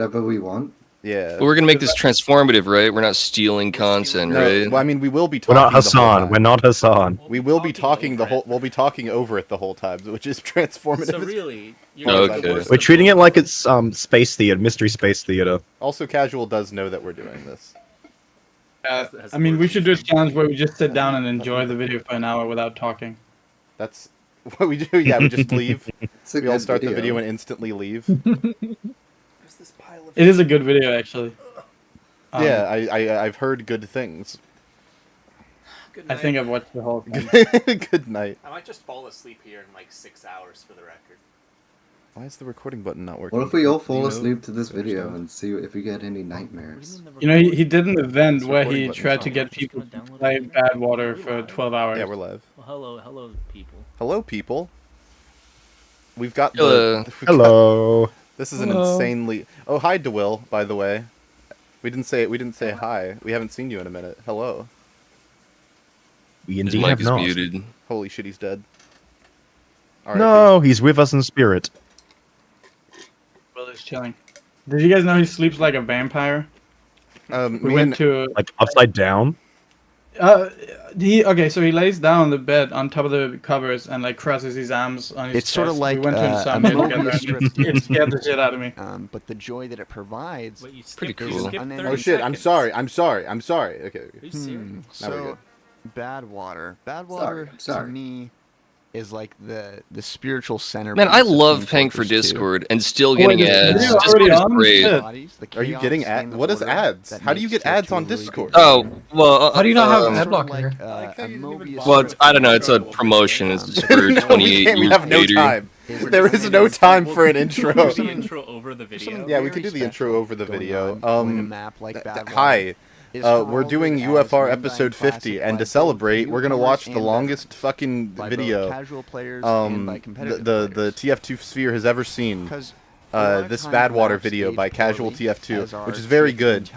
Whatever we want. Yeah. Well, we're gonna make this transformative, right? We're not stealing content, right? Well, I mean, we will be We're talking. not Hassan. We're not Hassan. We will be talking the whole. We'll be talking over it the whole time, which is transformative. So really, Okay. We're treating it like it's space theater, mystery space theater. Also, Casual does know that we're doing this. I mean, we should do a challenge where we just sit down and enjoy the video for an hour without talking. That's what we do. Yeah, we just leave. It's a We all good start the video and instantly leave. It is a good video, actually. Yeah, I've heard good things. I think I've watched the whole thing. Good night. I might just fall asleep here in like 6 hours for the record. Why is the recording button not working? What if we all fall asleep to this video and see if we get any nightmares? You know, he did an event where he recording tried to get people to play Bad Water for 12 hours. Yeah, we're live. Well, hello, people. Hello, people. We've got Hello. Hello. This is an Hello. insanely. Oh, hi, DEWILL. By the way, we didn't say hi. We haven't seen you in a minute. Hello. We His indeed mic have is not. muted. Holy shit, he's dead. All right, No, he's with us in spirit. Well, he's chilling. Did you guys know he sleeps like a vampire? We went to Like upside down. okay, so he lays down on the bed on top of the covers and like crosses his arms on his It's sort of chest. like, we went to a insomnia Mobius together. strip. And it scared the shit out of me. But the joy that it provides. Wait, you Pretty skipped- you cool. skipped 30 Oh shit! I'm seconds. sorry. I'm sorry. I'm sorry. Okay. Are you serious? Now we're So, good. Bad Water. Bad Water Sorry. to me is like the spiritual center. Man, I love paying for Discord and still getting Wait, ads. is the video Discord already is on? great. Shit. Are you getting ads? What is ads? How do you get ads on Discord? Oh, well. How do you not have um, ad blocker here? Well, I don't know. It's a promotion. It's for No, 28 we years have no later. time. There is no time for an intro. Do the intro over the video. Yeah, we could do the intro over the video. Hi. Hi. We're doing UFR episode 50, and to celebrate, we're gonna watch the longest fucking video the TF2 sphere has ever seen. This Bad Water video by Casual TF2, which is very good.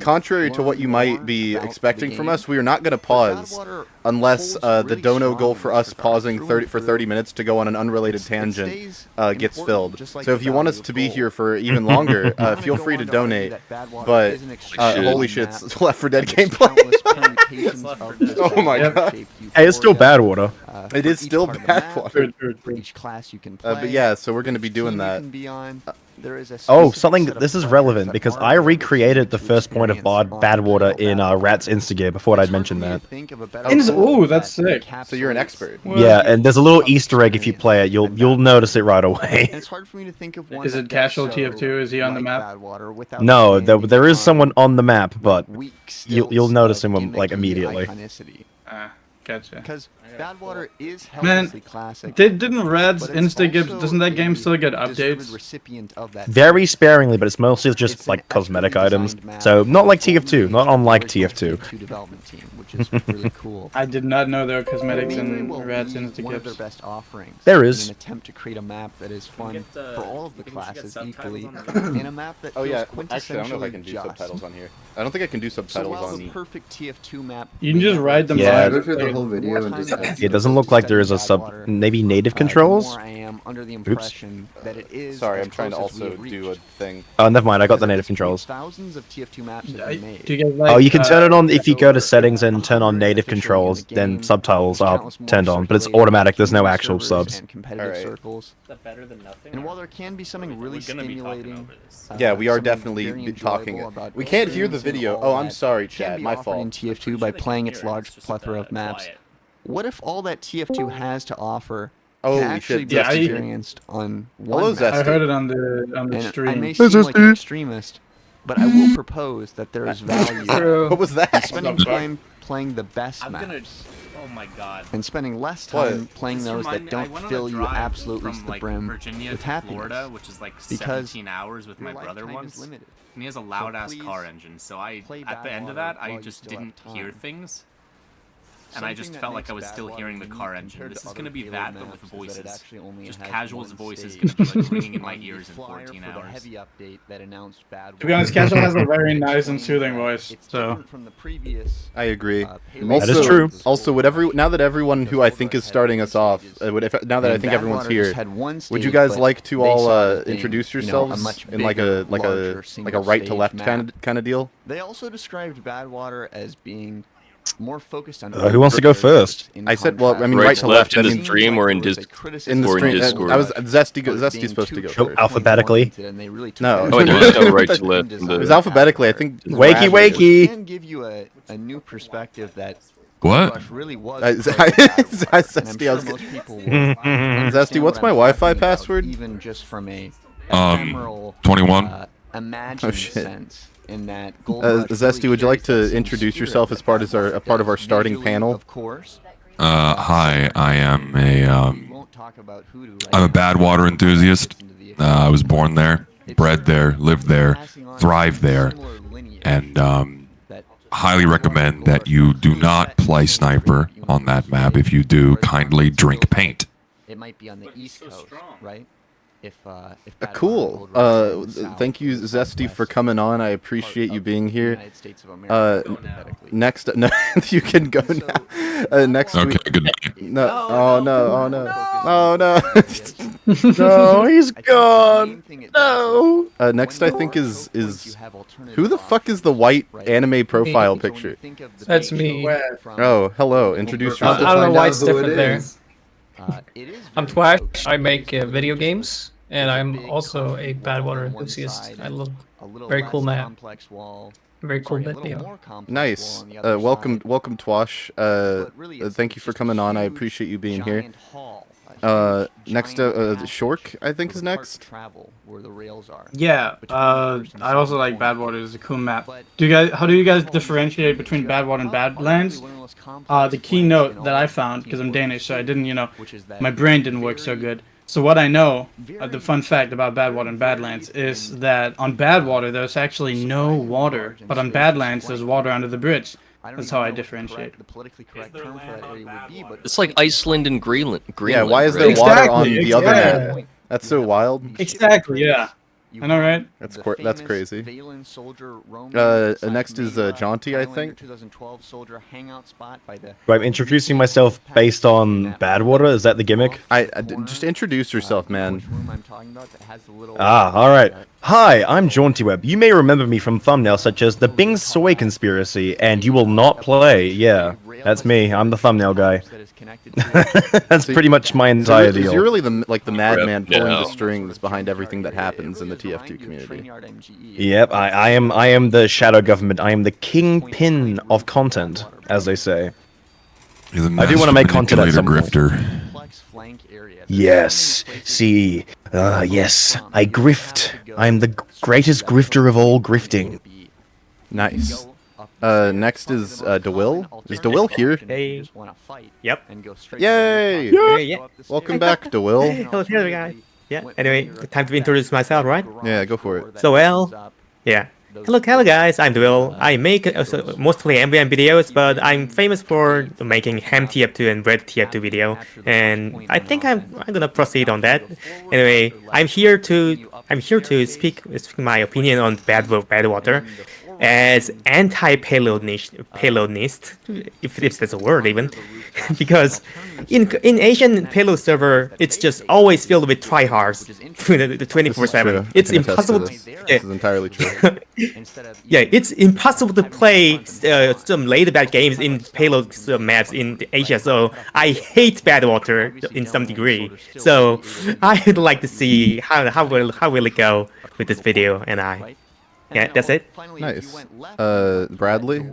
Contrary to what you might be expecting from us, we are not going to pause unless the dono goal for us pausing for 30 minutes to go on an unrelated tangent gets filled. So if you want us to be here for even longer, feel free to donate. But holy shit, it's Left 4 Dead gameplay. Oh my god. Hey, it's still Bad Water. It is still Bad Water. For each class you can play. But yeah, so we're going to be doing that. Oh, something. This is relevant because I recreated the first point of Bad Water in Rat's Instagear before I'd mentioned that. Oh, that's sick. So you're an expert. Yeah, and there's a little Easter egg if you play it. You'll notice it right away. It's hard for me to think of one. Is it Casual TF2? Is he on the map? No, there is someone on the map, but you'll notice him like immediately. Gotcha. Because Bad Water is Man, helplessly classic. didn't Rad's Instagips, doesn't that game still get updates? Recipient of that Very sparingly, but it's mostly just like cosmetic items. So not like TF2, not unlike TF2. development team, which is really cool. I did not know there were cosmetics in Will Rad's be one of their Instagips. best offerings. There in is. an attempt to create a map that is fun get, for all of the we should get classes subtitles equally, on in a map that Oh feels yeah, quintessentially actually I don't know if I can do just. subtitles on here. I don't think I can do So subtitles while on the perfect TF2 map, You can just write them Yeah. down. Go through the whole video and just It doesn't look like there is a maybe native controls. I am under the impression that it is. Sorry, as I'm trying to close as we also have do a reached. thing. Oh, never mind. I got the Because at native this point, controls. Thousands of TF2 maps have I- been made. Do you guys like, Oh, you can turn it on if you go to settings and turn on native controls. Then subtitles are turned on, but it's automatic. There's no actual subs. And competitive Alright. circles. Is that better than nothing? And while there can be something really We're gonna be talking stimulating, over this. Yeah, we are something definitely very talking enjoyable it. about We can't hear the experiencing video. all Oh, I'm that sorry, can chat. be My offered in fault. TF2 by playing its large plethora of maps. What if all that TF2 has to offer Holy can actually shit, be Yeah, I- experienced on Hello, one map? I Zesty. heard it on the And I stream. may seem like an extremist, but I will propose that there is value True. What was in that? spending time playing the best I'm maps. gonna. Oh my god. And spending less What? time playing This those remind that me- I don't went on a fill you drive absolutely from, to the like, brim Virginia with to happiness. Florida, which is like Because 17 hours with my your brother lifetime is once. limited. And he has a loud ass please car engine, so I play at the Bad end of Water that I while you just still have didn't hear time. things. and I just felt like I was still hearing the car engine. This is gonna be that, but with voices. Just casual's voice is gonna be like ringing in my ears in 14 hours. To be honest, Casual has a very nice and soothing voice, so... I agree. That is true. Also, now that everyone who I think is starting us off, now that I think everyone's here, would you guys like to all introduce yourselves in like a right to left kind of deal? They also described Badwater as being more focused on. Who wants to go first? I said, well, I mean, Right right to left in I the mean, stream or in in the or in stream. Discord. I was Zesty's supposed to go first. Alphabetically. No. Oh, there is no right to left. It was alphabetically. I think. Wakey, Brad- wakey. Can give you a new perspective that What? Twash really was. Zesty, I was Zesty, what's my Wi-Fi password? Even just from a 21. Imagined shit. sense. In that Zesty, would you like to introduce yourself as part of our starting panel? Of course. Hi, I am I'm a Badwater enthusiast. I was born there, bred there, lived there, thrive there, and highly recommend that you do not play Sniper on that map. If you do, kindly drink paint. It might be on the East Coast, right? If Cool. Thank you, Zesty, for coming on. I appreciate you being here. Next, no, you can go now. Next Okay, week. good night. No. Oh no. Oh no. Oh no. No, he's gone. No. Next, I think is who the fuck is the white anime profile picture? That's me. Oh, hello. Introduce yourself. I don't know why it's different there. It is I'm Twash. I make video games, and I'm also a Badwater enthusiast. I love very cool map. Very cool video. Nice. Welcome, Twash. Thank you for coming on. I appreciate you being here. Next, Shork, I think, is next. Yeah, I also like Badwater. It's a cool map. How do you guys differentiate between Badwater and Badlands? The keynote that I found, because I'm Danish, so I didn't, my brain didn't work so good. So what I know, the fun fact about Badwater and Badlands is that on Badwater there's actually no water, but on Badlands there's water under the bridge. That's how I differentiate. It's like Iceland and Greenland. Yeah, why is there right? water on the other map? That's so wild. Exactly, yeah. I know, right? That's crazy. Next is Jaunty, I think. I'm introducing myself based on Badwater. Is that the gimmick? Just introduce yourself, man. All right. Hi, I'm Jauntyweb. You may remember me from thumbnails such as the Bing Soy Conspiracy and You Will Not Play. Yeah, that's me. I'm the thumbnail guy. That's pretty much my entire deal. You're really the madman pulling the strings behind everything that happens in the TF2 community. Yep, I am the shadow government. I am the kingpin of content, as they say. I do want to make content at some point. Grifter. Yes. See, yes, I grift. I'm the greatest grifter of all grifting. Nice. Next is DeWill. Is DeWill here? Hey. Yep. Yay! Yeah. Welcome back, DeWill. Hello, guys. Yeah. Anyway, time to introduce myself, right? Yeah, go for it. So yeah. Hello guys. I'm DeWill. I make mostly MVM videos, but I'm famous for making ham TF2 and red TF2 video, and I think I'm gonna proceed on that. Anyway, I'm here to speak my opinion on Badwater. As anti-payloadist, if that's a word even, because in Asian payload server, it's just always filled with tryhards 24/7. It's impossible. This is entirely true. Yeah, it's impossible to play some laid-back games in payload maps in Asia. So I hate Badwater in some degree. So I would like to see how will it go with this video, and yeah, that's it. Nice. Bradley?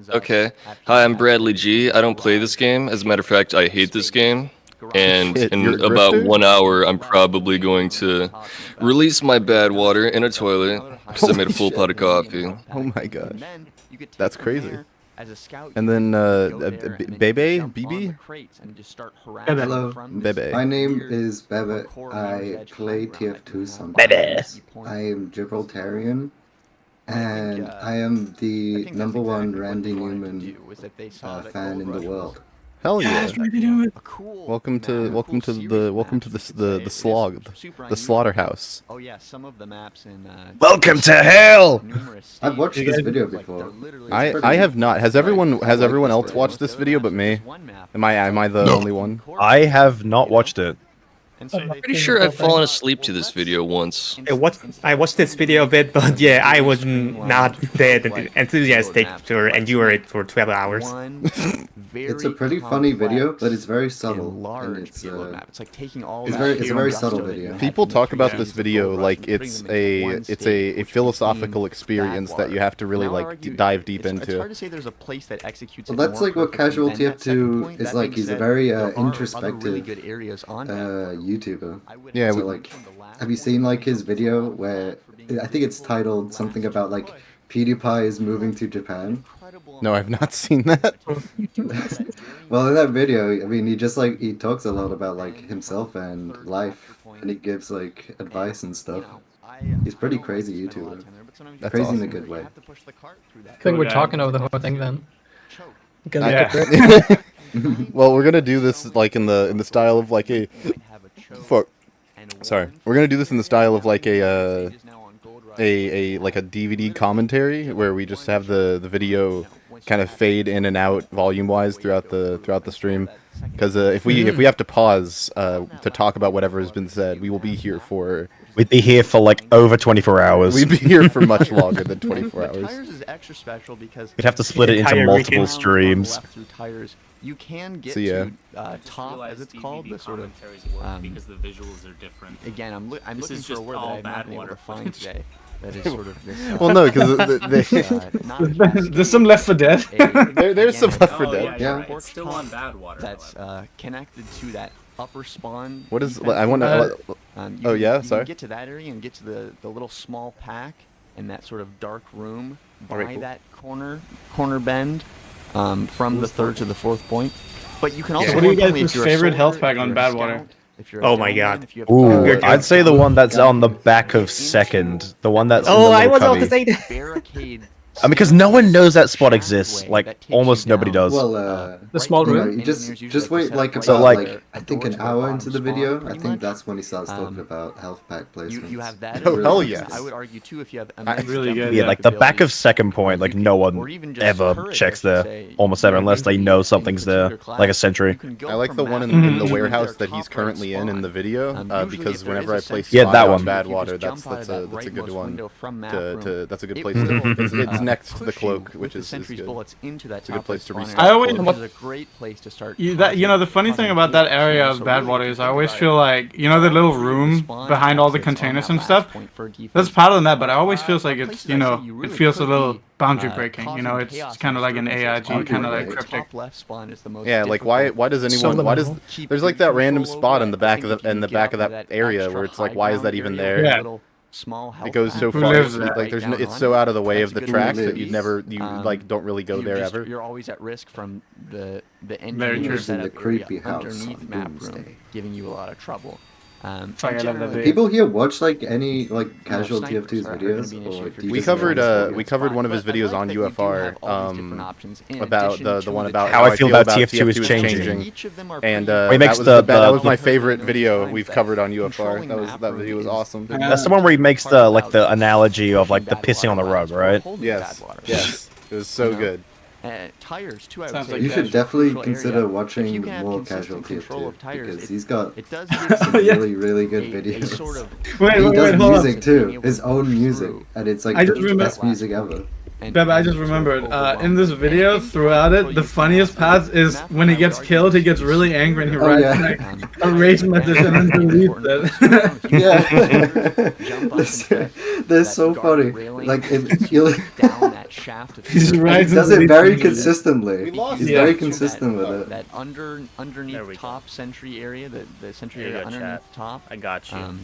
Okay. Hi, I'm Bradley G. I don't play this game. As a matter of fact, I hate this game. And in about 1 hour, I'm probably going to release my Badwater in a toilet because I made a full pot of coffee. Oh my gosh. That's crazy. And then Bebe? Bebe? Hello. Bebe. My name is Bebe. I play TF2 sometimes. I am Gibraltarian. And I am the #1 Randy Newman fan in the world. Hell yeah! Welcome to the slaughterhouse. Oh yeah, some of the maps in. Welcome to hell. I've watched this video before. I have not. Has everyone else watched this video but me? Am I the only one? I have not watched it. I'm pretty sure I've fallen asleep to this video once. I watched this video a bit, but yeah, I was not that enthusiastic to endure it for 12 hours. It's a pretty funny video, but it's very subtle. And it's like taking all it's a very subtle video. People talk about this video like it's a philosophical experience that you have to really like dive deep into. It's hard to say there's a place that executes. Well, that's like what casual TF2 is like. He's a very introspective YouTuber. Yeah. So like, have you seen like his video where I think it's titled something about like PewDiePie is moving to Japan? No, I've not seen that. Well, in that video, I mean, he talks a lot about like himself and life, and he gives like advice and stuff. He's pretty crazy YouTuber. That's crazy awesome. in a good way. I think we're talking over the whole thing then. Well, we're gonna do this like in the style of like a. Sorry, we're gonna do this in the style of like a DVD commentary where we just have the video kind of fade in and out volume-wise throughout the stream. Because if we have to pause to talk about whatever has been said, we will be here for. We'd be here for like over 24 hours. We'd be here for much longer than 24 hours. Tires is extra special because we'd have to split it into multiple streams. You can get to top, as it's called, the sort of because the visuals are different. Again, I'm looking for a word that I've not been able to find today. That is sort of this. Well, no, because there's some Left 4 Dead. There's some Left 4 Dead. Yeah, it's still on bad water. That's connected to that upper spawn. What is? I want to. Oh yeah, sorry. You can get to that area and get to the little small pack in that sort of dark room by that corner bend from the third to the fourth point. But you can also. What do you guys' favorite health pack on bad water? Oh my god. Ooh, I'd say the one that's on the back of second. The one that's. Oh, I was about about to say that. Barricade. Because no one knows that spot exists. Like almost nobody does. Well, the small room. You just wait like about So, like I think an hour into the video. I think that's when he starts talking about health pack placements. You have that. Oh hell yes. I would argue too if you have really good. Yeah, like the back of second point, like no one ever checks there, almost ever, unless they know something's there, like a sentry. I like the one in the warehouse that he's currently in the video, because whenever I place that one. bad water, that's a good one. That's a good place. It's next to the cloak, which is good. It's a good place to restart. I always. It's a great place to start. The funny thing about that area of bad water is I always feel like the little room behind all the containers and stuff. That's part of the map, but I always feels like it's it feels a little boundary breaking. It's kind of like an AIG, kind of like cryptic. Yeah, like why does anyone there's like that random spot in the back of that area where it's like why is that even there? Yeah. It goes so far, like it's so out of the way of the tracks that you like don't really go there ever. You're always at risk from the engineer setup the creepy house underneath map room, giving you a lot of trouble. People here watch like any like casual TF2's videos? We covered one of his videos on UFR about the one about how I feel about TF2 is changing. And that was my favorite video we've covered on UFR. That video was awesome. That's the one where he makes the analogy of like the pissing on the rug, right? Yes. It was so good. Tires too. I would say you should definitely consider watching more casual TF2 because he's got some really good videos. He does music too, his own music, and it's like the best music ever. Bebe, I just remembered, in this video, throughout it, the funniest part is when he gets killed, he gets really angry and he writes like a rage message and then deletes it. Yeah. They're so funny. Like, he does it very consistently. He's very consistent with it. That underneath top sentry area, the sentry area underneath top. I got you.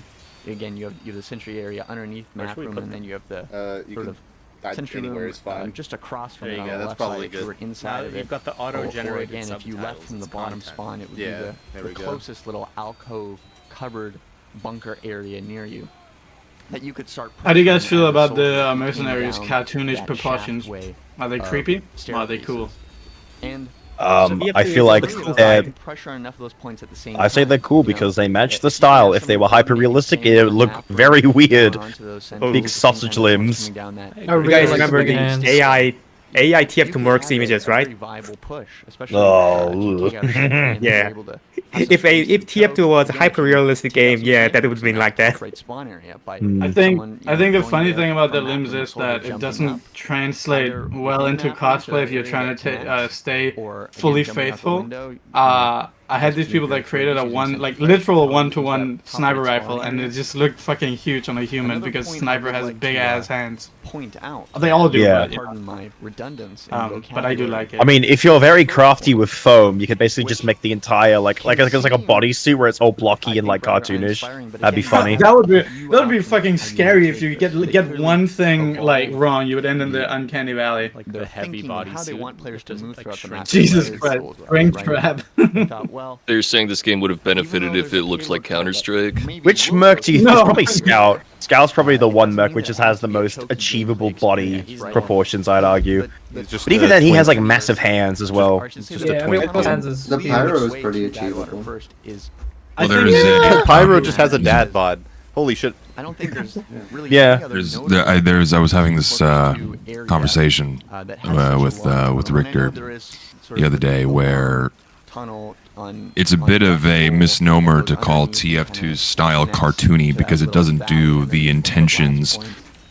Again, you have the sentry area underneath map room, and then you have the sort of sentry anywhere room is fine. just across from it on that's the left probably side. good. If you were inside of it. You've got the auto-generated again, if you left from the bottom spawn, it would be the closest little alcove cupboard bunker area near you. that you could start. How do you guys feel about the mercenaries' cartoonish proportions? Are they creepy? Or are they cool? And I feel like I say they're cool because they match the style. If they were hyper realistic, it would look very weird. Big sausage limbs. You guys remember the AI TF2 Mercs images, right? Oh, yeah. If TF2 was a hyper-realistic game, yeah, that would have been like that. I think the funny thing about the limbs is that it doesn't translate well into cosplay if you're trying to stay fully faithful. I had these people that created a literal one-to-one sniper rifle, and it just looked fucking huge on a human because sniper has big ass hands. They all do, yeah. But I do like it. I mean, if you're very crafty with foam, you could basically just make the entire like a bodysuit where it's all blocky and like cartoonish. That'd be funny. That would be fucking scary if you get one thing like wrong. You would end in the uncanny valley. Like the heavy body how they want players to move throughout the map. Jesus Christ, brain trap. They're saying this game would have benefited if it looked like Counter-Strike. Which merc do you think? It's probably Scout. Scout's probably the one merc which just has the most achievable body proportions, I'd argue. But even then, he has like massive hands as well. The Pyro is pretty achievable. Well, Pyro just has a dad bod. Holy shit. I don't think there's really I was having this conversation with Richter the other day where it's a bit of a misnomer to call TF2's style cartoony because it doesn't do the intentions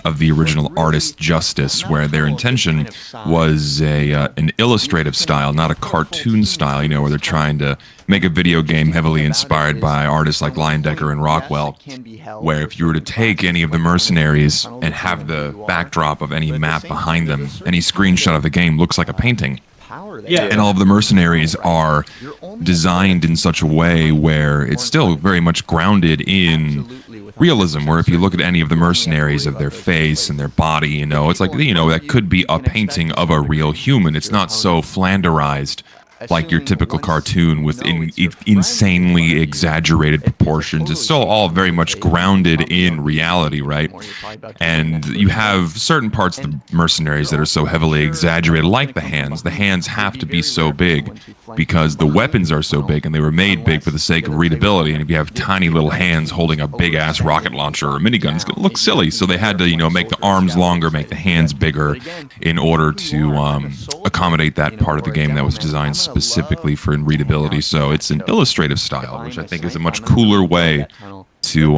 of the original artist justice, where their intention was an illustrative style, not a cartoon style, where they're trying to make a video game heavily inspired by artists like Leyendecker and Rockwell, where if you were to take any of the mercenaries and have the backdrop of any map behind them, any screenshot of the game looks like a painting. Yeah. And all of the mercenaries are designed in such a way where it's still very much grounded in realism, where if you look at any of the mercenaries of their face and their body, it's like, that could be a painting of a real human. It's not so flanderized like your typical cartoon with insanely exaggerated proportions. It's still all very much grounded in reality, right? And you have certain parts of the mercenaries that are so heavily exaggerated, like the hands. The hands have to be so big because the weapons are so big, and they were made big for the sake of readability. And if you have tiny little hands holding a big-ass rocket launcher or a minigun, it's going to look silly. So they had to, make the arms longer, make the hands bigger in order to accommodate that part of the game that was designed specifically for readability. So it's an illustrative style, which I think is a much cooler way to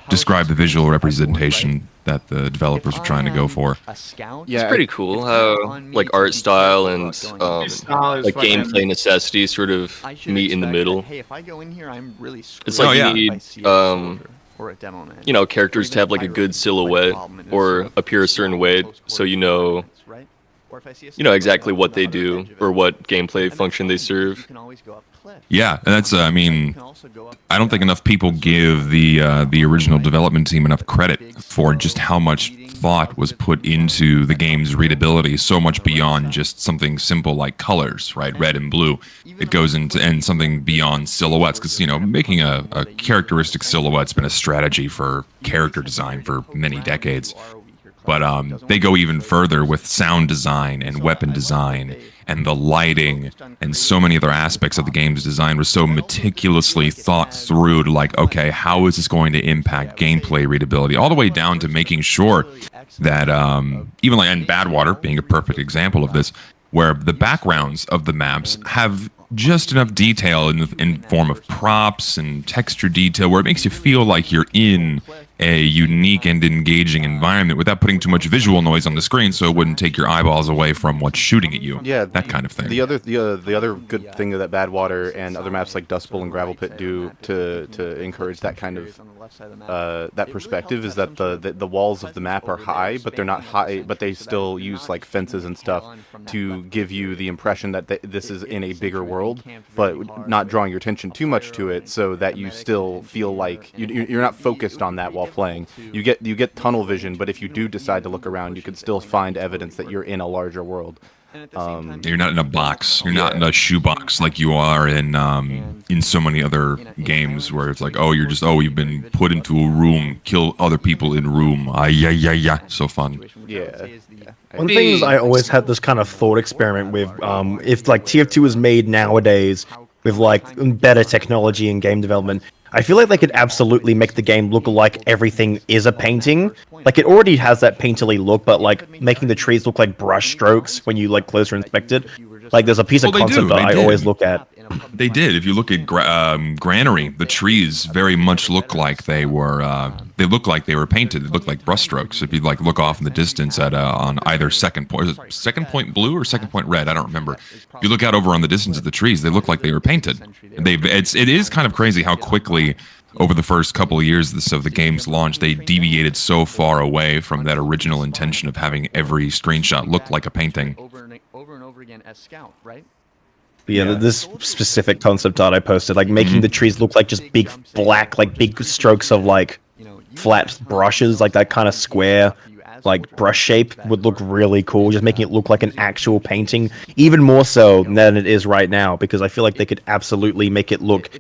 describe the visual representation that the developers are trying to go for. Yeah, it's pretty cool how like art style and like gameplay necessity sort of meet in the middle. It's like you need characters to have like a good silhouette or appear a certain way, so exactly what they do or what gameplay function they serve. Yeah, and that's I don't think enough people give the original development team enough credit for just how much thought was put into the game's readability, so much beyond just something simple like colors, right? Red and blue. It goes into something beyond silhouettes, because making a characteristic silhouette's been a strategy for character design for many decades. But they go even further with sound design and weapon design and the lighting and so many other aspects of the game's design were so meticulously thought through to like, okay, how is this going to impact gameplay readability? All the way down to making sure that even like in Badwater being a perfect example of this, where the backgrounds of the maps have just enough detail in form of props and texture detail where it makes you feel like you're in a unique and engaging environment without putting too much visual noise on the screen, so it wouldn't take your eyeballs away from what's shooting at you. Yeah, that kind of thing. The other good thing that Badwater and other maps like Dust Bowl and Gravel Pit do to encourage that kind of that perspective is that the walls of the map are high, but they're not high, but they still use like fences and stuff to give you the impression that this is in a bigger world, but not drawing your attention too much to it, so that you still feel like you're not focused on that while playing. You get tunnel vision, but if you do decide to look around, you can still find evidence that you're in a larger world. You're not in a box. You're not in a shoebox like you are in so many other games where it's like, oh, you've been put into a room, kill other people in room. Yeah. So fun. Yeah. One thing is, I always had this kind of thought experiment with, if like TF2 was made nowadays with like better technology and game development, I feel like they could absolutely make the game look like everything is a painting. Like it already has that painterly look, but like making the trees look like brush strokes when you like closer inspect it. Like there's a piece of concept that I always look at. They did. If you look at Granary, the trees very much look like they were. They look like they were painted. They look like brushstrokes. If you like look off in the distance at on either second point blue or second point red, I don't remember. If you look out over on the distance of the trees, they look like they were painted. And it is kind of crazy how quickly over the first couple of years of the game's launch, they deviated so far away from that original intention of having every screenshot look like a painting. Over and over again as Scout, right? Yeah, this specific concept art I posted, like making the trees look like just big black, like big strokes of like flat brushes, like that kind of square, like brush shape would look really cool. Just making it look like an actual painting, even more so than it is right now, because I feel like they could absolutely make it look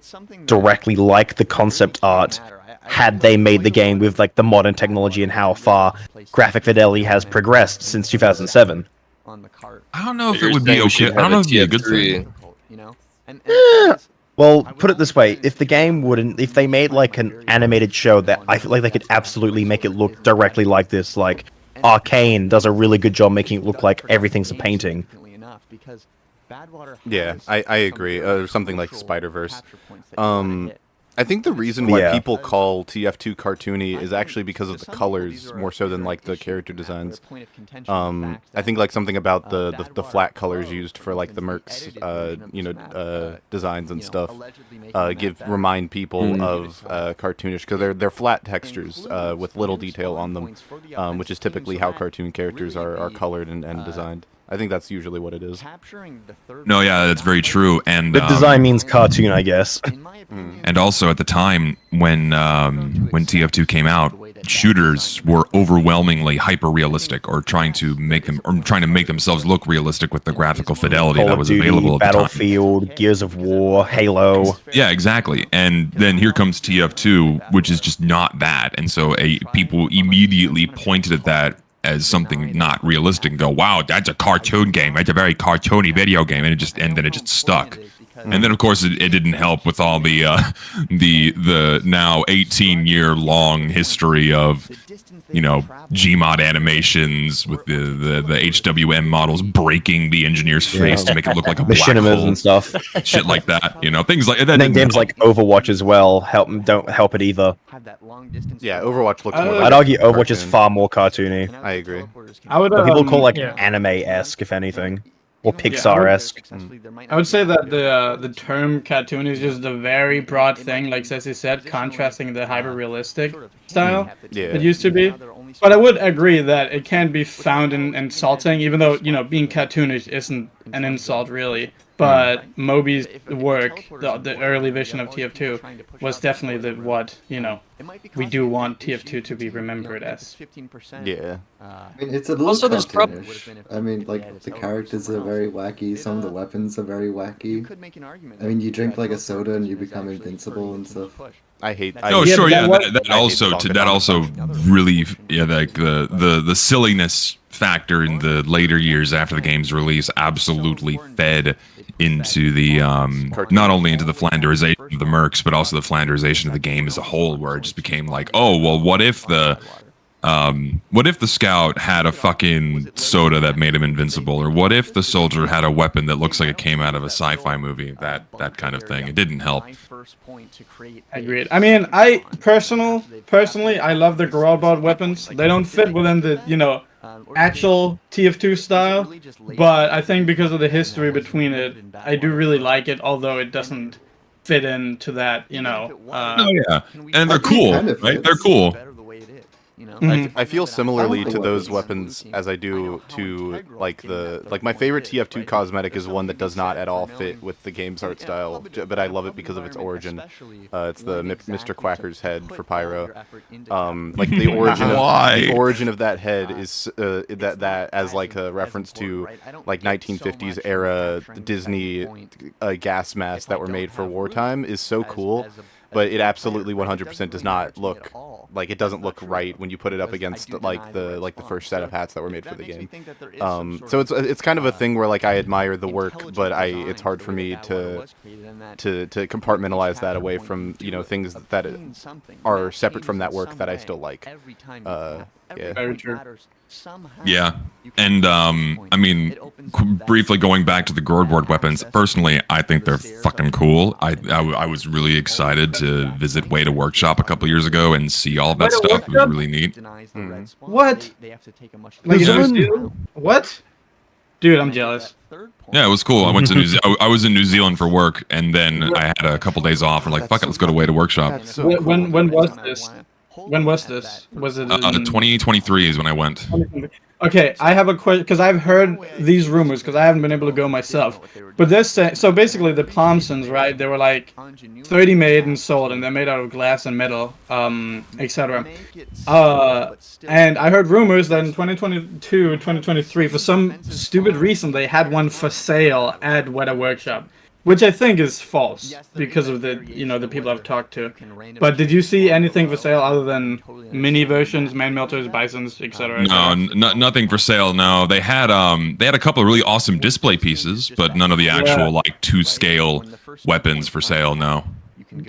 directly like the concept art had they made the game with like the modern technology and how far graphic fidelity has progressed since 2007. I don't know if it would be okay. I don't know if it'd be a good thing. Well, put it this way: if the game if they made like an animated show, that I feel like they could absolutely make it look directly like this. Like Arcane does a really good job making it look like everything's a painting. Yeah, I agree. Something like Spider-Verse. I think the reason why people call TF2 cartoony is actually because of the colors more so than like the character designs. I think like something about the flat colors used for like the mercs, designs and stuff, remind people of cartoonish, because they're flat textures with little detail on them, which is typically how cartoon characters are colored and designed. I think that's usually what it is. No, yeah, that's very true. And the design means cartoon, I guess. And also at the time when TF2 came out, shooters were overwhelmingly hyper realistic, or trying to make themselves look realistic with the graphical fidelity that was available at the time. Battlefield, Gears of War, Halo. Yeah, exactly. And then here comes TF2, which is just not that. And so people immediately pointed at that as something not realistic and go, wow, that's a cartoon game. That's a very cartoony video game. And then it just stuck. And then, of course, it didn't help with all the now 18-year-long history of, Gmod animations with the HWM models breaking the engineer's face to make it look like a black hole and stuff, shit like that. Things like that. And then games like Overwatch as well don't help it either. Yeah, Overwatch looks more. I'd argue Overwatch is far more cartoony. I agree. But people call it anime-esque, if anything. Or Pixar-esque. I would say that the term cartoon is just a very broad thing, like Zesty said, contrasting the hyper-realistic style it used to be. But I would agree that it can be found insulting, even though, being cartoonish isn't an insult, really. But Moby's work, the early vision of TF2, was definitely we do want TF2 to be remembered as. Yeah. I mean, it's a little cartoonish. I mean, like, the characters are very wacky, some of the weapons are very wacky. I mean, you drink like a soda and you become invincible and stuff. I hate. That also really, like the silliness factor in the later years after the game's release absolutely fed into the not only into the Flanderization of the mercs, but also the Flanderization of the game as a whole, where it just became like, oh well, what if the scout had a fucking soda that made him invincible, or what if the soldier had a weapon that looks like it came out of a sci-fi movie? That kind of thing. It didn't help. Agreed. I mean, I personally, I love the Growlbot weapons. They don't fit within the actual TF2 style, but I think because of the history between it, I do really like it, although it doesn't fit into that, oh yeah, and they're cool, right? They're cool. I feel similarly to those weapons as I do to like my favorite TF2 cosmetic is one that does not at all fit with the game's art style, but I love it because of its origin. It's the Mr. Quacker's head for Pyro. Like the origin of that head is that as like a reference to like 1950s era Disney gas masks that were made for wartime is so cool. But it absolutely 100% does not look like, it doesn't look right when you put it up against like the first set of hats that were made for the game. So it's kind of a thing where like I admire the work, but it's hard for me to compartmentalize that away from things that are separate from that work that I still like. Yeah. Very true. Yeah, and I mean, briefly going back to the Gordboard weapons, personally, I think they're fucking cool. I was really excited to visit Weta Workshop a couple years ago and see all of that stuff. It was really neat. What? Like, what? Dude, I'm jealous. Yeah, it was cool. I went to I was in New Zealand for work, and then I had a couple days off. And like, fuck it, let's go to Weta Workshop. When was this? When was this? Was it 2023 is when I went. Okay, I have a question, because I've heard these rumors, because I haven't been able to go myself. But this, so basically the Palmsons, right, they were like 30 made and sold, and they're made out of glass and metal, etc. And I heard rumors that in 2022, 2023, for some stupid reason, they had one for sale at Weta Workshop. Which I think is false because of the the people I've talked to. But did you see anything for sale other than mini versions, man melters, bisons, etc.? No, nothing for sale. No, they had a couple of really awesome display pieces, but none of the actual like 2-scale weapons for sale. No.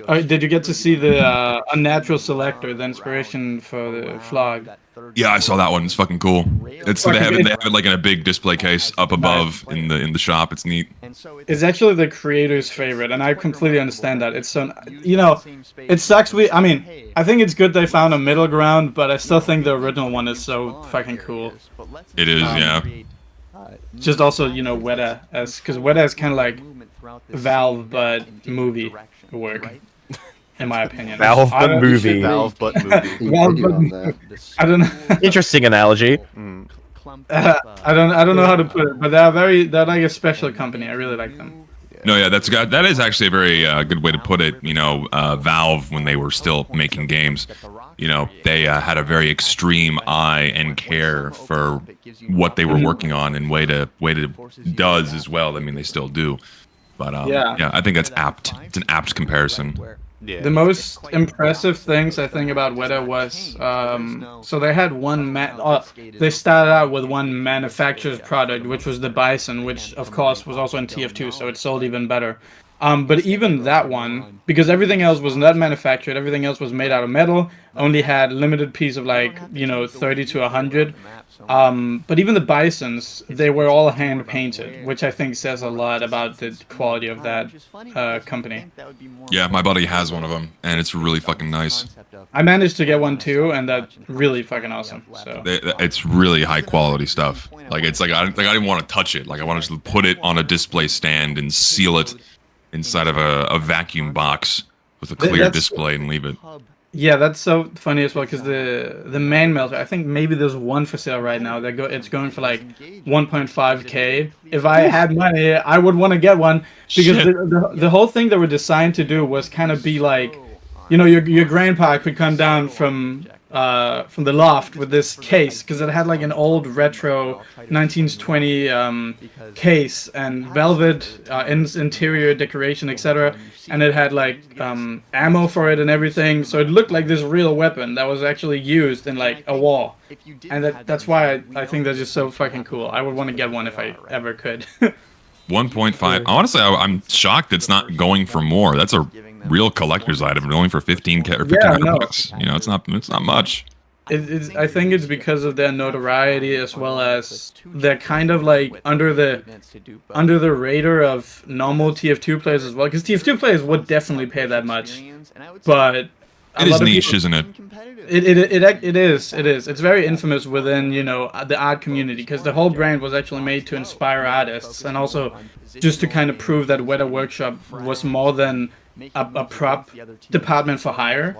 Did you get to see the Unnatural Selector, the inspiration for the Flog? Yeah, I saw that one. It's fucking cool. They have it like in a big display case up above in the shop. It's neat. It's actually the creator's favorite, and I completely understand that. It's so it sucks. I think it's good they found a middle ground, but I still think the original one is so fucking cool. It is, yeah. Just also Weta, because Weta is kind of like Valve but movie work. In my opinion, Valve but movie. Valve but movie. I don't know. Interesting analogy. I don't know how to put it, but they're like a special company. I really like them. No, yeah, that is actually a very good way to put it. Valve, when they were still making games, they had a very extreme eye and care for what they were working on, and Weta does as well. I mean, they still do. But yeah, I think that's apt. It's an apt comparison. Yeah. The most impressive things I think about Weta was so they had they started out with one manufacturer's product, which was the Bison, which of course was also in TF2, so it sold even better. But even that one, because everything else was not manufactured, everything else was made out of metal, only had limited piece of 30 to 100. But even the Bisons, they were all hand painted, which I think says a lot about the quality of that company. Yeah, my buddy has one of them, and it's really fucking nice. I managed to get one too, and that's really fucking awesome. So it's really high quality stuff. Like it's like I didn't want to touch it. Like I wanted to put it on a display stand and seal it inside of a vacuum box with a clear display and leave it. Yeah, that's so funny as well, because the man melter, I think maybe there's one for sale right now. It's going for like 1.5K. If I had money, I would want to get one, because the whole thing they were designed to do was kind of be like, your grandpa could come down from the loft with this case, because it had like an old retro 1920 case and velvet interior decoration, etc. And it had like ammo for it and everything, so it looked like this real weapon that was actually used in like a war. And that's why I think that's just so fucking cool. I would want to get one if I ever could. 1.5. Honestly, I'm shocked it's not going for more. That's a real collector's item, only for 15K or 15 bucks. It's not much. I think it's because of their notoriety, as well as they're kind of like under the radar of normal TF2 players as well. Because TF2 players would definitely pay that much, but it is niche, isn't it? It is. It's very infamous within the art community, because the whole brand was actually made to inspire artists, and also just to kind of prove that Weta Workshop was more than a prop department for hire.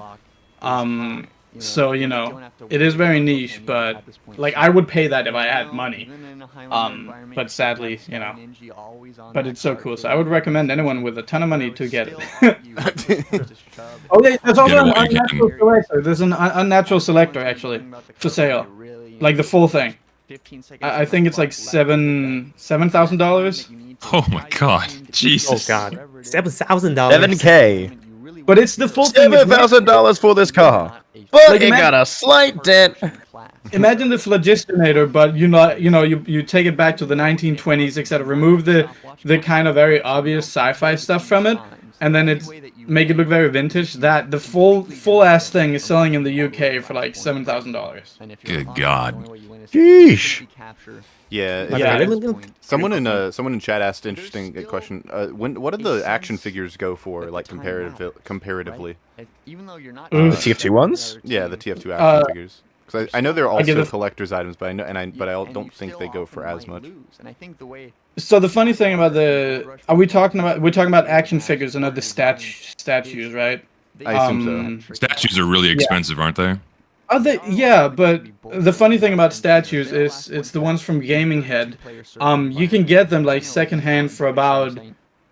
So, you know, it is very niche, but, like, I would pay that if I had money. But sadly, you know, but it's so cool. So I would recommend anyone with a ton of money to get it. Oh, yeah, there's also an unnatural selector. There's an unnatural selector, actually, for sale. Like, the full thing. I think it's like $7,000. Oh my god, Jesus. Oh god, $7,000. 7K. But it's the full thing. $7,000 for this car. But like, it got a slight dent. Imagine the Phlogistinator, but you take it back to the 1920s, etc. Remove the kind of very obvious sci-fi stuff from it, and then make it look very vintage. That the full ass thing is selling in the UK for like $7,000. Good God. Sheesh. Yeah. Someone in chat asked an interesting question. What did the action figures go for, like comparatively? The TF2 ones? Yeah, the TF2 action figures. Because I know they're also collector's items, but I don't think they go for as much. So the funny thing about we're talking about action figures and not the statues, right? I assume so. Statues are really expensive, aren't they? Yeah, but the funny thing about statues is it's the ones from Gaming Head. You can get them like secondhand for about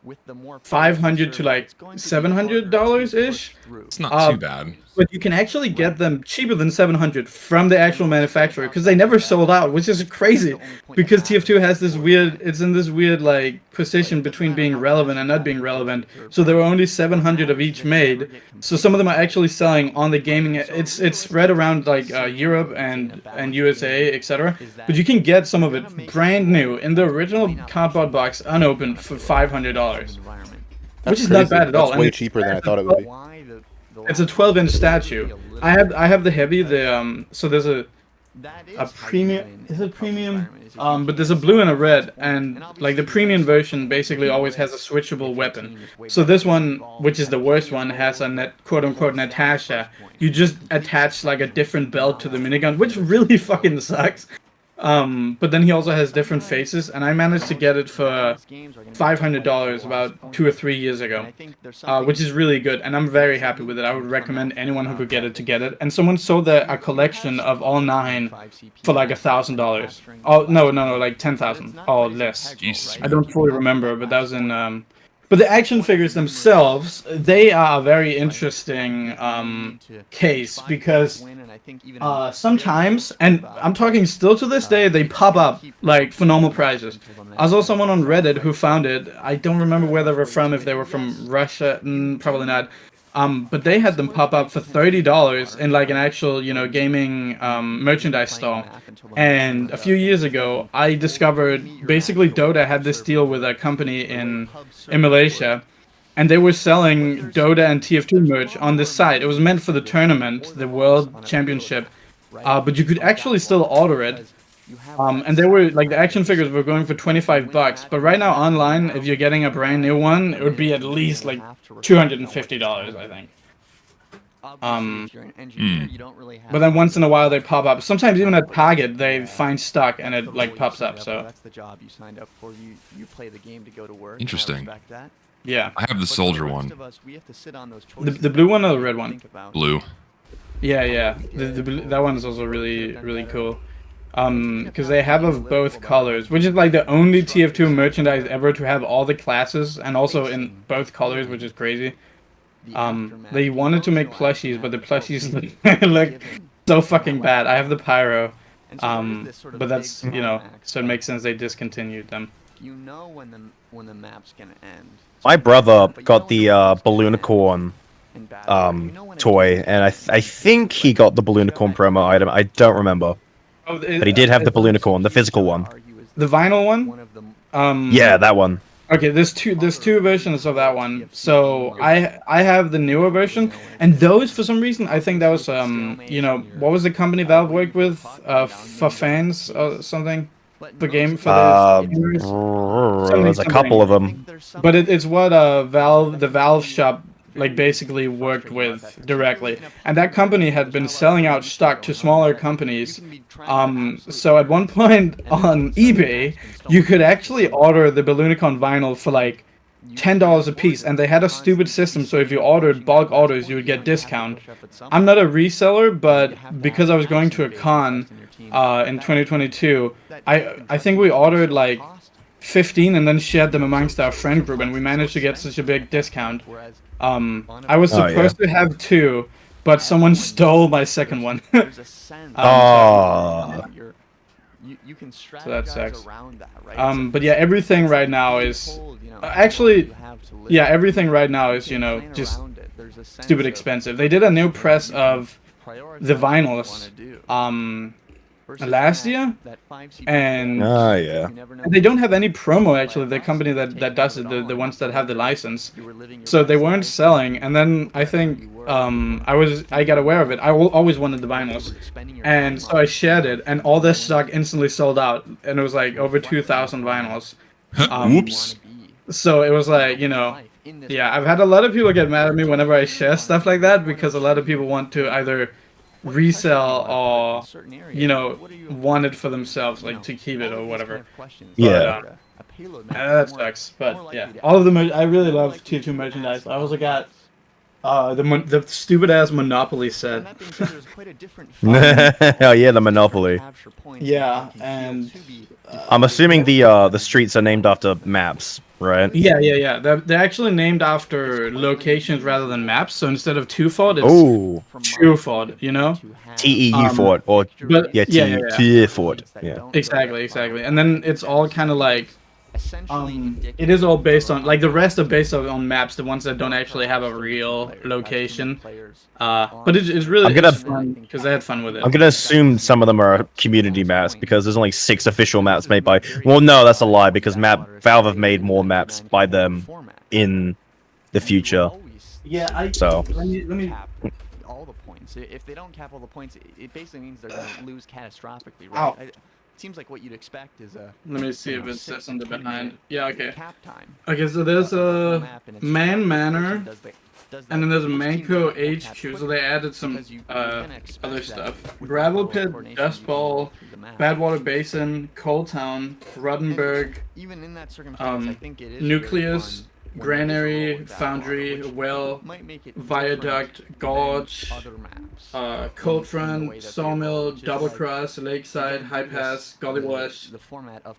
$500 to like $700 ish. It's not too bad. But you can actually get them cheaper than $700 from the actual manufacturer because they never sold out, which is crazy. Because TF2 has this it's in this weird like position between being relevant and not being relevant. So there were only 700 of each made. So some of them are actually selling on the gaming. It's spread around like Europe and USA, etc. But you can get some of it brand new in the original cardboard box, unopened, for $500, which is not bad at all. That's way cheaper than I thought it would be. It's a 12-inch statue. I have the heavy. So there's a premium. Is it premium? But there's a blue and a red, and like the premium version basically always has a switchable weapon. So this one, which is the worst one, has a quote-unquote Natasha. You just attach like a different belt to the minigun, which really fucking sucks. But then he also has different faces, and I managed to get it for $500 about 2 or 3 years ago, which is really good, and I'm very happy with it. I would recommend anyone who could get it to get it. And someone sold a collection of all 9 for like $1,000. Oh no, like 10,000 or less. I don't fully remember, but that was in. But the action figures themselves, they are a very interesting case because sometimes, and I'm talking still to this day, they pop up like for normal prices. I saw someone on Reddit who found it. I don't remember where they were from, if they were from Russia, probably not. But they had them pop up for $30 in like an actual, gaming merchandise store. And a few years ago, I discovered basically Dota had this deal with a company in Malaysia, and they were selling Dota and TF2 merch on this site. It was meant for the tournament, the World Championship, but you could actually still order it. And they were like the action figures were going for $25, but right now online, if you're getting a brand new one, it would be at least like $250, I think. But then once in a while they pop up. Sometimes even at Target they find stock and it like pops up. So that's the job you signed up for. You play the game to go to work. Interesting. Yeah. I have the soldier one. The blue one or the red one? Blue. Yeah. That one is also really cool. Because they have of both colors, which is like the only TF2 merchandise ever to have all the classes and also in both colors, which is crazy. They wanted to make plushies, but the plushies look so fucking bad. I have the pyro, but that's so it makes sense they discontinued them. You know when the map's gonna end. My brother got the Balloonicorn toy, and I think he got the Balloonicorn promo item. I don't remember. But he did have the Balloonicorn, the physical one. The vinyl one? Yeah, that one. Okay, there's two versions of that one. So I have the newer version, and those for some reason I think that was what was the company Valve worked with for fans or something? The game for there's a couple of them. But it's what the Valve shop like basically worked with directly, and that company had been selling out stock to smaller companies. So at one point on eBay, you could actually order the Balloonicorn vinyl for like $10 a piece, and they had a stupid system. So if you ordered bulk orders, you would get discount. I'm not a reseller, but because I was going to a con in 2022, I think we ordered like 15 and then shared them amongst our friend group, and we managed to get such a big discount. I was supposed to have 2, but someone stole my second one. So that sucks. But yeah, everything right now is actually, yeah, everything right now is, you know, just stupid expensive. They did a new press of the vinyls last year, and they don't have any promo, actually, the company that does it, the ones that have the license, so they weren't selling. And then I think I got aware of it. I always wanted the vinyls, and so I shared it, and all this stock instantly sold out, and it was like over 2,000 vinyls. Oops. So it was like, you know, yeah, I've had a lot of people get mad at me whenever I share stuff like that, because a lot of people want to either resell or, you know, want it for themselves, like to keep it or whatever. Yeah. That sucks. But yeah, all of them. I really love TF2 merchandise. I also got the stupid ass Monopoly set. Oh yeah, the Monopoly. Yeah, and I'm assuming the streets are named after maps, right? Yeah. They're actually named after locations rather than maps. So instead of two-fort, it's two-fort, you know? TEU fort, or TE fort. Yeah. Exactly. And then it's all kind of like, it is all based on, like, the rest are based on maps, the ones that don't actually have a real location. But it's really fun, because I had fun with it. I'm gonna assume some of them are community maps, because there's only 6 official maps made by... Well, no, that's a lie, because Valve have made more maps by them in the future. Yeah, so... Let me all the points. If they don't cap all the points, it basically means they're going to lose catastrophically, right? Seems like what you'd expect is a... Let me see if it says something behind. Yeah, okay. Okay, so there's a Man Manor, and then there's a Manco HQ, so they added some other stuff. Gravel Pit, Dust Bowl, Badwater Basin, Coal Town, Ruddenburg, Nucleus, Granary, Foundry, Well, Viaduct, Gorge, Cold Front, Sawmill, Double Cross, Lakeside, High Pass, Gollywash,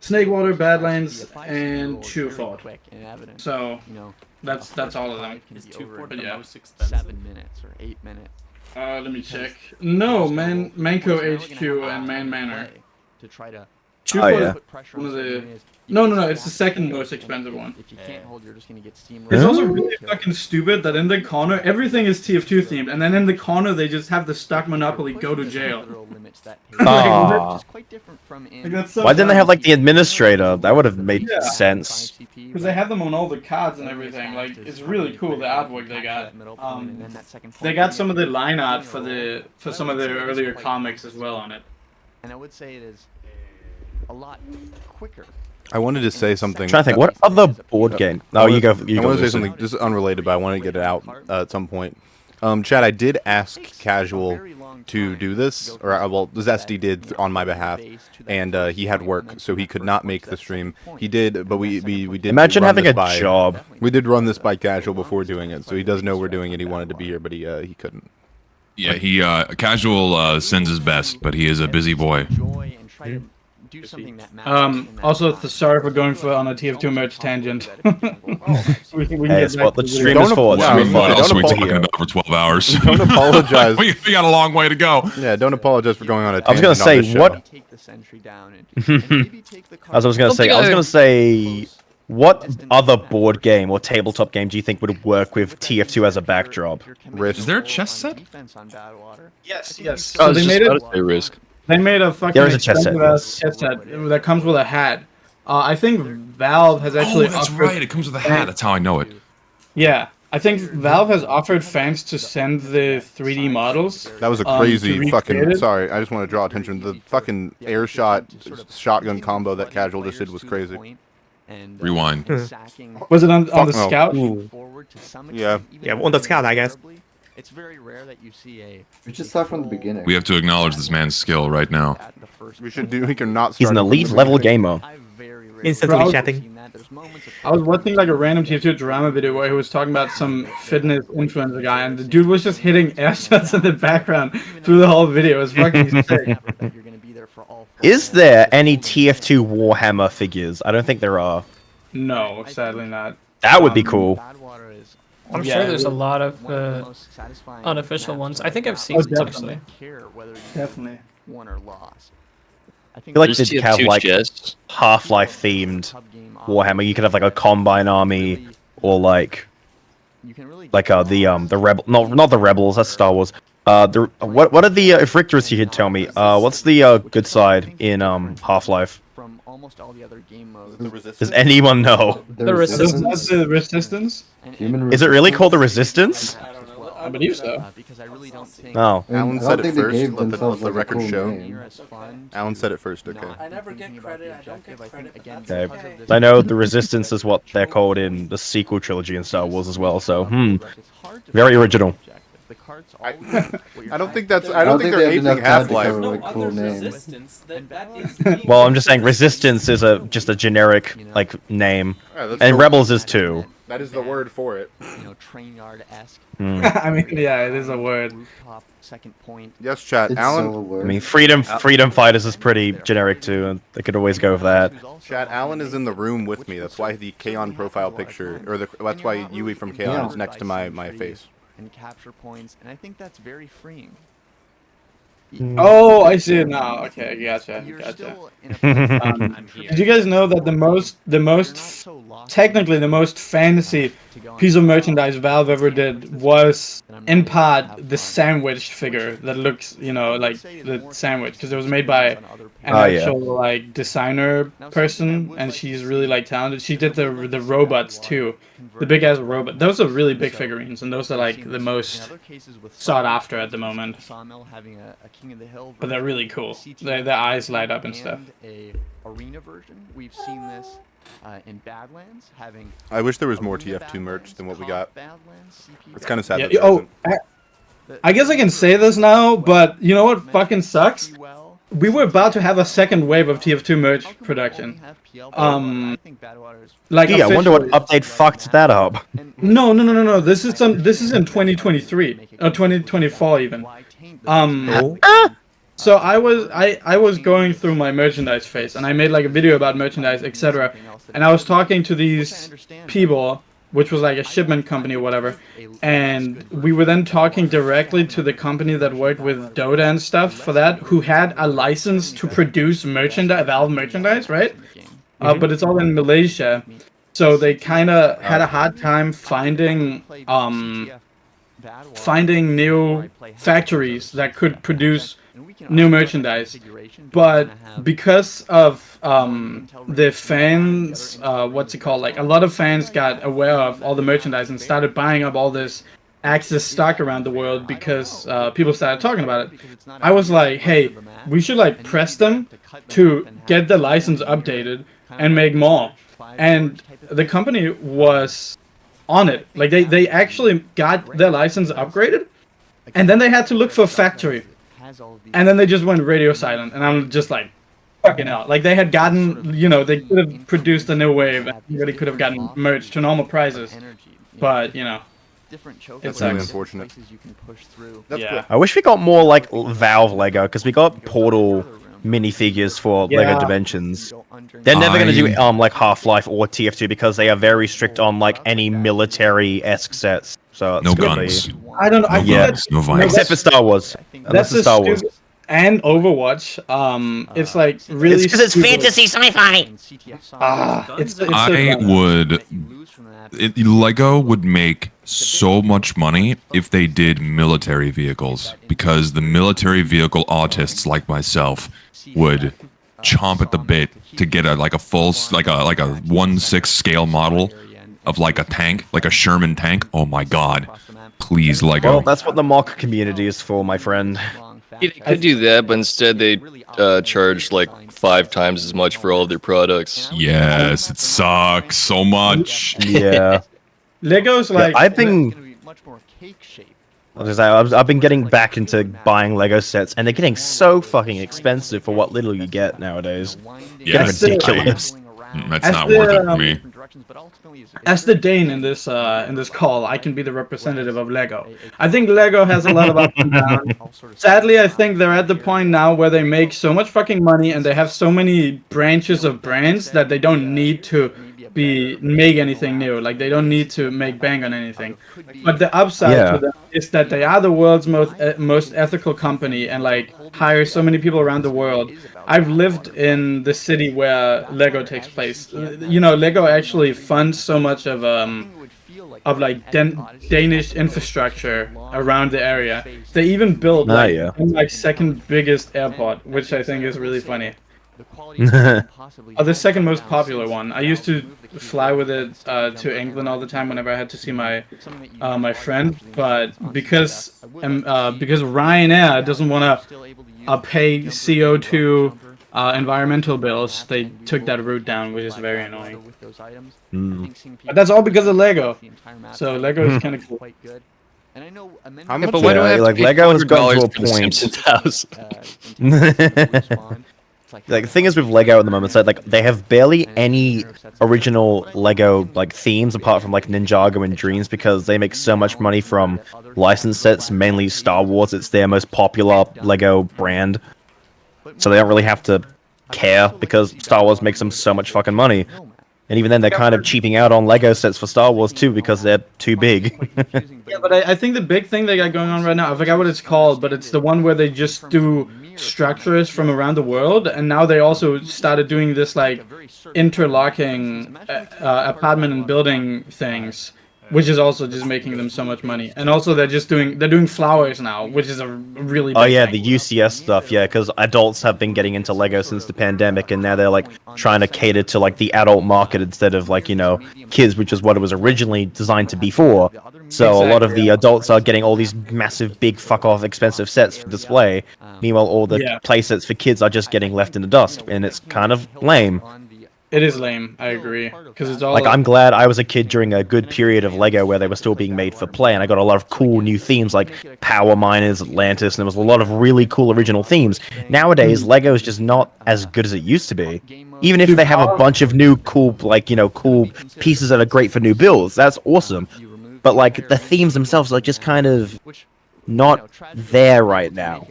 Snakewater, Badlands, and Two Fort. So that's all of them. Is 2 Fort the most expensive? 7 minutes or 8 minutes. Let me check. No, Manco HQ and Man Manor. To try to one of the... No, it's the second most expensive one. If you can't hold, you're just gonna get steamrolled. It's also really fucking stupid that in the corner, everything is TF2 themed, and then in the corner they just have the stock Monopoly go to jail. Why didn't they have like the administrator? That would have made sense. Because they have them on all the cards and everything. Like, it's really cool, the artwork they got. They got some of the line art for some of their earlier comics as well on it. And I would say it is a lot quicker. I wanted to say something. I'm trying to think, what other board game? Oh, you go. I want to say something. This is unrelated, but I want to get it out at some point. Chad, I did ask Casual to do this, or well, Zesty did on my behalf, and he had work, so he could not make the stream. He did, but we did. Imagine having a job. We did run this by Casual before doing it, so he does know we're doing it. He wanted to be here, but he couldn't. Yeah, he Casual sends his best, but he is a busy boy. Do something that also, sorry for going on a TF2 merch tangent. It's what the stream is for. What else are we talking about for 12 hours? Don't apologize. we got a long way to go. Yeah, don't apologize for going on a I tangent. was gonna say what. I was gonna say what other board game or tabletop game do you think would work with TF2 as a backdrop? Risk. Is there a chess set? Yes. So they made it. Risk. They made a fucking chess set that comes with a hat. I think Valve has actually. Oh, that's right. It comes with a hat. That's how I know it. Yeah, I think Valve has offered fans to send the 3D models. That was a crazy fucking. Sorry, I just want to draw attention. The fucking air shot shotgun combo that Casual just did was crazy. Rewind. Was it on the Scout? Yeah. Yeah, on the Scout, I guess. It's very rare that you see a. We should start from the beginning. We have to acknowledge this man's skill right now. We should do. We cannot. He's an elite level gamer. Instantly chatting. I was watching like a random TF2 drama video where he was talking about some fitness influencer guy, and the dude was just hitting air shots in the background through the whole video. It was fucking sick. Is there any TF2 Warhammer figures? I don't think there are. No, sadly not. That would be cool. I'm sure there's a lot of unofficial ones. I think I've seen some actually. Definitely. Won or lost. I feel like they'd have like Half-Life themed Warhammer. You could have like a Combine army, or like the rebel. No, not the rebels. That's Star Wars. What are the if Richter, you could tell me. What's the good side in Half-Life? From almost all the other game modes. Does anyone know? The Resistance. The Resistance. Is it really called the Resistance? I believe so. Because I really don't think. Oh. Alan said it first. Let the record show. Alan said it first. Okay. I never get credit. I don't get credit. Okay. I know the Resistance is what they're called in the sequel trilogy in Star Wars as well. So, very original. I don't think that's. I don't think they're aping Half-Life. Cool Resistance. Well, I'm just saying Resistance is just a generic like name, and Rebels is too. That is the word for it. You know, train yard-esque. I mean, yeah, it is a word. Top second point. Yes, chat. Alan. I mean, Freedom Fighters is pretty generic too, and they could always go with that. Chat. Alan is in the room with me. That's why the Kaon profile picture, or that's why Yui from Kaon is next to my face. And capture points, and I think that's very freeing. Oh, I see it now. Okay, gotcha. Did you guys know that technically the most fantasy piece of merchandise Valve ever did was, in part, the sandwich figure that looks, you know, like the sandwich, because it was made by an actual like designer person, and she's really like talented. She did the robots too, the big ass robot. Those are really big figurines, and those are like the most sought after at the moment. But they're really cool. Their eyes light up and stuff. A arena version. We've seen this in Badlands having. I wish there was more TF2 merch than what we got. It's kind of sad. Yeah, I guess I can say this now, but you know what fucking sucks? We were about to have a second wave of TF2 merch production. Like, I wonder what update fucked that up. No. This is in 2023 or 2024 even. So I was going through my merchandise phase, and I made like a video about merchandise, etc. And I was talking to these people, which was like a shipment company or whatever, and we were then talking directly to the company that worked with Dota and stuff for that, who had a license to produce merchandise, Valve merchandise, right? But it's all in Malaysia, so they kind of had a hard time finding new factories that could produce new merchandise. But because of the fans, what's it called, like a lot of fans got aware of all the merchandise and started buying up all this access stock around the world because people started talking about it. I was like, hey, we should like press them to get the license updated and make more. And the company was on it. Like they actually got their license upgraded, and then they had to look for a factory, and then they just went radio silent. And I'm just like, fucking hell. Like they had gotten, you know, they could have produced a new wave, and everybody could have gotten merch to normal prices, but you know, it's really unfortunate. Yeah. I wish we got more like Valve Lego, because we got Portal minifigures for Lego Dimensions. They're never going to do like Half-Life or TF2 because they are very strict on like any military-esque sets. So no guns. I don't know. No violence. Except for Star Wars. That's the Star Wars. And Overwatch. It's like really. It's because it's fantasy sci-fi. Lego would make so much money if they did military vehicles, because the military vehicle autists like myself would chomp at the bit to get a full like a 1/6 scale model of like a tank, like a Sherman tank. Oh my god. Please, Lego. Well, that's what the mock community is for, my friend. They could do that, but instead they charge like 5 times as much for all of their products. Yes, it sucks so much. Yeah. Lego's like I've been much more cake shape. I've been getting back into buying Lego sets, and they're getting so fucking expensive for what little you get nowadays. Yeah, It's ridiculous. That's not worth it for me. As the Dane in this call, I can be the representative of Lego. I think Lego has a lot of ups and downs. Sadly, I think they're at the point now where they make so much fucking money and they have so many branches of brands that they don't need to make anything new. Like, they don't need to make bank on anything. But the upside to them is that they are the world's most ethical company and like hire so many people around the world. I've lived in the city where Lego takes place. You know, Lego actually funds so much of like Danish infrastructure around the area. They even built my second biggest airport, which I think is really funny. The second most popular one. I used to fly with it to England all the time whenever I had to see my friend, but because Ryanair doesn't want to pay CO2 environmental bills, they took that route down, which is very annoying. But that's all because of Lego. So Lego is kind of cool. How much? But why do I have like to pay Lego has gone to a $100 for the point. Simpsons house? Like the thing is with Lego at the moment, it's like they have barely any original Lego like themes apart from like Ninjago and Dreams because they make so much money from licensed sets, mainly Star Wars. It's their most popular Lego brand, so they don't really have to care because Star Wars makes them so much fucking money. And even then, they're kind of cheaping out on Lego sets for Star Wars too because they're too big. Yeah, but I think the big thing they got going on right now, I forgot what it's called, but it's the one where they just do structures from around the world, and now they also started doing this like interlocking apartment and building things, which is also just making them so much money. And also they're doing flowers now, which is a really big thing. The UCS stuff, because adults have been getting into Lego since the pandemic, and now they're like trying to cater to like the adult market instead of like, you know, kids, which is what it was originally designed to be for. So a lot of the adults are getting all these massive, big, fuck off, expensive sets for display. Meanwhile, all the play sets for kids are just getting left in the dust, and it's kind of lame. It is lame, I agree, because it's all like I'm glad I was a kid during a good period of Lego where they were still being made for play, and I got a lot of cool new themes like Power Miners, Atlantis, and there was a lot of really cool original themes. Nowadays, Lego is just not as good as it used to be. Even if they have a bunch of new cool, like, you know, cool pieces that are great for new builds, that's awesome. But like the themes themselves are just kind of not there right now.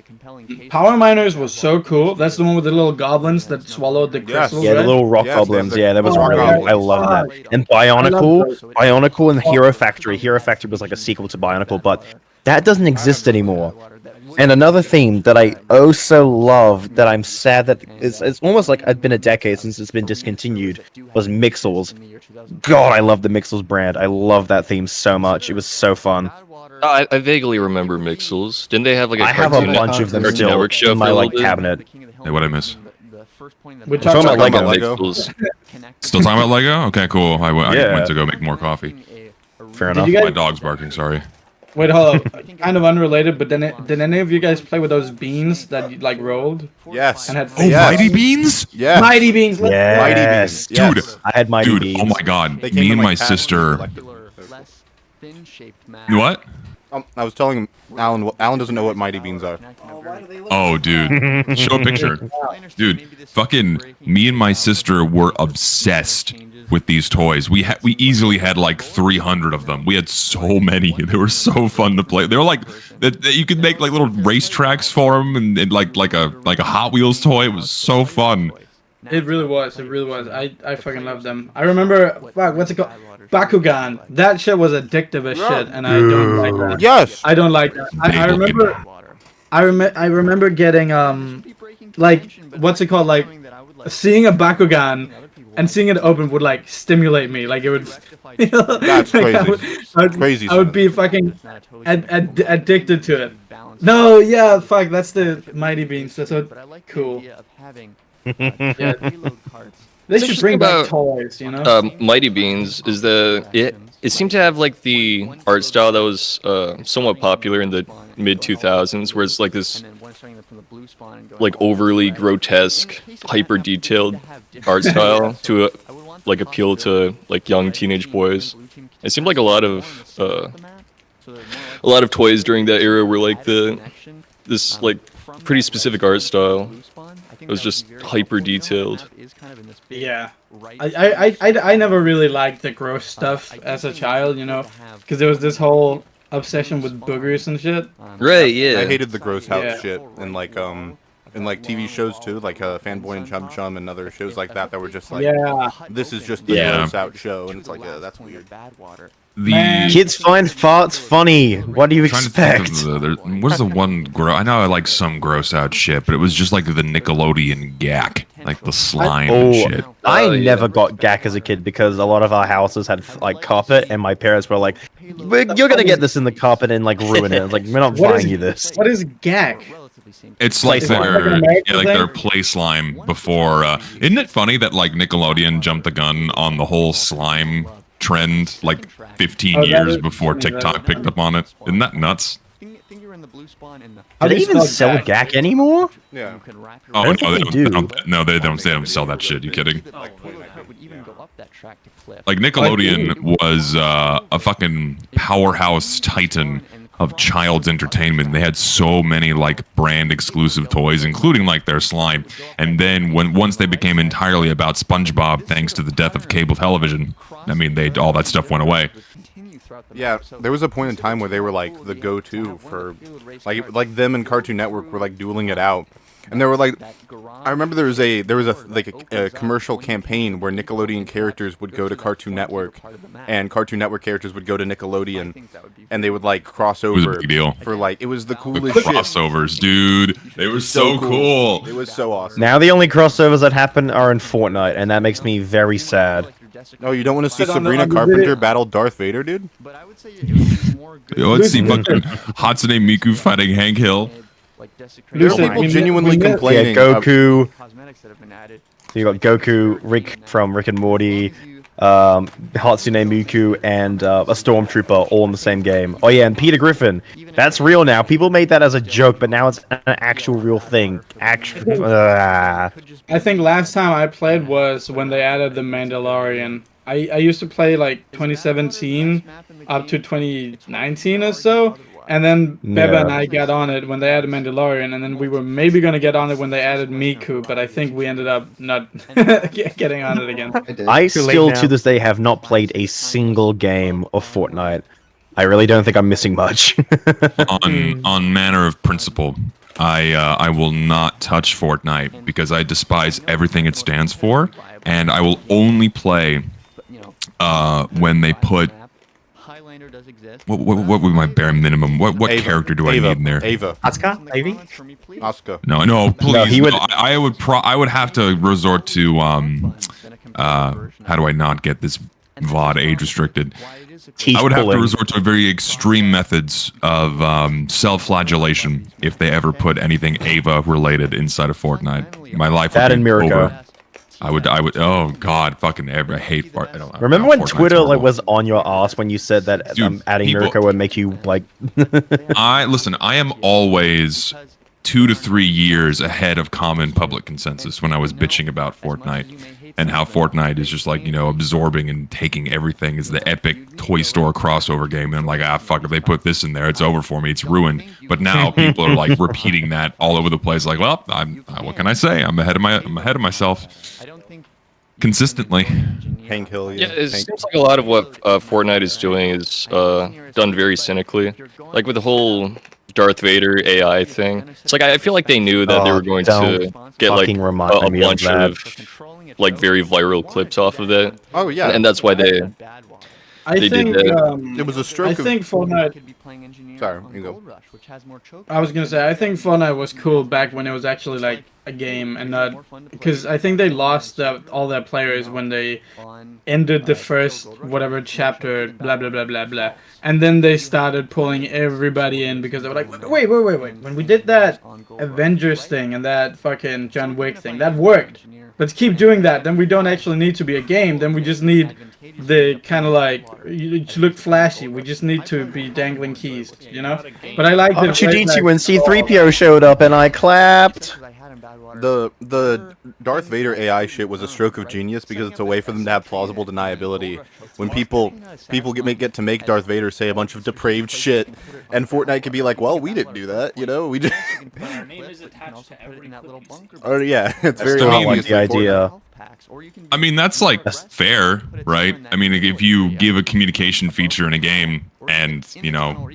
Power Miners was so cool. That's the one with the little goblins that swallowed the crystals. Yeah, the little rock goblins. Yeah, that was really. I love that. And Bionicle, and Hero Factory. Hero Factory was like a sequel to Bionicle, but that doesn't exist anymore. And another theme that I so love that I'm sad that it's almost like it's been a decade since it's been discontinued was Mixels. God, I love the Mixels brand. I love that theme so much. It was so fun. I vaguely remember Mixels. Didn't they have like a I have a bunch of them still in my like cabinet. Hey, what'd I miss? We're talking about Lego. Still talking about Lego? Okay, cool. I went to go make more coffee. Fair enough. My dog's barking, sorry. Wait, hold up. Kind of unrelated, but did any of you guys play with those beans that you, like, rolled? Yes. And had Mighty Beans? Yeah. Mighty Beans. Yes. Mighty Beans. Dude, Yes. I had Mighty Beans. Oh my god. Me and my sister... What? I was telling him, Alan doesn't know what Mighty Beans are. Oh, dude. Show a picture. Dude, fucking me and my sister were obsessed with these toys. We easily had like 300 of them. We had so many. They were so fun to play. They were like you could make like little racetracks for them and like a Hot Wheels toy. It was so fun. It really was. It really was. I fucking love them. I remember, what's it called? Bakugan. That shit was addictive as shit, and I don't like that. Yes. I don't like that. I remember getting like, what's it called? Like seeing a Bakugan and seeing it open would like stimulate me. Like it would. You know, that's crazy. I would be fucking addicted to it. No, yeah, fuck. That's the Mighty Beans. That's so cool. They should bring back toys, you know. Mighty Beans is it seemed to have like the art style that was somewhat popular in the mid 2000s, where it's like this like overly grotesque, hyper detailed art style to like appeal to like young teenage boys. It seemed like a lot of toys during that era were like this like pretty specific art style. It was just hyper detailed. Yeah. I never really liked the gross stuff as a child, you know, because there was this whole obsession with boogers and shit. Right, yeah. I hated the gross out shit and like TV shows too, like Fanboy and Chum Chum and other shows like that were just like, this is just the gross out show, and it's like, yeah, that's weird. The kids find farts funny. What do you expect? Where's the one I know I like some gross out shit, but it was just like the Nickelodeon gack, like the slime and shit. I never got gack as a kid because a lot of our houses had like carpet, and my parents were like, "You're gonna get this in the carpet and like ruin it." Like, we're not buying you this. What is gack? It's like their play slime before. Isn't it funny that like Nickelodeon jumped the gun on the whole slime trend like 15 years before TikTok picked up on it? Isn't that nuts? Do they even sell gack anymore? Yeah. Oh no, they don't sell that shit. You kidding? Like Nickelodeon was a fucking powerhouse titan of child's entertainment. They had so many like brand exclusive toys, including like their slime. And then once they became entirely about SpongeBob, thanks to the death of cable television, I mean, all that stuff went away. Yeah, there was a point in time where they were like the go-to for like them and Cartoon Network were like dueling it out. And there were like, I remember there was a commercial campaign where Nickelodeon characters would go to Cartoon Network, and Cartoon Network characters would go to Nickelodeon, and they would like cross over. It was a big deal. For like, it was the coolest shit. Crossovers, dude. They were so cool. It was so awesome. Now the only crossovers that happen are in Fortnite, and that makes me very sad. Oh, you don't want to see Sabrina Carpenter battle Darth Vader, dude? Let's see fucking Hatsune Miku fighting Hank Hill. There are people genuinely complaining. Yeah, Goku. So you got Goku, Rick from Rick and Morty, Hatsune Miku, and a Stormtrooper all in the same game. Oh yeah, and Peter Griffin. That's real now. People made that as a joke, but now it's an actual real thing. I think last time I played was when they added the Mandalorian. I used to play like 2017 up to 2019 or so. And then Bebe and I got on it when they added Mandalorian, and then we were maybe going to get on it when they added Miku, but I think we ended up not getting on it again. I still, to this day, have not played a single game of Fortnite. I really don't think I'm missing much. on manner of principle, I will not touch Fortnite because I despise everything it stands for, and I will only play when they put... What would my bare minimum? What Ava, character do I need in there? Ava. Asuka? Ivy? Asuka. No, please. No, I would have to resort to how do I not get this VOD age restricted? I would have to resort to very extreme methods of self-flagellation if they ever put anything Ava related inside of Fortnite. My life would be over. I would. Oh God, fucking ever. I hate Fort. Remember when Twitter like was on your ass when you said that adding Mirko would make you like? Listen. I am always 2 to 3 years ahead of common public consensus when I was bitching about Fortnite and how Fortnite is just like, you know, absorbing and taking everything as the epic Toy Store crossover game. And I'm like, fuck, if they put this in there, it's over for me. It's ruined. But now people are like repeating that all over the place. Like, well, what can I say? I'm ahead of myself. Consistently. Hank Hill, yeah, it seems like a lot of what Fortnite is doing is done very cynically. Like with the whole Darth Vader AI thing. It's like I feel like they knew that they were going to get like a bunch of like very viral clips off of that. Oh yeah, and that's why they did that. It was a stroke. I think Fortnite. Sorry, you go. I was gonna say I think Fortnite was cool back when it was actually like a game and not because I think they lost all their players when they ended the first whatever chapter, blah blah blah blah blah, and then they started pulling everybody in because they were like, wait, when we did that Avengers thing and that fucking John Wick thing, that worked. Let's keep doing that. Then we don't actually need to be a game. Then we just need the kind of like to look flashy. We just need to be dangling keys, you know. But I like the R2D2 when C3PO showed up and I clapped. the Darth Vader AI shit was a stroke of genius because it's a way for them to have plausible deniability. When people get to make Darth Vader say a bunch of depraved shit, and Fortnite can be like, well, we didn't do that, you know, we just. Our name is attached to every clip. Oh yeah, it's very still obvious. like the idea. I mean, that's like fair, right? I mean, if you give a communication feature in a game and, you know,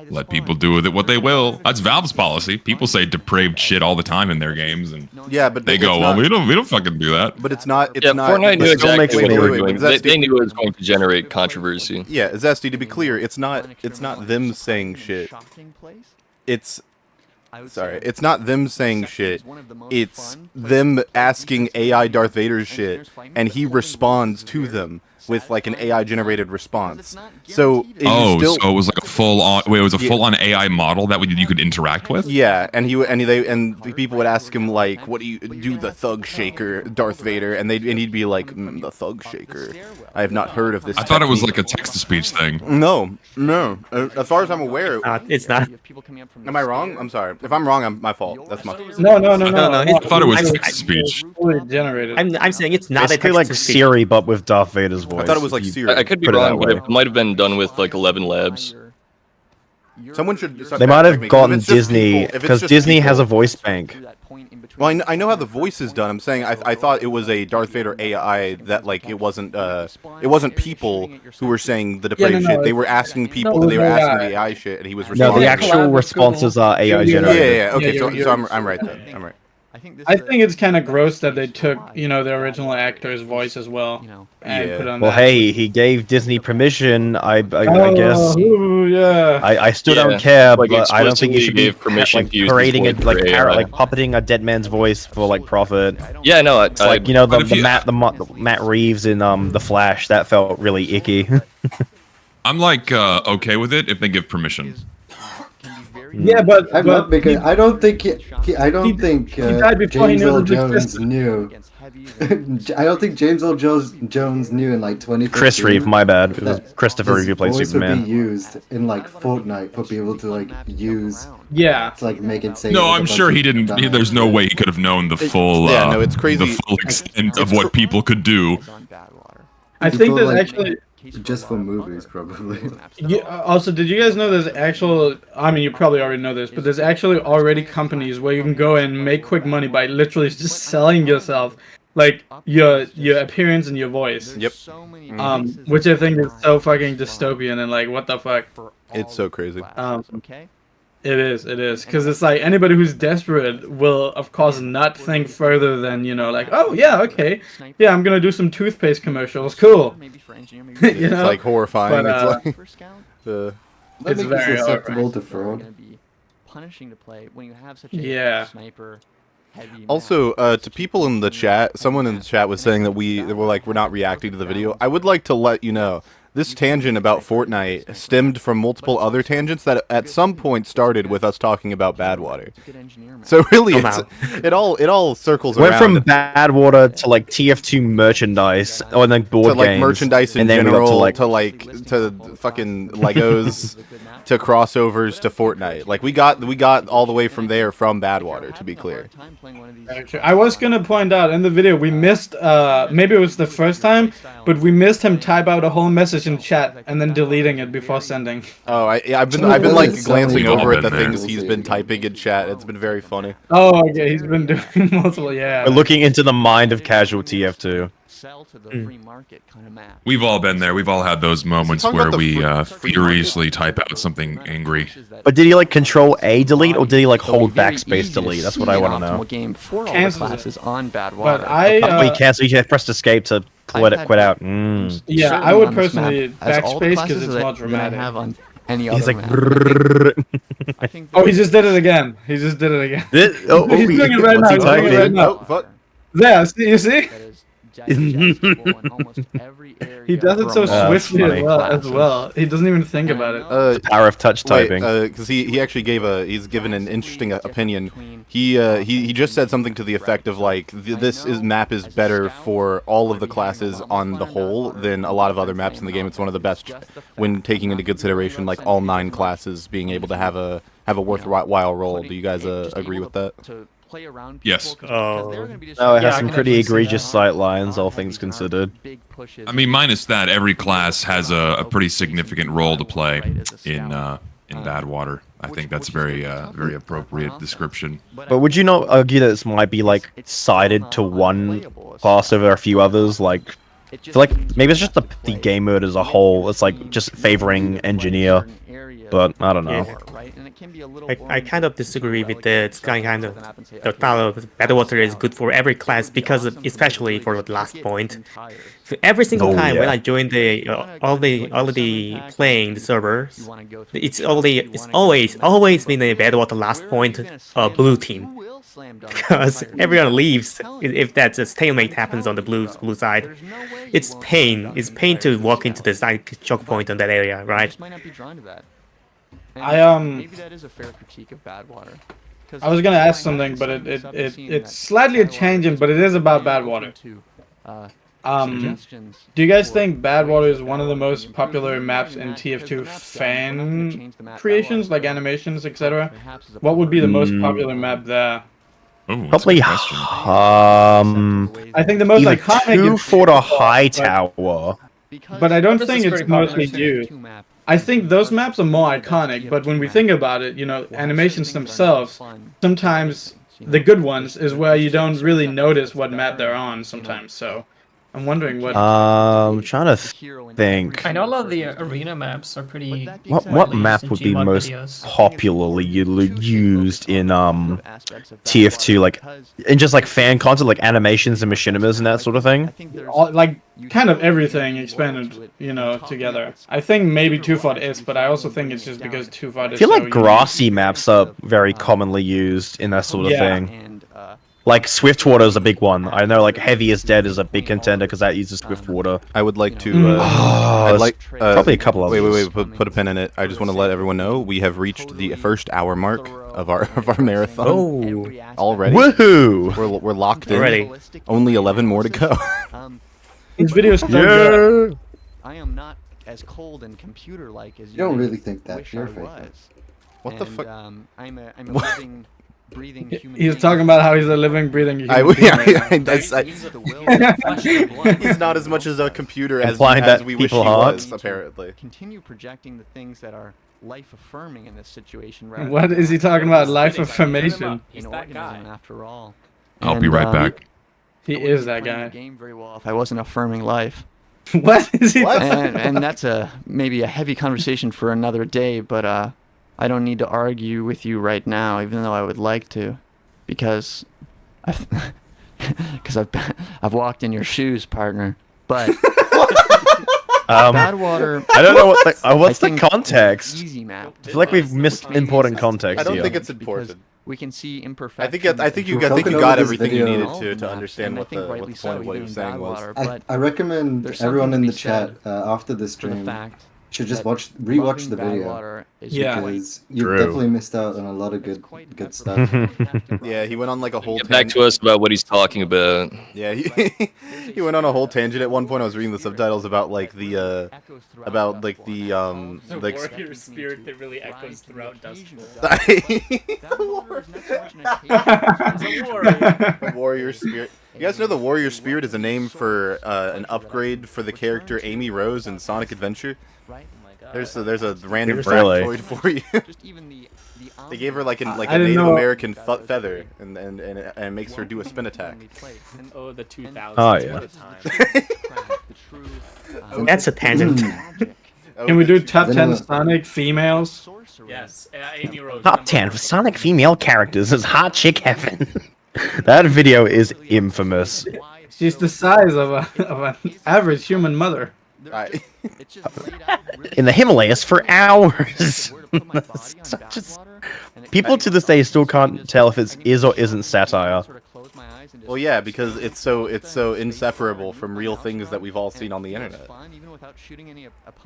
let people do with it what they will, that's Valve's policy. People say depraved shit all the time in their games, and yeah, but they go, well, we don't fucking do that. But it's not. It's not. Fortnite knew exactly what they were doing. Zesty, They knew it was going to generate controversy. Yeah, Zesty, to be clear, it's not them saying shit. It's not them saying shit. It's them asking AI Darth Vader shit, and he responds to them with like an AI generated response. So so it was like a full on. Wait, it was a full on AI model that you could interact with. Yeah, and people would ask him like, "What do you do, the thug shaker, Darth Vader?" And he'd be like, "The thug shaker. I have not heard of this." I thought it was like a text to speech thing. No. As far as I'm aware, it's not. Am I wrong? I'm sorry. If I'm wrong, my fault. That's my. No. I thought it was text to speech. Generated. I'm saying it's not Basically like Siri, but with Darth Vader's voice. I thought it was like Siri. I could be wrong, but it might have been done with like 11 labs. Someone should. They might have gotten Disney, because Disney has a voice bank. Well, I know how the voice is done. I'm saying I thought it was a Darth Vader AI that like it wasn't people who were saying the depraved shit. They were asking people. They were asking the AI shit, and he was responding. No, the actual responses are AI generated. Yeah. Okay, so I'm right then. I'm right. I think it's kind of gross that they took, you know, the original actor's voice as well. And put on well, that. hey, he gave Disney permission. I guess. Yeah. I still don't care, like, but I don't think you should be permission to use creating this it like voice for AI. like puppeting a dead man's voice for like profit. Yeah, no, It's like, you know, the Matt Reeves in The Flash. That felt really icky. I'm like okay with it if they give permission. Yeah, but I'm not because I don't think died before James he knew Earl the Jones existence. knew. I don't think James Earl Jones knew in like 2015. Chris Reeve, my bad. It was Christopher Reeve who played Superman. Superman. Would be used in like Fortnite for people to like use. Yeah. To like make it safe. No, I'm sure he didn't. There's no way he could have known the full. it's crazy. The full extent of what people could do. I think there's actually. Just for movies, probably. Yeah, also, did you guys know there's actual... I mean, you probably already know this, but there's actually already companies where you can go and make quick money by literally just selling yourself. Like, your appearance and your voice. Yep. Which I think is so fucking dystopian and like, what the fuck? It's so crazy. It is, because it's like anybody who's desperate will, of course, not think further than, you know, like, oh yeah, okay, yeah, I'm gonna do some toothpaste commercials, cool. It's like horrifying. But, it's like it's very susceptible to fraud. Yeah. Also, to people in the chat, someone in the chat was saying that we're not reacting to the video. I would like to let you know. This tangent about Fortnite stemmed from multiple other tangents that at some point started with us talking about Badwater. So really, it all circles around. Went from Badwater to like TF2 merchandise, or like board to like games, merchandise in and then general, we got to fucking Legos, to crossovers to Fortnite. Like we got all the way from there from Badwater, to be clear. I was gonna point out in the video we missed, maybe it was the first time, but we missed him type out a whole message in chat and then deleting it before sending. Oh, I've been like glancing over at the things he's been typing in chat. It's been very funny. Oh, okay, he's been doing multiple, yeah. We're looking into the mind of casual TF2. We've all been there. We've all had those moments where we furiously type out something angry. But did he like Control A delete, or did he like hold backspace delete? That's what I want to know. Game for all the classes on Badwater. But he canceled. You pressed escape to quit out. Yeah, I would personally backspace because it's more dramatic. Have on any He's other like, oh, he just did it again. He just did it again. He's doing it right now. He's doing it right now. Oh, fuck. There, you see? He does it so swiftly as well. He doesn't even think about it. The power of touch typing. Because he actually he's given an interesting opinion. He just said something to the effect of like map is better for all of the classes on the whole than a lot of other maps in the game. It's one of the best when taking into consideration like all 9 classes being able to have a worthwhile role. Do you guys agree with that? play around Yes. Oh, it has some pretty egregious sight lines, all things considered. I mean, minus that, every class has a pretty significant role to play in Badwater. I think that's a very appropriate description. But would you not argue that this might be like sided to one class over a few others? Like, I feel like maybe it's just the game mode as a whole. It's like just favoring engineer, but I don't know. I kind of disagree with the it's kind of the style of Badwater is good for every class because especially for the last point. Every single time when I join the already playing the server, it's always been a Badwater last point blue team. Because everyone leaves if that's a stalemate happens on the blue side. It's pain to walk into the side choke point on that area, right? Maybe that is a fair critique of Badwater. I was gonna ask something, but it's slightly a tangent, but it is about Badwater. Do you guys think Badwater is one of the most popular maps in TF2 fan creations, like animations, etc.? What would be the most popular map there? Probably, I think the most iconic is Fortre High Tower. But I don't think it's mostly used. I think those maps are more iconic, but when we think about it, you know, animations themselves, sometimes the good ones is where you don't really notice what map they're on sometimes, so I'm wondering what... I'm trying to think. I know a lot of the arena maps are pretty... What map would be most popularly used in TF2, like, in just like fan content, like animations and machinimas and that sort of thing? Like, kind of everything expanded, you know, together. I think maybe Twofold is, but I also think it's just because Twofold is I feel like grassy maps are very commonly used in that sort of thing. Like, Swiftwater is a big one. I know, like, Heavy is Dead is a big contender because that uses Swiftwater. I would like to, I'd like, probably a couple of Wait, put a pin in it. I just want to let everyone know we have reached the first hour mark of our marathon. Oh, already. Woohoo! We're locked in. Already. Only 11 more to go. This video is good. I am not as cold and computer-like as you don't really think that. You're fake. What the fuck? I'm a living... breathing human He's talking about how he's a living, breathing human being. He's not as much as a computer as we wish he was, apparently. Continue projecting the things that are life-affirming in this situation. What is he talking about? Life affirmation? He's that guy. After all. I'll be right back. He is that guy. Game very well if I wasn't affirming life. What is he talking about? And that's maybe a heavy conversation for another day, but I don't need to argue with you right now, even though I would like to, because I've walked in your shoes, partner. But Badwater. I don't know what's the context. Easy map. I feel like we've missed important context. I don't think it's important. We can see imperfections. I think you got everything you needed to understand what the point of what you were saying was. I recommend everyone in the chat after this stream should just rewatch the video because you've definitely missed out on a lot of good stuff. Yeah, he went on like a whole. Get back to us about what he's talking about. Yeah, he went on a whole tangent at one point. I was reading the subtitles about like the warrior spirit that really echoes throughout Dustful. The warrior spirit. You guys know the warrior spirit is a name for an upgrade for the character Amy Rose in Sonic Adventure. There's a random factoid for you. They gave her like a Native American feather, and it makes her do a spin attack. Oh, the 2000s. Oh yeah. That's a tangent. Can we do top 10 Sonic females? Yes, Amy Rose. Top 10 for Sonic female characters is Hot Chick Heaven. That video is infamous. She's the size of an average human mother. In the Himalayas for hours. People to this day still can't tell if it is or isn't satire. Well, yeah, because it's so inseparable from real things that we've all seen on the internet.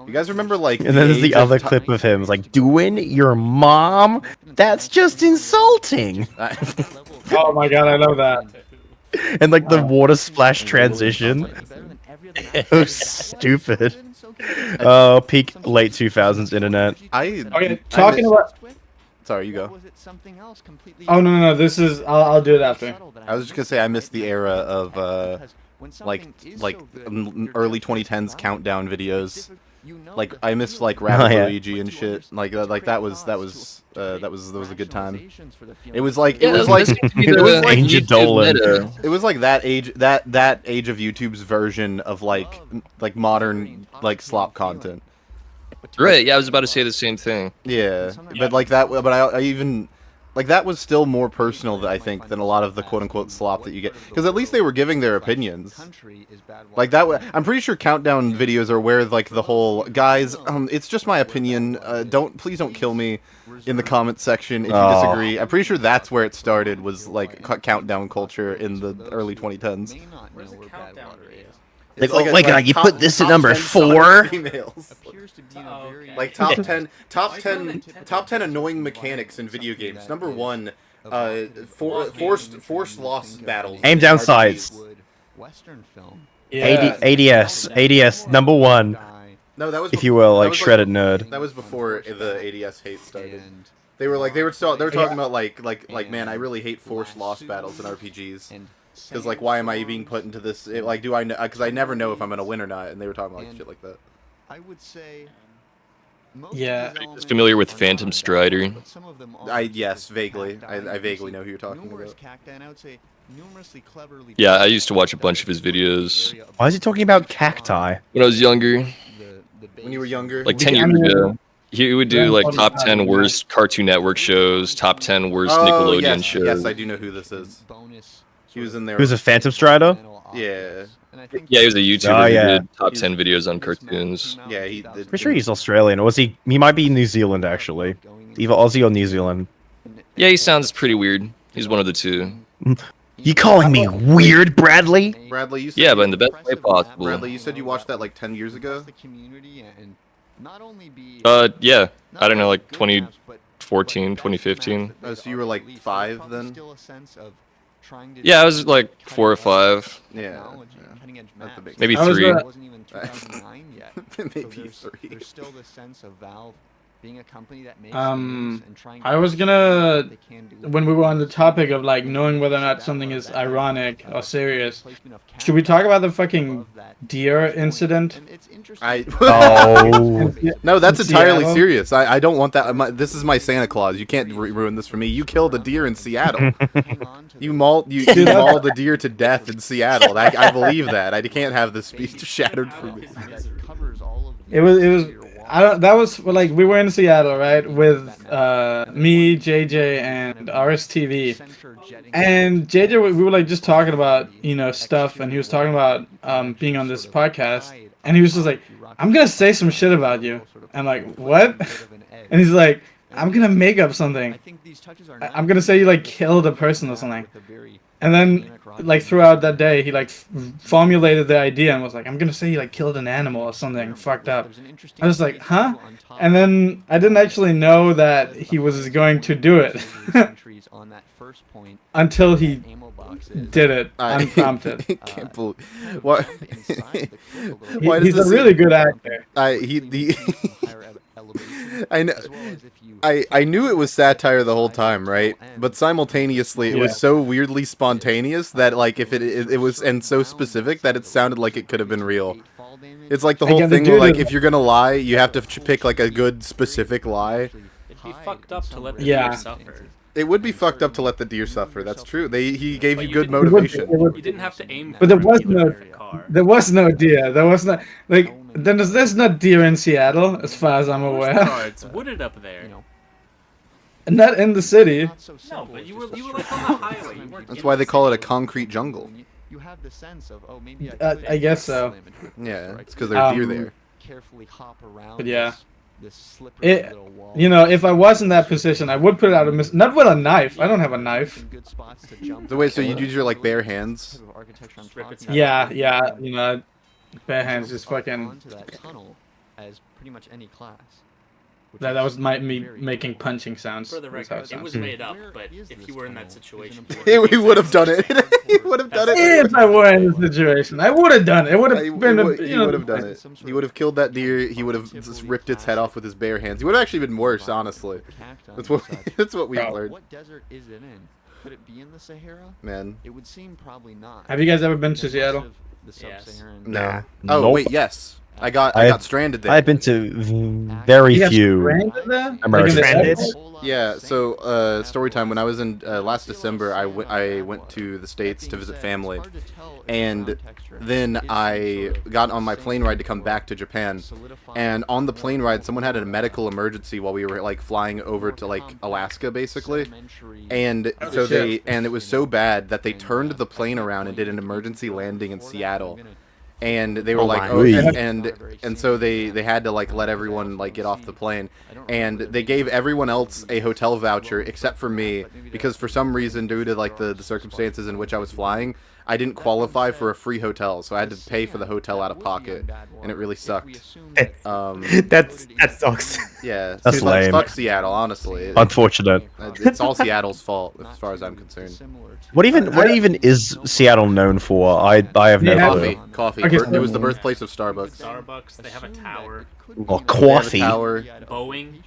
You guys remember like? And then there's the other clip of him, like doing your mom. That's just insulting. Oh my god, I love that. And like the water splash transition. So stupid. Oh, peak late 2000s internet. Okay, talking about Sorry, you go. Was it something else completely? Oh no, this is. I'll do it after. I was just gonna say I missed the era of like early 2010s countdown videos. Like I miss like Ratlobber and shit. Like that was a good time. It was like it was like that age of YouTube's version of like modern like slop content. Right, yeah, I was about to say the same thing. Yeah, but like that, but I even like that was still more personal, I think, than a lot of the quote-unquote slop that you get, because at least they were giving their opinions. Like that, I'm pretty sure countdown videos are where like the whole guys, it's just my opinion. Please don't kill me in the comment section if you disagree. I'm pretty sure that's where it started, was like countdown culture in the early 2010s. Like, oh my god, you put this at number 4? Like top 10 annoying mechanics in video games. Number 1, forced loss battles. Aim down sights. Western film. ADS, number 1. No, that was if you will, like shredded nerd. That was before the ADS hate started. They were talking about like man, I really hate forced loss battles in RPGs. Because, like, why am I being put into this? Like, do I know? Because I never know if I'm going to win or not. And they were talking like shit like that. I would say. Yeah. Are you guys familiar with Phantom Strider? Yes, vaguely. I vaguely know who you're talking about. Yeah, I used to watch a bunch of his videos. Why is he talking about cacti? When I was younger. When you were younger? Like 10 years ago. He would do, like, top 10 worst Cartoon Network shows, top 10 worst Nickelodeon shows. Yes, I do know who this is. He was in there. He was a Phantom Strider? Yeah. Yeah, he was a YouTuber who did top 10 videos on cartoons. Yeah, he did. Pretty sure he's Australian. Or was he? He might be New Zealand, actually. Either Aussie or New Zealand. Yeah, he sounds pretty weird. He's one of the two. You calling me weird, Bradley? Bradley, you said yeah, but in the best way possible. Bradley, you said you watched that like 10 years ago? Yeah. I don't know, like 2014, 2015. Oh, so you were like 5 then? Yeah, I was like 4 or 5. Yeah. Maybe 3. Maybe 3. There's still the sense of Valve being a company that makes I was gonna, when we were on the topic of like knowing whether or not something is ironic or serious, should we talk about the fucking deer incident? No, that's entirely serious. I don't want that. This is my Santa Claus. You can't ruin this for me. You killed a deer in Seattle. You mauled the deer to death in Seattle. I believe that. I can't have this speech shattered for me. It was. That was like we were in Seattle, right, with me, JJ, and RSTV, and JJ, we were like just talking about stuff, and he was talking about being on this podcast, and he was just like, I'm gonna say some shit about you. I'm like, what? And he's like, I'm gonna make up something. I'm gonna say you like killed a person or something. And then, like, throughout that day, he, like, formulated the idea and was like, I'm gonna say he, like, killed an animal or something fucked up. I was like, huh? And then I didn't actually know that he was going to do it. Until he did it unprompted. I can't believe... Why He's a really good actor. I knew it was satire the whole time, right? But simultaneously, it was so weirdly spontaneous that, like, if it was, and so specific that it sounded like it could have been real. It's like the whole thing where, like, if you're gonna lie, you have to pick, like, a good, specific lie. It'd be fucked up to let the deer suffer. It would be fucked up to let the deer suffer, that's true. He gave you good motivation. You didn't have to aim for but there was no deer. There was not, like, there's no deer in Seattle, as far as I'm aware. It's wooded up there. Not in the city. No, but you were like on the highway. That's why they call it a concrete jungle. You have the sense of, oh, maybe I guess so. Yeah, it's because there are deer there. Carefully hop around. But yeah. This slippery little wall. If I was in that position, I would put it out of not with a knife. I don't have a knife. So wait, so you'd use your like bare hands? Yeah, bare hands just fucking. That tunnel as pretty much any class. That was me making punching sounds. For the record, it was made up, but if you were in that situation, he would have done it. He would have done it. If I were in the situation, I would have done it. It would have been. He would have done it. He would have killed that deer. He would have just ripped its head off with his bare hands. He would have actually been worse, honestly. That's what we've learned. What desert is it in? Could it be in the Sahara? Man. It would seem probably not. Have you guys ever been to Seattle? Yes. No. Oh wait, yes. I got stranded there. I've been to very few American. Yeah. So story time. When I was in last December, I went to the States to visit family, and then I got on my plane ride to come back to Japan. And on the plane ride, someone had a medical emergency while we were like flying over to like Alaska, basically. And so it was so bad that they turned the plane around and did an emergency landing in Seattle. And they were and so they had to like let everyone like get off the plane, and they gave everyone else a hotel voucher except for me, because for some reason, due to like the circumstances in which I was flying, I didn't qualify for a free hotel, so I had to pay for the hotel out of pocket, and it really sucked. That sucks. Yeah, that's lame. Fuck Seattle, honestly. Unfortunate. It's all Seattle's fault, as far as I'm concerned. What even is Seattle known for? I have no clue. Coffee. Okay, it was the birthplace of Starbucks. Starbucks. They have a tower. Oh, coffee. Boeing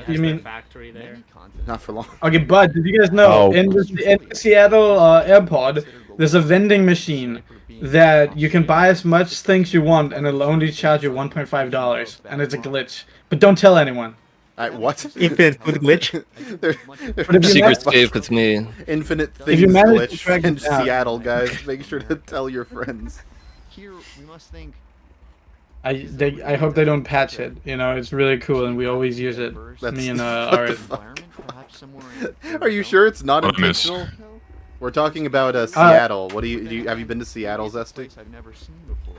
has their factory there. Not for long. Okay, but did you guys know in the Seattle airport, there's a vending machine that you can buy as much things you want, and it'll only charge you $1.5, and it's a glitch. But don't tell anyone. What? Infinite food glitch? Secret safe with me. Infinite things glitch in Seattle, guys. Make sure to tell your friends. Here we must think. I hope they don't patch it. You know, it's really cool, and we always use it. Me and our. Are you sure it's not intentional? We're talking about Seattle. What do you have you been to Seattle, Zesty?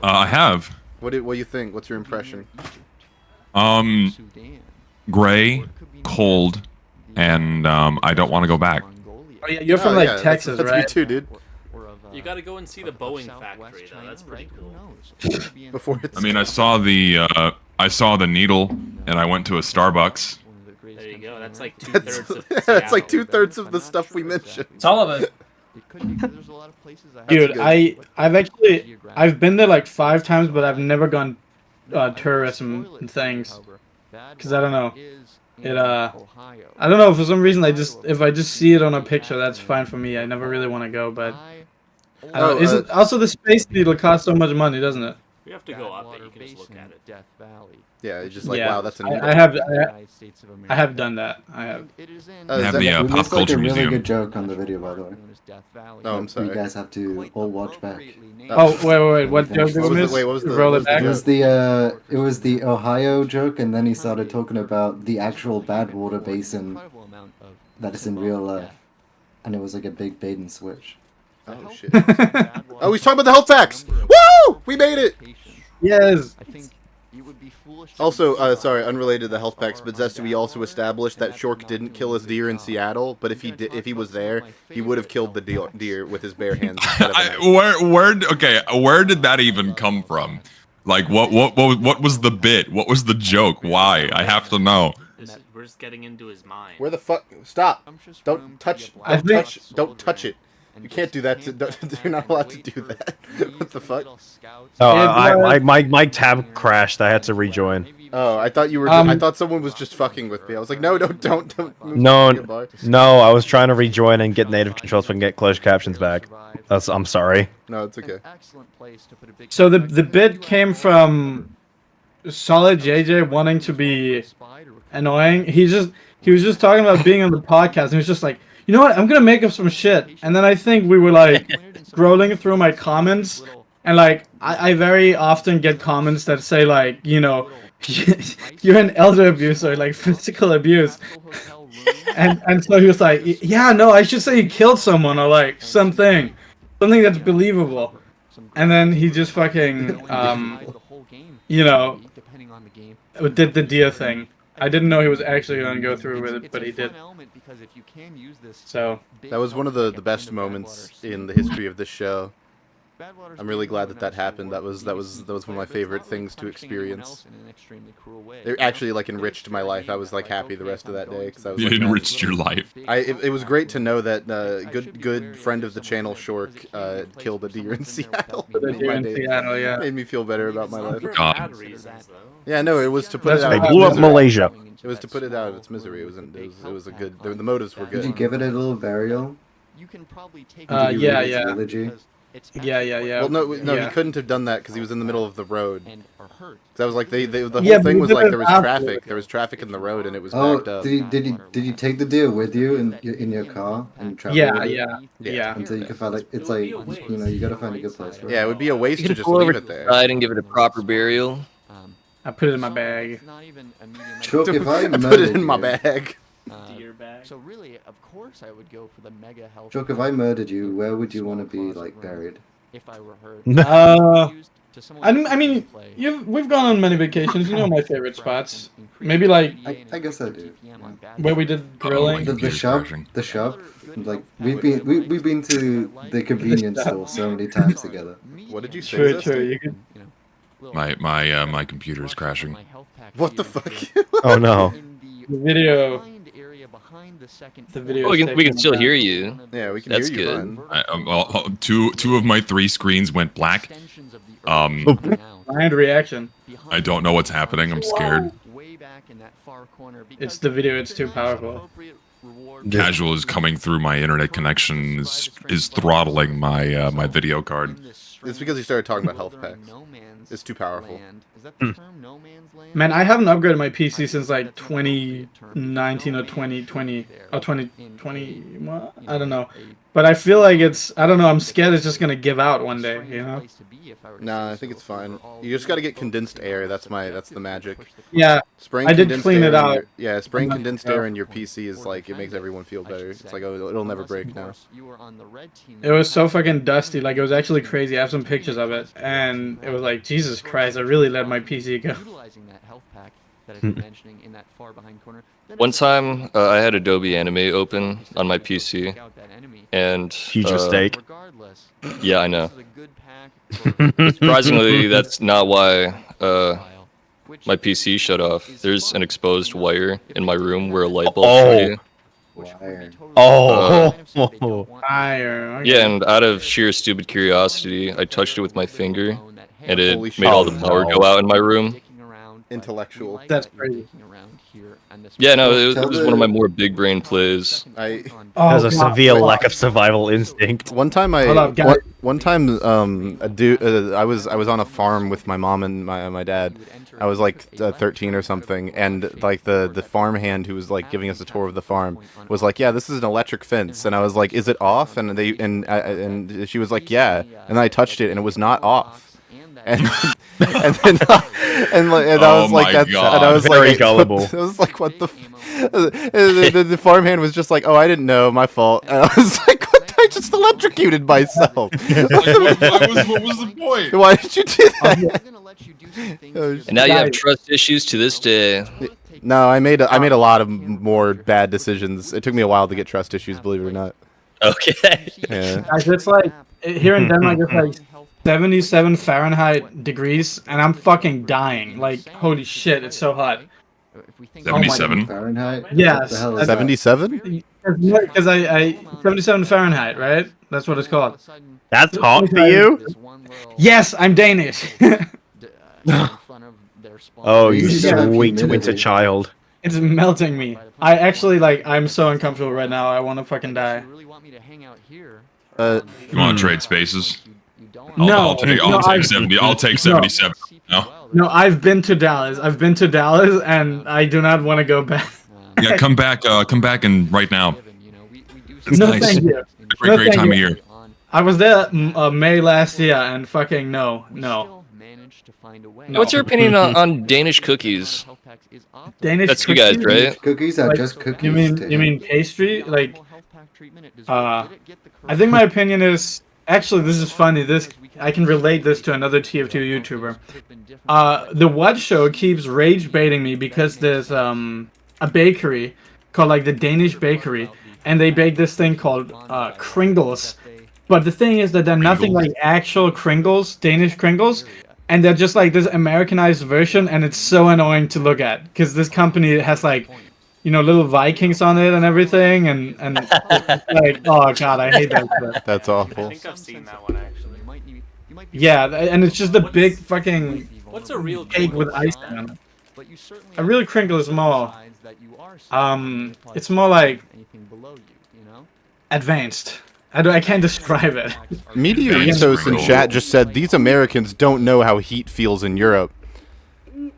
I have. What do you think? What's your impression? Gray, cold, and I don't want to go back. Oh yeah, you're from like Texas, right? That's me too, dude. You gotta go and see the Boeing factory, though. That's pretty cool. I mean, I saw the needle, and I went to a Starbucks. There you go. That's like 2/3 of That's like 2/3 of the stuff we mentioned. It's all of it. Dude, I've been there like 5 times, but I've never gone tourism and things. Cause I don't know. I don't know, for some reason if I just see it on a picture, that's fine for me. I never really want to go, but I don't know. Also the Space Needle costs so much money, doesn't it? You have to go up there. You can just look at it. Death Valley. Yeah, it's just like wow, that's a needle. I have done that. I have. They have the Pop Culture Museum. Really good joke on the video, by the way. Oh, I'm sorry. You guys have to all watch back. Oh wait, what joke did we miss? Wait, what was the? Roll it back. It was the Ohio joke, and then he started talking about the actual Badwater basin that is in real life, and it was like a big bait and switch. Oh shit! Oh, he's talking about the health packs. Woo! We made it. Yes. I think you would be foolish. Also, sorry, unrelated to the health packs, but Zesty, we also established that Shork didn't kill his deer in Seattle, but if he was there, he would have killed the deer with his bare hands. Where did that even come from? Like, what was the bit? What was the joke? Why? I have to know. We're just getting into his mind. Where the fuck? Stop! Don't touch it. You can't do that. You're not allowed to do that. What the fuck? Oh, my tab crashed. I had to rejoin. Oh, I thought you were. I thought someone was just fucking with me. I was like, no, don't. No, I was trying to rejoin and get native controls so I can get closed captions back. I'm sorry. No, it's okay. So the bit came from Solid JJ wanting to be annoying. He was just talking about being on the podcast, and he was just like, you know what? I'm gonna make up some shit. And then I think we were like scrolling through my comments, and like I very often get comments that say like, you know, you're an elder abuser, like physical abuse. and so he was like, yeah, no, I should say you killed someone or like something that's believable. And then he just fucking you know, did the deer thing. I didn't know he was actually going to go through with it, but he did. So that was one of the best moments in the history of this show. I'm really glad that happened. That was one of my favorite things to experience. It actually like enriched my life. I was like happy the rest of that day because I was. It like, enriched your life. It was great to know that good friend of the channel Shork killed a deer in Seattle. Made me feel better about my life. Yeah, no, it was to put it out. They blew up Malaysia. It was to put it out of its misery. It was a good. The motives were good. Did you give it a little burial? You can probably take yeah. Well, no, he couldn't have done that because he was in the middle of the road. That was like the whole Yeah, thing was like there was after. traffic. There was traffic in the road and it was backed up. Did you take the deer with you in your car and travel? Yeah. Until you can find it's like you gotta find a good place for it. Yeah, it would be a waste You to can just pull leave over it there. side and give it a proper burial. I put it in my bag. Shork, if I put it in my murdered bag. So really, of course, I would go for the mega health. Shork, if I murdered you, where would you want to be like buried? If I were hurt. I mean, we've gone on many vacations. You know my favorite spots. Maybe like I guess I do. where we did grilling. The shop. Like we've been to the convenience store so many times together. What did you say? True. You can. My computer is crashing. What the fuck? Oh no. The video. Oh, we can still hear you. Yeah, we can That's hear you. good. Well, two of my 3 screens went black. Blind reaction. I don't know what's happening. I'm scared. It's the video. It's too powerful. Casual is coming through my internet connection is throttling my my video card. It's because you started talking about health packs. It's too powerful. Man, I haven't upgraded my PC since like 2019 or 2020 or 2020. I don't know. But I feel like I don't know, I'm scared it's just gonna give out one day, you know? Nah, I think it's fine. You just gotta get condensed air, that's the magic. Yeah, spraying I did clean it out. Spraying condensed air in your PC is like, it makes everyone feel better. It's like, oh, it'll never break now. It was so fucking dusty, like it was actually crazy. I have some pictures of it, and it was like, Jesus Christ, I really let my PC go. One time, I had Adobe Anime open on my PC, and huge mistake. Yeah, I know. Surprisingly, that's not why my PC shut off. There's an exposed wire in my room where a light bulb. Fire. Yeah, and out of sheer stupid curiosity, I touched it with my finger, and it made all the power go out in my room. Intellectual. That's crazy. Yeah, no, it was one of my more big brain plays. Has a severe lack of survival instinct. One time I was on a farm with my mom and my dad. I was like 13 or something, and like the farmhand who was like giving us a tour of the farm was like, "Yeah, this is an electric fence," and I was like, "Is it off?" And she was like, "Yeah," and I touched it and it was not off. And I was like, "That's," and I was very like, gullible. I was like, "What the?" The farmhand was just like, "Oh, I didn't know, my fault." And I was like, "What? I just electrocuted myself." What was the point? Why did you do that? And now you have trust issues to this day. No, I made a lot of more bad decisions. It took me a while to get trust issues, believe it or not. Okay. Yeah. It's like here in Denmark, it's like 77 Fahrenheit degrees, and I'm fucking dying. Like, holy shit, it's so hot. 77 Fahrenheit? Yes. 77? Because I 77 Fahrenheit, right? That's what it's called. That's hot for you? Yes, I'm Danish. Oh, you sweet winter child. It's melting me. I actually I'm so uncomfortable right now. I want to fucking die. You want to trade spaces? No, I'll take 77. No, I've been to Dallas. And I do not want to go back. Yeah, come back and right now. It's no, nice. Thank you. Great time of year. I was there May last year, and fucking no. What's your opinion on Danish cookies? Danish That's cookies? you guys, right? Cookies are just cookies. You mean pastry? Like, I think my opinion is actually this is funny. I can relate this to another TF2 YouTuber. The What Show keeps rage baiting me because there's a bakery called like the Danish Bakery, and they bake this thing called kringles, But the thing is that they're nothing like actual Kringles, Danish Kringles, and they're just like this Americanized version, and it's so annoying to look at because this company has like, you know, little Vikings on it and everything, and like, oh god, I hate that stuff. That's awful. I think I've seen that one actually. Yeah, and it's just a big fucking What's a real cake with icing on it. A real Kringle is more, it's more like advanced. I can't describe it. Meteoritos in chat just said these Americans don't know how heat feels in Europe.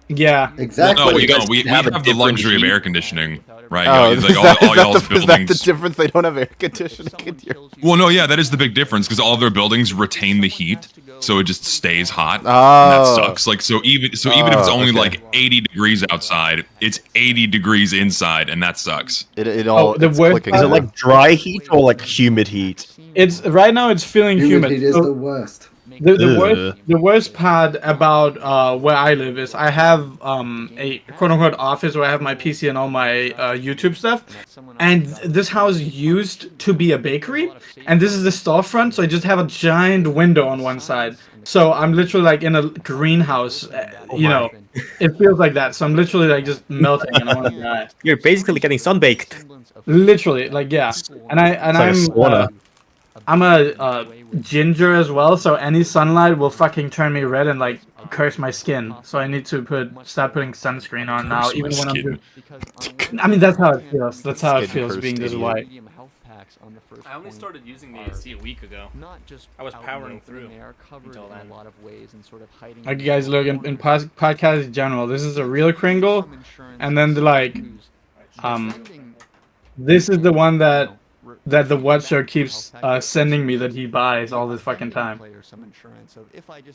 Yeah, exactly. Well, no, we have the luxury of air conditioning, right? Oh, like all y'all's buildings. Is that the difference? They don't have air conditioning in Europe. Well, no, yeah, that is the big difference because all their buildings retain the heat, so it just stays hot. Oh. And that sucks. Like so even if it's only like 80 degrees outside, it's 80 degrees inside, and that sucks. It all the worst. Is it like dry heat or like humid heat? It's right now. It's feeling humid. Humid heat is the worst. The worst part about where I live is I have a quote-unquote office where I have my PC and all my YouTube stuff, and this house used to be a bakery, and this is the storefront, so I just have a giant window on one side. So I'm literally like in a greenhouse, you know, it feels like that. So I'm literally like just melting and I want to die. You're basically getting sunbaked. Literally, like yeah, I'm a ginger as well, so any sunlight will fucking turn me red and like curse my skin. So I need to start putting sunscreen on now, even when I'm doing. I mean, that's how it feels. That's how it feels being this white. I only started using the AC a week ago. I was powering through until then. Like you guys look in podcasts in general, this is a real Kringle, and then this is the one that the watcher keeps sending me that he buys all the fucking time.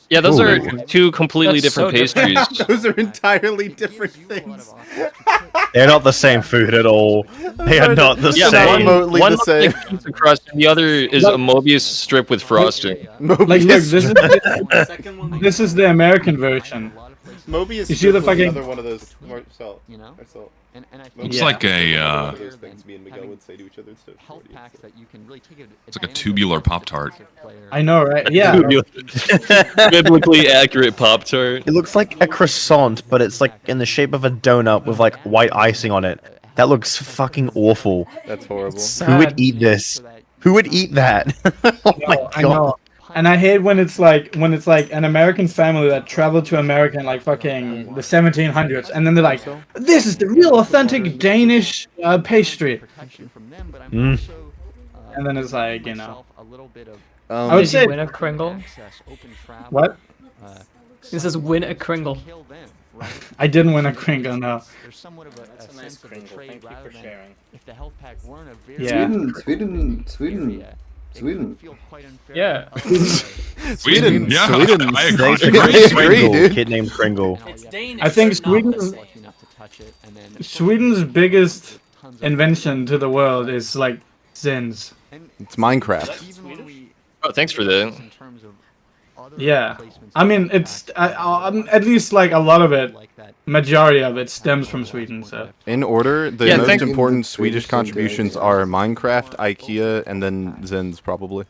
Yeah, those are two completely different pastries. Those are entirely different things. They're not the same food at all. They are not the same. One looks like pizza crust, and the other is a Mobius strip with frosting. Like, look, this is the American version. Mobius you see the fucking another one of those more salt, you know? Looks like a it's like a tubular Pop-Tart. I know, right? Yeah. Biblically accurate Pop-Tart. It looks like a croissant, but it's like in the shape of a donut with like white icing on it. That looks fucking awful. That's horrible. Who would eat this? Who would eat that? Oh my god. I know. And I hate when it's like an American family that traveled to America in like fucking the 1700s, and then they're like, "This is the real authentic Danish pastry." And then it's like, you know. I would say win a Kringle. What? This is win a Kringle. I didn't win a Kringle, no. That's a nice Kringle. Thank you for sharing. Yeah. Sweden. Yeah. Sweden. Yeah. Sweden. I agree. Dude. Kid named Kringle. It's Danish. I think Sweden's biggest invention to the world is like Zins. It's Minecraft. Oh, thanks for that. Yeah, I mean it's at least like a lot of it, majority of it stems from Sweden. So in order, the most important Swedish contributions are Minecraft, IKEA, and then Zins probably.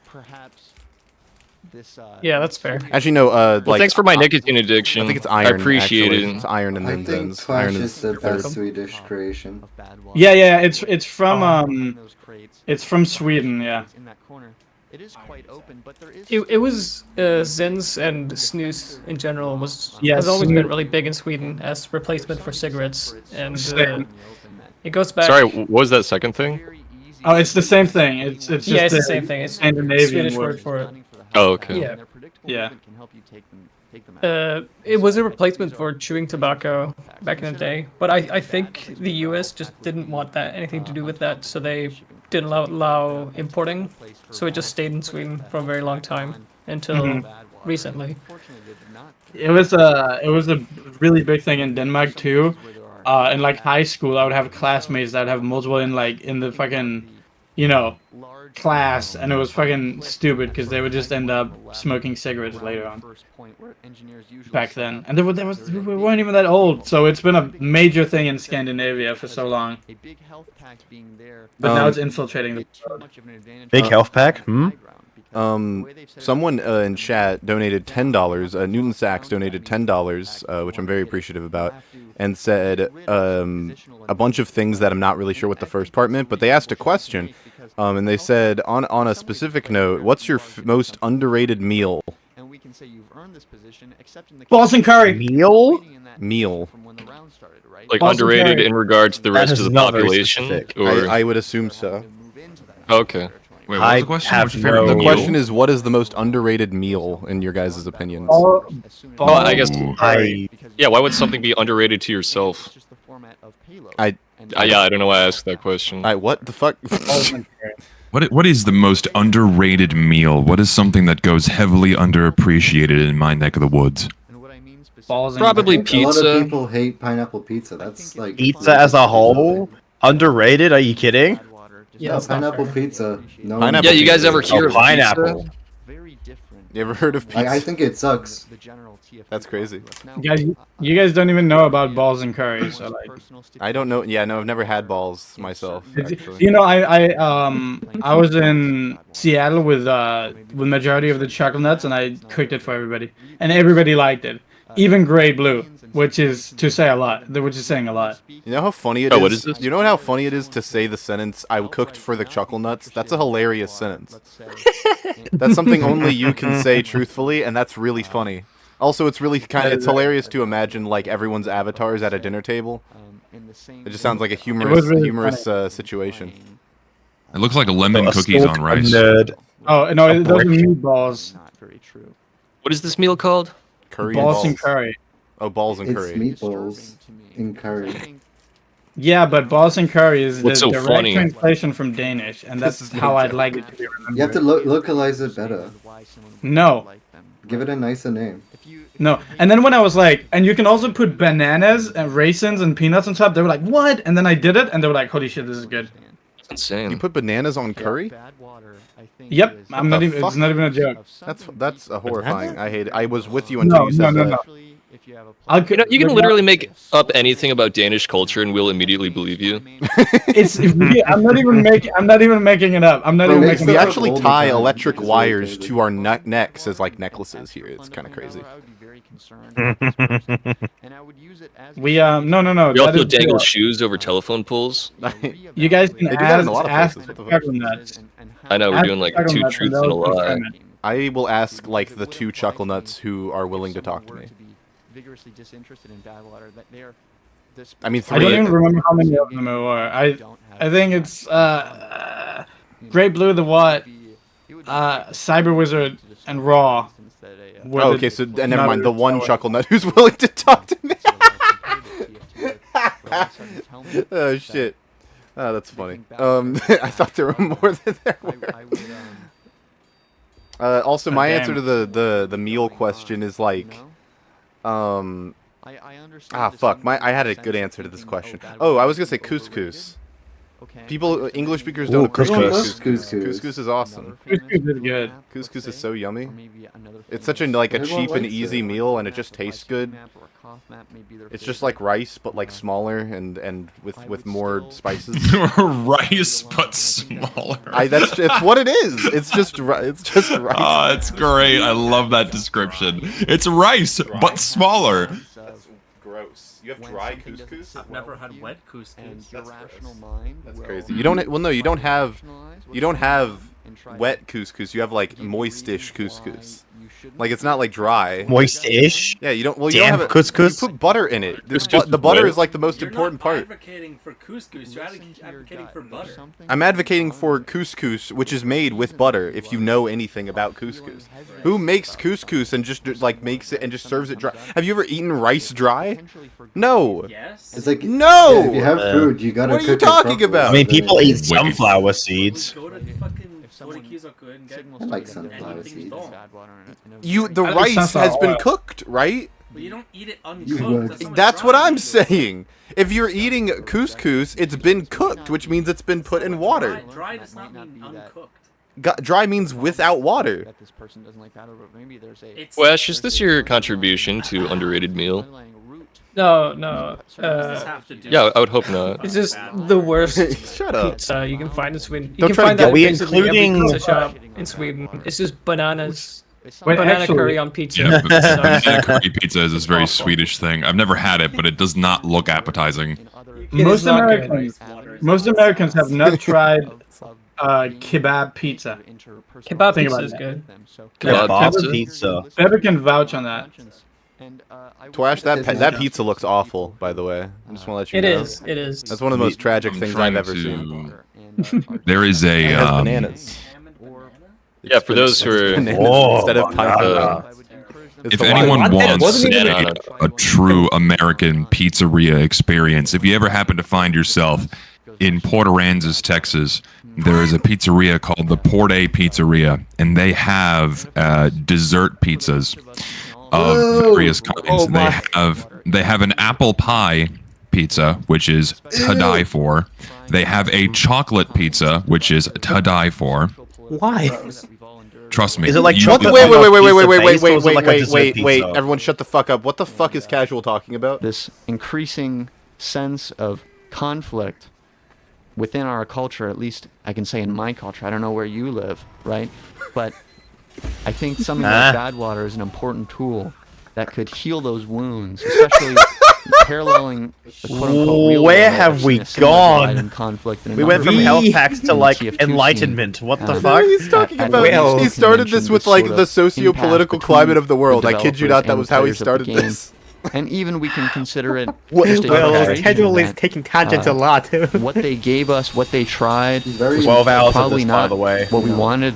Yeah, that's fair. Actually, no. Well, thanks for my nicotine addiction. I think it's iron. I appreciate it. It's iron and then I think Zins. Twash is the best Swedish creation. Yeah, it's from Sweden. Yeah. It was Zins and snus in general has always been really big in Sweden as replacement for cigarettes, and it goes back. Sorry, what was that second thing? Oh, it's the same thing. It's just it's the same thing. It's Scandinavian Swedish word for it. Oh, okay. Yeah. It was a replacement for chewing tobacco back in the day, but I think the US just didn't want anything to do with that, so they didn't allow importing, so it just stayed in Sweden for a very long time until recently. It was a really big thing in Denmark too. In like high school, I would have classmates that would have multiple in the fucking, you know, class, and it was fucking stupid because they would just end up smoking cigarettes later on. Back then, and we weren't even that old, so it's been a major thing in Scandinavia for so long. But now it's infiltrating the world. Big health pack? Hmm? Someone in chat donated $10. Newton Sachs donated $10, which I'm very appreciative about, and said a bunch of things that I'm not really sure what the first part meant, but they asked a question, and they said, on a specific note, what's your most underrated meal? Balls and curry. Meal. Like underrated in regards to the rest of the population? Or... I would assume so. Okay. Wait, what's the question? What's your favorite The meal? question is, what is the most underrated meal in your guys' opinions? Well, I guess. Yeah, why would something be underrated to yourself? Yeah, I don't know why I asked that question. What the fuck? What is the most underrated meal? What is something that goes heavily underappreciated in my neck of the woods? Probably pizza. A lot of people hate pineapple pizza. That's like pizza as a whole underrated. Are you kidding? Yeah, pineapple pizza. No pineapple yeah, you guys ever hear of pineapple? You ever heard of pizza? I think it sucks. That's crazy. You guys don't even know about balls and curry, so like. I don't know. Yeah, no, I've never had balls myself. Actually. You know, I was in Seattle with majority of the chocolate nuts, and I cooked it for everybody, and everybody liked it, even Gray Blue, which is saying a lot. You know how funny it is? What is this? You know how funny it is to say the sentence, "I cooked for the chuckle nuts"? That's a hilarious sentence. That's something only you can say truthfully, and that's really funny. Also, it's really it's hilarious to imagine like everyone's avatars at a dinner table. It just sounds like a humorous situation. It looks like lemon cookies on rice. Oh no, those are meatballs. Not very true. What is this meal called? Curry balls and curry. Oh, balls and curry. It's meatballs in curry. Yeah, but balls and curry is What's the so direct funny? translation from Danish, and that's how I'd like it to be remembered. You have to localize it better. No. Give it a nicer name. No. And then when I was like, and you can also put bananas and raisins and peanuts on top, they were like, what? And then I did it, and they were like, holy shit, this is good. That's insane. You put bananas on curry? Yep. It's not even a joke. That's a horrifying. I hate it. I was with you until you said that. You can literally make up anything about Danish culture, and we'll immediately believe you. I'm not even making it up. We actually tie electric wires to our necks as like necklaces here. It's kind of crazy. No. We also dangle shoes over telephone poles. You guys can ask nuts. I know, we're doing like 2 truths and a lie. I will ask like the 2 chuckle nuts who are willing to talk to me. Vigorously disinterested in Badwater, that they are. I mean, 3. I don't even remember how many of them there were. I think it's Great Blue, the What, Cyber Wizard, and Raw. Oh, okay, so never mind. The 1 chuckle nut who's willing to talk to me. Oh shit. Oh, that's funny. I thought there were more than there were. Also, my answer to the meal question is like. Fuck. I had a good answer to this question. Oh, I was gonna say couscous. People, English speakers don't appreciate couscous. Couscous is awesome. Couscous is good. Couscous is so yummy. It's such a cheap and easy meal, and it just tastes good. It's just like rice, but like smaller and with more spices. Rice, but smaller. It's what it is. It's just rice. Oh, it's great. I love that description. It's rice, but smaller. That's gross. You have dry couscous? I've never had wet couscous. That's crazy. You don't. Well, no, you don't have wet couscous. You have like moistish couscous. Like it's not like dry. Moist-ish? Yeah, you don't. Well, Damn, you don't have couscous. You put butter in it. The butter is like the most important part. You're not advocating for couscous. You're advocating for butter. I'm advocating for couscous, which is made with butter. If you know anything about couscous, who makes couscous and just like makes it and just serves it dry? Have you ever eaten rice dry? No. Yes. It's like no. Yeah, if you have food, you gotta. What are you talking about? I mean, people eat sunflower seeds. I like sunflower seeds. The rice has been cooked, right? But you don't eat it uncooked. That's what I'm saying. If you're eating couscous, it's been cooked, which means it's been put in water. Dry does not mean uncooked. Dry means without water. Wash, is this your contribution to underrated meal? No. Yeah, I would hope not. It's just the worst Shut up. pizza you can find in Sweden. You Don't can try to find get- that Are we basically every including- pizza shop in Sweden. It's just bananas. Wait, Banana actually- curry on pizza. Yeah, but Sucks. banana curry pizza is this very Swedish thing. I've never had it, but it does not look appetizing. Most not good. Americans have not tried kebab pizza. Kebab Think pizza about is that. good. Kebab pizza. Bebe can vouch on that. Twash, that pizza looks awful, by the way. I just want to let you know. It is. That's one of the most tragic I'm things trying I've ever to- seen. There is a It has bananas. Yeah, for those who are Instead of pie. if anyone wants wasn't even a true American pizzeria experience, if you ever happen to find yourself in Port Aransas, Texas, there is a pizzeria called the Fortre Pizzeria, and they have dessert pizzas of various kinds. They have an apple pie pizza, which is to die for. They have a chocolate pizza, which is to die for. Why? Trust me. Is it like you- chocolate? Wait, Wait. everyone shut the fuck up. What the fuck is Casual talking about? This increasing sense of conflict within our culture, at least I can say in my culture. I don't know where you live, right? But I think something like bad water is an important tool that could heal those wounds, especially paralleling the quote-unquote real Where world have we in a similar gone? divide and conflict in a We went number from of health ways. packs to In like the TF2 enlightenment. scene. What the No, fuck? He's talking at about. Well, He started this with like the sort of socio-political impasse climate between of the world. I kid you not, that was how he developers and started players of the this. And even we can consider it Well, just a demonstration Casual is that, taking tangents a lot. what they gave us, what they tried, 12 hours of probably this, not by the way. what we wanted.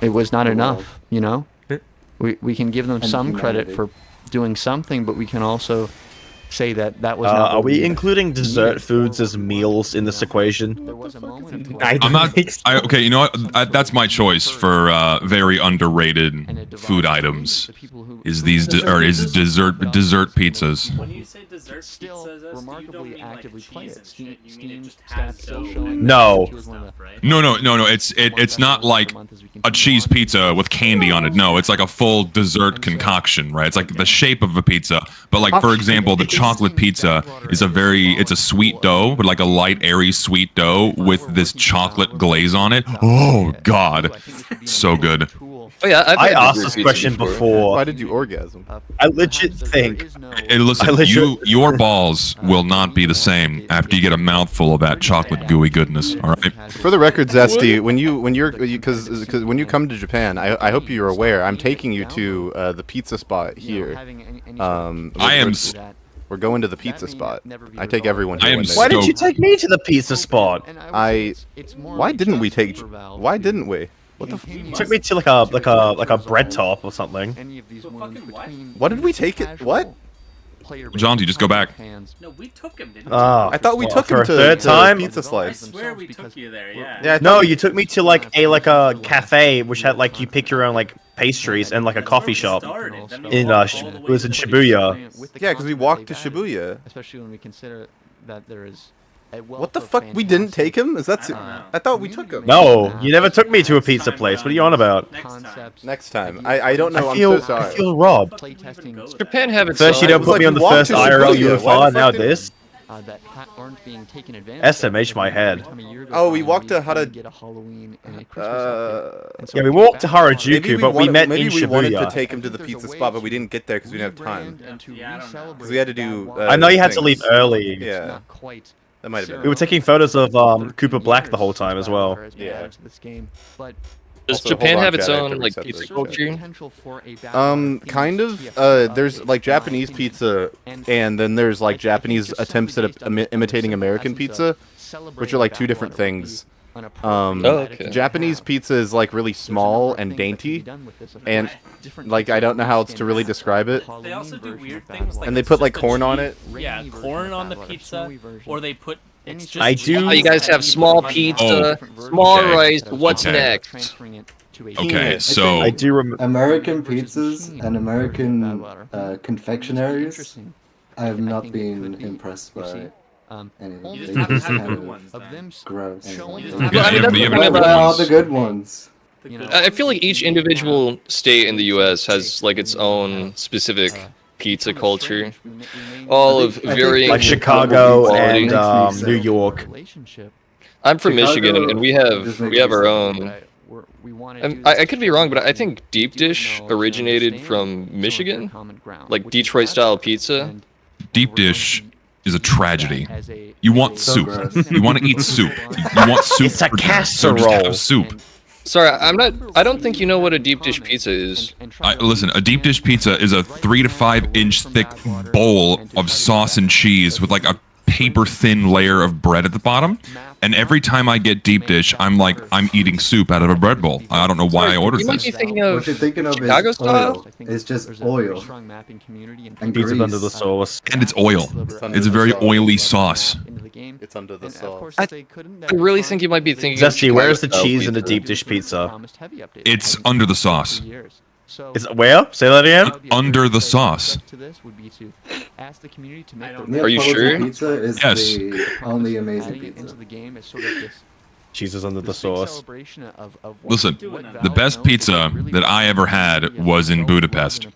It was not enough, you know? We can give them some credit for doing something, but we can also say that that was not Are what we needed. including dessert foods as meals in this equation? There was a moment I'm not. Okay, you know what? That's my choice for very underrated food items. Is these is dessert pizzas? When you say dessert still pizzas, you don't remarkably mean like actively the play cheese it. and shit. You mean Steam it just stats has still dough showing and No. stuff, right? No. It's not like a cheese pizza with candy on it. No, it's like a full dessert concoction, right? It's like the shape of a pizza, but like for example, the chocolate pizza is it's a sweet dough, but like a light, airy, sweet dough with this chocolate glaze on it. Oh God, so good. Oh yeah, I've I had asked dessert this pizza question before. Why did you orgasm? I legit think. Hey, listen, your balls will not be the same after you get a mouthful of that chocolate gooey goodness. All right. For the record, Zesty, when you come to Japan, I hope you're aware. I'm taking you to the pizza spot here. We're going to the pizza spot. I take everyone. I am when they- Why did you take me to the pizza spot? Why didn't we take? Why didn't we? What the? You took me to like a bread top or something. What did we take it? What? Jaunty, just go back. No, we took him, didn't we? Oh, I thought we took for him a to third to time. Pizza I Slice. swear we took you there, yeah. Yeah, I thought No, we- you took me to like a cafe which had like you pick your own like pastries and like a coffee shop in it was in Shibuya. Yeah, because we walked to Shibuya. Especially when we consider that there is. What the fuck? We didn't take him? Is that? I thought we took him. No, you never took me to a pizza place. What are you on about? Next time. I don't know. I feel I'm so sorry. I feel robbed. Japan have its First you own- don't put me on the walked first to IRL Shibuya. Why UFR, the now fuck did- this. That aren't being taken advantage of. SMH my head. Oh, we walked to Get a Halloween and a Christmas outfit. And so Yeah, we walked to Maybe Harajuku, but we met maybe in we wanted to Shibuya. take him to the pizza spot, but we didn't get there because we didn't have time. Yeah, I don't know. Because we had to do. I know you had to leave things. early. Yeah, not quite that might have been. We were taking photos of Cooper Black the whole time as well. Yeah. But Does Also, Japan hold on, have its Chad, I have own to like reset pizza this. culture? potential for a bad Kind of. There's like Japanese pizza, and then there's like Japanese attempts at imitating American pizza, which are like two different things. Okay. Japanese pizza is like really small and dainty, and like I don't know how else to really describe it. They also do weird things like And they it's put just like a corn on cheap- it. Yeah, corn on the pizza, or they put. It's just I do- Oh, you guys have small pizza, small okay. rice. What's Okay. next? Okay, so I do remember American pizzas and American confectionaries. I have not been impressed by anything. You They just haven't just had the kind good of ones. then. gross. I mean, you that's haven't the had point the about- good All ones. the good ones. I feel like each individual state in the U.S. has like its own specific pizza culture, all of varying like Chicago and New York. York. I'm from Michigan, and we have our own. I could be wrong, but I think deep dish originated from Michigan, like Detroit style pizza. Deep dish is a tragedy. You want soup. You want to eat soup. You want soup. It's a casserole. Soup. Sorry, I don't think you know what a deep dish pizza is. Listen, a deep dish pizza is a 3 to 5 inch thick bowl of sauce and cheese with like a paper thin layer of bread at the bottom. And every time I get deep dish, I'm like, I'm eating soup out of a bread bowl. I don't know why I ordered You might this. be thinking of What you're thinking of Chicago is style? oil. It's just oil. And Pizza grease. under the sauce. And it's oil. It's a very oily sauce. It's under the sauce. I really think you might be thinking of Zesty, where's the Chicago cheese style in the pizza. deep dish pizza? It's under the sauce. Is where? Say that again. Under the sauce. Are you sure? Pizza is Yes. the only amazing pizza. Cheese is under the sauce. Listen, the best pizza that I ever had was in Budapest,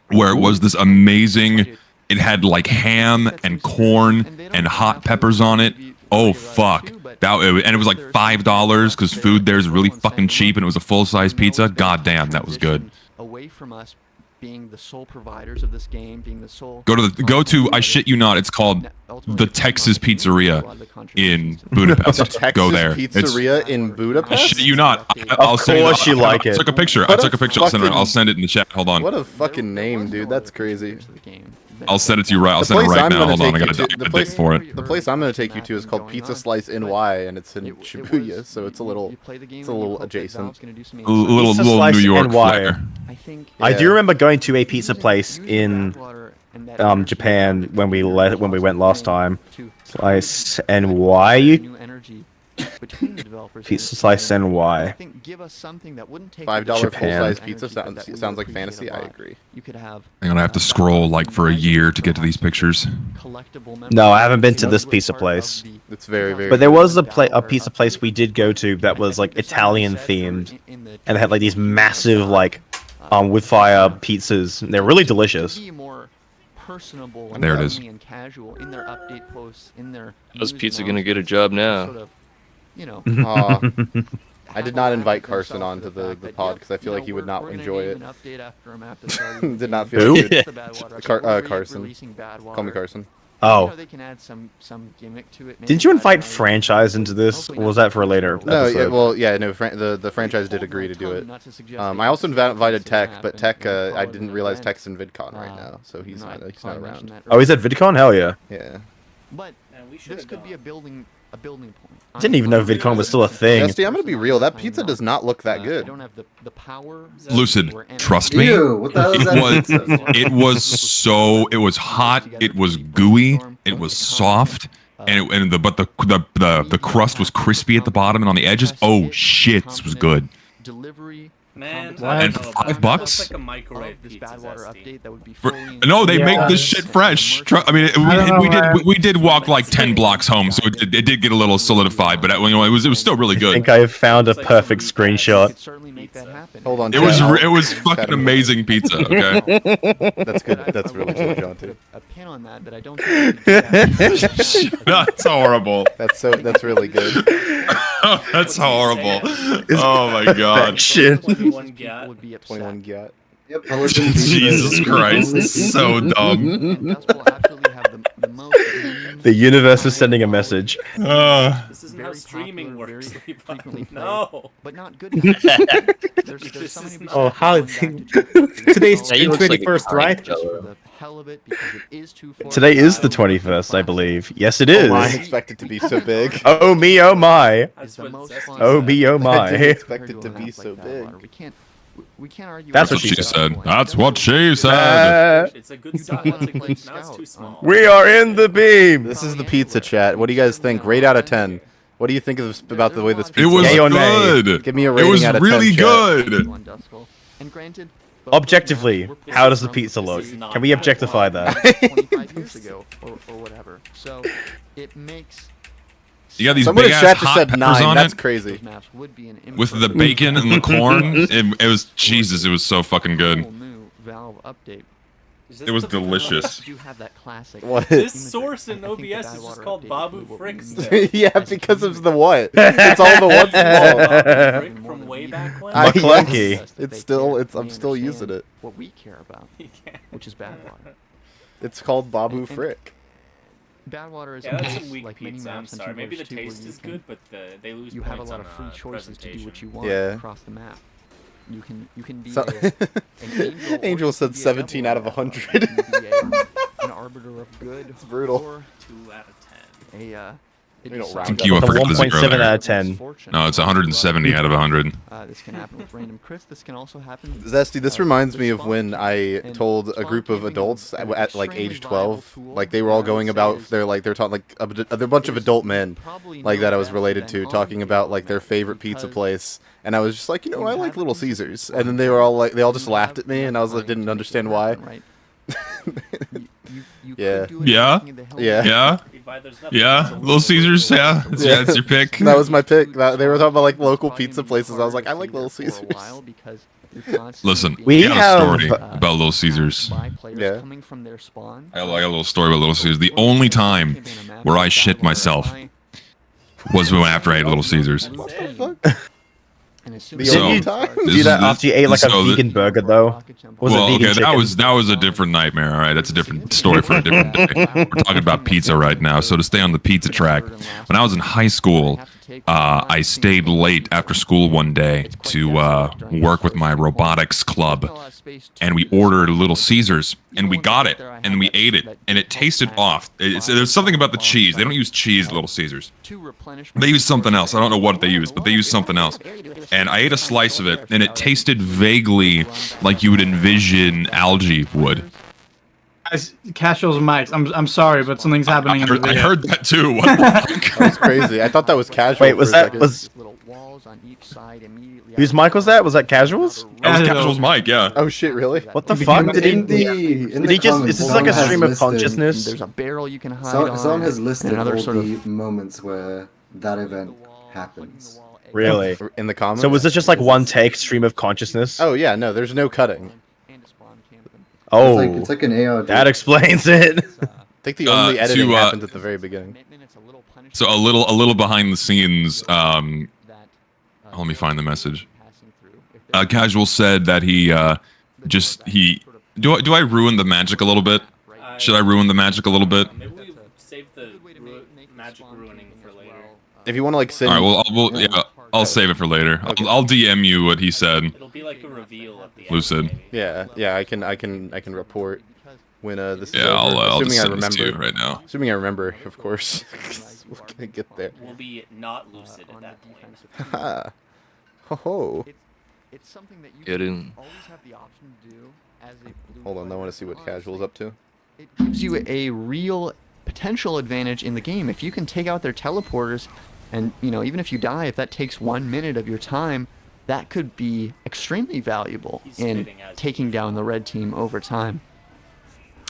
where it was this amazing. It had like ham and corn and hot peppers on it. Oh fuck! And it was like $5 because food there is really fucking cheap, and it was a full-size pizza. God damn, that was good. Away from us being the sole providers of this game, being the sole. Go to. I shit you not. It's called the Texas Pizzeria in Budapest. Go there. Pizzeria in I Budapest? shit you not. Of course you like it. I took a picture. What I took a picture. I'll send it in the chat. Hold on. What a fucking name, dude. That's crazy. I'll send it to you right. I'll send it right now. Hold on. I gotta dig for it. The place I'm gonna take you to is called Pizza Slice NY, and it's in Shibuya, so it's a little adjacent. A little New York flair. I do remember going to a pizza place in Japan when we went last time. Slice NY. Pizza Slice NY. $5 full-size pizza sounds like fantasy. I agree. I'm gonna have to scroll like for a year to get to these pictures. No, I haven't been to this pizza place. It's very, very. But there was a pizza place we did go to that was like Italian themed, and it had like these massive like wood fire pizzas. And they're really delicious. There it is. How's pizza gonna get a job now? I did not invite Carson onto the pod because I feel like he would not enjoy it. Did not feel like it. Carson. Call me Carson. Oh. Didn't you invite Franchise into this, or was that for a later episode? The franchise did agree to do it. I also invited Tech, but Tech, I didn't realize Tech's in VidCon right now, so he's not around. Oh, he's at VidCon? Hell yeah. Yeah. But this could be a building point. I didn't even know VidCon was still a thing. Zesty, I'm gonna be real. That pizza does not look that good. Lucid, trust me. Ew, what the hell is that? It was hot. It was gooey. It was soft. But the crust was crispy at the bottom and on the edges. Oh shit, this was good. Man, and for $5? Like a microwave pizza, No, they make this shit fresh. I mean, we did walk like 10 blocks home, so it did get a little solidified, but it was still really good. I think I found a perfect screenshot. Hold on. It was fucking amazing pizza. Okay. That's good. That's really good, John, too. A pin on that I don't think. That's horrible. That's really good. That's horrible. Oh my god. Shit. 21 gyat. Yep. Jesus Christ. It's so dumb. The universe is sending a message. This isn't how streaming works. No. But not good. Oh, how today's June 21st, right? Today is the 21st, I believe. Yes, it is. I didn't expect it to be so big. Oh me, oh my. Oh me, oh I my. didn't expect it to be so big. We can't argue. That's what she said. That's what she said. It's a good size. Now it's too small. We are in the beam. This is the pizza chat. What do you guys think? Rate out of 10. What do you think about the way this pizza It was good. Give me a rating out of 10. It was really good. Objectively, how does the pizza look? Can we objectify that? 25 years ago or whatever. So it makes. You got these Someone big in ass chat just hot said peppers 9. on That's it. crazy. With the bacon and the corn, it was Jesus. It was so fucking good. It was delicious. What? This source in OBS is just called Babu Frick. Yeah, because of the what? It's all the what's Babu Frick from way back when. It's still. I'm still using it. What we care about, which is bad water. It's called Babu Frick. Bad water is that's some weak like many pizza. I'm maps sorry. Maybe the taste is good, but they lose. You have a points lot on, of free choices to do what you want Yeah. across the map. You can be So- an Angel said 17 out of 100. an arbiter of good. It's brutal. Or 2 out of 10. We don't round Thank you, I forgot the 1.7 zero there. out of 10. No, it's 170 out of 100. This can happen with random Chris. This can also happen. Zesty, this reminds me of when I told a group of adults at like age 12, like they were all going about they're talking like a bunch of adult men like that I was related to talking about like their favorite pizza place, and I was just like, I like Little Caesars, and then they all just laughed at me, and I was like, didn't understand why. Yeah. Yeah? Yeah. Yeah? Yeah? Little Caesars, yeah? It's your pick? That was my pick. They were talking about like local pizza places. I was like, I like Little Caesars. Listen, We I got a have- story about Little Caesars. Yeah. I got a little story about Little Caesars. The only time where I shit myself was after I ate Little Caesars. What the fuck? The So, only time? Do that after you ate like a vegan burger though? Was Well, it vegan okay, chicken? that was a different nightmare. All right, that's a different story for a different day. We're talking about pizza right now. So to stay on the pizza track, when I was in high school, I stayed late after school one day to work with my robotics club, and we ordered Little Caesars, and we got it, and we ate it, and it tasted off. There's something about the cheese. They don't use cheese at Little Caesars. They use something else. I don't know what they use, but they use something else. And I ate a slice of it, and it tasted vaguely like you would envision algae would. Guys, Casual's mics. I'm sorry, but something's happening. I heard that too. What the fuck? That was crazy. I thought that was casual. Wait, was that whose mic was that? Was that Casual's? That was Casual's mic, yeah. Oh shit, really? What the fuck? Did In he? the Did he just? comments, Is this like a someone stream has of consciousness? There's a barrel you can hide Someone has listed another all sort of the moments where that event happens. Really? In the comments? So was this just like one take stream of consciousness? Oh yeah, no, there's no cutting. Oh, It's like an AR. that explains it. I think the only editing to, happens at the very beginning. So a little behind the scenes. Let me find the message. Casual said that he do I ruin the magic a little bit? Should I ruin the magic a little bit? Maybe we save the magic ruining for later. If you want to like send, All right, I'll save it for later. Okay. I'll DM you what he said. It'll be like a reveal at the end. Lucid. maybe. yeah, I can report when this is Yeah, over. I'll just Assuming I send this to you remember. right now. Assuming I remember, of course. We're gonna get there. We'll be not lucid at that point. Ha ho ho. It's something that you Get in. always have the option to do as a blue Hold on, I want to see what Casual's up to. It gives you a real potential advantage in the game. If you can take out their teleporters, and even if you die, if that takes 1 minute of your time, that could be extremely valuable in taking down the red team over time.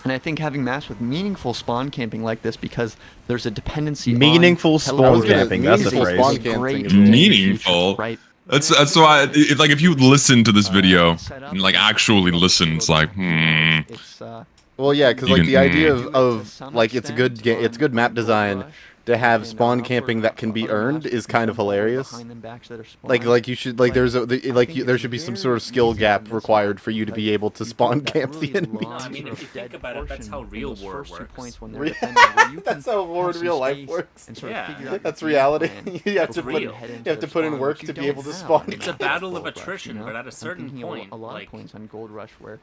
And I think having maps with meaningful spawn camping like this, because there's a dependency Meaningful on spawn camping, that's the phrase. Spawn camping is Meaningful. right? That's why if you listen to this video and like actually listen, it's like It's Well, yeah, because You like can- the idea of like it's good map design to have spawn camping that can be earned is kind of hilarious. Like you should there should be some sort of skill gap required for you to be able to spawn camp the enemy. No, I mean, if you think about it, that's how real war works. That's how war in real life works. Yeah. That's reality. you have It's to put real. put in work to be able to spawn. It's a battle of attrition, but at a certain point, a lot like of points on Gold Rush where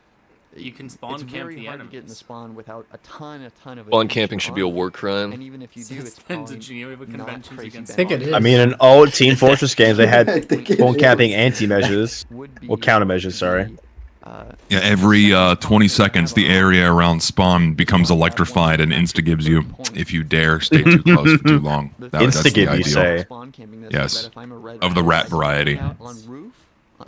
you can spawn it's camp very the hard to get in the enemies. spawn without a ton of Spawn camping should be a war And crime. even if you do, it's Depends probably on Geneva not conventions crazy against bad. I think it is. I mean, in old Team Fortress games, they had I think it spawn is. camping anti-measures. Would be, Well, countermeasures, sorry. yeah. Every 20 seconds, the area around spawn becomes electrified and insta gives you if you dare stay too close for too long. That's the Insta-give, you ideal. say. spawn camping this, Yes. that if I'm a red Of the team, rat I can variety. hang out on roof.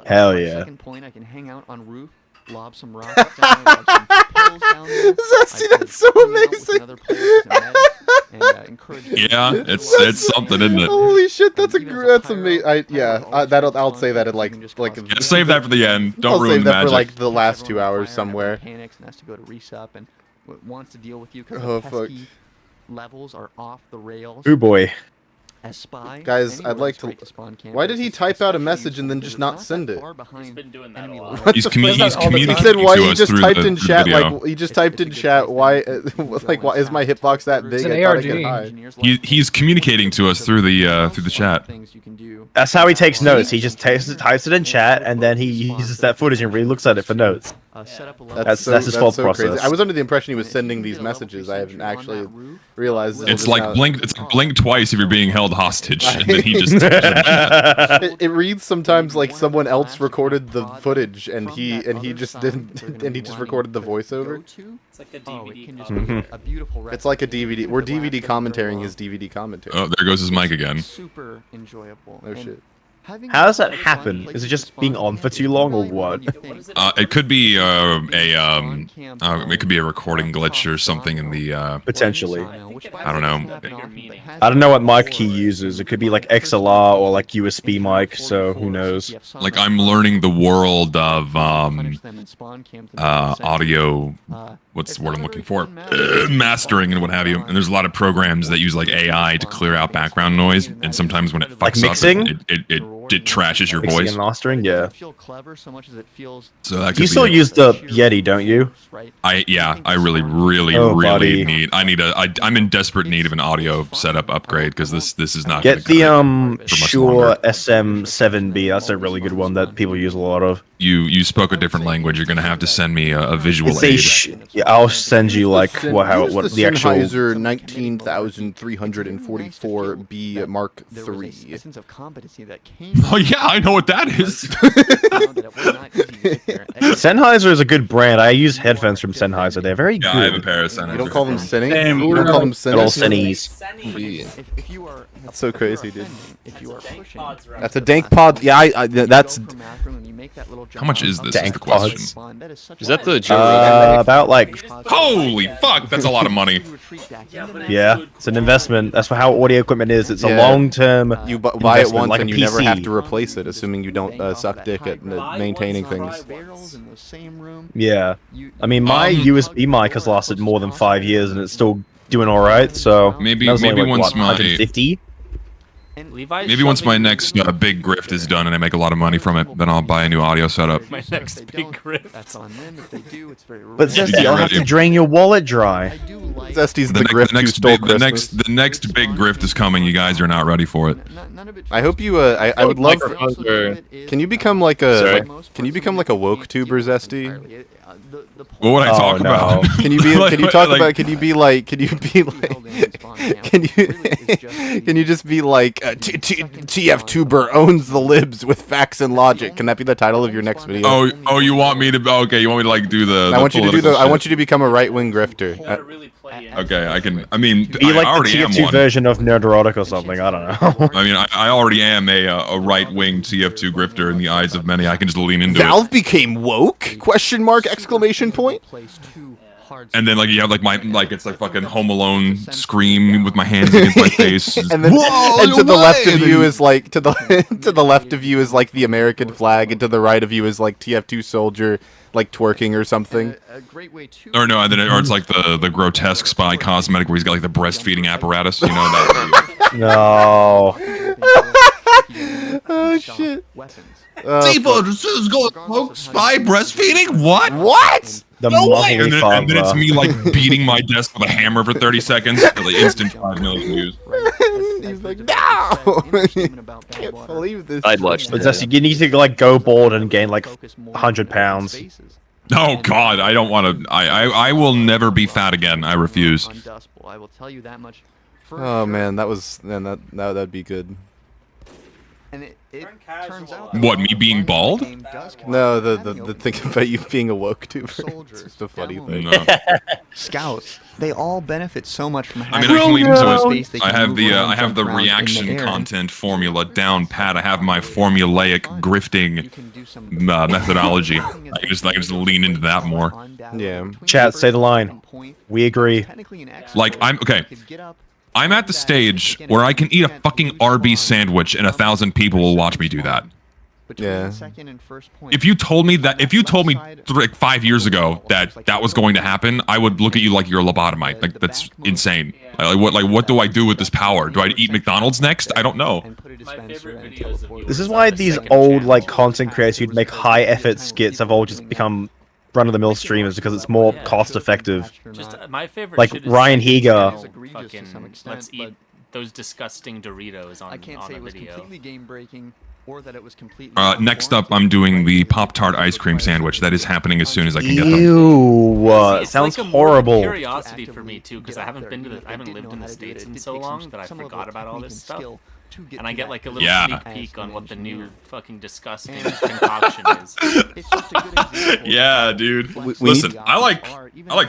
Hell my yeah. Second point, I can hang out on roof, lob some rocks down, lob some pills down there. Zesty, I can that's so hang out with amazing. another player who's a medic and, encourage them Yeah, it's something, isn't it? Holy shit, that's amazing. I'll say that in like save that for the end. Don't ruin the magic. For like the last 2 hours somewhere. Panics and has to go to resup and wants to deal with you because Oh the fuck. pesky levels are off the rails. Oh boy. As spy, Guys, I'd like to. Why did he type out a message and then just not send it? He's been doing that a lot. He's communicating He said why to he us just through typed the in chat video. like he just typed in chat why like why is my hitbox that big? It's an I thought I ARG. could hide. He's communicating to us through the chat. That's how he takes notes. He just types it in chat, and then he uses that footage and really looks at it for notes. That's his full process. Crazy. I was under the impression he was sending these messages. I haven't actually realized. It's like blink. It's like blink twice if you're being held hostage, and then he just. It reads sometimes like someone else recorded the footage, and he just didn't, and he just recorded the voiceover. It's like a DVD. It's like a DVD. We're DVD commentating his DVD commentary. Oh, there goes his mic again. Super enjoyable. Oh shit. How does that happen? Is it just being on for too long, or what? It could be it could be a recording glitch or something in the. Potentially. I don't know. I don't know what mic he uses. It could be like XLR or like USB mic. So who knows? Like I'm learning the world of audio. What's the word I'm looking for? Mastering and what have you. And there's a lot of programs that use like AI to clear out background noise. And sometimes when it fucks Like mixing? up, it trashes your Mixing voice. and mastering, yeah. So that could You still be use the Yeti, don't you? I really buddy. need. I'm in desperate need of an audio setup upgrade because this is not. Get gonna the cut it for much Shure longer. SM7B. That's a really good one that people use a lot of. You spoke a different language. You're gonna have to send me a visual It's aid. yeah, I'll send you like what the actual. Sennheiser 19344B Mark III. Sense of competency that came Oh yeah, I know what that is. Sennheiser is a good brand. I use headphones from Sennheiser. They're very Yeah, good. I have a pair of Sennheiser. You don't call them Sennies? Same. You don't call them They're all Sennies? Sennies. If you are, That's so crazy, dude. if you are pushing, That's a dank pod. Yeah, that's. How much is this? Is Dank the question. Is that the About like, Holy fuck, that's a lot of money. yeah, it's an investment. That's how audio equipment is. It's a Yeah. long-term. You buy it once like and a you never PC. have to replace it, assuming you don't suck dick at maintaining things. Yeah, I mean my USB mic has lasted more than 5 years and it's still doing all right. So Maybe that was only, like, once what, my 150. maybe once my next big grift is done and I make a lot of money from it, then I'll buy a new audio setup. My next big grift. That's on them. If they do, it's very But Yeah, Zesty, you'll have to right. drain your wallet dry. Zesty's the grift who stole Christmas. The next big grift is coming. You guys are not ready for it. I hope you. I would love. Can you become like a? Can you become like a woke tuber, Zesty? What would I talk no. about? Can you be? Can you talk Like- about? Can you be like? Can you be like? Can you? Can you just be like TF2ber owns the libs with facts and logic? Can that be the title of your next video? Oh, you want me to? Okay, you want me to like do the? I want you to do the. political I want shit? you to become a right wing grifter. Okay, I can. I mean, Be I like the already am TF2 one. version of Nerderotic or something. I don't know. I mean, I already am a right wing TF2 grifter in the eyes of many. I can just lean into it. Valve became woke? Question mark! Exclamation point! And then like you have like it's like fucking Home Alone scream with my hands against my face. And then and to the left of you is like to the to the left of you is like the American flag, and to the right of you is like TF2 soldier like twerking or something. Or no, and then or it's like the grotesque spy cosmetic where he's got like the breastfeeding apparatus. You know that. No. Oh shit! This is going spy breastfeeding. What? What? The No way! muzzle And then it's me like beating my desk with a hammer for 30 seconds. Like, instant 5 million views. He's like, no! Can't believe this. I'd watch But that. Zesty, you need to like go bald and gain like 100 pounds. Oh God, I don't want to. I will never be fat again. I refuse. I will tell you that much. Oh man, that'd be good. And it turns out What, me being bald? No, the thing about you being a woke tuber. It's just a funny thing. No. Scouts, they all benefit so much from I having mean, I can lean into space. it. I have the reaction content formula down pat. I have my formulaic grifting methodology. I can just lean into that more. Yeah. Chat, say the line. We agree. Like I'm okay. I'm at the stage where I can eat a fucking Arby's sandwich and 1,000 people will watch me do that. Yeah. If you told me like 5 years ago that was going to happen, I would look at you like you're a lobotomite. Like that's insane. Like what do I do with this power? Do I eat McDonald's next? I don't know. This is why these old like content creators who'd make high effort skits have all just become run-of-the-mill streamers because it's more cost-effective. My favorite like Ryan Higa. Let's eat those disgusting Doritos on. I can't say it was completely game-breaking. Or that it was completely next up, I'm doing the Pop-Tart ice cream sandwich. That is happening as soon as I can get them. Ew, sounds like horrible. Curiosity for me too, because I haven't lived in the States in so long that I forgot about all this stuff. And I get like a little sneak peek on what the new fucking disgusting concoction is. Yeah, dude. Listen, I like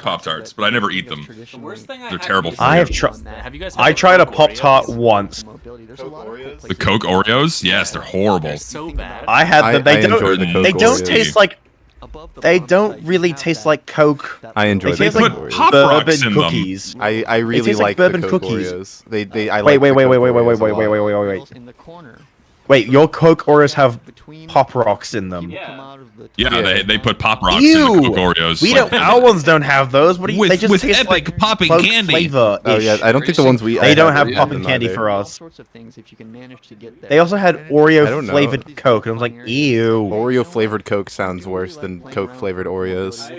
Pop-Tarts, but I never eat them. They're terrible for you. I tried a Pop-Tart once. The Coke Oreos? Yes, they're horrible. They're so bad. I had them. They don't Oreos. taste like. They don't really taste like Coke. I enjoy they them. They put Pop Rocks in cookies. I really like bourbon the Coke cookies. Oreos. I wait. Wait. Wait, your Coke Oreos have Pop Rocks in them. Yeah, they put Pop Rocks in the Coke Oreos. We don't. Our ones don't have those. What do you? They just with taste epic like popping Coke candy. Flavor. Oh yeah, I don't think the ones we. They don't have popping candy for us. They also had Oreo flavored Coke, and I was like, ew. Oreo flavored Coke sounds worse than Coke flavored Oreos.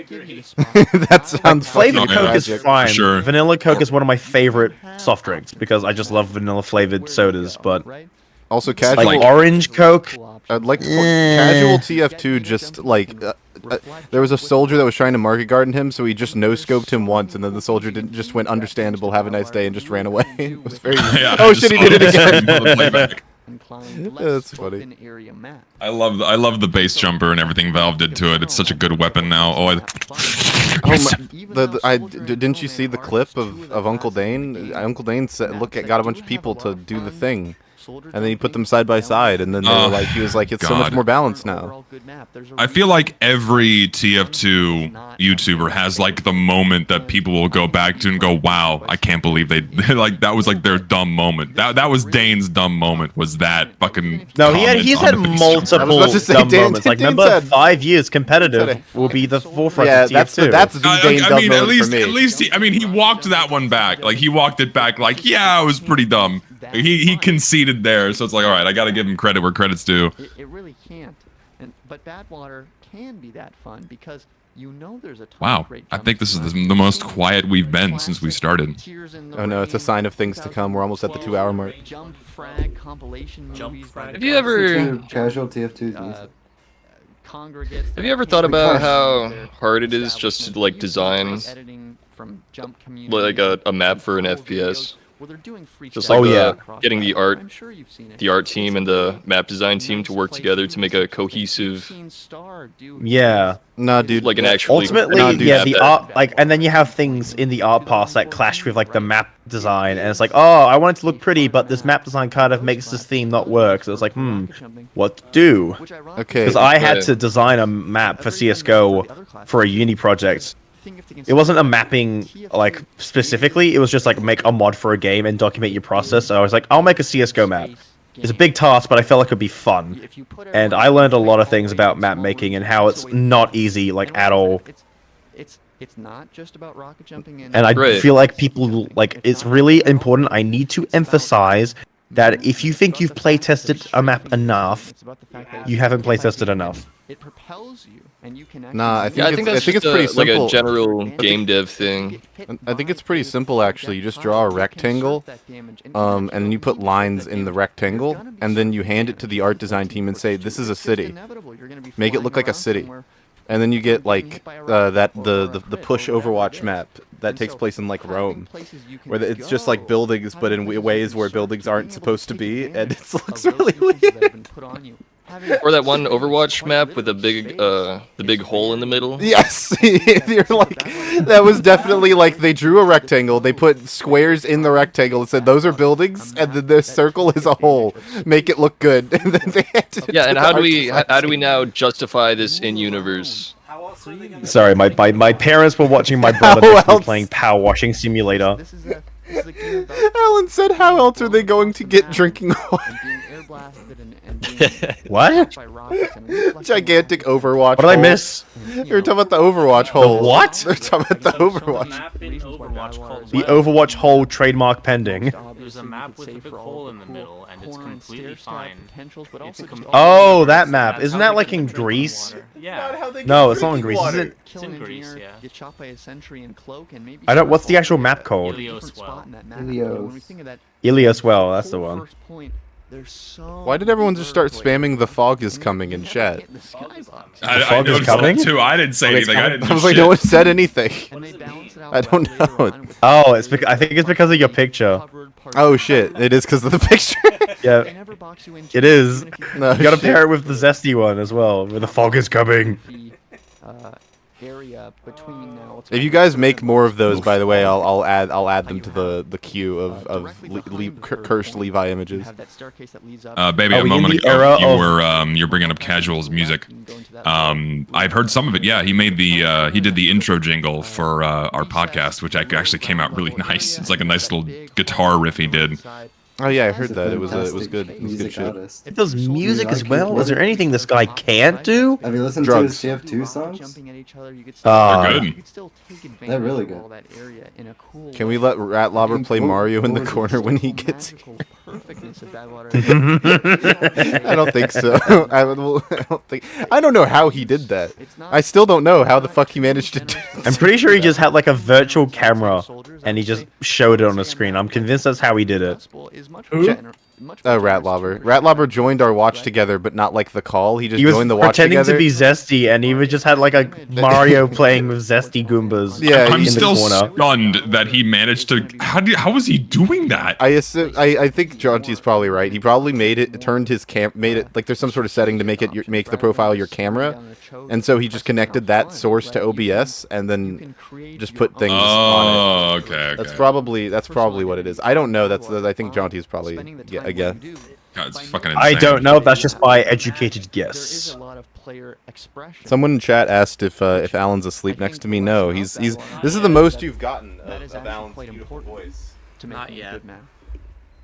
That sounds flavored Coke is fine. Sure. Vanilla Coke is one of my favorite soft drinks because I just love vanilla flavored sodas, but. Also, casual like orange Coke. I'd like casual TF2. Just like there was a soldier that was trying to market garden him, so he just no scoped him once, and then the soldier just went understandable, have a nice day, and just ran away. It was very. Oh shit! He did it again. That's funny. I love the base jumper and everything Valve did to it. It's such a good weapon now. Didn't you see the clip of Uncle Dane? Uncle Dane got a bunch of people to do the thing. And then he put them side by side, and then he was like, it's so much more balanced now. I feel like every TF2 YouTuber has like the moment that people will go back to and go, wow, I can't believe they like that was like their dumb moment. That was Dane's dumb moment. Was that fucking? No, he's had multiple dumb moments. Like remember, 5 years competitive will be the forefront of TF2. That's the Dane dumb moment for me. At least he walked that one back. Like he walked it back. Like it was pretty dumb. He conceded there, so it's like, all right, I got to give him credit where credit's due. It really can't. But Badwater can be that fun because you know there's a ton wow, of great I think this is the most quiet we've been since we started. Oh no, it's a sign of things to come. We're almost at the 2-hour mark. Jump frag compilation movies. Have you ever casual TF2s? Have you ever thought about how hard it is just to like design like a map for an FPS? Just like getting the art team and the map design team to work together to make a cohesive. Yeah. No, dude. Like an actually. Ultimately, the art, like, and then you have things in the art pass that clash with like the map design, and it's like, oh, I want it to look pretty, but this map design kind of makes this theme not work. So it's like, what to do? Okay. Because I had to design a map for CS:GO for a uni project. It wasn't a mapping, like, specifically. It was just, like, make a mod for a game and document your process. So I was like, I'll make a CS:GO map. It's a big task, but I felt like it would be fun. And I learned a lot of things about map making and how it's not easy, like, at all. It's not just about rocket jumping in. And I feel like people, like, it's really important. I need to emphasize that if you think you've playtested a map enough, you haven't playtested enough. It propels you, and you can. Nah, I think it's pretty simple. Like a general game dev thing. I think it's pretty simple actually. You just draw a rectangle, and then you put lines in the rectangle, and then you hand it to the art design team and say, "This is a city. Make it look like a city." And then you get like the push Overwatch map that takes place in like Rome, where it's just like buildings, but in ways where buildings aren't supposed to be, and it looks really weird. Or that one Overwatch map with the big hole in the middle. Yes, you're like that was definitely like they drew a rectangle, they put squares in the rectangle and said those are buildings, and then the circle is a hole. Make it look good. And then they had to and how do we now justify this in universe? Sorry, my parents were watching my brother playing Power Washing Simulator. Alan said, "How else are they going to get drinking water?" What? Gigantic Overwatch. What did I miss? You're talking about the Overwatch hole. The what? They're talking about the Overwatch. The Overwatch hole trademark pending. There's a map with a big hole in the middle, and it's completely fine. Oh, that map. Isn't that like in Greece? Yeah. No, it's not in Greece, is it? It's in Greece, yeah. I don't. What's the actual map called? Ilios Well. Ilios Well, that's the one. Why did everyone just start spamming "the fog is coming" in chat? I noticed that too. I didn't say anything. I was like, no one said anything. I don't know. Oh, it's I think it's because of your picture. Oh shit! It is because of the picture. Yeah, it is. No, you gotta pair it with the zesty one as well, where the fog is coming. If you guys make more of those, by the way, I'll add them to the queue of cursed Levi images. Baby, a moment ago you're bringing up Casual's music. I've heard some of it. Yeah, he made he did the intro jingle for our podcast, which actually came out really nice. It's like a nice little guitar riff he did. Oh yeah, I heard that. It was good. It was good shit. It does music as well. Is there anything this guy can't do? Have you listened to his TF2 songs? They're good. They're really good. Can we let Ratlobber play Mario in the corner when he gets here? I don't think so. I don't know how he did that. I still don't know how the fuck he managed to do it. I'm pretty sure he just had like a virtual camera and he just showed it on the screen. I'm convinced that's how he did it. Ratlobber. Ratlobber joined our watch together, but not like the call. He just joined the watch together. He was pretending to be Zesty, and he just had like a Mario playing with Zesty Goombas. Yeah, I'm still stunned that he managed to. How was he doing that? I think Jaunty's probably right. He probably turned his made it like there's some sort of setting to make the profile your camera, and so he just connected that source to OBS and then just put things on it. Okay. That's probably what it is. I don't know. I think Jaunty's probably again. God, it's fucking insane. I don't know. That's just my educated guess. Someone in chat asked if Alan's asleep next to me. No, he's. This is the most you've gotten of Alan's beautiful voice. Not yet.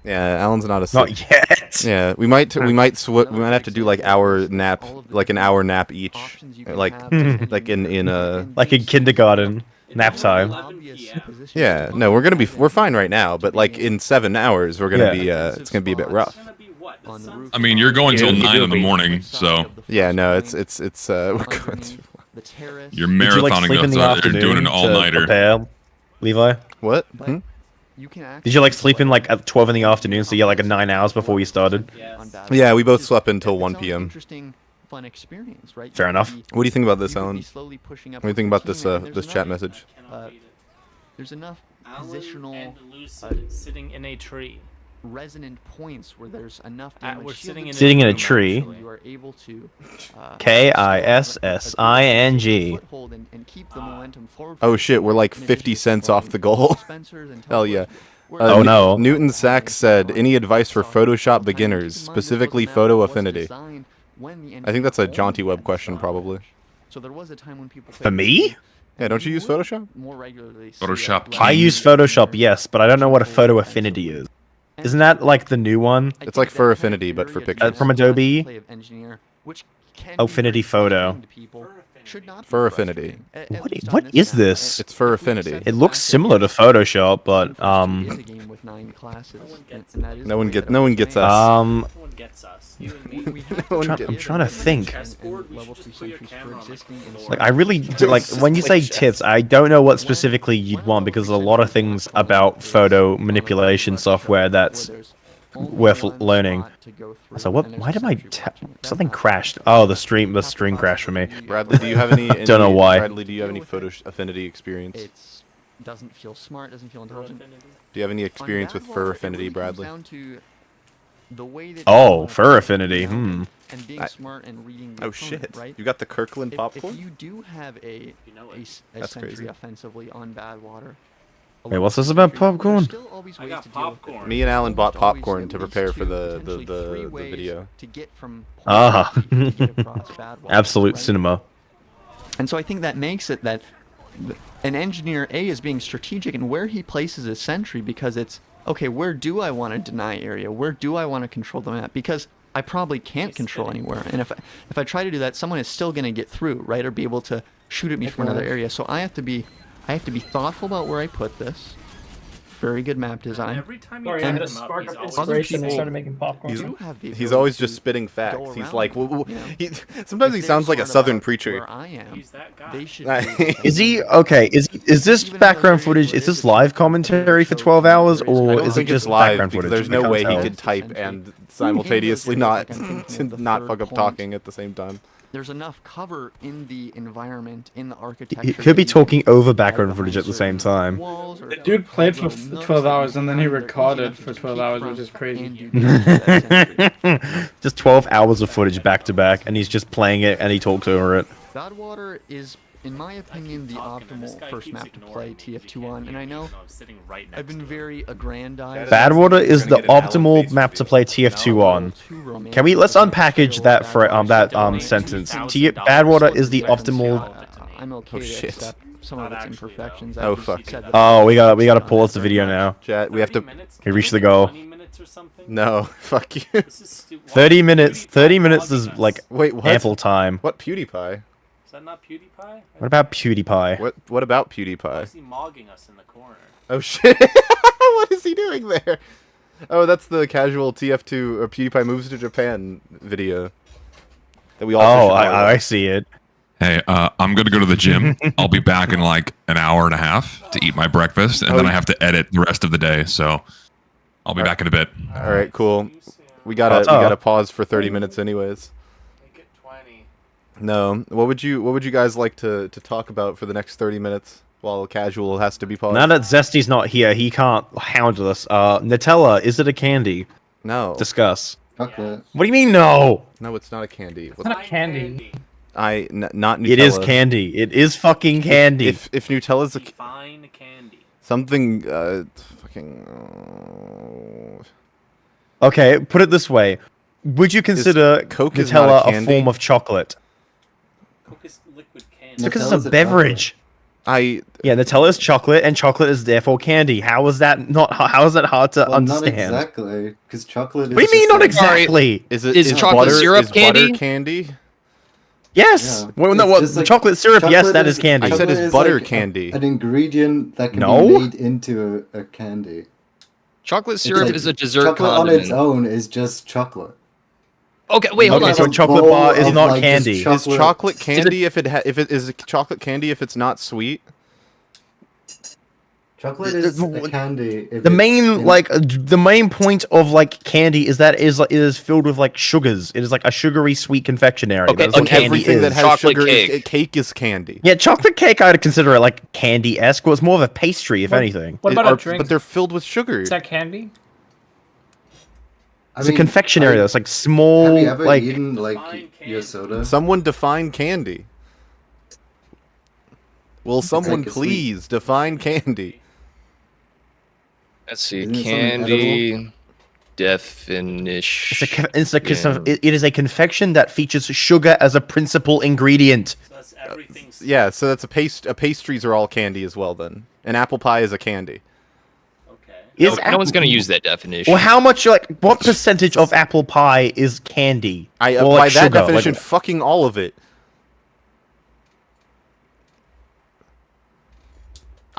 Yeah, Alan's not asleep. Not yet. Yeah, we might have to do like an hour nap each, like in kindergarten nap time. Yeah, no, we're fine right now, but like in 7 hours we're gonna be it's gonna be a bit rough. I mean, you're going till 9 in the morning, so yeah, no, it's we're going to. You're marathoning out there doing an all-nighter. Levi, what? Did you like sleep in like at 12 in the afternoon, so you had like 9 hours before we started? Yeah, we both slept until 1 p.m. Fun experience, right? Fair enough. What do you think about this, Alan? What do you think about this chat message? There's enough positional and lucid sitting in a tree. Resonant points where there's enough we're sitting in a tree. You are able to KISSING. Oh shit, we're like 50 cents off the goal. Hell yeah. Oh no. Newton Sachs said, any advice for Photoshop beginners, specifically photo affinity? I think that's a Jauntyweb question, probably. So there was a time when people for me? Yeah, don't you use Photoshop? Photoshop. I use Photoshop, yes, but I don't know what a photo affinity is. Isn't that like the new one? It's like Fur Affinity, but for pictures. From Adobe? Affinity Photo. Fur Affinity. What is this? It's Fur Affinity. It looks similar to Photoshop, but no one gets us. I'm trying to think. Like I really do, like when you say tips, I don't know what specifically you'd want because there's a lot of things about photo manipulation software that's worth learning. So what? Why did my something crashed? Oh, the stream crashed for me. Bradley, do you have any? Don't know why. Bradley, do you have any photo affinity experience? It doesn't feel smart, doesn't feel intelligent. Do you have any experience with Fur Affinity, Bradley? Oh, Fur Affinity. And being smart and reading the shit! Right? You got the Kirkland popcorn. If you do have a sentry offensively on bad water. Wait, what's this about popcorn? I got popcorn. Me and Alan bought popcorn to prepare for the video. Ah, absolute cinema. And so I think that makes it that an engineer A is being strategic in where he places his sentry, because it's, okay, where do I want to deny area? Where do I want to control the map? Because I probably can't control anywhere. And if I try to do that, someone is still going to get through, right? Or be able to shoot at me from another area. So I have to be thoughtful about where I put this. Very good map design. Every time Sorry, I had a spark of inspiration and started making popcorn. He's always just spitting facts. He's like, sometimes he sounds like a southern preacher. He's that guy. Is he okay? Is this background footage? Is this live commentary for 12 hours, or is it just background footage? There's no way he could type and simultaneously not fuck up talking at the same time. There's enough cover in the environment, in the architecture. He could be talking over background footage at the same time. The dude played for 12 hours and then he recorded for 12 hours, which is crazy. Just 12 hours of footage back to back, and he's just playing it and he talks over it. Badwater is, in my opinion, the optimal first map to play TF2 on, and I know I've been very aggrandized. Badwater is the optimal map to play TF2 on. Can we let's unpackage that for sentence? Badwater is the optimal. I'm okay to accept some of its imperfections. Oh fuck. Oh, we gotta pause the video now. Chat, we have to. We reach the goal. No, fuck you. 30 minutes. 30 minutes is like ample time. What PewDiePie? Is that not PewDiePie? What about PewDiePie? What about PewDiePie? Why is he mogging us in the corner? Oh shit! What is he doing there? Oh, that's the casual TF2 or PewDiePie moves to Japan video that we all. Oh, I see it. Hey, I'm gonna go to the gym. I'll be back in like an hour and a half to eat my breakfast, and then I have to edit the rest of the day. So I'll be back in a bit. All right, cool. We gotta pause for 30 minutes, anyways. Make it 20. No, what would you guys like to talk about for the next 30 minutes while casual has to be paused? Now that Zesty's not here, he can't hound us. Nutella, is it a candy? No. Discuss. Chocolate. What do you mean no? No, it's not a candy. It's not candy. Not Nutella. It is candy. It is fucking candy. If Nutella's a Fine candy. something fucking. Okay, put it this way: would you consider Nutella a form of chocolate? Coke is liquid candy. It's because it's a beverage. Yeah, Nutella is chocolate, and chocolate is therefore candy. How is that not? How is that hard to understand? Not exactly, because chocolate. What do you mean not exactly? Is chocolate syrup candy? Butter candy? Yes. Yeah. Well, no, like, chocolate syrup. Yes, that is candy. I said it's butter candy. An ingredient that can be made into a candy. Chocolate syrup is a dessert chocolate condiment. on its own is just chocolate. Okay, wait, hold on. So chocolate bar is not candy. Is chocolate candy if it is chocolate candy if it's not sweet? Chocolate is a candy. The main point of like candy is that it is filled with like sugars. It is like a sugary sweet confectionery. Okay, that's what everything that has chocolate sugar cake. Cake is candy. Yeah, chocolate cake I'd consider it like candy-esque. Well, it's more of a pastry, if anything. What about a drink? But they're filled with sugar. Is that candy? It's a confectionery. That's like small. Have you ever like eaten like your soda? Someone define candy. Will someone please define candy? Let's see, candy definition. It is a confection that features sugar as a principal ingredient. So that's everything. Yeah, so that's pastries are all candy as well then. And apple pie is a candy. Okay. No one's gonna use that definition. Well, how much what percentage of apple pie is candy? By like that sugar, definition, fucking all of it.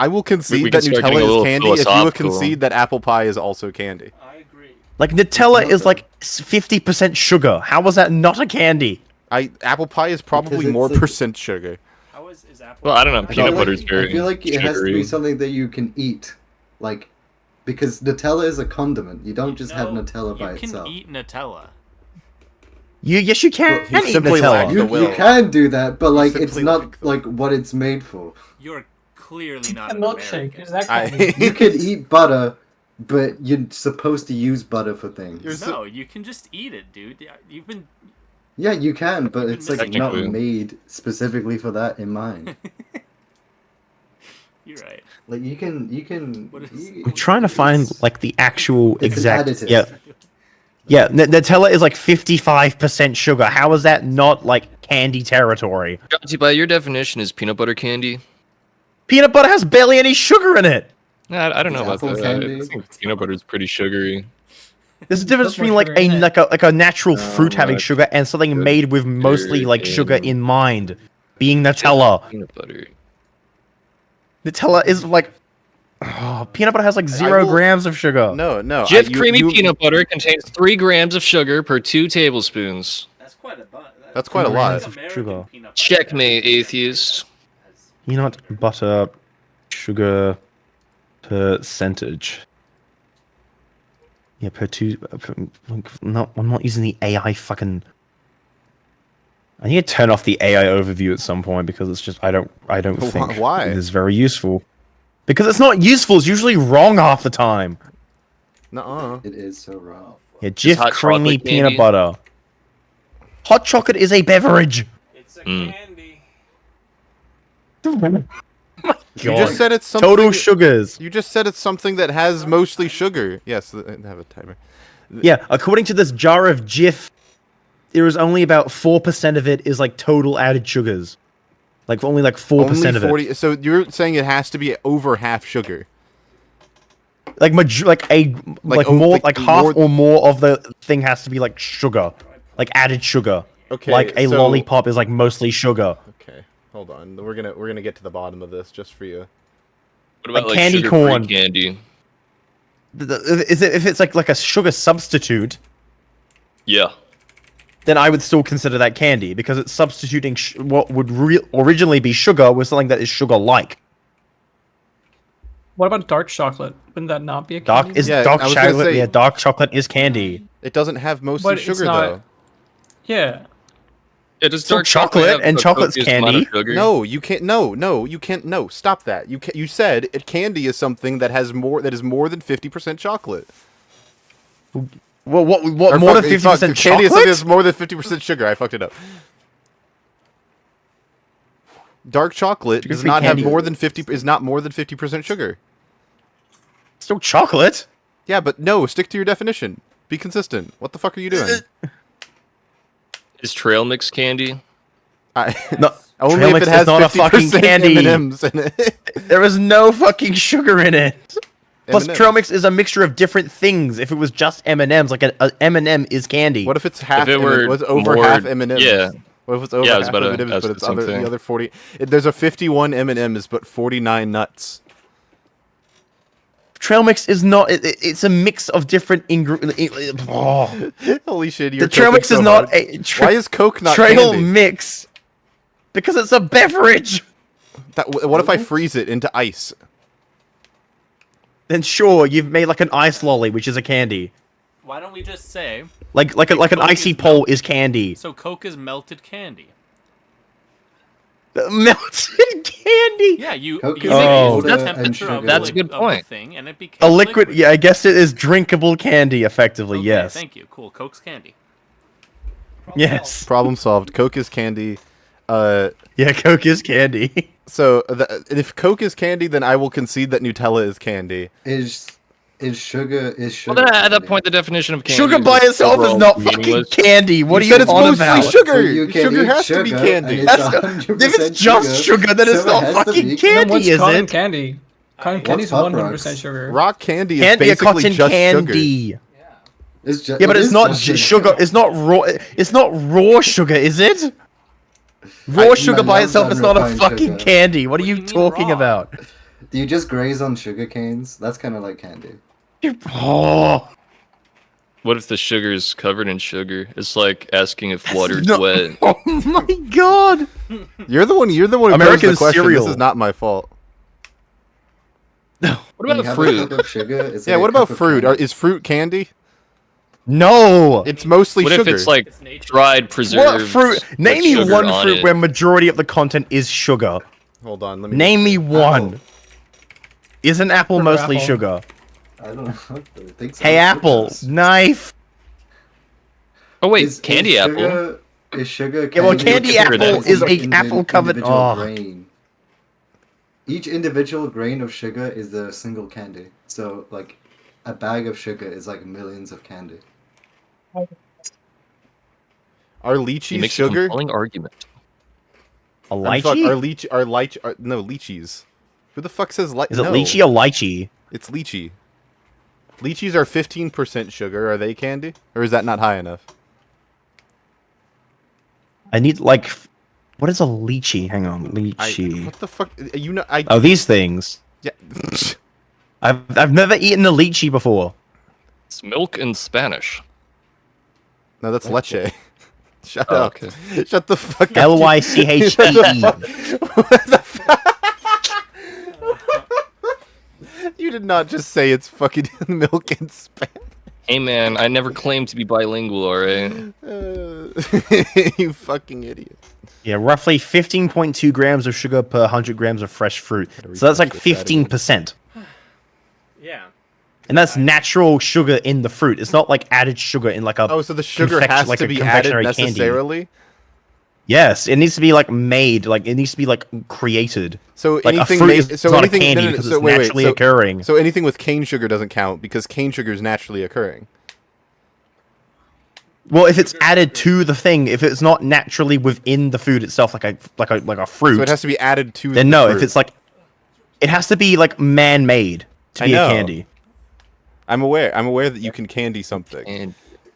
I will concede that Nutella is candy if you will concede that apple pie is also candy. I agree. Like Nutella is like 50% sugar. How was that not a candy? Apple pie is probably more percent sugar. How is apple? Well, I don't know. Peanut butter is I very feel like it has to be sugary. something that you can eat, like, because Nutella is a condiment. You don't just have Nutella by itself. You can eat Nutella. Yes, you can Well, eat simply Nutella. You can do that, but like it's not like what it's made for. You're clearly not A an milkshake. American. Is that candy? You could eat butter, but you're supposed to use butter for things. No, you can just eat it, dude. You've been. Yeah, you can, but it's like not Technically. made specifically for that in mind. You're right. Like you can. I'm trying to find like the actual It's an exact. additive. Yeah, Nutella is like 55% sugar. How is that not like candy territory? By your definition, is peanut butter candy? Peanut butter has barely any sugar in it. Nah, I don't know about that. I think peanut butter is pretty sugary. There's a difference between like a natural fruit having sugar and something made with mostly like sugar in mind, being Nutella. Peanut butter. Nutella is like, peanut butter has like 0 grams of sugar. No. Jif creamy peanut butter contains 3 grams of sugar per 2 tablespoons. That's quite a lot. That's quite a lot. Of sugar. Checkmate, atheist. Peanut butter sugar percentage. Yeah, per 2. No, I'm not using the AI fucking. I need to turn off the AI overview at some point because it's just I don't think why it is very useful. Because it's not useful. It's usually wrong half the time. Nuh-uh. It is so wrong. Yeah, Jif creamy peanut butter. Hot chocolate is a beverage. It's a candy. You just said it's something. Total sugars. You just said it's something that has mostly sugar. Yes, I have a timer. Yeah, according to this jar of Jif, there is only about 4% of it is like total added sugars. Like only like 4% of it. So you're saying it has to be over half sugar. Like half or more of the thing has to be like sugar, like added sugar. Okay. Like a lollipop is like mostly sugar. Okay, hold on. We're gonna get to the bottom of this just for you. What about like candy sugar-free corn candy? Is it if it's like a sugar substitute? Yeah. Then I would still consider that candy because it's substituting what would originally be sugar with something that is sugar-like. What about dark chocolate? Wouldn't that not be a candy? Dark chocolate? Yeah, dark chocolate is candy. It doesn't have mostly sugar though. Yeah. It is dark chocolate and chocolate's candy. No, you can't. No, you can't. No, stop that. You said candy is something that is more than 50% chocolate. Well, what more than 50% chocolate? Candy is something that's more than 50% sugar. I fucked it up. Dark chocolate does not have more than 50. Is not more than 50% sugar. Still chocolate. Yeah, but no. Stick to your definition. Be consistent. What the fuck are you doing? Is trail mix candy? No, only if it has not a fucking candy. M&Ms in it. There is no fucking sugar in it. Plus, trail mix is a mixture of different things. If it was just M&Ms, like an M&M is candy. What if it's half? If it were over half M&Ms? Yeah. What if it's over half M&Ms, but it's the other 40? There's a 51 M&Ms, but 49 nuts. Trail mix is not. It's a mix of different ingredients. Oh. Holy shit! The trail mix is not a. Why is Coke not trail candy? mix? Because it's a beverage. What if I freeze it into ice? Then sure, you've made like an ice lolly, which is a candy. Why don't we just say like an icy pole is candy? So Coke is melted candy. Melted candy. Yeah, you Coke make the temperature of that's a good point. Thing, and it became a liquid. Yeah, I guess it is drinkable candy. Effectively, okay, yes. Thank you. Cool. Coke's candy. Yes. Problem solved. Coke is candy. Yeah, Coke is candy. So if Coke is candy, then I will concede that Nutella is candy. Is sugar? Well, then at that point, the definition of candy. Sugar by itself is not fucking candy. What you are said you on it's about? mostly sugar. So sugar has to be candy. If it's just sugar, then it's not fucking candy, what's is cotton it? candy? Cotton candy is 100% sugar. Rock candy is basically cotton just candy. sugar. Yeah, but it's not sugar. It's not raw. It's not raw sugar, is it? Raw sugar by itself is not a fucking candy. What are you talking about? Do you just graze on sugar canes? That's kind of like candy. Oh. What if the sugar is covered in sugar? It's like asking if water's wet. Oh my god! You're the one. Who American posed the question. cereal. This is not my fault. What about fruit? Yeah. What about fruit? Is fruit candy? No. It's mostly what sugar. What if it's like dried, preserved? What fruit? Name me one fruit where majority of the content is sugar. Hold on. Let me name me one. Apple. Is an apple mostly sugar? I don't know. I think so. Hey, apple, knife. Oh wait, candy apple. Is sugar? Yeah, well, candy apple is a apple covered. Grain. Each individual grain of sugar is a single candy. So, like, a bag of sugar is like millions of candy. Are lychees sugar? A compelling argument. A lychee? No, lychees. Who the fuck says Is it lychee or lychee? It's lychee. Lychees are 15% sugar. Are they candy? Or is that not high enough? I need, like... What is a lychee? Hang on. Lychee. What the fuck? You know, Oh, these things. Yeah. I've never eaten a lychee before. It's milk in Spanish. No, that's leche. Shut up. Okay. Shut the fuck up. Lychee. What the fuck? You did not just say it's fucking milk in Spanish. Hey man, I never claimed to be bilingual, alright? You fucking idiot. Yeah, roughly 15.2 grams of sugar per 100 grams of fresh fruit. So that's like 15%. Yeah. And that's natural sugar in the fruit. It's not like added sugar in like a... Oh, so the sugar has to be added necessarily? Candy. Yes, it needs to be like made, like it needs to be like created. So like anything it's not a candy because it's naturally occurring. So anything with cane sugar doesn't count because cane sugar is naturally occurring. Well, if it's added to the thing, if it's not naturally within the food itself, like a fruit, so it has to be added to. Then the no, fruit. if it's like, it has to be like man-made to be a candy. I'm aware that you can candy something. And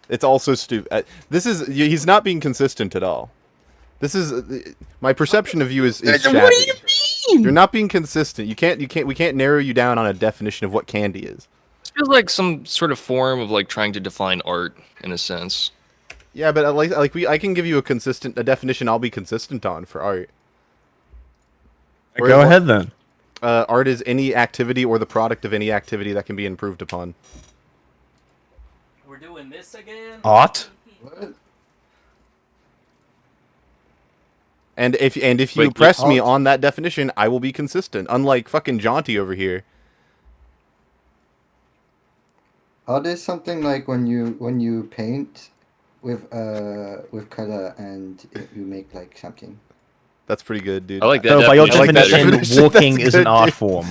it's also stupid. He's not being consistent at all. This is my perception of you is shabby. What do you mean? You're not being consistent. We can't narrow you down on a definition of what candy is. It feels like some sort of form of like trying to define art in a sense. Yeah, but I can give you a definition I'll be consistent on for art. Go ahead then. Art is any activity or the product of any activity that can be improved upon. We're doing this again? Art? What? And if you press me on that definition, I will be consistent. Unlike fucking Jaunty over here. Art is something like when you paint with color and you make like something. That's pretty good, dude. I like that. So by your definition, walking is an art form.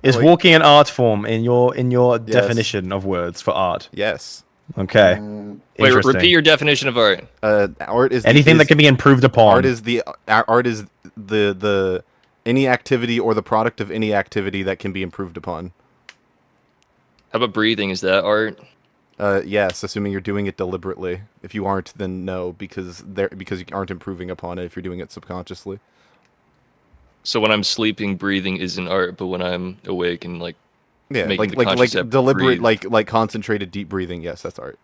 Is walking an art form in your definition of words for art? Yes. Okay. Wait, repeat your definition of art. Art is anything that can be improved upon. Art is the any activity or the product of any activity that can be improved upon. How about breathing? Is that art? Yes, assuming you're doing it deliberately. If you aren't, then no, because you aren't improving upon it if you're doing it subconsciously. So when I'm sleeping, breathing isn't art, but when I'm awake and like making the like conscious deliberate, breathe. like concentrated deep breathing, yes, that's art.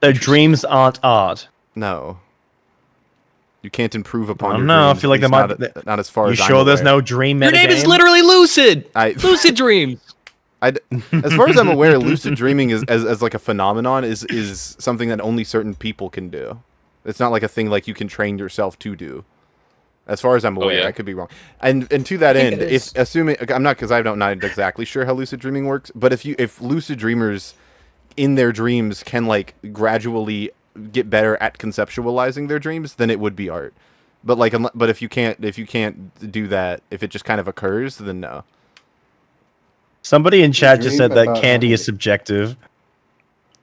So dreams aren't art. No. You can't improve upon. I don't your know. dreams, I feel like there might. Not as far you as. You I'm sure there's aware. no dream? Your name is literally Lucid. Lucid dreams. As far as I'm aware, lucid dreaming as like a phenomenon is something that only certain people can do. It's not like a thing like you can train yourself to do. As far as I'm aware, I could be wrong. And to that end, if assuming I'm not because I'm not exactly sure how lucid dreaming works, but if lucid dreamers in their dreams can like gradually get better at conceptualizing their dreams, then it would be art. But if you can't do that, if it just kind of occurs, then no. Somebody in chat just said that candy is subjective.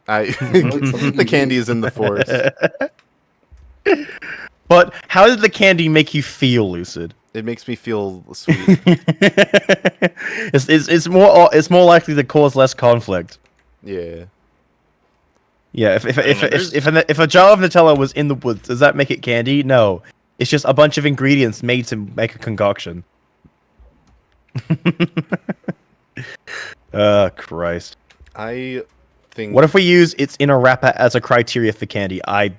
The candy is in the forest. But how did the candy make you feel, Lucid? It makes me feel sweet. It's more likely to cause less conflict. Yeah. Yeah. If a jar of Nutella was in the woods, does that make it candy? No. It's just a bunch of ingredients made to make a concoction. Christ. I think. What if we use it's in a wrapper as a criteria for candy? I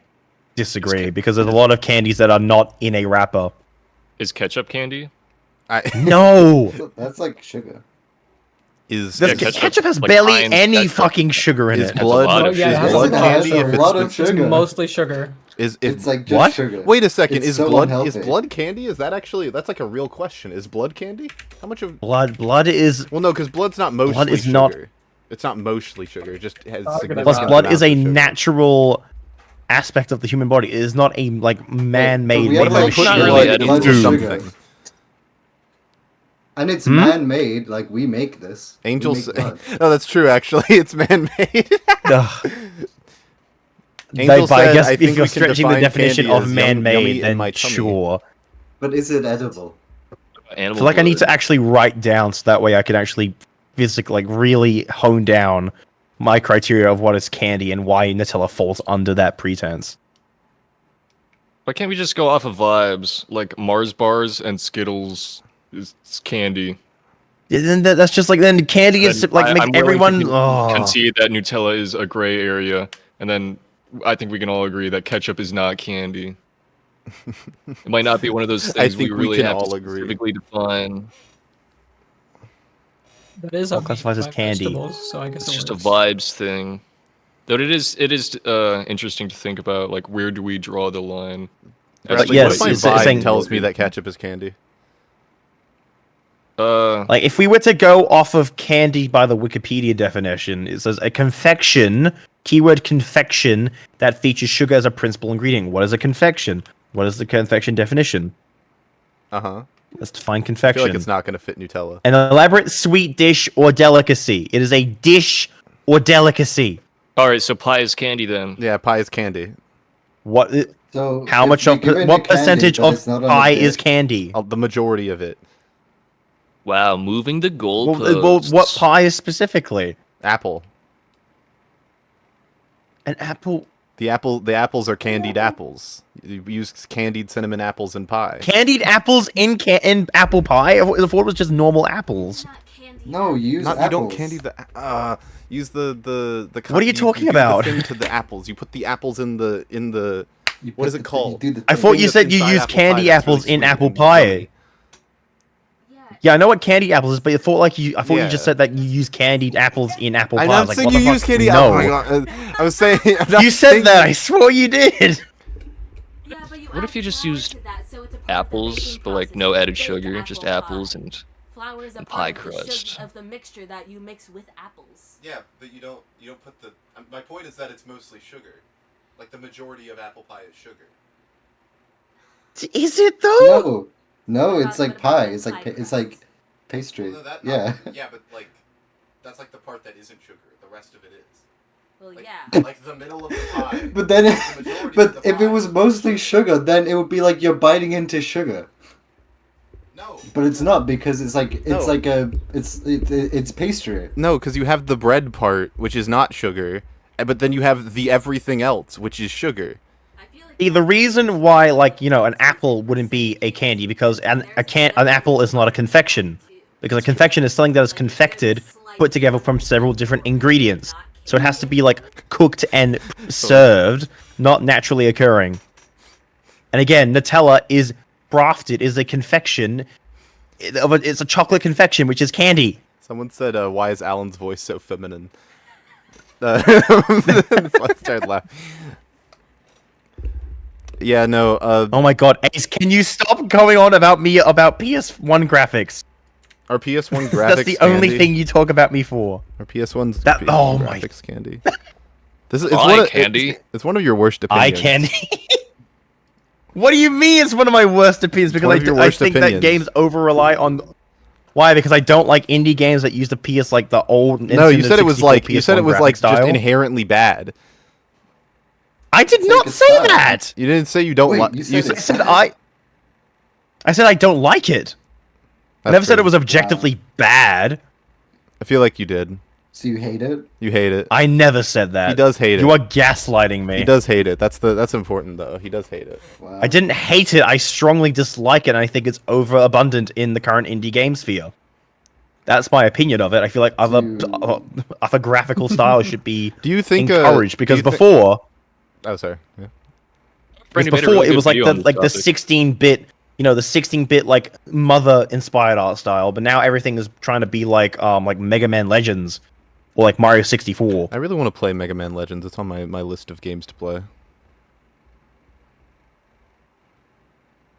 disagree because there's a lot of candies that are not in a wrapper. Is ketchup candy? No. That's like sugar. Ketchup has like barely any fucking sugar in it. Blood candy? It's mostly sugar. It's like just sugar. Wait a second. Is so blood unhealthy. is blood candy? Is that actually that's like a real question? Is blood candy? How much of blood is? Well, no, because blood's not mostly blood is sugar. not. It's not mostly sugar. It just has. Plus, blood is a natural aspect of the human body. It is not a like man-made. Blood into something. And it's man-made, like we make this. Angels. Oh, that's true. Actually, it's man-made. But I guess if you're stretching the definition of man-made, then sure. But is it edible? I feel like I need to actually write down so that way I can actually physically, like, really hone down my criteria of what is candy and why Nutella falls under that pretense. Why can't we just go off of vibes? Like Mars bars and Skittles is candy. Then that's just like then candy is like make everyone concede that Nutella is a gray area, and then I think we can all agree that ketchup is not candy. It might not be one of those things we really have to specifically define. That is all classifies as candy. So I guess it's just a vibes thing. Though it is interesting to think about, like, where do we draw the line? Yes, what if my vibe tells me that ketchup is candy? Like, if we were to go off of candy by the Wikipedia definition, it says a confection, keyword confection, that features sugar as a principal ingredient. What is a confection? What is the confection definition? Let's define confection. I feel like it's not going to fit Nutella. An elaborate sweet dish or delicacy. It is a dish or delicacy. Alright, so pie is candy then. Yeah, pie is candy. What? So how much of what percentage of pie is candy? The majority of it. Wow, moving the goalposts. Well, what pie is specifically? Apple. An apple. The apples are candied apples. You use candied cinnamon apples in pie. Candied apples in apple pie? I thought it was just normal apples. No, you use apples. You don't candy the use the What are you talking about? The thing to the apples. You put the apples in the what is it called? I thought you said you use candy apples in apple pie. Yeah, I know what candy apples is, but I thought you just said that you use candied apples in apple pie. I'm not saying you use candy apples. I was saying you said that. I swore you did. What if you just used apples, but like no added sugar, just apples and pie crust? Of the mixture that you mix with apples. Yeah, but you don't put the. My point is that it's mostly sugar. Like the majority of apple pie is sugar. Is it though? No, it's like pie. It's like pastry. Well, no, yeah. Yeah, but like that's like the part that isn't sugar. The rest of it is. Well, like, yeah. Like the middle of the pie. But then, if it was mostly sugar, then it would be like you're biting into sugar. No. But it's not because it's pastry. No, because you have the bread part, which is not sugar, but then you have the everything else, which is sugar. The reason why, an apple wouldn't be a candy because an apple is not a confection, because a confection is something that is confected, put together from several different ingredients. So it has to be cooked and served, not naturally occurring. And again, Nutella is crafted is a confection. It's a chocolate confection, which is candy. Someone said, "Why is Alan's voice so feminine?" I started laughing. Yeah, no. Oh my god, Ace, can you stop going on about me about PS1 graphics? Are PS1 graphics That's the only thing you talk about me for. Are PS1's graphics candy? It's one of your worst opinions. Eye candy. What do you mean it's one of my worst opinions? Because I think that games over-rely on... Why? Because I don't like indie games that use the PS the old... No, you said it was just inherently bad. I did not say that! You didn't say you don't like... I said I don't like it. I never said it was objectively bad. I feel like you did. So you hate it? You hate it. I never said that. He does hate it. You are gaslighting me. He does hate it. That's important though. He does hate it. Wow. I didn't hate it. I strongly dislike it, and I think it's overabundant in the current indie game sphere. That's my opinion of it. I feel like other graphical styles should be encouraged because before... Oh, sorry. Yeah. Before it was the 16-bit, the 16-bit mother-inspired art style, but now everything is trying to be like Mega Man Legends or Mario 64. I really want to play Mega Man Legends. It's on my list of games to play.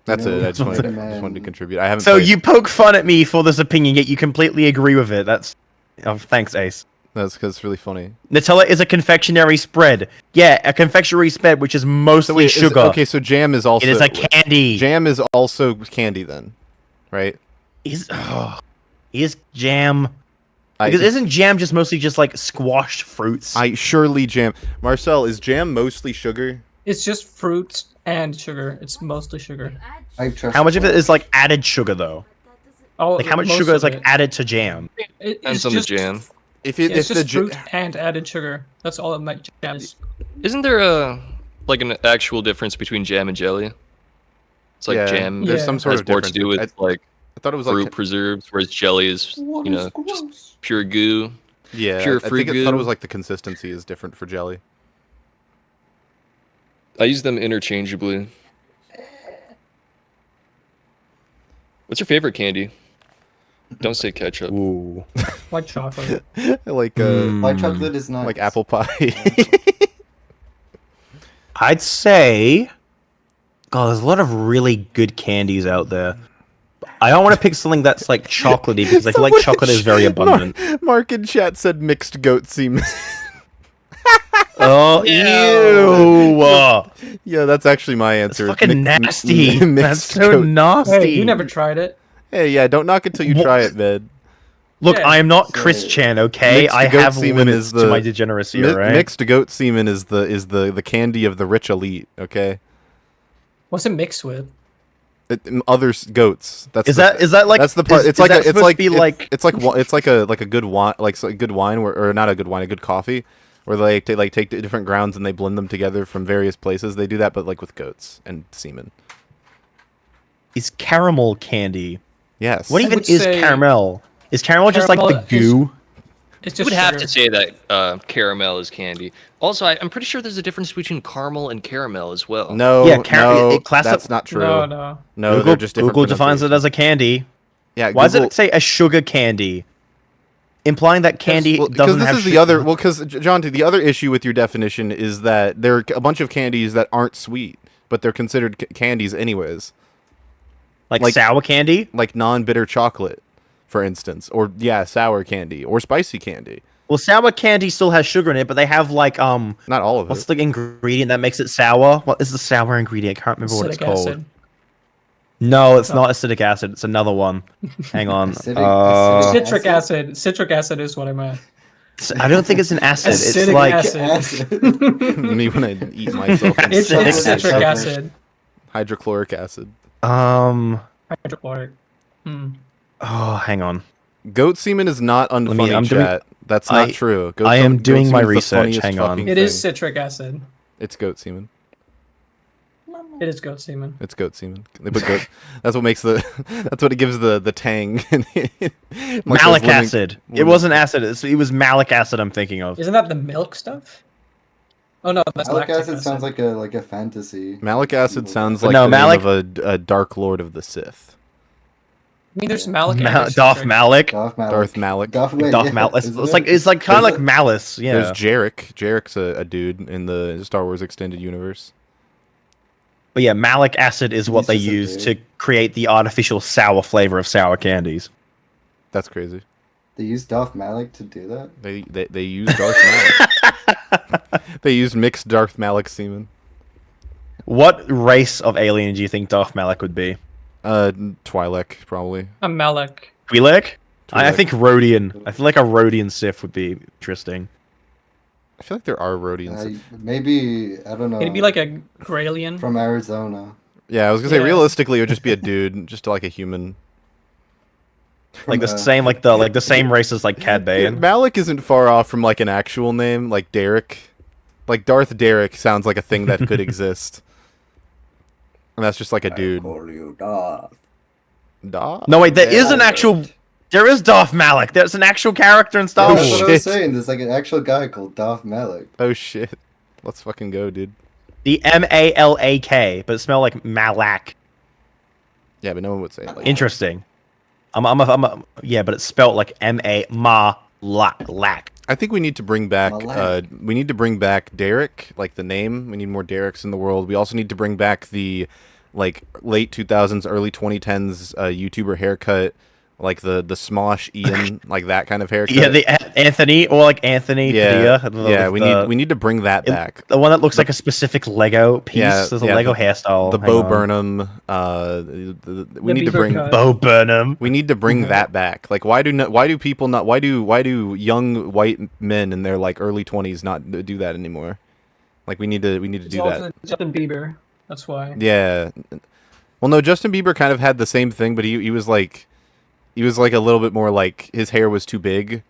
That's it. I just wanted to contribute. I haven't. So you poke fun at me for this opinion, yet you completely agree with it. That's thanks, Ace. That's because it's really funny. Nutella is a confectionery spread. Yeah, a confectionary spread, which is mostly sugar. Okay, so jam is also... It is a candy. Jam is also candy then, right? Is jam... Because isn't jam just mostly squashed fruits? Surely jam... Marcel, is jam mostly sugar? It's just fruits and sugar. It's mostly sugar. How much of it is added sugar, though? Oh, like how much sugar is like added to jam? Depends on the jam. It's just fruit and added sugar. That's all that jam is. Isn't there like an actual difference between jam and jelly? It's like jam. There's some sort of more difference. to do with like I thought it was fruit like preserves, whereas jelly is just pure goo. Yeah, pure I fruit think I goo. thought it was like the consistency is different for jelly. I use them interchangeably. What's your favorite candy? Don't say ketchup. Ooh. White chocolate. Like white chocolate is nice. Like apple pie. I'd say, God, there's a lot of really good candies out there. I don't want to pick something that's like chocolatey because I feel like chocolate is very abundant. Mark in chat said mixed goat semen. Oh, ew! Yeah, that's actually my answer. That's fucking nasty. That's Mixed so goat. nasty. Hey, you never tried it. Hey, yeah, don't knock it till you try it, man. Look, Yeah. I am not Chris Chan, okay? Mixed I goat have semen limits is to my degeneracy, alright? Mixed goat semen is the candy of the rich elite, okay? What's it mixed with? Other goats. That's Is that like? That's the part. Is It's like that it's supposed like to be like it's like a good wine, like a good wine, or not a good wine, a good coffee, where they take different grounds and they blend them together from various places. They do that, but like with goats and semen. Is caramel candy? Yes. What even is caramel? Is caramel just like the goo? It's You just would have sugar. to say that caramel is candy. Also, I'm pretty sure there's a difference between caramel and caramel as well. No, Yeah, no, class that's not true. No. No, Google, they're just different. Google defines it as a candy. Yeah. Why does Google- it say a sugar candy? Implying that candy Because doesn't this have is the sugar. other. Well, because Jonty, the other issue with your definition is that there are a bunch of candies that aren't sweet, but they're considered candies anyways. like sour candy? Like non-bitter chocolate, for instance, or sour candy or spicy candy. Well, sour candy still has sugar in it, but they have like Not all of what's it. the ingredient that makes it sour? What is the sour ingredient? I can't remember what it's Acidic called. acid. No, it's not acidic acid. It's another one. Hang on. Acidic Citric acid. Citric acid is what I meant. I don't think it's an acid. It's Acidic like acid. Me when I eat myself. It's Acidic citric acid. acid. Hydrochloric acid. Hydrochloric. Hmm. Oh, hang on. Goat semen is not unfunny, I'm doing- chat. That's not true. I am doing my semen is the research, funniest hang on. fucking It is thing. citric acid. It's goat semen. It is goat semen. It's goat semen. They put goat. That's what makes the. That's what it gives the tang. Like Malic those acid. It wasn't acid. It was malic acid. I'm thinking of. Isn't that the milk stuff? Oh no, that's Malic lactic acid sounds like a fantasy. Malic acid sounds But like no, the Malic- name of a Dark Lord of the Sith. I mean, there's malic Ma- acid. Darth Malik. Darth Malik. Darth Malik. Darth Malice. It's like kind of like malice. Yeah. There's Jarek. Jarek's a dude in the Star Wars extended universe. But yeah, malic acid is what He's they just a use dude. to create the artificial sour flavor of sour candies. That's crazy. They used Darth Malik to do that. They used Darth Malik. They used mixed Darth Malik semen. What race of alien do you think Darth Malik would be? Twi'lek probably. A malic. Twi'lek? I Twi'lek. think Rhodian. I feel like a Rhodian Sith would be interesting. I feel like there are Rhodians. Maybe I don't know. It'd be like a Grailian. from Arizona. Yeah, I was gonna say Yeah. realistically it would just be a dude, just like a human. Like the From, same, like the same race as like Cad Bane. Malik isn't far off from like an actual name, like Derek. Like Darth Derek sounds like a thing that could exist. And that's just like a dude. Call you Darth. Darth? No wait, there is an actual. There is Darth Malik. There's an actual character in Star Oh, That's what I Wars. was shit. saying. There's like an actual guy called Darth Malik. Oh shit. Let's fucking go, dude. The Malak, but it smelled like Malak. Yeah, but no one would say it like Interesting. Yeah, but it's spelled like Malak. I think we need to bring back Malak. Derek, like the name. We need more Dereks in the world. We also need to bring back the like late 2000s, early 2010s YouTuber haircut, like the Smosh Ian, like that kind of haircut. Yeah, the Anthony or like Anthony. yeah, Padilla, yeah. with We need to bring that it- back. the one that looks like a specific Lego piece. Yeah, There's a yeah, Lego the- hairstyle. The Hang Bo on. Burnham. We need to Bieber bring cut. Bo Burnham. we need to bring that back. Like, why do young white men in their like early 20s not do that anymore? Like, we need to It's do also that. Justin Bieber. That's why. Yeah. Well, no, Justin Bieber kind of had the same thing, but he was like, He was like a little bit more like his hair was too big,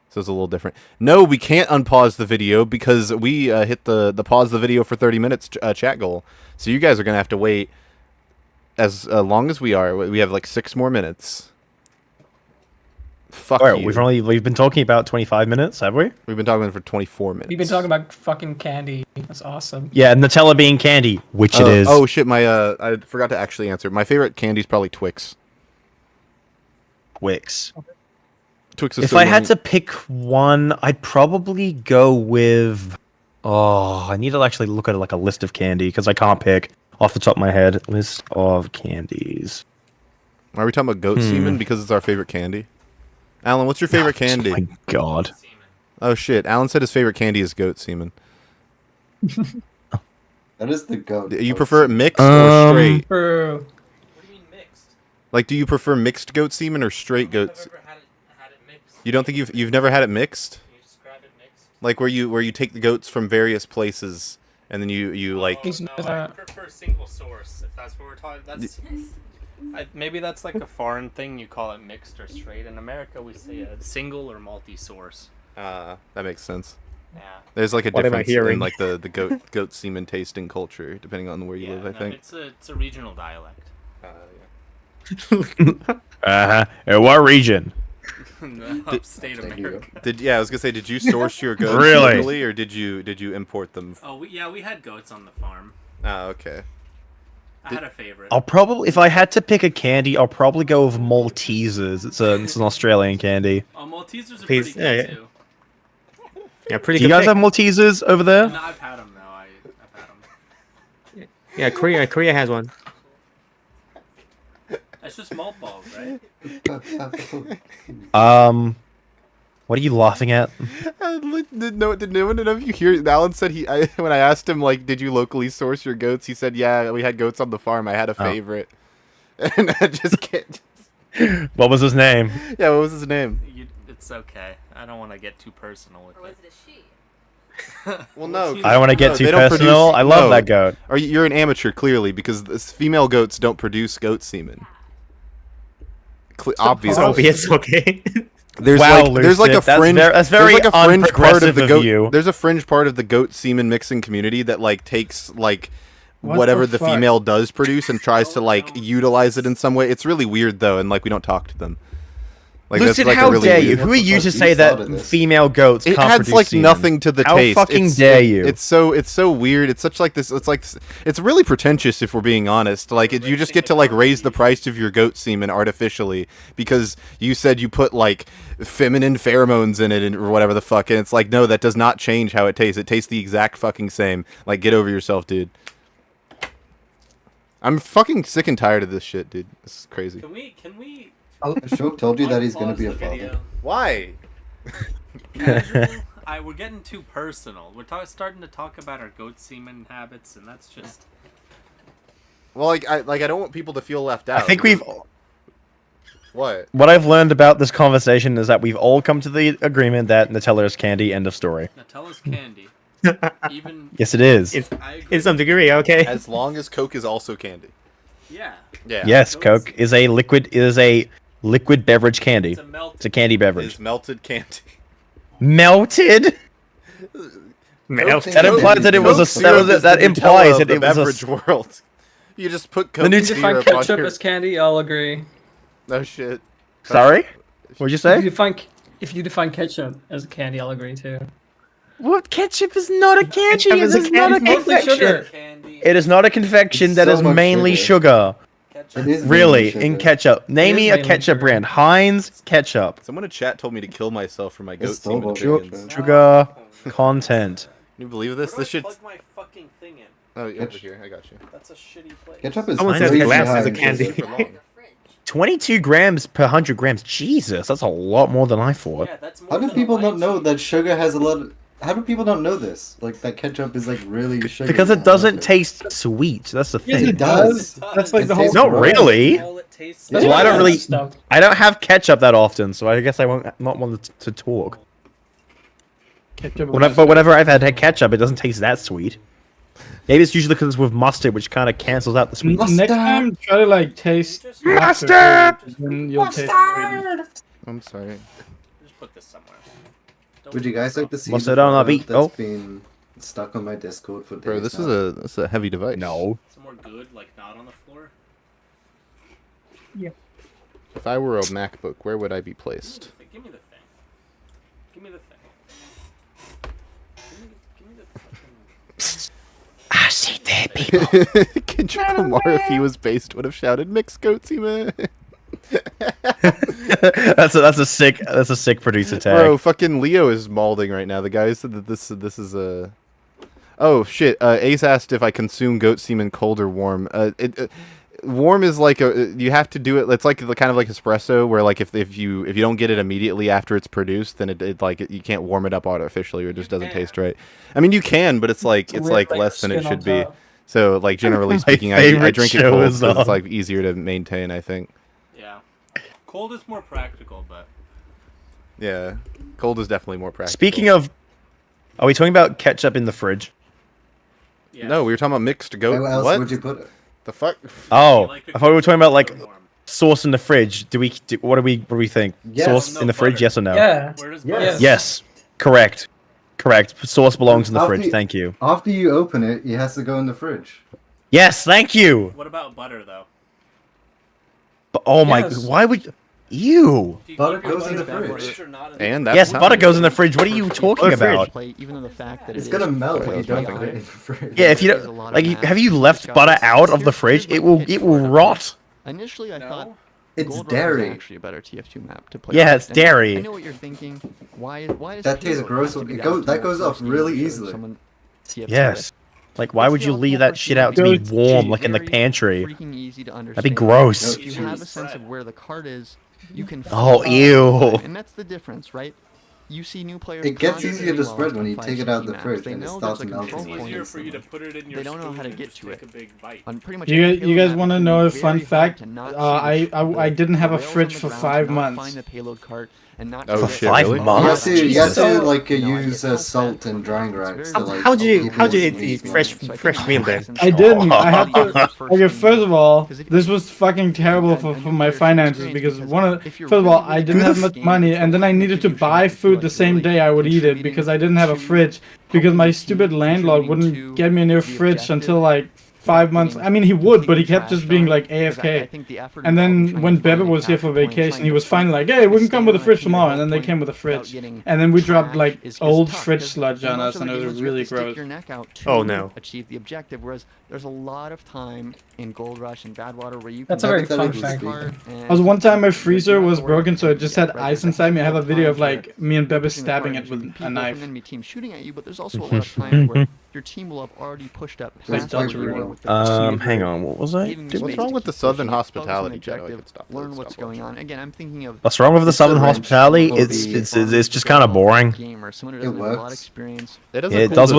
so it's a little different. No, we can't unpause the video because we hit the pause the video for 30 minutes chat goal. So you guys are gonna have to wait as long as we are. We have like 6 more minutes. Fuck you. We've been talking about 25 minutes, have we? We've been talking for 24 minutes. We've been talking about fucking candy. That's awesome. Yeah, Nutella being candy, which it is. Oh shit, I forgot to actually answer. My favorite candy is probably Twix. Twix. Twix is if I had to pick one, I'd probably go with... Oh, I need to actually look at like a list of candy because I can't pick off the top of my head. List of candies. Are we talking about goat semen because it's our favorite candy? Alan, what's your favorite candy? Oh my god. Oh shit, Alan said his favorite candy is goat semen. That is the goat. You prefer it mixed or straight? What do you mean mixed? Like, do you prefer mixed goat semen or straight goat? I've never had it mixed. You don't think you've never had it mixed? Can you describe it mixed? Like where you take the goats from various places and then you like. No, I prefer single source. If that's what we're talking. That's. Maybe that's like a foreign thing. You call it mixed or straight. In America, we say a single or multi-source. That makes sense. Yeah. There's like a difference in like the goat semen tasting culture depending on where you live. I think it's a regional dialect. In what region? Upstate America. I was gonna say, did you source your goats really? locally, or did you import them? Oh, we had goats on the farm. Ah, okay. I had a favorite. I'll probably, if I had to pick a candy, I'll probably go with Maltesers. It's an Australian candy. Oh, Maltesers are pretty good too. Yeah, pretty good. Do you guys have Maltesers over there? No, I've had them though. I've had them. Yeah, Korea has one. That's just malt balls, right? What are you laughing at? Did no one of you hear? Alan said when I asked him like, did you locally source your goats? He said, yeah, we had goats on the farm. I had a favorite, and I just can't. What was his name? Yeah, what was his name? It's okay. I don't want to get too personal with it. Or was it a she? Well, no. I don't want to get too personal. I love that goat. You're an amateur, clearly, because female goats don't produce goat semen. Obvious, okay. There's like a fringe. That's very part of the goat. There's a fringe part of the goat semen mixing community that like takes like whatever the female does produce and tries to like utilize it in some way. It's really weird though, and like we don't talk to them. Like, Lucid, like how dare you? Who are you to say that female goats can't produce adds like semen? nothing to the taste. How fucking dare you? It's so weird. It's such like this. It's really pretentious if we're being honest. Like you just get to like raise the price of your goat semen artificially because you said you put like feminine pheromones in it or whatever the fuck. And it's like, no, that does not change how it tastes. It tastes the exact fucking same. Like, get over yourself, dude. I'm fucking sick and tired of this shit, dude. This is crazy. Can we? Shork told you that he's gonna be a father. Why? We're getting too personal. We're starting to talk about our goat semen habits, and that's just. Well, I don't want people to feel left out. I think we've. What? What I've learned about this conversation is that we've all come to the agreement that Nutella is candy. End of story. Nutella's candy. Even. Yes, it is. In some degree, okay. As long as Coke is also candy. Yeah. Yeah. Yes, Coke is a liquid. Liquid beverage candy. It's a candy beverage. It's melted candy. Melted. That implies that it was a. That implies that it was a beverage world. You just put Coke. The new define ketchup as candy. I'll agree. No shit. Sorry. What'd you say? If you define ketchup as a candy, I'll agree too. What? Ketchup is not a candy. It is not a confection. It is not a confection. That is mainly sugar. Really, in ketchup. Name me a ketchup brand. Heinz ketchup. Someone in chat told me to kill myself for my goat semen. Sugar content. Can you believe this? This shit's. Plug my fucking thing in. Oh, over here. I got you. That's a shitty place. Ketchup is. Someone says glass is a candy. 22 grams per 100 grams. Jesus, that's a lot more than I thought. Yeah, that's more How do than people a not know cheese. that sugar has a lot of... How do people not know this? Like, that ketchup is, like, really sugar. Because it doesn't taste sweet. That's the thing. Yes, it does. That's like the whole. Not really. All it tastes Well, I don't really. I don't have ketchup that often, so I guess I won't not want to talk. Ketchup. But whenever I've had ketchup, it doesn't taste that sweet. Maybe it's usually because it's with mustard, which kind of cancels out the sweet. Next time, try to like taste mustard. Then you'll taste I'm sorry. Just put this somewhere. Would you guys like to see mustard the on a photo beat? that's been stuck on my Discord for days? Bro, this now? is a heavy device. No. Somewhere good, like not on the floor. Yeah. If I were a MacBook, where would I be placed? Give me the thing. Give me the thing. Give me the fucking... I see dead people. Kendrick Lamar, if he was based, would have shouted "Mix Goatsy man." that's a sick producer tag. Bro, fucking Leo is malding right now. The guy who said that this is a. Oh shit! Ace asked if I consume goat semen cold or warm. Warm is like you have to do it. It's like kind of like espresso, where like if you don't get it immediately after it's produced, then you can't warm it up artificially, or it just doesn't taste right. I mean, you can, but it's like less than it should be. So like generally speaking, I drink it cold because it's like easier to maintain, I think. Yeah, cold is more practical, but yeah, cold is definitely more practical. Speaking of, are we talking about ketchup in the fridge? yeah. No, we were talking about mixed goat. Where else What? would you put it? The fuck? Oh, I thought we were talking about like sauce in the fridge. What do we think? Yes. Sauce in the fridge? Yes or no? Yeah. Where does Yes. Yes. Correct. Sauce belongs in the fridge. Thank you. After you open it, it has to go in the fridge. Yes. Thank you. What about butter though? But, oh my! Yes. Why would? Ew. Do you Butter keep your goes in the butter fridge. or not in the And fridge? that's Yes, butter goes in the fridge. What are you talking about? Even though the fact that It's gonna melt if you don't put it in the fridge. Yeah, if you don't like, have you left butter out of the fridge? It will rot. Initially, I thought It's Gold Rush dairy. was actually a better TF2 map to play. Yeah, with. it's And dairy. I know what you're thinking. Why does That tastes Halo gross. have to be That goes off first game really to show easily. someone TF2 Yes. Like, why It's would the you leave that shit out to be warm, like in the pantry? freaking easy to understand. That'd be gross. If you have a sense of where the card is, you can. Oh, follow ew. it. And that's the difference, right? You see new players. It gets constantly easier to lost spread when on you take it 560 out the maps. fridge They and it know starts there's a control melting. It's easier point. for you to put it in your They don't know spoon how to and get just to take it. a big bite. On pretty much You every guys, you guys Halo want to map, it know can a be fun very hard fact? to not see I didn't have a rails on fridge the for ground, 5 to not months. Find the payload cart and not Oh, get shit, Five really? months? You have to like No, I use get salt and drying racks to like. How'd you keep it eat sweet. fresh meal then? I didn't. I had to. Okay, first of all, this was fucking terrible for my finances because first of all, I didn't have much money, and then I needed to buy food the same day I would eat it because I didn't have a fridge because my stupid landlord wouldn't get me a new fridge until like 5 months. I mean, he would, but he kept just being like AFK. And then when Bebe was here for vacation, he was finally like, "Hey, we can come with a fridge tomorrow." And then they came with a fridge, and then we dropped like old fridge sludge on us, and it was really gross. Oh, no. Achieve the objective, whereas there's a lot of time in Gold Rush and Badwater where you. That's a very fun fact. Also, one time my freezer was broken, so it just had ice inside me. I have a video of like me and Bebe stabbing it with a knife. Enemy team shooting at you, but there's also a lot of times where your team will have already pushed up past you. Hang on, what was I? What's wrong with the Southern hospitality, Joe? I could stop. Learn what's going on. Again, I'm thinking of. What's wrong with the Southern hospitality? It's just kind of boring. Gamer, someone who doesn't have a lot of experience. It does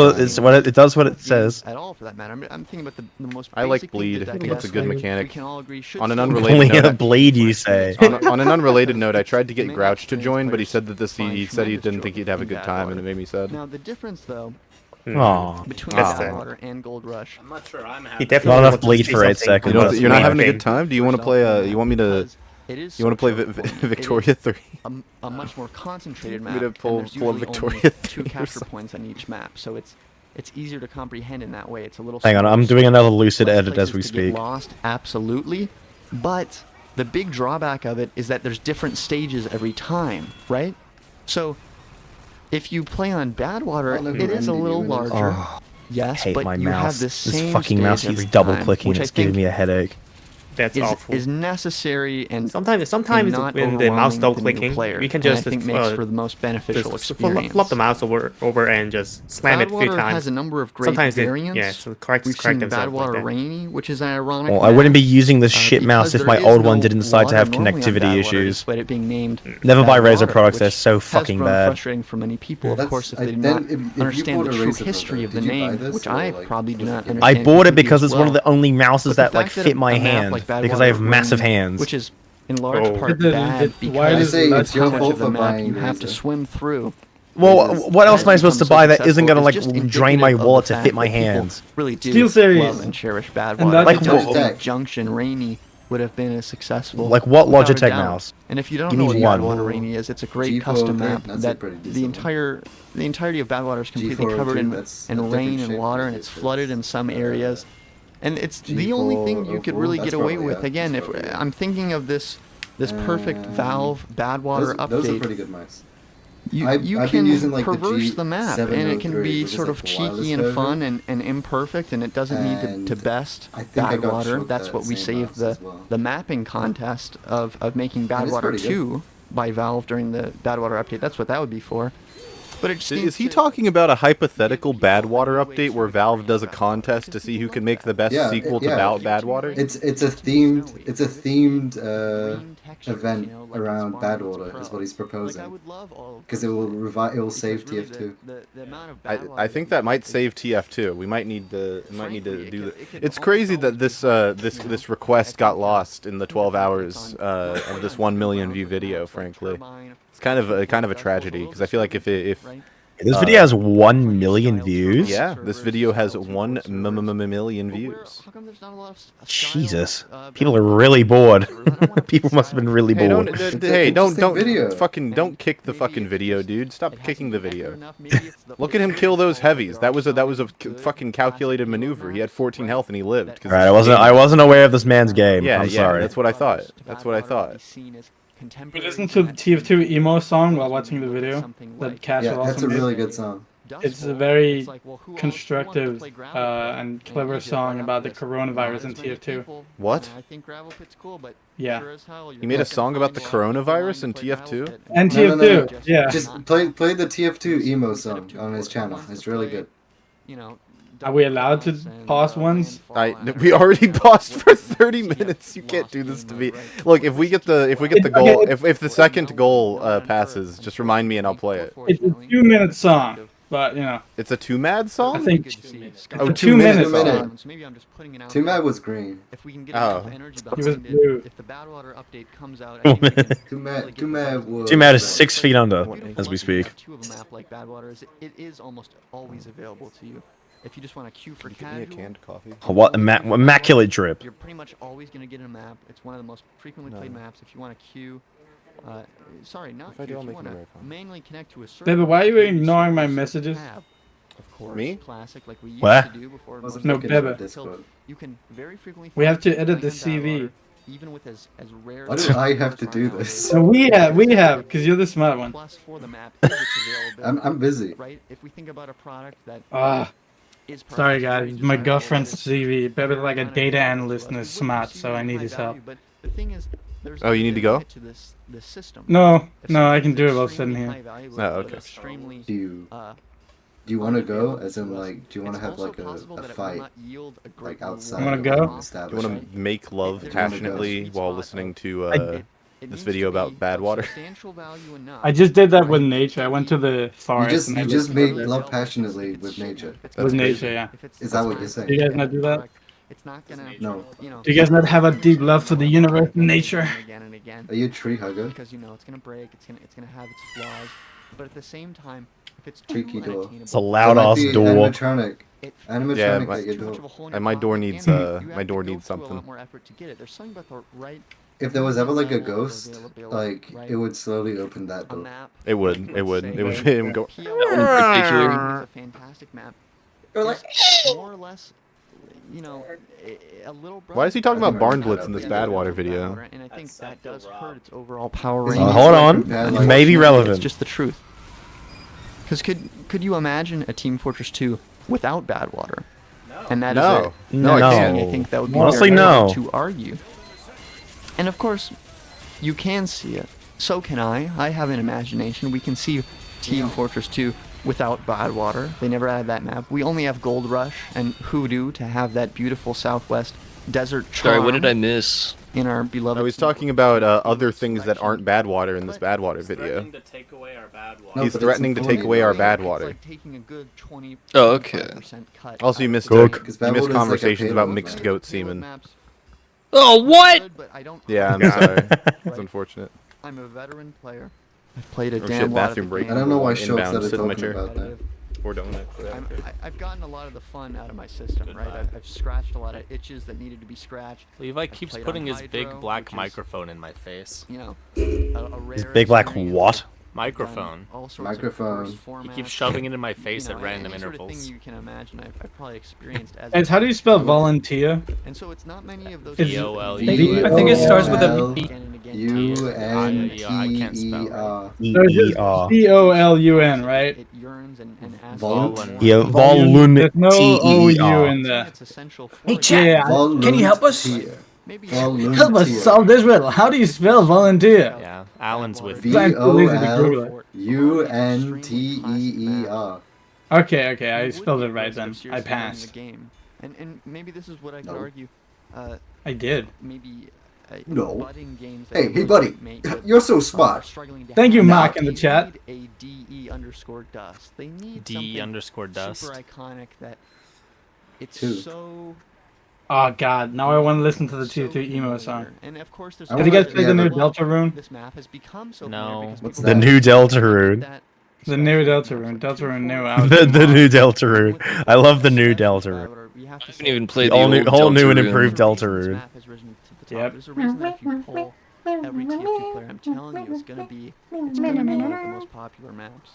what it says. At all, for that matter. I'm thinking about the most. I like basic bleed. thing that That's a good mechanic. We can all agree should On an still be unrelated Only a note, bleed, you say? on an unrelated note, I tried to get Grouch to join, but he said that he said he didn't think he'd have a good time, and it made me sad. Now the difference, though, Aw. between That's Badwater and Gold Rush. I'm not sure I'm He happy. definitely Not enough wants to bleed say for 8 something. seconds. You're not having a Okay. good time? Do you want to play? You want me to? It is You want to play social point. It Victoria is 3? a much more concentrated I'm map. gonna and pull there's a usually Victoria only 3 two or capture something. points on each map, so it's easier to comprehend in that way. It's a little. Hang on, smaller, I'm doing another lucid less edit as places we to get speak. Lost, absolutely, but the big drawback of it is that there's different stages every time, right? So if you play on Badwater, it is a little larger. Oh, Yes, hate but my you mouse. have the This same fucking mouse stage keeps every double time, clicking. which It's I think giving me a headache. That's awful. is necessary and Sometimes not when the mouse overwhelming don't the new clicking, player, we can and I just think makes for the most beneficial experience. flop the mouse over and just slam it a few Badwater times. has a number of great Sometimes variants. yeah, so correct We've correct seen themselves like Badwater that. Rainy, which is an ironic. Well, I wouldn't be using this map, shit mouse because if my there is old one no didn't decide to have water normally on connectivity Badwater, issues. despite it being named Never buy Razer Badwater, products, they're which so has fucking grown bad. frustrating for many people, of That's- course, if they do then not if you understand bought the a true Razer history of the product, did you buy name, this, which or, I like, probably do not I understand. I bought it completely because as it's one of well. the only mouses But the that like fact that fit my a map hand like because I have Badwater massive Rainy, hands. which is in large Oh. part Why bad does because say of it's your how much fault of the for map buying you have to Razer? swim through. Well, what else am I supposed to buy that isn't gonna like drain my wallet to fit my hands? Really do Steel Series. love and cherish bad And water. Logitech. Junction Rainy would have been a successful. Like what without a Logitech doubt. mouse? And if you don't Give know me what one. Bad Water Rainy is, it's a great G402, custom map that's a that pretty the decent entirety of Badwater is completely G402, covered that's a in different rain and shape water, than and it's G402. flooded in some areas. And it's the only thing you could really G404, get away that's with. probably, Again, if probably, I'm thinking of this perfect Valve Badwater update. Those are pretty good mice. You I've can been using, like, the perverse the map, and it can G703, be which is, sort like, of the cheeky wireless and version. fun and imperfect, and it doesn't need to best I think I got Badwater. Shork That's that what we same saved mouse as well. the mapping contest of making That is Badwater pretty good. 2 by Valve during the Badwater update. That's what that would be for. But it just Is he talking about a hypothetical Badwater update where Valve does a contest to see who can make the best sequel to Badwater? It's a themed event around Badwater is what he's proposing. Because it will save TF2. I think that might save TF2. We might need to do that. It's crazy that this request got lost in the 12 hours of this 1 million view video. Frankly, it's kind of a tragedy because I feel like if This video has 1 million views. Yeah, this video has 1 million views. Jesus, people are really bored. People must have been really bored. Don't kick the fucking video, dude. Stop kicking the video. Look at him kill those heavies. That was a fucking calculated maneuver. He had 14 health and he lived. Right, I wasn't aware of this man's game. I'm sorry. That's what I thought. That's what I thought. We listened to the TF2 emo song while watching the video. That Cash Yeah, that's a really good song. It's a very constructive and clever song about the coronavirus in TF2. What? Yeah. You made a song about the coronavirus in TF2? And TF2, yeah. Just play the TF2 emo song on his channel. It's really good. Are we allowed to pause once? We already paused for 30 minutes. You can't do this to me. Look, if we get the goal, if the second goal passes, just remind me and I'll play it. It's a 2-minute song, but you know. It's a 2mad song? I think. Oh, 2 minutes. 2 minutes. 2 mad was green. Oh. He was blue. If the Badwater update comes out, 2 mad was. 2 mad is 6 feet under as we speak. Two of a map like Badwater it is almost always available to you. If you just want to queue for casual, Give me a canned coffee. What immaculate drip. You're pretty much always going to get a map. It's one of the most frequently played maps. If you want to queue, sorry, not queue. If you want to manually connect to a server. Bebe, why are you ignoring my messages? Of course, Me? classic like we used What? to do before. No, Bebe. You can very frequently. We have to edit the CV. Even with as rare. Why do I have to do this? So we have, because you're the smart one. Plus for the map is its availability, I'm busy. Right? If we think about a product that Sorry guys, my girlfriend's CV. Bebe's like a data analyst and is smart, so I need his help. But the thing is, there's Oh, you need to go? this system. No, I can do it while sitting here. Oh, okay. Do you want to go? As in, like, do you want to have like a fight, like outside? You wanna of go? an Do you want establishment? to make love passionately while listening to this video about Badwater? I just did that with nature. I went to the forest. You just made love passionately with nature. With nature, yeah. Is that what you're saying? Do you guys not do that? It's not gonna. No. Do you guys not have a deep love for the universe and nature? Are you a tree hugger? Because it's gonna break. It's gonna have its flaws, but at the same time, if it's Tricky too door. unattainable, It's a loud ass door. Animatronic. Yeah, Animatronic my- at your door. And my door needs something. If there was ever like a ghost, like it would slowly open that door. It would go. It's a fantastic map. More or less, a little. Why is he talking about Barn Blitz in this Badwater video? And I think that does hurt its overall power Is range. he Hold on. Like, It may be relevant. It's just the truth. Because could you imagine a Team Fortress 2 without Badwater? And that No. is No, I can't. I think that would be Honestly, very hard no. to argue. And of course, you can see it. So can I. I have an imagination. We can see Team Fortress 2 without Badwater. They never added that map. We only have Gold Rush and Hoodoo to have that beautiful Southwest desert charm. Sorry, what did I miss? In our beloved. I was talking about other things that aren't Badwater in this Badwater video. To take away our bad water. No, He's but threatening to it's take away our It's Badwater. like taking a good 20, Oh, okay. 25% cut Also, you missed Cook. Because you missed Badwater is like a conversations about payload mixed map. goat semen. Maps. Oh, what? But I don't. Yeah, I'm sorry. It's unfortunate. I'm a veteran player. I've played a damn lot of the game. I don't know why Shork Inbound, started sit in my talking chair. about that. Or don't actually. I've gotten a lot of the fun out of my system, right? I've scratched a lot of itches that needed to be scratched. Levi keeps putting his big black microphone in my face. You know, a rare Big black what? Microphone. Microphone. He keeps shoving it in my face at random intervals. Sort of thing you can imagine, I've probably experienced as. And how do you spell volunteer? And so it's not many of those. V-O-L-U-N. I think it starts with a V. U-N-T-E-R. V-O-L-U-N, right? It yearns and asks. Yeah, Volun. There's no O-U in there. It's essential for Hey, chat, can you help us? Help us solve this riddle. How do you spell volunteer? Yeah, Alan's with V-O-L-U-N-T-E-E-R. Okay, I spelled it right then. I passed. And maybe this is what I could argue. I did. Maybe. No. Hey, buddy, you're so smart. Thank you, Mark, in the chat. A DE_dust. They need DE_dust. super iconic that it's so. Oh god, now I want to listen to the TF2 emo song. And of course, there's. Have you guys played the new Delta Rune? This map has become so. No. What's The new Delta Rune. The new Delta Rune. Delta Rune new out. The new Delta Rune. I love the new Delta Rune. I haven't even played the the whole new and Delta improved Delta Rune. Yep. There's a reason that if you pull every TF2 player, I'm telling you, it's gonna be one of the most popular maps.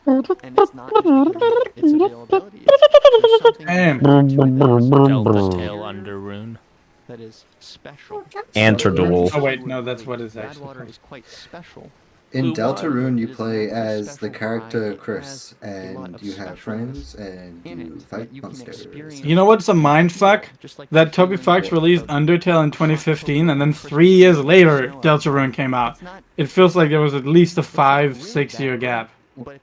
And it's not just because of its availability. There's something Delta Tail Under Rune. that is special. Anterdual. Oh wait, no, that's what is actually. Badwater is quite special. In Deltarune, you play as the character Chris, and you have friends, and you fight monsters. You know what's a mindfuck? That Toby Fox released Undertale in 2015, and then 3 years later, Deltarune came out. It feels like there was at least a 5-6 year gap.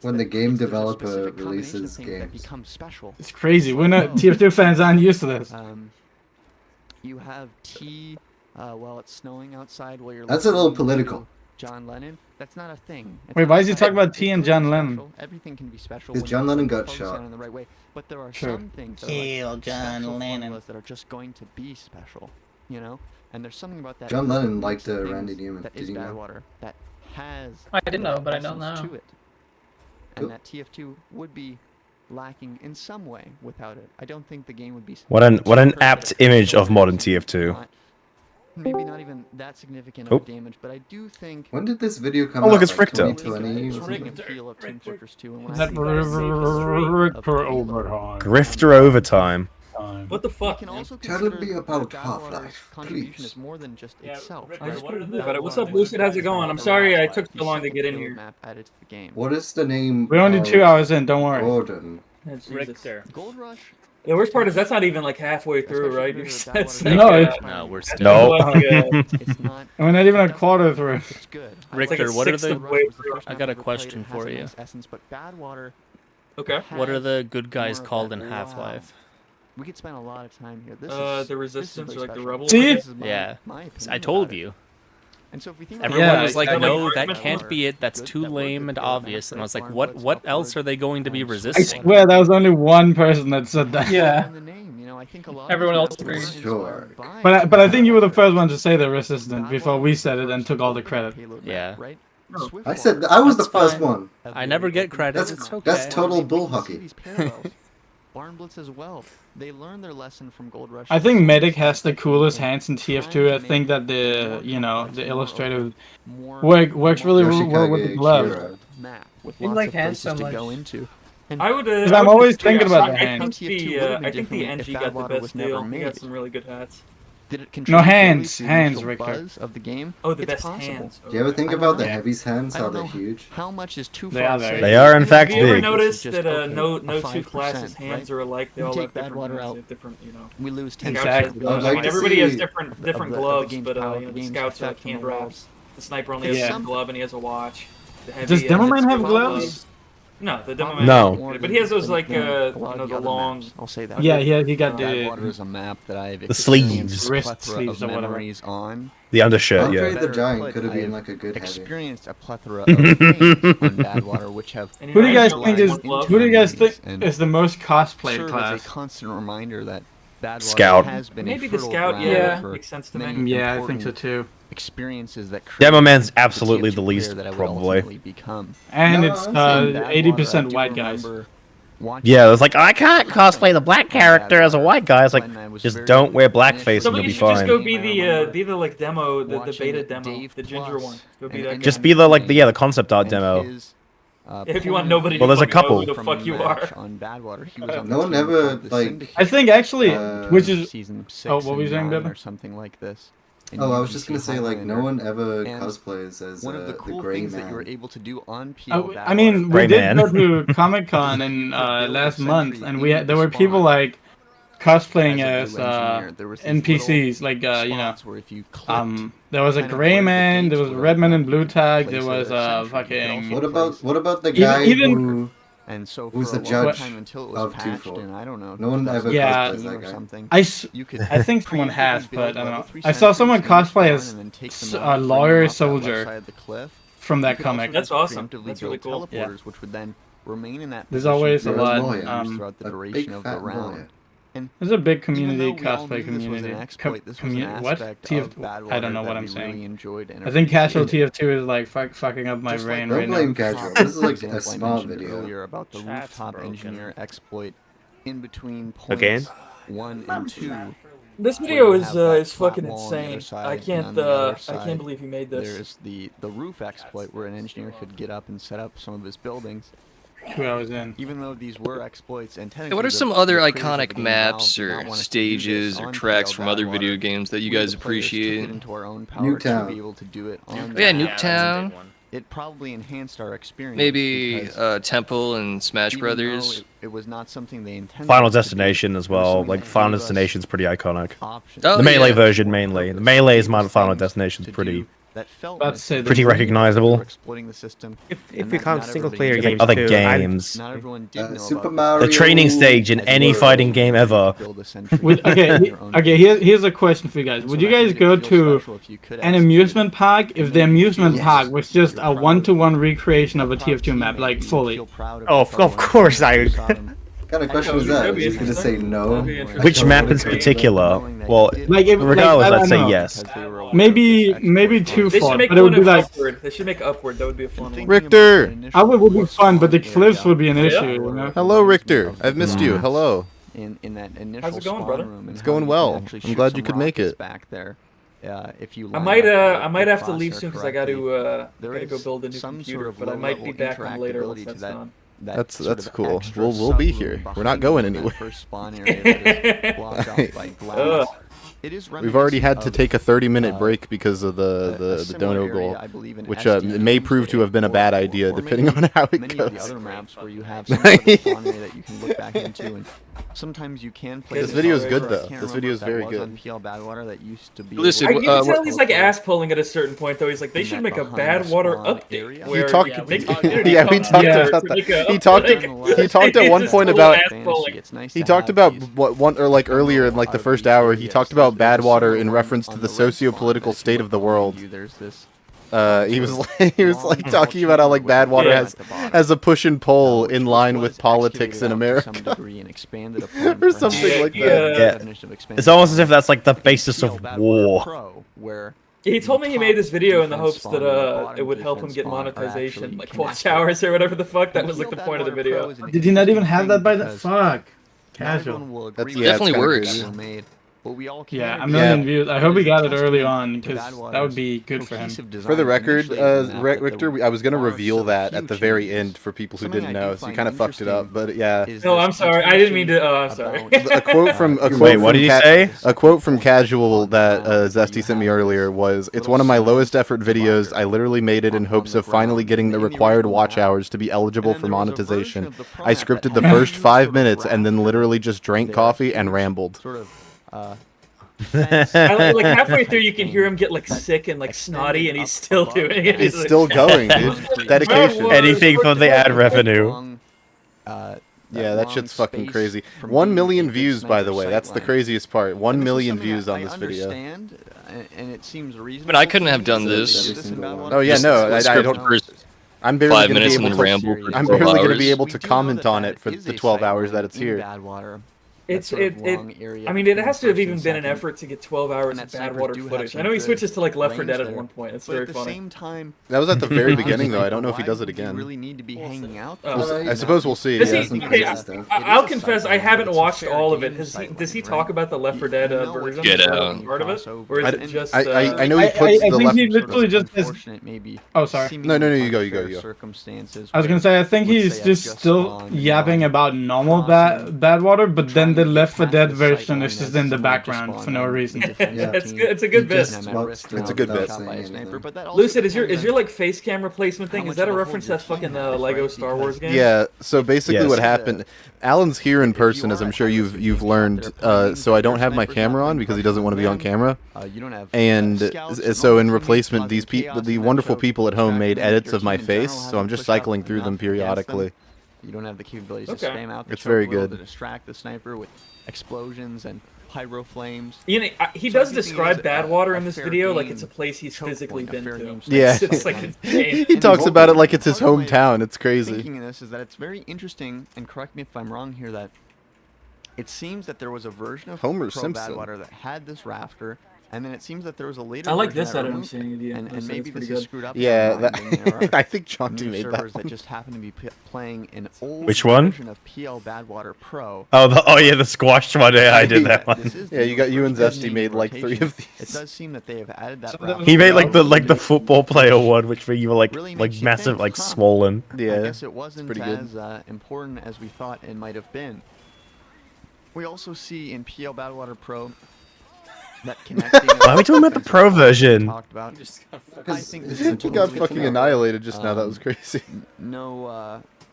When the game developer releases games. It's crazy. We're not TF2 fans aren't used to this. You have while it's snowing outside while you're. That's a little political. John Lennon. That's not a thing. Wait, why is he talking about T and John Lennon? Everything can be special. Because John Lennon got shot. In the right way. But there are Sure. some things that Kill are like John Lennon. that are just going to be special, you know. And there's something about that. John Lennon liked Randy Newman. That Did is you know? Badwater. That has. I didn't know, but I don't essence know. To it. And that TF2 would be lacking in some way without it. I don't think the game would be. What an apt image of modern TF2. Maybe not even that significant of damage, but I do think. When did this video come out? Oh, look, it's like Richter. 2020 or something? Grifter Overtime. What the fuck? Tell me about Half-Life, please. Is more than just itself. What's up, Lucid? How's it going? I'm sorry I took so long to get in here. What is the name? We're only 2 hours in, don't worry. Gordon. That's Richter. Gold Rush. The worst part is that's not even like halfway through, right? That's like, No, we're still. No. Like, And we're not even a quarter through. It's good. Richter, like what are the? I got a question for you. Essence, but Badwater. Okay. What are the good guys called in Half-Life? We could spend a lot of time here. The Resistance or like the Rebels. See? Yeah, I told you. And so if we think Everyone was like, "No, that can't be it. That's too lame and obvious." And I was like, "What else are they going to be I resisting?" swear that was only one person that said that. Yeah. Everyone else agreed. Sure. But I think you were the first one to say they're resistant before we said it and took all the credit. Yeah. I said I was the first one. I never get credit. It's okay. That's total bull hockey. Barn Blitz as well. They learned their lesson from Gold Rush. I think Medic has the coolest hands in TF2. I think that the illustrative works really well with the glove. You like hands so much. I would. I'm always thinking about the hands. I think the NG got the best deal. He got some really good hats. Did it No, hands, Richter. buzz of the game? Oh, the It's best possible. hands. Do you ever think about the heavies' hands? I How don't they're know huge? How much is too They far? are very- They are in fact Have you ever big. noticed Just, that okay, no a two 5%, classes' hands right? are alike? They You all take have different Badwater hands, out. they have different, We lose 10 Exactly. Scouts have gloves. I'd I like mean, to everybody has see- different the gloves, game's but power, you know, the the game's scouts have effect on hand the world. wraps. The sniper only has Yeah. one glove and he has a watch. The heavy Does has Demoman its have two gloves? No, the Demoman. No. But he has those like a lot of the other long. maps. I'll say that. Yeah, he got Badwater the is a map that I've The sleeves. experienced a Wrist plethora sleeves of or whatever. memories on. The undershirt, Andre yeah. the Giant Put, could have been I've like a good heavy. experienced a plethora of things on Badwater, which have. And he Who do you has guys the think last is one glove. who do you guys think And is the most cosplayed serve class? as a constant reminder that Badwater Scout. has been Maybe a the fertile scout, ground yeah, for makes sense to many me. Yeah, I think so important too. experiences that Demo Man's absolutely the least, probably. And it's 80% white guys. Yeah, it's like, I can't cosplay the black character as a white guy. It's like, just don't wear blackface and you'll be fine. Just go be the like demo, the beta demo, the ginger one. Go be that guy. Just be the concept art demo. If you want nobody well, to there's a couple. know who the fuck you are. No one ever, like... I think, actually, which is... Oh, what were you saying, Bebe? Or something like this. Oh, I was just gonna say, like, no one ever cosplays as one of the cool gray things man. that you were able to do on PL I mean, we did go to Comic-Con in last month, and there were people, like, cosplaying as NPCs, like, you know, there was a gray man, there was a red man in blue tag, there was a fucking... What about the guy who... And so who's the judge of Two-Fold? I don't know. No one ever cosplays that guy. I think someone has, but I don't know. I saw someone cosplay as a lawyer soldier from that comic. That's awesome. That's really cool. Yeah. Which would then remain in that there's always a lot throughout the duration of the round. And there's a big community, cosplay community. What? I don't know what I'm saying. I think casual TF2 is like fucking up my brain right now. Don't blame casual. This is like a small video. About the rooftop engineer exploit in between points 1 and 2. This video is fucking insane. I can't believe he made this. There's the roof exploit where an engineer could get up and set up some of his buildings. 2 hours in. Even though these were exploits and technically what are some other iconic maps or stages or tracks from other video games that you guys appreciate? Nuketown. Oh yeah, Nuketown. It probably enhanced our experience. Maybe Temple and Smash Brothers. It was not something they intended. Final Destination as well. Like Final Destination's pretty iconic. Oh, the Melee version mainly. The Melee is my Final Destination's pretty. Pretty recognizable. Exploiting the system. If you count single-player games, other too, games. Super Mario. The training stage in any fighting game ever. Okay. Here's a question for you guys. Would you guys go to an amusement park if the amusement park was just a one-to-one recreation of a TF2 map, like fully? Oh, of course I would. What kind of question is that? You're gonna say no? Which map in particular? Well, regardless, I'd say yes. Maybe too far, but it would be like upward. They should make upward. That would be a fun one. Richter! Upward would be fun, but the cliffs would be an issue. You know? Hello, Richter. I've missed you. Hello. In that initial How's it going, brother? It's going well. I'm glad you could make it. Back there. If you I might have to leave soon because I got to go build a new computer, but I might be back on later once that's done. That's cool. We'll be here. We're not going anywhere. We've already had to take a 30-minute break because of the dono goal, which may prove to have been a bad idea depending on how it goes. The other maps where you have some spawn area that you can look back into, and sometimes you can play. This video is good though. This video is very good. Listen, I can tell he's like ass pulling at a certain point though. He's like, they should make a bad water update. Where, yeah, we talked about that. He talked at one point about. He talked about earlier in like the first hour. He talked about bad water in reference to the socio-political state of the world. He was like talking about how like bad water has a push and pull in line with politics in America, or something like that. Yeah. It's almost as if that's like the basis of war. He told me he made this video in the hopes that it would help him get monetization, like watch hours or whatever the fuck. That was like the point of the video. Did you not even have that by the fuck? Casual. Definitely works. Yeah, a million views. I hope he got it early on because that would be good for him. For the record, Richter, I was going to reveal that at the very end for people who didn't know, so you kind of fucked it up. But yeah. No, I'm sorry. I didn't mean to. I'm sorry. A quote from what did you say? A quote from Casual that Zesty sent me earlier was, "It's one of my lowest effort videos. I literally made it in hopes of finally getting the required watch hours to be eligible for monetization. I scripted the first 5 minutes and then literally just drank coffee and rambled." Like halfway through, you can hear him get like sick and like snotty, and he's still doing it. He's still going, dude. Dedication. Anything for the ad revenue. Yeah, that shit's fucking crazy. 1 million views, by the way. That's the craziest part. 1 million views on this video. But I couldn't have done this. Oh yeah, no, I don't. I'm barely going to be able to. I'm barely going to be able to comment on it for the 12 hours that it's here. I mean, it has to have even been an effort to get 12 hours of bad water footage. I know he switches to like Left 4 Dead at one point. It's very funny. That was at the very beginning, though. I don't know if he does it again. Really need to be hanging out. I suppose we'll see. I'll confess, I haven't watched all of it. Does he talk about the Left 4 Dead version? Get out. Part of it, or is it just? I know he puts the left. He literally just says. Oh, sorry. No, you go. I was gonna say, I think he's just still yapping about normal bad water, but then the Left 4 Dead version is just in the background for no reason. It's a good bit. It's a good bit. Lucid, is your like face cam replacement thing? Is that a reference to that fucking Lego Star Wars game? Yeah. So basically, what happened? Alan's here in person, as I'm sure you've learned. So I don't have my camera on because he doesn't want to be on camera. And so in replacement, the wonderful people at home made edits of my face. So I'm just cycling through them periodically. You don't have the capabilities to spam out the it's very good. to distract the sniper with explosions and pyro flames. You know, he does describe Badwater in this video like it's a place he's physically been to. Yeah, it's like insane. He talks about it like it's his hometown. It's crazy. Thinking of this is that it's very interesting, and correct me if I'm wrong here, that it seems that there was a version of Homer Pro Simpson Badwater that had this rafter. And then it seems that there was a later. I like version this that edit I'm seeing again. And maybe this is screwed up. Yeah, I think Jaunty made that servers that just happen to be playing an old version of PL Badwater Pro. Oh yeah, the squash one. Yeah, I did that one. Yeah, you and Zesty made like 3 of these. It does seem that they have added that. He made like the football player one, which where you were like massive, like swollen. Yeah, I guess it wasn't as important as we thought it might have been. We also see in PL Badwater Pro. Why are we talking about the pro version? I think this he got fucking annihilated just now. That was crazy.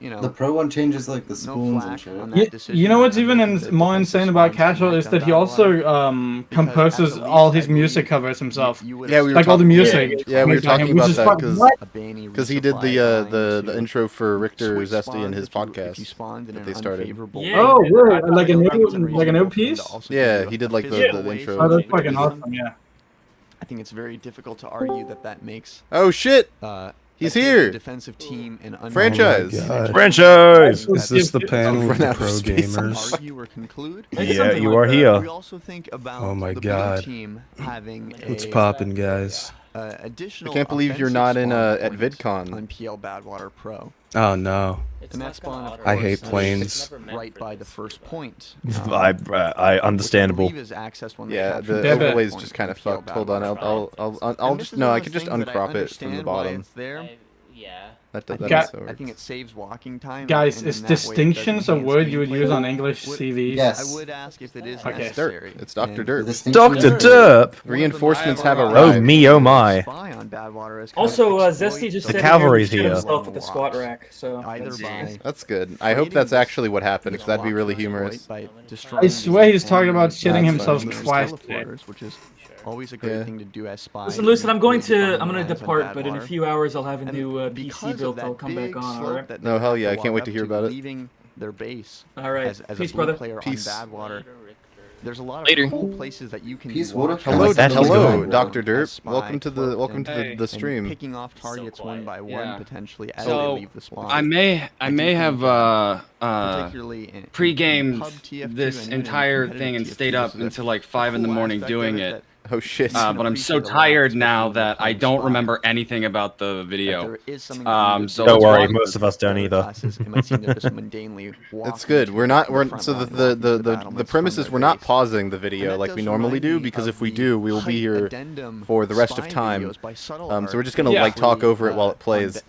The pro one changes like the spoons and shit. You know what's even more insane about Casual is that he also composes all his music covers himself. Yeah, we were like all the music. Yeah, we were talking about that because he did the intro for Richter, Zesty, and his podcast that they started. Oh, yeah, like a new piece. Yeah, he did like the intro. Oh, that's fucking awesome. Yeah. I think it's very difficult to argue that makes. Oh shit! He's here. Defensive team and franchise. Franchise. Is this the panel of the pro gamers? Argue or conclude? Yeah, you are here. We also think about oh my god. Team having what's poppin', guys? Additional I can't believe you're not in at VidCon. On PL Badwater Pro. Oh no. And that spawn, of course, I hate planes. Right by the first point. I understandable. Yeah, the overlay is just kind of fucked. Hold on, I'll just no, I can just uncrop it from the bottom. Yeah. I think it saves walking time. Guys, is distinctions a word you would use on English CVs? Yes. I would ask if it is necessary. It's Dr. Derp. Dr. Derp! Reinforcements have arrived. Oh me, oh my. Also, Zesty just the said cavalry's he here. himself with the squat rack, so that's good. I hope that's actually what happened, because that'd be really humorous. I swear he's talking about shitting himself twice. Which is always a great thing to do as spy. Listen, Lucid, I'm gonna depart, but in a few hours I'll have a new PC built. I'll come back on. All right. No, hell yeah! I can't wait to hear about it. Leaving their base. All right. As Peace, a blue brother. player Peace. on Badwater. There's a lot Later. of cool places that you can Peace, watch. Hello, hello, Dr. Derp. Welcome to the stream. And picking off targets one by one potentially as So, they leave the spawn. I may have particularly pre-gamed TF2 this and entire competitive thing and TF2 stayed up is a until like 5 in the cool morning aspect doing of it. Oh shit! But I'm so tired now that I don't remember anything about the video. So don't worry, most of us don't either. It's good. We're so the premise is we're not pausing the video like we normally do, because if we do, we will be here for the rest of time. So we're just gonna like talk over it while it plays.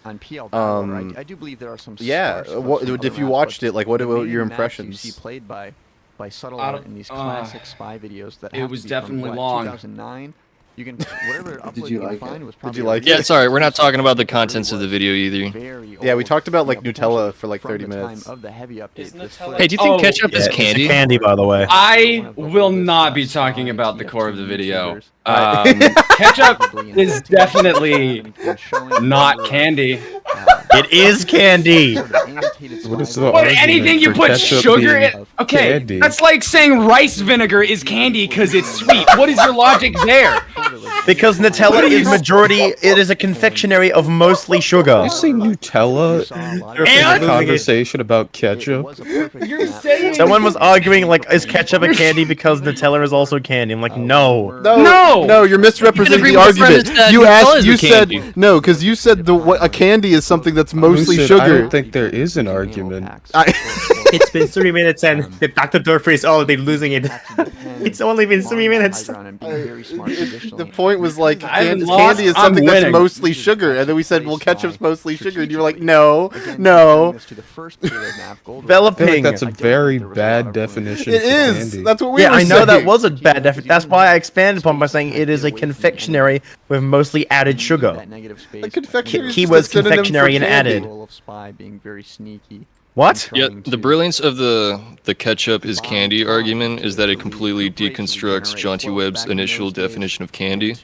Yeah. What if you watched it? Like, what were your impressions? By subtle art in these classic spy videos that it was definitely long. 2009. You can whatever upload Did you can like find it? was Did you like Yeah, it? sorry, we're not talking about the contents of the video either. Yeah, we talked about like Nutella for like 30 minutes. Hey, do you think ketchup is candy? It's candy, by the way. I will not be talking about the core of the video. Ketchup is definitely not candy. It is candy. What is the What, anything you put sugar in? Okay, candy? that's like saying rice vinegar is candy because it's sweet. What is your logic there? Because Nutella is majority. It is a confectionery of mostly sugar. You say Nutella in a conversation about ketchup? You're saying Someone was arguing like, is ketchup a candy because Nutella is also candy? I'm like, no. No, you're misrepresenting the argument. You said no, because you said a candy is something that's mostly sugar. I don't think there is an argument. It's been 3 minutes and the Dr. Derp is already losing it. It's only been 3 minutes. The point was like, candy is something that's mostly sugar, and then we said, well, ketchup's mostly sugar, and you were like, no. Developing. That's a very bad definition. It is. Candy. That's what we were I know saying. that was a bad definition. That's why I expanded upon by saying it is a confectionery with mostly added sugar. Keywords confectionery and added. What? Yeah, the brilliance of the ketchup is candy argument is that it completely deconstructs Jauntyweb's initial definition of candy.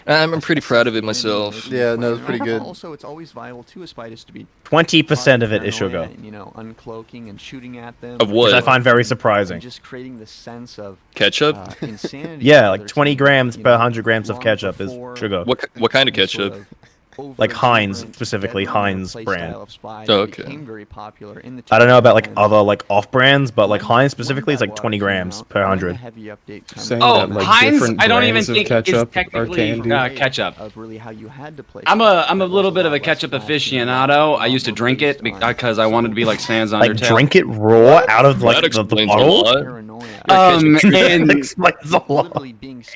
I'm pretty proud of it myself. Yeah, no, it's pretty good. Also, it's always vital to a spiders to be 20% of it is sugar. you know, uncloaking and shooting at them. Of what? Which I find very surprising. Just creating the sense of ketchup. Insanity. Yeah, like 20 grams per 100 grams of ketchup is sugar. What kind of ketchup? Like Heinz, specifically Heinz brand. Oh, okay. I don't know about like other like off brands, but like Heinz specifically is like 20 grams per 100. Oh, Heinz, I don't even think is technically ketchup. I'm a little bit of a ketchup aficionado. I used to drink it because I wanted to be like Sans Undertale. Like drink it raw out of like the bottle.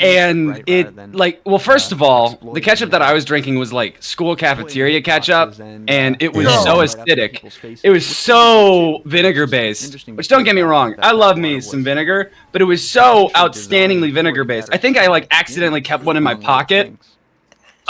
And it like, well, first of all, the ketchup that I was drinking was like school cafeteria ketchup, and it was so acidic. It was so vinegar based, which, don't get me wrong, I love me some vinegar, but it was so outstandingly vinegar based. I think I like accidentally kept one in my pocket.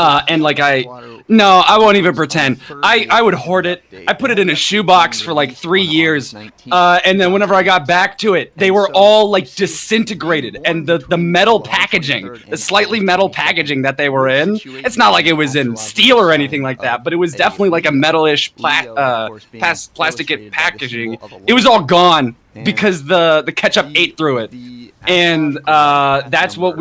And like I won't even pretend. I would hoard it. I put it in a shoebox for like 3 years. And then whenever I got back to it, they were all like disintegrated. And the metal packaging, the slightly metal packaging that they were in, it's not like it was in steel or anything like that, but it was definitely like a metalish plastic packaging. It was all gone because the ketchup ate through it. And that's what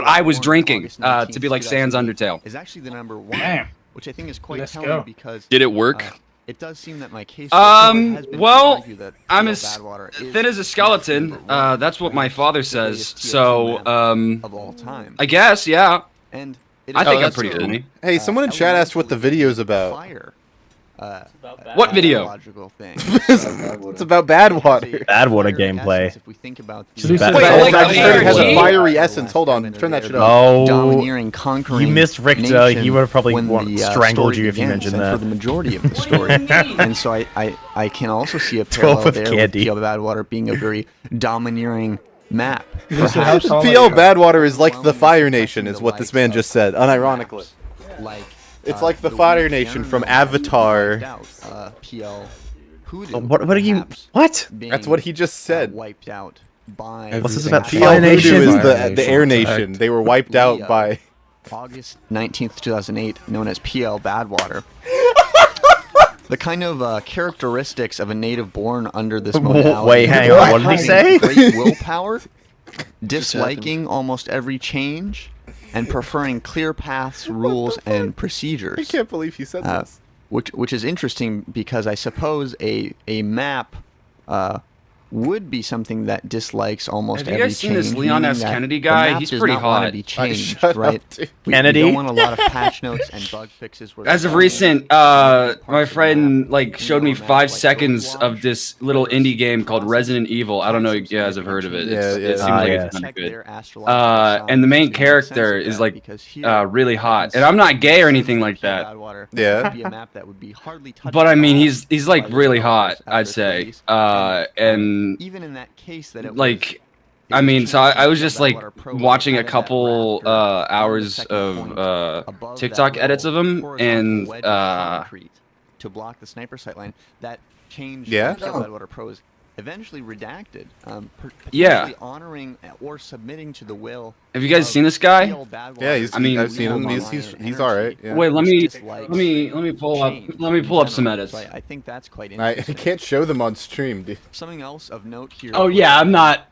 I was drinking to be like Sans Undertale. Is actually the number one, which I think is quite telling because did it work? It does seem that my case. Well, I'm as thin as a skeleton. That's what my father says. So, of all time, I guess, yeah. And I think I'm pretty funny. Hey, someone in chat asked what the video's about. What video? It's about bad water. Bad water gameplay. If we think about it has a fiery essence. Hold on, turn that shit off. Oh, domineering, conquering. You missed Richter. He would have probably strangled you if you mentioned that. For the majority of the story, and so I can also see a parallel there with PL Badwater being a very domineering map. PL Badwater is like the Fire Nation, is what this man just said, unironically. It's like the Fire Nation from Avatar. What are you? What? That's what he just said. Wiped out by. What's this about? PL Nation is the Air Nation. They were wiped out by August 19th, 2008, known as PL Badwater. The kind of characteristics of a native born under this modality. Wait, hang on. What did he say? Great willpower, disliking almost every change, and preferring clear paths, rules, and procedures. I can't believe he said this. Which is interesting because I suppose a map would be something that dislikes almost every change. Have you guys seen this Leon S. Kennedy guy? He's pretty hot. Be changed, right? Kennedy? We don't want a lot of patch notes and bug fixes. As of recent, my friend like showed me 5 seconds of this little indie game called Resident Evil. I don't know if you guys have heard of it. It seems like it's kind of good. And the main character is like really hot. And I'm not gay or anything like that. Yeah. But I mean, he's like really hot, I'd say. And even in that case, that it like, I mean, so I was just like watching a couple hours of TikTok edits of him, and to block the sniper sightline, that changed. Yeah. Badwater Pros eventually redacted. Yeah. Honoring or submitting to the will. Have you guys seen this guy? Yeah, I've seen him. He's all right. Yeah. Wait, let me pull up some edits. I think that's quite I interesting. can't show them on stream, dude. Something else of note here. Oh yeah, I'm not.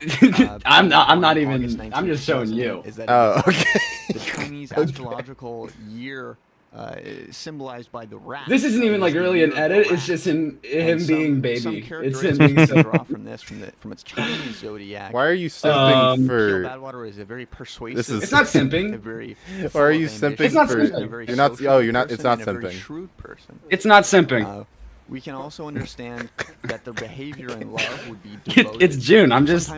I'm not even. I'm just showing you. Oh, okay. The Chinese astrological year. Symbolized by the rat. This isn't even like really an edit. It's just him being Bebe. It's him being draw from this from its Chinese zodiac. Why are you simping for? Badwater is a very persuasive. This is. It's not simping. Why are you simping it's not for? Simping. You're not. Oh, you're not. It's not simping. Shrewd person. It's not simping. We can also understand that the behavior in love would be devoted. It's June. I'm just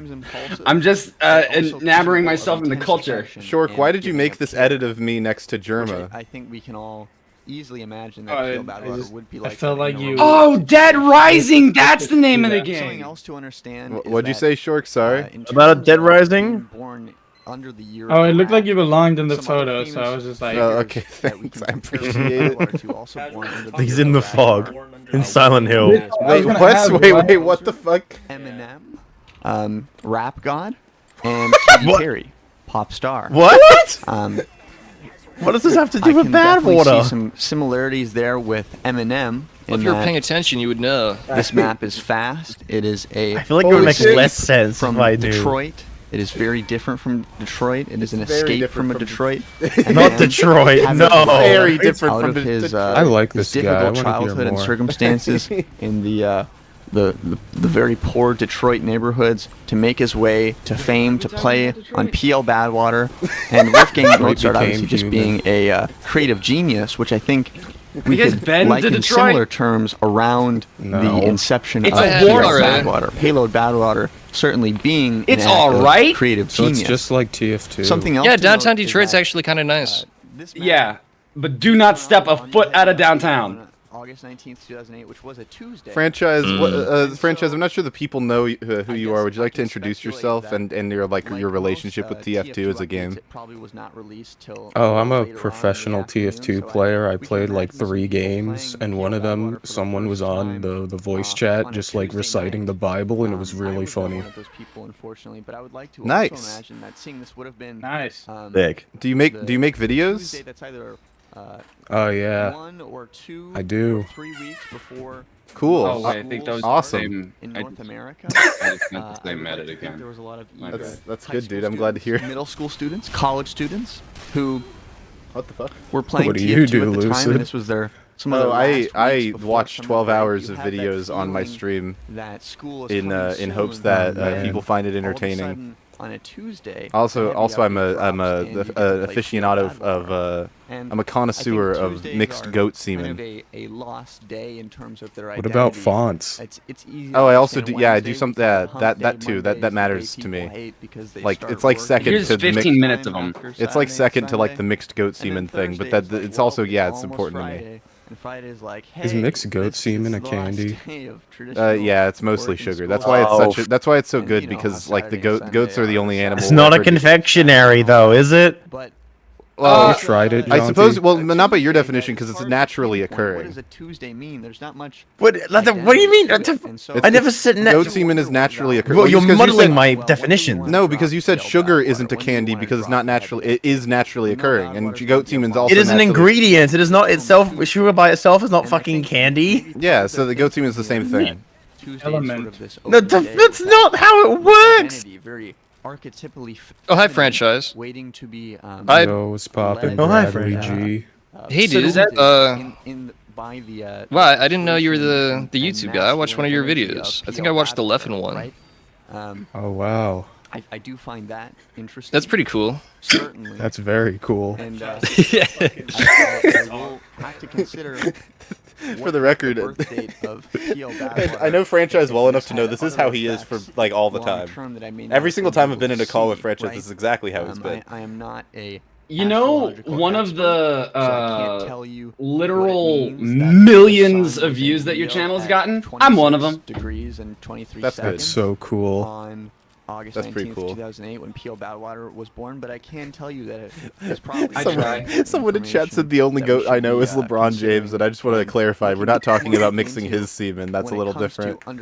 enamoring myself in the culture. Shork, why did you make this edit of me next to Germa? I think we can all easily imagine that Badwater would be like. I felt like you. Oh, Dead Rising. That's the name of the game. Something else to understand. What'd you say, Shork? Sorry. About a Dead Rising? Under the year it looked like you belonged in the photo, so I was just like... Oh, okay, thanks, I appreciate it. He's in the fog, in Silent Hill. Wait, what the fuck? Eminem, Rap God, and Katy Perry, Pop Star. What? What does this have to do with Badwater? See some similarities there with Eminem. Well, if you were paying attention, you would know. This map is fast. It is a... I feel like it would make less sense from if I knew. Detroit. It is very different from Detroit. It is an escape from a Detroit. Not Detroit, no. Very different from his, I like this his guy. difficult childhood and circumstances in the very poor Detroit neighborhoods to make his way to fame, to play on PL Badwater, and Wolfgang Mozart obviously just being a creative genius, which I think we could liken similar terms around the inception of Badwater. Payload Badwater certainly being an creative genius. It's just like TF2. Something else. Yeah, downtown Detroit's actually kind of nice. Yeah, but do not step a foot out of downtown. August 19th, 2008, which was a Tuesday. Franchise, Franchise, I'm not sure the people know who you are. Would you like to introduce yourself and your relationship with TF2 as a game? Oh, I'm a professional TF2 player. I played like 3 games, and one of them, someone was on the voice chat just like reciting the Bible, and it was really funny. Nice. Nice. Big. Do you make videos? Oh yeah, 1 or 2 I do. or 3 weeks before. Cool. Oh, wait, I think those awesome. In North America. I just meant to say met it again. There was a lot of that's good, dude. I'm glad to hear. Middle school students, college students, who what the fuck were playing what do you TF2 do, at the time, Lucid? and this was their. I watched 12 hours of videos on my stream in hopes that people find it entertaining. On a Tuesday. Also, I'm a aficionado of I'm a connoisseur of mixed goat semen. A lost day in terms of their What about fonts? It's easy. Oh, I also do. Yeah, I do something that too. That matters to me. Like it's like second Here's to 15 minutes of them. It's like second to like the mixed goat semen thing, but it's also it's important to me. And Friday's like, hey, is mixed goat semen a candy? Yeah, it's mostly sugar. That's why it's that's why it's so good, because like the goats are the only animal. It's not a confectionery though, is it? But you tried it, I suppose. Well, not by your definition, because it's naturally What occurring. does a Tuesday mean? There's not much. What do you mean? I never said goat semen is naturally occurring. Well, you're muddling my definition. No, because you said sugar isn't a candy because it's not naturally. It is naturally occurring, and goat semen's also. It is an ingredient. It is not itself. Sugar by itself is not fucking candy. Yeah, so the goat semen is the same thing. No, that's not how it works. Very archetypally. Oh, hi, Franchise. Waiting to be. Hi. Yo, what's poppin', Oh, hi, Bradley Franchise. G? Hey, dude. By the. Wow, I didn't know you were the YouTube guy. I watched one of your videos. I think I watched the Leffen one. Oh wow. I do find that interesting. That's pretty cool. Certainly. That's very cool. And I will have to consider. For the record, I know Franchise well enough to know this is how he is for like all the time. Every single time I've been in a call with Franchise, this is exactly how it's been. I am not a. You know, one of the literal millions of views that your channel has gotten, I'm one of them. Degrees and 23 That's good. That's so cool. On August That's 19th, pretty cool. 2008, when P.O. Badwater was born, but I can tell you that it was probably someone in chat said the only goat I know is LeBron James, and I just want to clarify, we're not talking about mixing his semen. That's a little different. Oh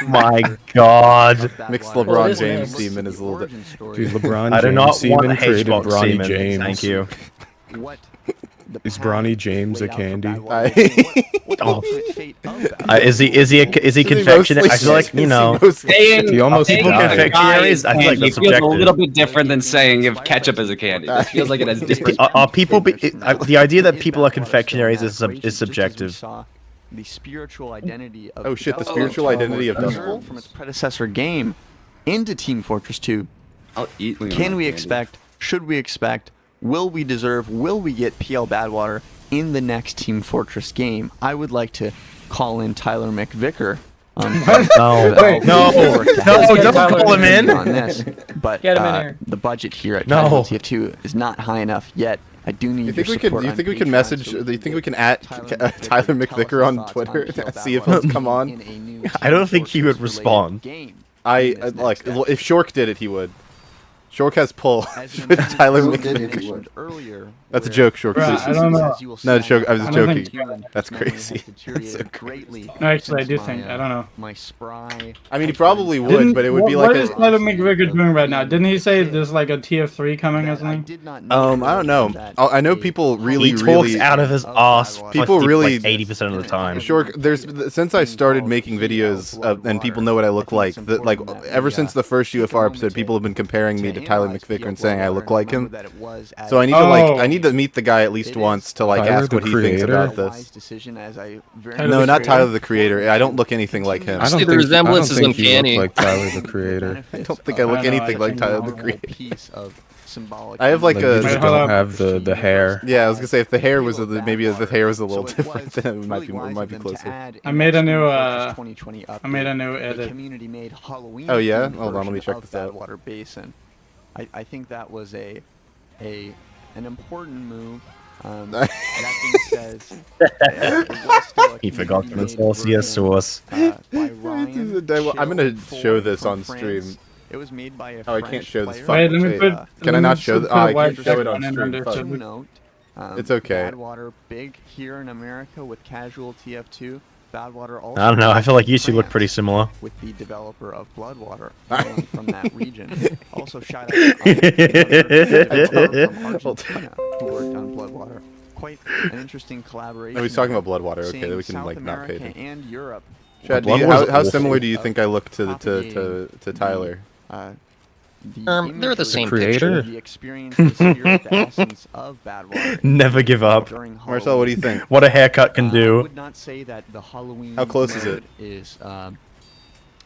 my god. Mixed LeBron James semen is a little different. Dude, LeBron I do not James semen want created H-box Bronny semen. James. Thank you. Is Bronny James a candy? Is he confectionery? I feel like, you know, Saying, he almost saying died. confectionaries. I feel like that's feels a subjective. little bit different than saying if ketchup is a candy. It feels like it has different. Are people the idea that people are confectionaries is subjective. The spiritual identity of Oh shit, the spiritual identity of Dust Bowl? from its predecessor game into Team Fortress 2. Can we expect, should we expect, will we deserve, will we get PL Badwater in the next Team Fortress game? I would like to call in Tyler McVicker. No, don't call him in. On this, but Get him in here. the budget here at No. TF2 is not high enough yet. I do need You think your we can? support You on think we can Patreon, message? so Do you think we can at Tyler McVicker on Twitter to see if he'll come on? I don't think he would respond. I like if Shork did it, he would. Shork has pull with Tyler McVicker. That's a joke, Shork. I don't know. No, joke. I was I don't joking. That's crazy. That's so greatly. No, actually, I do think. I don't know. My spry. I mean, he probably would, but it would be like What is Tyler McVicker doing right now? Didn't he say there's like a TF3 coming or something? I don't know. I know people really, He talks really out of his ass. People really 80% of the time. Shork, since I started making videos and people know what I look like. Like ever since the first UFR episode, people have been comparing me to Tyler McVicker and saying I look like him. So I need to I need to meet the guy at least once to like ask what he thinks about this. No, not Tyler the Creator. I don't look anything like him. I don't think the resemblance is uncanny. Like Tyler the Creator. I don't think I look anything like Tyler the Creator. I have like you a. just don't have the hair. Yeah, I was gonna say if the hair was maybe if the hair was a little different, then it might be closer. I made a new edit. Oh yeah, hold on, let me check this out. Badwater Basin. I think that was an important move. That being said, He forgot the saucier sauce. I'm gonna show this on stream. It was made by a I can't show this. Wait, let me put. Can I not show this? I can't show it on Fuck. stream. It's okay. Badwater big here in America with casual TF2. Badwater also. I don't know. I feel like you two look pretty similar. With the developer of Bloodwater from that region. Also shout out to from Argentina who worked on Bloodwater. Quite an interesting collaboration. No, he's talking about Bloodwater. Okay, then we can South like not pay America them. and Europe. Chad, how similar do you think I look to Tyler? They're the same creator. The experience, the spirit, the essence of Badwater. Never give up. Marcel, what do you think? What a haircut can do. I would not say that the Halloween. How close is it? Is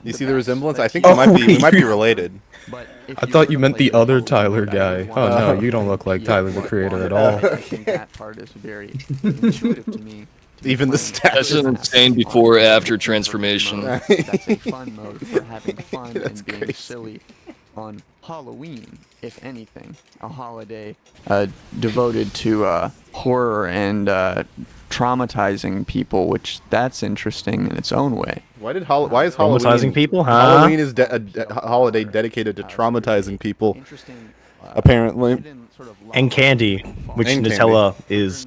you see the resemblance? I think we might be related. I thought you meant the other Tyler guy. Oh no, you don't look like Tyler the Creator at all. I think that part is very intuitive to me. Even the stats. That's an insane before after transformation. That's a fun mode for having fun and being silly on Halloween, if anything. A holiday devoted to horror and traumatizing people, which that's interesting in its own way. Why is Halloween Traumatizing people, huh? Halloween is a holiday dedicated to traumatizing people. Apparently. And candy, which And Nutella is.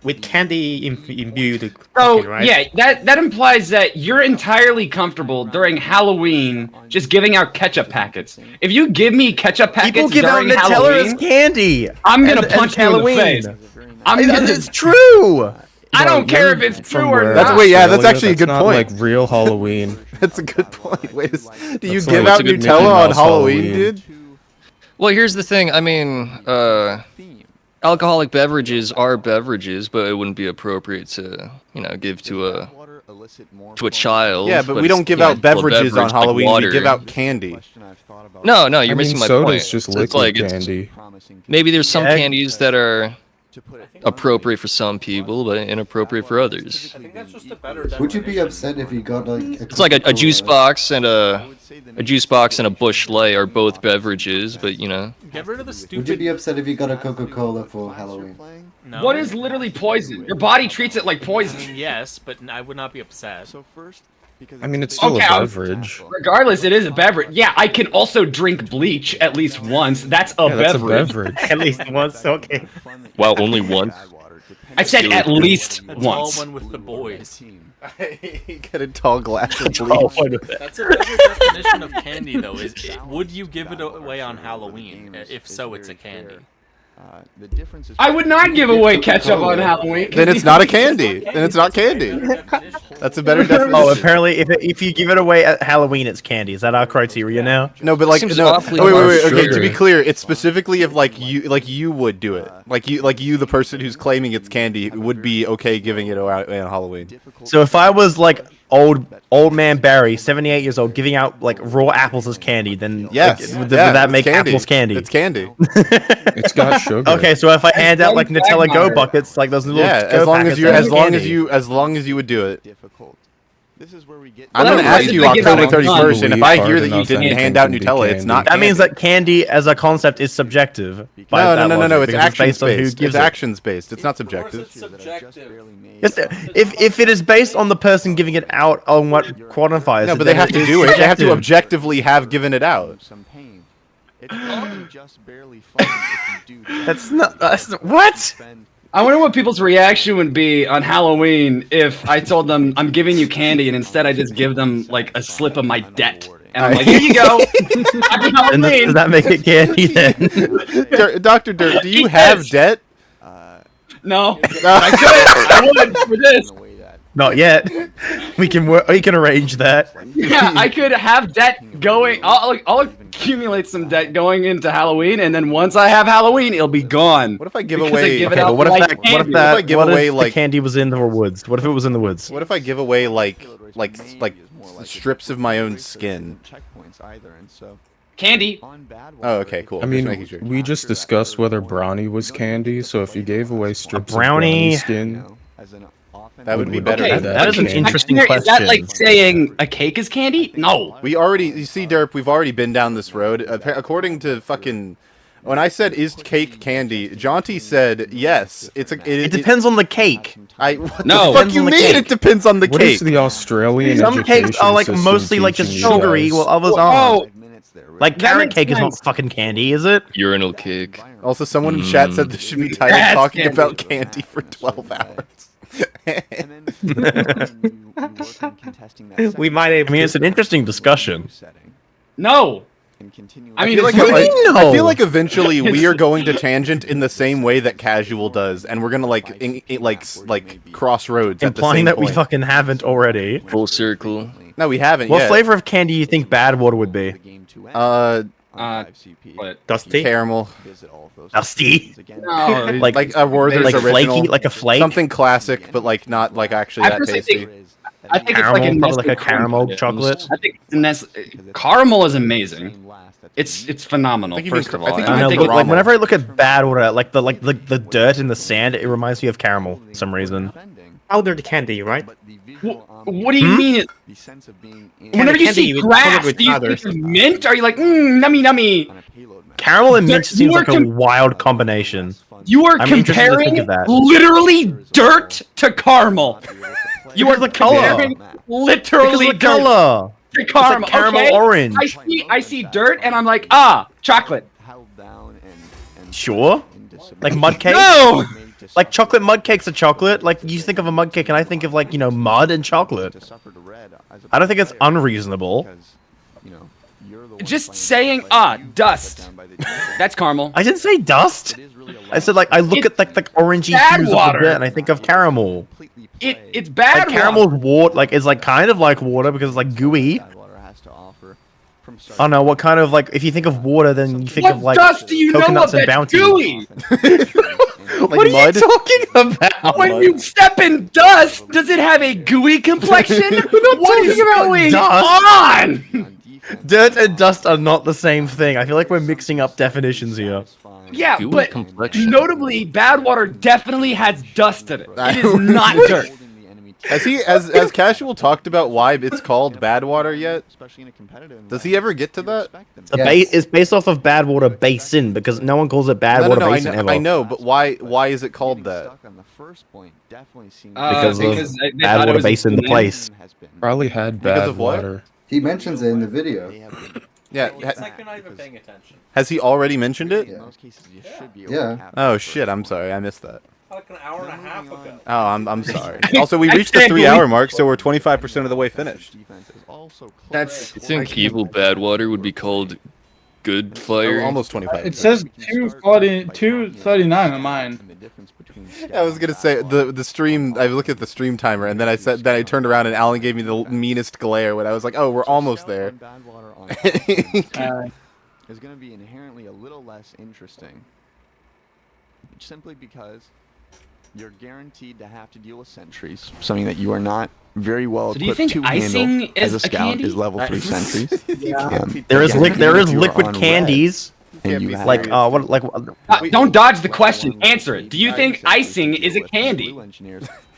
With candy imbued. Oh, right? yeah, that implies that you're entirely comfortable during Halloween just giving out ketchup packets. If you give me ketchup packets People give out during Nutella Halloween, as candy. I'm gonna punch you in the face. It's true. I don't care if it's true or That's not. that's actually a good not point. Like real Halloween. That's a good point. Wait, do you That's give like out Mickey Nutella on Mouse Halloween, Halloween. dude? Well, here's the thing. I mean, alcoholic beverages are beverages, but it wouldn't be appropriate to, give to a child. Yeah, but we don't give out beverages on Halloween. We give out candy. No, you're missing my point. Soda's just So it's liquid like candy. Maybe there's some candies that are appropriate for some people, but inappropriate for others. Would you be upset if you got like? It's like a juice box and a juice box and a Busch Light are both beverages, but Get rid of the stupid. Would you be upset if you got a Coca-Cola for Halloween? No. What is literally poison? Your body treats it like poison. Yes, but I would not be upset. So first, I mean, it's still a beverage. Regardless, it is a beverage. Yeah, I can also drink bleach at least once. That's a beverage. At least once, okay. Wow, only once? I said at least once. Tall one with the boys. Get a tall glass of bleach. That's a better definition of candy, though. Would you give it away on Halloween? If so, it's a candy. I would not give away ketchup on Halloween. Then it's not a candy. Then it's not candy. That's a better definition. Oh, apparently, if you give it away at Halloween, it's candy. Is that our criteria now? No, but like no. Wait. Okay, to be clear, it's specifically if like you would do it. Like you, the person who's claiming it's candy, would be okay giving it out on Halloween. So if I was like old man Barry, 78 years old, giving out like raw apples as candy, then yes, would that make candy. apples candy? It's candy. It's got sugar. Okay, so if I hand out like Nutella Go buckets, like those little as long as you would do it. I'm gonna ask you October 31st, and if I hear that you didn't hand out Nutella, it's not. That means that candy as a concept is subjective. No. It's actions based. It's actions based. It's not subjective. If it is based on the person giving it out on what quantifies. No, but they have to do it. They have to objectively have given it out. It's only just barely fun if you do that. That's what? I wonder what people's reaction would be on Halloween if I told them I'm giving you candy and instead I just give them like a slip of my debt. And I'm like, here you go. Happy Halloween. Does that make it candy then? Dr. Derp, do you have debt? No. I would for this. Not yet. We can arrange that. Yeah, I could have debt going. I'll accumulate some debt going into Halloween, and then once I have Halloween, it'll be gone. What if I give away? What if the candy was in the woods? What if it was in the woods? What if I give away like strips of my own skin? Candy. Oh, okay, cool. I mean, we just discussed whether brownie was candy, so if you gave away strips of brownie skin. That would be better. Okay, that is an interesting question. Is that like saying a cake is candy? No. You see, Derp, we've already been down this road. According to fucking, when I said is cake candy, Jaunty said yes. It depends on the cake. What the fuck you mean? It depends on the cake. What is the Australian? Some cakes are like mostly like just sugary, while others aren't. Like carrot cake is not fucking candy, is it? Urinal cake. Also, someone in chat said this should be titled "Talking About Candy for 12 Hours." We might. I mean, it's an interesting discussion. No. I feel like eventually we are going to tangent in the same way that casual does, and we're gonna like crossroads. Implying at the same that we fucking haven't already. Full circle. No, we haven't. What yet. flavor of candy do you think bad water would be? Dusty. Caramel. Dusty. No, like a Werther's like original, flaky, like a flake. Something classic, but like not like actually that tasty. I think caramel, it's probably like a caramel chocolate. I think caramel is amazing. It's phenomenal. First of all, like whenever I look at bad water, like the dirt in the sand, it reminds me of caramel for some reason. Powdered candy, right? What do you mean? Whenever you see grass, do you think of mint? Are you like, nummy nummy? Caramel and mint seems like a wild combination. You are comparing literally dirt to caramel. You are comparing literally dirt to caramel. Like caramel orange. I see dirt and I'm like, chocolate. Sure. Like mud cake? No! Like chocolate mud cakes are chocolate. Like you think of a mud cake and I think of like, mud and chocolate. I don't think it's unreasonable. Just saying, dust. That's caramel. I didn't say dust. I said like I look at like the orangey hues of the dirt and I think of caramel. It's bad. Like caramel water, like is like kind of like water because it's like gooey. Oh no, what kind of like if you think of water, then you think of like dust do you coconuts know and Bounty. Gooey? Like what are mud? you talking about? When you step in dust, does it have a gooey complexion? What is going on? Dirt and dust are not the same thing. I feel like we're mixing up definitions here. Yeah, but notably, bad water definitely has dust in it. It is not dirt. Has Casual talked about why it's called Badwater yet? Does he ever get to that? It's based off of Badwater Basin because no one calls it Badwater Basin ever. I know, but why is it called that? Because Badwater Basin, the place. Probably had bad water. He mentions it in the video. Yeah. It's like you're not even paying attention. Has he already mentioned it? Yeah. Oh shit! I'm sorry, I missed that. Like an hour and a half ago. Oh, I'm sorry. Also, we reached the 3-hour mark, so we're 25% of the way finished. I think evil Badwater would be called Good Fire. Almost 25. It says 239 on mine. I was gonna say the stream. I looked at the stream timer, and then I turned around, and Alan gave me the meanest glare when I was like, "Oh, we're almost there." Is going to be inherently a little less interesting, simply because you're guaranteed to have to deal with sentries, something that you are not very well equipped to handle as a scout is level 3 sentries. There is liquid candies. And you like don't dodge the question. Answer it. Do you think icing is a candy?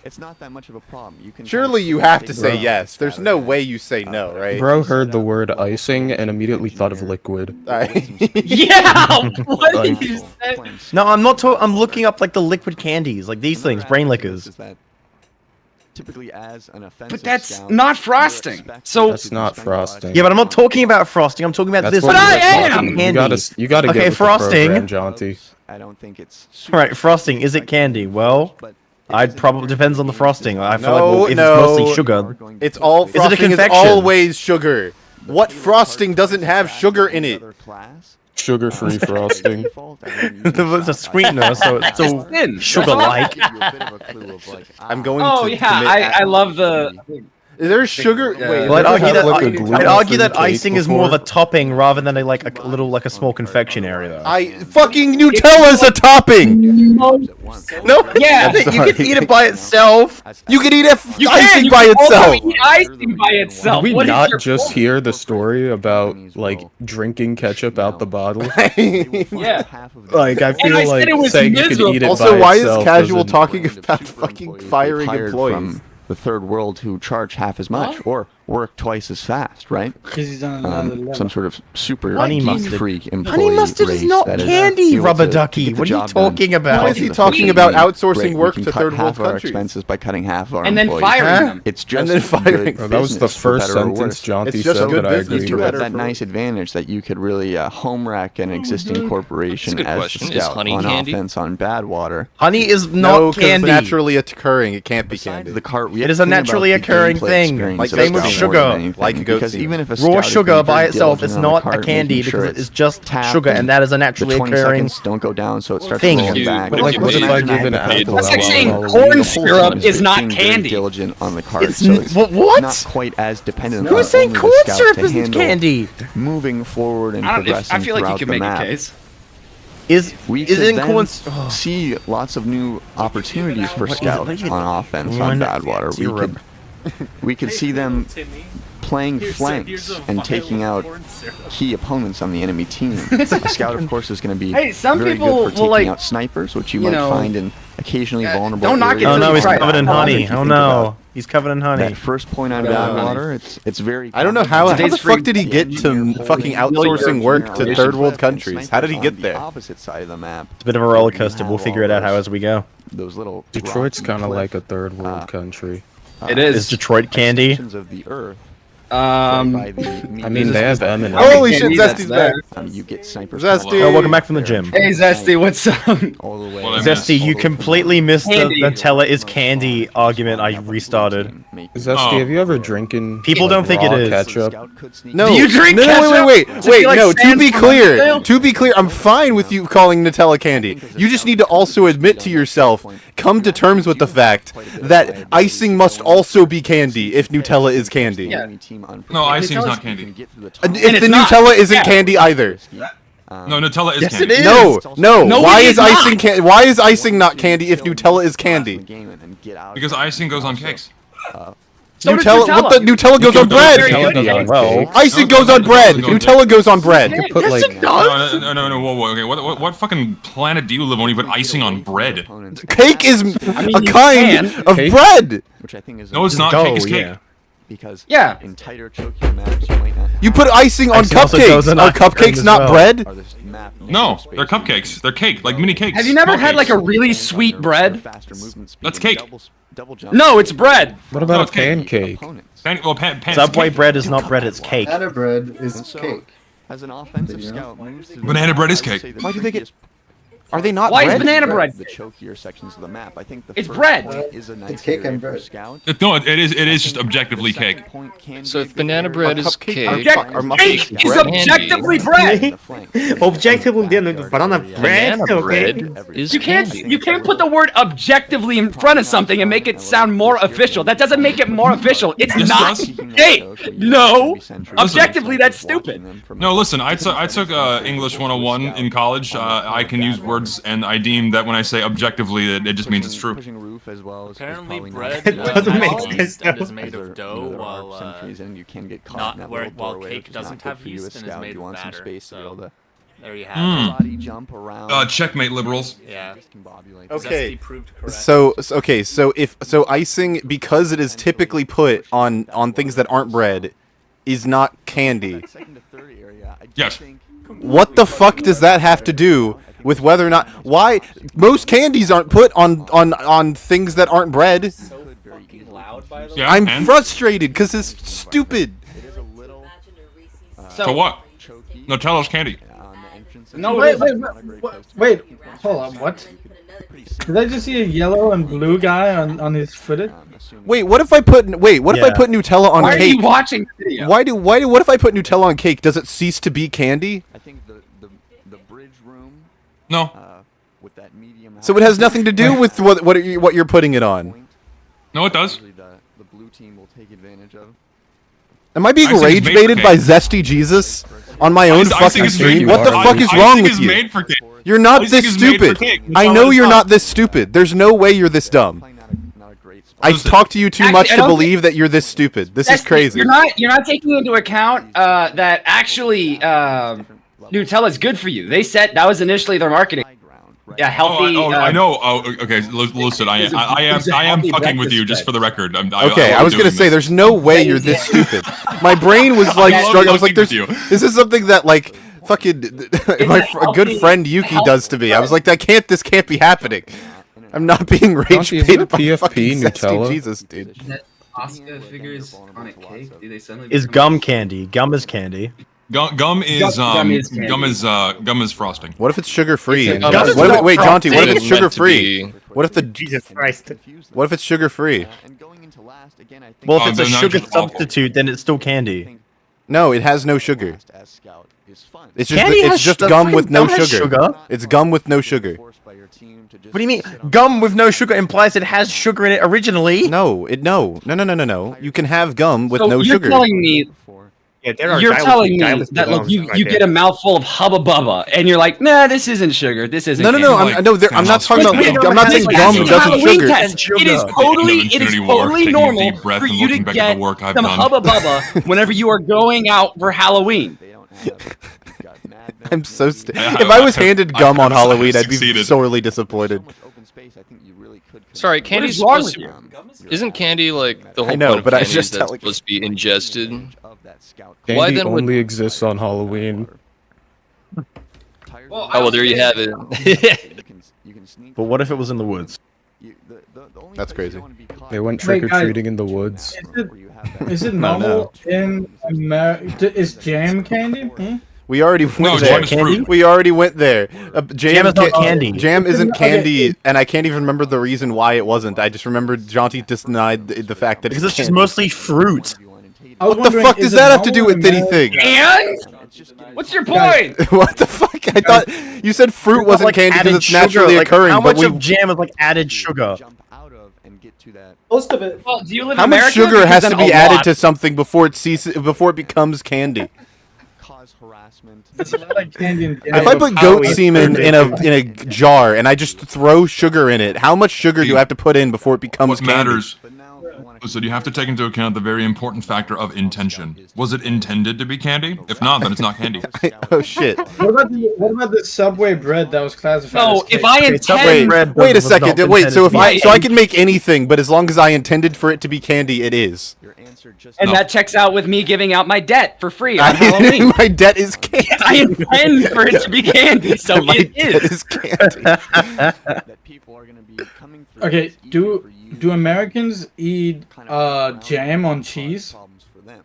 It's not that much of a problem. You can Surely you have to say yes. There's no way you say no, right? Bro heard the word icing and immediately thought of liquid. Yeah. What did you say? No, I'm not. I'm looking up like the liquid candies, like these things, brain liquors. Typically, as an offensive but that's not frosting. So that's not frosting. Yeah, but I'm not talking about frosting. I'm talking about this. But I am. You gotta get with frosting. The program, Jaunty. I don't think it's right. Frosting is it candy? Well, I'd probably depends on the frosting. I feel like well, if it's mostly sugar, it's all frosting. Is it a confection? Is always sugar. What frosting doesn't have sugar in it? Sugar-free frosting. It's a sweetener, so it's still sugar-like. I'm going to. Oh yeah, I love the. There's sugar. Wait, well, I'd argue that icing is more of a topping rather than a little small confection area. Though. Fucking Nutella's a topping. No, yeah, you can eat it by itself. You can eat icing by itself. Eat icing by itself. Did we not just hear the story about drinking ketchup out the bottle? Yeah. Like I feel like saying you can eat it also, by why itself is Casual talking about fucking firing employees? The third world who charge half as much or work twice as fast, right? Because he's on another level. Some sort of super freak employee. Honey mustard is not candy, rubber ducky. What are you talking about? Why is he talking about outsourcing work to third world countries? countries? By cutting half our and then firing them. It's just firing. That was the first sentence Jaunty said that I agreed with. That nice advantage that you could really home wreck an existing corporation as a scout on offense on Badwater. Honey is not candy. It's naturally occurring. It can't be candy. It is a naturally occurring thing. Like same with sugar. Like because even if a raw sugar by itself is not a candy because it's just sugar, and that is a naturally occurring don't go down, so it starts thing. rolling back. But like, what if I give an apple? That's like saying corn syrup is not candy. Diligent on the card, so it's what? Not quite as dependent. Who's saying corn syrup isn't candy? Moving forward and progressing. I feel like you can make a case. Is it corn? See lots of new opportunities for scouts on offense on Badwater. We could see them playing flanks and taking out key opponents on the enemy team. A scout, of course, is going to be very good for taking out snipers, which you might find in occasionally vulnerable areas. Oh no, he's covered in honey. Oh no, he's covered in honey. That first point on Badwater, it's very. I don't know how the fuck did he get to fucking outsourcing work to third world countries? How did he get there? Opposite side of the map. It's a bit of a roller coaster. We'll figure it out as we go. Those little. Detroit's kind of like a third world country. It is. Is Detroit candy? Of the earth. I mean, they have M&M's. Holy shit, Zesty's back. You get snipers. Zesty. Oh, welcome back from the gym. Hey, Zesty, what's up? Zesty, you completely missed the Nutella is candy argument I restarted. Zesty, have you ever drinking? People don't think it is. Ketchup? No. Do you drink ketchup? Wait. No, to be clear, I'm fine with you calling Nutella candy. You just need to also admit to yourself, come to terms with the fact that icing must also be candy if Nutella is candy. Yeah. No, icing's not candy. If the Nutella isn't candy either. No, Nutella is yes, candy. It is. No. Why is icing why is icing not candy if Nutella is candy? Because icing goes on cakes. Nutella. What the Nutella goes on bread? Icing goes on bread. Nutella goes on bread. No. Whoa. Okay, what fucking planet do you live on? You put icing on bread? Cake is a kind of bread. Which I think is no, it's not. Cake is cake. Because in tighter Chokyo maps, you might not. You put icing on cupcakes. Are cupcakes not bread? No, they're cupcakes. They're cake, like mini cakes. Have you never had like a really sweet bread? That's cake. No, it's bread. What about a pancake? Subway bread is not bread, it's cake. Banana bread is cake. As an offensive scout, banana bread is cake. Why do they get? Are they not? Why bread? is banana bread? The chokier sections of the map. I think it's bread. It's cake and bread. No, it is just objectively cake. So if banana bread is cake, cake is objectively bread. Objectively, banana bread. Is you can't put the word objectively in front of something and make it sound more official. That doesn't make it more official. It's not cake. No, objectively that's stupid. No, listen, I took English 101 in college. I can use words, and I deem that when I say objectively, it just means it's true. Apparently, bread is made of dough, while cake doesn't have yeast and is made of batter. So there you have it. Checkmate, liberals. Yeah. Okay. So icing, because it is typically put on things that aren't bread, is not candy. Yes. What the fuck does that have to do with whether or not why most candies aren't put on things that aren't bread? Yeah, I'm frustrated because it's stupid. So what? Nutella's candy. No, wait, hold on, what? Did I just see a yellow and blue guy on his footage? Wait, what if I put if I put Nutella on cake? Why are you watching the video? What if I put Nutella on cake? Does it cease to be candy? I think the bridge room. No. With that medium. So it has nothing to do with what you're putting it on. No, it does. The blue team will take advantage of. Am I being rage baited by ZestyJesus on my own fucking stream? What the fuck is wrong with you? You're not this stupid. I know you're not this stupid. There's no way you're this dumb. I talk to you too much to believe that you're this stupid. This is crazy. You're not taking into account that actually Nutella is good for you. They said that was initially their marketing. Yeah, healthy. I know. Okay. Listen, I am fucking with you just for the record. Okay, I was gonna say there's no way you're this stupid. My brain was like struggling. I was like, this is something that like fucking my good friend Yuki does to me. I was like, this can't be happening. I'm not being rage baited by fucking ZestyJesus, dude. Oscar figures on a cake? Do they suddenly is gum candy? Gum is candy. Gum is frosting. What if it's sugar free? Wait, Jaunty, what if it's sugar free? What if the Jesus Christ? What if it's sugar free? Well, if it's a sugar substitute, then it's still candy. No, it has no sugar. It's just gum with no sugar. It's gum with no sugar. What do you mean? Gum with no sugar implies it has sugar in it originally. No. You can have gum with no sugar. You're telling me that look, you get a mouthful of Hubba Bubba and you're like, nah, this isn't sugar. This isn't. No. I'm not talking about. I'm not saying gum doesn't sugar. It is totally normal for you to get some Hubba Bubba whenever you are going out for Halloween. I'm so if I was handed gum on Halloween, I'd be sorely disappointed. Sorry, candy's supposed to... Isn't candy like the whole point of candy that's supposed to be ingested? Why then only exists on Halloween? Well, there you have it. But what if it was in the woods? That's crazy. They went trick-or-treating in the woods. Is it normal in America? Is jam candy? We already went there. We already went there. Jam is not candy. Jam isn't candy, and I can't even remember the reason why it wasn't. I just remember Jaunty denied the fact that it's just mostly fruit. What the fuck does that have to do with anything? And what's your point? What the fuck? I thought you said fruit wasn't candy because it's naturally occurring. How much of jam is like added sugar? Most of it. Well, do you live in How much America? sugar has to be added to something before it becomes candy? If I put goat semen in a jar and I just throw sugar in it, how much sugar do I have to put in before it becomes candy? Matters? So you have to take into account the very important factor of intention. Was it intended to be candy? If not, then it's not candy. Oh shit! What about the Subway bread that was classified? No, as cake? if I intend, wait a second. Wait, so I can make anything, but as long as I intended for it to be candy, it is. and that checks out with me giving out my debt for free on Halloween. My debt is candy. I intend for it to be candy, so it is. Candy. Okay, do Americans eat jam on cheese?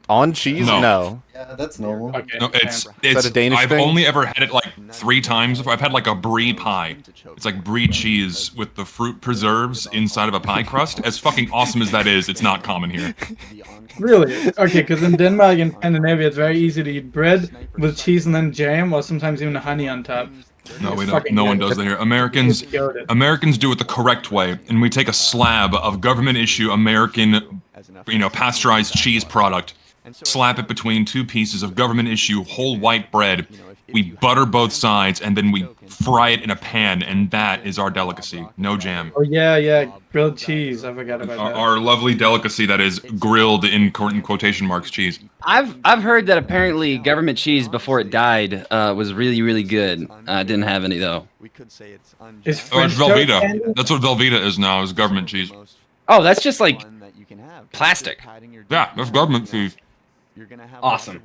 On cheese? No. Yeah, that's normal. Okay. No, it's that a Danish I've thing? only ever had it like 3 times. I've had like a brie pie. It's like brie cheese with the fruit preserves inside of a pie crust. As fucking awesome as that is, it's not common here. Really? Okay, because in Denmark and Scandinavia, it's very easy to eat bread with cheese and then jam, or sometimes even honey on top. No, we don't. No one does that here. Americans do it the correct way, and we take a slab of government issue American, pasteurized cheese product, slap it between 2 pieces of government issue whole white bread. We butter both sides, and then we fry it in a pan, and that is our delicacy. No jam. Oh yeah, grilled cheese. I forgot about that. Our lovely delicacy that is grilled in quotation marks cheese. I've heard that apparently government cheese before it died was really, really good. Didn't have any though. Is It's Velveeta. That's what Velveeta is now, is government cheese. Oh, that's just like plastic. Yeah, that's government cheese. Awesome.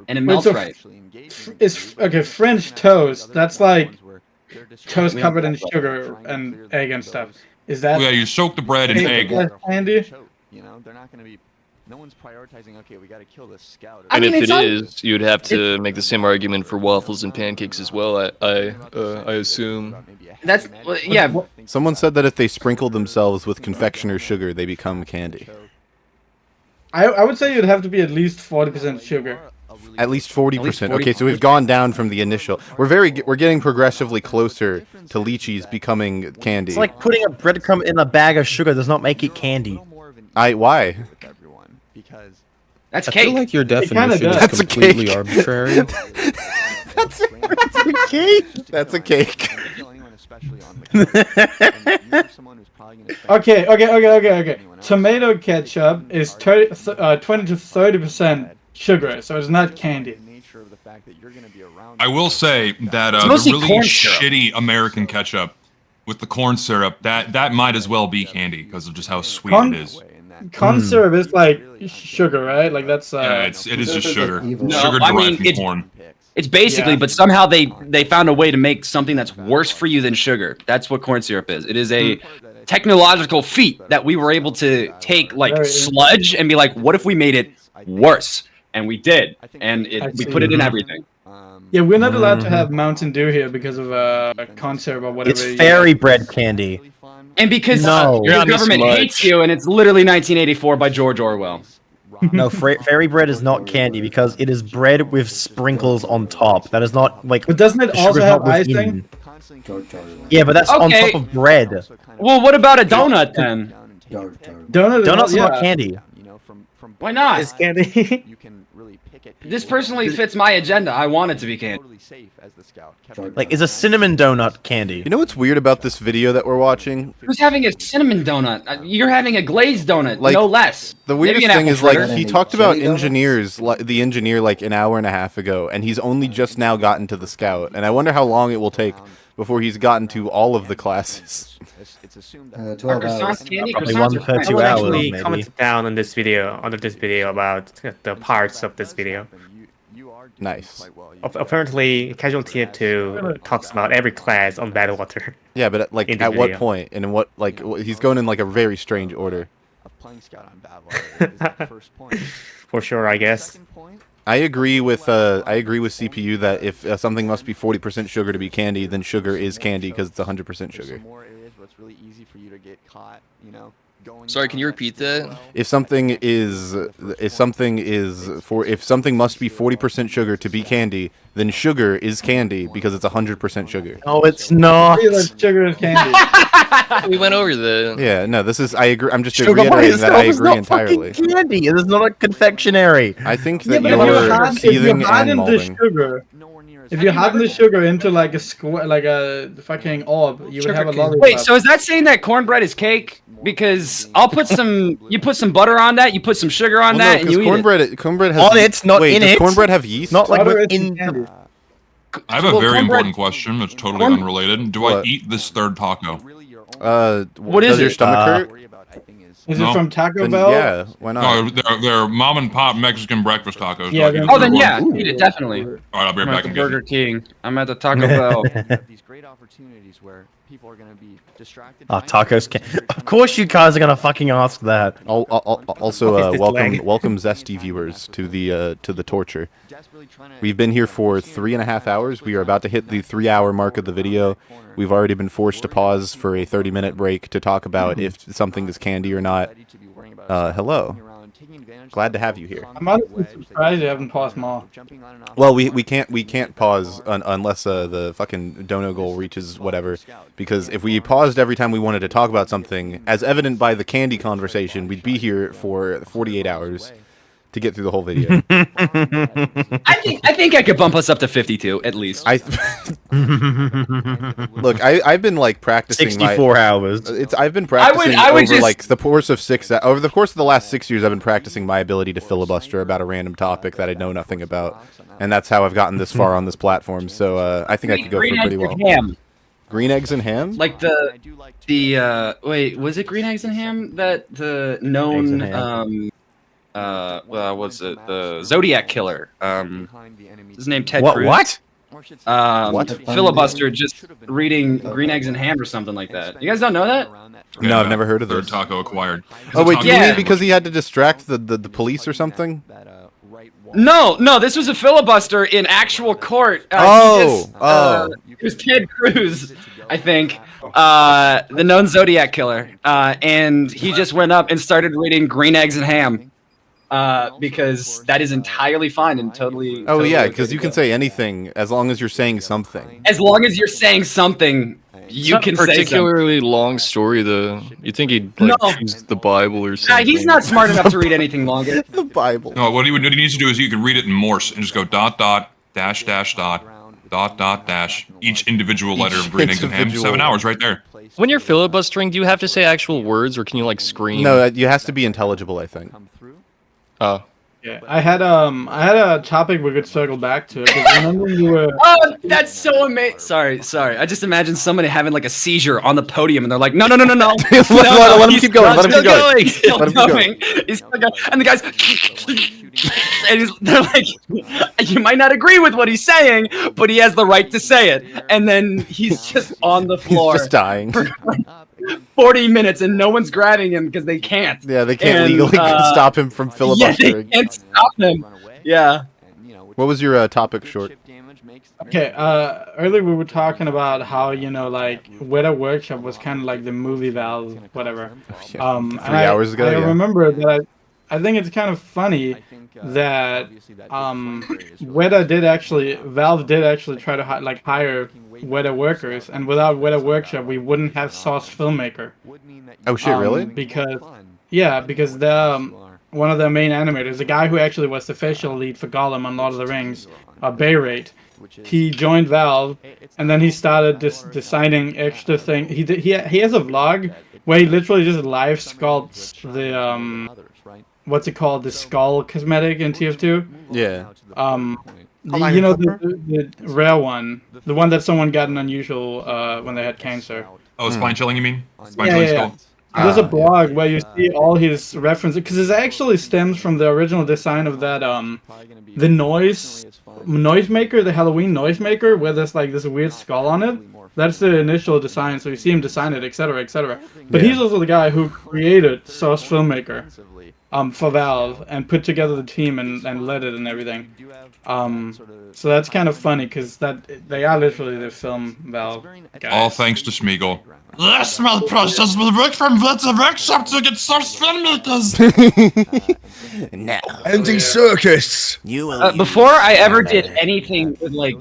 And it melts right. Okay, French toast. That's like toast covered in sugar and egg and stuff. Is that? Yeah, you soak the bread in egg. Candy? No one's prioritizing. Okay, we gotta kill this scout. And if it is, you'd have to make the same argument for waffles and pancakes as well. I assume. That's yeah. Someone said that if they sprinkle themselves with confectioner's sugar, they become candy. I would say you'd have to be at least 40% sugar. At least 40%. Okay, so we've gone down from the initial. We're getting progressively closer to lychees becoming candy. It's like putting a breadcrumb in a bag of sugar does not make it candy. Why? That's I cake. feel like your definition is completely arbitrary. That's a cake. That's a cake. Okay. Tomato ketchup is 20 to 30% sugar, so it's not candy. I will say that the really shitty American ketchup with the corn syrup, that might as well be candy because of just how sweet it is. Corn syrup is like sugar, right? Like that's. Yeah, it is just sugar. No, Sugar derived from corn. It's basically, but somehow they found a way to make something that's worse for you than sugar. That's what corn syrup is. It is a technological feat that we were able to take like sludge and be like, what if we made it worse? And we did, and we put it in everything. Yeah, we're not allowed to have Mountain Dew here because of corn syrup or whatever. It's fairy bread candy. And because your government hates you, and it's literally 1984 by George Orwell. No, fairy bread is not candy because it is bread with sprinkles on top. That is not like. But doesn't it also have icing? Yeah, but that's on top of bread. Well, what about a donut then? Donuts are not candy. Why not? It's candy. This personally fits my agenda. I want it to be candy. Like, is a cinnamon donut candy? You know what's weird about this video that we're watching? Who's having a cinnamon donut? You're having a glazed donut, like, no less. The weirdest thing is, like, he talked about the engineer, like, an hour and a half ago, and he's only just now gotten to the scout, and I wonder how long it will take before he's gotten to all of the classes. 12 hours. Probably 1 per 2 hours, maybe. Comment down on this video, under this video, about the parts of this video. Nice. Apparently, Casual TF2 talks about every class on Battlewater. Yeah, but like at what point and in what he's going in like a very strange order. For sure, I guess. I agree with CPU that if something must be 40% sugar to be candy, then sugar is candy because it's 100% sugar. Sorry, can you repeat that? If something must be 40% sugar to be candy, then sugar is candy because it's 100% sugar. No, it's not. Sugar is candy. We went over the. Yeah, no, this is. I agree. I'm just reiterating that I agree entirely. Candy. It is not a confectionery. I think that you're seething and molding. If you harden the sugar into like a square, like a fucking orb, you would have a lot of. Wait, so is that saying that cornbread is cake? Because is I'll put some. You put some butter on that. You put some sugar on that, and you cornbread has on it, not wait, in does it. Cornbread have yeast? Not like in. I have a very important question that's totally unrelated. Do I eat this third taco? What is does your stomach hurt? Is it from Taco Bell? Yeah, why not? No, they're mom and pop Mexican breakfast tacos. Yeah, then yeah, eat it definitely. All right, I'll be right back. I'm at the Burger King. I'm at the Taco Bell. These great opportunities where people are going to be distracted. Oh, tacos can. Of course, you guys are gonna fucking ask that. Also, welcome Zesty viewers to the torture. We've been here for 3.5 hours. We are about to hit the 3-hour mark of the video. We've already been forced to pause for a 30-minute break to talk about if something is candy or not. Hello. Glad to have you here. I'm honestly surprised you haven't paused more. Well, we can't pause unless the fucking dono goal reaches whatever. Because if we paused every time we wanted to talk about something, as evident by the candy conversation, we'd be here for 48 hours to get through the whole video. I think I could bump us up to 52 at least. Look, I've been like practicing 64 hours. I've been practicing like the course of over the course of the last 6 years. I've been practicing my ability to filibuster about a random topic that I know nothing about, and that's how I've gotten this far on this platform. So I think I could go for pretty well. Ham. Green eggs and ham? Like the wait, was it green eggs and ham that the known well, what's it? The Zodiac Killer. His name Ted Cruz. What? What? Filibuster just reading Green Eggs and Ham or something like that. You guys don't know that? No, I've never heard of Third this. taco acquired. Oh wait, do you mean because he had to distract the police or something? No, this was a filibuster in actual court. It was Ted Cruz, I think, the known Zodiac Killer, and he just went up and started reading Green Eggs and Ham. Because that is entirely fine and totally. Oh yeah, because you can say anything as long as you're saying something. As long as you're saying something, you can say something. Particularly long story though. You think he'd choose the Bible or something? He's not smart enough to read anything longer. The Bible. No, what he needs to do is you can read it in Morse and just go ... each individual letter of Green Eggs and Ham. 7 hours right there. When you're filibustering, do you have to say actual words or can you like scream? No, it has to be intelligible, I think. Oh. Yeah, I had a topic we could circle back to. Remember you were... Oh, that's so amazing! Sorry. I just imagine somebody having like a seizure on the podium, and they're like, no. Let him keep going. Let him keep going. Still going. He's still going. And the guys, and they're like, you might not agree with what he's saying, but he has the right to say it. And then he's just on the floor, he's just dying. For like 40 minutes, and no one's grabbing him because they can't. Yeah, they can't legally stop him from filibustering. Yeah, they can't stop him. Yeah. What was your topic, Short? Okay, earlier we were talking about how, like, Weather Workshop was kind of like the movie Valve, whatever. 3 hours ago, I remember that I think it's kind of funny that Valve did actually try to hire Weather workers, and without Weather Workshop we wouldn't have Sauce Filmmaker. Oh shit, really? Because the one of the main animators, the guy who actually was the facial lead for Gollum on Lord of the Rings, Bayrate, he joined Valve, and then he started designing extra things. He has a vlog where he literally just live sculpts the what's it called, the skull cosmetic in TF2. Yeah. The rare one, the one that someone got an unusual when they had cancer. Oh, spine chilling, you mean? Spine chilling skull. There's a blog where you see all his references, because it actually stems from the original design of that the noisemaker, the Halloween noisemaker, where there's like this weird skull on it. That's the initial design, so you see him design it, etc., etc. But he's also the guy who created Source Filmmaker for Valve and put together the team and led it and everything. So that's kind of funny because they are literally the film Valve guys. All thanks to Smeagol. Yes, my precious, we work from the workshop to get Source Filmmakers. Now, ending circus. Before I ever did anything with like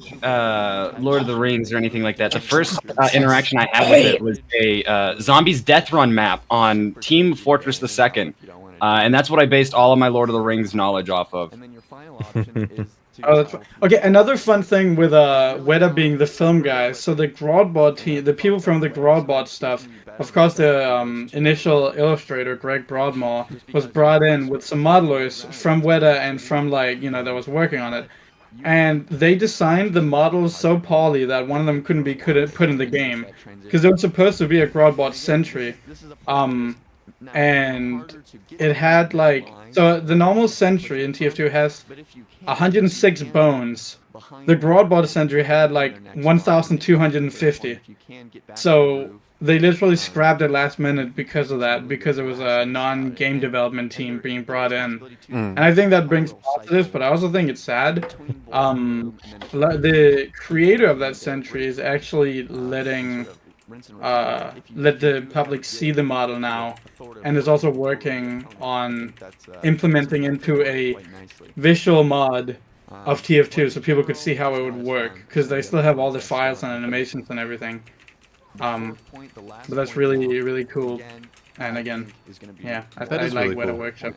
Lord of the Rings or anything like that, the first interaction I had with it was a Zombies Death Run map on Team Fortress II, and that's what I based all of my Lord of the Rings knowledge off of. Oh, that's okay. Another fun thing with Weta being the film guys. So the Grodbot team, the people from the Grodbot stuff, of course, the initial illustrator Greg Broadmoor was brought in with some modelers from Weta and from that was working on it, and they designed the models so poorly that one of them couldn't be put in the game because it was supposed to be a Grodbot Sentry, and it had so the normal Sentry in TF2 has 106 bones. The Grodbot Sentry had 1,250. So they literally scrapped it last minute because of that, because it was a non-game development team being brought in. And I think that brings positives, but I also think it's sad. The creator of that Sentry is actually let the public see the model now, and is also working on implementing into a visual mod of TF2 so people could see how it would work, because they still have all the files and animations and everything. But that's really, really cool. And again, yeah, I like really Weta cool. Workshop.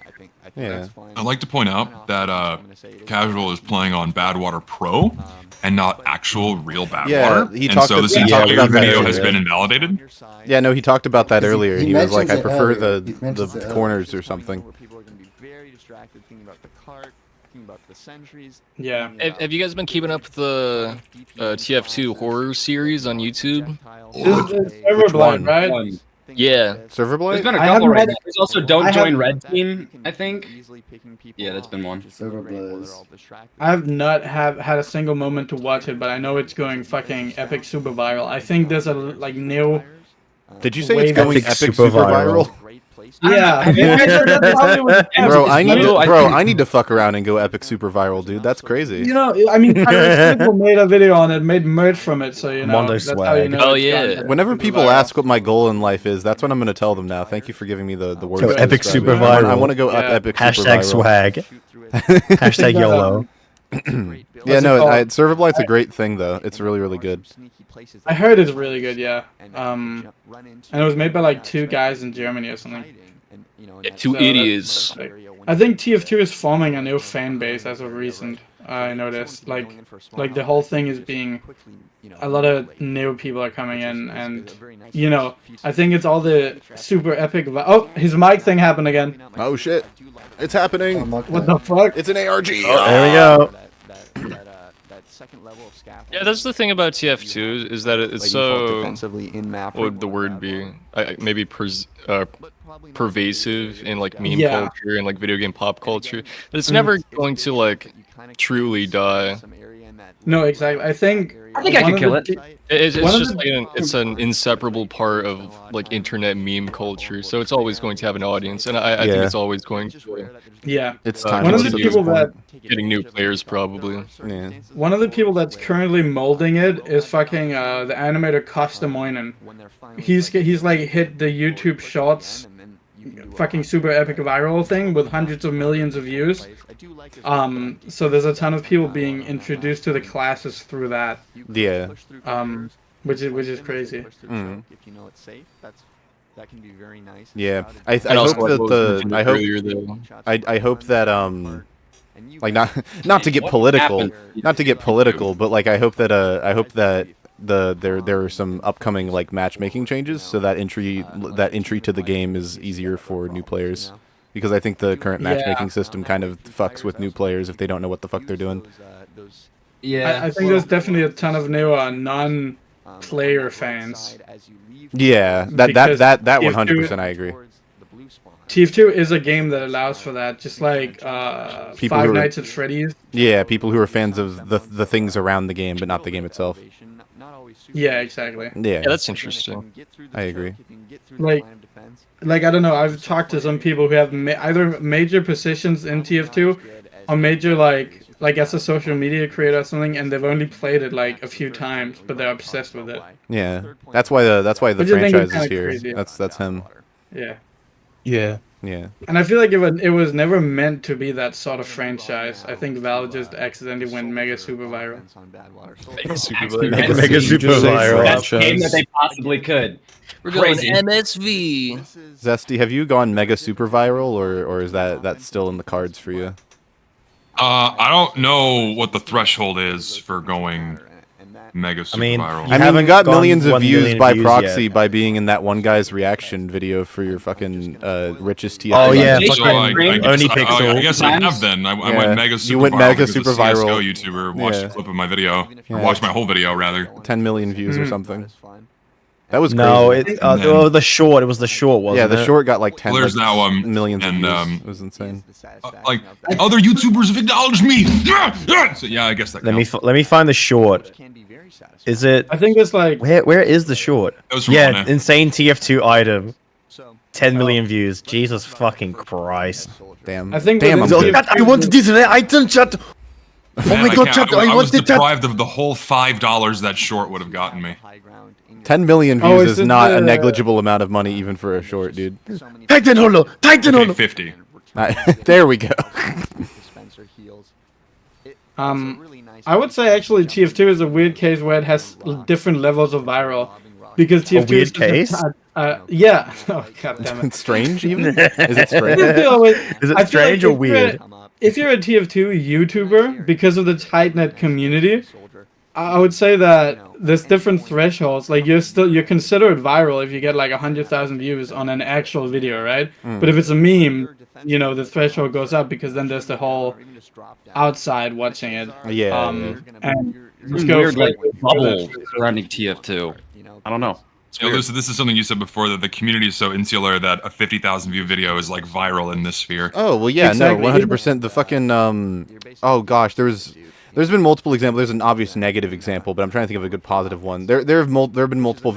Yeah. I'd like to point out that Casual is playing on Badwater Pro and not actual real Badwater. Yeah, he talked so this entire video has been invalidated. Yeah, no, he talked about that earlier. He was like, I prefer the corners or something. Yeah. Have you guys been keeping up with the TF2 horror series on YouTube? Everblind, right? Yeah. Serverblade? There's been a couple right now. There's also Don't Join Red Team, I think. Yeah, that's been one. I have not had a single moment to watch it, but I know it's going fucking epic super viral. I think there's a new. Did you say it's going epic super viral? Yeah. Bro, I need to fuck around and go epic super viral, dude. That's crazy. I mean, people made a video on it, made merch from it, so that's how you know. Oh yeah. Whenever people ask what my goal in life is, that's what I'm going to tell them now. Thank you for giving me the words. So epic super viral. I want to go up epic super viral. Hashtag swag. Hashtag YOLO. Yeah, no, Serverblind's a great thing though. It's really, really good. I heard it's really good, yeah. And it was made by 2 guys in Germany or something. Yeah, 2 idiots. I think TF2 is forming a new fan base as of recent. I noticed, like the whole thing is being, a lot of new people are coming in, and I think it's all the super epic. Oh, his mic thing happened again. Oh shit, it's happening. What the fuck? It's an ARG. Oh, there we go. Yeah, that's the thing about TF2 is that it's so. What would the word be? Maybe pervasive in meme culture and video game pop culture. But it's never going to truly die. No, exactly. I think I could kill it. It's just it's an inseparable part of internet meme culture. So it's always going to have an audience, and I think it's always going to. Yeah, it's time. One of the people that getting new players probably. Yeah. One of the people that's currently molding it is fucking the animator Costa Moinen. He's hit the YouTube Shorts fucking super epic viral thing with hundreds of millions of views. So there's a ton of people being introduced to the classes through that. Yeah. Which is crazy. Mm. That can be very nice. Yeah, I hope that I hope that not to get political, but I hope that there are some upcoming matchmaking changes so that entry to the game is easier for new players, because I think the current matchmaking system kind of fucks with new players if they don't know what the fuck they're doing. Yeah, I think there's definitely a ton of new non-player fans. Yeah, that 100% I agree. TF2 is a game that allows for that, just like Five Nights at Freddy's. Yeah, people who are fans of the things around the game, but not the game itself. Yeah, exactly. Yeah, that's interesting. I agree. Like I don't know, I've talked to some people who have either major positions in TF2 or major like as a social media creator or something, and they've only played it a few times, but they're obsessed with it. Yeah, that's why the franchise is here. Crazy. That's him. Yeah. Yeah. Yeah. And I feel like it was never meant to be that sort of franchise. I think Valve just accidentally went mega super viral. Mega super viral. Best game that they possibly could. We're going MSV. Zesty, have you gone mega super viral, or is that still in the cards for you? I don't know what the threshold is for going mega super viral. I mean, you got millions of views by proxy by being in that one guy's reaction video for your fucking richest TF2. Oh yeah, I guess I have then. I went mega super viral. You went mega super viral. viral. YouTuber watched a clip of my video. Or watched my whole video rather. 10 million views or something. That was No, crazy. the short. It was the short, wasn't it? Yeah, the short got like 10 there's that one. millions and, of views. It was insane. Like other YouTubers have acknowledged me. So yeah, I guess that. Let me find the short. Is it? I think it's like where is the short? Yeah, Mono. insane TF2 item. 10 million views. Jesus fucking Christ. Damn. I think Damn. I wanted this item chat. Oh my god, chat! I was wanted deprived of the whole $5 that short would have gotten me. 10 million views is not a negligible amount of money even for a short, dude. Titan Holo! Titan Holo! 50. There we go. I would say actually TF2 is a weird case where it has different levels of viral. Because TF2 weird is case? Yeah. Oh god damn it. It's strange even? Is it strange? Is it strange or weird? If you're a TF2 YouTuber, because of the tight-knit community, I would say that there's different thresholds. Like you're considered viral if you get like 100,000 views on an actual video, right? But if it's a meme, you know, the threshold goes up because then there's the whole outside watching it. Yeah. And There's weird like bubble surrounding TF2. I don't know. This is something you said before, that the community is so insular that a 50,000 view video is like viral in this sphere. Oh well, yeah, exactly. No, 100%. The fucking oh gosh, there's been multiple examples. There's an obvious negative example, but I'm trying to think of a good positive one. There have been multiple.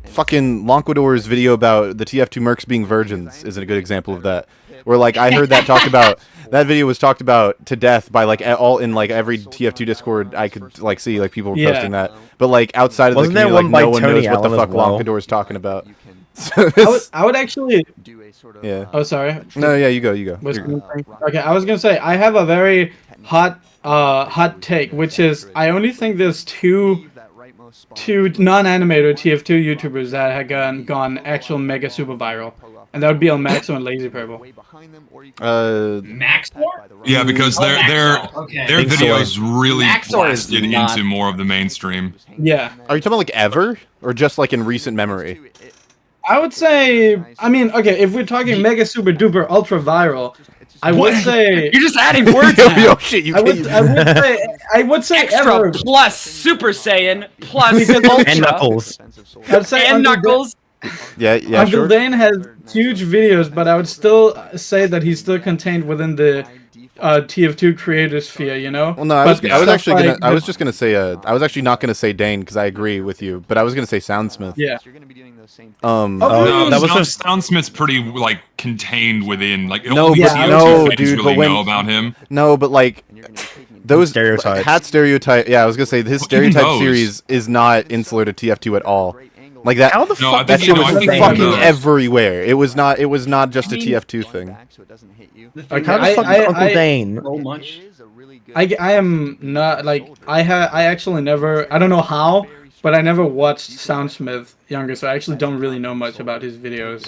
Fucking Lonkwador's video about the TF2 mercs being virgins is a good example of that. Where like I heard that talked about. That video was talked about to death by like all in like every TF2 Discord I could like see, like people were posting that. But like outside of the community, like no one knows what the fuck Lonkwador's talking about. So I would actually. Yeah. Oh, sorry. No, yeah, you go. Okay, I was gonna say I have a very hot take, which is I only think there's two non-animated TF2 YouTubers that have gone actual mega super viral, and that would be Maxo and Lazy Purple. Maxor? Yeah, because their videos really blasted into more of the mainstream. Yeah. Are you talking about like ever, or just like in recent memory? I would say, I mean, okay, if we're talking mega super duper ultra viral, I would say you're just adding words now. Yo, shit, I would say extra ever plus Super Saiyan plus ultra and Knuckles. I'd say and Knuckles. Yeah, Uncle Dane has huge videos, but I would still say that he's still contained within the TF2 creator sphere, you know. Well, no, I was just gonna say I was actually not gonna say Dane because I agree with you, but I was gonna say Soundsmith. Yeah. Soundsmith's pretty like contained within like no, dude, but when know about him. No, but like those stereotypes. Hat stereotype. Yeah, I was gonna say his stereotype series is not insular to TF2 at all. Like that. How the fuck? That shit was fucking everywhere. It was not just a TF2 thing. Like, how the fuck is Uncle Dane? So much. I am not like I actually never. I don't know how, but I never watched Soundsmith younger, so I actually don't really know much about his videos.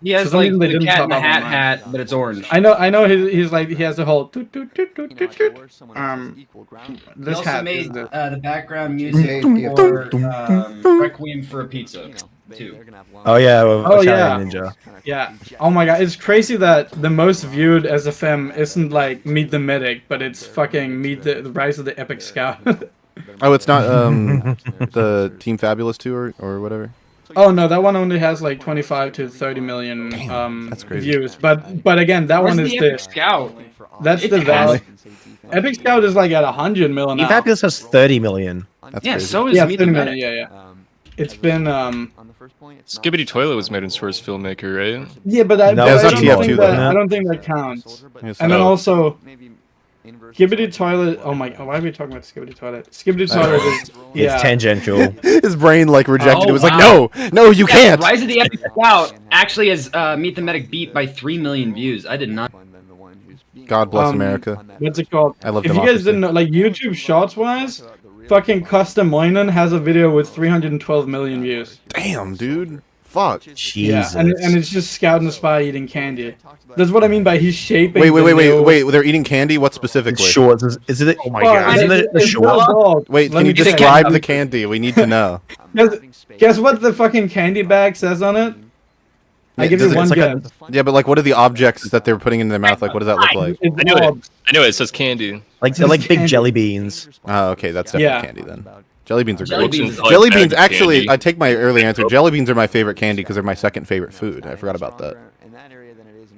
He has like the cat in the hat, but it's orange. I know he's like he has the whole this also hat made the background music for Requiem for a Pizza too. Oh yeah, Ninja. Yeah. Oh my god, it's crazy that the most viewed as a fem isn't like Meet the Medic, but it's fucking Meet the Rise of the Epic Scout. Oh, it's not the Team Fabulous 2 or whatever. Oh no, that one only has like 25 to 30 million that's crazy. views. But again, that one is the Epic Scout. That's the value. Epic Scout is like at 100 million now. Fabulous has 30 million. That's yeah, crazy. so is Meet the Medic. Yeah. It's been Skibbity Toilet was made in first filmmaker, right? Yeah, but I don't think that counts. And then also Skibbity Toilet. Oh my! Why are we talking about Skibbity Toilet? Skibbity Toilet is it's tangential. His brain like rejected. It was like, no, you can't. Rise of the Epic Scout actually has Meet the Medic beat by 3 million views. I did not. God bless America. What's it called? I love If democracy. you guys didn't know, like YouTube Shorts wise, fucking Costa Moinen has a video with 312 million views. Damn, dude. Fuck. Jesus. Yeah, and it's just Scout and the Spy eating candy. That's what I mean by he's shaping. Wait. They're eating candy? What specifically? Shorts. Is it? Oh my god. Isn't it the short? Wait, can you describe the candy? We need to know. Guess what the fucking candy bag says on it? I give you one guess. Yeah, but like, what are the objects that they're putting in their mouth? Like, what does that look like? I know it. It says candy. Like they're like big jelly beans. Oh, okay, that's definitely candy then. Jelly beans are great. Beans Jelly beans, actually, I take my early answer. Jelly beans are my favorite candy because they're my second favorite food. I forgot about that.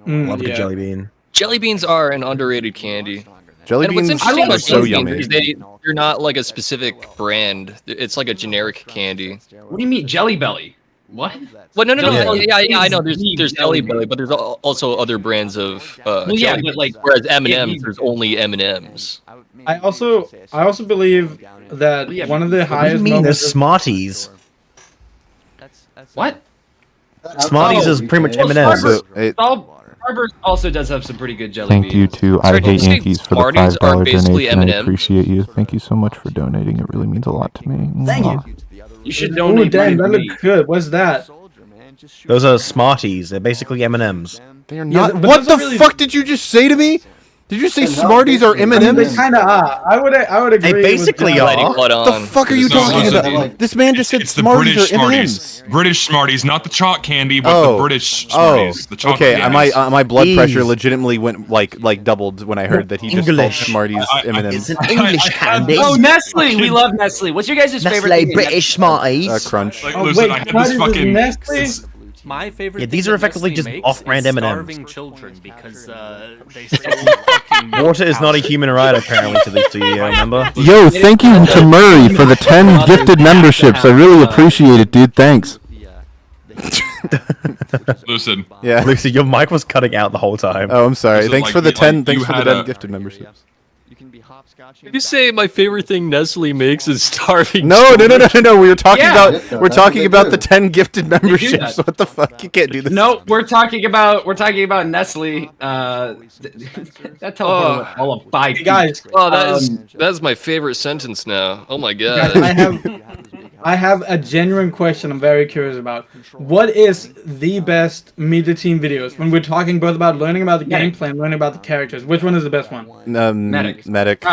Love the jelly bean. Jelly beans are an underrated candy. Jelly and beans what's interesting about so jelly yummy. beans is they're not like a specific brand. It's like a generic candy. What do you mean, Jelly Belly? What? Well, no. Yeah, I know. There's Jelly Belly, but there's also other brands of. Well, yeah, but like, whereas M&M's, there's only M&M's. I also believe that one of the highest. What do you mean? There's Smarties. What? Smarties is pretty much M&M's. Starburst also does have some pretty good jelly Thank beans. you to I Hate Yankees for the Smarties $5 are basically donation. I M&Ms. appreciate you. Thank you so much for donating. It really means a lot to me. Thank Mwah. you. You should Oh donate. damn, that money to me. looks good. What's that? Those are Smarties. They're basically M&M's. They're not. What the fuck did you just say to me? Did you say Smarties are M&Ms? I mean, they kind of are. I would agree. They basically are. What the fuck are you talking about? This man just said It's the Smarties British are Smarties. M&Ms. British Smarties, not the chalk candy, but the British Smarties. The chocolate okay. candies. My blood pressure legitimately went like doubled when I heard that he just called Smarties M&Ms. It's an English candy. Oh, Nestle! We love Nestle. What's your guys' favorite? Nestle British Smarties. Crunch. Like, listen, I had this fucking. My favorite. Yeah, these are effectively just off-brand M&Ms. Starving children because they stole fucking Water is not a human right, apparently, to these two. Yeah, remember? Yo, thank you to Murray for the 10 gifted memberships. I really appreciate it, dude. Thanks. Lucid. Yeah. Lucid, your mic was cutting out the whole time. Oh, I'm sorry. Lucid, Thanks like, for the you- 10. like, Thanks you for the had 10 a- gifted memberships. Did you say my favorite thing Nestle makes is starving? No. We were talking Yeah. about the 10 gifted memberships. What the fuck? You can't do this. No, we're talking about Nestle. That teleporter went all of 5 feet. Guys, Oh, that's my favorite sentence now. Oh my god. I have a genuine question I'm very curious about. What is the best Meet the Team videos? When we're talking both about learning about the gameplay and learning about the characters, which one is the best one? Medic.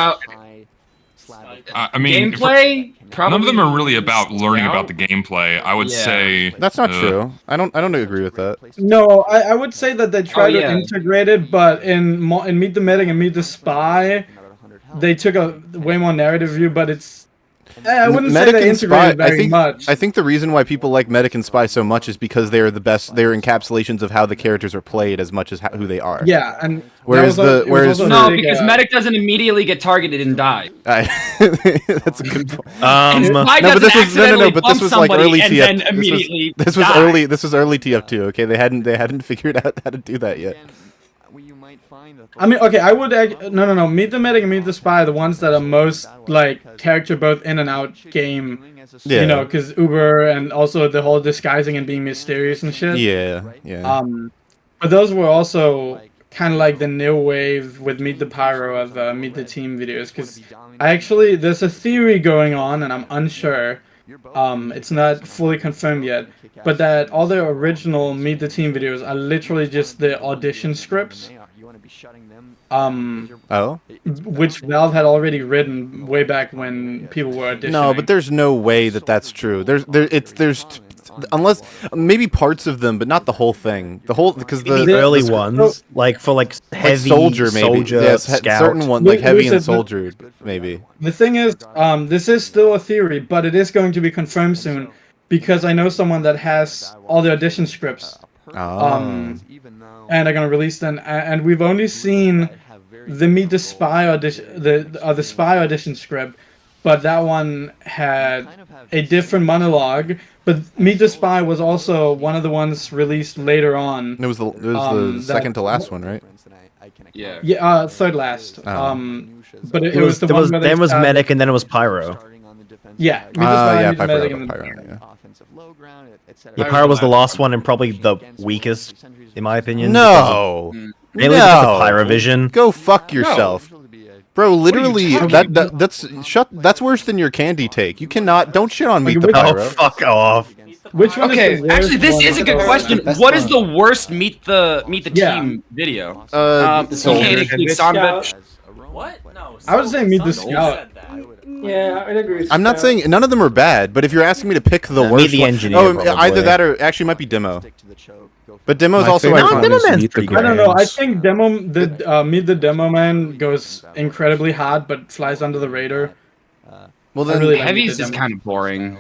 I mean, gameplay. None of them are really about learning about the gameplay. I would say that's not true. I don't agree with that. No, I would say that they try to integrate it, but in Meet the Medic and Meet the Spy, they took a way more narrative view. But it's I wouldn't say they integrated very much. I think the reason why people like Medic and Spy so much is because they're the best. They're encapsulations of how the characers are played as much as who they are. Yeah, and whereas because Medic doesn't immediately get targeted and die. That's a good point. But this was like early TF2. This was early TF2. Okay, they hadn't figured out how to do that yet. I mean, okay, I would no. Meet the Medic and Meet the Spy are the ones that are most like character both in and out game. Yeah. You know, because Uber and also the whole disguising and being mysterious and shit. Yeah. But those were also kind of like the new wave with Meet the Pyro of Meet the Team videos. Because there's a theory going on, and I'm unsure. It's not fully confirmed yet, but that all the original Meet the Team videos are literally just the audition scripts. Which Valve had already written way back when people were auditioning. No, but there's no way that that's true. Unless maybe parts of them, but not the whole thing. Because the early ones, like for heavy soldier, maybe scout. certain ones like heavy and soldier, maybe. The thing is, this is still a theory, but it is going to be confirmed soon because I know someone that has all the audition scripts. And are gonna release them, and we've only seen the Meet the Spy audition, the Spy audition script, but that one had a different monologue. But Meet the Spy was also one of the ones released later on. It was the second to last one, right? Yeah. Yeah, third last. But it was the one where then was Medic, and then it was Pyro. Yeah. Meet the Spy, Pyro. Yeah, Pyro was the last one and probably the weakest, in my opinion. No. Mainly because of Pyrovision. Go fuck yourself. Bro, literally, that's worse than your candy take. You cannot, don't shit on Meet the Pyro. Oh, fuck off. Which one okay, is the worst actually, this one? is a good question. What is the worst meet the team video? What? No. I would say meet the scout. Yeah, I'd agree with I'm not saying none of them are bad, but if you're asking me to pick the Meet worst the one, engineer, either that or actually might be demo. But demo is also I iconic. don't know. I think meet the demo man goes incredibly hard, but flies under the radar. Well, then really heavies is kind of boring.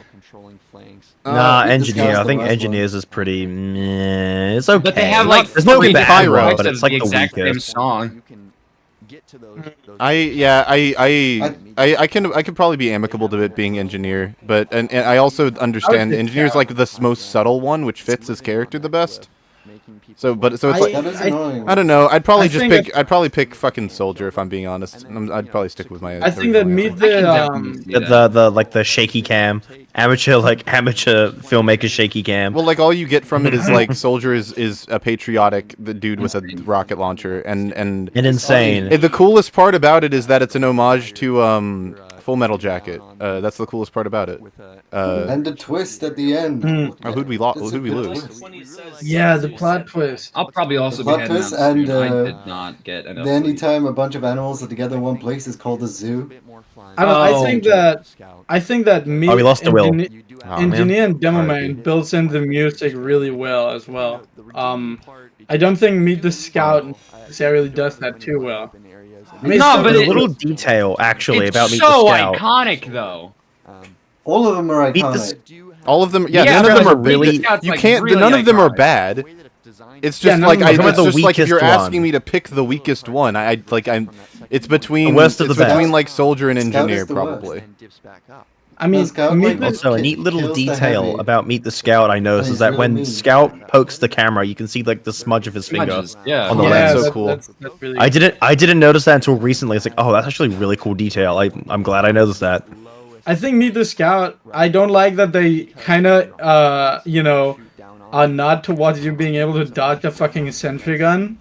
Nah, engineer. I think engineers is pretty. Meh. It's okay. But they have like there's no three bad pyro, one, but it's like the exact same weakest. song. I could probably be amicable to it being engineer, but and I also understand engineer's like the most subtle one, which fits his character the best. So it's like I don't know. I'd probably pick fucking soldier if I'm being honest. I'd probably stick with my. I think that meet the like the shaky cam, amateur filmmaker shaky cam. Well, like all you get from it is like soldier is a patriotic dude with a rocket launcher and insane. The coolest part about it is that it's an homage to Full Metal Jacket. That's the coolest part about it. And the twist at the end. Oh, who'd we lose? Yeah, the plot twist. I'll probably also be heading twist down and soon. I did not get enough. Anytime a bunch of animals are together in one place is called a zoo. I think that me, we lost the will. Engineer and Demo Man builds in the music really well as well. I don't think Meet the Scout necessarily does that too well. I mean, no, but a little detail actually about Meet the Scout. It's so iconic though. All of them are iconic. All of them, none of them are really. You can't. None of them are bad. It's just like if you're asking me to pick the weakest one, it's between like soldier and engineer probably. I mean, also a neat little detail about Meet the Scout I noticed is that when Scout pokes the camera, you can see like the smudge of his finger on the lens. That's so cool. That's really I didn't notice that until recently. It's like, oh, that's actually a really cool detail. I'm glad I noticed that. I think Meet the Scout. I don't like that they kind of nod towards you being able to dodge a fucking sentry gun,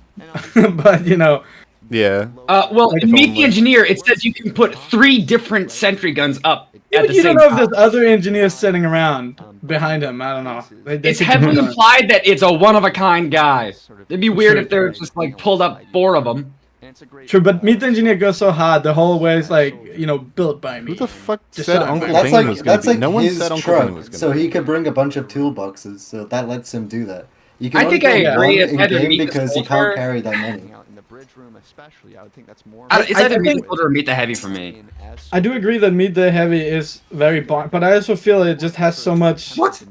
but Yeah. Well, in Meet the Engineer, it says you can put 3 different sentry guns up. You don't know if there's other engineers sitting around behind him. I don't know. It's heavily implied that it's a one-of-a-kind guy. It'd be weird if they're just like pulled up 4 of them. True, but Meet the Engineer goes so hard. The whole way is like, built by me. Who the fuck said Uncle Bane was going to be? No one said Uncle Bane was going to be. So he could bring a bunch of toolboxes, so that lets him do that. You can I think I agree. in game because you can't carry that many. It's either Meet the Soldier or Meet the Heavy for me. I do agree that Meet the Heavy is very boring, but I also feel it just has so much. What?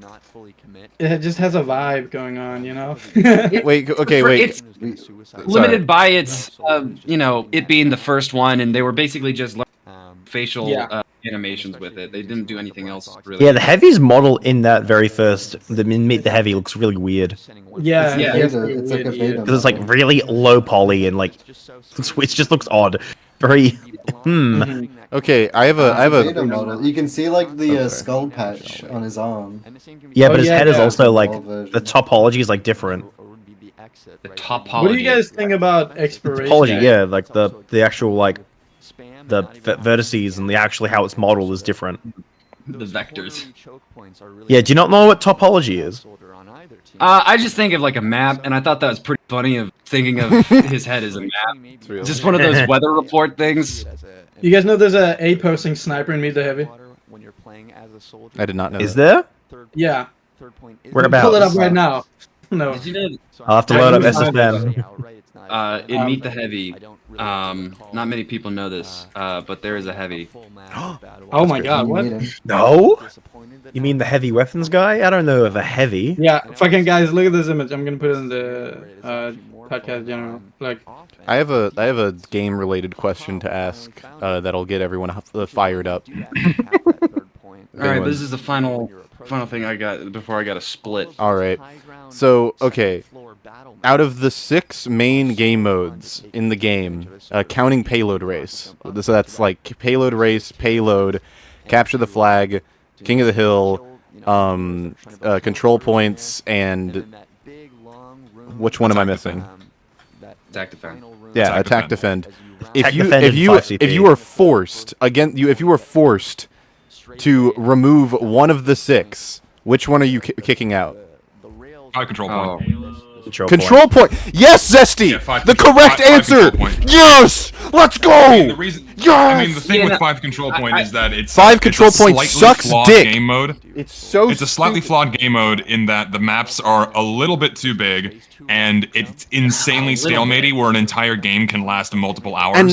It just has a vibe going on, Wait. It's limited by its, it being the first one, and they were basically just facial animations with it. They didn't do anything else really. Yeah, the Heavy's model in that very first, Meet the Heavy looks really weird. Yeah, it's like a beta. Because it's like really low poly and like it just looks odd. Very. Okay, I have a beta model. You can see like the skull patch on his arm. Yeah, but his head is also like the topology is like different. The topology. What do you guys think about expiration? Topology, yeah, like the actual like the vertices and the actually how it's modeled is different. The vectors. Yeah, do you not know what topology is? I just think of like a map, and I thought that was pretty funny of thinking of his head as a map. Just one of those weather report things. You guys know there's a posting sniper in Meet the Heavy? I did not know. Is there? Yeah. Whereabouts? Pull it up right now. No. Did you know? I'll have to load up SSM. In Meet the Heavy, not many people know this, but there is a Heavy. Oh my god, what? No? You mean the heavy weapons guy? I don't know of a Heavy. Yeah, fucking guys, look at this image. I'm gonna put it in the podcast general. Like, I have a game related question to ask that'll get everyone fired up. Alright, this is the final thing I got before I got a split. Alright. So, okay. Out of the 6 main game modes in the game, counting payload race. So that's like payload race, payload, capture the flag, king of the hill, control points, and which one am I missing? Attack defend. Yeah, attack defend. If you were forced to remove one of the 6, Which one are you kicking out? Control point. Control point. Yes, Zesty. Yeah, the correct answer. Yes. Let's go. I mean, the thing with 5 control point is that it's 5 control point sucks dick. Game mode. It's a slightly flawed game mode in that the maps are a little bit too big, and it's insanely stalematy, where an entire game can last multiple hours. And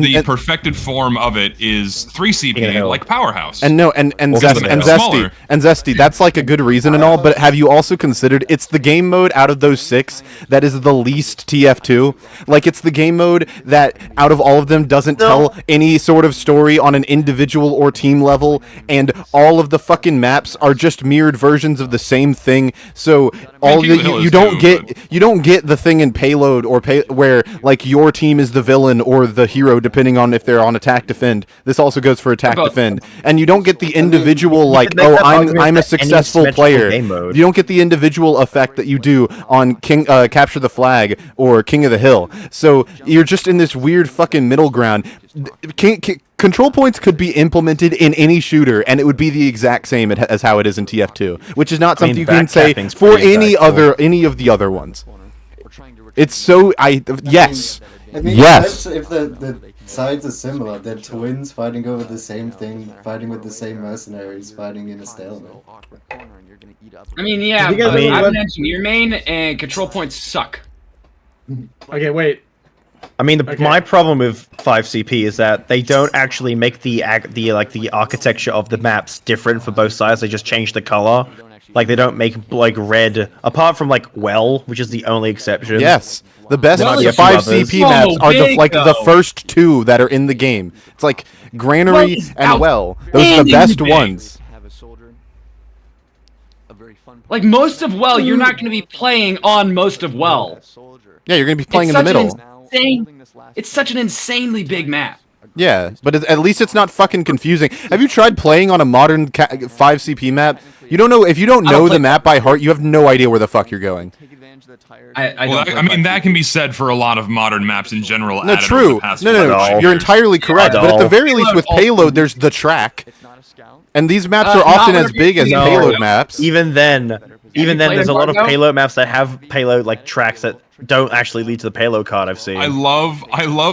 the perfected form of it is 3 CP, like Powerhouse. And Zesty, that's like a good reason and all, but have you also considered it's the game mode out of those 6 that is the least TF2? Like, it's the game mode that out of all of them doesn't tell any sort of story on an individual or team level, and all of the fucking maps are just mirrored versions of the same thing. So you don't get the thing in Payload or where like your team is the villain or the hero, depending on if they're on attack defend. This also goes for attack defend, and you don't get the individual like, oh, I'm a successful player. You don't get the individual effect that you do on Capture the Flag or King of the Hill. So you're just in this weird fucking middle ground. Control points could be implemented in any shooter, and it would be the exact same as how it is in TF2, which is not something you can say for any of the other ones. It's so yes. I mean, yes. If the sides are similar, they're twins fighting over the same thing, fighting with the same mercenaries, fighting in a stalemate. I mean, yeah, but I've mentioned your main and control points suck. Okay, wait. I mean, my problem with 5CP is that they don't actually make the architecture of the maps different for both sides. They just change the color. Like, they don't make like red, apart from like Well, which is the only exception. Yes, the best 5CP maps are the first 2 that are in the game. It's like Granary and Well. Those are the best ones. Like, most of Well, you're not going to be playing on most of Well. Yeah, you're going to be playing in the middle. It's such an insanely big map. Yeah, but at least it's not fucking confusing. Have you tried playing on a modern 5CP map? You don't know, if you don't know the map by heart, you have no idea where the fuck you're going. I mean, that can be said for a lot of modern maps in general. No, true. No, you're entirely correct. But at the very least with Payload, there's the track. And these maps are often as big as Payload maps. Even then, there's a lot of Payload maps that have Payload, like, tracks that don't actually lead to the payload card I've seen. I love,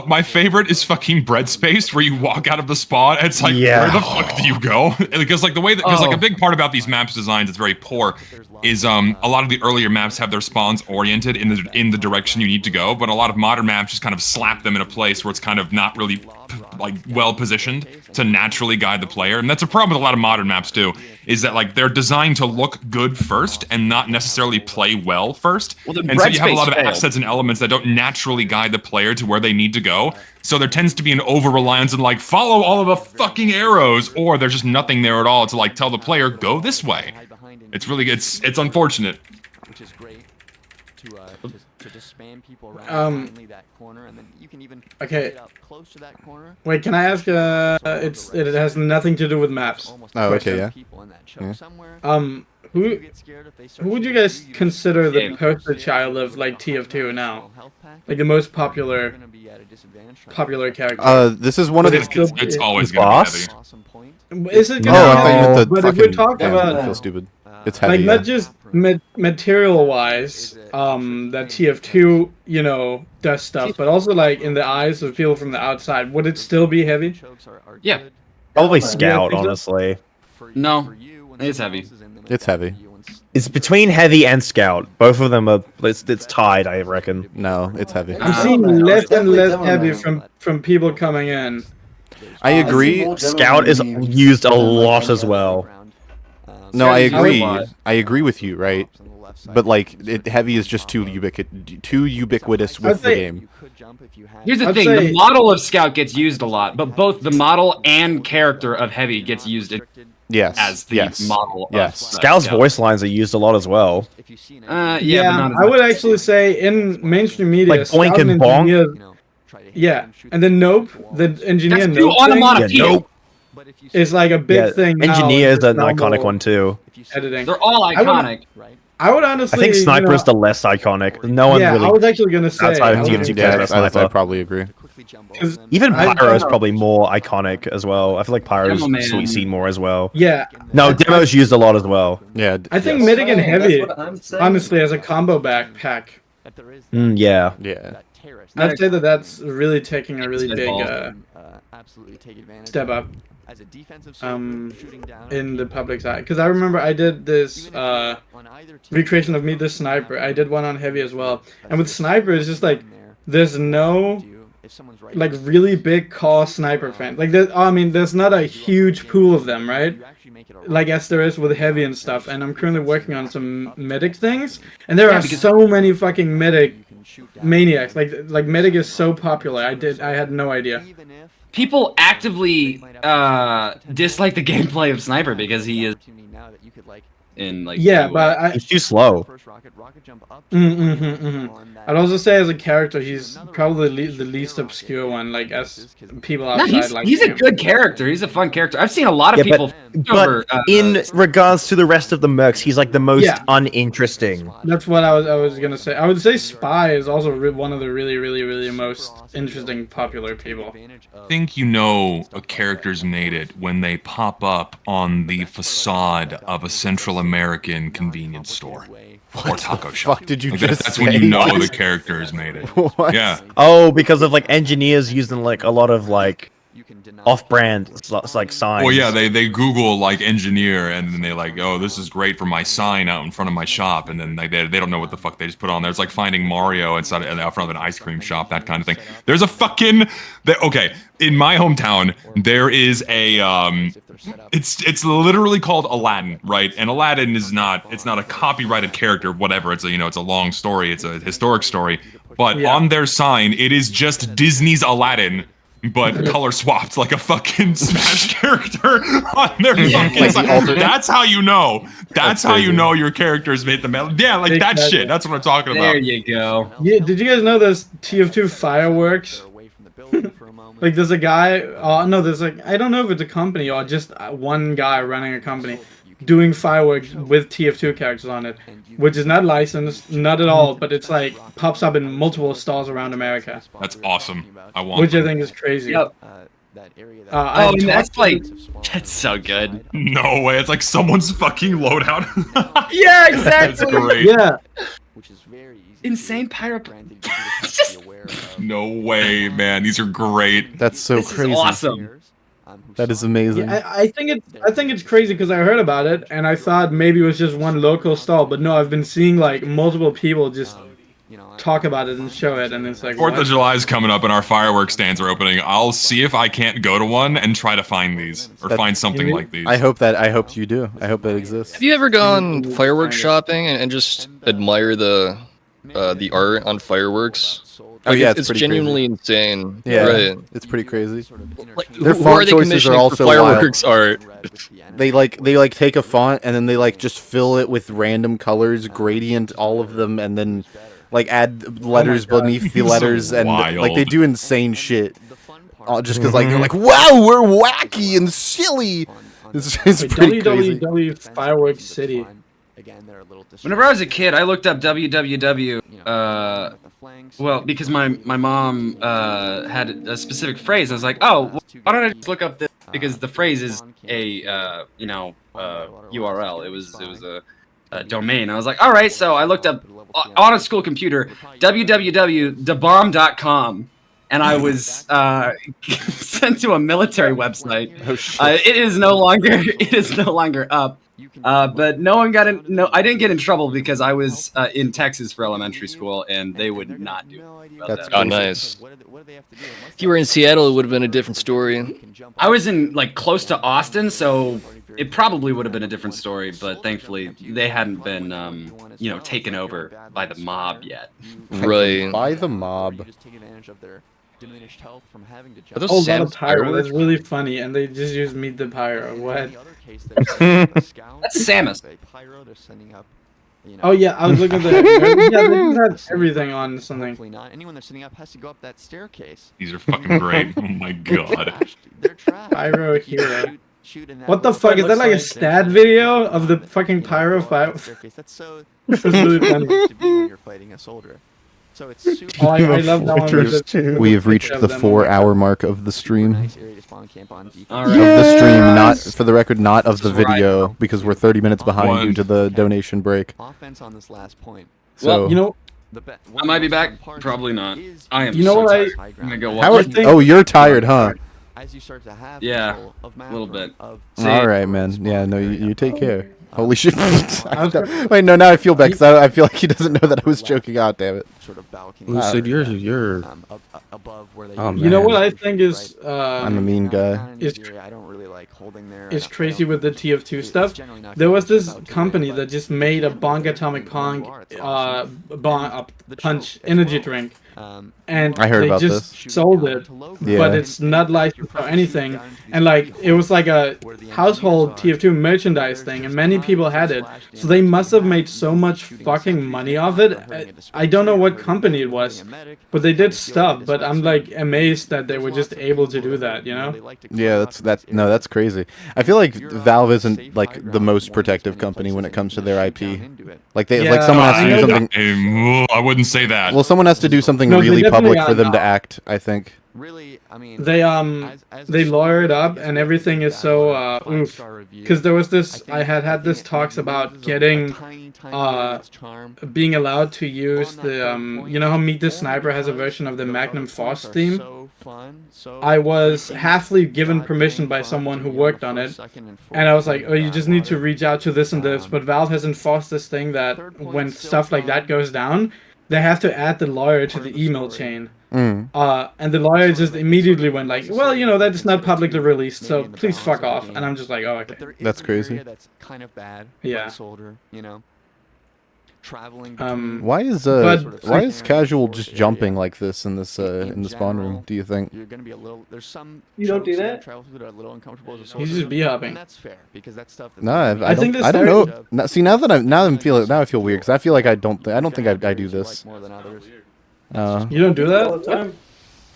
my favorite is fucking Bread Space, where you walk out of the spawn, and it's like, where the fuck do you go? Because like the way that, like a big part about these maps designs that's very poor is a lot of the earlier maps have their spawns oriented in the direction you need to go, but a lot of modern maps just kind of slap them in a place where it's kind of not really like well positioned to naturally guide the player. And that's a problem with a lot of modern maps too, is that like they're designed to look good first and not necessarily play well first. And so you have a lot of assets and elements that don't naturally guide the player to where they need to go. So there tends to be an over-reliance on like, follow all of the fucking arrows, or there's just nothing there at all to like tell the player, go this way. It's really, it's unfortunate. Which is great to just spam people around that corner, and then you can even get up close to that corner. Wait, can I ask? It has nothing to do with maps. Oh, okay, yeah. Who would you guys consider the poster child of like TF2 now? Like the most popular character. This is one of the. It's always gonna be Heavy. Is it? No, but if we're talking about, I feel stupid. It's heavy. Like not just material-wise, that TF2 does stuff, but also like in the eyes of people from the outside, would it still be heavy? Yeah, probably Scout, honestly. No, it's heavy. It's heavy. It's between heavy and Scout. Both of them are. It's tied, I reckon. No, it's heavy. I'm seeing less and less heavy from people coming in. I agree. Scout is used a lot as well. No, I agree. I agree with you, right? But like, heavy is just too ubiquitous with the game. Here's the thing: the model of Scout gets used a lot, but both the model and character of heavy gets used as the model. Yes, Scout's voice lines are used a lot as well. Yeah, I would actually say in mainstream media, like Boink and Bonk. Yeah, and then Nope, the engineer Nope. It's like a big thing now. Engineer is an iconic one too. Editing. They're all iconic. I would honestly. I think Sniper is the less iconic. No one really. I was actually gonna say. Outside of TF2 cares about Sniper. I probably agree. Even Pyro is probably more iconic as well. I feel like Pyro's sweet scene more as well. Yeah. No, Demo's used a lot as well. Yeah. I think Mythic and Heavy, honestly, as a combo backpack. Yeah. Yeah. I'd say that's really taking a really big step up in the public's eye. Because I remember I did this recreation of Me the Sniper. I did one on Heavy as well. And with Sniper, it's just like there's no like really big core Sniper fan. Like there's not a huge pool of them, right? Like as there is with Heavy and stuff. And I'm currently working on some Medic things, and there are so many fucking Medic maniacs. Like Medic is so popular. I had no idea. People actively dislike the gameplay of Sniper because he is in like but he's too slow. I'd also say as a character, he's probably the least obscure one. Like as people outside, he's a good character. He's a fun character. I've seen a lot of people. But in regards to the rest of the mercs, he's like the most uninteresting. That's what I was gonna say. I would say Spy is also one of the really most interesting popular people. I think you know a character's made it when they pop up on the facade of a Central American convenience store or taco shop. Fuck did you like just that's say? when you know the character has made it. What? Yeah. Oh, because of like engineers using like a lot of like off-brand like signs. Well, yeah, they Google like engineer and then they like, oh, this is great for my sign out in front of my shop, and then like they don't know what the fuck they just put on there. It's like finding Mario inside out front of an ice cream shop, that kind of thing. There's a fucking okay, in my hometown there is a it's literally called Aladdin, right? And Aladdin is not a copyrighted character, whatever. It's a it's a long story, it's a historic story, but on their sign it is just Disney's Aladdin, but color swapped like a fucking Smash character on their fucking side. That's how you know. That's how you know your character's made the metal. Yeah, like that shit. That's what I'm talking about. There you go. Yeah, did you guys know there's TF2 fireworks? Like there's a guy, no, there's like, I don't know if it's a company or just one guy running a company doing fireworks with TF2 characters on it, which is not licensed, not at all, but it's like pops up in multiple stores around America. That's awesome. I want which I think is crazy. Yep. And that's like, that's so good. No way, it's like someone's fucking loadout. Yeah, exactly. That's great. Yeah. Insane pyro. No way, man. These are great. That's so crazy. Is awesome. That is amazing. Yeah, I think it's crazy because I heard about it and I thought maybe it was just one local stall, but no, I've been seeing like multiple people just talk about it and show it, and it's like 4th of July is coming up and our fireworks stands are opening. I'll see if I can't go to one and try to find these or find something like these. I hope you do. I hope that exists. Have you ever gone fireworks shopping and just admire the art on fireworks? Oh yeah, it's genuinely insane. Yeah, right. It's pretty crazy. Like, their font choices are also fireworks art. They take a font and then they like just fill it with random colors, gradient all of them, and then like add letters beneath the letters, and like they do insane shit. Just because like they're like, wow, we're wacky and silly. It's pretty crazy. WWW Fireworks City. Whenever I was a kid, I looked up WWW. Well, because my mom had a specific phrase. I was like, oh, why don't I just look up this? Because the phrase is a URL. It was a domain. I was like, all right. So I looked up on a school computer www.thebomb.com. And I was sent to a military website. Oh, shit. It is no longer up. But no one got in. No, I didn't get in trouble because I was in Texas for elementary school, and they would not do that. Oh, nice. If you were in Seattle, it would have been a different story. I was in like close to Austin, so it probably would have been a different story. But thankfully, they hadn't been, taken over by the mob yet. Right. By the mob. Are those Sam's pyro? That's really funny, and they just use Meet the Pyro. What? That's Samus. Oh yeah, I was looking at that. Yeah, they have everything on something. Anyone that's sitting up has to go up that staircase. These are fucking great. Oh my god. Pyro hero. What the fuck? Is that like a stat video of the fucking pyro fight? That's so That's really funny. to be when you're fighting a soldier. So it's super. Oh, I love that one. With the, We have reached the 4-hour mark of the stream. Nice area to spawn camp on. Of the stream, not for the record, not of the video, because we're 30 minutes behind due to the donation break. Offense on this last point. So, well, you know, I might be back. Probably not. I am. You know so what tired. I'm gonna go watch. oh, you're tired, huh? As you start to have Yeah, a little bit. All right, man. Yeah, no, you take care. Holy shit! Wait, no, now I feel bad because I feel like he doesn't know that I was joking. God damn it! Lucid, you're. Above where they. Oh, you know man. what I think is. I'm a mean guy. I don't really like holding there. It's crazy with the TF2 stuff. There was this company that just made a Bonk Atomic Pong punch energy drink. And I heard they about just this. sold it, but it's not licensed or anything. And like it was like a household TF2 merchandise thing, and many people had it. So they must have made so much fucking money off it. I don't know what company it was, but they did stuff. But I'm like amazed that they were just able to do that. You know? Yeah, that's crazy. I feel like Valve isn't like the most protective company when it comes to their IP. Like like someone has to do something. I wouldn't say that. Well, someone has to do something really public for them to act, I think. Really, I mean, they lawyer it up and everything is so oof. Because there was this, I had this talks about getting being allowed to use the you know how Meet the Sniper has a version of the Magnum Force theme. I was halfly given permission by someone who worked on it, and I was like, oh, you just need to reach out to this and this. But Valve has enforced this thing that when stuff like that goes down, they have to add the lawyer to the email chain. And the lawyer just immediately went like, well, you know, that is not publicly released, so please fuck off. And I'm just like, oh, okay. That's crazy. That's kind of bad. Yeah. Soldier, you know. Traveling. Why is casual just jumping like this in the spawn room? Do you think? You're gonna be a little. There's some. You don't do that. Travel that are a little uncomfortable as a He's soldier. just b-hopping. And that's fair because that's stuff. No, I don't know. Now, see, now I feel weird because I feel like I don't think I do this. More than others. You don't do that all the time?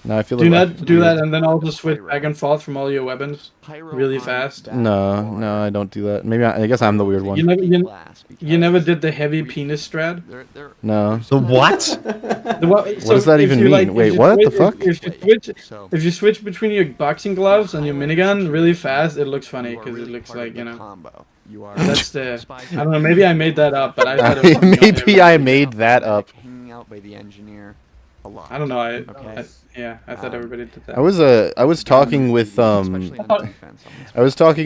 No, I feel do like not do that and then also switch back and forth from all your weapons really fast. No, I don't do that. Maybe I guess I'm the weird one. You never did the heavy penis strat? No. The what? What does that even mean? Wait, what the fuck? If you switch between your boxing gloves and your minigun really fast, it looks funny because it looks like, you know. That's the. I don't know. Maybe I made that up, but I thought it was maybe I made that up. By the engineer a lot. I don't know. I thought everybody did that. I was talking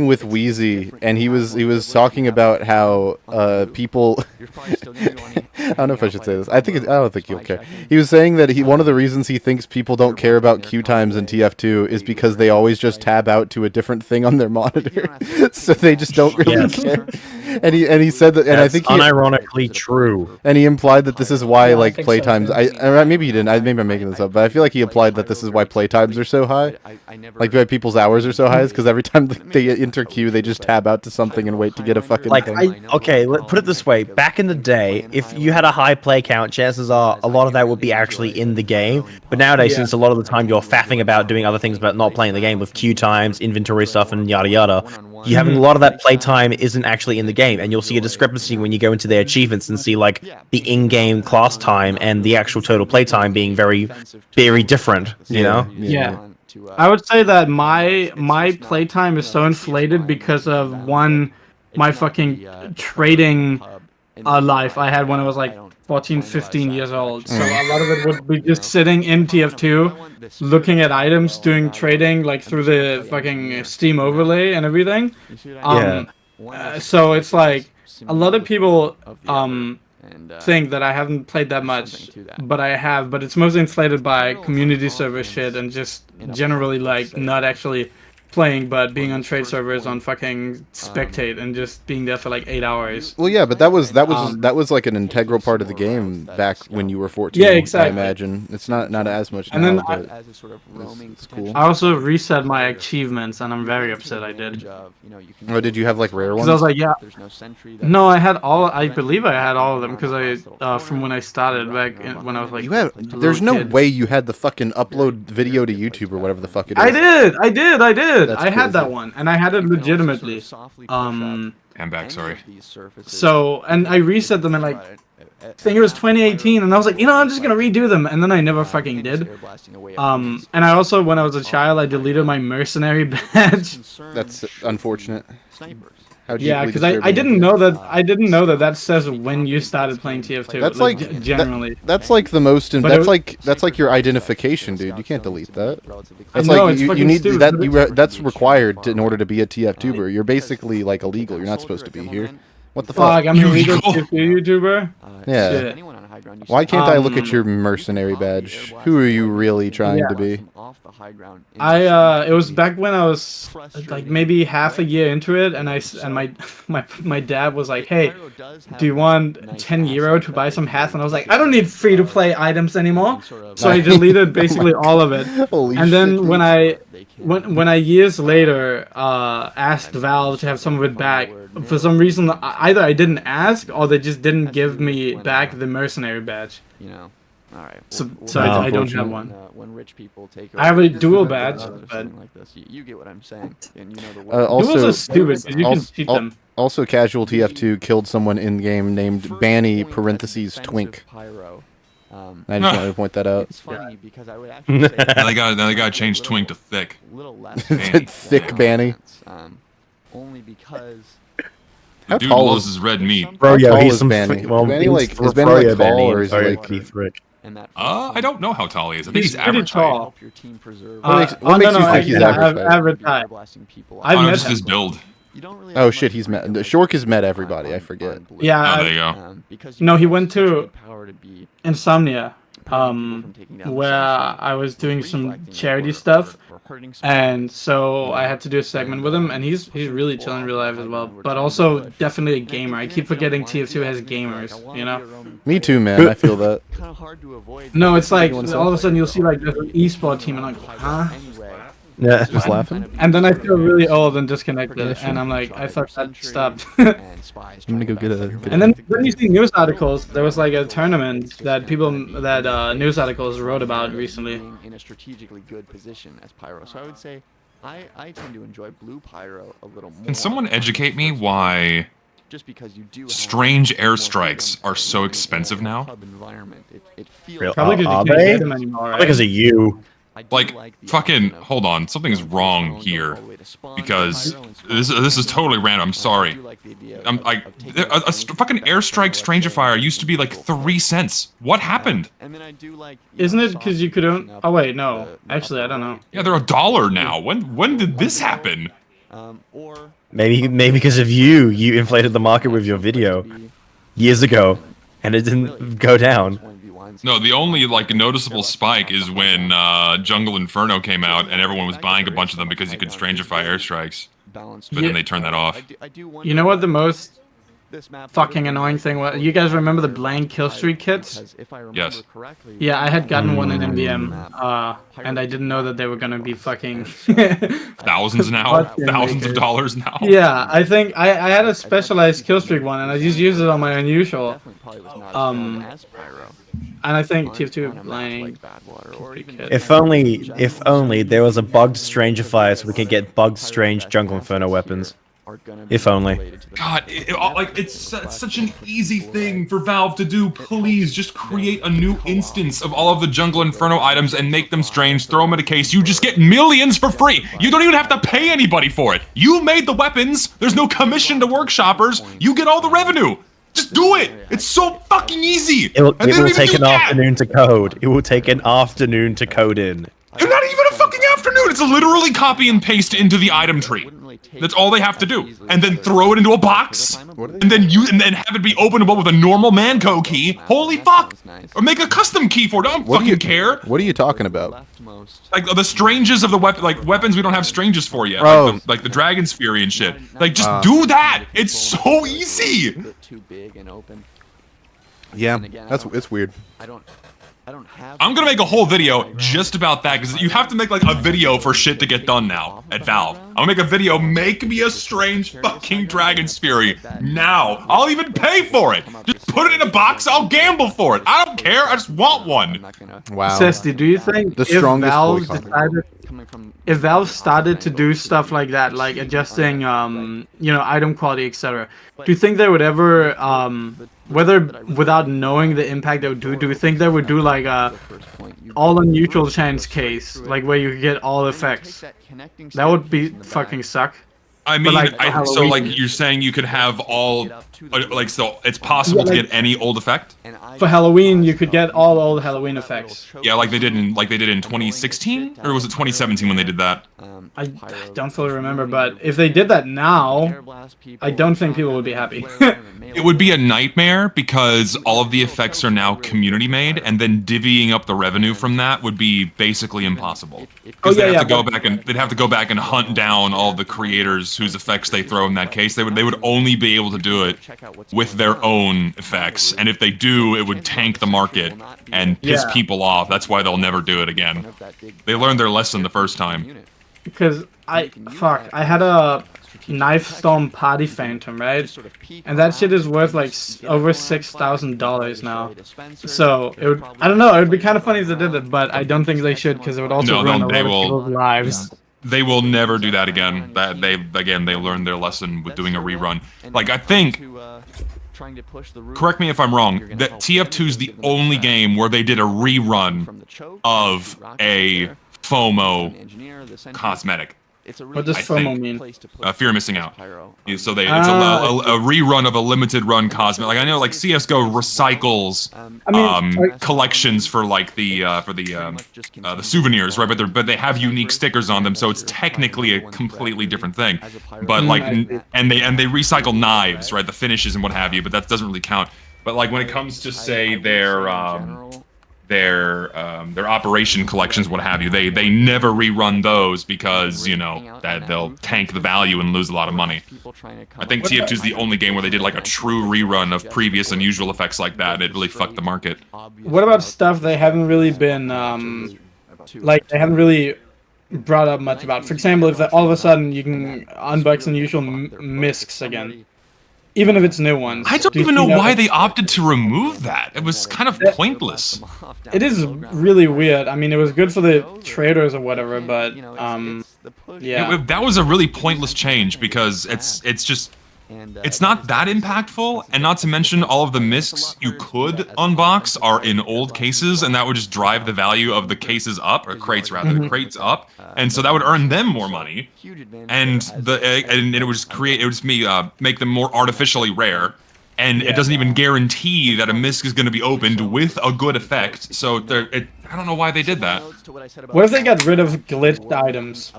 with Wheezy, and he was talking about how people. I don't know if I should say this. I don't think he'll care. He was saying that one of the reasons he thinks people don't care about queue times in TF2 is because they always just tab out to a different thing on their monitor, so they just don't really care. And he said that, and that's I think unironically true. And he implied that this is why like playtimes. Maybe he didn't. Maybe I'm making this up, but I feel like he implied that this is why playtimes are so high. Like why people's hours are so high is because every time they enter queue, they just tab out to something and wait to get a fucking thing. Okay, put it this way: back in the day, if you had a high play count, chances are a lot of that would be actually in the game. But nowadays, since a lot of the time you're faffing about doing other things but not playing the game with queue times, inventory stuff, and yada yada, you having a lot of that playtime isn't actually in the game, and you'll see a discrepancy when you go into their achievements and see like the in-game class time and the actual total playtime being very, very different. You know? Yeah. I would say that my playtime is so inflated because of my fucking trading life I had when I was like 14, 15 years old. So a lot of it would be just sitting in TF2, looking at items, doing trading like through the fucking Steam overlay and everything. So it's like a lot of people think that I haven't played that much, but I have. But it's mostly inflated by community server shit and just generally like not actually playing, but being on trade servers on fucking spectate and just being there for like 8 hours. Well, yeah, but that was like an integral part of the game back when you were 14. Yeah, exactly. I imagine it's not as much and now, then but it's cool. I also reset my achievements, and I'm very upset I did. Oh, did you have like rare ones? Because I was like, yeah. No, I believe I had all of them because from when I started back when I was like. There's no way you had the fucking upload video to YouTube or whatever the fuck it is. I did. did. I had that one, and I had it legitimately. I'm back. Sorry. So, and I reset them in like, I think it was 2018, and I was like, you know, I'm just gonna redo them, and then I never fucking did. And I also, when I was a child, I deleted my mercenary badge. That's unfortunate. Yeah, because I didn't know that that says when you started playing TF2. That's like generally. That's like the most. That's like your identification, dude. You can't delete that. That's know, like it's you fucking need stupid, that. That's required in order to be a TF2ber. You're basically like illegal. You're not supposed to be here. What the fuck? I'm an illegal TF2 YouTuber. Yeah. Shit. Why can't I look at your mercenary badge? Who are you really trying to be? It was back when I was like maybe half a year into it, and my dad was like, "Hey, do you want 10 euro to buy some hats?" And I was like, "I don't need free-to-play items anymore." So I deleted basically all of it. And then when I years later asked Valve to have some of it back, for some reason either I didn't ask or they just didn't give me back the mercenary badge. You know. All right. So I don't have one. When rich people take I have a dual badge, but like this, you get what I'm saying. And you know the duals are stupid because you can cheat them. Also, Casual TF2 killed someone in game named Banny (Twink). I just wanted to point that out. It's funny because I would actually say now they gotta change Twink to Thick. Thick Banny. Only because. The dude loves his red meat. Bro, yeah, he's some Banny. Well, Banny like is Banny like tall or is he like Rick? I don't know how tall he is. I think he's average tall. What makes you think he's average height? I've met just his build. Oh shit, he's met. Shork has met everybody. I forget. Yeah. Oh, there you go. No, he went to Insomnia, where I was doing some charity stuff, and so I had to do a segment with him, and he's really chilling in real life as well, but also definitely a gamer. I keep forgetting TF2 has gamers, you know? Me too, man. I feel that. No, it's like all of a sudden you'll see like there's an esport team, and I'm like, huh? Yeah, just laughing. And then I feel really old and disconnected, and I'm like, I thought that stopped. I'm gonna go get a. And then you see news articles. There was like a tournament that news articles wrote about recently. In a strategically good position as Pyro, so I would say I tend to enjoy blue Pyro a little more. Can someone educate me why just because you do strange airstrikes are so expensive now? Probably because you can't get them anymore, right? Because of you. Like, fucking, hold on, something's wrong here, because this is totally random, I'm sorry. A fucking airstrike Strangifier used to be like 3 cents. What happened? Isn't it because you couldn't? Oh wait, no. Actually, I don't know. Yeah, they're $1 now. When did this happen? Maybe because of you. You inflated the market with your video years ago, and it didn't go down. No, the only like noticeable spike is when Jungle Inferno came out and everyone was buying a bunch of them because you could Strangify airstrikes. But then they turned that off. You know what the most fucking annoying thing was? You guys remember the blank killstreak kits? Yes. Yeah, I had gotten one in MVM, and I didn't know that they were gonna be fucking thousands now, thousands of dollars now. Yeah, I think I had a specialized killstreak one, and I just used it on my unusual. And I think TF2 blank. If only there was a bugged Strangifier so we could get bugged strange Jungle Inferno weapons. If only. God, it's such an easy thing for Valve to do. Please just create a new instance of all of the Jungle Inferno items and make them strange. Throw them in a case. You just get millions for free. You don't even have to pay anybody for it. You made the weapons. There's no commission to workshoppers. You get all the revenue. Just do it! It's so fucking easy! It will take an afternoon to code. It will take an afternoon to code in. And not even a fucking afternoon! It's literally copy and paste into the item tree. That's all they have to do. And then throw it into a box, and then have it be openable with a normal Manco key. Holy fuck! Or make a custom key for it. I don't fucking care. What are you talking about? Like the stranges of the weapon, like weapons we don't have stranges for yet. Oh. Like the Dragon's Fury and shit. Like just do that. It's so easy. Too big and open. Yeah, it's weird. I don't have. I'm gonna make a whole video just about that because you have to make like a video for shit to get done now. at Valve. I'm gonna make a video, make me a strange fucking Dragon's Fury now. I'll even pay for it. Just put it in a box, I'll gamble for it. I don't care, I just want one. Wow. Zesty, do you think if Valve started to do stuff like that, like adjusting, item quality, etc., do you think they would ever, whether without knowing the impact they would do you think they would do like a all unusual chance case, like where you get all effects? That would be fucking suck. I mean, so like you're saying you could have all, like, so it's possible to get any old effect? For Halloween, you could get all old Halloween effects. Yeah, like they did in 2016, or was it 2017 when they did that? I don't fully remember, but if they did that now, I don't think people would be happy. It would be a nightmare because all of the effects are now community made, and then divvying up the revenue from that would be basically impossible. Because they'd have to go back and hunt down all the creators whose effects they throw in that case. They would only be able to do it with their own effects, and if they do, it would tank the market and piss people off. That's why they'll never do it again. They learned their lesson the first time. Because I had a Knife Storm Party Phantom, right? And that shit is worth like over $6,000 now. So I don't know, it would be kind of funny if they did it, but I don't think they should because it would also ruin a lot of people's lives. They will never do that again. They learned their lesson with doing a rerun. Like, I think, correct me if I'm wrong, that TF2 is the only game where they did a rerun of a FOMO cosmetic. What does FOMO mean? Fear of missing out. So it's a rerun of a limited run cosmetic. Like, I know, like, CS:GO recycles collections for like the souvenirs, right? But they have unique stickers on them, so it's technically a completely different thing. But like, and they recycle knives, right? The finishes and what have you. But that doesn't really count. But like when it comes to say their operation collections, what have you, they never rerun those because, you know, that they'll tank the value and lose a lot of money. I think TF2 is the only game where they did like a true rerun of previous unusual effects like that. It really fucked the market. What about stuff they haven't really been they haven't really brought up much about? For example, if all of a sudden you can unbox unusual miscs again. Even if it's new ones. I don't even know why they opted to remove that. It was kind of pointless. It is really weird. I mean, it was good for the traders or whatever, but yeah. That was a really pointless change because it's not that impactful, and not to mention all of the miscs you could unbox are in old cases, and that would just drive the value of the cases up, or crates rather, the crates up, and so that would earn them more money, and it would just make them more artificially rare, and it doesn't even guarantee that a misc is going to be opened with a good effect. So I don't know why they did that. What if they got rid of glitched items?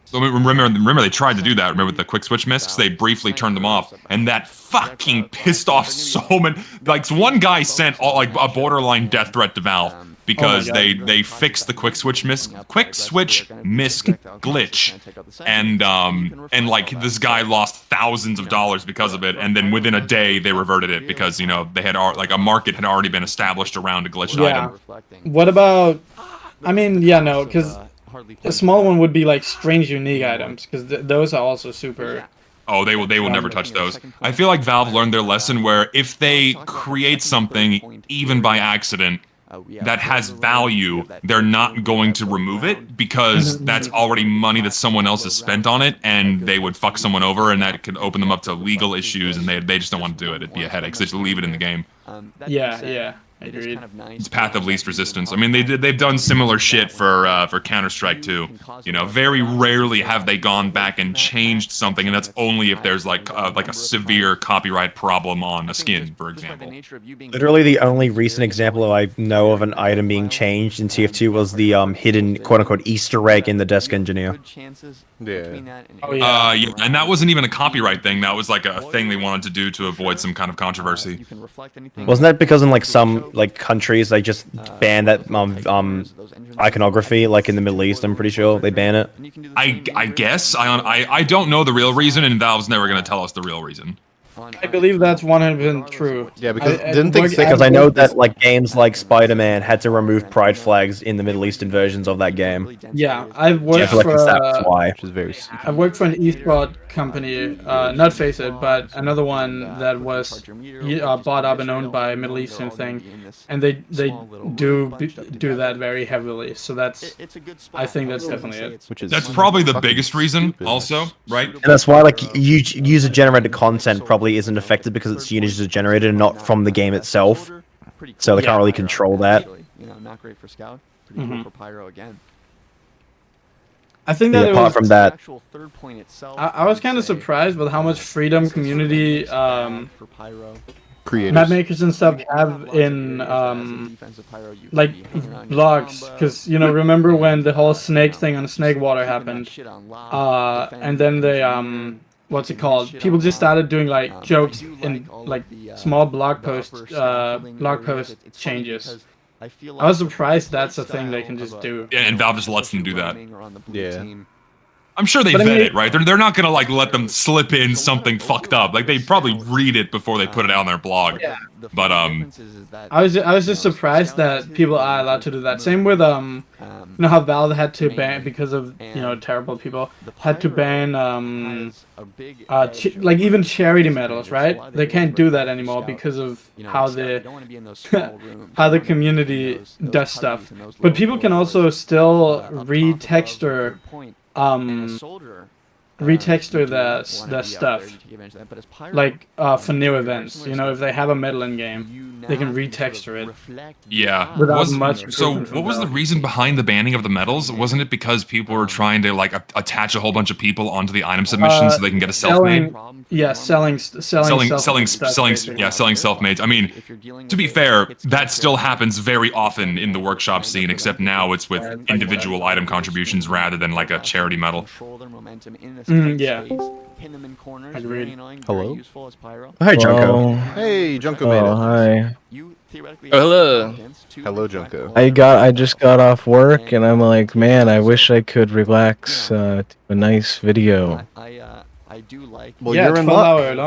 So remember they tried to do that. Remember with the quick switch miscs? They briefly turned them off, and that fucking pissed off so many. Like, one guy sent a borderline death threat to Valve because they fixed the quick switch misc glitch, and like this guy lost thousands of dollars because of it, and then within a day they reverted it because, you know, they had a market had already been established around a glitched item. What about? I mean, because a small one would be like strange unique items, because those are also super. Oh, they will never touch those. I feel like Valve learned their lesson where if they create something, even by accident, that has value, they're not going to remove it because that's already money that someone else has spent on it, and they would fuck someone over, and that could open them up to legal issues, and they just don't want to do it. It'd be a headache, so they just leave it in the game. Yeah. Agreed. It's path of least resistance. I mean, they've done similar shit for Counter-Strike too. You know, very rarely have they gone back and changed something, and that's only if there's like a severe copyright problem on a skin, for example. Literally, the only recent example I know of an item being changed in TF2 was the hidden quote-unquote Easter egg in the desk engineer. Yeah. And that wasn't even a copyright thing. That was like a thing they wanted to do to avoid some kind of controversy. Wasn't that because in like some countries they just ban that iconography, like in the Middle East? I'm pretty sure they ban it. I guess I don't know the real reason, and Valve's never going to tell us the real reason. I believe that's 100% true. Yeah, because because I know that like games like Spider-Man had to remove pride flags in the Middle Eastern versions of that game. Yeah, I've worked for for why. Which is very. I've worked for an esport company, not Face It, but another one that was bought up and owned by a Middle Eastern thing, and they do that very heavily. So I think that's definitely it. That's probably the biggest reason, also, right? And that's why like user-generated content probably isn't affected because it's user-generated and not from the game itself. So they can't really control that. You know, not great for Scout. Pretty cool for Pyro again. I think that apart from that, I was kind of surprised with how much freedom community creators, map makers and stuff have in like blogs, because you know, remember when the whole snake thing on Snakewater happened, and then they what's it called? People just started doing like jokes in like small blog post changes. I was surprised that's a thing they can just do. Yeah, and Valve just lets them do that. Yeah. I'm sure they vet it, right? They're not gonna like let them slip in something fucked up. Like they probably read it before they put it on their blog. Yeah. But I was just surprised that people are allowed to do that. Same with you know how Valve had to ban, because of you know terrible people, had to ban like even charity medals, right? They can't do that anymore because of how the how the community does stuff. But people can also still retexture retexture their stuff, like for new events. You know, if they have a medal in game, they can retexture it. Yeah. Without much. So what was the reason behind the banning of the medals? Wasn't it because people were trying to like attach a whole bunch of people onto the item submission so they can get a self-made? Yeah, selling self-mades. I mean, to be fair, that still happens very often in the workshop scene, except now it's with individual item contributions rather than like a charity medal. Yeah. Agreed. Hello. Hi, Junko. Hey, Junko made it. Hi. Hello. Hello, Junko. I just got off work and I'm like, man, I wish I could relax to a nice video. I do like. Well, you're in luck.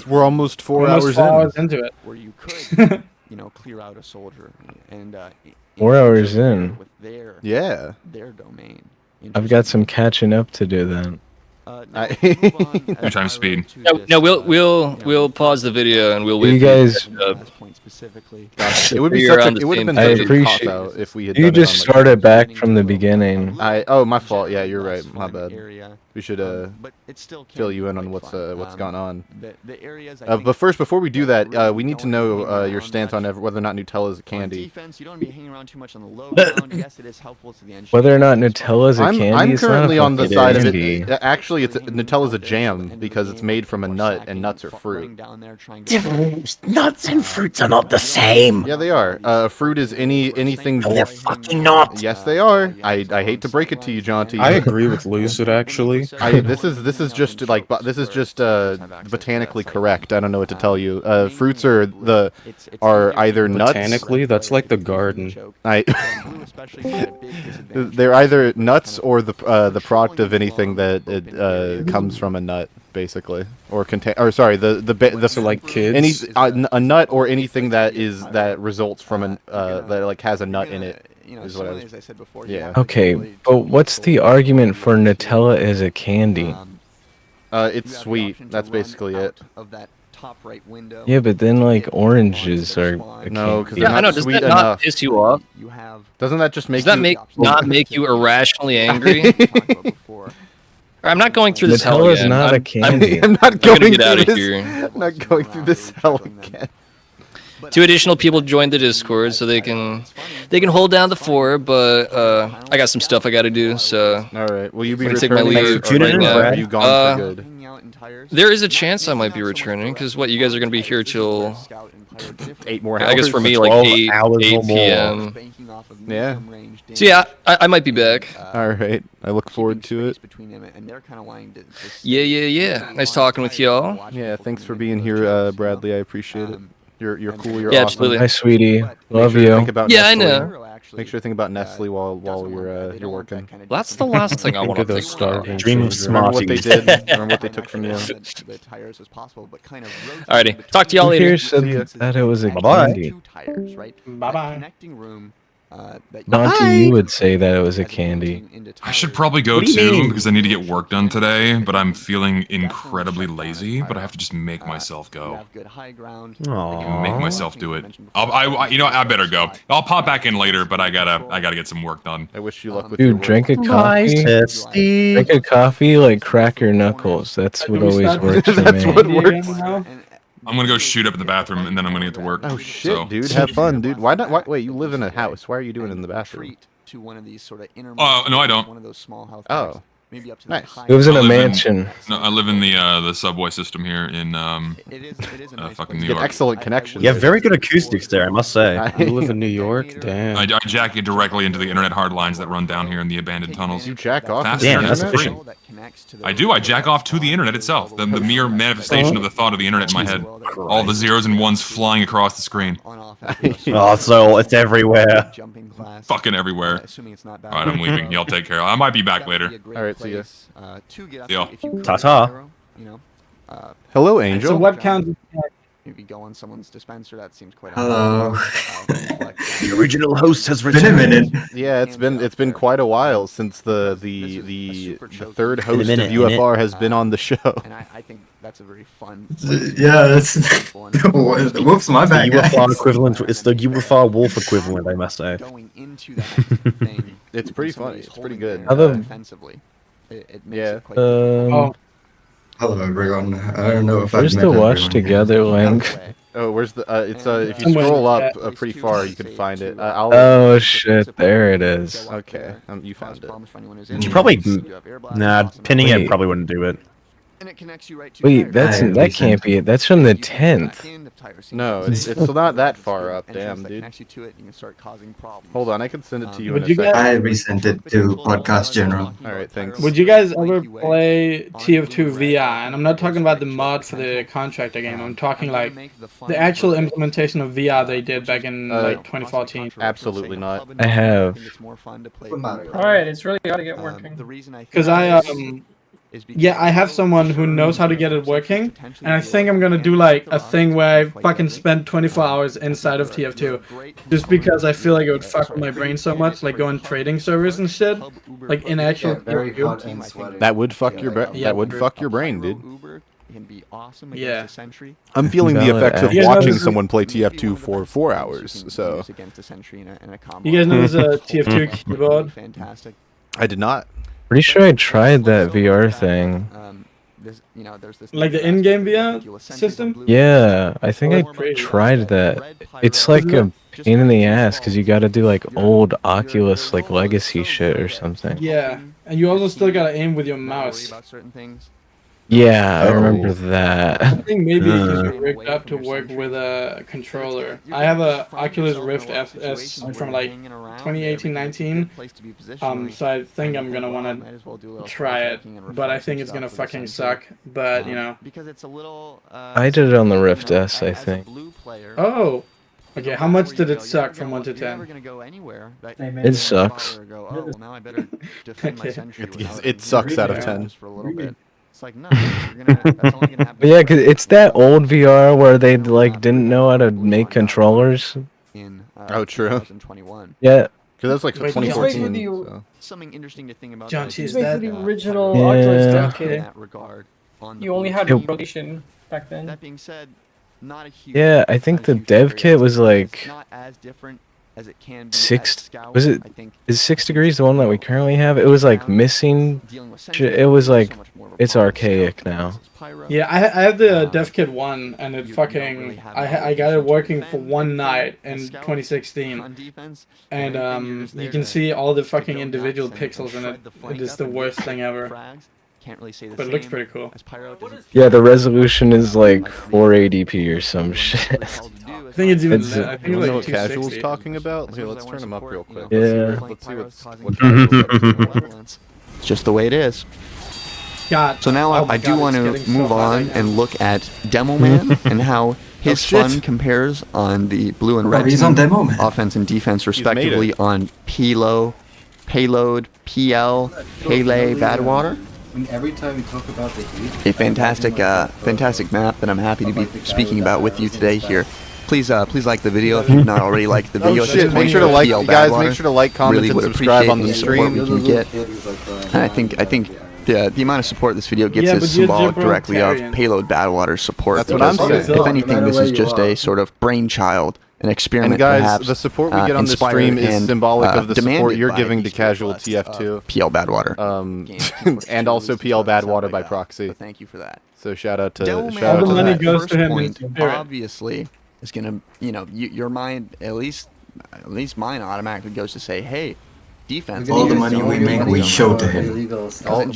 We're almost 4 hours into it. Where you could, you know, clear out a soldier and 4 hours in. Yeah. Their domain. I've got some catching up to do then. Your time speed. No, we'll pause the video and we'll wait. You guys. It would be such a, it would have been such a cop out if we had. You just started back from the beginning. Oh, my fault. Yeah, you're right. My bad. We should fill you in on what's gone on. But first, before we do that, we need to know your stance on whether or not Nutella is a candy. Whether or not Nutella is a candy. I'm currently on the side of it. Actually, Nutella's a jam because it's made from a nut, and nuts are fruit. Nuts and fruits are not the same. Yeah, they are. Fruit is anything. No, they're fucking not. Yes, they are. I hate to break it to you, Jaunty. I agree with Lucid, actually. This is just like botanically correct. I don't know what to tell you. Fruits are either nuts. Botanically, that's like the garden. They're either nuts or the product of anything that comes from a nut, basically, or so like kids. A nut or anything that results from that like has a nut in it. Is what I said before. Yeah. Okay, but what's the argument for Nutella as a candy? It's sweet. That's basically it. Yeah, but then like oranges are no, because I know. Does that not piss you off? Doesn't that just make not make you irrationally angry? I'm not going through this hell Nutella's again. not a candy. I'm not going to get out of here. I'm not going through this hell again. 2 additional people joined the Discord, so they can hold down the 4. But I got some stuff I got to do. So all right, will you be returning right now? Are you gone for good? There is a chance I might be returning because you guys are going to be here till 8 more hours. I guess for me like 8 p.m. Yeah. So yeah, I might be back. All right, I look forward to it. Yeah. Nice talking with y'all. Yeah, thanks for being here, Bradley. I appreciate it. You're cool. You're Yeah, awesome. absolutely. Hi, sweetie. Love sure you. Think about Yeah, I Nestle. know. Make sure to think about Nestle while you're working. That's the last thing I want to think about. starving Dream of children. Remember what they Smarties. did. Remember what they took from you. Alrighty, talk to y'all Who later. here said that it was a Bye-bye. candy? Bye-bye. Monty, you would say that it was a candy. I should probably go What do you too mean? because I need to get work done today, but I'm feeling incredibly lazy. But I have to just make myself go. Make myself do it. You know, I better go. I'll pop back in later, but I gotta get some work done. I wish you luck with Dude, your drink a work. coffee. Testy. Drink a coffee, like crack your knuckles. That's what always works for That's me. what works. I'm gonna go shoot up in the bathroom, and then I'm gonna get to work. Oh shit, so. dude, have fun, dude. Why not? Wait, you live in a house. Why are you doing it in the bathroom? Oh no, I don't. Oh, nice. It was in I a live mansion. No, I live in the subway system here in fucking New You have York. excellent connections. You have very good acoustics there, I must say. You live in New York? Damn. I jack it directly into the internet hard lines that run down here in the abandoned tunnels. You jack off. Fast Damn, internet that's is free. efficient. I do. I jack off to the internet itself. The mere manifestation of the thought of the internet in my head. All the zeros and ones flying across the screen. Oh, so it's everywhere. Fucking everywhere. Alright, I'm leaving. Y'all take care. I might be back later. Alright, see ya. Yeah. Ta-ta. Hello, Angel. So what counts? Maybe go on someone's dispenser. That seems quite. Hello. The original host has Been a returned. minute. Yeah, it's been quite a while since the third host of UFR has been on the show. And I think that's a very fun. Yeah, that's. Whoops, my bad, The UFR guys. equivalent. It's the UFR Wolf equivalent, I must say. Going into that thing. It's pretty funny. It's pretty good. Offensively. It makes Yeah. it quite Hello, everyone. I don't know if Where's I've the met watch everyone together link? Oh, where's the? It's if you scroll up pretty far, you can find it. Oh shit, there it is. Okay, you found it. You probably. Nah, pinning it probably wouldn't do it. Wait, that can't be it. That's from the 10th. No, it's not that far up. Damn, dude. Hold on, I can send it to you in a second. I resent it to Podcast General. Alright, thanks. Would you guys ever play TF2 VR? And I'm not talking about the mod for the contractor game. I'm talking like the actual implementation of VR they did back in like 2014. Absolutely not. I have. Alright, it's really got to get working. Because I have someone who knows how to get it working, and I think I'm gonna do like a thing where I fucking spend 24 hours inside of TF2, just because I feel like it would fuck with my brain so much, like going trading servers and shit, like in actual. That would fuck your that would fuck your brain, dude. Yeah. I'm feeling the effects of watching someone play TF2 for 4 hours. So. You guys know there's a TF2 keyboard? I did not. Pretty sure I tried that VR thing. Like the in-game VR system? Yeah, I think I tried that. It's like a pain in the ass because you gotta do like old Oculus like legacy shit or something. Yeah, and you also still gotta aim with your mouse. Yeah, I remember that. I think maybe it can be rigged up to work with a controller. I have a Oculus Rift FS from like 2018-19, so I think I'm gonna want to try it, but I think it's gonna fucking suck. But you know, I did it on the Rift S, I think. Oh, okay. How much did it suck from 1 to 10? It sucks. It sucks out of 10. It's like, no, that's only gonna happen. But yeah, cause it's that old VR where they like didn't know how to make controllers. Oh, true. Yeah. Because that's like 2014. So. Something interesting to think about. Just wait for the original Yeah. Oculus dev kit. In that regard, You only had rotation back then. That being said, not a huge. Yeah, I think the dev kit was like Not as different as it can be. 6. Was it? Is 6 degrees the one that we currently have? It was like missing. It was like it's archaic now. Yeah, I have the dev kit 1, and it fucking I got it working for one night in 2016, and you can see all the fucking individual pixels in it. It is the worst thing ever. But it looks pretty cool. Yeah, the resolution is like 480p or some shit. I think it's even. I think You it's know like what Casual's 260. talking about? Here, let's turn him up real quick. Yeah. Let's see what Casual's It's just the way it is. God. So now Oh my I do God, want it's to getting so move hot on right now. and look at Demo Man and how His fun compares on the blue and red he's team, on demo, man. offense and defense respectively on Payload, PL, Pele, Badwater. I mean, every time you talk about the Heat, A fantastic map that I'm happy to be speaking about with you today here. Please like the video if you've not already liked the video. Oh shit! Make sure to like, guys. Make sure to like, comment, really and would subscribe on the appreciate the support stream. we can get. And I think the amount of support this video gets is symbolic directly of Payload Badwater's support. That's what I'm saying. If anything, this is just a sort of brainchild, an experiment. And guys, perhaps, the support we get on the stream is symbolic of the support you're giving to casual TF2. PL Badwater. And also PL Badwater by proxy. Thank you for that. So shout out to All the money goes to him. Point, obviously, is gonna, your mind, at least mine automatically goes to say, hey, defense. All the money we make, we show to him. We will, I'll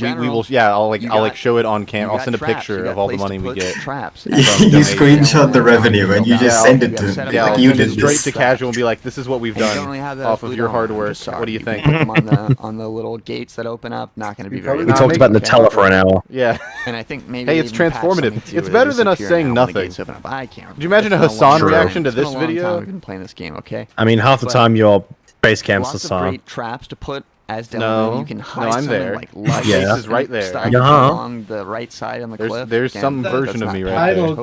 show it on cam. I'll send a picture of all the money we get. Traps. You screenshot the revenue and you just send it to him. Yeah, like I'll you send it did straight this. to casual and be like, this is what we've done off of your hard work. What do you think? Put them on the little gates that open up. Not going to be very. We talked about Nutella for an hour. Yeah. And I think maybe. Hey, it's transformative. It's better than us saying nothing. I can't. Could you imagine a Hassan reaction to this video? We've been playing this game, okay? I mean, half the time your base camp's Lots of Hassan. great traps to put as demo. You can hide I'm there. like Base is right there. Along the right side on the cliff. There's some version of me right there.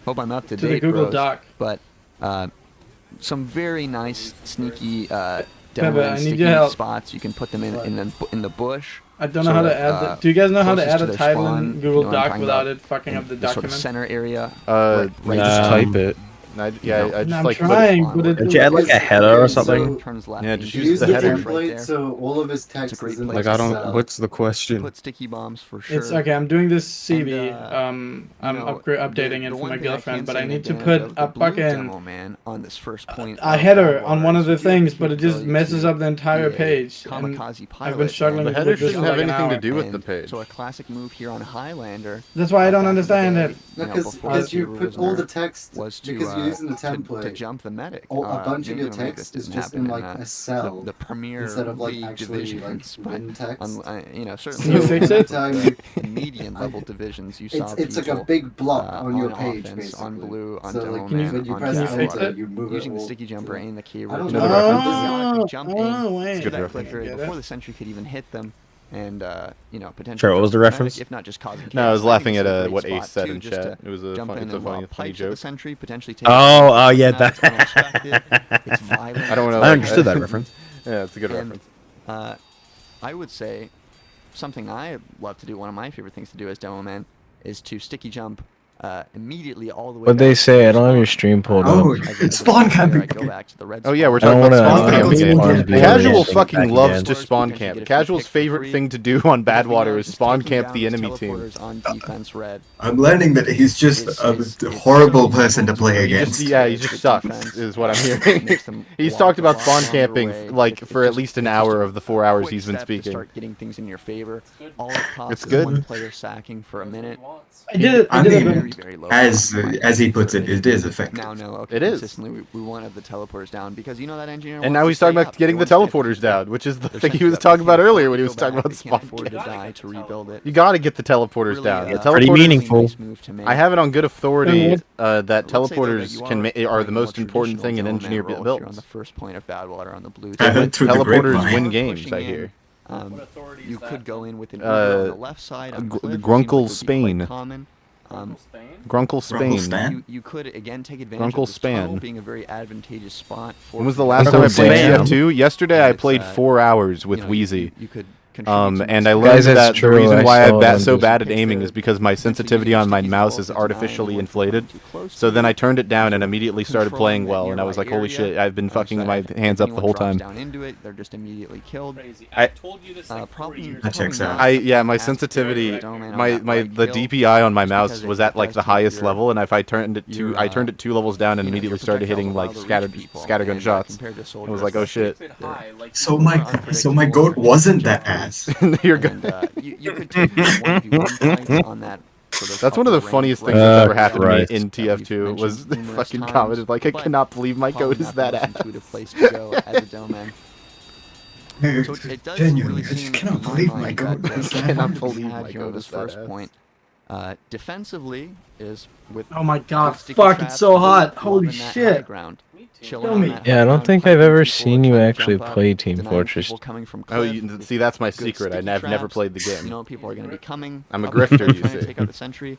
Hope I'm up to the date, Google bros. Doc. But some very nice sneaky Bebe, demo I and need sticky your help. spots. You can put them in the bush. I don't know how to add that. Do you guys know how to closest add to a their title spawn, in Google you know what I'm Doc talking without about? it fucking up the The sort of document? center area. Just type it. I just I'm like trying, but it Did you add like a header or something? Yeah, just Use use the the header. template so all of his text is in Like I don't. What's the question? Put sticky bombs for sure. It's okay. I'm doing this CV. And, I'm updating it for my girlfriend, but I need to advantage put of the a blue fucking demo, man, on this first point a header on one of the things, but it just messes up the entire page. And Kamikaze I've been pilot, struggling The with header this for shouldn't like have an anything to hour. do with the And page. So a classic move here on Highlander. That's why I don't understand it. Because you put all the text was to, because you're using the template. to jump the medic. A bunch of your text is just in like a cell the premier instead of like league actually divisions, like written text. Certainly you fix it? the median level divisions you saw It's like a people, big block on your page, offense, basically. on blue, on So, demo like, man, when you on press Badwater, enter, you move it using the all sticky jumper to- and the key I don't route. know. Jump in wait. to that clicker before the sentry could even hit them, and potentially. Sure, what was the jump reference? If not just causing. No, I was chaos. laughing think at it's a what great Ace spot, said too, in just chat. to It was a jump funny, in it's a and funny pipes at joke. the sentry, potentially take Oh, yeah, that's that. unexpected. It's violent. I don't know. I understood that reference. Yeah, it's a good And, reference. I would say something I love to do, one of my favorite things to do as demo man, is to sticky jump immediately all the way. What'd they back to say? the I don't have your spawn. stream pulled Oh, up. it's spawn camping. Go back to the red Oh yeah, we're spawn. talking I about don't spawn wanna- camping spawn again. camping. Casual Back fucking again. loves to spawn camp. Casual's favorite thing to do on Badwater is spawn camp the enemy team. Teleporters on defense red. I'm learning that he's just a horrible person to play against. He just sucks, is what I'm hearing. He's talked about spawn camping like for at least an hour of the 4 hours he's been speaking. Start getting things in your favor. All it costs It's is good. one player sacking for a minute. I did it. I I did mean, it. Very low. as he puts it is effective. Now, no, okay, It is. consistently we wanted the teleporters down because you know that engineer. And wants now to he's talking stay about up. getting the They want to teleporters stay down, which is the They're thing he sent was up. talking about They earlier when he can't was go talking back. about They spawn can't afford to camp. die to rebuild it. You gotta get the teleporters Really, down. The Pretty teleporters, meaningful. nice move to make. I have it on good authority that Let's say, though, that teleporters you are the playing most more important thing an traditional engineer demo man role here on builds. the first point of Badwater on the blue. I heard through the Teleporters grapevine. win games, Pushing I in, hear. You could go in with an Uber on the left side. On cliff, Grunkle seems like it would be Spain. quite common. Grunkle Spain. Stan? You could again take advantage Grunkle of this tunnel Span. being a very advantageous spot for. When was the last time I played Spam. TF2? Yesterday I played It's, 4 hours with you know, Wheezy. You could contribute And some I of learned Guys, that's that the true, reason I why saw I'm it so on bad at Discord. aiming is because my sensitivity on my mouse is artificially inflated. So then I turned it down and immediately started playing well, and I was like, holy shit, I've been fucking my hands up the whole time. Down into it, they're just immediately killed. I told you this like 4 years That checks out. my sensitivity, the DPI on my mouse was at like the highest level, and if I turned it two levels down and immediately started hitting like scattergun shots. I was like, oh shit. So my goat wasn't that ass. You're good. You could take 1v1 fights on that. That's one of the funniest things that's ever happened to me in TF2 was fucking commented like, I cannot believe my code is that ass. Genuinely, I just cannot believe my goat was that ass. Cannot believe my goat is that first ass. point. Defensively is with. Oh my god, fuck, it's so hot. Holy shit. Yeah, I don't think I've ever seen you actually play Team Fortress. Oh, see, that's my secret. I've never played the game. You know, people are going to be coming. I'm a grifter, you see. Take out the sentry,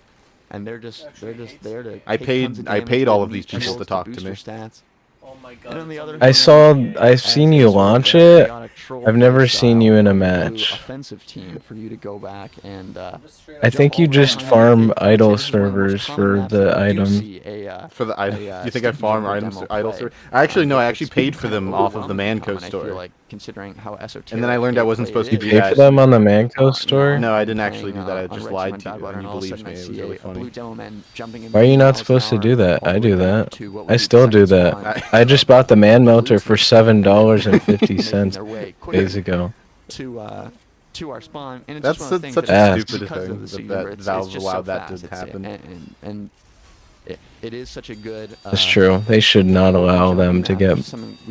and they're just there to. I paid all of these people to talk to me. Oh my god. I've seen you launch it. I've never seen you in a match. Offensive team for you to go back and. I think you just farm idle servers for the items. For the item? You think I farm items idle servers? Actually, no. I actually paid for them off of the Manco store. Considering how esoteric. And then I learned I wasn't supposed to do that. You paid for them on the Manco store? No, I didn't actually do that. I just lied to you, and you believed me. It was really funny. Why are you not supposed to do that? I do that. I still do that. I just bought the man melter for $7.50 days ago. To our spawn, and it's that's just one of the such things a stupid thing that Valve allowed that to happen. And it is such a good. That's true. They should not allow them to get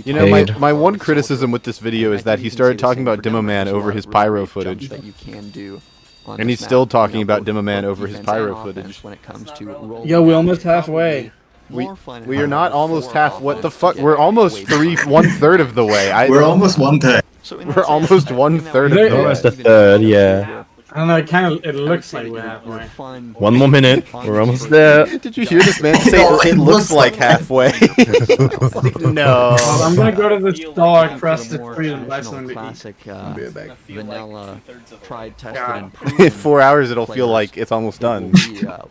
You know, my one criticism with this video is that he started talking about Demoman over his pyro footage. That you can do. And he's still talking about Demoman over his pyro footage. When it comes to yo, we're almost halfway. We are not almost half. What the fuck? We're almost 1/3 of the way. We're almost 1/3. We're almost 1/3 of the way. Almost a third, yeah. I don't know, it looks like we're halfway. One more minute, we're almost there. Did you hear this man say it looks like halfway? No. Well, I'm gonna go to the store across the street and buy something to classic, vanilla, tried, tested, and In 4 hours, it'll feel like it's almost done.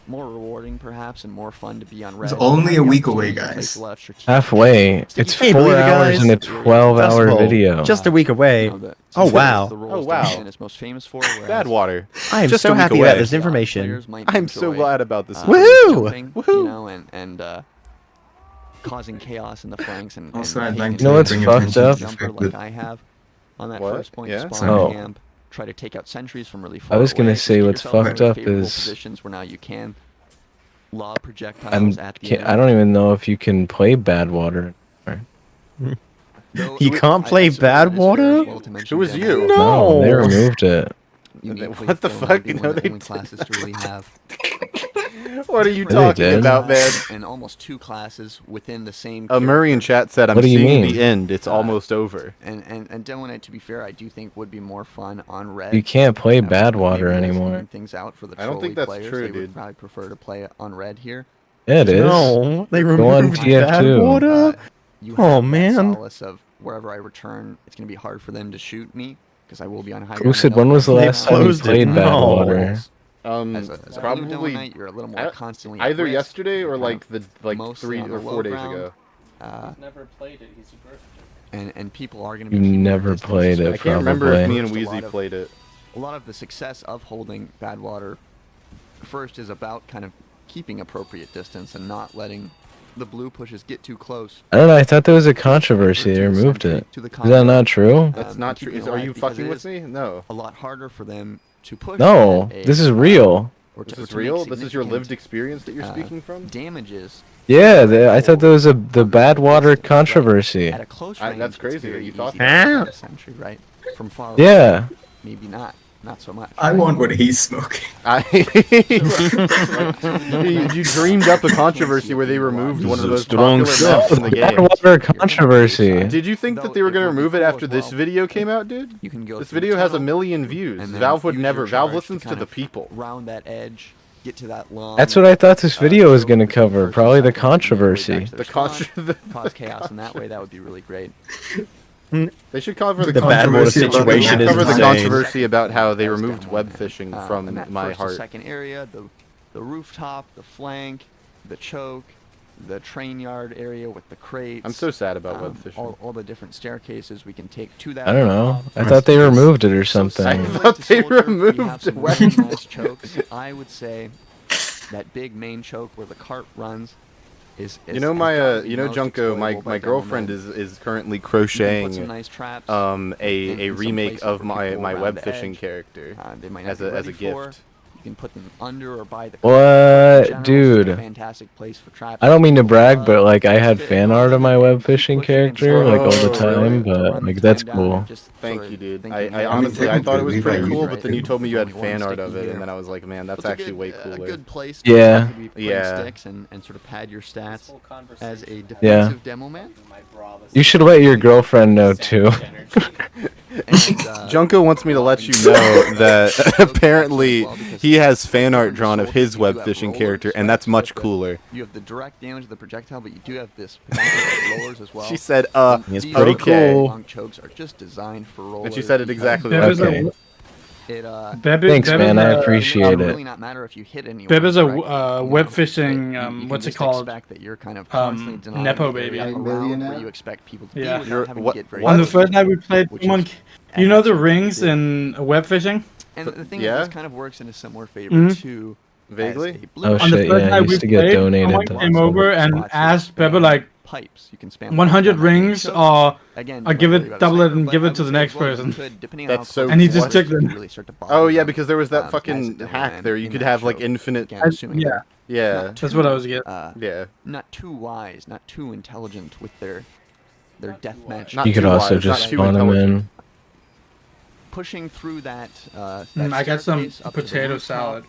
More rewarding, perhaps, and more fun to be on Reddit. It's only a week away, guys. Halfway. It's 4 hours and a 12-hour video. Just a week away. Oh wow. Oh wow. Is most famous for, Bad water. I am Just so a week happy away. about this information. I'm so glad about this. Woohoo! Woohoo! You know, and causing chaos in the flanks and Also, I'd like You know what's fucked up? jumper like I have on that first point Yeah? spawn Oh. camp. Try to take out sentries from really far I was gonna away. say Just what's get yourself in fucked up favorable is positions where now you can lob projectiles at the enemy. I don't even know if you can play bad water. You can't play bad water? Who was you? No, they removed it. What the fuck? No, they didn't. Classes to really have. What are you They talking did. about, man? And almost 2 classes within the same. Murray in chat said, "I'm What do you seeing mean? the end. It's almost over." And Delonite, to be fair, I do think would be more fun on Red. You can't play You know, bad maybe water that's anymore. leaving Things out for the I don't think trolly that's players. true, They dude. would probably prefer to play it on Red here. Yeah, it is. No, they Go on removed bad TF2. water. You Oh, have that man. solace of wherever I return, it's going to be hard for them to shoot me because I will be on high ground. Lucid, when was the They last time you closed it. played bad No. water? As a Probably blue Delonite, you're a little more constantly at either risk. yesterday or You're like kind the of mostly 3 on or the 4 low days ground. ago. Never played it. He's a grifter. And people are going to You be never played it, I can't remember if me and There's a Wheezy lot of- played it. A lot of the success of holding Badwater first is about kind of keeping appropriate distance and not letting the blue pushes get too close. I don't know, I thought there was a controversy. They removed it. Is that not true? That's not true. Are you fucking with me? No. A lot harder for them to push. No, at a, this is real. or to- This or is to make real? This is your significant, lived experience that you're uh, speaking from? Damages Yeah, I thought there was the bad water controversy. at a close range. That's it's crazy very that you easy thought to that. get a sentry, right? From far away. Yeah. Maybe not so much. I want what he's smoking. You dreamed up a controversy where they removed one of those Strong popular maps in the bad game. water controversy. Did you think that they were gonna remove it after this video came out, dude? You can go This through video the has 1 tunnel million views. and then Valve would use never. your Valve charge listens to kind the of people. round that edge, get to that long. That's what I thought this video was gonna cover. Probably the controversy. The cause chaos in that way. That would be really great. They should cover the The bad water controversy. situation is cover the insane. controversy about how they removed web fishing And from that my first heart. and second area, the rooftop, the flank, the choke, the train yard area with the crates. I'm so sad about web fishing. All the different staircases we can take to that. I don't know. I thought they removed it or something. I thought they removed some web really nice fishing. chokes. I would say that big main choke where the cart runs is You know has my gotta be you know most Junko, my exploitable by girlfriend Delonite. is currently You can put crocheting some nice traps a in some remake places of where people my around web the fishing edge, character they might not as be a ready for. gift. You can put them under or by the What, dude? Fantastic place for trapping. I don't mean to brag, but like I had fan art of my web fishing character like all the time, but like that's cool. Thank you, dude. I honestly I thought it was pretty cool, but then you told me you had fan art of it, and then I was like, man, that's actually way cooler. A good place Yeah. Yeah. sticks and sort of pad your stats as a defensive demo man. You should let your girlfriend know too. Junko wants me to let you know that apparently he has fan art drawn of his web fishing character, and that's much cooler. You have the direct damage of the projectile, but you do have this potential rollers as well. She said, it's pretty cool. Long chokes are just designed for rollers. And she said it exactly like that. Thanks, man. I appreciate it. Really not matter if you hit anyone. Bebe is a web fishing. What's it called? That you're kind of Nepo baby. Where you expect people to be Yeah. without having to get very On the first night we played, someone. You know the rings in web fishing? And the thing is, this kind of works in a similar favor to vaguely. Oh shit! Yeah, I used to get donated. Someone came over and asked Bebe like, pipes. You can spam 100 rings, or give it, double it, and give it to the next person. That's so. And he just took them. Oh yeah, because there was that fucking hack there. You could have like infinite. Yeah. Yeah. That's what I was getting. Yeah. Not too wise, not too intelligent with their deathmatch. You could also just spawn them in. Pushing through that. I got some potato salad.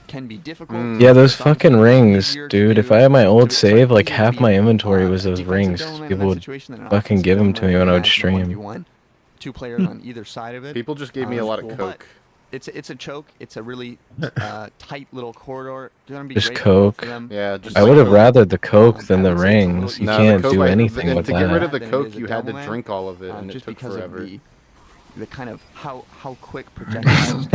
Can be difficult. Yeah, those fucking rings, dude. If I had my old save, like half my inventory was those rings. People would fucking give them to me when I would stream. 2 players on either side of it. People just gave me a lot of coke. It's a choke. It's a really tight little corridor. Just coke. Yeah, just I would have rathered the coke than the rings. You can't do anything with that. To get rid of that. the coke, you had to drink all of it, and it took forever. The kind of how quick projectiles.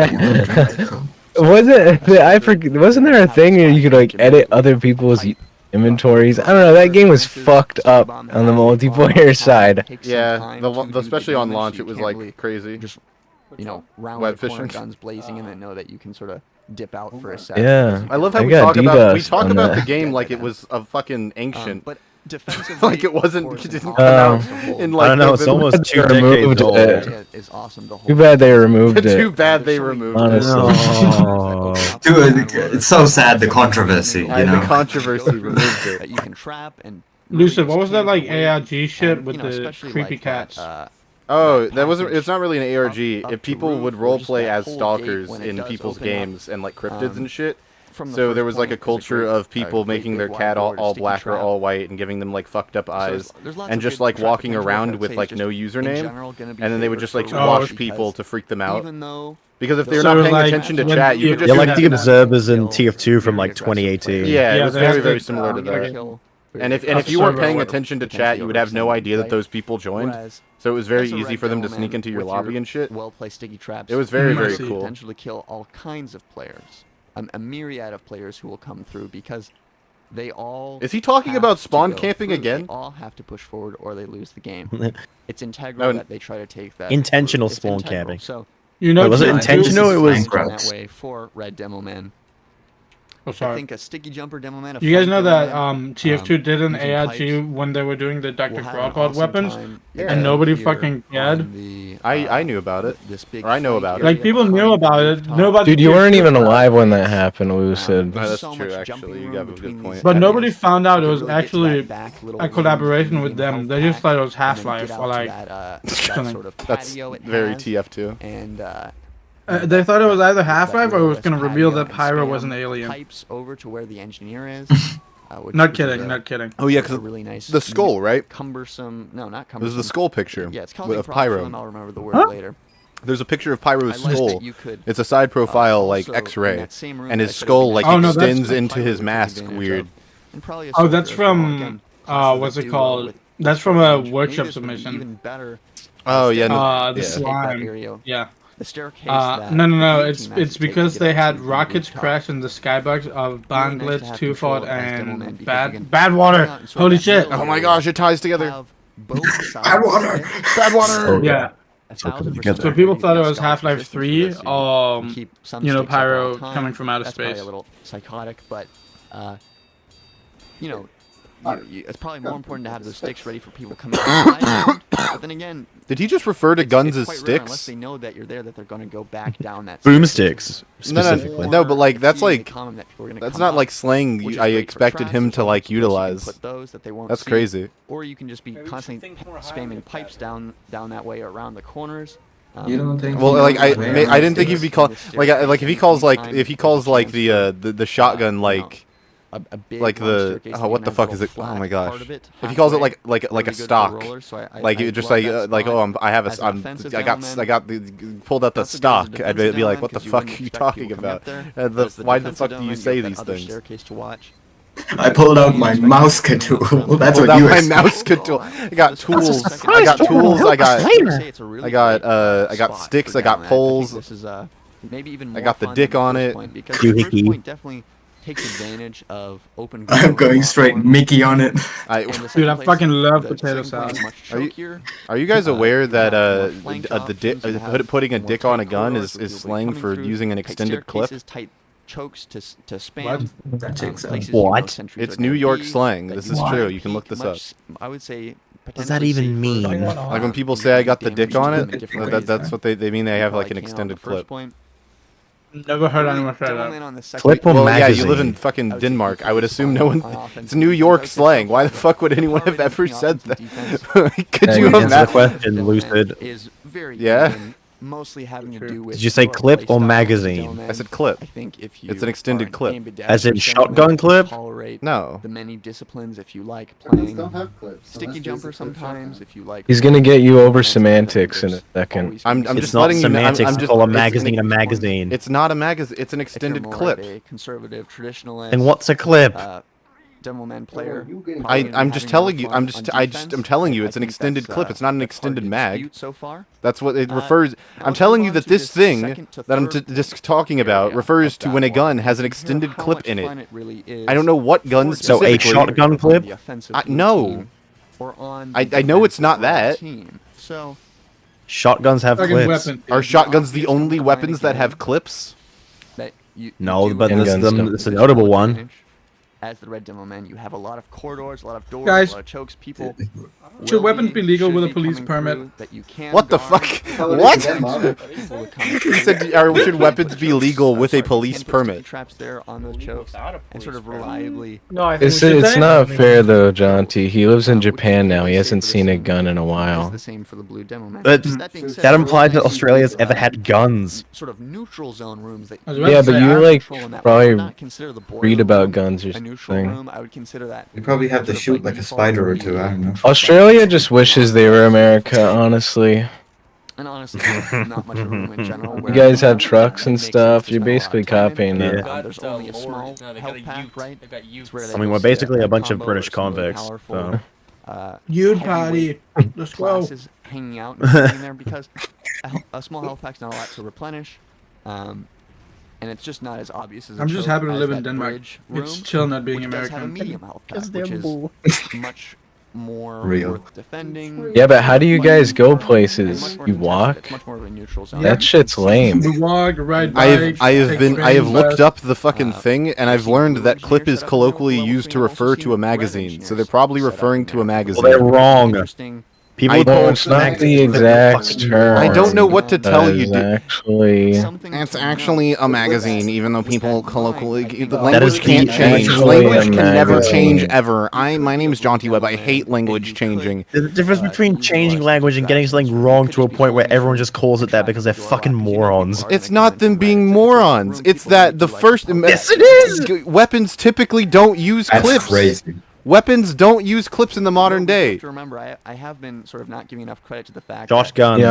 Was it? I forget. Wasn't there a thing where you could like edit other people's inventories? I don't know. That game was fucked up on the multiplayer side. Yeah, especially on launch, it was like crazy. Just round web the corner, fishing, guns blazing, and then know that you can sort of dip out for a sec. Yeah, I love how we talk about the game like it was a fucking ancient. But defensively, like it didn't come out in like. I don't know. It's almost 2 decades old. Is awesome. Too bad they removed it. Too bad they removed it. Dude, it's so sad, the controversy. You know? The controversy removed it. You can trap and. Lucid, what was that like ARG shit with the creepy cats? Oh, that wasn't. It's not really an ARG. If people would roleplay as stalkers in people's games and like cryptids and shit. So there was like a culture of people making their cat all black or all white and giving them like fucked up eyes and just like walking around with like no username, and then they would just like squash people to freak them out. Because if they're not paying attention to chat, you could just like the observers in TF2 from like 2018. Yeah, it was very similar to that. And if you weren't paying attention to chat, you would have no idea that those people joined. So it was very easy for them to sneak into your lobby and shit. Well-placed sticky traps. It was very cool. Potential to kill all kinds of players. A myriad of players who will come through because they all. Is he talking about spawn camping again? They all have to push forward or they lose the game. It's integral that they try to take that. Intentional spawn camping. So was it intentional? It was that way for Red Demo Man. Oh, sorry. I think a sticky jumper demo man. You guys know that TF2 did an ARG when they were doing the Dr. Groundhog weapons, and nobody fucking cared. I knew about it. Or I know about it. Like people knew about it. Nobody. Dude, you weren't even alive when that happened, Lucid. No, that's true. Actually, you have a good point. But nobody found out it was actually a collaboration with them. They just thought it was Half-Life or like something. That's very TF2. And. They thought it was either Half-Life or it was going to reveal that Pyro was an alien. Pipes over to where the engineer is. Not kidding, not kidding. Oh yeah, because really nice, the skull, right? Cumbersome. No, not cumbersome. This is the skull picture. Yeah, it's of Pyro. I'll remember the word later. There's a picture of Pyro's skull. It's a side profile like X-ray, and his skull like extends into his mask. Weird. Oh, that's from what's it called? That's from a workshop submission. Even better. Oh yeah. The slime. Yeah. The staircase. No. It's because they had rockets crash in the skybox of Banglitz, Tufort, and Badwater. Holy shit! Oh my gosh, it ties together. Badwater. Badwater. Yeah. So people thought it was Half-Life 3, Pyro coming from outer space. A little psychotic, but it's probably more important to have those sticks ready for people coming outside. But then again, did he just refer to guns as quite rare sticks? unless they know that you're there, that they're going to go back down that. Boomsticks, specifically. No, but like that's not like slang I expected him to like utilize. That's crazy. Or you can just be constantly spamming pipes down that way or around the corners. You don't think? Well, like I didn't think he'd be called like if he calls like the shotgun like the what the fuck is it? Oh my gosh! If he calls it like a stock, like it just like I got pulled out the stock, I'd be like, what the fuck are you talking about? Why the fuck do you say these things? I pulled out my mouse tool. That's what you. My mouse tool. I got tools. I got tools. I got sticks. I got poles. I got the dick on it. Definitely takes advantage of open. I'm going straight Mickey on it. Dude, I fucking love potato salad. Are you guys aware that putting a dick on a gun is slang for using an extended clip? Chokes to spam. What? It's New York slang. This is true. You can look this up. I would say. What does that even mean? Like when people say I got the dick on it, that's what they mean. They have like an extended clip. Never heard anyone say that. Clip or magazine? Yeah, you live in fucking Denmark. I would assume no one. It's New York slang. Why the fuck would anyone have ever said that? Could you imagine? Question, Lucid. Yeah. Mostly having to do with. Did you say clip or magazine? I said clip. I think if you it's an extended clip. As in shotgun clip? No. The many disciplines if you like playing sticky jumper sometimes if you like. He's gonna get you over semantics in a second. I'm it's just not letting semantics you know. I'm to call a magazine a magazine. It's not a magazine. It's an extended clip. Conservative traditionalist. And what's a clip? Devilman player. I'm just telling you. I'm telling you. It's an extended clip. It's not an extended mag. That's what it refers. I'm telling you that this thing that I'm just talking about refers to when a gun has an extended clip in it. I don't know what gun specifically. So a shotgun clip? No. I know it's not that. Shotguns have clips. Are shotguns the only weapons that have clips? No, but it's a notable one. As the Red Devilman, you have a lot of corridors, a lot of doors, Guys, a lot of chokes. People. Should weapons be legal with a police permit? What the fuck? What? He said, should weapons be legal with a police permit? Traps there on those chokes and sort of reliably. No, I think it's not fair though, Jaunty. He lives in Japan now. He hasn't seen a gun in a while. The same for the Blue Devilman. That implied that Australia's ever had guns. Sort of neutral zone rooms. Yeah, but you like probably read about guns or something. I would consider that. You probably have to shoot like a spider or two. I don't know. Australia just wishes they were America, honestly. And honestly, not much room in general. You guys have trucks and stuff. You're basically copying them. There's only a small health pack, right? I mean, we're basically a bunch of British convicts. So. You'd party. Let's go. Hanging out and there because a small health pack's not a lot to replenish. And it's just not as obvious as. I'm just happy to live in Denmark. It's chill not being American. Have a medium health pack, which is much more worth defending. Yeah, but how do you guys go places? You walk? That shit's lame. We walk, ride bikes. I have looked up the fucking thing, and I've learned that clip is colloquially used to refer to a magazine. So they're probably referring to a magazine. Well, they're wrong. People don't. It's not the exact term. I don't know what to tell you. It's actually a magazine, even though people colloquially. The language can't change. Language can never change ever. My name is Jauntyweb. I hate language changing. The difference between changing language and getting something wrong to a point where everyone just calls it that because they're fucking morons. It's not them being morons. It's that the first. Yes, it is. Weapons typically don't use clips. That's crazy. Weapons don't use clips in the modern day. You have to remember, I have been sort of not giving enough credit to the fact shotguns.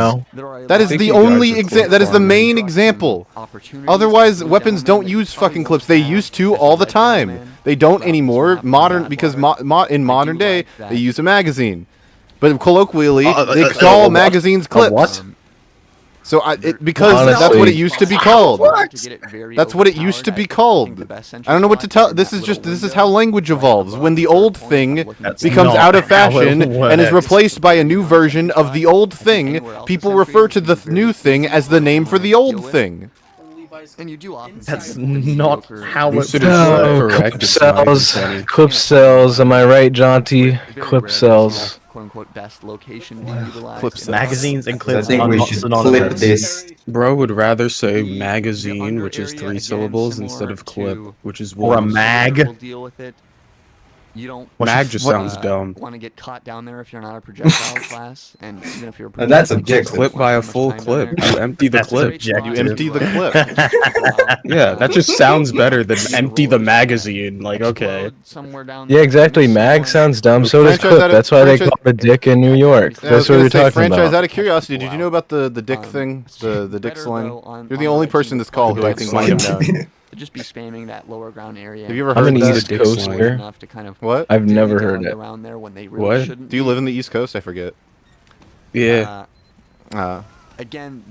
That is the only example. That is the main example. Otherwise, weapons don't use fucking clips. They used to all the time. They don't anymore. Because in modern day they use a magazine, but colloquially they call magazines clips. What? So because honestly, that's what it used to be called. That's what it used to be called. I don't know what to tell. This is how language evolves. When the old thing becomes out of fashion and is replaced by a new version of the old thing, people refer to the new thing as the name for the old thing. And you do often. That's not how it Lucid is correct. Quip cells. Quip cells. Am I right, Jaunty? Quip cells. "Quote unquote best location being utilized." Clips, magazines, and clips. I think we should clip this. Bro would rather say magazine, which is 3 syllables, instead of clip, which is 1. Or a mag. Deal with it. You don't. Mag just sounds dumb. Want to get caught down there if you're not a projectile class, and even if you're. And that's objective. Clip by a full clip. You empty the clip. You empty the clip. Yeah, that just sounds better than empty the magazine. Like, okay. Yeah, exactly. Mag sounds dumb. So does clip. That's why they call it a dick in New York. That's what we're talking franchise, about. Out of curiosity, did you know about the dick thing? The dick slang? You're the only person this call who I think might have known. Just be spamming that lower ground area. Have you ever heard I'm an that? East Coaster. What? I've never heard it. Around there when they really What? Do you live in the East Coast? I forget. Yeah. Again,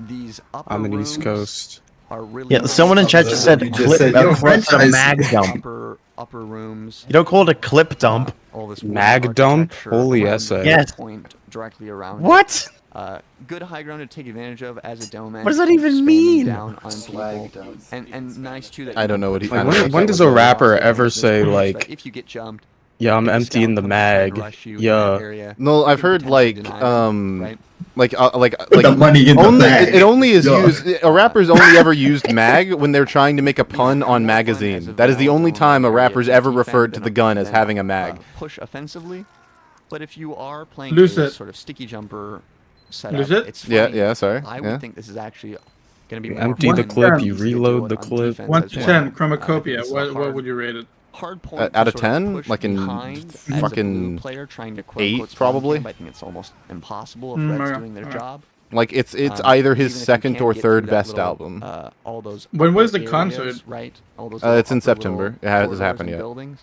these upper I'm an East rooms Coast. are really Yeah, someone in chat just said clip. That's a mag dump. upper rooms. You don't call it a clip dump. All this Mag dump? Holy essay. Yes. Point directly around. What? Good high ground to take advantage of as a dome. What does that even mean? Down on people. And nice too that I don't know what he. Like, when does a rapper ever say like, if you get jumped, yeah, I'm emptying the mag. Yeah. No, I've heard like the money in only, the bag. It only is used. A rapper's only ever used mag when they're trying to make a pun on magazine. That is the only time a rapper's ever referred to the gun as having a mag. Push offensively, but if you are playing Lucid. a sort of sticky jumper setup, Lucid? it's fine. Yeah, sorry. I Yeah. would think this is actually going to be You more empty fun the clip, than you easy to reload do the it on clip. defense 1 as to well. 10 chromacopia. This is a What hard- would you rate it? hard point Out to of sort 10? push Like in behind as a fucking blue player trying to 8 quote, spawn probably? camp. I think it's almost impossible if Red's doing their job. Like it's either his Even if you second can't or get third through that best little, album. All those When was upper the concert? areas, right? All those It's in upper September. little It hasn't corridors happened and yet. buildings.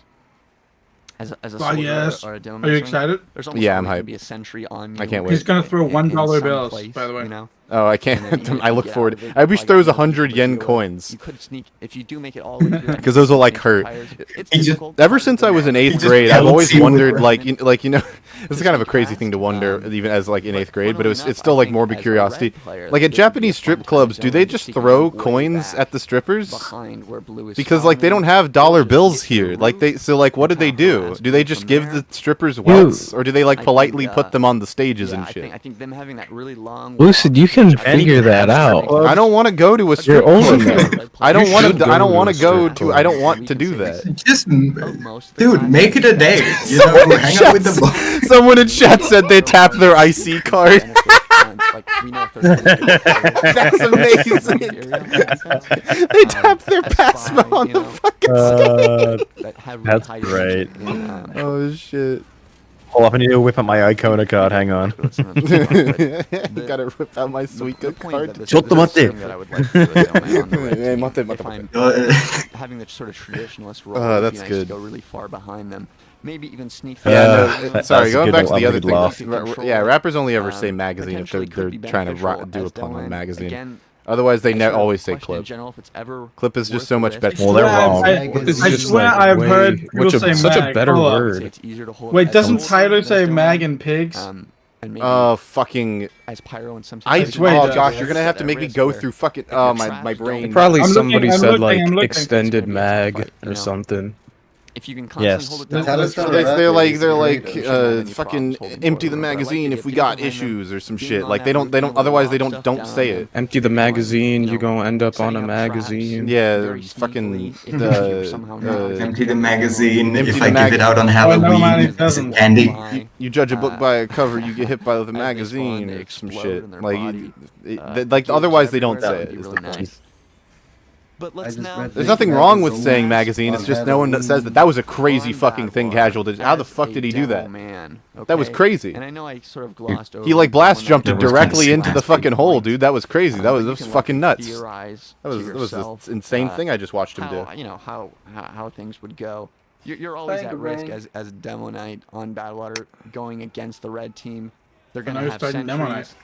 As a Oh, soldier yes. or a dome Are you swing, excited? there's almost Yeah, I'm always gonna hyped. be a sentry on I you can't wait. He's gonna throw in $1 some bills, place, by the way. you know? Oh, I And then can't. even if I you look get forward. out of it I wish by there was getting 100 through yen the coins. You could sneak if you do make it all the way through. Because those will like hurt. It's He just- difficult. Ever since I was in 8th just grade, I've always pelts you with wondered, it. like, you know, this is kind of a crazy thing to wonder, even as like in 8th grade, but it's still like morbid curiosity. Like at Japanese strip clubs, do they just throw coins at the strippers? Behind where blue is Because like they don't have dollar bills here. Like so like what do they do? Do they just give the strippers welts, or do they like politely put them on the stages and shit? I think them having that really long. Lucid, you can figure that out. I don't want to go to a strip You're club. old. I don't want to. I don't to want a to go strip to. club. I don't want to do that. Just, dude, make it a day. You know, hang out with the boys. Someone in chat said they tap their IC card. That's amazing. They tap their passmo on the fucking That's great. Oh shit. Hold up, I need to whip out my Icona card. Hang on. Gotta rip out my Suica card. Having the sort of traditionalist role. That's good. Go really far behind them. Maybe even sneak. Sorry, going back to the other laugh. thing. Yeah, rappers only ever say magazine if they're trying to do a pun on magazine. Otherwise, they always say clip. Clip is just so much better. Well, they're wrong. I swear I've heard people say such a mag. better Hold up. word. Wait, doesn't Tyler say mag and pigs? Fucking. As pyro and some. Wait, oh gosh, you're gonna have to make me go through fucking. Oh my brain. Probably I'm somebody looking, said I'm like looking. extended mag or something. If you can constantly hold it down. They're like fucking empty the magazine if we got issues or some shit. Like they don't otherwise they don't say it. Empty the magazine, you're gonna end up on a magazine. Yeah, fucking Empty the magazine. Empty If the I give it out on Halloween, it's candy. You judge a book by a cover, you get hit by the magazine or some shit. Like otherwise they don't say it. Is the point. But let's now. There's nothing wrong with saying magazine. It's just no one that says that was a crazy fucking thing Casual did. How the fuck did he do that? That was crazy. And I know I sort of glossed over. He like blast jumped it directly into the fucking hole, dude. That was crazy. That was fucking nuts. That was this insane thing I just watched him do. You know how things would go. You're always at risk as Demo Knight on Badwater going against the red team. They're gonna have sentries.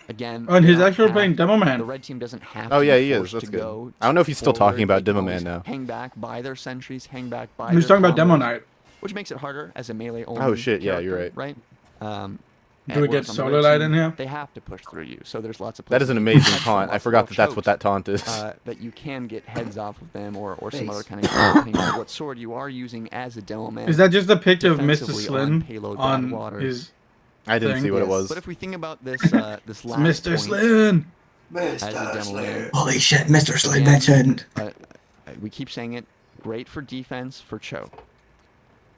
Again. Oh, and he's actually playing Demo Man. The red team doesn't have. Oh to yeah, be he is. forced That's to good. go I don't know if he's still talking about forward. Demo Man now. Hang back by their sentries. Hang back by. He was their talking about Demo combos, Knight. Which makes it harder as a melee only. Oh shit! Yeah, you're right. Right. Do we get solar light in here? They have to push through you. So there's lots of. That is an amazing taunt. I forgot that that's what that taunt is. That you can get heads off of them or some other kind of depending on what sword you are using as a demo man. Is that just a picture of Mr. Slim on his? I didn't see what it was. But if we think about this, this last Mr. Slim. Mr. Slim. Holy shit, Mr. Slim mentioned. We keep saying it. Great for defense for choke.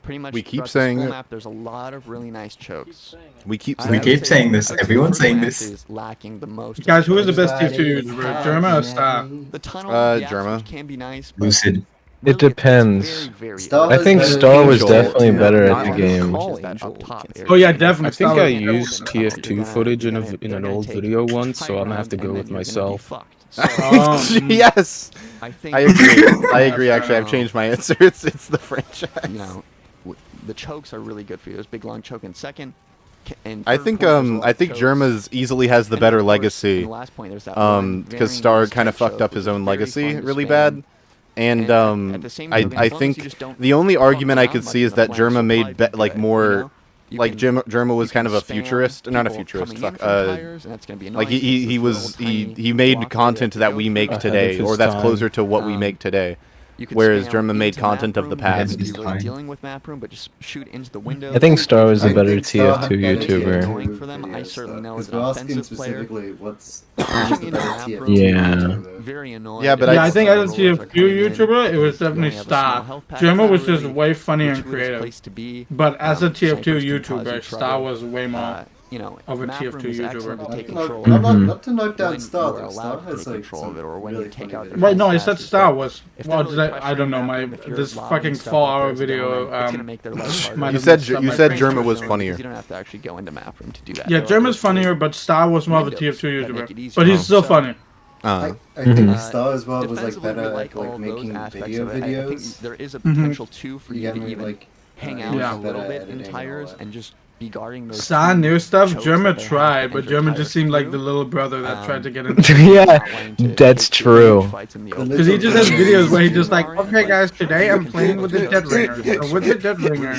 Pretty much. We keep saying it. Map, there's a lot of really nice chokes. We keep saying this. Everyone's saying this. Is lacking the most. Guys, who is the best TF2 YouTuber? Germa or Star? The tunnel Germa. can be nice. Lucid. It depends. I think Star was definitely better at the game. Oh yeah, definitely. I think I used TF2 footage in an old video once, so I'm gonna have to go with myself. Yes, I agree. I agree. Actually, I've changed my answer. It's the franchise. You know, the chokes are really good for you. Those big long choke in second. I think Germa's easily has the better legacy. Because Star kind of fucked up his own legacy really bad. And I think the only argument I could see is that Germa made more. Like Germa was kind of a futurist, not a futurist. Fuck. Like he made content that we make today, or that's closer to what we make today. Whereas Germa made content of the past. Dealing with map room, but just shoot into the window. I think Star was a better TF2 YouTuber. For them, I certainly know as an offensive player. Yeah. Very annoying. Yeah, but I think as a TF2 YouTuber, it was definitely Star. Germa was just way funnier and creative. But as a TF2 YouTuber, Star was way more. Of a TF2 YouTuber. Not to knock down Star, though. Star has like some really funny videos. Right, no, I said Star was. Well, I don't know. This fucking 4-hour video. You said Germa was funnier. You don't have to actually go into map room to do that. Yeah, Germa's funnier, but Star was more of a TF2 YouTuber. But he's still funny. I think Star as well was like better at like making video videos. I think there is a potential too for you to even hang out a little bit in tires and just. Star new stuff. Germa tried, but Germa just seemed like the little brother that tried to get into. Yeah, that's true. Because he just has videos where he's just like, okay guys, today I'm playing with the Dead Ringer. So with the Dead Ringer,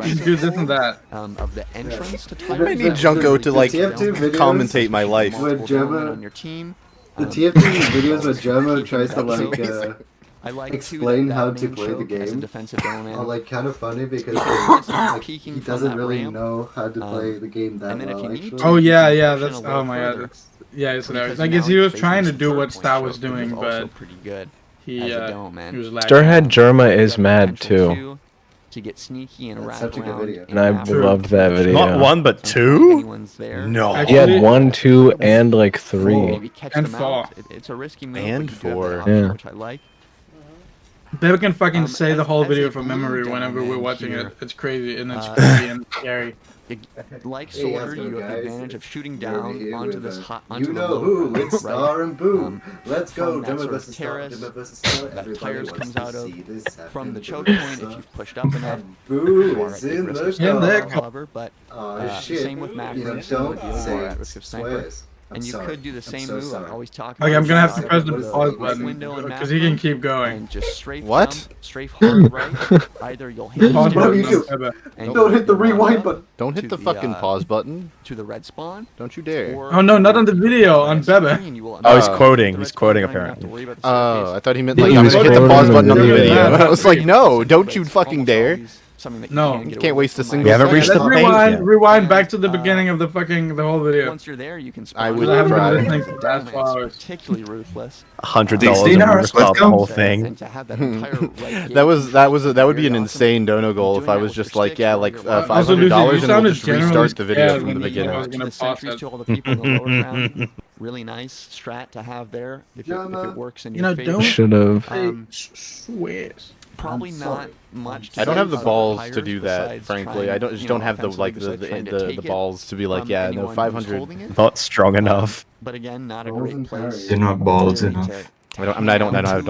you do this and that. Of the entrance to I need Junko to like commentate my life. Where Germa, the TF2 videos where Germa tries to like explain how to play the game are like kind of funny because he doesn't really know how to play the game that well. Actually. Oh yeah, that's oh my god, it's hilarious. Like he was trying to do what Star was doing, but he was lacking. Star had Germa is mad too. To get sneaky and such a good video. And I loved that video. Not 1 but 2? No. He had 1, 2, and like 3. And 4. It's a risky move. And 4. Yeah. Which I like. They can fucking say the whole video from memory whenever we're watching it. It's crazy and it's creepy and scary. Like Sword, you have the advantage of shooting down onto this hot. You know who? It's Star and Boom. Let's go. That sort of terrace that tires comes out of from the choke point if you've pushed up enough. Boo is in the cover, but same with macros. Don't say at risk of sniper. And you could do the same move. I always talk about. Okay, I'm gonna have to press the pause button because he can keep going. And just strafe what? Strafe hard right. Either you'll hit pause button. Don't hit the rewind button. Don't hit the fucking pause button. To the red spawn. Don't you dare. Oh no, not on the video, on Bebe. Oh, he's quoting. He's quoting apparently. Oh, I thought he meant like I'm gonna hit the pause button on the video. I was like, no, don't you fucking dare. No, you can't waste a single. We haven't reached the paint yet. Rewind back to the beginning of the whole video. Once you're there, you can. I would try. Particularly ruthless. $100 to stop the whole thing. That would be an insane dono goal if I was just like $500 and we'll just restart the video from the beginning. The sentries to all the people in the lower ground. Really nice strat to have there if it works in your favor. Should have. Swears. Probably not much. I don't have the balls to do that, frankly. I just don't have the balls to be like, yeah, no, 500. Not strong enough. But again, not a great place. They're not balls enough. I don't have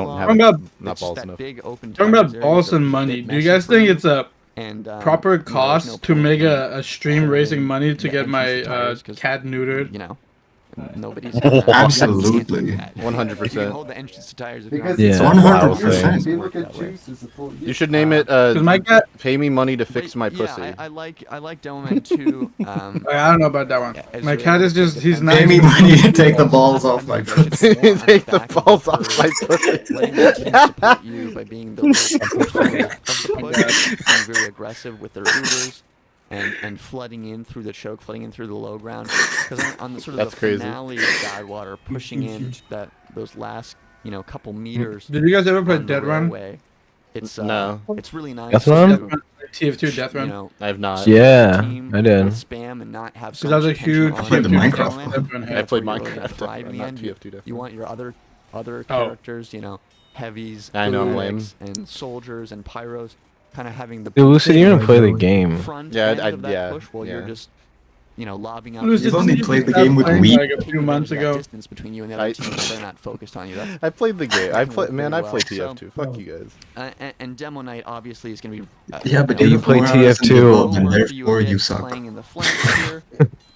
not balls enough. Talking about balls and money. Do you guys think it's a proper cost to make a stream raising money to get my cat neutered? Nobody's Absolutely. 100%. Hold the entrance to tires if Because you're it's not- 100%. People get juice to support you. You should name it. my cat- Pay me money to fix my pussy. Yeah, I like Devilman too. I don't know about that one. My cat is just, he's not. Pay me money to take the balls off my pussy. Take the balls off my pussy. Support you by being the being very aggressive with their Ubers. And flooding in through the choke, flooding in through the low ground. Because on the sort of That's the crazy. finale of Badwater, pushing in those last couple meters. Did you guys ever play on the Dead Run? railway, It's No. It's really nice. Death Run? TF2 Death Run. I have not. Yeah, I did. Spam and not have Because I was a huge played the Minecraft Death Run I head. played Really Minecraft, thrive in the not end. TF2. You want your other Oh. characters, heavies, I know, I'm lame. Bluex, and soldiers and pyros, kind of having the Dude, Lucid, you're gonna play the game. front Yeah, end of that yeah, push while yeah. you're just lobbing out. Lucid, You've only did you played the start game with playing, Wii. like a few months ago. Distance between you and the other team, so they're not focused on you. That's I played the game. I played well. TF2. Fuck you guys. and Demo Night obviously is going to be. Yeah, but you play TF2. and therefore you suck. Playing in the flank here.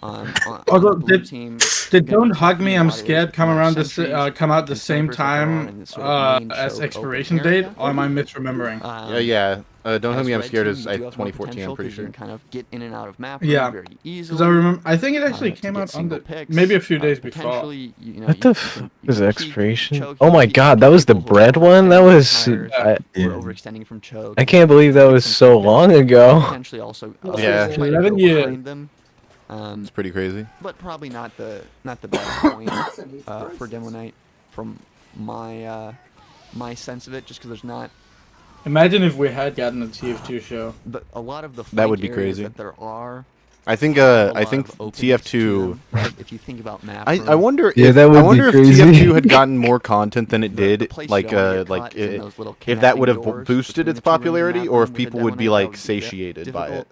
Although, the blue team, Did gonna Don't be Hug Me, I'm sentries, Scared come more around sentries, come out the and same snipers that are on time in sort of main as choke expiration open date, area. or am I misremembering? Yeah. Don't Hug as Me, I'm red Scared team, is you do have more 2014. I'm potential pretty 'cause sure. You can kind of get in and out of map Yeah. very Because easily. I remember, I think it actually to came get out on single the picks, maybe a few days before. potentially, What the you f can is peek, expiration? choke, Oh my peek, god, that was the overwatch, bread one? That was. tires, I, or Yeah. overextending from choke. I can't believe that was so long ago. Potentially also Yeah. quite a 11 bit years. behind them. It's pretty crazy. But probably not the best point for Demo Night from my sense of it, just because there's not Imagine if we had gotten a TF2 show. a lot of the That would be flank areas crazy. that there are. I think a lot of openness to TF2. them, right? If you think about map, I room, wonder Yeah, if that would I be wonder if crazy. TF2 had gotten more content than it the did, place like you don't get caught is in those little if that would have connecting doors boosted between its the two rooms popularity, map or if room with the people would be Demo Night, like that would be satiated by difficult. it.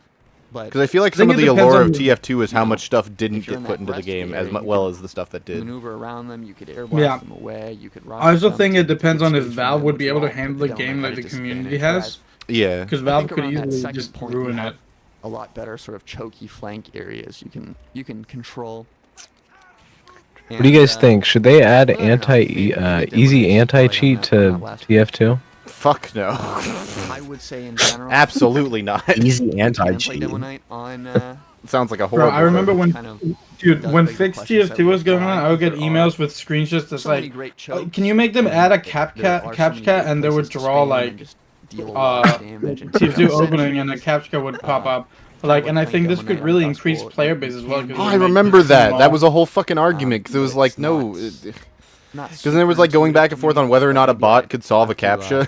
But Because I feel like I think some of it the depends allure on- of TF2 is how Yeah. much stuff didn't if you're get in put that into the rest game area, as you well could as the stuff that did. maneuver around them. You could airblast Yeah. them away. You could. I also rocket think them it to depends on if escape from Valve them, would which be able to all handle the Demo game Night like the has community disadvantage. has. Yeah. Because I Valve think could around that easily second just point, you ruin have it. a lot better sort of choky flank areas you can control. What do you guys think? Should they add easy anti-cheat to TF2? Fuck no. I would say in general. Absolutely not. Easy you can play anti-cheat. Demo Night on. It sounds like a Bro, horrible. I remember thing. when, kind of dude, does when beg the Fixed questions that TF2 was we going on, thought I would get there emails are with screenshots that's so many like, great can you chokes, make them and add a there are so many captcha, great and they would places to draw spam like and just deal a lot of damage and TF2 take out opening and a sentries. captcha would pop up. Like, and I think this could really increase player base as well. Oh, I remember that. That was a whole fucking argument because it was like no, because there was like going back and forth on whether or not a bot could solve a captcha.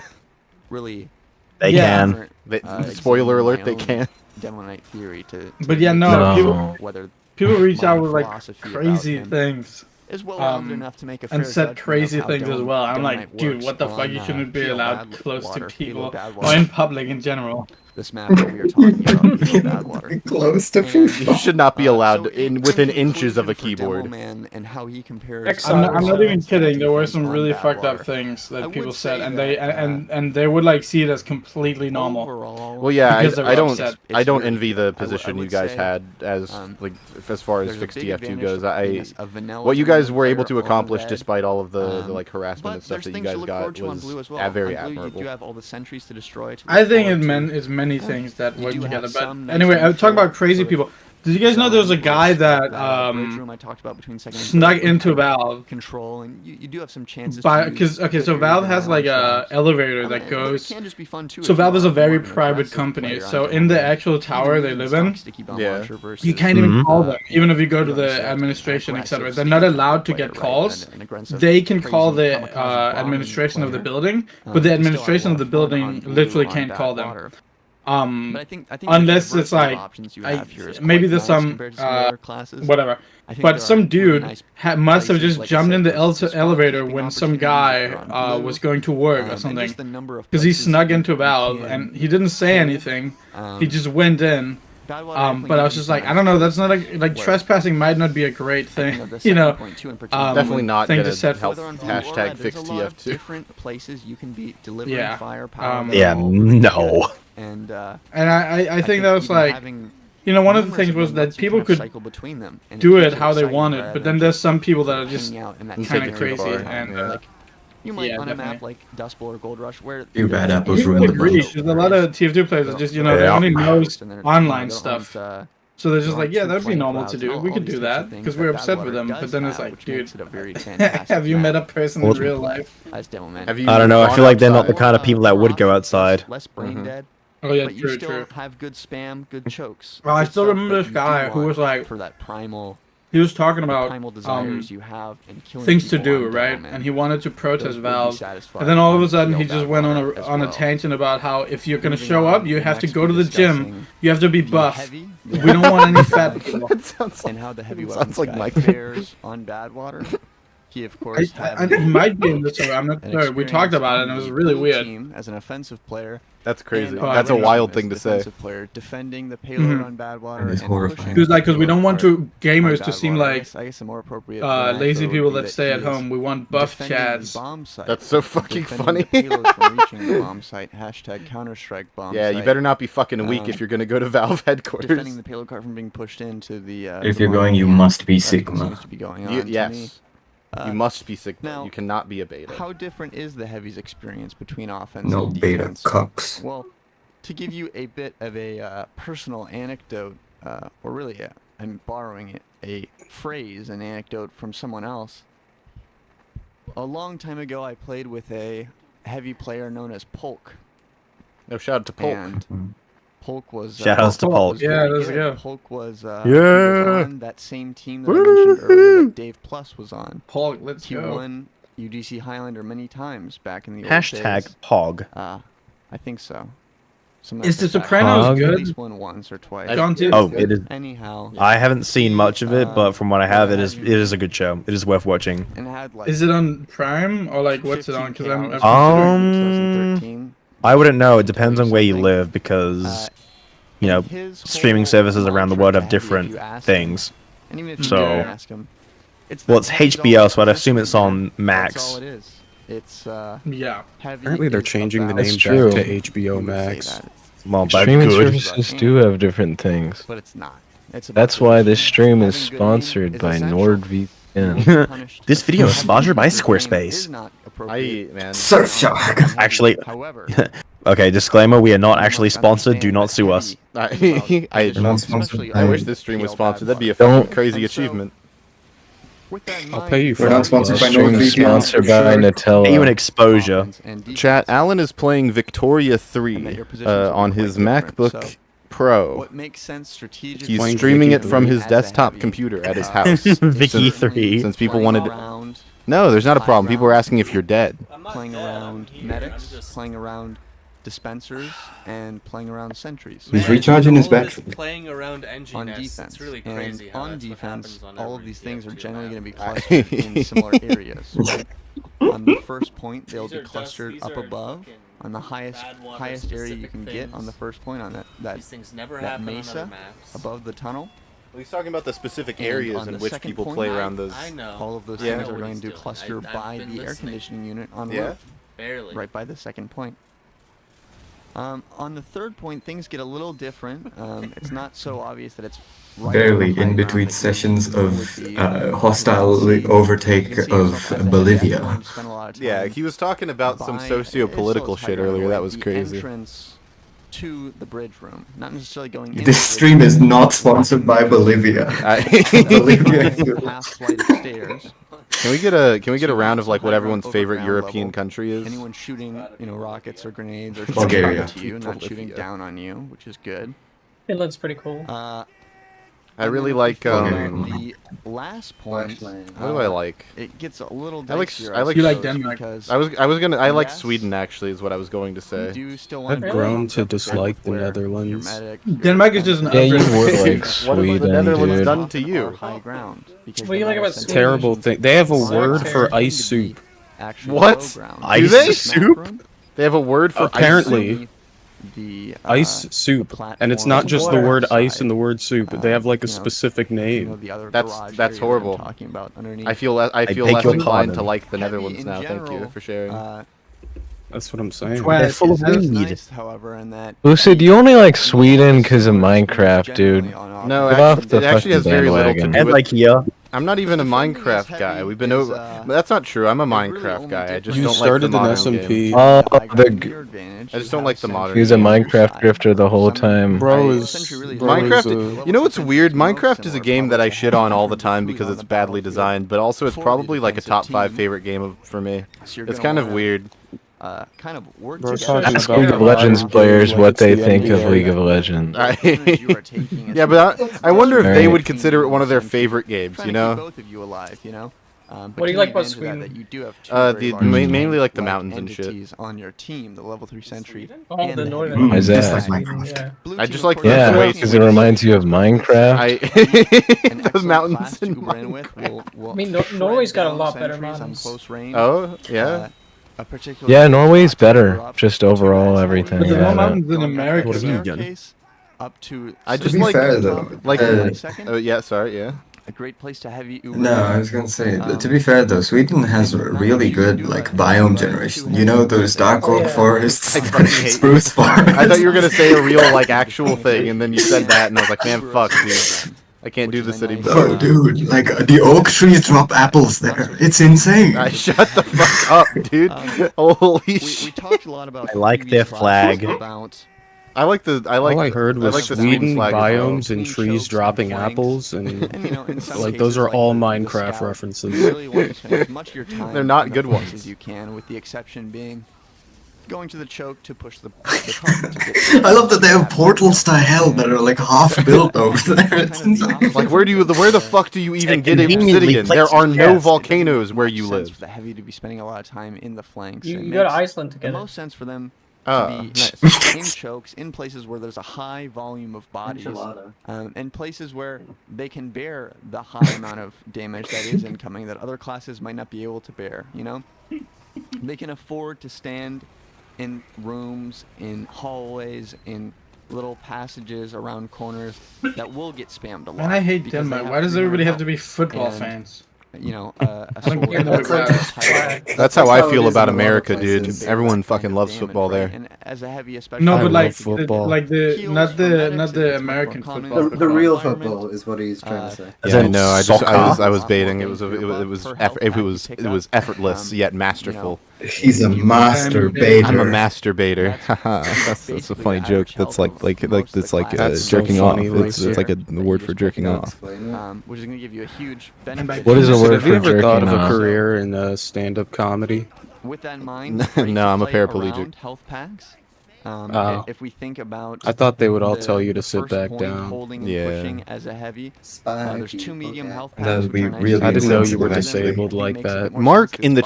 Really, They can. Spoiler alert, they can. Demo Night theory to But yeah, no, No. people reach my out with like philosophy about crazy him things. is well-rounded enough to make a fair and said judgment crazy of how things as Demo- well. I'm Demo like, Night dude, works what the fuck? You on, shouldn't be Field allowed Bad close Water, to Field people Bad or Water. in public in general. This map that we are talking about, Field Bad Water. Close to And, people. You should not be allowed so in in within conclusion inches of a for Demo keyboard. Man and how he compares I'm not to even kidding. There were some on really Bad fucked up Water. things I that would people say said, and that, they would like see it as completely normal. Overall, Well, yeah, because they were I don't, upset. I don't very envy good. the position I you would guys say, had as like as far as there's a fixed big TF2 advantage goes. for being a vanilla What you guys vanilla were able to player on accomplish red. despite all of the like harassment But and stuff there's that you things guys to look got forward to on was blue as well. very On blue, admirable. you do have all the sentries to destroy. To I look think forward to. it's many things that You work do have together. But some nice anyway, I was talking neutral about crazy sort of people. Did you guys know there was a guy that bridge room I talked about between second and snuck third, into kind of Valve? control, and you do have some chances. Because so Valve has like a elevator that goes. So Valve is a very private company. So in the actual tower they live in, you can't even call them, even if you go to the administration, etc. They're not allowed to get calls. They can call the administration of the building, but the administration of the building literally can't call them. But I think unless it's like maybe there's some whatever. But some dude must have just jumped in the elevator when some guy was going to work or something, because he snuck into Valve and he didn't say anything. He just went in. But I was just like, I don't know. That's not like trespassing might not be a great thing, you know. Definitely not thing gonna to set help. Whether on blue Hashtag or red, fix there's a lot of TF2. different places you can be delivering Yeah. firepower. Yeah, no. And I think that was even like, having you know, one of the things was that people could do it how they wanted, but then there's some people that are just kind of crazy and. You might on a map like Dust Bowl or Gold Rush where you bad apples ruin the bunch. There's a lot of TF2 players that just, you know, they only know online stuff. So they're just like, yeah, that'd be normal to do. We could do that because we're upset with them. But then it's like, dude, have you met a person in real life? I don't know. I feel like they're not the kind of people that would go outside. Oh yeah, but true, you still true. have good spam, good chokes. Well, I still remember this guy who was like, for that primal. He was talking about desires you have and things to do, right? And he wanted to protest Valve, and then all of a sudden he just went on a tangent about how if you're gonna show up, you have to go to the gym, you have to be buff. We don't want any fat people. And how the heavy weapons guy fares on Badwater. He of course he might be in this show. I'm not sure. We talked about it, and it was really weird. As an offensive player. That's crazy. That's a wild thing to say. Player defending the payload on Badwater. It's horrifying. He was like, because we don't want gamers to seem like I guess a more appropriate lazy people that stay at home. We want buff chads. That's so fucking funny. Counter-Strike bomb yeah, you better not be fucking weak if you're gonna go to Valve headquarters. Defending the payload cart from being pushed into the. If you're going, you must be Sigma. Yes. You must be Sigma. Now, you cannot be a beta. How different is the heavy's experience between offense and defense? No beta cucks. Well, to give you a bit of a personal anecdote, or really, I'm borrowing a phrase, an anecdote from someone else. A long time ago, I played with a heavy player known as Polk. No, shout out to Polk. And Polk was shoutouts to Polk. Yeah, there's a go. Polk was he was on that same team that I mentioned earlier that Dave Plus was on. Polk, let's go. He won UGC Highlander many times back in the old Hashtag days. Pog. I think so. Is The Sopranos good? At least won once or twice. Oh, it is. Anyhow, I haven't seen much of it, but from what I have, it is a good show. It is worth watching. And had like is it on Prime or like what's it on? Because I wouldn't know. It depends on where you live because, you know, streaming services around the world have different things. So, well, it's HBO, so I'd assume it's on Max. It's yeah. Apparently, they're changing the name back to HBO Max. Well, streaming services do have different things. But it's not. That's why this stream is sponsored by NordVPN. This video is sponsored by Squarespace. Surfshark. Actually, okay, disclaimer, we are not actually sponsored. Do not sue us. I wish this stream was sponsored. That'd be a fucking crazy achievement. I'll pay you for We're not sponsored by NordVPN. Sponsored by Nutella. Pay you an exposure. Chat, Alan is playing Victoria 3 on his MacBook Pro. What makes sense strategically? He's streaming it from his desktop computer at his house. Vicky 3. Since people wanted to... No, there's not a problem. People are asking if you're dead. Playing around medics, playing around dispensers, and playing around sentries. He's recharging his battery. Playing around on defense. defense. It's really and crazy how on defense, all of these things are TF2 generally going to be map. clustered in similar areas. On the first point, they'll be clustered up above. On the highest area you can get on the first point on that mesa above the tunnel. Well, he's talking about the specific areas in which people play around those. I know. All of those things are going to cluster by the air conditioning unit on the roof. Barely. Right by the second point. On the third point, things get a little different. It's not so obvious that it's right barely in between sessions of hostile overtake of Bolivia. Yeah, he was talking about some socio-political shit earlier. That was crazy. To the bridge room, not necessarily going. This stream is not sponsored by Bolivia. Can we get a round of like what everyone's favorite European country is? Anyone shooting, rockets or grenades or Bulgaria. to you, not shooting down on you, which is good. Finland's pretty cool. I really like the last point. What do I like? It gets a little. I like you like Denmark. I like Sweden actually is what I was going to say. I've grown to dislike the Netherlands. Denmark is just an you would like What have the Netherlands done to you? High ground. What do you like about Sweden? Terrible thing. They have a word for ice soup. What? Ice soup? They have a word for apparently. Ice soup, and it's not just the word ice and the word soup. They have like a specific name. That's horrible. I feel less inclined to like the Netherlands now. Thank you for sharing. That's what I'm saying. They're full of weed. Nice, however, in that Lucid, you only like Sweden because of Minecraft, dude. No, Get off the it actually has fucking very little to bandwagon. do And with. like here. I'm not even a Minecraft guy. We've been over. That's not true. I'm a Minecraft guy. I just You don't started like an the modern SMP. game. I just don't like the modern. He was a game. Minecraft drifter the whole time. Minecraft. You know what's weird? Minecraft is a game that I shit on all the time because it's badly designed, but also it's probably like a top 5 favorite game for me. It's kind of weird. Kind of work Ask League of Legends players what they think of League of Legends. Yeah, but I wonder if they would consider it one of their favorite games. You know. Both of you alive, you know. What do you like about Sweden? That you do have mainly like the mountains and shit. On your team, the level 3 sentry. Oh, the northern. Why is that? I just like Yeah, because it reminds you of Minecraft. Those mountains in Minecraft. I mean, Norway's got a lot better mountains. Oh, yeah. Yeah, Norway's better. Just overall everything. But the more mountains in America. What have you done? Up to. I just be like. fair, though, Yeah, sorry, yeah. A great place to have you. No, I was gonna say, to be fair though, Sweden has really good like biome generation. You know those dark oak forests, spruce forests. I thought you were gonna say a real like actual thing, and then you said that, and I was like, man, fuck, dude. I can't do this anymore. Oh, dude, like the oak trees drop apples there. It's insane. Shut the fuck up, dude. Holy shit. We talked a lot about. I like their flag. All I heard was like the Sweden flag biomes and trees dropping apples, and like those are all Minecraft references. They're not good ones. As you can, with the exception being going to the choke to push the I love that they have portals to hell that are like half built over there. It's insane. Like where the fuck do you even get Obsidian? There are no volcanoes where you live. For the heavy to be spending a lot of time in the flanks. You go to Iceland to get the most sense for them. Oh, nice. In chokes, in places where there's a high volume of bodies, and places where they can bear the high amount of damage that is incoming that other classes might not be able to bear, you know? They can afford to stand in rooms, in hallways, in little passages around corners that will get spammed a lot. Man, I hate Denmark. Why does everybody have to be football fans? You know, that's how I feel about America, dude. Everyone fucking loves football there. And as a heavy, especially No, but like football. not the American football. The real football is what he's trying to say. Yeah, I know. I was baiting. It was effortless yet masterful. He's a masturbator. I'm a masturbator. that's a funny joke. That's like jerking off. It's like a word for jerking off. Which is going to give you a huge benefit. What is a word Have for you ever thought jerking of a off? career in stand-up comedy? With that in mind, No, I'm a paraplegic. Health packs. Oh. If we think about, I thought they would all tell you to sit back down. Holding and pushing as a heavy. There's 2 medium health packs. That would be really I didn't know you were insensitive, disabled like that. Mark in the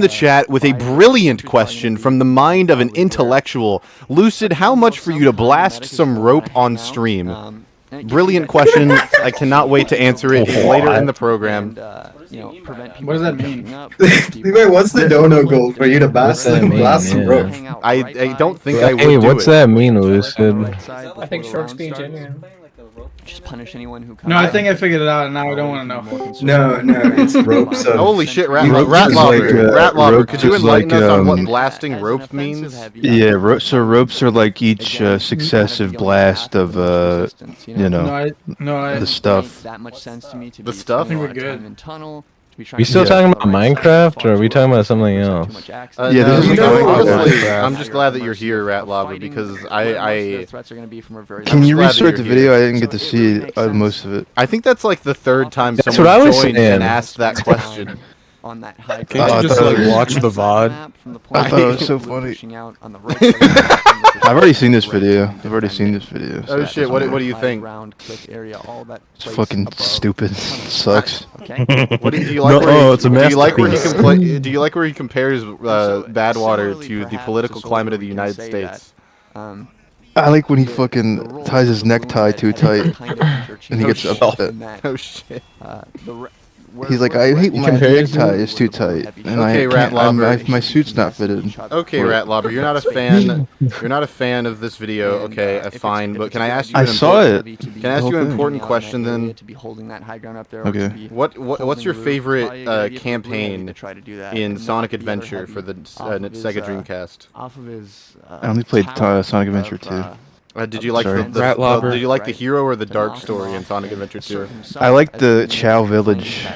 chat with a brilliant question from the mind of an intellectual. Lucid, how much for you to blast some rope on stream? Brilliant question. I cannot wait to answer it later in the program. What does that mean? Wait, what's the dono goal for you to blast some rope? I don't think I would Hey, do what's it. that mean, Lucid? I think Shork's being genuine. Just punish anyone who comes. No, I think I figured it out, and now I don't want to know. No, it's ropes of... Holy shit, Ratlobber, Ratlobber, could you enlighten us on what blasting rope means? Yeah, so ropes are like each successive blast of, you know, the stuff. That much sense to me to The stuff? I think we're good. in tunnel. We still talking about Minecraft, or are we talking about something else? Honestly, I'm just glad that you're here, Ratlobber, because Can you restart the video? I didn't get to see most of it. I think that's like the third time That's someone what I was joined saying. and asked that question. On that high Can't you just like watch the VOD? I thought it was so funny. I've already seen this video. Oh shit, what do you think? It's fucking stupid. Sucks. What do you like? Do you like where he compares Badwater to the political climate of the United States? I like when he fucking ties his necktie too tight and he gets upset. Oh shit. He's like, I hate when my necktie is too tight, and Okay, Ratlobber. my suit's not fitted. Okay, Ratlobber, you're not a fan. You're not a fan of this video. Okay, fine. But can I ask you? I saw it. Can I ask you an important question then? Okay. What's your favorite campaign in Sonic Adventure for the Sega Dreamcast? I only played Sonic Adventure 2. Did you like did you like the hero or the dark story in Sonic Adventure 2? I like the Chow Village.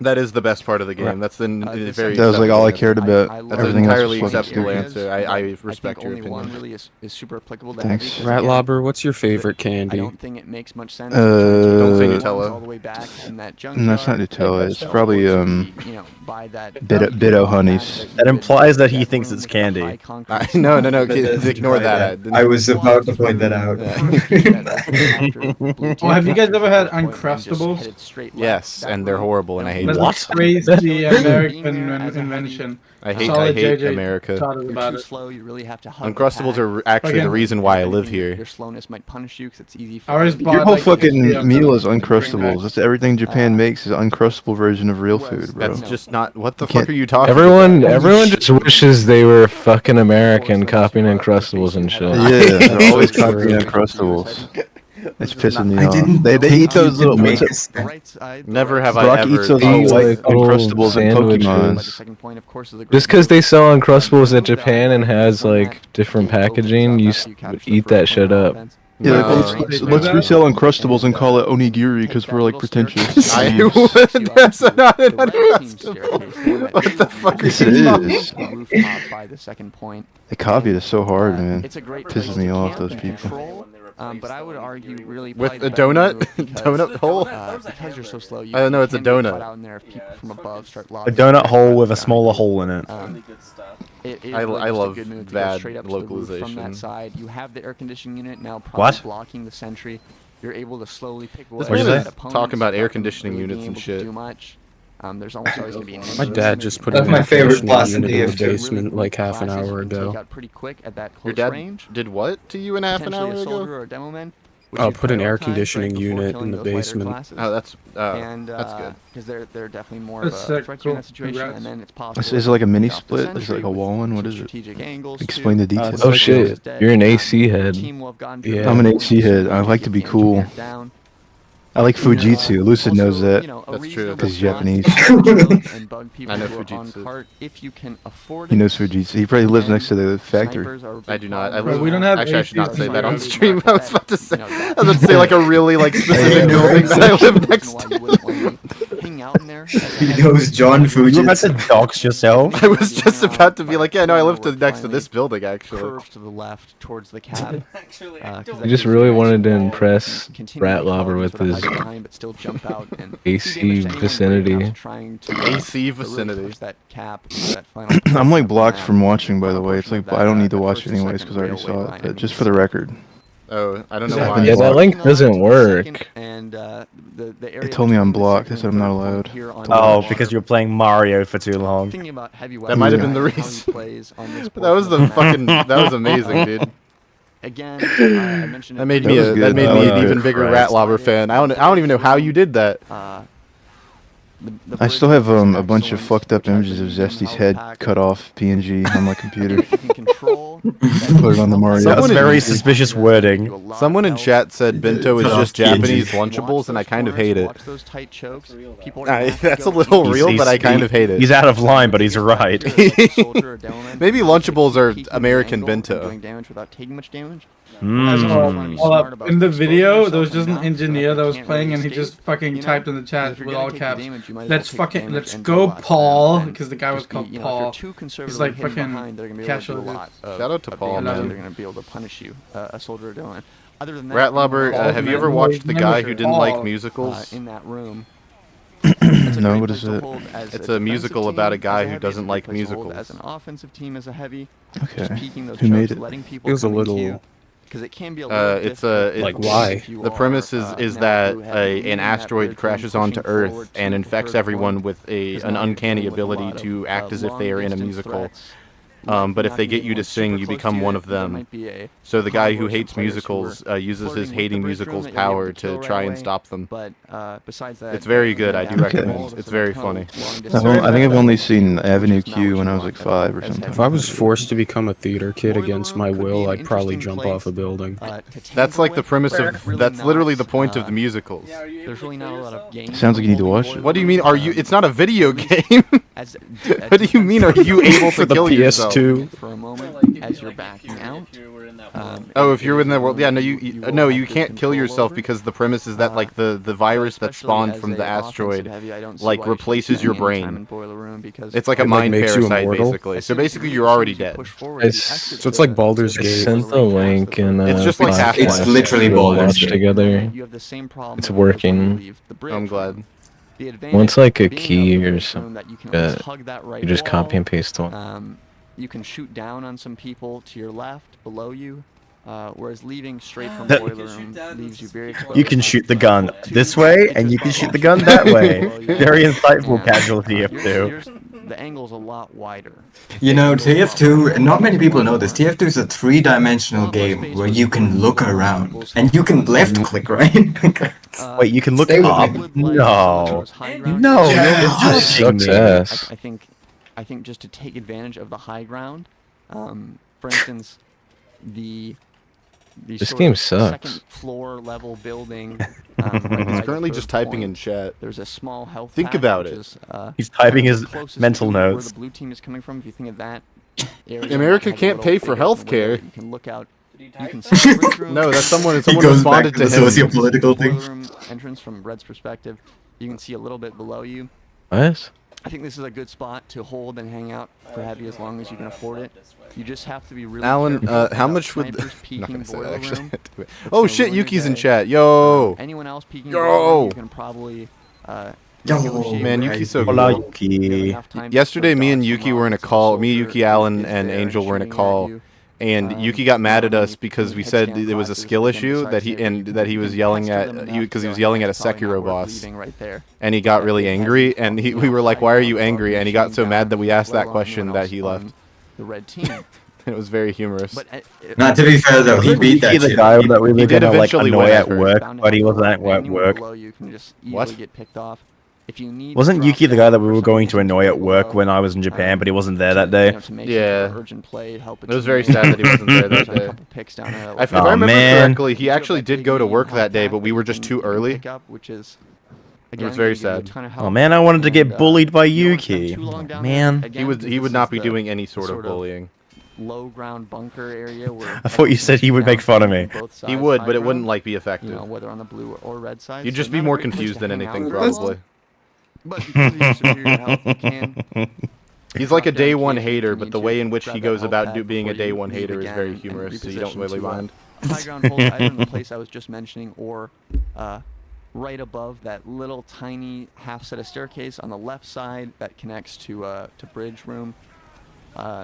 That is the best part of the game. That's the very. That was like all I cared about. That's an entirely acceptable answer. I respect your opinion. Really is super applicable to Thanks. Ratlobber, what's your favorite candy? I don't think it makes much sense. Don't say Nutella. All the way back in that No, it's not Nutella. It's probably buy that Biddo honeys. That implies that he thinks it's candy. No, ignore that. I was about to point that out. Well, have you guys ever had Uncrustables? Yes, and they're horrible, and I hate them. That's a crazy American invention. I hate America. Uncrustables are actually the reason why I live here. Your slowness might punish you because it's easy. Your whole fucking meal is Uncrustables. That's everything Japan makes is an Uncrustable version of real food, bro. That's just not. What the fuck are you talking about? Everyone just wishes they were fucking American, copying Uncrustables and shit. Yeah, they're always copying Uncrustables. It's pissing me off. They eat those little. Never have Brock I ever. eats those little white Uncrustables and Pokemons. Just because they sell Uncrustables in Japan and has like different packaging, you eat that shit up. Yeah, let's resell Uncrustables and call it onigiri because we're like pretentious. I would. That's not an Uncrustable. What the fuck Yes, are you it is. They copied it so hard, man. Pisses me off, those people. But I would argue really with a donut, donut hole. Because you're so slow, I don't know. It's a donut. A donut hole with a smaller hole in it. I love bad localization. From that side, you have the air conditioning unit now blocking the sentry. You're able to slowly pick away. What'd you say? Talking about air conditioning units and shit. There's almost always going to be an My dad just put That's an my favorite air conditioning class in unit in the TF2. basement like half an hour ago. Pretty quick at that Your close dad range. did what to you in half an hour ago? Put an air conditioning unit in the basement. Oh, that's good. Because they're definitely more of a threat in that situation, and then it's possible. Is it like a mini split? Is it like a wall one? What is it? Explain the details. Oh shit, you're an AC head. Yeah, I'm an AC head. I like to be cool. I like Fujitsu. Lucid knows that. That's true. Because he's Japanese. I know Fujitsu. He knows Fujitsu. He probably lives next to the factory. I do not. We don't have Actually, I should not say that on ACs. stream. I was about to say. I was about to say like a really specific building that I live next to. He knows John Fujitsu. You about to dox yourself? I was just about to be like, yeah, no, I live next to this building actually. Curve to the left towards the cab. You just really wanted to impress Ratlobber with his AC vicinity. AC vicinity. I'm like blocked from watching, by the way. It's like I don't need to watch it anyways because I already saw it. But just for the record. Oh, I don't know why. Yeah, that link doesn't work. They told me I'm blocked. They said I'm not allowed. Oh, because you were playing Mario for too long. That might have been the reason. That was the fucking. That was amazing, dude. Again, I mentioned that made me an even bigger Ratlobber fan. I don't even know how you did that. I still have a bunch of fucked up images of Zesty's head cut off PNG on my computer. Put it on the Mario. That's very suspicious wording. Someone in chat said bento is just Japanese Lunchables, and I kind of hate it. That's a little real, but I kind of hate it. He's out of line, but he's right. Maybe Lunchables are American bento. In the video, there was just an engineer that was playing, and he just fucking typed in the chat with all caps, let's go Paul, because the guy was called Paul. He's like fucking casual. Shout out to Paul, man. They're gonna be able to punish you, a soldier or Dylan. Other than that, Ratlobber, have you ever watched The Guy Who Didn't Like Musicals? In that room. No, what is it? It's a musical about a guy who doesn't like musicals. As an offensive team, as a heavy, okay. Who made it? It was a little. Because it can be a little like why? The premise is that an asteroid crashes onto Earth and infects everyone with an uncanny ability to act as if they are in a musical. but if they get you to sing, you become one of them. So the guy who hates musicals uses his hating musicals power to try and stop them. It's very good. I do recommend. It's very funny. I think I've only seen Avenue Q when I was like 5 or something. If I was forced to become a theater kid against my will, I'd probably jump off a building. That's like the premise of. That's literally the point of the musicals. There's really not a lot of games. Sounds like you need to watch it. What do you mean? Are you? It's not a video game. What do you mean? Are you able to kill yourself? For a moment, as you're backing out. Oh, if you're in that world, yeah, no, you can't kill yourself because the premise is that like the virus that spawned from the asteroid like replaces your brain. It's like a mind parasite basically. So basically, you're already dead. So it's like Baldur's Gate. I sent the link and it's just like Half-Life. It's literally Baldur's Gate together. It's working. I'm glad. Once like a key or something, you just copy and paste one. You can shoot down on some people to your left, below you, whereas leaving straight from boiler room leaves you very exposed. You can shoot the gun this way, and you can shoot the gun that way. Very insightful, casual TF2. The angle's a lot wider. You know, TF2, not many people know this, TF2 is a 3-dimensional game where you can look around, and you can left-click, right? Wait, you can look up? No. No, Yes. you're just Success. I think just to take advantage of the high ground, for instance, this game sucks. second floor level building. He's currently just typing in chat. There's a small health. Think pack, about which it. Is, He's typing his closest mental to notes. Where the blue team is coming from, if you think of that area, America can't pay for health care. You can look out. You can see the bridge room. No, that's someone goes responded back to to him. the socio-political thing. Boiler room entrance from Red's perspective. You can see a little bit below you. What? I think this is a good spot to hold and hang out for heavy as long as you can afford it. You just have to be really Alan, careful how about much would? snipers I'm not peeking gonna say boiler that actually. room. Oh It's shit, gonna ruin Yuki's your in day. chat. Yo. Anyone else peeking Yo. boiler room, you can probably negotiate Man, with Yuki's them. so Hola, cool. Yuki. Yesterday, me and Yuki were in a call. Me, Yuki, Alan, and Angel were in a call. And Yuki got mad at us because we said it was a skill issue that he was yelling at because he was yelling at a Sekiro boss, and he got really angry. And we were like, "Why are you angry?" And he got so mad that we asked that question that he left. The red team. It was very humorous. Not to be fair though, he beat that the shit. guy that we were did gonna like eventually annoy win, at I've heard. work, but he wasn't at work. You can just What? easily get picked off. If you need Wasn't Yuki the guy that we were going to annoy at work when I was in Japan, but he wasn't there that day? Yeah. Urgent play, help It was very sad that he wasn't there that day. If I remember correctly, he actually did go to work that day, but we were just too early. It was very sad. Oh man, I wanted to get bullied by Yuki. Man. He would not be doing any sort of bullying. Low ground bunker area where I thought you said he would make fun of me. He would, but it wouldn't like be effective. You know, whether on the blue or red side. You'd so just be not a more great place confused to than hang anything, out. probably. But because of your superior health, you can. He's like a day one hater, but the way in which he goes about being a day one hater is very humorous, so you don't really mind. High ground hold either in the place I was just mentioning or right above that little tiny half set of staircase on the left side that connects to bridge room.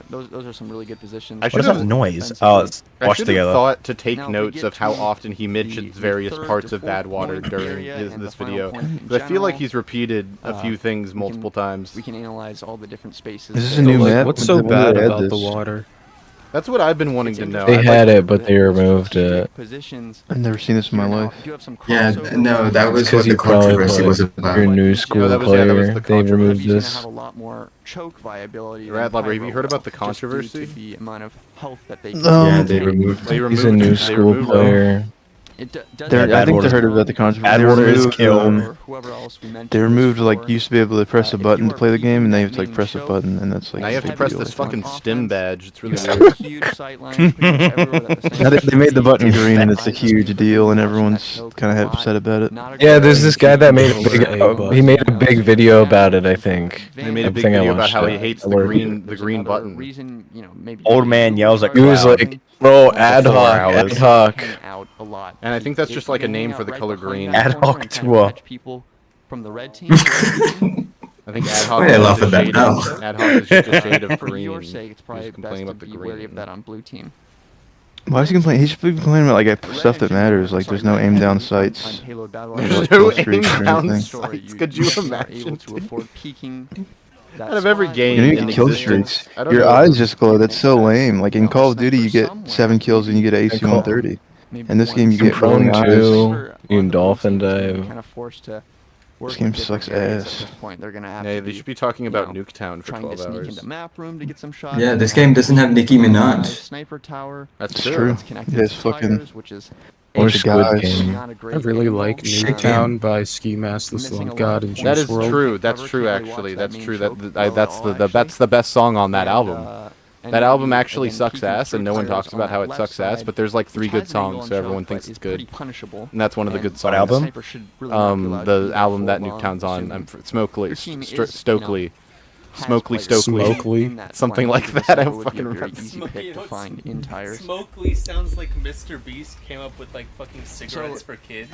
Those are some really good positions. What is that noise? Oh, it's I washed should have together. thought to take notes of how often he mentions various parts of Badwater during this video. But I feel like he's repeated a few things multiple times. We can analyze all the different spaces. Is this a new map? What's so bad about the water? That's what I've been wanting to know. They had it, but they removed it. I've never seen this in my life. Yeah, no, that was what Because the you probably controversy was about. your new school that was player, the they removed He's gonna this. have a lot more choke viability. Ratlobber, have you heard about the controversy? Just due to the amount of health that they Yeah, they removed. He's a new school player. I think they heard about the controversy. Badwater is killed. They removed like you used to be able to press a button to play the game, and now you have to like press a button, and that's like. Now you have to press this fucking stim badge. It's really weird. Now they made the button green, and it's a huge deal, and everyone's kind of upset about it. Yeah, there's this guy that made a big. He made a big video about it. I think. They made a big video about how he hates the green button. Old man yells at He was crowd. like, "Bro, ad hoc." And I think that's just like a name for the color green. Ad hoc tour. People from the red team. I think ad hoc. Why I laugh at that now? Ad hoc is just a shade of For green. your sake, it's probably He's best complaining to about the be wary of green. that on blue team. Why is he complaining? He should be complaining about like stuff that matters. Like there's no aim down sights. There's no aim down sights. Could you imagine? Able to afford peeking Out of every game, you get kill streaks. Your eyes just glow. That's so lame. Like in Call of Duty, you get 7 kills and you get an AC 130. In this game, you get prone eyes. to. You can dolphin dive. This game sucks ass. Yeah, they should be talking about Nuketown for 12 hours. Yeah, this game doesn't have Nicki Minaj. That's It's true. true. There's fucking Or bunch of Squid guys. Game. I really like Nuketown by Ski Mask the Slump God and Juice That is WRLD. true. That's true. Actually, that's true. That's the best song on that album. That album actually sucks ass, and no one talks about how it sucks ass. But there's like 3 good songs, so everyone thinks it's good. And that's one of the good songs. What album? The album that Nuketown's on. Stokely. Smokely, Smokely. something like that. I don't fucking remember. Smokely sounds like Mr. Beast came up with like fucking cigarettes for kids.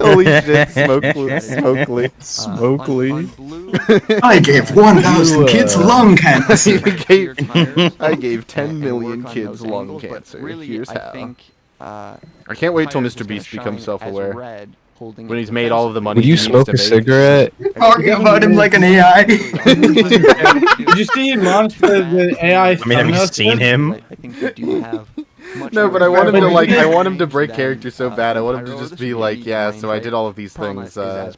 Holy shit, Smokely. I gave 1,000 kids lung cancer. I gave 10 million kids lung cancer. Here's how. I can't wait till Mr. Beast becomes self-aware. When he's made all of the money. Would you smoke a cigarette? Talking about him like an AI. Did you see him launch the AI? I mean, have you seen him? I think we do have. No, but I want him to like. I want him to break character so bad. I want him to just be like, yeah. So I did all of these things. Sometimes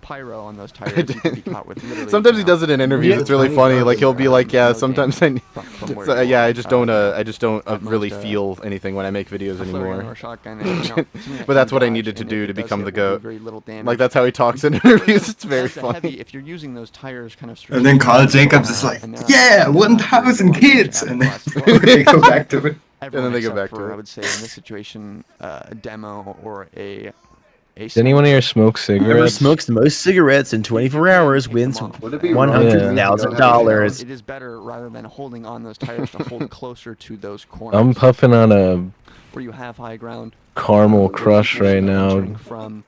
he does it in interviews. It's really funny. Like he'll be like, yeah. Sometimes yeah. I just don't really feel anything when I make videos anymore. But that's what I needed to do to become the GOAT. Like that's how he talks in interviews. It's very funny. If you're using those tires kind of. And then Carl Jacobs is like, yeah, 1,000 kids, and then they go back to it. And then they go back to it. I would say in this situation, a demo or a. Does anyone here smoke cigarettes? Whoever smokes the most cigarettes in 24 hours wins $100,000. It is better rather than holding on those tires to hold closer to those corners. I'm puffing on a where you have high ground. caramel crush right now.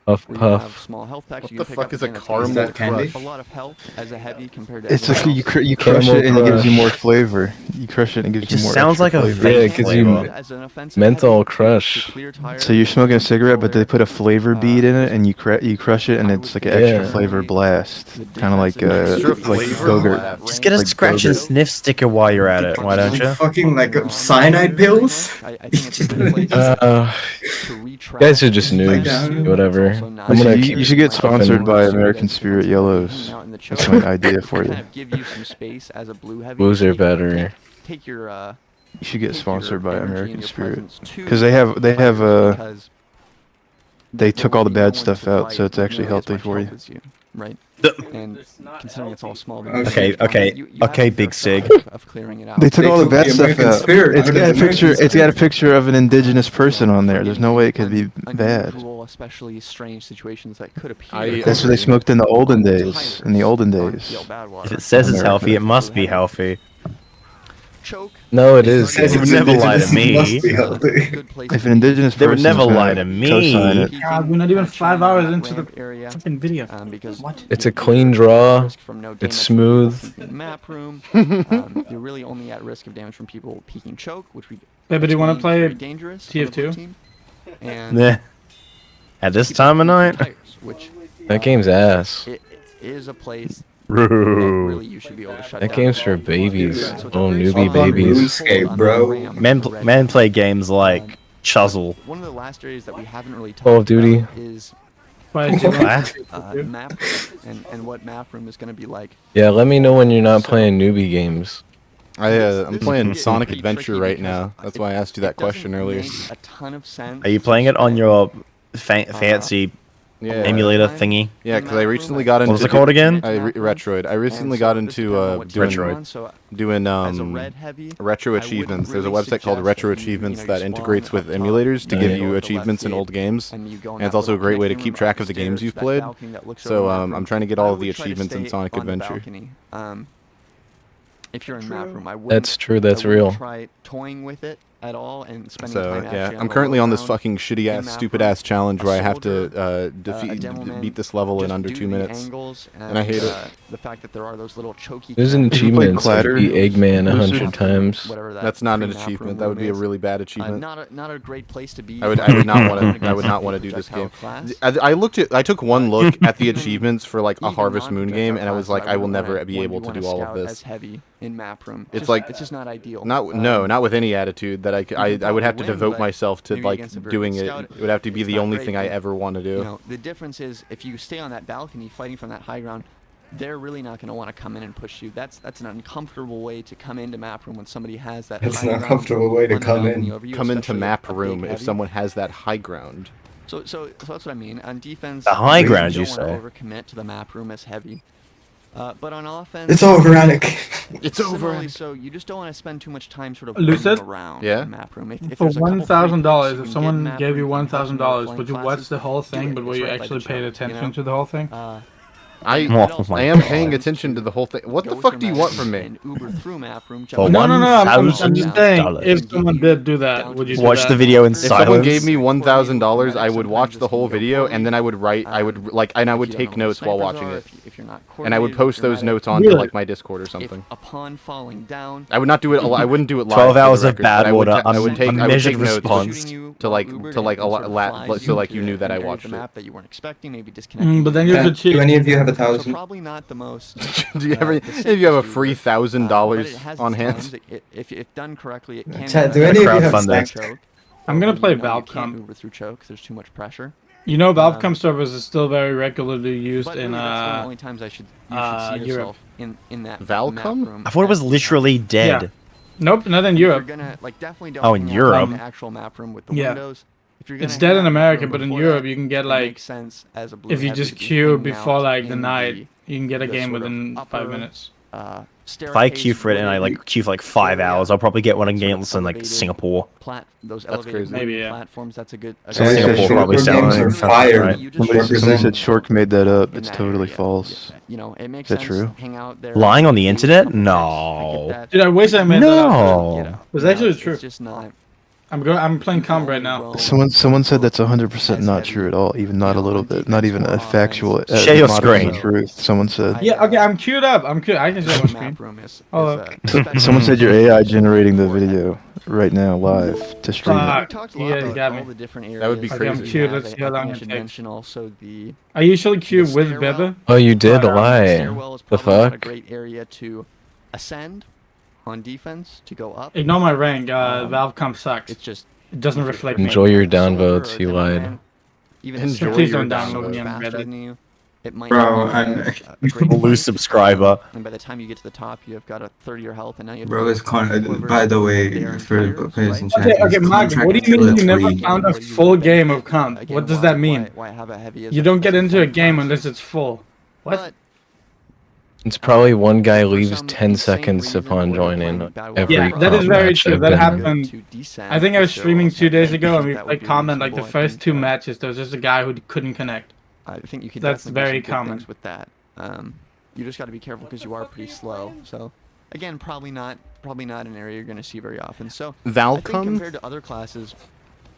Puff puff. What the fuck is a caramel crush? A lot of health as a heavy compared to. It's like you crush it and it gives you more flavor. You crush it and it gives you more. It sounds like a vape flavor. Menthol crush. So you're smoking a cigarette, but they put a flavor bead in it, and you crush it, and it's like an extra flavor blast, kind of like Go-Gurt. Just get a like scratch and sniff sticker while you're at it. Why don't you? Fucking like cyanide pills. Guys are just noobs. Whatever. I'm gonna you should get sponsored by American Spirit Yellows. That's my idea for you. Blues are better. Take your. You should get sponsored by American Spirit because they took all the bad stuff out, so it's actually healthy for you. Right. And considering it's all small. Okay, Big Sig. They took all the bad stuff out. It's got a picture of an indigenous person on there. There's no way it could be bad. Especially strange situations that could appear. That's what they smoked in the olden days. If it says it's healthy, it must be healthy. No, it is. They would never lie to me. If an indigenous person, they would never lie to me. God, we're not even 5 hours into the fucking video. What? It's a clean draw. It's smooth. Map room. You're really only at risk of damage from people peeking choke, which we. Baby, do you want to play dangerous TF2? And yeah. At this time of night. That game's ass. It is a place. Really, you should be able to shut that game's for babies. Oh, newbie babies. Men play games like Chuzzle. One of the last areas that we haven't really talked Call of Duty. about is map and what map room is going to be like. Yeah, let me know when you're not playing newbie games. I'm playing Sonic Adventure right now. That's why I asked you that question earlier. A ton of sense. Are you playing it on your fancy emulator thingy? Yeah, because I recently got into. What was it called again? Retroid. I recently got into doing retro achievements. There's a website called Retro Achievements that integrates with emulators to give you achievements in old games, and it's also a great way to keep track of the games you've played. So I'm trying to get all of the achievements in Sonic Adventure. If you're in map room, I wouldn't. That's true. That's real. Try toying with it at all and spending time. Yeah, I'm currently on this fucking shitty ass, stupid ass challenge where I have to beat this level in under 2 minutes. and I hate it. The fact that there are those little choky. There's an achievement to be Eggman 100 times. That's not an achievement. That would be a really bad achievement. Not a great place to be. I would not want to. I would not want to do this game. I took one look at the achievements for like a Harvest Moon game, and I was like, I will never be able to do all of this. It's like it's just not ideal. Not with any attitude that I would have to devote myself to like doing it. It would have to be the only thing I ever want to do. You know, the difference is if you stay on that balcony fighting from that high ground, they're really not going to want to come in and push you. That's an uncomfortable way to come into map room when somebody has that. It's an uncomfortable way to come in. Come into map room if someone has that high ground. So that's what I mean. On defense, the high ground, you don't say? Overcommit to the map room as heavy. But on offense, it's over, Alec. It's over. So you just don't want to spend too much time sort of lucid around the map room. For $1,000, if someone gave you $1,000, would you watch the whole thing? But will you actually pay attention to the whole thing? I am paying attention to the whole thing. What the fuck do you want from me? No. I'm just saying, if someone did do that, would you watch the video in silence? If someone gave me $1,000, I would watch the whole video, and then I would write. I would take notes while watching it, and I would post those notes onto like my Discord or something. Upon falling down, I would not do it. I wouldn't do it live. 12 hours of bad water. I would take notes response to so like you knew that I watched it. That you weren't expecting, maybe disconnecting. But then you could cheat. Do any of you have $1,000? Probably not the most. Do you ever? If you have a free $1,000 on hand? If done correctly, it can. Do any of you have stacks? I'm gonna play Valcom. Uber through choke because there's too much pressure. You know, Valcom servers is still very regularly used in that's one of the only times you should see yourself in that Valcom. I thought it was literally dead. Yeah. Nope, not in Europe. You're gonna, like, definitely don't oh, in Europe. the actual map room with the windows. It's dead in America, but in Europe you can get like, if you just queue before like the night, you can get a game within 5 minutes. If I queue for it and I like queue for like 5 hours, I'll probably get one again in like Singapore. Those that's crazy. Maybe, yeah. Platforms. That's a good. Singapore probably sounds fire. Somebody said Shork made that up. It's totally false. You know, it makes Is that true? Hang out there. Lying on the internet? No. Dude, I wish I made that up. No. It was actually true. It's just not. I'm playing comp right now. Someone said that's 100% not true at all, even not a little bit, not even a factual. Share your screen. Truth. Someone said. Yeah, okay, I'm queued up. I can share my screen. Someone said your AI generating the video right now live to stream. You guys got me. That would be crazy. I'm queued. Let's see how long it takes. I usually queue with Bebe. Oh, you did lie. The fuck? A great area to ascend. On defense to go up. Ignore my rank. Valcom sucks. It's just it doesn't reflect. Enjoy your downvotes. You lied. Please don't download me. I'm better. It might Bro, a loose subscriber. And by the time you get to the top, you have got a 30-year health, and now you have. Bro, it's by the way, for players in chat. Okay, Mike, what do you mean you never found a full game of comp? What does that mean? You don't get into a game unless it's full. What? It's probably one guy leaves 10 seconds upon joining every. Yeah, that is very true. That happened. I think I was streaming 2 days ago, and we played comment like the first 2 matches. There was just a guy who couldn't connect. I think you can. That's very common with that. You just got to be careful because you are pretty slow. So, again, probably not an area you're going to see very often. So, Valcom compared to other classes.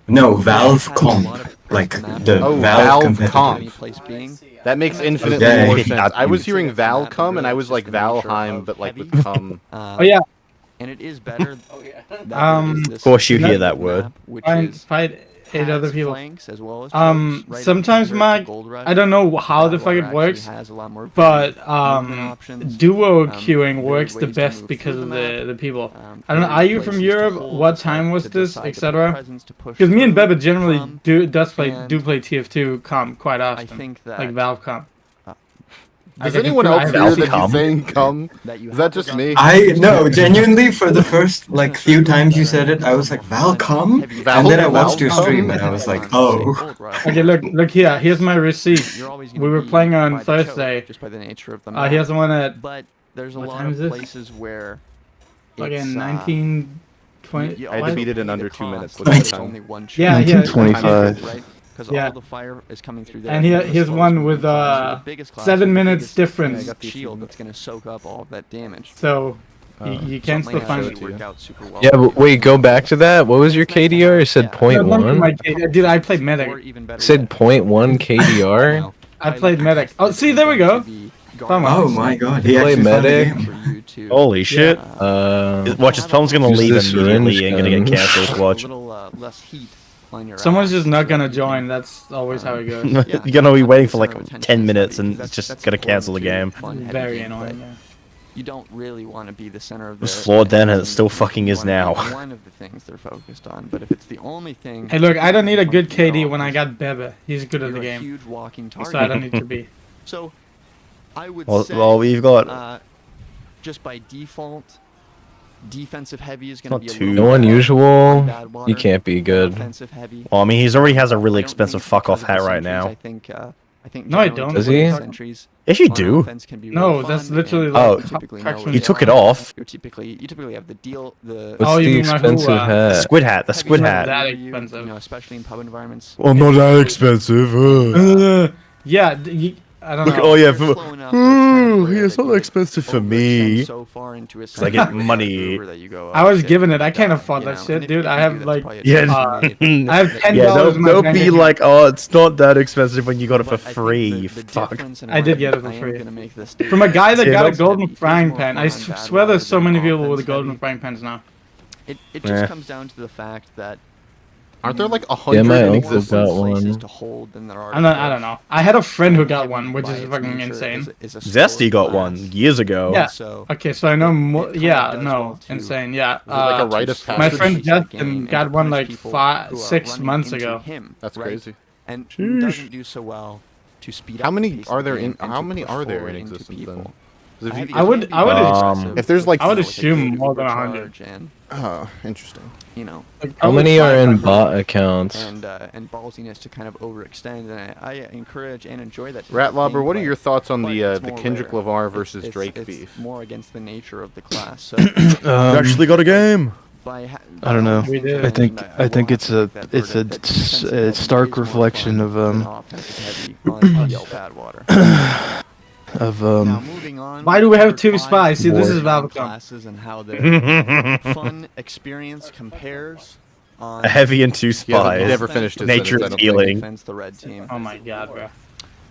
No, Valve Comp, like the Valve Comp. That makes infinitely more sense. I was hearing Valcom and I was like Valheim, but like with cum. Oh yeah. And it is better. Of course you hear that word. Fight 8 other people. Sometimes Mike, I don't know how the fuck it works, but duo queuing works the best because of the people. I don't know. Are you from Europe? What time was this, etc.? Because me and Bebe generally do play TF2 comp quite often, like Valve comp. Does anyone else hear that he's saying cum? Is that just me? No, genuinely, for the first like few times you said it, I was like, Valcom? And then I watched your stream and I was like, oh. Okay, look here. Here's my receipt. We were playing on Thursday. Just by the nature of the here's the one at. But there's a lot of places where. Again, 1920. I had to beat it in under 2 minutes. Yeah, 1925. Because all the fire is coming through there. And here's one with 7 minutes difference. Shield that's gonna soak up all of that damage. So you can still find it. Yeah, but wait, go back to that. What was your KDR? It said 0.1. Dude, I played medic. Said 0.1 KDR. I played medic. Oh, see, there we go. Oh my god, he Play actually found the medic. game. Holy shit. Watch his phone's gonna use leave the syringe immediately and gonna get gun. canceled. Watch. Less heat on your Someone's ass, just not so gonna you join. can, That's always how it goes. You're gonna be waiting for like 10 minutes and it's just gonna cancel the game. Very annoying. Yeah. You don't really want to be the center of It was flawed then and it still fucking is now. One of the things they're focused on, but if it's the only thing. Hey, look, I don't need a good KD when I got Bebe. He's good at the You're a game. huge walking So I target. don't need to be. So, I would Well, say. well, we've got. Just by default, defensive heavy is going Not to be a too- little No bit unusual. bad water. You can't be good. Offensive heavy. Well, I mean, he's already has a really I don't expensive think fuck off because of hat the right sentries, now. I think No, I generally don't. Does he? sentries Yes, you on do. offense can be No, really that's fun, literally and like you typically know actually where You they took it are. off. You typically have the deal. The Oh, What's you the mean like expensive who, The hat? squid hat. The squid Not hat. that you expensive. know, especially in pub environments. Well, not that expensive. Yeah, I don't Look, know. oh yeah, They're for, slow enough that it's kind of rare it's that not you that expensive for overextend me. so far into a I get sentry money. that you go, I oh, was shit, given it. I can't die, afford you that know, shit, and if dude. you I do, have that's like, probably a Yeah, choice you made. I have $10 yeah, in my don't bank be account. like, oh, it's not that expensive when you got it for But I think free. the Fuck. difference in I did why get it for I am free. gonna make this From a guy that Yeah, got a that's golden heavy, frying more pan. I fun on bad swear there's water so than many people with offense golden heavy. frying pans now. It just Yeah. comes down to the fact that Aren't there like Yeah, 100 my in uncle existence? got one. to hold than there are I don't know. I had a friend who got one, which is fucking insane. Zesty got one years ago. Yeah. So Okay, so I know more. Yeah, no, insane. Yeah. Is it like a rite of My passage? friend Justin got one like 6 months ago. That's crazy. And doesn't do so well to speed How up many the pace are of the there game in? and How to many push are there forward in into existence people. then? 'Cause if you- I would if there's like I would assume more than 100. Interesting. You know, How many are in bot accounts? and ballsiness to kind of overextend, and I encourage and enjoy that. Ratlobber, what are your thoughts on but the it's the more Kendrick rare. Lamar versus It's Drake beef? more against the nature of the class. So You actually got a game. by I don't know. We did. I think it's a stark reflection of moving on. Why do we have two spies? See, this is Valve classes and how their fun experience compares. On A heavy and two spies. He never finished his Nature sentence, I is don't think. healing. Defense the red team. Oh my god, bro.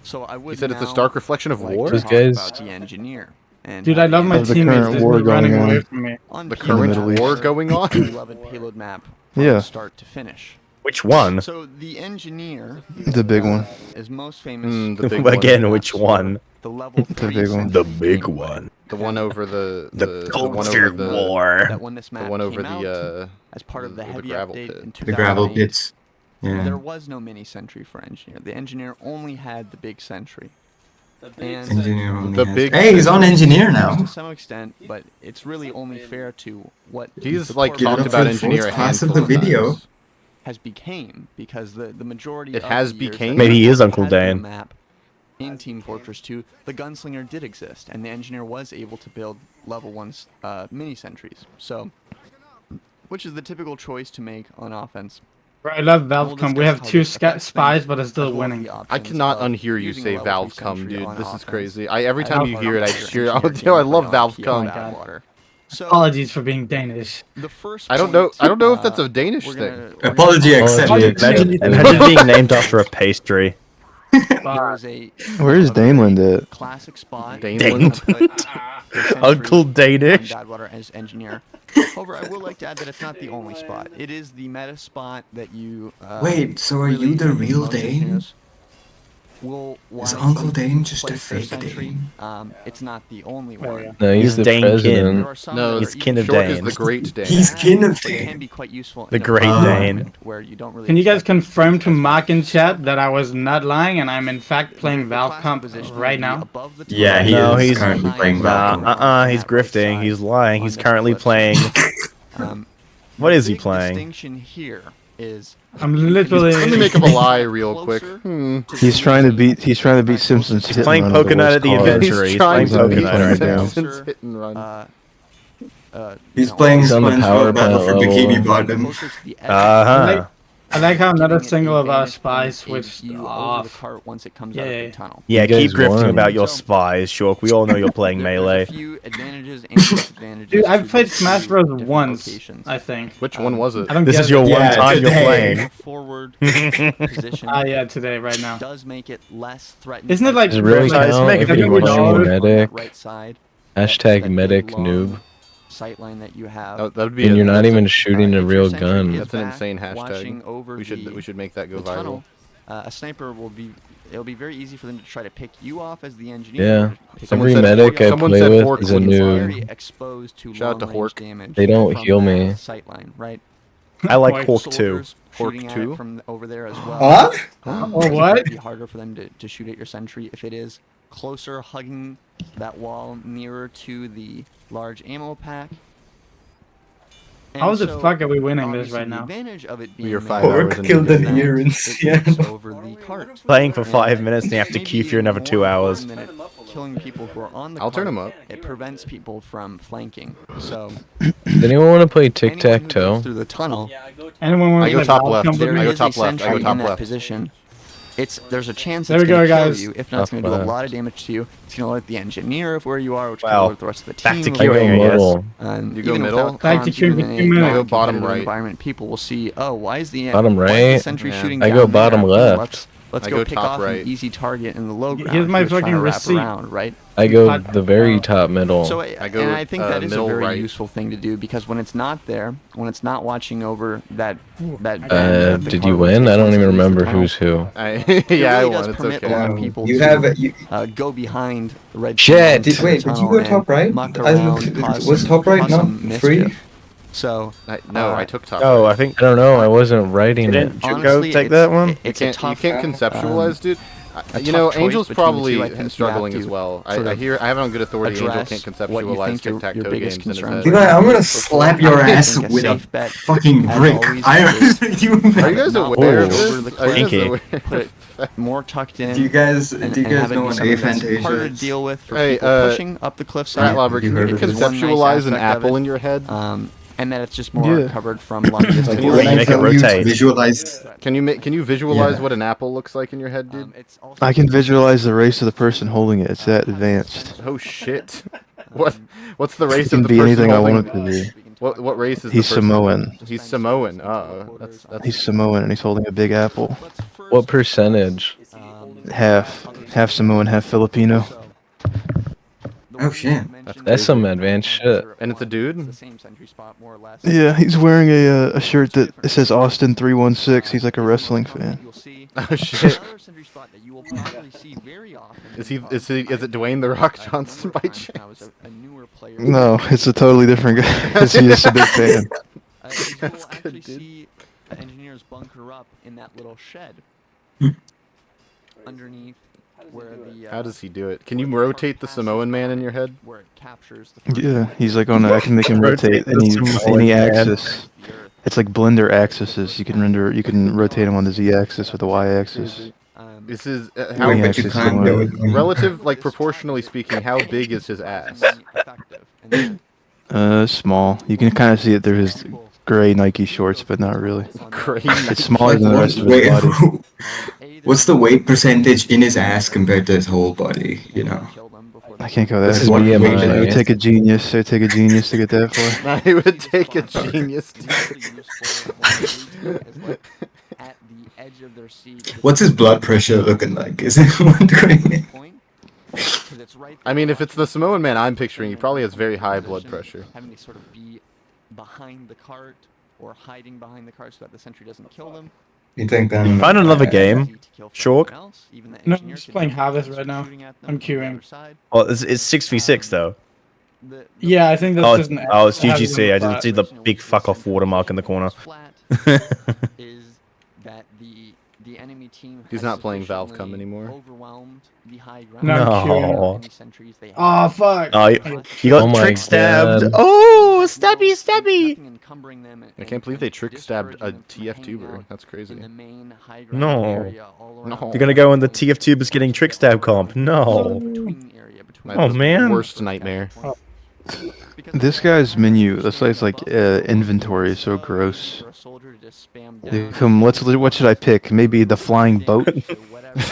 So I would He said it's a now stark reflection of like war? to Those talk guys- about the engineer. And Dude, I love my Of the teammates current just war running going away on. from me. on The Payload current Map, war our going on? beloved payload map from Yeah. start to finish. Which one? So the engineer The big one. is most famous the big one. Again, which one? the level The 3 big one. The big one. The one over the The one culture over the war. that when this map the one over came out, the as part of the the heavy gravel update pit. in The gravel 2008, pits. Yeah. there was no mini sentry for engineer. The engineer only had the big sentry. And Engineer only The has- big- Hey, he's on engineer to now. some extent, but it's really only fair to what He's the like core Give it talked up about for the engineer a fourth class of handful the of video. times. has became, because the majority It of has the years became? that Maybe he is there Uncle has been a Dan. map in Team Fortress 2, the gunslinger did exist, and the engineer was able to build level 1 mini sentries. So, which is the typical choice to make on offense. Bro, I love We'll Valvecom. We discuss have how two this affects spies, things, but it's as still well as winning. the I options cannot of unhear you using a say level 3 Valvecom, sentry dude. on This is offense. crazy. Every time you Valvecom. hear it, I just hear, Engineer oh, I love gameplay on key Valvecom. and Badwater. So, Apologies for being Danish. the first I don't know if point, that's a Danish we're thing. gonna- Apology accepted. Imagine being named after a pastry. There is a Where's Daneland at? classic spot. Daneland. Uncle Danish. Badwater as engineer. However, I would like to add that it's not the only spot. It is the meta spot that you. Wait, so are really you the real most Dane? engineers will Is wisely Uncle Dane just a place their fake sentry. Dane? It's not the only one. No, he's the Dane president. There are some No, that he's are kin of even Shork is Dane. the great Dane. He's kin of but it can Dane. be quite useful. The in a great battle Dane. environment Where you don't really Can you guys expect confirm to Mark in chat that I was not lying and I'm in fact playing Valvecom right now? Yeah, He no, is he's currently playing Valvecom. he's grifting. He's lying. He's currently playing. What is he playing? Distinction here is I'm literally. Let me make up a lie real quick. He's trying to beat Simpsons. He's playing Pokemon at the adventure. He's playing to beat Pokemon right now. Simpsons Hit and Run. He's playing He's on the power SpongeBob Battle for plant Bikini level. Bottom. Uh huh. I like how another single of our spies switched off. Once it comes out of the tunnel. Yeah, keep grifting about your spies, Shork. We all know you're playing melee. Few advantages and disadvantages. Dude, I've played Smash Bros. Once, I think. Which one was it? This is your one time you're playing. Forward position. Yeah, today, right now. Does make it less threatening. Isn't it like Does it really count if you watch medic? Right side. Hashtag medic noob. Sightline that you have. That would be And you're not even shooting a real gun. That's an insane hashtag. We should make that go viral. Tunnel, a sniper will be. It'll be very easy for them to try to pick you off as the engineer. Yeah. Every medic I play with is a noob. Exposed to shout out to Hork. They don't heal me. Sightline, right? I like Hork too. Hork 2 from over there as well. Or what? It'd be harder for them to shoot at your sentry if it is closer, hugging that wall nearer to the large ammo pack. How the fuck are we winning this right now? You're 5 hours into killed the an game. ear in Seattle. Playing for 5 minutes and you have to queue for another 2 hours. Killing people who are on the I'll turn them up. It prevents people from flanking. So Does anyone want to play tic-tac-toe? through the tunnel. Anyone want I to go top left. There I go is top a left. I go sentry top in that left. position. There's a chance There it's we go, going to kill guys. you. If not, it's going to do a lot of damage to you. It's going to let the engineer of where you are, which can Wow. alert the rest of the Back team. to of queuing, where I you are. guess. You go Even middle? without Back to comms, even queuing, in queue middle. a I go bottom competitive right. environment, people will see, oh, why is the Bottom why is right? the sentry Yeah. shooting I down go there? bottom left. Let's I go go pick top off right. an easy target in the low ground. Here's my He was trying fucking to wrap receipt. around, right? I go the very top middle. So I go, and I think that is a middle very right. useful thing to do because when it's not there, when it's not watching over that the Did you car win? I don't once it even leaves the remember tunnel, who's who. it Yeah, I really won. does It's permit okay. a lot of people You to have go behind the red Shit. team into the Wait, did you tunnel go and top right? muck around, cause Was some- top right cause not some free? mischief. So No, I took top Oh, right. I think I don't know. I wasn't writing it. didn't Joko honestly, take it's- that one. It's You a can't tough. conceptualize, dude. a You know, tough choice Angel's between the probably two. I think you struggling have as to well. sort I of hear I have it on good authority. Angel address can't what you conceptualize think your tic-tac-toe biggest games in his concerns head. Levi, I'm gonna Before- slap your I ass think a with a safe bet, fucking as brick. always, I is Are you guys not aware of over this? the Are you guys Pinky. aware? put it more tucked in. Do you guys and know have it be what something that's aphantasia harder to is? deal with for Hey, people pushing up the cliffside. Ratlobber, can you Because one nice conceptualize an aspect of apple it, in your head? and that it's just more Yeah. covered from long distance. Can you When I make it tell you to rotate? visualize, Can you visualize Yeah. what an apple looks like in your head, dude? I can visualize the race of the person holding it. It's that advanced. Oh shit! What's the race It can of the be person anything I holding? want it to be. What race is He's the person? Samoan. He's Samoan. Oh, that's He's Samoan and he's holding a big apple. What percentage? Half Samoan, half Filipino. oh shit. That's some advanced shit. And it's a dude. Yeah, he's wearing a shirt that it says Austin 316. He's like a wrestling fan. Oh shit! Is it Dwayne the Rock Johnson by chance? No, it's a totally different guy. He's just a big fan. That's good, dude. See engineers bunker up in that little shed underneath where the. How does he do it? Can you rotate the Samoan man in your head? Where it captures the Yeah, he's like on. I can make him rotate any axis. It's like blender axes. You can rotate him on the z-axis or the y-axis. This is How how but you can't do it. relative, like proportionally speaking, how big is his ass? Small. You can kind of see it through his gray Nike shorts, but not really. Great. It's smaller than the rest of his body. What's the weight percentage in his ass compared to his whole body? You know. I can't go This that is far. what It BMI would is. take a genius. It would take a genius to get that far. It would take a genius. at the edge of their seat. What's his blood pressure looking like? Is it wondering? I mean, if it's the Samoan man I'm picturing, he probably has very high blood pressure. Having to sort of be behind the cart or hiding behind the cart so that the sentry doesn't kill them. You think then? Find another game, Shork. No, I'm just playing Harvest right now. I'm queuing. Oh, it's 6v6 though. Yeah, I think that's Oh, just an. it's GGC. I didn't see the big fuck off watermark in the corner. Is that the enemy team He's not playing Valve.com anymore. overwhelmed the high ground. No, I'm No. queuing. Oh fuck! Oh, you got Oh my trick stabbed. God. Oh, stabby, stabby. I can't believe they trick stabbed a TF2ber. That's crazy. No. No. You're gonna go in the TF2bers getting trick stab comp. No. My Oh, man. Worst nightmare. This guy's menu, this guy's like inventory is so gross. What should I pick? Maybe the flying boat,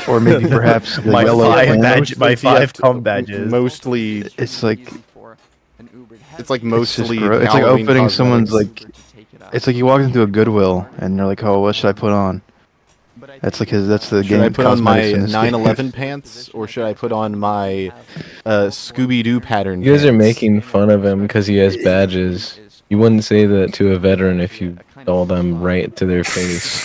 or maybe perhaps the yellow badge, my 5 com badges. Mostly, it's like mostly. It's like opening someone's like. It's like you walk into a Goodwill and you're like, oh, what should I put on? That's like that's the game. Should I put on my 9/11 pants, or should I put on my Scooby-Doo pattern? You guys are making fun of him because he has badges. You wouldn't say that to a veteran if you saw them right to their face.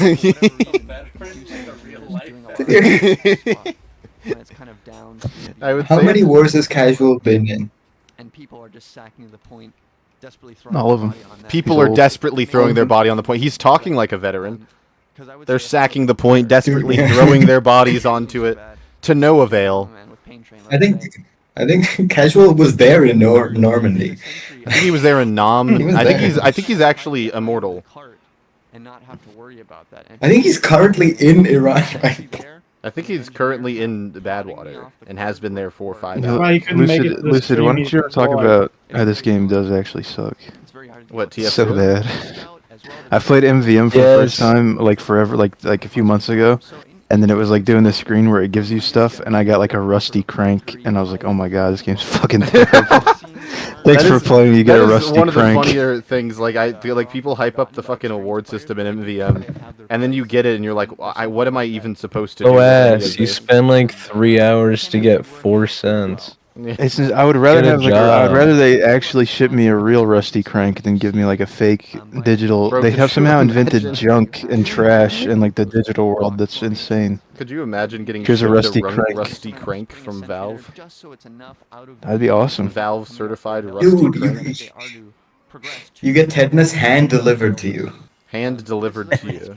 How many wars has Casual been in? And people are just sacking the point, desperately all of them. People are desperately throwing their body on the point. He's talking like a veteran. They're sacking the point, desperately throwing their bodies onto it, to no avail. I think Casual was there in Normandy. I think he was there in Nam. I think he's actually immortal. I think he's currently in Iran right now. I think he's currently in Badwater and has been there for 5 hours. Lucid, why don't you talk about how this game does actually suck? What, TF2? So bad. I played MVM for the first time, like forever, like a few months ago, and then it was like doing this screen where it gives you stuff, and I got like a rusty crank, and I was like, oh my god, this game's fucking terrible. Thanks for playing. You get a rusty crank. One of the funnier things, like I feel like people hype up the fucking award system in MVM, and then you get it, and you're like, what am I even supposed to do? Oh ass, you spend like 3 hours to get 4 cents. It's just, I would rather they actually ship me a real rusty crank than give me like a fake digital. They have somehow invented junk and trash in like the digital world. That's insane. Could you imagine getting Here's a rusty crank from Valve? That'd be awesome. Valve certified rusty crank. You get tetanus hand delivered to you. Hand delivered to you.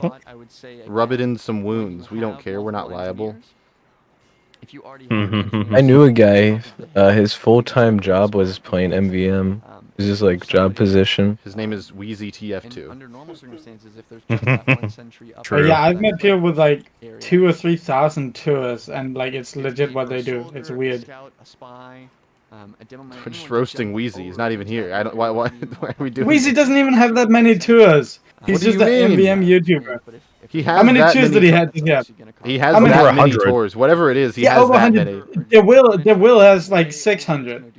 Rub it in some wounds. We don't care. We're not liable. I knew a guy, his full-time job was playing MVM. It was his like job position. His name is Wheezy TF2. True. Yeah, I've met people with like 2,000 or 3,000 tours, and like it's legit what they do. It's weird. We're just roasting Wheezy. He's not even here. I don't. Why are we doing? Wheezy doesn't even have that many tours. He's just an MVM YouTuber. He has how many tours did he have? He has that many tours. Whatever it is, he has over that 100. many. DEWILL has like 600.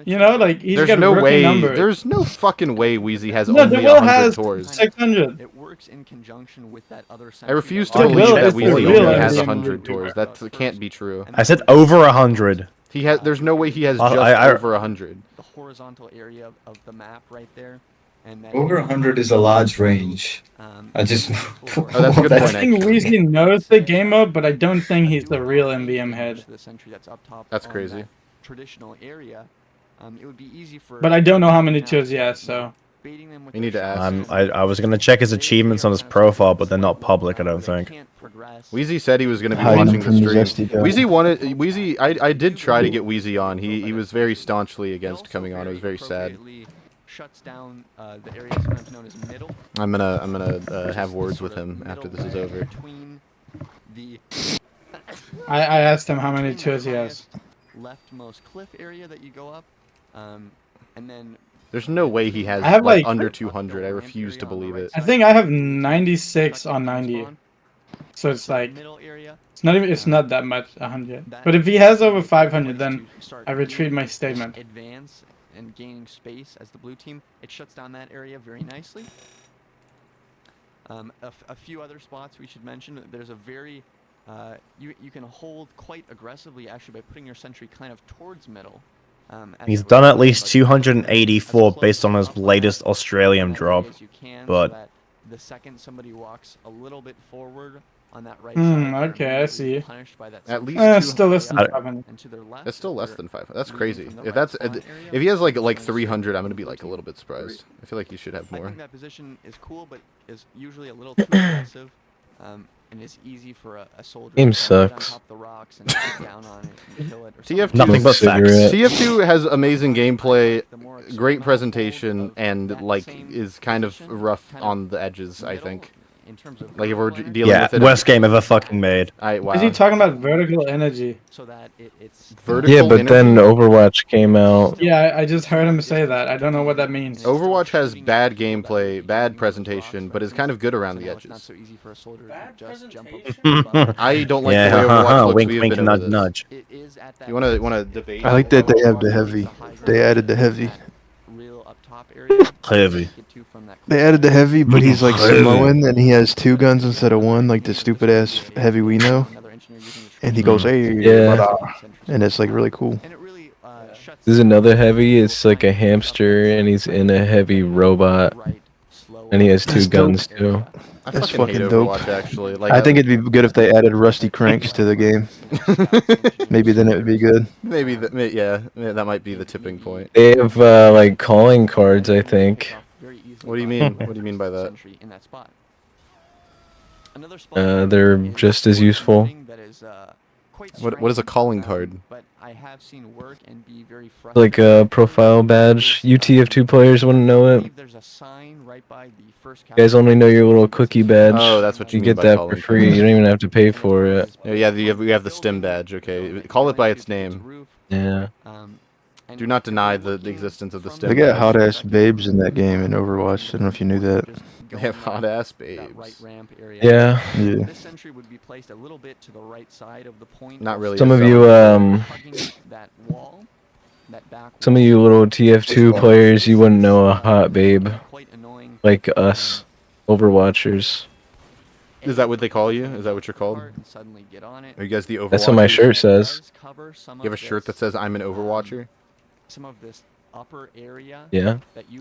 You know, like he's got a rookie number. There's no fucking way Wheezy has only 100 tours. 600. It works in conjunction with that other. I refuse to believe that Wheezy only has 100 tours. That can't be true. I said over 100. He has. There's no way he has just over 100. The horizontal area of the map right there. And over 100 is a large range. I just. That's a good point. I think Wheezy knows the game mode, but I don't think he's the real MVM head. That's crazy. Traditional area, it would be easy for. But I don't know how many tours he has, so. You need to ask. I was gonna check his achievements on his profile, but they're not public. I don't think. Wheezy said he was gonna be watching the stream. Wheezy wanted. Wheezy, I did try to get Wheezy on. He was very staunchly against coming on. It was very sad. Shuts down the area sometimes known as middle. I'm gonna have words with him after this is over. I asked him how many tours he has. Leftmost cliff area that you go up, and then. There's no way he has like under 200. I refuse to believe it. I think I have 96 on 90. So it's like it's not even that much 100. But if he has over 500, then I retreat my statement. Advance and gaining space as the blue team, it shuts down that area very nicely. A few other spots we should mention. There's a very you can hold quite aggressively actually by putting your sentry kind of towards middle. He's done at least 284 based on his latest Australian drop, but the second somebody walks a little bit forward on that right side, okay, I see. At least still less than 500. It's still less than 500. That's crazy. If he has like 300, I'm gonna be like a little bit surprised. I feel like he should have more. I think that position is cool, but is usually a little too aggressive. And it's easy for a soldier Game to sucks. top the rocks and get down on it and kill it or TF2, nothing but facts. TF2 has amazing gameplay, great presentation, and like is kind of rough on the edges, I think. Like if we're dealing with it. Worst game ever fucking made. Wow. Is he talking about vertical energy? So that it's vertical Yeah, but energy? then Overwatch came out. Yeah, I just heard him say that. I don't know what that means. Overwatch has bad gameplay, bad presentation, but is kind of good around the edges. I don't like the way Overwatch looks. Wink, We have wink, been nudge, over nudge. You wanna debate? I like that they have the heavy. They added the heavy. Heavy. They added the heavy, but he's like Samoan and he has 2 guns instead of 1, like the stupid ass heavy we know. And he goes, hey, Yeah. and it's like really cool. There's another heavy. It's like a hamster, and he's in a heavy robot, and he has 2 guns too. That's fucking hate dope. Overwatch, actually. Like, I think it'd be good if they added rusty cranks to the game. Maybe then it would be good. Maybe that might be the tipping point. They have like calling cards, I think. What do you mean? What do you mean by that? They're just as useful. What is a calling card? Like a profile badge. You TF2 players wouldn't know it. You guys only know your little cookie badge. Oh, that's what you mean get by that calling for free. card. You don't even have to pay for it. Yeah, we have the stim badge. Okay, call it by its name. Yeah. Do not deny the existence of the stim. They got badge. hot ass babes in that game in Overwatch. I don't know if you knew that. They have hot ass babes. Yeah. Yeah. This sentry would be placed a little bit to the right side of the point. Not really. Some of you little TF2 players, you wouldn't know a hot babe like us, Overwatchers. Is that what they call you? Is that what you're called? Are you guys the Overwatchers? That's what my shirt says. You have a shirt that says I'm an Overwatcher? Some of this upper area. Yeah.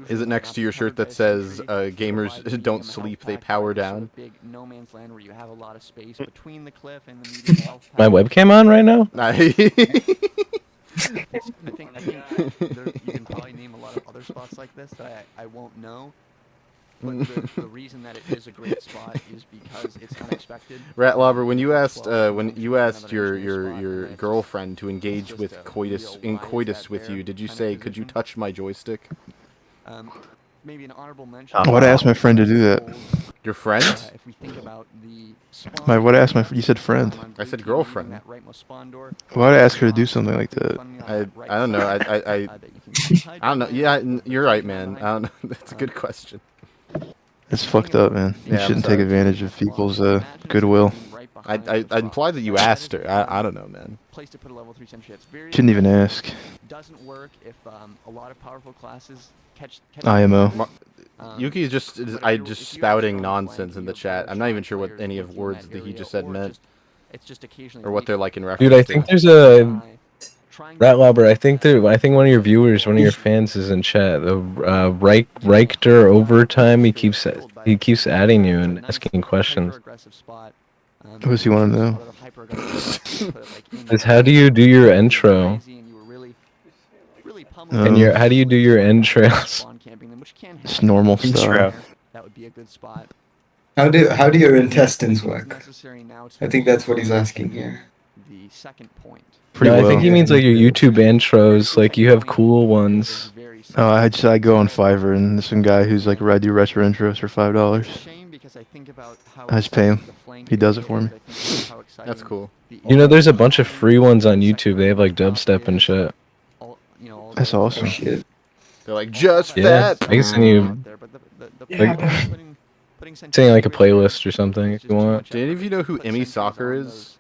Is it next to your shirt that says gamers don't sleep, they power down? Big no man's land where you have a lot of space between the cliff and the medium health. My webcam on right now? I think you can probably name a lot of other spots like this that I won't know. But the reason that it is a great spot is because it's unexpected. Ratlobber, when you asked your girlfriend to engage with coitus with you, did you say, "Could you touch my joystick"? Maybe an honorable mention. I would ask my friend to do that. Your friend? If we think about the You said friend. I said girlfriend. Why would I ask her to do something like that? I don't know. I don't know. Yeah, you're right, man. I don't know. That's a good question. It's fucked up, man. You Yeah, I'm shouldn't sorry. take advantage of people's goodwill. I implied that you asked her. I don't know, man. Place to put a level 3 sentry. It's very Shouldn't even ask. doesn't work if a lot of powerful classes catch IMO. Yuki's just spouting nonsense in the chat. I'm not even sure what any of words that he just said meant, It's just occasionally or what they're like in reference. Dude, I think there's a Ratlobber. I think one of your viewers, one of your fans, is in chat. The RichterOvertime. He keeps adding you and asking questions. What does he want to know? Is how do you do your intro? And how do you do your intros? It's normal stuff. That would be a good spot. How do your intestines work? I think that's what he's asking here. The second point. I think he means like your YouTube intros. Like you have cool ones. Oh, I go on Fiverr and there's some guy who's like, I do retro intros for $5. I just pay him. He does it for me. That's cool. You know, there's a bunch of free ones on YouTube. They have like dubstep and shit. That's awesome. Shit. They're like just Yeah, that. I can send you like send you like a playlist or something if you want. Do any of you know who Emmy Soccer is?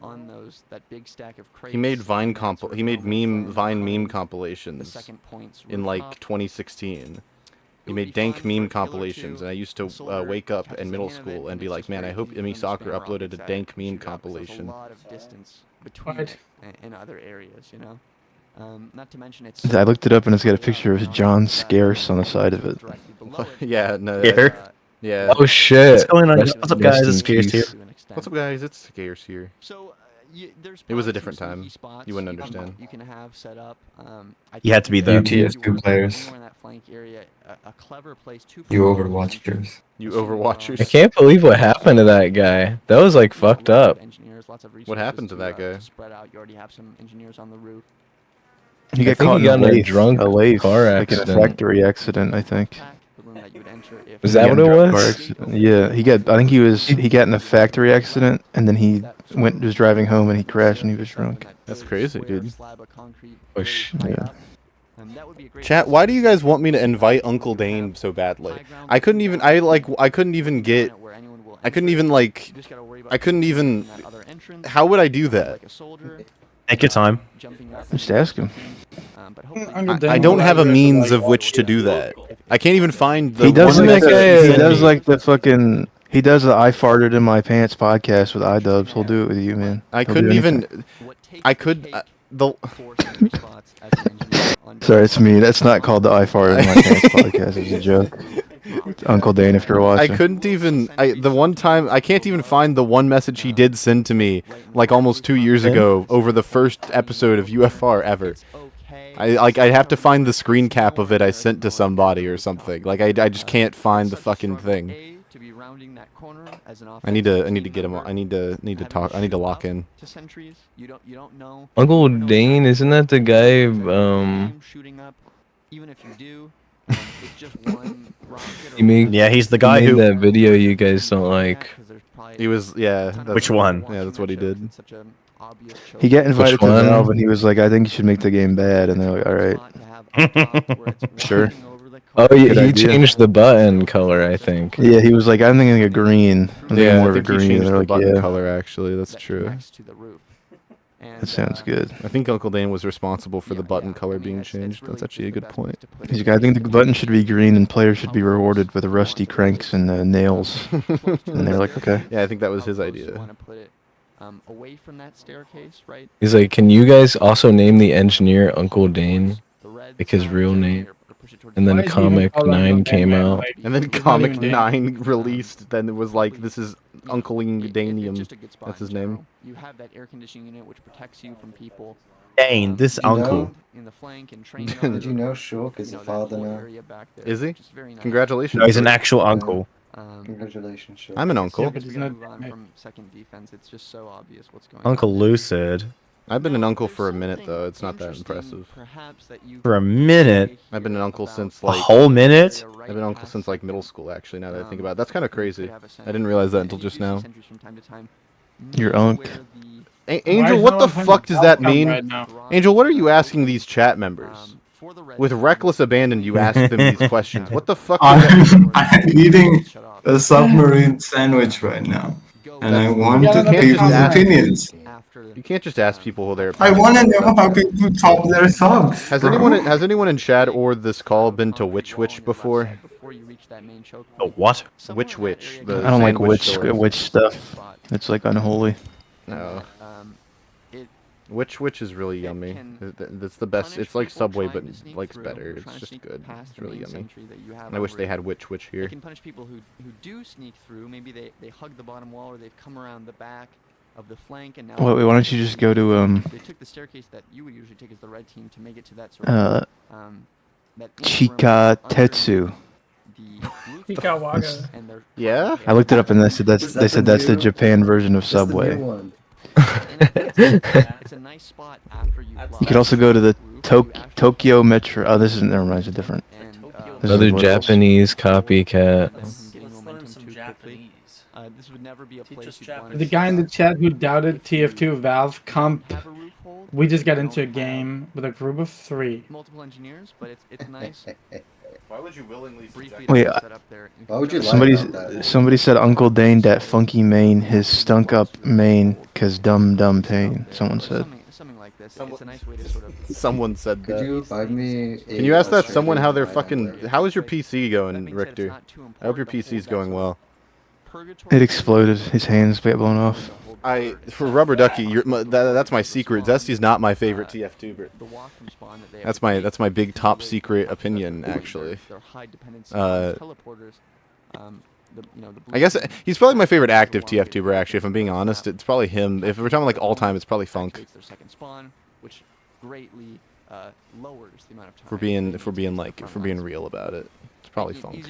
On that big stack of crates. He made Vine meme compilations in like 2016. He made dank meme compilations, and I used to wake up in middle school and be like, man, I hope Emmy Soccer uploaded a dank meme compilation. There's a lot of distance between it and other areas, you know. Not to mention it's. I looked it up and it's got a picture of John Scarce on the side of it. Yeah, no. Yeah. Oh shit. What's going on? What's up, guys? It's Scarce here. What's up, guys? It's Scarce here. So, it was a different time. You wouldn't understand. You can have set up. You had to be the TF2 players. You Overwatchers. You Overwatchers. I can't believe what happened to that guy. That was like fucked up. What happened to that guy? Spread out. You already have some engineers on the roof. He got caught in a drunk lathe, car like in a accident. factory accident, I think. Was that what it was? Yeah, he got in a factory accident, and then he was driving home and he crashed and he was drunk. That's crazy, dude. Yeah. Chat, why do you guys want me to invite Uncle Dane so badly? I couldn't even how would I do that? Take your time. Just ask him. I don't have a means of which to do that. I can't even find the He does the I farted in my pants podcast with iDubbbz. He'll do it with you, man. Sorry, it's me. That's not called the I farted in my pants podcast. It's a joke. Uncle Dane, if you're watching. I can't even find the one message he did send to me like almost 2 years ago over the first episode of UFR ever. I'd have to find the screen cap of it I sent to somebody or something. Like I just can't find the fucking thing. I need to get him. I need to talk. I need to lock in. Uncle Dane, isn't that the guy? He's the guy who that video you guys don't like. He was Which one? Yeah, that's what he did. He got invited to Valve and he was like, I think you should make the game bad, and they're like, all right. Sure. Oh, he changed the button color, I think. Yeah, he was like, I'm thinking a green. Yeah, more I of a think he green. changed the Like, button color, actually. That's true. That sounds good. I think Uncle Dane was responsible for the button color being changed. That's actually a good point. He's like, I think the button should be green and players should be rewarded with rusty cranks and nails. And they're like, okay. Yeah, I think that was his idea. Away from that staircase, right? He's like, can you guys also name the engineer Uncle Dane? Like his real name. And then Comic 9 came out. And then Comic 9 released. Then it was like, this is Uncle Danium. That's his name. You have that air conditioning unit which protects you from people. Dane, this uncle. In the flank and Did you know Shork is a father now? Is he? Congratulations. No, he's an actual uncle. Congratulations, Shork. I'm an uncle. From second defense, it's just so obvious what's going Uncle Lucid. I've been an uncle for a minute, though. It's not that impressive. For a minute? I've been an uncle since, like... A whole minute? I've been an uncle since, like, middle school, actually, now that I think about it. That's kind of crazy. I didn't realize that until just now. Your uncle. Angel, what the fuck does that mean? Angel, what are you asking these chat members? With reckless abandon, you ask them these questions. What the fuck? I'm eating a submarine sandwich right now, and I want people's opinions. You can't just ask people who they're. I want to know how people top their subs. Has anyone in chat or this call been to Witch before? Oh, what? Witch. I don't like witch stuff. It's like unholy. No. Witch is really yummy. That's the best. It's like Subway, but like it's better. It's just good. It's really yummy. And I wish they had Witch here. They can punish people who do sneak through. Maybe they hug the bottom wall or they've come around the back of the flank and now. Wait, why don't you just go to They took the staircase that you would usually take as the red team to make it to that sort of Chika Tetsu. Yeah. I looked it up and they said that's the Japan version of Subway. It's a nice spot after you could also go to the Tokyo Metro. Oh, this is never mind. It's different. Another Japanese copycat. This would never be a place the guy in the chat who doubted TF2 Valve comp. We just got into a game with a group of 3. Multiple engineers, but it's nice. Why would you willingly wait? Why would you somebody said Uncle Dane that funky mane, his stunk up mane, cause dumb pain. Someone said. Something like this. It's a nice way to sort of. Someone said that. Could you buy me? Can you ask that someone how they're fucking? How is your PC going, Richter? I hope your PC's going well. It exploded. His hands got blown off. For Rubber Ducky, that's my secret. Zesty's not my favorite TF2ber. That's my big top secret opinion, actually. I guess he's probably my favorite active TF2ber. Actually, if I'm being honest, it's probably him. If we're talking like all time, it's probably Funk. If we're being real about it, it's probably Funk.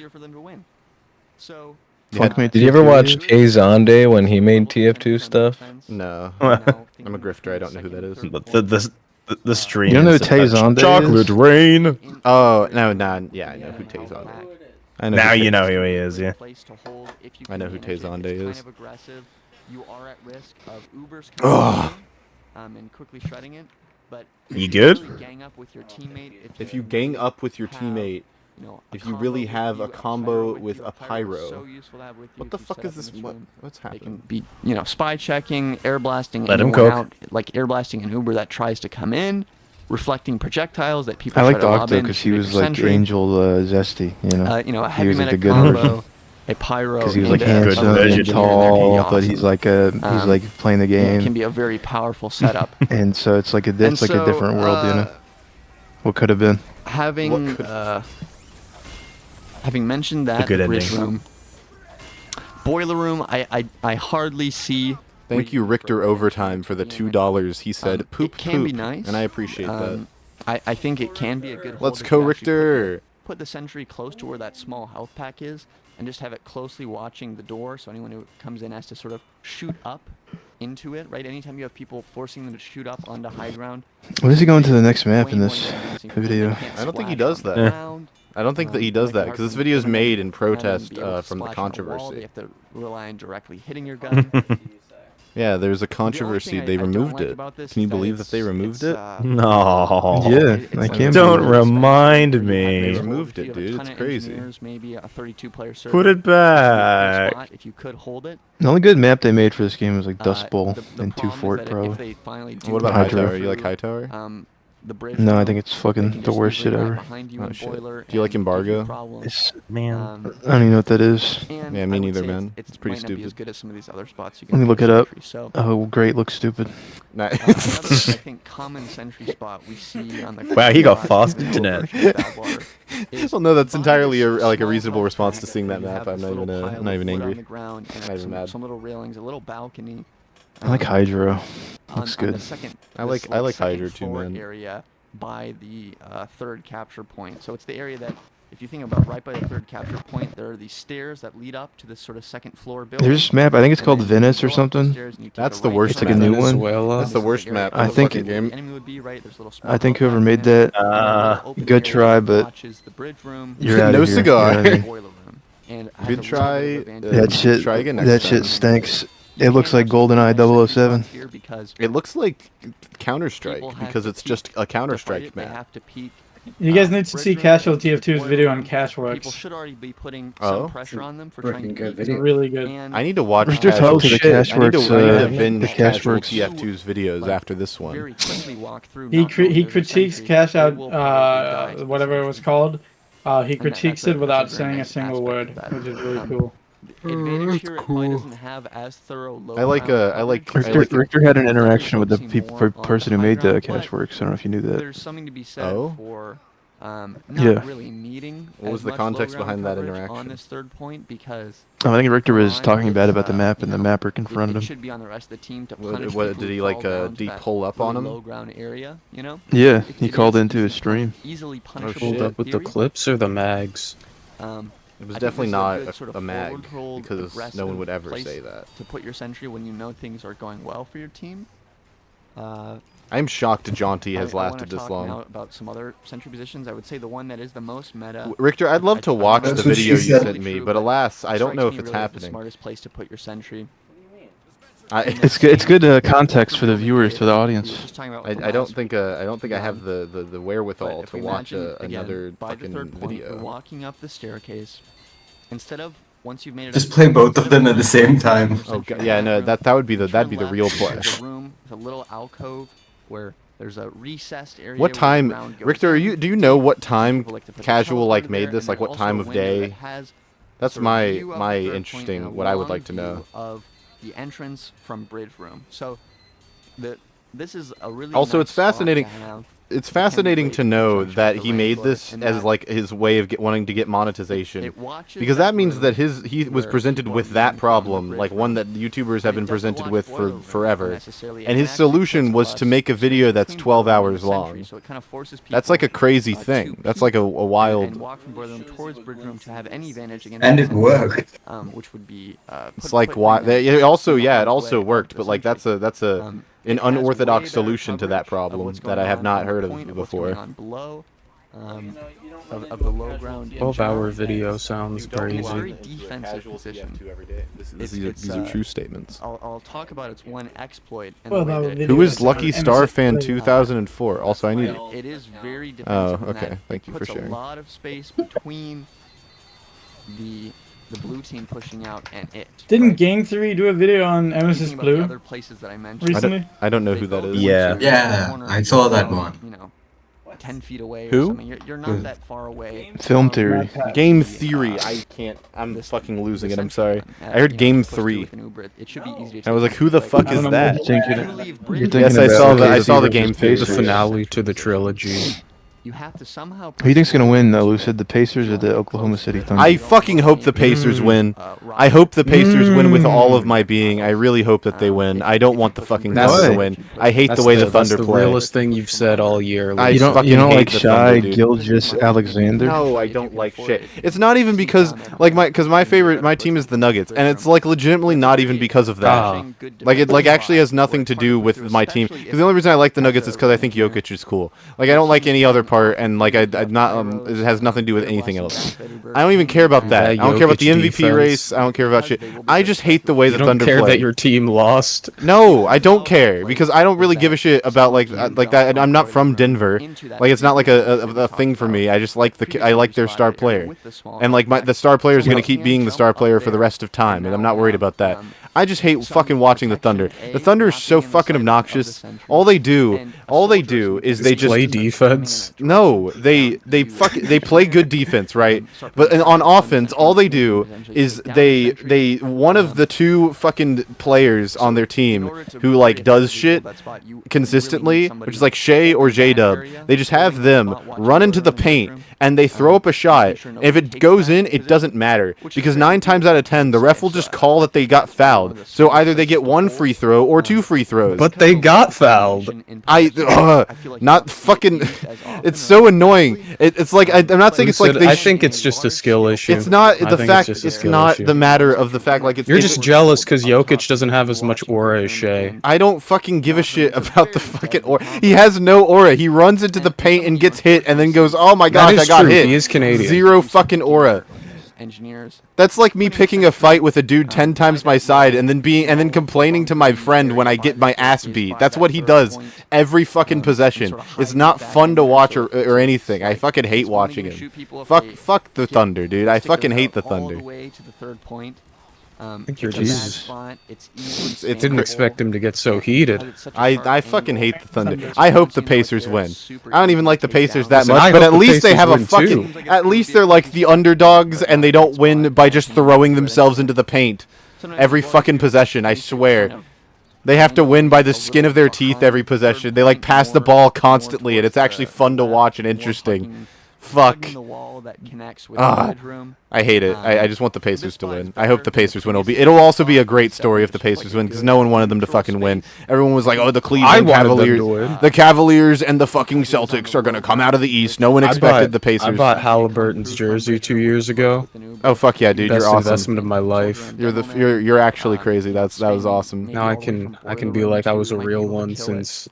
Did you ever watch Tay when he made TF2 stuff? No. I'm a grifter. I don't know who that is. But the stream. You don't know who Tay Chocolate Rain. Oh no, yeah, I know who Tay is. I know now who you know who he is, yeah. I know who Tezonde is. You are at risk of Ubers and quickly shredding it. But you good? Really gang up with your teammate, if you gang up with your teammate, if you really have a combo with a pyro, what the fuck is this? What's happening? Be spy checking, air blasting, Let him anyone cook. out, like air blasting an Uber that tries to come in, reflecting projectiles that people. I try like to the lob Octo in because to he make was your like sentry. Angel Zesty, A he heavy was like the medic good combo, version. a pyro, Because he was and like a handsome and engineer, tall, that'd be but he's awesome. like he's like playing the game. It can be a very powerful setup. And so it's like a different world, What could have been? Having mentioned that bridge room, boiler room, I hardly see. Thank you, RichterOvertime, for the $2. He said, "Poop, it can poop," be nice, and I appreciate that. I think it can be a good. Let's hold if go, you actually Richter. Put the sentry close to where that small health pack is, and just have it closely watching the door, so anyone who comes in has to sort of shoot up into it. Right, anytime you have people forcing them to shoot up onto high ground. What is he going to the next map in this video? I don't think he does that. I don't think that he does that because this video is made in protest from the controversy. They have to rely on directly hitting your gun. Yeah, there's a controversy. They removed it. Can you believe that they removed it? No. Yeah, I can't. Don't remind me. They removed it, dude. It's crazy. Maybe a 32-player server. Put it back. If you could hold it. The only good map they made for this game was like Dust Bowl and 2 Fort, probably. What about Hightower? You like Hightower? No, I think it's fucking the worst shit ever. Oh shit. Do you like Embargo? Man. I don't even know what that is. Yeah, me neither, man. It's pretty stupid. As good as some of these other spots you Let me can look it up. so, Oh, great, looks stupid. another, I think, common sentry spot we see on the. Wow, he got fast internet. Well, no, that's entirely a reasonable response to seeing that map. I'm not even angry. On the ground and Not even mad. some little railings, a little balcony. I like Hydro. Looks On good. the second, I like Hydro too, floor man. Area by the third capture point. So it's the area that, if you think about right by the third capture point, there are these stairs that lead up to this sort of second floor building. There's this map, I think it's called Venice or something. That's the worst. It's like a new one. That's the worst map. I think in the fucking game. Enemy would be right. There's little I think whoever made that, good try, but you're out No of here. cigar. You're out of here. Good try. That shit. Try again next That time. shit stinks. It looks like GoldenEye 007. It looks like Counter-Strike because it's just a Counter-Strike map. You guys need to see Casual TF2's video on Cashworks. People should already be putting Oh? some pressure on them for trying to good beat video. Really good. I need to watch Richter Casual talked to the I need to Cashworks, binge the Casual Cashworks. TF2's videos after this one. very quickly walk through. He not knowing he there's a critiques sentry. Cash They Out, will probably die. whatever it was called. He critiques that's it without that's a very saying a nice single aspect word, of that. which is really cool. Advantage here, it probably doesn't have as thorough low I like Richter had an interaction with the person who made the Cashworks. I don't know if you knew that. There's something to be said Oh? for not Yeah. really needing. What was as the much context low ground behind that coverage interaction? on this third point because I think Richter was talking bad about the map, and the mapper confronted it him. should be on the rest of the team to What- punish what- people did who he, fall like, down did to he that pull up on really him? low ground area, you know? Yeah, It- he it called is into his stream. Easily Oh, punishable. shit. Up with the theory. clips or the mags? It was I think definitely this is not good sort of a mag forward-rolled, because no one aggressive would ever place say that. to put your sentry when you know things are going well for your team. I'm shocked Jaunty has I wanna lasted this talk long. now about some other sentry positions. I would say the one that is the most meta. Richter, I'd love to watch the That's what video she you said. sent me, but alas, I don't know if strikes it's me really as the happening. smartest place to put your sentry. It's good. It's good context for the viewers, for the audience. I don't think I have the wherewithal If to we watch imagine, again, another by the fucking third point, you're video. walking up the staircase. Instead of once you've made it. Just up- play both of them at the same time. Oh yeah, no, that would be the real play. There's a room with a little alcove where there's a recessed area. What where the time, ground goes Richter? in. Do you know what time People like to put the Casual teleporter made there, this? and Like then what time also of a window that day? has That's sort of my view of the third point and interesting. a What I would long like to know. view of the entrance from bridge room. So this is a really Also, nice it's fascinating. spot to have. It's fascinating to know that he made this as like his way of wanting to get monetization, because that means that he was presented with that problem, like one that YouTubers have been presented with for forever, and his solution was to make a video that's 12 hours long. That's like a crazy thing. That's like a wild. And walk from bridge room towards bridge room to have any advantage against. And the it enemy, worked. Which would be. It's like why it also worked, but like that's an unorthodox solution to that problem that I have not heard of before. of the low ground. 12-hour video sounds crazy. Very defensive position. These are true statements. I'll talk about its one exploit. Who is Lucky Star Fan 2004? Also, I need it. It is very defensive. Oh, okay. Thank you for sharing. Puts a lot of space between the blue team pushing out and it. Didn't Gang 3 do a video on MSS Blue other places that I mentioned recently? I don't know who that is. Yeah, I saw that one. 10 feet away or Who? something. You're not that far away. Film theory. Game theory. I can't. I'm fucking losing it. I'm sorry. I heard game 3. It should be easy to I was like, who the fuck is that? Yes, I saw the game theory. The finale to the trilogy. You have to somehow. Who do you think's gonna win, Lucid? The Pacers or the Oklahoma City Thunder? I fucking hope the Pacers win. I hope the Pacers win with all of my being. I really hope that they win. I don't want the fucking Thunder to win. I hate the way the Thunder play. That's the realest thing you've said all year. You don't like Shy Gilgeous Alexander? No, I don't like shit. It's not even because my team is the Nuggets, and it's like legitimately not even because of that. Like it actually has nothing to do with my team. Because the only reason I like the Nuggets is because I think Jokic is cool. Like I don't like any other part. And like it has nothing to do with anything else. I don't even care about that. I don't care about the MVP race. I don't care about shit. I just hate the way the Thunder play. You don't care that your team lost? No, I don't care because I don't really give a shit about like that. And I'm not from Denver. Like it's not like a thing for me. I just like their star player, and like the star player is gonna keep being the star player for the rest of time, and I'm not worried about that. I just hate fucking watching the Thunder. The Thunder is so fucking obnoxious. All they do is they just play defense. No, they play good defense, right? But on offense, all they do is they one of the two fucking players on their team who like does shit consistently, which is like Shea or J-Dub. They just have them run into the paint and they throw up a shot. If it goes in, it doesn't matter because 9 times out of 10, the ref will just call that they got fouled. So either they get 1 free throw or 2 free throws. But they got fouled. Not fucking. It's so annoying. It's like I'm not saying it's like I think it's just a skill issue. It's not the fact. It's not the matter of the fact like it's. You're just jealous because Jokic doesn't have as much aura as Shea. I don't fucking give a shit about the fucking aura. He has no aura. He runs into the paint and gets hit and then goes, "Oh my gosh, I got hit." He is Canadian. 0 fucking aura. Engineers. That's like me picking a fight with a dude 10 times my side and then complaining to my friend when I get my ass beat. That's what he does every fucking possession. It's not fun to watch or anything. I fucking hate watching him. Fuck the Thunder, dude. I fucking hate the Thunder. Jesus. Didn't expect him to get so heated. I fucking hate the Thunder. I hope the Pacers win. I don't even like the Pacers that much, but at least they have a fucking. At least they're like the underdogs and they don't win by just throwing themselves into the paint every fucking possession. I swear. They have to win by the skin of their teeth every possession. They like pass the ball constantly, and it's actually fun to watch and interesting. Fuck. I hate it. I just want the Pacers to win. I hope the Pacers win. It'll also be a great story if the Pacers win, because no one wanted them to fucking win. Everyone was like, "Oh, the Cleveland Cavaliers, the Cavaliers and the fucking Celtics are gonna come out of the East." No one expected the Pacers. I bought Halliburton's jersey 2 years ago. Oh fuck yeah, dude! Best you're awesome. Investment of my life. You're actually crazy. That was awesome. Now I can be like I was a real one since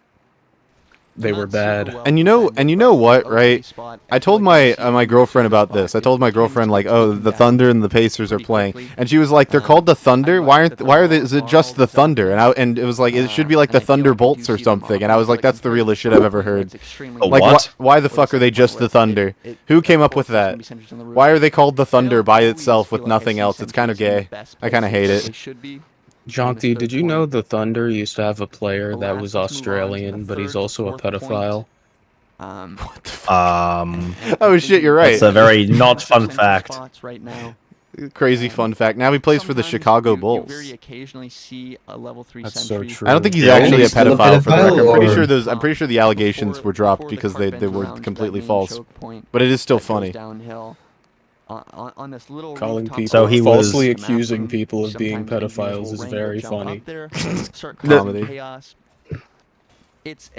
they were bad. And you know what, right? I told my my girlfriend about this. I told my girlfriend like, "Oh, the Thunder and the Pacers are playing," and she was like, "They're called the Thunder. Why are they? Is it just the Thunder?" And it was like it should be like the Thunderbolts or something. And I was like, "That's the realest shit I've ever heard." Like, why the fuck are they just the Thunder? Who came up with that? Why are they called the Thunder by itself with nothing else? It's kind of gay. I kind of hate it. Jaunty, did you know the Thunder used to have a player that was Australian, but he's also a pedophile? What the fuck? Oh shit, you're right. That's a very not fun fact. Crazy fun fact. Now he plays for the Chicago Bulls. That's so true. I don't think he's actually a pedophile for the record. I'm pretty sure the allegations were dropped because they were completely false. But it is still funny. On this little calling people, so he falsely accusing people of being pedophiles is very funny. Comedy.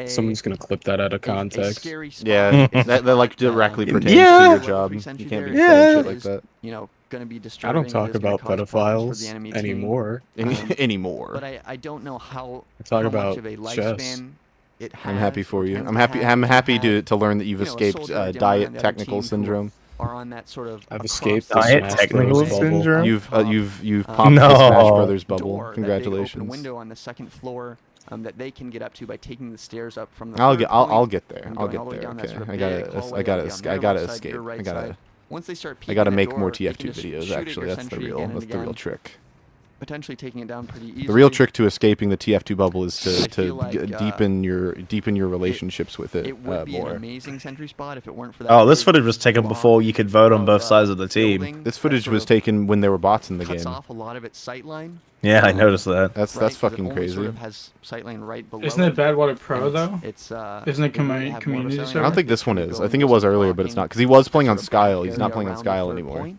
Someone's gonna clip that out of context. Yeah, that like directly pertains to your job. You can't be saying shit like that. I don't talk about pedophiles anymore. Anymore. But I don't know how. I talk about chess. I'm happy for you. I'm happy to learn that you've escaped diet technical syndrome. Are on that sort of I've escaped the diet Smash technical Bros. bubble. syndrome. You've popped the Smash Brothers bubble. Congratulations. Open window on the second floor that they can get up to by taking the stairs up from the. I'll get there. Okay. I gotta escape. Once they start I gotta make more TF2 videos. Actually, that's the real trick. Potentially taking it down pretty easily. The real trick to escaping the TF2 bubble is to deepen your relationships with it, It would be more. an amazing sentry spot if it weren't for that. Oh, this footage was taken before you could vote on both sides of the team. This footage was taken when there were bots in the cuts game. off a lot of its sightline. Yeah, I noticed that. That's fucking crazy. Sort of has sightline right below. Isn't it Badwater Pro though? It's Isn't it community I server? don't think this one is. I think it was earlier, but it's not because he was playing on Skyle. He's not playing on Skyle anymore.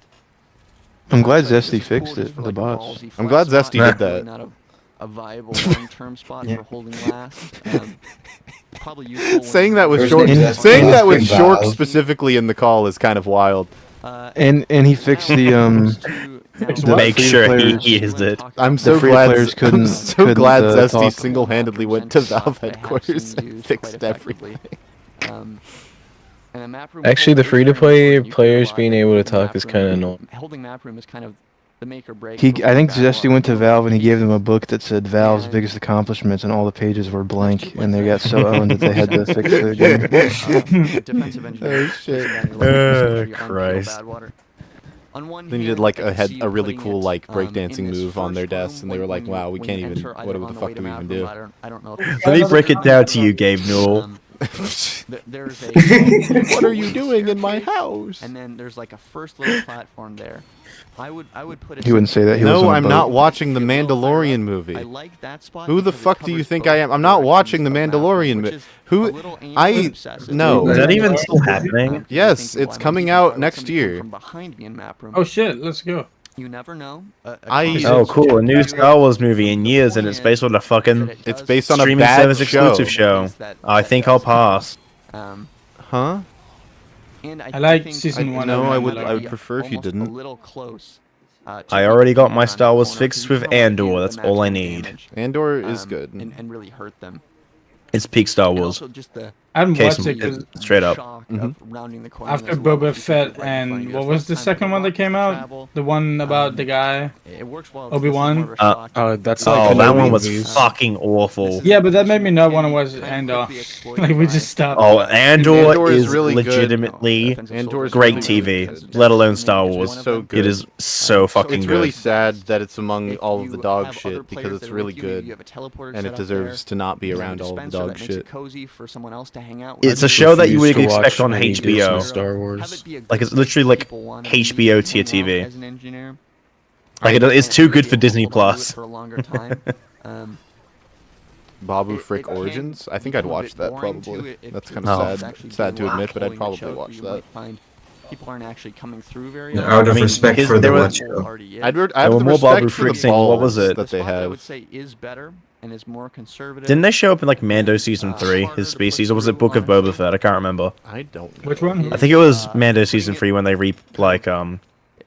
I'm glad Zesty fixed it for the bots. I'm glad Zesty did that. Not a viable long-term spot for holding last. Probably useful. Saying that with Shork specifically in the call is kind of wild. And he fixed the Make sure players, he used it. I'm so glad Zesty single-handedly went to Valve headquarters and fixed everything. Actually, the free-to-play players being able to talk is kind of annoying. Holding map room is kind of the make or break. I think Zesty went to Valve and he gave them a book that said Valve's biggest accomplishments, and all the pages were blank, and they got so owned that they had to fix their game. Defensive Oh shit! Christ. Then you did like a really cool like breakdancing move on their desks, and they were like, "Wow, we can't even. What the fuck do we even do?" I don't know. Let me break it down to you, Gabe Newell. There's a. What are you doing in my house? And then there's like a first little platform there. I would put it. He wouldn't say that. He was No, on a I'm boat. not watching the Mandalorian movie. I like that spot. Who the fuck do you think I am? I'm not watching the Mandalorian movie. No. Is that even still happening? Yes, it's coming out next year. Behind me in map room. Oh shit, let's go. You never know. Oh, cool! A new Star Wars movie in years, and it's based on a fucking. It's based on a streaming bad service exclusive show. I think I'll pass. Huh? I like season 1. No, I would prefer if you didn't. A little close. I already got my Star Wars fixed with Andor. That's all I need. Andor is good. And really hurt them. It's peak Star Wars. I haven't Case watched it 'cause straight up. after Boba Fett and what was the second one that came out? The one about the guy, Obi-Wan? That's that one was fucking awful. Yeah, but that made me not want to watch Andor. Like, we just stopped. Oh, Andor is really good. legitimately Andor's great really TV, good. let alone Star Wars. So good. It is so fucking It's good. really sad that it's among all of the dog shit because it's really good, and it deserves to not be around all of the dog shit. It's a show that you would expect on many Disney HBO. Star Wars. Like, it's literally like HBO tier TV. Like, it's too good for Disney Plus. Babu Frick Origins? I think I'd watch that probably. That's kind of sad to admit, but I'd probably watch that. People aren't actually coming through very Out of respect for the watch show. I There have were the more Babu respect for Frick the saying, what was balls it? that they I would have. say is better and is more conservative. Didn't they show up in like Mando season 3, his species, or was it Book of Boba Fett? I can't remember. I don't know. Which one? I think it was Mando season 3 when they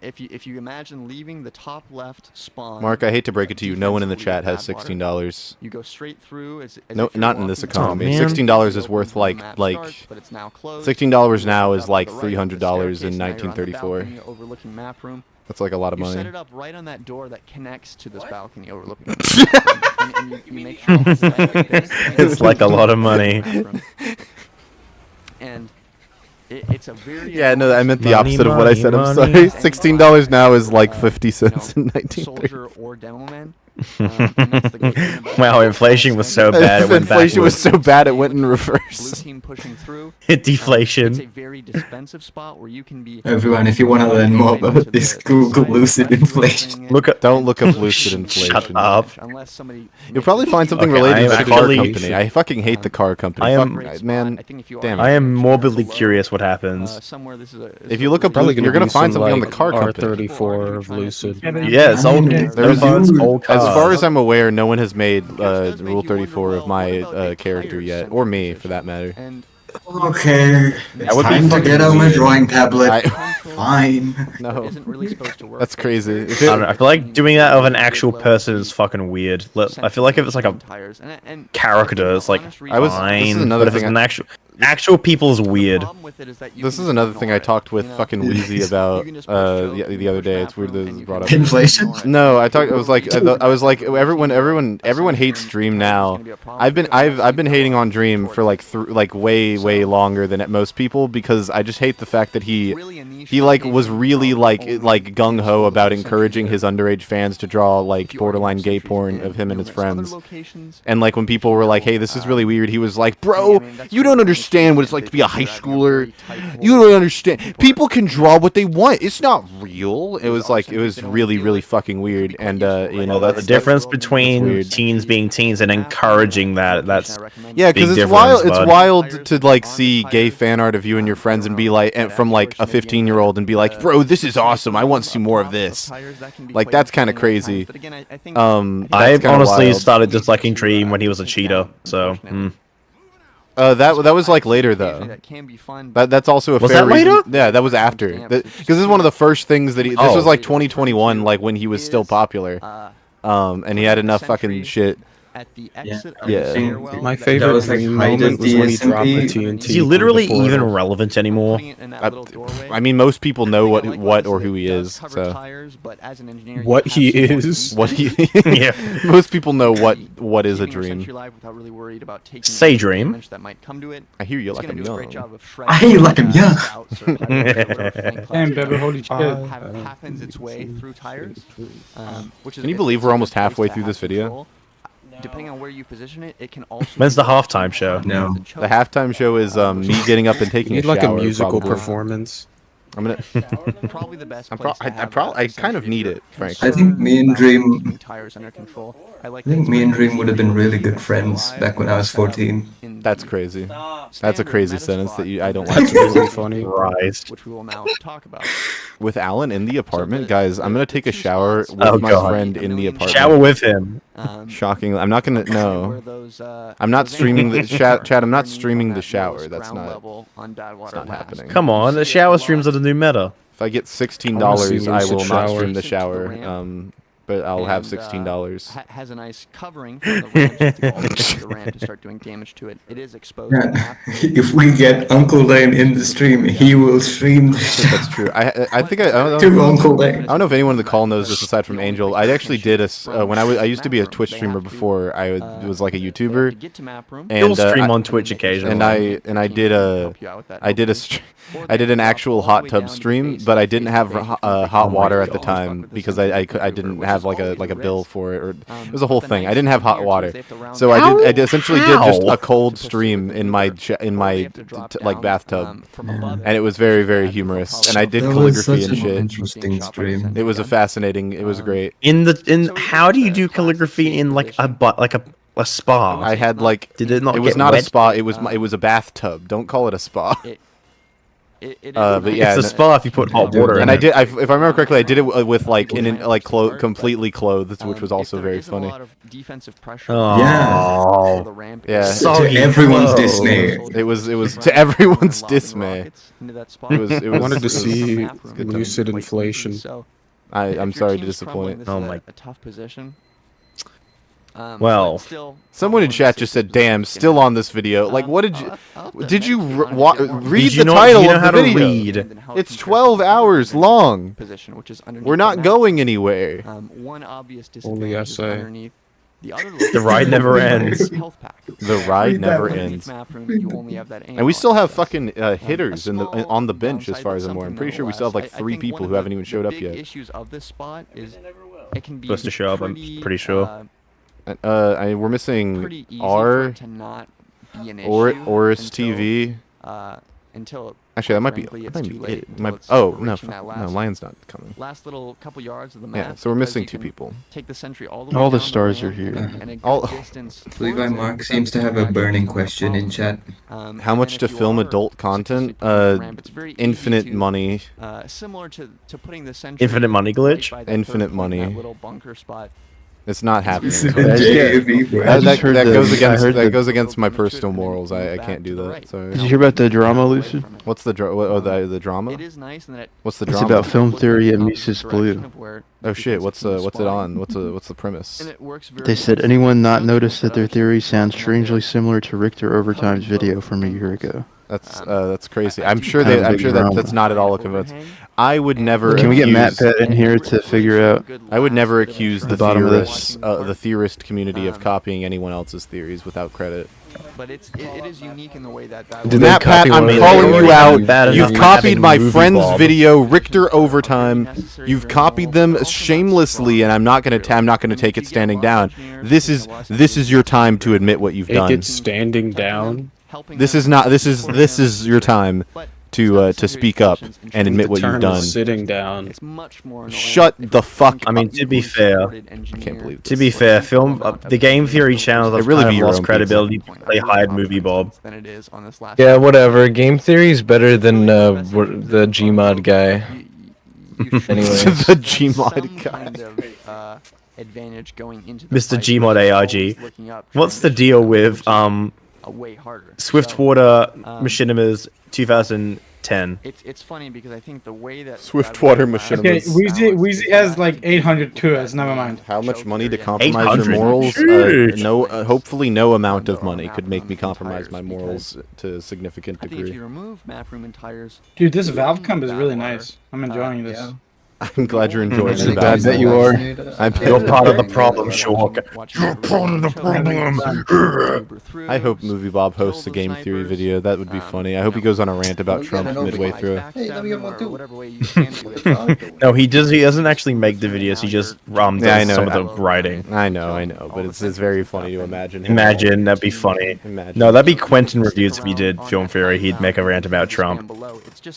If you imagine leaving the top left spawn. Mark, I hate to break it to you, no one in the chat has $16. You go straight through. As No, if you're not in this walking economy. man. $16 is worth like starts, but it's now closed. $16 now is like Up the right, $300 in the staircase, now you're on the 1934. balcony overlooking map room. That's like a lot of You money. set it up right on that door that connects to this balcony overlooking. and you make sure it's like this. It's like a lot of money. And it's a very Yeah, no, I meant the Money, opposite of what I money, said. I'm money. sorry. $16 now is like 50 cents in 1930. soldier or demo man. And that's the great thing about Wow, inflation was so bad it went Inflation was backwards. so bad it went in Blue reverse. team pushing through. Deflation. It's a very defensive spot where you can be. Everyone, if you want to learn more about this, Google lucid inflation. Don't look up lucid inflation. Shut up. Unless somebody. You'll probably find something Okay, related I to the car actually- company. I fucking hate the car company. I am- Fuck, man, damn I it. am morbidly curious what happens. Somewhere this is If you look up, Probably you're gonna be find some, something on like, the car company. R34 of Lucid. Yeah, it's old. There's- Old As far cars. as I'm aware, no one has made Rule 34 of my character yet, or me for that matter. Okay, That it's would be time to fucking get out my weird. drawing tablet. fine. No, that's crazy. I don't know. I feel like doing that of an actual person is fucking weird. I feel like if it's like a character, it's like fine. This is another but if it's an actual people is weird. This is another thing I talked with fucking Wheezy about the other day. It's weird that this is brought up. Inflation? No, I was like everyone hates Dream now. I've been hating on Dream for like way longer than most people because I just hate the fact that he like was really like gung ho about encouraging his underage fans to draw like borderline gay porn of him and his friends. And like when people were like, "Hey, this is really weird," he was like, "Bro, you don't understand what it's like to be a high schooler. You don't understand. People can draw what they want. It's not real." It was really fucking weird. And you know, that's the difference between teens being teens and encouraging that. That's yeah, because it's wild. It's wild to like see gay fan art of you and your friends and be like, and from like a 15-year-old and be like, "Bro, this is awesome. I want to see more of this." Like that's kind of crazy. I honestly started disliking Dream when he was a cheater. So. That was like later though. That's also a fair reason. Later? Yeah, that was after. Because this is one of the first things that he. This was like 2021, like when he was still popular, and he had enough fucking shit. My favorite Dream moment was when he dropped the TNT. Is he literally even relevant anymore? I mean, most people know what or who he is. So. What he is. What he. Yeah. Most people know what is a Dream. Say Dream. I hear you like him young. I hear you like him young. Damn, Bebe, holy shit. Happens its way through tires. Can you believe we're almost halfway through this video? Depending on where you position it, it can also. When's the halftime show? No. The halftime show is me getting up and taking a shower. Like a musical performance. I'm gonna. Probably the best. I kind of need it, frankly. I think me and Dream. Tires under control. I think me and Dream would have been really good friends back when I was 14. That's crazy. That's a crazy sentence that I don't like. That's really funny. Right. Which we will now talk about. With Alan in the apartment, guys, I'm gonna take a shower with my friend in the apartment. Shower with him. Shockingly, I'm not gonna. No. I'm not streaming the chat. I'm not streaming the shower. That's not happening. Come on, the shower streams are the new meta. If I get $16, I will not stream the shower. But I'll have $16. Has a nice covering for the ramp to start doing damage to it. It is exposed. Yeah. If we get Uncle Lane in the stream, he will stream. That's true. I think I don't know. To Uncle Lane. I don't know if anyone in the call knows this aside from Angel. I actually did when I used to be a Twitch streamer before I was like a YouTuber. And stream on Twitch occasionally. And I did an actual hot tub stream, but I didn't have hot water at the time because I didn't have like a bill for it, or it was a whole thing. I didn't have hot water, so I essentially did just a cold stream in my like bathtub, and it was very, very humorous. And I did calligraphy and shit. Interesting stream. It was fascinating. It was great. How do you do calligraphy in like a spa? I had like it was not a spa. It was a bathtub. Don't call it a spa. But yeah, it's a spa if you put hot water in it. If I remember correctly, I did it with like completely clothed, which was also very funny. Oh, yeah. To everyone's dismay. It was to everyone's dismay. I wanted to see lucid inflation. I'm sorry to disappoint. Oh my. A tough position. Well, someone in chat just said, "Damn, still on this video." Like, what did you read the title of the video? It's 12 hours long. We're not going anywhere. One obvious Only essay. The ride never ends. The ride never ends. And we still have fucking hitters on the bench, as far as I'm aware. I'm pretty sure we still have like 3 people who haven't even showed up yet. Issues of this spot is it can be supposed to show up. I'm pretty sure. We're missing R Oris TV. Until actually, that might be it. Oh no, Lion's not coming. Last little couple yards of the map. Yeah, so we're missing 2 people. Take the sentry all the way all the down stars the are here. Levi Mark seems to have a burning question in chat. How much to film adult content? Infinite money. Similar to putting the sentry infinite money glitch. Infinite money. Little bunker spot. It's not happening. That goes against my personal morals. I can't do that. Sorry. Did you hear about the drama, Lucid? What's the the drama? It is nice that What's the drama? It's about film theory at Mises Blue. Oh shit! What's it on? What's the premise? They said anyone not noticed that their theory sounds strangely similar to RichterOvertime's video from a year ago. That's crazy. I'm sure that's not at all a convincing. I would never. Can we get Matt Pett in here to figure out? I would never accuse the theorist community of copying anyone else's theories without credit. But it is unique in the way that Matt Pat, I'm calling you out. You've copied my friend's video, RichterOvertime. You've copied them shamelessly, and I'm not gonna take it standing down. This is your time to admit what you've done. Take it standing down. This is your time to speak up and admit what you've done. Sitting down. Shut the fuck. I mean, to be fair, I can't believe this. to be fair, the game theory channels have really kind be of your lost own credibility. They hired Movie Bob. Yeah, whatever. Game theory is better than the Gmod guy. Anyways, the Gmod guy. Advantage going into Mr. Gmod AIG. What's the deal with Swiftwater Machinimas 2010? It's funny because I think the way that Swiftwater Machinimas. Okay, Weezy has like 800 to us. Never mind. How much money to compromise your 800? morals? Hopefully no amount of money could make me compromise my morals to a significant I think if degree. you remove map room and tires, Dude, this Valve comp is really nice. I'm enjoying this. Yeah. I'm glad you're enjoying it. I bet you are. You're part of the problem, Shork. You're part of the problem. I hope Movie Bob hosts a game theory video. That would be funny. I hope he goes on a rant about Trump midway through. Hey, let me get one too. No, he doesn't actually make the videos. He just does some of the writing. I know, but it's very funny to imagine. Imagine, that'd be funny. No, that'd be Quentin Reviews if he did Film Theory. He'd make a rant about Trump.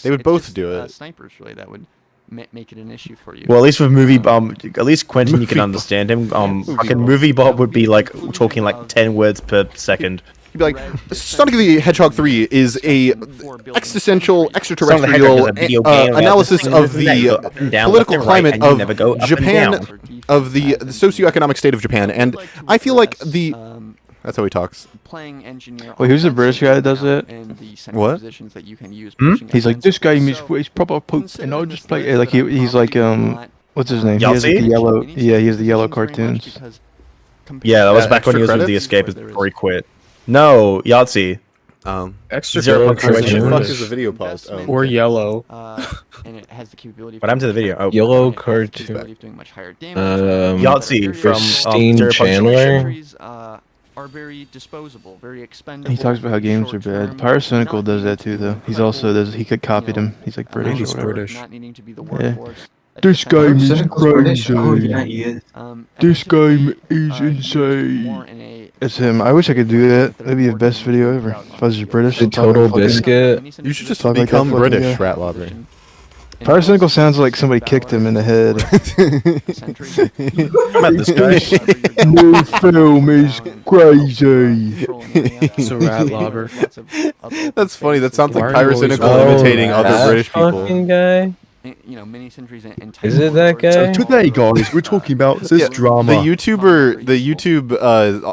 They would both do it. snipers really that would make it an issue for you. Well, at least with at least Quentin, you can understand him. Fucking Movie Bob would be like talking like 10 words per second. He'd be like, Sonic the Hedgehog 3 is a existential extraterrestrial analysis of the political climate of Japan, of the socioeconomic state of Japan, and I feel like that's how he talks. Playing engineer. Wait, who's the British guy that does it? What? That you can use He's like, this game is proper poop, and I'll just play. Like he's like what's his name? He has like the yellow. Yeah, he has the yellow cartoons. Yeah, that was back when he was with the Escapist before he quit. No, Yahtzee. Extra What the fuck is the video paused? Or yellow. And it has the capability. What happened to the video? Oh, Yellow cartoon. Yahtzee from Christine Chandler. Are very disposable, very expendable. He talks about how games are bad. Pyrocynical does that too, though. He's also he could copied him. He's like British. He's British. Not needing to be the Yeah. workhorse. This game is crazy. Oh, yeah, he is. This game is insane. It's him. I wish I could do that. That'd be the best video ever. If I was just British. The Total Biscuit. You should just Talk like become that British, fucking Ratlobber. Pyrocynical sounds like somebody kicked him in the head. About this guy. New film is crazy. So Ratlobber. That's funny. That sounds like Why are you always Pyrocynical imitating other that British people. fucking guy? Mini centuries and Is it that guy? Today, guys, we're talking about this drama. The YouTube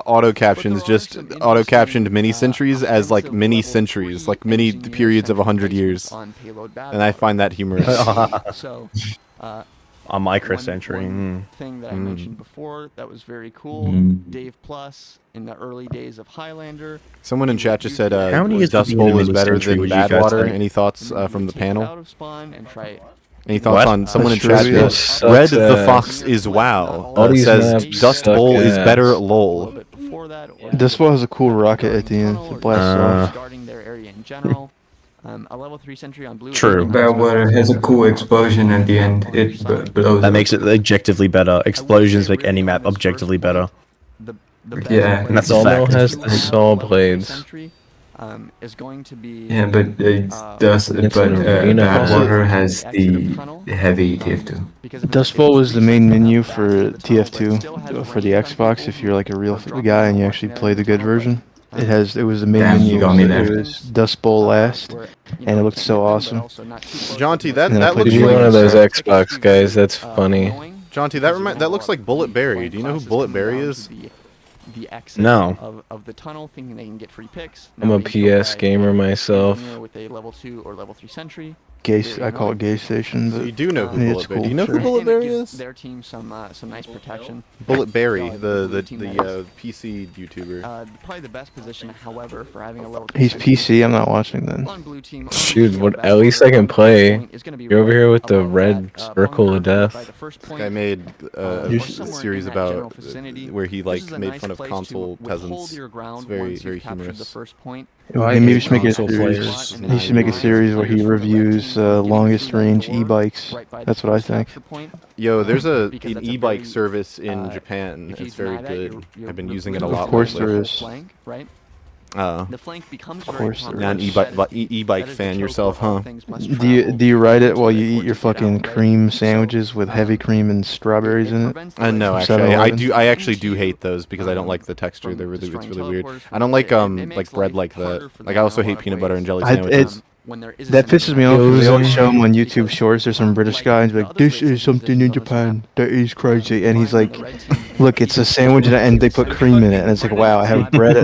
auto captions just auto captioned mini centuries as like mini centuries, like mini periods of 100 years, and I find that humorous. So, A microcentury. thing that I mentioned before that was very cool. Dave Plus in the early days of Highlander. Someone in chat just said How many is Dust the Bowl mini is better century, than would you Bad guys Water. say? Any thoughts from the Take it out panel? of Spawn and try Any thoughts What? on someone in That's chat? true. Red Sucks the ass. Fox is wow. All these Says maps Dust suck Bowl is ass. better. Lol. before that. This one has a cool rocket at the end. It blasts off. Regarding their area in general. A level 3 sentry on blue. True. Badwater has a cool explosion at the end. It blows That up. makes it objectively better. Explosions make any map objectively better. Yeah. And that's a Zomo fact. has the saw blades. Is going to be Yeah, but Badwater has the heavy TF2. Dust Bowl was the main menu for TF2 for the Xbox. If you're like a real guy and you actually play the good version, it was the main Damn, menu. you got me It there. was Dust Bowl last, and it looked so awesome. Jaunty, that And then I looks played Be like one of those Xbox guys. That's funny. Jaunty, that looks like Bullet Berry. Do you know who Bullet Berry is? The exit No. of the tunnel, thinking they can get free picks. I'm a PS gamer myself. With a level 2 or level 3 sentry. I call it Gay Station. But so you do know who yeah, Bullet Berry. cool, Do you know who Bullet Berry is? Their team some nice protection. Bullet Berry, the PC YouTuber. Probably the best position, however, for having a level 2. He's PC. I'm not watching then. Dude, what? At least I can play. You're over here with the red circle of death. This guy made a series about where he like made fun of console peasants. It's very humorous. Maybe you should make a series. He should make a series where he reviews longest range e-bikes. That's what I think. Yo, there's an e-bike service in Japan. It's very good. I've been using it a lot. Of course there is. The flank becomes You're an e-bike fan yourself, huh? Do you ride it while you eat your fucking cream sandwiches with heavy cream and strawberries in it? No, actually, I actually do hate those because I don't like the texture. It's really weird. I don't like bread like that. Like I also hate peanut butter and jelly sandwiches. That pisses me off. They always show him on YouTube Shorts. There's some British guy and he's like, "This is something in Japan that is crazy," and he's like, "Look, it's a sandwich and they put cream in it," and it's like, "Wow, I have bread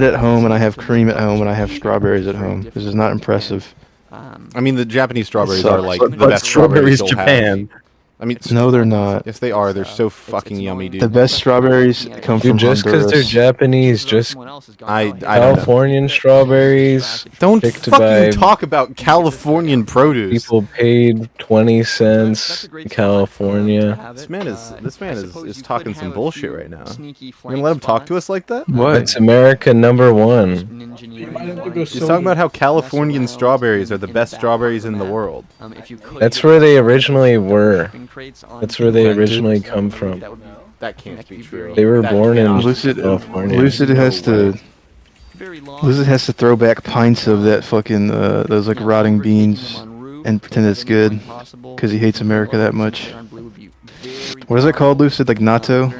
at home and I have cream at home and I have strawberries at home. This is not impressive." I mean, the Japanese strawberries are like the best strawberries you'll Japan. have. I mean, no, they're not. Yes, they are. They're so fucking yummy, dude. The best strawberries come from just because they're Japanese, just Californian strawberries. Don't fucking talk about Californian produce. People paid 20 cents in California. This man is talking some bullshit right now. You're gonna let him talk to us like that? What? It's America #1. He's talking about how Californian strawberries are the best strawberries in the world. That's where they originally were. That's where they originally come from. That can't be true. They were born in Lucid. California. Lucid has to throw back pints of that fucking those like rotting beans and pretend it's good because he hates America that much. What is it called, Lucid? Like natto?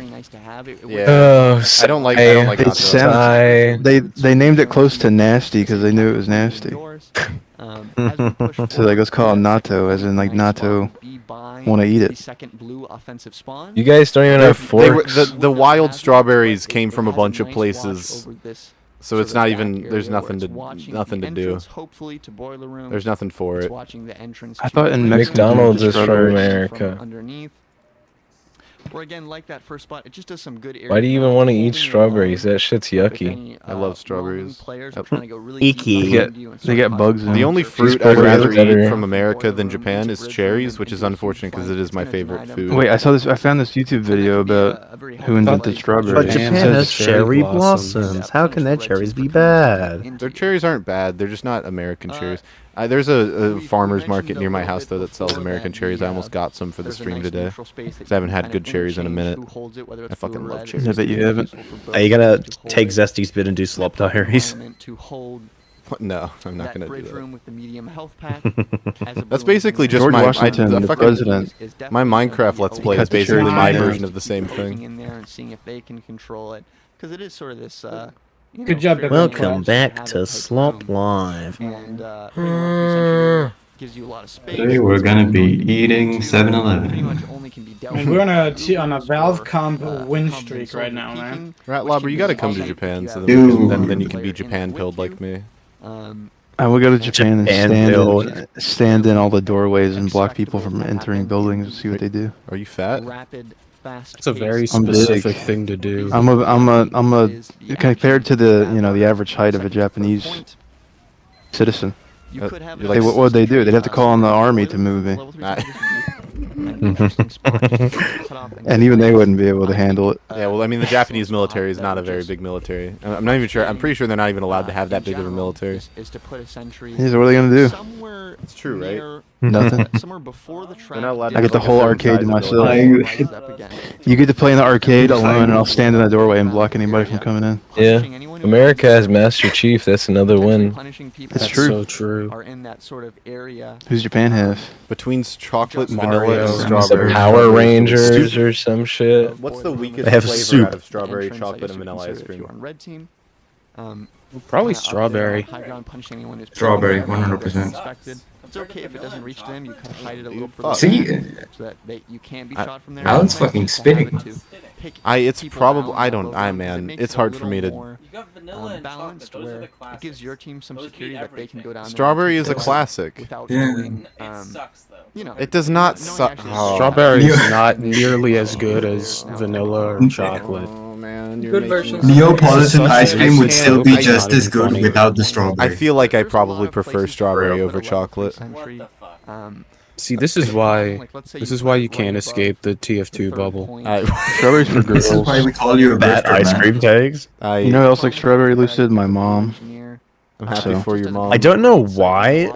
Yeah. I don't like natto. They named it close to nasty because they knew it was nasty. So like let's call it natto, as in like natto. Want to eat it. You guys don't even have forks. The wild strawberries came from a bunch of places, so it's not even. There's nothing to do. There's nothing for it. I thought in McDonald's is from America. Or again, like that first spot, it just does some good. Why do you even want to eat strawberries? That shit's yucky. I love strawberries. Icky. They get bugs in them. The only fruit I'd rather eat from America than Japan is cherries, which is unfortunate because it is my favorite food. Wait, I found this YouTube video about who invented strawberries. But Japan has cherry blossoms. How can their cherries be bad? Their cherries aren't bad. They're just not American cherries. There's a farmer's market near my house, though, that sells American cherries. I almost got some for the stream today. Because I haven't had good cherries in a minute. I fucking love cherries. I bet you haven't. Are you gonna take Zesty's bid and do slop diaries? No, I'm not gonna do that. That's basically just George my Washington, the president. My Minecraft Let's Play is basically my version of the same thing. In there and seeing if they can control it, because it is sort of this. Good job, Welcome back to Slop Live. And gives you a lot of space. Today we're gonna be eating 7-Eleven. And we're on a Valve comp win streak right now, man. Ratlobber, you gotta come to Japan, so then you can be Japan-pilled like me. I would go to Japan and stand in all the doorways and block people from entering buildings and see what they do. Are you fat? It's a very specific thing to do. I'm a compared to the average height of a Japanese citizen. What would they do? They'd have to call on the army to move me. And even they wouldn't be able to handle it. Yeah, well, I mean, the Japanese military is not a very big military. I'm not even sure. I'm pretty sure they're not even allowed to have that big of a military. Yeah, so what are they gonna do? It's true, right? Nothing. Somewhere before the track. I get the whole arcade to myself. You get to play in the arcade alone, and I'll stand in the doorway and block anybody from coming in. Yeah, America has Master Chief. That's another win. It's true. So true. Are in that sort of area. Who's Japan have? Between chocolate, vanilla, and strawberry. Power Rangers or some shit. What's the weakest They have flavor soup. out of strawberry, chocolate, and vanilla ice cream? Red team. Probably strawberry. Strawberry, 100%. It's okay if it doesn't reach them. You kind of hide it a little further. See, so that you can't be shot from there. Alan's fucking spitting. It's probably man. It's hard for me to. Balanced where it gives your team some security that they can go down. Strawberry is a classic. Without Yeah. going, It does not suck. Strawberry is not nearly as good as vanilla or chocolate. Oh man, Good versions. Neapolitan ice cream would still be just as good without the strawberry. I feel like I probably prefer strawberry over chocolate. See, this is why you can't escape the TF2 bubble. Strawberries for girls. This is why we call you a Bad grifter, ice man. cream tags. You know who else likes strawberry, Lucid? My mom. I'm happy for your mom. I don't know why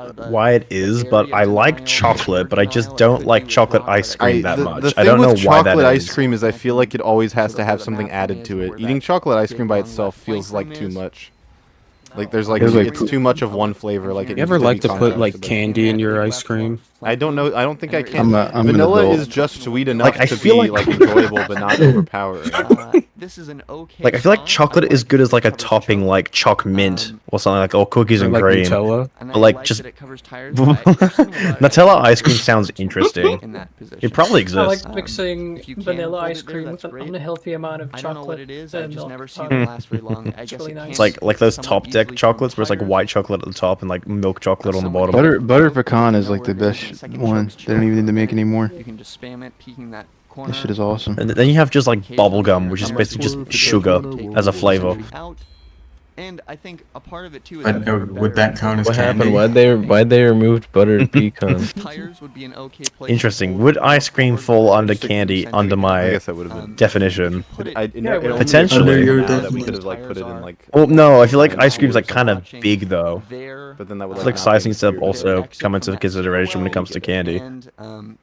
it is, but I like chocolate, but I just don't like chocolate ice cream that much. The I don't know thing with why that chocolate ice is. cream is I feel like it always has to have something added to it. Eating chocolate ice cream by itself feels like too much. Like there's like it's too much of one flavor. Like You ever like to put like candy in your ice cream? I don't know. I don't think I can. I'm an Vanilla adult. is just sweet enough Like, I to feel be like- like enjoyable, but not overpowering. This is an okay. Like I feel like chocolate is good as like a topping, like choc mint or something like, or cookies and Like cream. Nutella? But like just Nutella ice cream sounds interesting. It probably I exists. like mixing vanilla ice cream with an unhealthy amount of I don't know what chocolate. it is. I've and just milk never seen powder. it last very long. I guess really it nice. can't- It's like those top deck chocolates where it's like white chocolate at the top and like milk chocolate on the bottom. Butter pecan is like the best one. They don't even need to make anymore. You can just spam it, peeking that corner. This shit is awesome. And then you have just like bubble gum, which is basically just sugar as a flavor. And I think a part of it too is Would that count as What candy? happened? Why'd they remove buttered pecan? tires would be an okay place. Interesting. Would ice cream fall under candy under I my guess that would have been definition? Potentially. Potentially. We could have like put it in like. Well, no, I feel like ice cream's like kind of big though. But then that would I feel like not size be needs to weird. also come into consideration when it comes to candy. And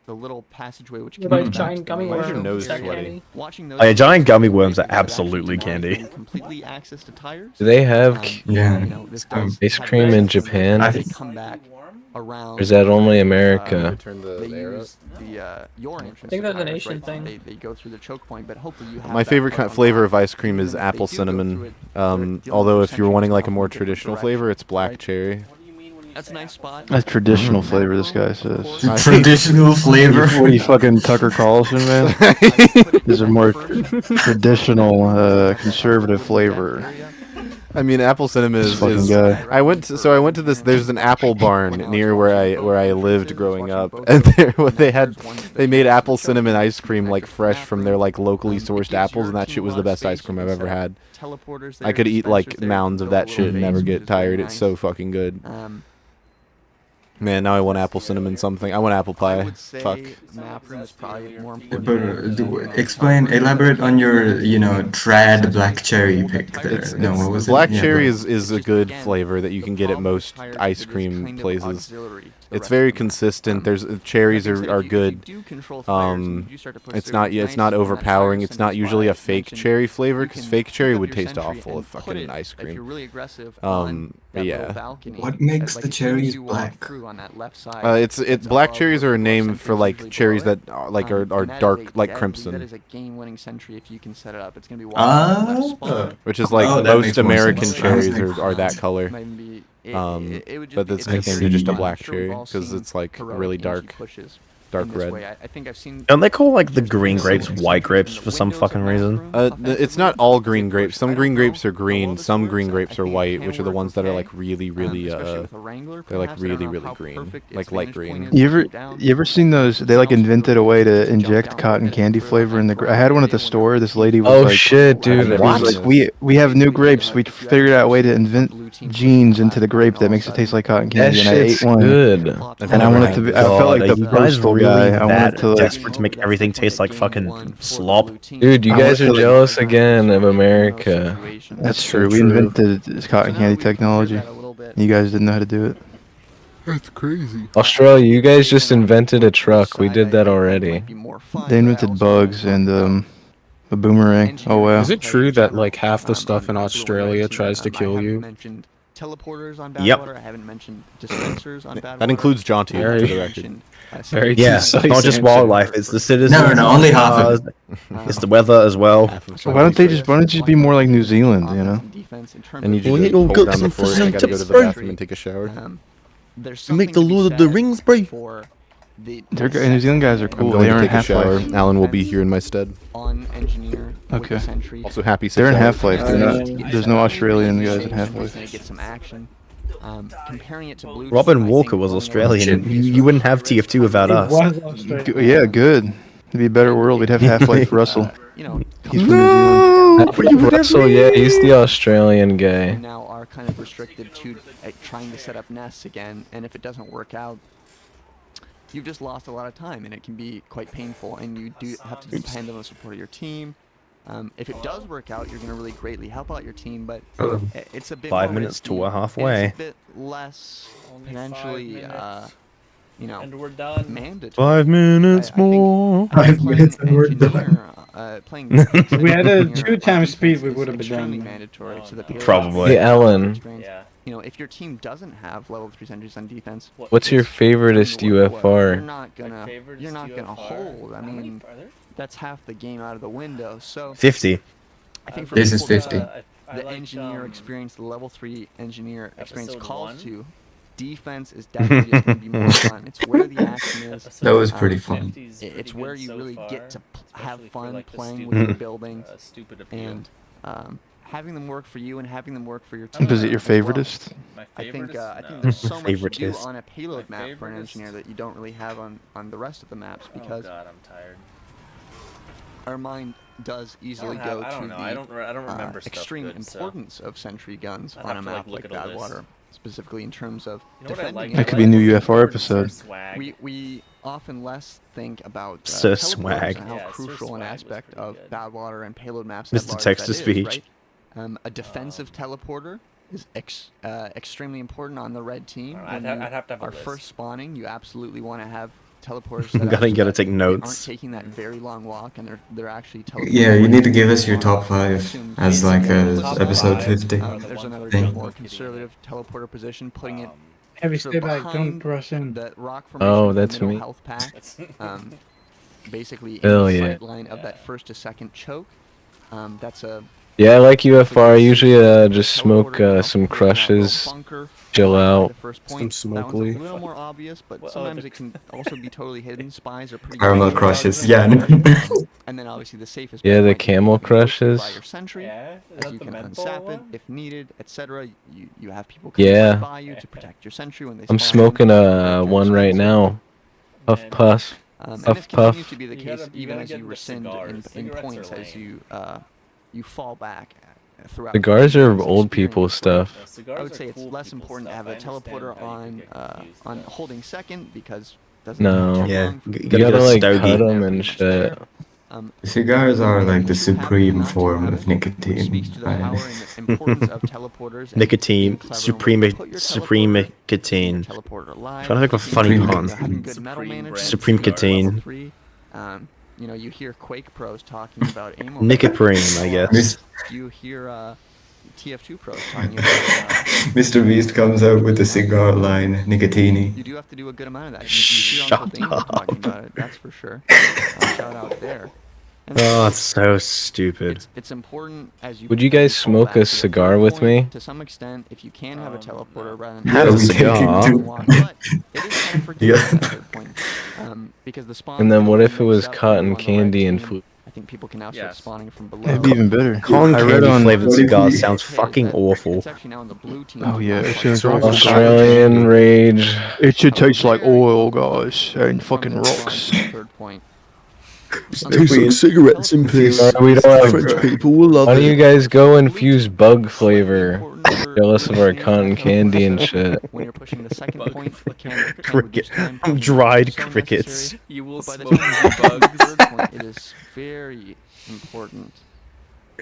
the little passageway which What about giant gummy Why is your worms? nose Is that sweaty? candy? watching those Oh, yeah, giant gummy worms are absolutely candy. completely access to tires. Do they have Yeah. You know, this does ice cream in Japan? I they think- come back around. Or is that only America? Turn They the air up. use your entrance. I think to that's an tires, Asian right? thing. They go through the choke point, but hopefully you have My that favorite part on flavor top. of ice cream is They apple do go through cinnamon. it. They're Although if you're dealing wanting with like a more different traditional direction, flavor, it's black right? cherry. That's a nice spot. That's traditional flavor, this guy says. Traditional flavor. What are you fucking Tucker Carlson, man? These are more traditional, conservative flavor. I mean, apple cinnamon This is. fucking guy. I went to this. There's an apple barn near where I lived growing up, and they made apple cinnamon ice cream like fresh from their like locally sourced apples, and that shit was the best ice cream I've ever had. I could eat like mounds of that shit and never get tired. It's so fucking good. Man, now I want apple cinnamon something. I want apple pie. Fuck. Elaborate on your, trad black cherry pick there. No, what was it? Black Yeah, cherry go. is a good flavor that you can get at most ice cream places. It's very consistent. Cherries are good. It's not overpowering. It's not usually a fake cherry flavor because fake cherry would taste awful if fucking ice cream. Yeah. What makes the cherries black? Black cherries are a name for like cherries that are dark like That crimson. is a game-winning century if you can set it up. It's gonna be Which is like that most makes more American sense. cherries are that color. But But it's named just a black cherry because it's like really dark red. I think I've seen. Don't they call like the green grapes white grapes for some fucking reason? It's not all green grapes. Some green grapes are green. Some green grapes are white, which are the ones that are like really they're like really green, like light green. You ever seen those? They like invented a way to inject cotton candy flavor in the. I had one at the store. This lady was like, shit, dude! It was like we have new grapes. We figured out a way to invent genes into the grape that makes it taste like cotton candy. And I ate one. Good. And I wanted to. I felt like the postal guy. I wanted to like. Desperate to make everything taste like fucking slop. Dude, you guys are jealous again of America. That's true. We invented this cotton candy technology. You guys didn't know how to do it. That's crazy. Australia, you guys just invented a truck. We did that already. They invented bugs and a boomerang. Oh wow. Is it true that like half the stuff in Australia tries to kill you? teleporters on Yep. Badwater. I haven't mentioned dispensers on Badwater. That includes Jaunty, I for the haven't record. mentioned, Very Yeah, concise not just answer. wildlife, it's the citizens. No, only half of it. It's the weather as well. So why don't they just be more like New Zealand, you know? I need you We to all hold got down the some fort. I fun gotta go to tips, the bro. bathroom and take a shower. There's Make the something to be Lord of the said Rings, bro. for the New Zealand guys are I'm cool. going They are to in take a shower. Half-Life. Alan will be here in my stead. on engineer with the Sentry. Also happy They're in 6 hours. Half-Life. There's no Australian guys in Half-Life. Get some action. Comparing it to Blue Robin Team, I Walker think was running Australian. around You wouldn't have TF2 without us. Yeah, good. It'd be a better world. We'd have Half-Life Russell. you know, He's from New Zealand. Russell, yeah, he's the Australian guy. you now are kind of restricted to trying to set up nests again, and if it doesn't work out, you've just lost a lot of time, and it can be quite painful, and you do have to depend on the support of your team. If it does work out, you're going to really greatly help out your team, but it's a bit 5 more minutes to risky, we're and halfway. it's a bit less potentially, you know, And we're done. mandatory. 5 minutes more. 5 minutes and we're done. Playing If we had a engineer 2x speed, is we would have been extremely done. mandatory to the players. Probably. Hey, Alan. Yeah. You know, if your team doesn't have level 3 sentries on defense, What's your favoriteest you're UFR? not gonna hold. I mean, that's half the game out of the window. So 50. I think for This is people 50. that the engineer experience, the level 3 engineer experience calls to, defense is definitely just going to be more fun. It's where the action is. That was pretty fun. It's where you really get to have fun playing with your building and having them work for you and having them work for your team. Is it your favoritist? I think there's so much to do Favoritist. on a payload map for an engineer that you don't really have on the rest of the maps because Oh god, I'm tired. our mind does easily go I don't to know. the I don't remember stuff extreme good, so importance of sentry guns I'd on have a to, map look like at a list. Badwater, specifically in terms of You know what I defending. like? it. That could be a new UFR episode. We often less think about Sir teleporters Swag. and how Yeah, Sir crucial an Swag was aspect pretty of good. Badwater and payload maps Mr. at large Text-to-Speech. right? A defensive teleporter is extremely important on the red team. I'd When have to have a are list. first spawning, you absolutely want to have teleporters. I'm set up so gotta that take they notes. aren't taking that very long walk, and they're actually teleporting. Yeah, you need to give us your top 5 as like a Top episode 5. 50. There's another thing. more conservative teleporter position, putting it Heavy, sort stay of back, don't behind rush in. the rock formation Oh, with the that's middle me. health pack. Basically in Hell the yeah. sight line of that first to second choke. That's a Yeah, I like UFR. I usually just smoke some crushes, chill out. Some smoke That one's leaf. a little more obvious, but sometimes it can also be totally hidden. Spies are pretty Caramel good. crushes, yeah. And then obviously the safest Yeah, bet the might be camel you can go crushes. by your sentry, Yeah? Is as that you the can menthol unsap it one? if needed, etc. You have people coming Yeah. right by you to protect your sentry when they I'm spawn in, smoking protect your one right space. now. Puff And- puff. And Puff, this continues puff. to be the You case gotta- you even gotta as get you the rescind cigars. in Cigarettes points are as lame. you fall back throughout. Cigars the are game's old people experience. stuff. Cigars I would are say it's cool less people important to stuff. have I a understand teleporter how you could get confused, on though. holding second because it doesn't No. take too Yeah, long for you people You gotta to gotta go like stogie. cut they're them pretty and much shit. there. Cigars are like the If you happen supreme not to form have of it, nicotine. speaks to the right? power and importance of teleporters. and Nicotine, being clever when you put your teleporter, supremicotine. teleporter live, Trying to think of a funny Supreme pun. having good metal Supreme management, Supreme level Catine. 3. You know, you hear Quake pros talking about ammo. Nicoprene, I guess. Mis- You hear TF2 pros talking about. Mr. Beast comes out with the cigar line, Nicotini. You do have to do a good amount of that. You hear Uncle Dane talking about it, that's for sure. Shout out there. And Oh, that's so stupid. it's important as you. Would you guys fall smoke back a to the cigar third with point, me? To some extent, if you can have a teleporter rather than Have a we cigar. taking walk, but it is kind of forgiving at that third point, because the spawn. And then what if it moves was up cotton on the red candy and team. food? I think people can now start Yes. spawning from below. That'd be even better. Cotton I read candy on flavored what if cigars we- sounds fucking awful. It's actually now in the blue team. Oh yeah, as soon as Australian rage. it should taste like oil, guys, and fucking From the rocks. third point. Tastes like cigarettes in piss. We don't have. French people will love Why don't you it. guys go infuse bug flavor? Jealous of our cotton candy and shit. When you're pushing the second point, it can reduce Cricket. time I'm if dried so crickets. necessary. You will But by the smoke time you some get to the bugs. third point, it is very important.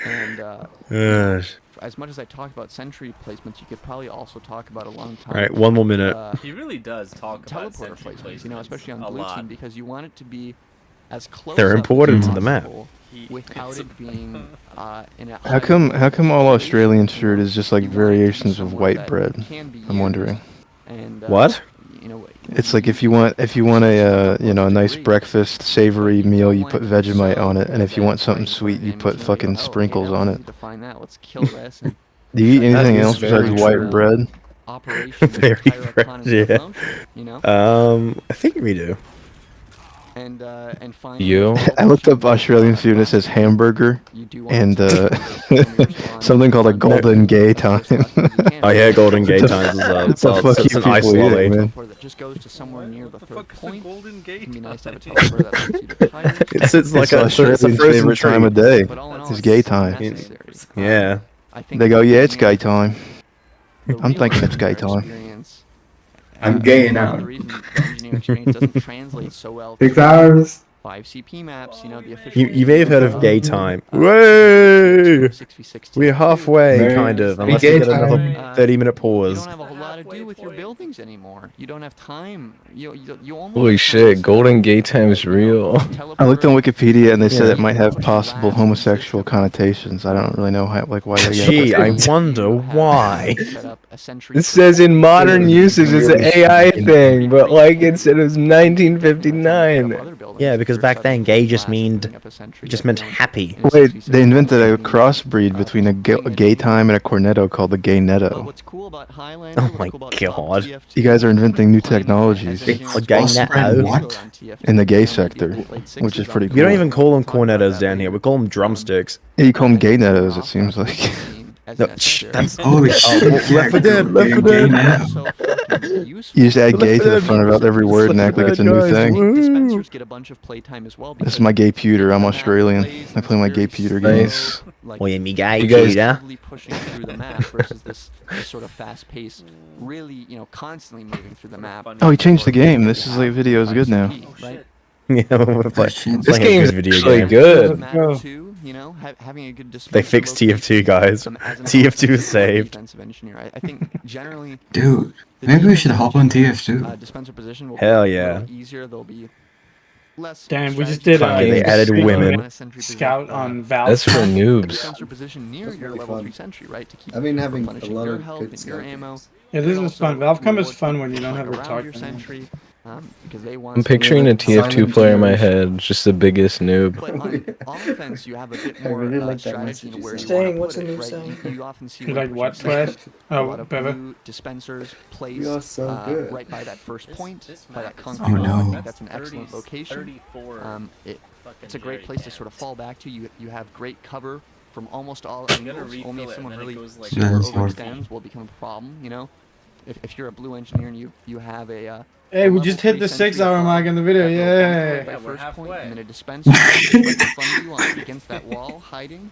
And Ugh. as much as I talked about sentry placements, you could probably also talk about a long time. Alright, one more minute. He really does talk about teleporter sentry placements, you know, especially on a blue lot. team, because you want it to be as close. They're up as important to the map. possible without it being in a How come all Australian food is just like variations of white bread? I'm wondering. What? It's like if you want a a nice breakfast savory meal, you put Vegemite on it, and if you want something sweet, you put fucking sprinkles on it. Do you eat anything else besides white bread? Very fresh, yeah. I think we do. And You? I looked up Australian food and it says hamburger and something called a golden gay time. Oh yeah, golden gay times as well. So fuck you people eating, man. That just goes to somewhere near the third point. Golden gate. Be nice to have a teleporter that lets you to hide. It's like Australian's favorite time of day. It's gay time. Yeah. They go, yeah, it's gay time. I'm thinking it's gay time. I'm gaying out. The reason the engineering experience doesn't translate so well. 6 hours. 5 CP maps, you know, the official. You may have heard of gay time. Way! We're halfway, kind of, unless we get another 30-minute pause. You don't have a whole lot to do with your buildings anymore. You don't have time. You almost. Holy shit, golden gay time is real. I looked on Wikipedia and they said it might have possible homosexual connotations. I don't really know why they got. Gee, I wonder why. It says in modern usage it's an AI thing, but like it said it was 1959. Yeah, because back then gay just meant happy. Wait, they invented a crossbreed between a gay time and a cornetto called the gay netto. Oh my god. You guys are inventing new technologies. A gay netto? In the gay sector, which is pretty cool. We don't even call them cornettos down here, we call them drumsticks. Yeah, you call them gay nettos, it seems like. No, that's holy shit. Left 4 Dead. You just add gay to the front of every word and act like it's a new thing. Dispensers get a bunch of playtime as well. This is my gay pewter. I'm Australian. I play my gay pewter games. Oh yeah, me gay pewter. Pushing through the map versus this sort of fast pace, really, constantly moving through the map. Oh, he changed the game. This is like video is good now. Yeah, this game is actually good. Having a good they fixed TF2, guys. TF2 is saved. I think generally, dude, maybe we should hop on TF2. Dispenser position will Hell be yeah. easier. There'll be less. Damn, we just did. They added women. Scout on Valve. That's for noobs. Dispenser position near your level 3 sentry, right? To keep having a lot your of health good and your ammo. Yeah, this is fun. Valve.com is fun when you don't have a target. Because they want. I'm picturing a TF2 player in my head, just the biggest noob. But on offense, you have a bit more really strategy in where you Saying, want what's to a put new it, saying? right? You often see You like what, Twash? Oh, Bebe. Dispensers placed You are so good. right by that first point, by that Oh, concrete no. wall. I think that's an excellent location. It's a great place to sort of fall back to. You have great cover from almost all angles. Only if someone really overextends will become a problem. If you're a blue engineer and you have a Hey, we just hit the 6-hour mark in the video. Yay! By first point, and then a dispenser right in front of you against that wall, hiding.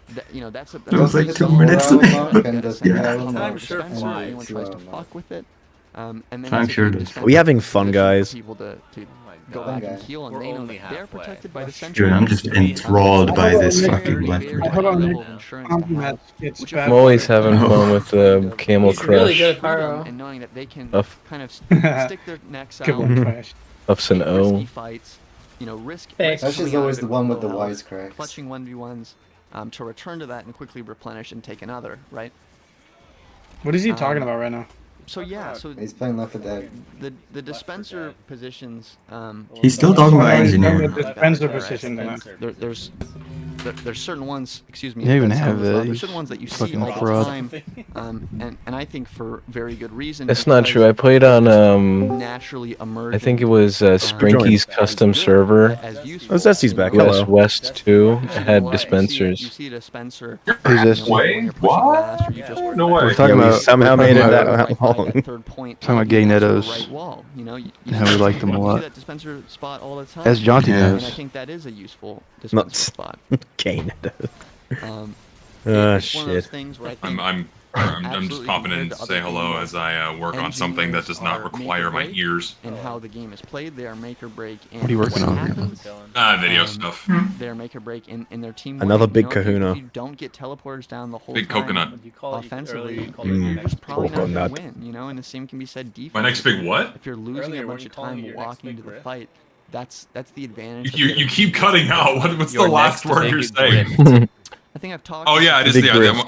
That's a. It was like 2 minutes. I'm sure anyone tries to fuck with it. And then I'm sure it is. We having fun, guys. People to go back and heal, and they know that they're protected by the sentry. Dude, I'm just enthralled by this fucking left. I'm always having fun with the Camel Crush. And knowing that they can kind of stick their necks out. Ups and O. Fights, risk. That's just always the one with the wisecracks. Clutching 1v1s to return to that and quickly replenish and take another, right? What is he talking about right now? So yeah, so he's playing Left 4 Dead. The dispenser positions. He's still talking about engineering. The dispenser position. There's certain ones. Excuse me. You don't even have There's certain ones that you see all the time, and I think for very good reason. That's not true. I played on naturally emerging. I think it was Sprinky's custom server. Oh, Zesty's back. Hello. West 2 had dispensers. You see a dispenser. Who's this? What? No way. We're talking about somehow made it that long. Third point. Talking about gay nettos. How we like them a lot. See that dispenser spot all the time. As Jauntyweb And I knows. think that is a useful dispenser spot. Gay nettos. It's one of those shit. things where I think I'm just popping in to say hello as I work on something that does not require my ears. And how the game is played, they are make or break. And What are you working on? happens, Video stuff. they are make or break in their team. Another winning, big if kahuna. you don't get teleporters down the whole Big time, coconut. offensively, you're just probably not going to win. And the same can be said defensively. My next big what? If you're losing a bunch of time walking into the fight, that's the advantage. You keep cutting out. What's the last word you're saying? I think I've talked. Oh yeah,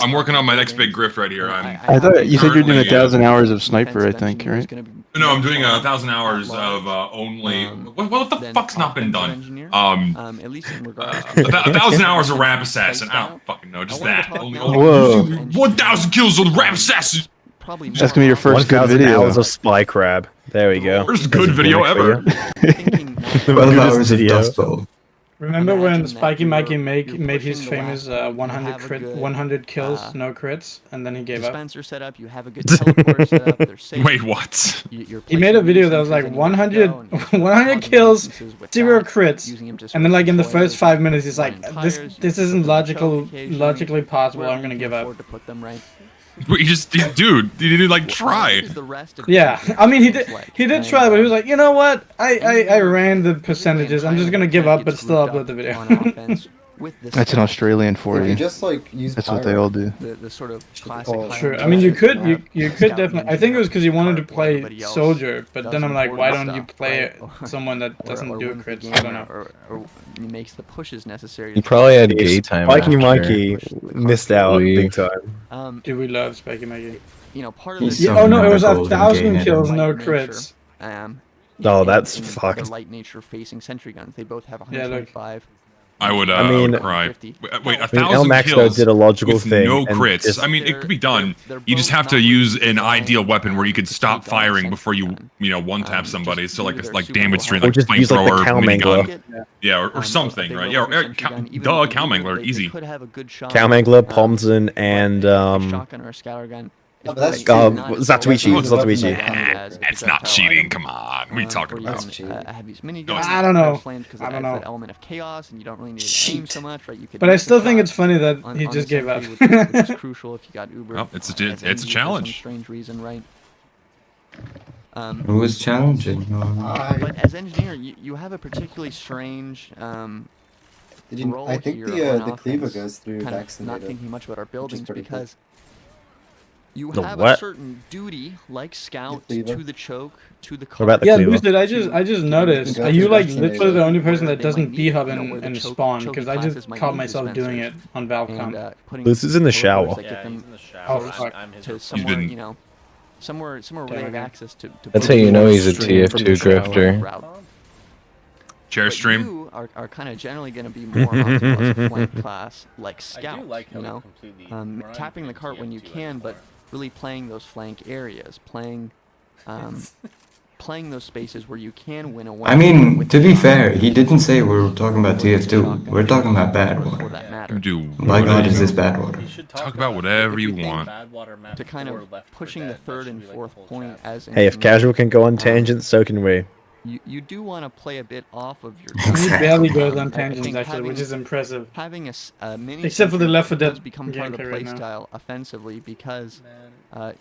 I'm working on my next big grift right here. I thought you said you're doing 1,000 hours of sniper, I think, right? No, I'm doing 1,000 hours of only. What the fuck's not been done? At least in regards to 1,000 hours of rap assassin. I don't fucking know, just that. Whoa. 1,000 kills on rap assassin. That's gonna be your first good 1,000 video. hours of spy crab. There we go. First good video ever. 12 hours of Dust Bowl. Remember when Spiky Mikey made his famous 100 kills, no crits, and then he gave up? Dispenser setup, you have a good teleporter setup, they're safe. Wait, what? He made a video that was like 100 kills, 0 crits, and then like in the first 5 minutes he's like, this isn't logically possible, I'm gonna give up. You did like try. Yeah, I mean he did try, but he was like, you know what? I ran the percentages. I'm just gonna give up, but still upload the video. That's an Australian for you. You just like use That's what they all do. The sort of classic. True. I mean, you could definitely. I think it was because you wanted to play soldier, but then I'm like, why don't you play someone that doesn't do crits? I don't know. Or makes the pushes necessary. You probably had gay time. Spiky Mikey missed out big time. Do we love Spiky Mikey? You know, part of this. Oh no, it was 1,000 kills, no crits. Oh, that's fucked. Light nature facing sentry guns. They both have 125. I would cry. Wait, 1,000 Elmax kills did a logical with thing no and crits. just- I mean, it could be done. You just have to use an ideal weapon where you could stop firing before you one tap somebody. So like damage string, Or like just use, like, the flamethrower, cow minigun. mangler. Yeah, or something, right? Yeah, duh, cow mangler, easy. Cow Mangler, Pomson, and Shotgun or a scatter gun. Zatoichi. It's not cheating. Come on, what are you talking about? I don't know. I don't know. Element of chaos, and you don't really need to aim so much, right? You could. But I still think it's funny that he just gave up. Which is crucial if you got Uber. Well, it's a challenge. For some strange reason, right? Who was challenging? But as engineer, you have a particularly strange role I think here the on cleaver offense, goes through kind of vaccinated. not thinking much about our buildings pretty because you The have what? a certain duty, like scout, to the choke, to the What about the Yeah, cleaver? Lucid, I just noticed. Are you like literally the only person that doesn't B-hub and spawn? Because I just caught myself doing it on Valcom. Lucid's in the shower. Oh fuck. To somewhere, you know, somewhere where they have access to. That's how you know he's a TF2 grifter. Chair stream. You are kind of generally going to be more on the flank class, like scout. You know, tapping the cart when you can, but really playing those flank areas, playing those spaces where you can win a win. I mean, to be fair, he didn't say we were talking about TF2. We're talking about bad water. By God, is this bad water? Talk about whatever you want. To kind of pushing the third and fourth point as. Hey, if casual can go on tangents, so can we. You do want to play a bit off of your. He barely goes on tangents actually, which is impressive. Having a mini. Except for the Left 4 Dead does become part of the gameplay play right now. style offensively because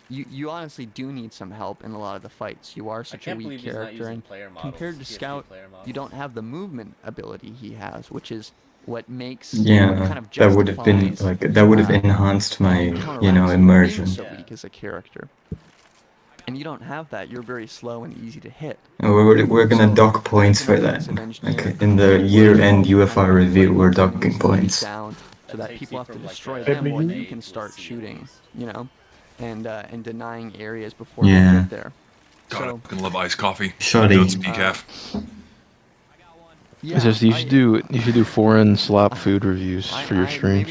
you honestly do need some help in a lot of the fights. You are such a weak character, and compared to Scout, you don't have the movement ability he has, which is what makes kind of that would have been like that would have enhanced my immersion. So weak as a character. And you don't have that. You're very slow and easy to hit. We're gonna dock points for that. Like in the year-end UFR review, we're docking points. Down so that people have to destroy them while you can start shooting, and denying areas before you get there. God, I fucking love iced coffee. Shoddy. Decaf. It's just you should do foreign slop food reviews for your streams.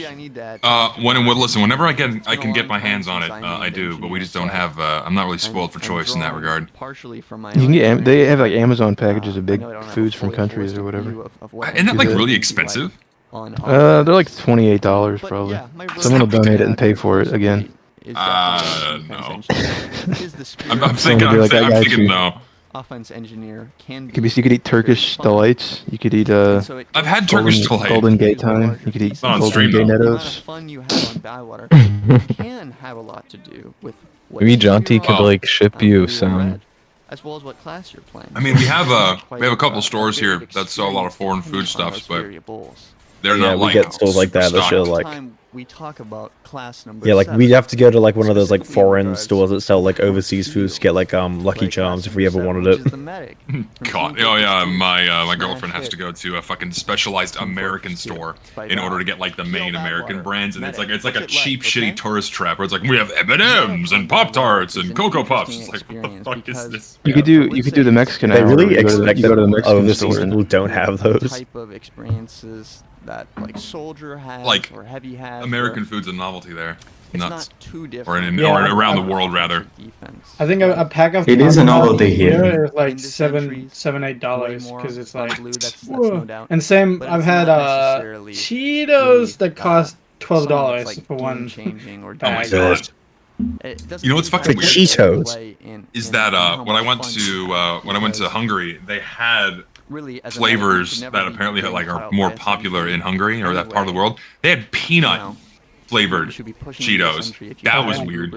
Whenever I can get my hands on it, I do. But we just don't have. I'm not really spoiled for choice in that regard. Partially from my You can get they have like Amazon packages of big foods from countries or whatever. Isn't that like really expensive? They're like $28 probably. Someone will donate it and pay for it again. No. I'm thinking no. Offense engineer can be. You could eat Turkish delights. You could eat I've had Turkish delight. Golden Gate time. You could eat Golden Gate Nettos. Fun you have on Badwater can have a lot to do with what Maybe Jaunty could like ship you some. as well as what class you're playing. I mean, we have a couple stores here that sell a lot of foreign foodstuffs, but they're not like we get stores like that. That show like we talk about class number. Yeah, like 7, we'd have to go to like one of those like foreign stores that sell like overseas foods to get like Lucky Charms if we ever wanted it. God, oh yeah, my girlfriend has to go to a fucking specialized American store in order to get like the main American brands, and it's like a cheap, shitty tourist trap where it's like we have M&Ms and Pop Tarts and Cocoa Puffs. It's like what the fuck is this? You could do the Mexican. They really hour. expect you go to the that Mexican overseas store. people don't have those. Type of experiences that like Soldier has Like or Heavy has. American food's a novelty there. Nuts. Not too Or different. or around the world rather. I think a pack of It is a tacos novelty here. is like $7-8 because it's like, whoa. And same. I've had Cheetos that cost $12 for one bag. Oh my god. You know what's fucking weird? Cheetos. Is that when I went to Hungary, they had flavors that apparently are more popular in Hungary or that part of the world. They had peanut flavored Cheetos. That was weird.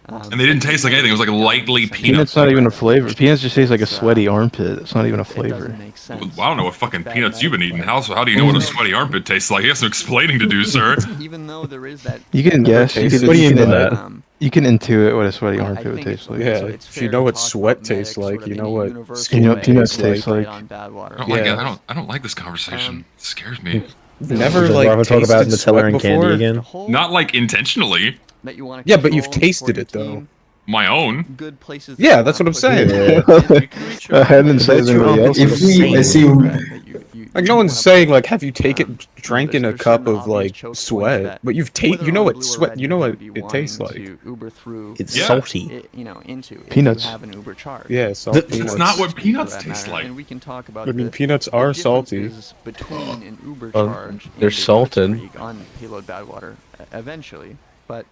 And they didn't taste like anything. It was like lightly peanut. Peanut's not even a flavor. Peanuts just taste like a sweaty armpit. It's not even a flavor. Well, I don't know what fucking peanuts you've been eating. How do you know what a sweaty armpit tastes like? You have some explaining to do, sir. Even though there is that. You can guess. What do you mean that? You can intuit what a sweaty armpit would taste like. Yeah, if you know what sweat tastes like, you know what peanuts taste like. I don't like it. I don't like this conversation. It scares me. Never like talk about tasted Nutella sweat and candy before? again. Not like intentionally. Yeah, but you've tasted it though. My own. Good places. Yeah, that's what I'm saying. I hadn't said anybody else. If we assume, like no one's saying like, have you drank in a cup of like sweat? But you know what sweat, you know what it tastes like. It's salty. Peanuts. Yeah, salty. That's not what peanuts taste like. And we can talk about I mean, peanuts are salty. between an Uber Well, charge they're and a salted. streak on payload bad water eventually, but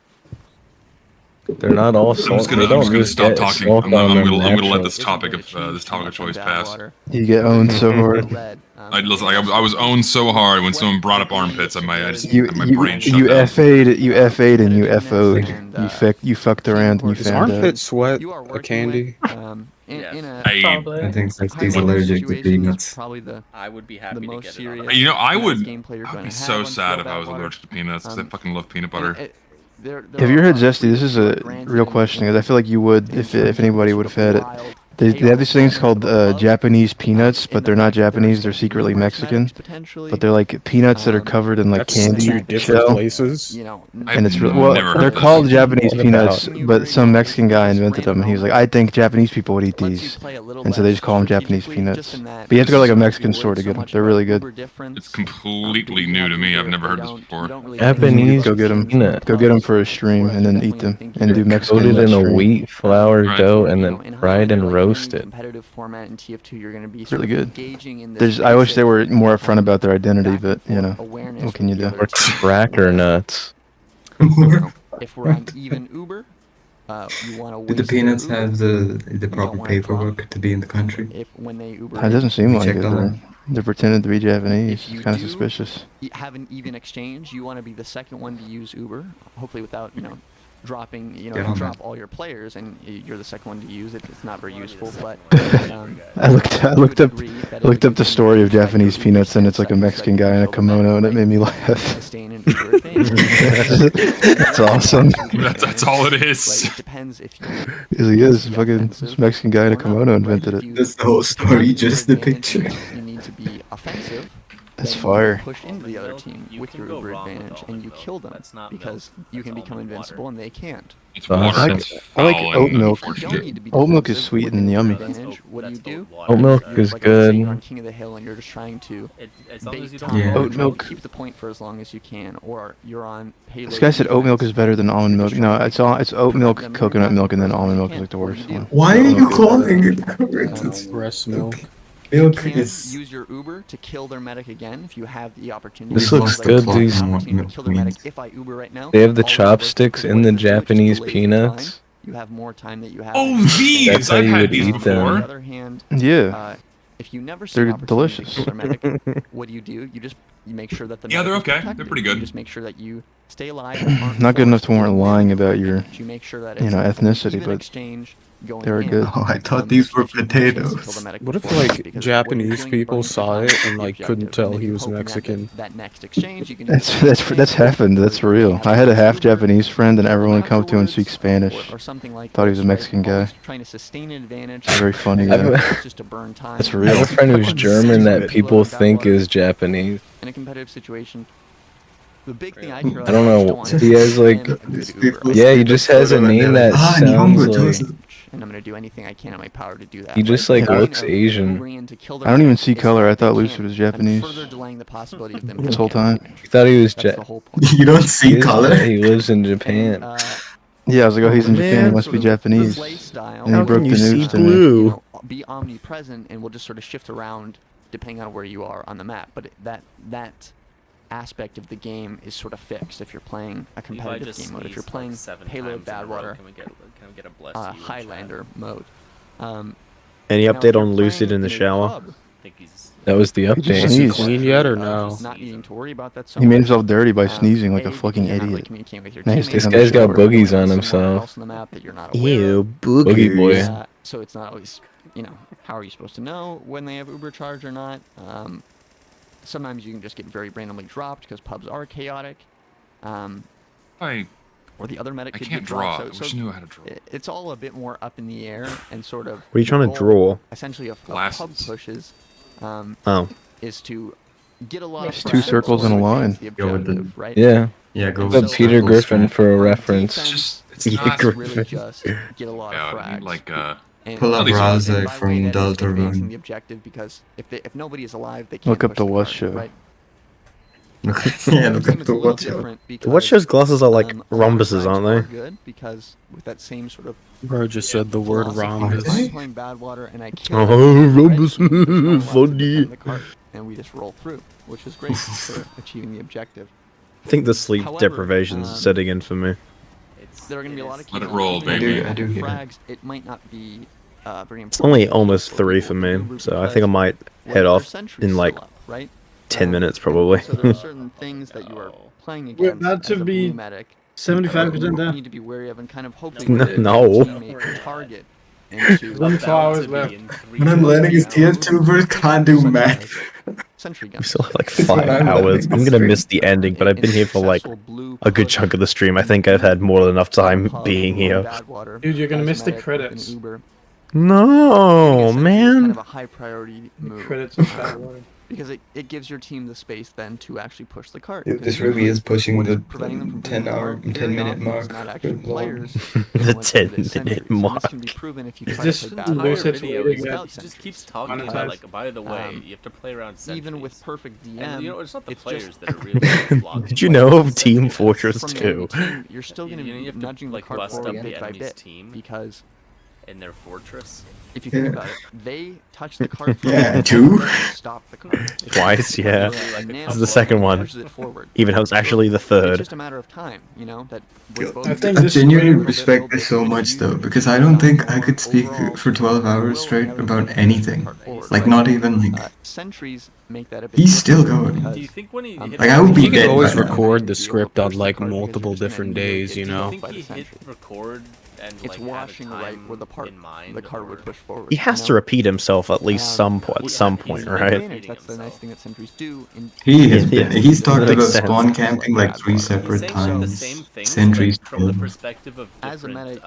They're not all I'm salt. just They gonna don't stop get talking. salt I'm on them gonna let naturally. this topic of choice pass. You get owned so hard. I was owned so hard when someone brought up armpits. My brain shut You down. FA'd and you FO'd. You fucked around and you Is found armpit out. sweat a candy? I think Zesty's allergic to peanuts. I would be happy to get it on. You know, I would be so sad if I was allergic to peanuts because I fucking love peanut butter. Have you heard Zesty? This is a real question because I feel like you would if anybody would have had it. They have these things called Japanese peanuts, but they're not Japanese. They're secretly Mexican, but they're like peanuts that are covered in like That's candy two different shell. places. And it's really, well, they're called Japanese peanuts, but some Mexican guy invented them, and he was like, I think Japanese people would eat these, and so they just call them Japanese peanuts. But you have to go to like a Mexican store to get them. They're really good. It's completely new to me. I've never heard this before. Japanese Go get them. peanut. Go get them for a stream, and then eat them, and do Mexican. Coated in a stream. wheat flour Right. dough and then fried and roasted. competitive format in TF2, you're going to be It's really good. engaging in this I wish they basic, were more upfront about their identity, but you know, awareness what can you do? Or cracker nuts. If we're on even Uber, you want to. Do the peanuts have the proper paperwork to be in the country? When they Uber, It doesn't seem like checked it. on They're, them. they're pretending to be Japanese. If you It's kind of do suspicious. have an even exchange, you want to be the second one to use Uber, hopefully without dropping, Yeah. drop all your players, and you're the second one to use it. It's not very useful, but I looked up the story of Japanese peanuts, and it's like a Mexican guy in a kimono, and it made me laugh. That's awesome. That's all it is. It depends if you. He is fucking this Mexican guy in a kimono invented it. That's the whole story, just the picture. You need to be offensive. That's then fire. You push into the other team with your Uber advantage, and you kill them because you can become invincible and they can't. It's I water. like, It's I like foul oat and milk. unfortunate. Oat milk is sweet and yummy. What do you do? Oat milk is Like I was saying, you're on good. King of the Hill, and you're just trying to as long as you bait don't time, Yeah. Oat milk. keep the point for as long as you can, or you're on payload. This guy said oat milk is better than almond milk. No, it's oat milk, coconut milk, and then almond milk is like the worst one. Why are you calling it correct? It's Breast milk. milk You can is. use your Uber to kill their medic again if you have the opportunity. This We've looks lost the good. plot These on what Opportunity to milk kill their medic. means. If I Uber right now, They have the all of chopsticks in the Japanese peanuts. You have more time that you have. Oh, these! That's how I've you had would these eat them. On the before. other hand, Yeah, if you never see they're an opportunity to delicious. kill their medic, what do? You make sure that the Yeah, medic they're is okay. They're protected. pretty You good. just make sure that you stay alive. and aren't Not good enough forced to warrant do lying anything. about your, You make sure that you it's know, an ethnicity, even but exchange. going They were in. good. Oh, I thought these were potatoes. What if like Japanese people saw it and like couldn't tell he was Mexican? That next exchange, you can That's happened. That's real. I had a half Japanese friend, and everyone would come up to him and speak Spanish. or something like Thought he was a Mexican guy. trying to sustain an advantage. Very funny I have guy. a- Just to burn time. That's I real. have a friend who's German that people think is Japanese. In a competitive situation, the big thing I care about I don't know. is He has like, yeah, he just has a name that sounds like. and I'm gonna do anything I can in my power to do that. He just like looks Asian. I don't even see color. I thought Lucid was Japanese Further delaying the possibility of them this whole time. He thought he was You don't see color? He lives in Japan. Yeah, I was like, oh, he's in Japan. He Man. must be Japanese. style. And he broke the news to me. You know, be omnipresent and will just sort of shift around depending on where you are on the map. But that aspect of the game is sort of fixed if you're playing a competitive game mode. If you're playing Halo Badwater, Highlander mode. Any update on Lucid in the shower? That was the update. Is he clean yet or no? Not needing to worry about that so He made much. himself dirty by sneezing like a fucking idiot. This guy's got boogies on himself. Ew, Boogie boy. So it's not always, you know, how are you supposed to know when they have Uber charge or not? Sometimes you can just get very randomly dropped because pubs are chaotic. Or the other medic could can't get dropped. draw. I wish I knew how to draw. It's all a bit more up in the air and sort of. What are you trying to draw? Essentially, a pub pushes. Is to get a lot of It's two circles in a line. Go with the right? Yeah. Yeah, go The with Peter circle Griffin strap. for a reference. It's Peter not Griffin. Just get a lot of I need frags. like And Pull up and Razak by from way, that is Delta advancing Run. the objective because if nobody is alive, they can't Look up push the the Watch card, Show. right? Yeah, look up the Watch Show. The Watch Show's glasses are like rhombuses, aren't they? Good because with that same sort of Bro just said the word rhombus. I'm playing Badwater and I kill Oh, rhombus, funny. funny. And we just roll through, which is great for achieving the objective. I think the sleep However, deprivation's setting in for me. There are going to be a lot of Let it keys. roll, Even baby. with I do hear it. frags. It might not be very important. It's only almost 3 for me, so I think I might head off in like right? 10 minutes probably. So there are certain things that you are playing against. Not to as a be blue medic 75% you down. need to be wary of and kind of hopefully No. target into 24 hours left. What I'm learning is TF2bers can't do math. sentry We gun. still have like That's 5 what I'm hours. learning I'm this gonna week. miss the ending, but I've been here for like a good chunk of the stream. I think I've had more than enough time being here. Dude, you're gonna miss the credits. No, Kind man. of a high priority move. Credits of Badwater. Because it gives your team the space then to actually push the cart. Dude, this really is pushing the Preventing them from 10 minute mark. not actually players. The 10-minute mark. This can be proven if you Is try this to play bad Lucid's video really is good? he just keeps talking Monetized. about like, by the way, you have to play around sentries. even with perfect DM. And, you know, it's not the it's players just, that are really blocking. Did you know of Team Fortress from the 2? enemy team, you're still going to You know, be you have to, nudging like, the cart bust forward up the bit by enemy's bit team. because In their fortress. if you think about it, they touch the cart first. Yeah, and two. Stop the cart. Twice, yeah. Like This is the second one. pushes it forward. Even though it's actually the It's third. just a matter of time, you know. That we're Yo, both I think I this genuinely really- respect this so much though, because I don't think I could speak for 12 hours straight about anything. Like not even like sentries make that a bit he's still difficult going. because, Do you think when he hit Like I would be You can dead always by now. record the script on like multiple different days, you Do you know? think he hit record and it's like had a washing right time where the part in mind the cart or- would push forward. He has you to know? repeat himself at least at some point, right? Advantage, that's the nice thing that sentries do. He has been. Yeah, He's talked that makes about sense. spawn camping like 3 He's separate saying the times. same things, Sentries but from the killed. perspective of As a different, medic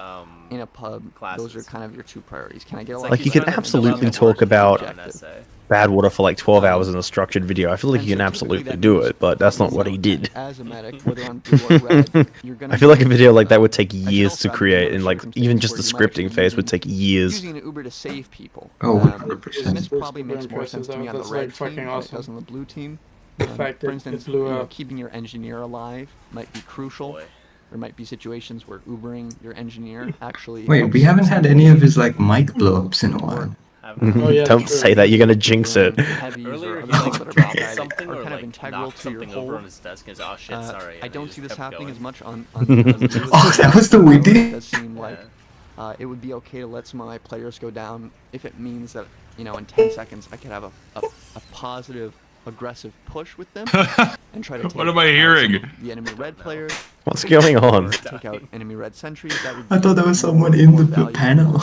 in a pub, those classes. are kind of your two priorities. Can I get a It's Like, you he's can trying to absolutely develop talk a about on an essay. Badwater for like 12 hours in a structured video. I feel like you can absolutely do it, but that's not what he did. As a medic, whether on blue or red, you're gonna I feel like a be, video like that would take years also to have create, other and like even just the circumstances where you scripting might phase actually would take be years. using an Uber to save people. Oh, And 100%. this probably makes more sense to me on the That's, red like, fucking team than it awesome. does on the blue team. The fact For that instance, it blew you know, up. keeping your engineer alive might be crucial. Boy. There might be situations where Ubering your engineer actually. Wait, helps we haven't had any of his like sustain mic blow-ups in a while. Oh, yeah, Don't true. say that, you're gonna jinx it. heavies Earlier or he other like things that are dropped bad something are or kind of like integral knocked to your something over whole. on his desk and he's, oh shit, sorry. I and don't he see just this kept happening going. as much on. Oh, that was the we did? It does seem like it would be okay to let some of my players go down if it means that, you know, in 10 seconds I could have a positive, aggressive push with them and try to take What am I out some hearing? of the enemy red players. What's going on? Take out enemy red sentries. That would I thought there was someone in the panel.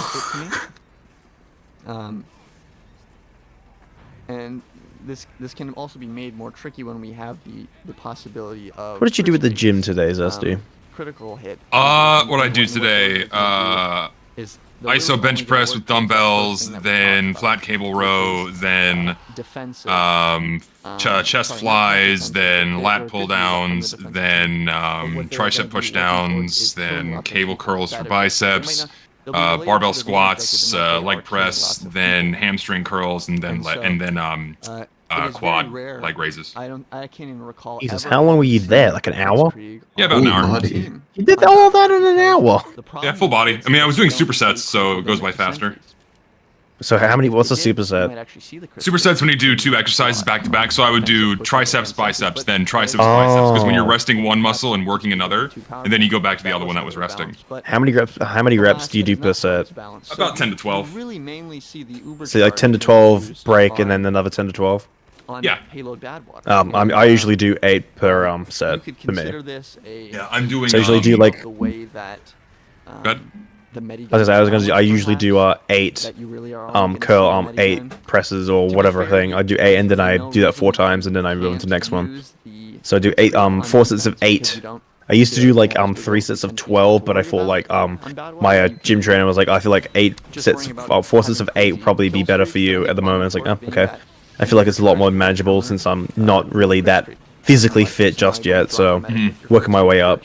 And this can also be made more tricky when we have the possibility of. What did you do at the gym today, Zesty? Critical hit. What I do today? ISO bench press with dumbbells, then flat cable row, then chest flies, then lat pull downs, then tricep push downs, then cable curls for biceps, barbell squats, leg press, then hamstring curls, and then quad leg raises. I can't even recall. Jesus, how long were you there? Like an hour? Yeah, about an hour. You did all that in an hour? Yeah, full body. I mean, I was doing supersets, so it goes by faster. So how many? What's a superset? Supersets when you do 2 exercises back to back. So I would do triceps, biceps, then triceps, biceps. Because when you're resting one muscle and working another, and then you go back to the other one that was resting. How many reps? How many reps do you do per set? About 10 to 12. So like 10 to 12 break, and then another 10 to 12. Yeah. I usually do 8 per set for me. Yeah, I'm doing. So I usually do like. Good. I usually do 8 curl 8 presses or whatever thing. I do 8 and then I do that 4 times and then I move on to the next one. So I do 8 4 sets of 8. I used to do like 3 sets of 12, but I thought like my gym trainer was like, I feel like 8 sets 4 sets of 8 would probably be better for you at the moment. It's like, oh, okay. I feel like it's a lot more manageable since I'm not really that physically fit just yet, so working my way up.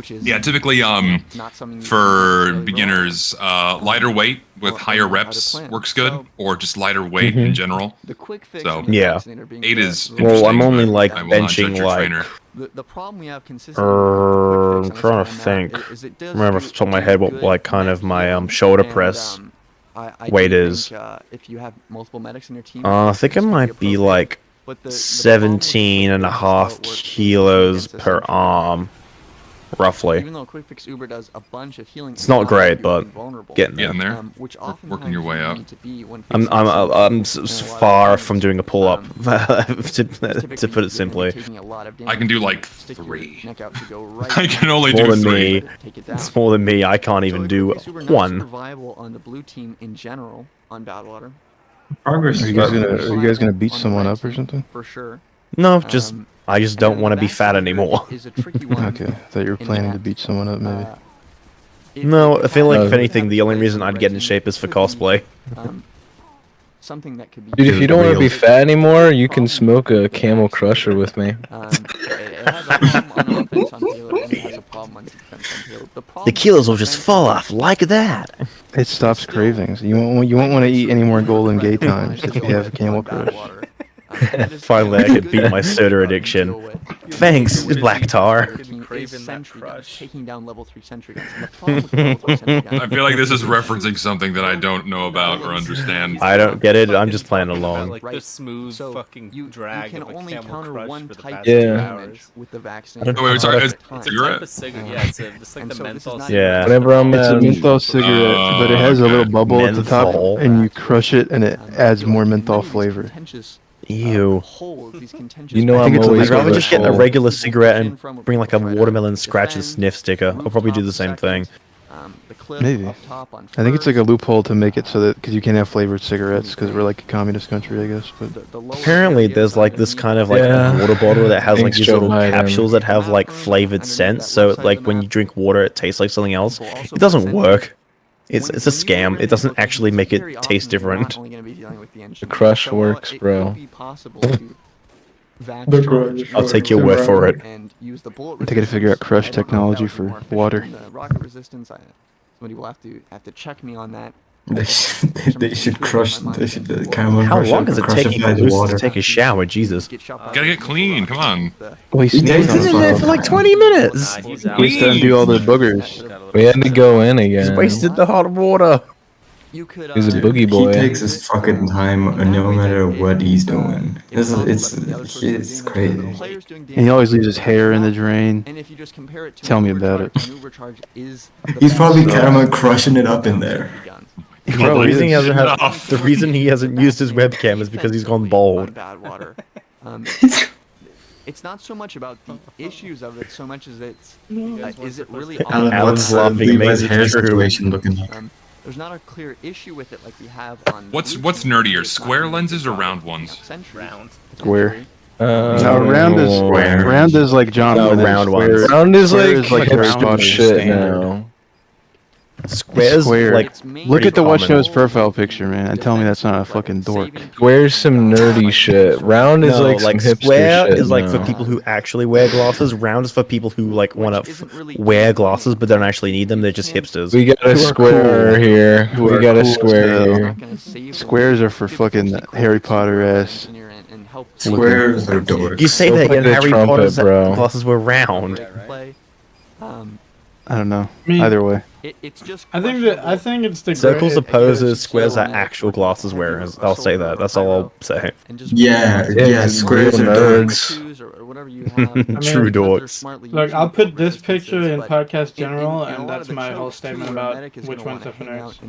Yeah, typically for beginners, lighter weight with higher reps works good, or just lighter weight in general. So yeah, 8 is. Well, I'm only like benching like. I'm trying to think. Remember off the top of my head what like kind of my shoulder press weight is. If you have multiple medics in your team, I think it might be like 17.5 kilos per arm. Roughly. Even though Quick Fix Uber does a bunch of healing, it's not great, but getting there. Which working your way up. I'm far from doing a pull up, to put it simply. I can do like 3. I can only do 3. It's more than me. I can't even do 1. Survival on the blue team in general on Badwater. Progress. Are you guys gonna beat someone up or something? For sure. No, just I just don't want to be fat anymore. Okay, I thought you were planning to beat someone up, maybe. No, I feel like if anything, the only reason I'd get in shape is for cosplay. Something that could be. Dude, if you don't want to be fat anymore, you can smoke a Camel Crusher with me. The kilos will just fall off like that. It stops cravings. You won't want to eat any more Golden Gate times if you have a Camel Crush. Finally, I could beat my soda addiction. Thanks, Black Tar. Taking down level 3 sentry guns. I feel like this is referencing something that I don't know about or understand. I don't get it. I'm just playing along. Like the smooth fucking drag. You can of only Camel counter Crush one for the type past of 2 damage hours. with the vaccine. Oh, wait, sorry. It's a type of cigarette. Yeah, it's like the menthol cigarette. Yeah. Whenever it's a menthol cigarette, but it has a little bubble at the top, and you crush it, and it adds more menthol flavor. Ew. You know, I'd rather just get a regular cigarette and bring like a watermelon scratch and sniff sticker. I'll probably do the same thing. Maybe. I think it's like a loophole to make it so that because you can't have flavored cigarettes because we're like a communist country, I guess. But apparently, there's like this kind of like water bottle that has like these little capsules that have like flavored scents. So like when you drink water, it tastes like something else. It doesn't work. It's a scam. It doesn't actually make it taste different. The crush works, bro. I'll take your word for it. They gotta figure out crush technology for water. Rocket resistance. Somebody will have to check me on that. They should crush. They should How long does it take you to take a shower? Jesus. Gotta get clean. Come on. Well, he's been in there for like 20 minutes. He's to undo all the boogers. We had to go in again. He's wasted the hot water. He's a boogie boy. He takes his fucking time no matter what he's doing. It's crazy. And he always leaves his hair in the drain. Tell me about it. He's probably Karma crushing it up in there. Bro, the reason he hasn't used his webcam is because he's gone bald. it's not so much about the issues of it, so much as it's is it really What's Levi's hair situation looking like? There's not a clear issue with it like we have on. What's nerdier, square lenses or round ones? Round. Square. No, round is square. Round is like John. No, round ones. Round is like Harry Potter shit now. Square's like, look at the Watch Nose profile picture, man, and tell me that's not a fucking dork. Square's some nerdy shit. Round is like some hipster square shit is like now. for people who actually wear glasses. Round is for people who like want to wear glasses but don't actually need them. They're just hipsters. We got a square here. We got a square here. Squares are for fucking Harry Potter ass. Squares are dorks. You say that in Harry Potter's glasses were round. I don't know. I mean, Either way. I think it's the Circles are poses, squares are actual glasses wearers. I'll say that. That's all I'll say. Yeah, squares are dorks. True dorks. Look, I'll put this picture in podcast general, and that's my whole statement about which one's the finesse.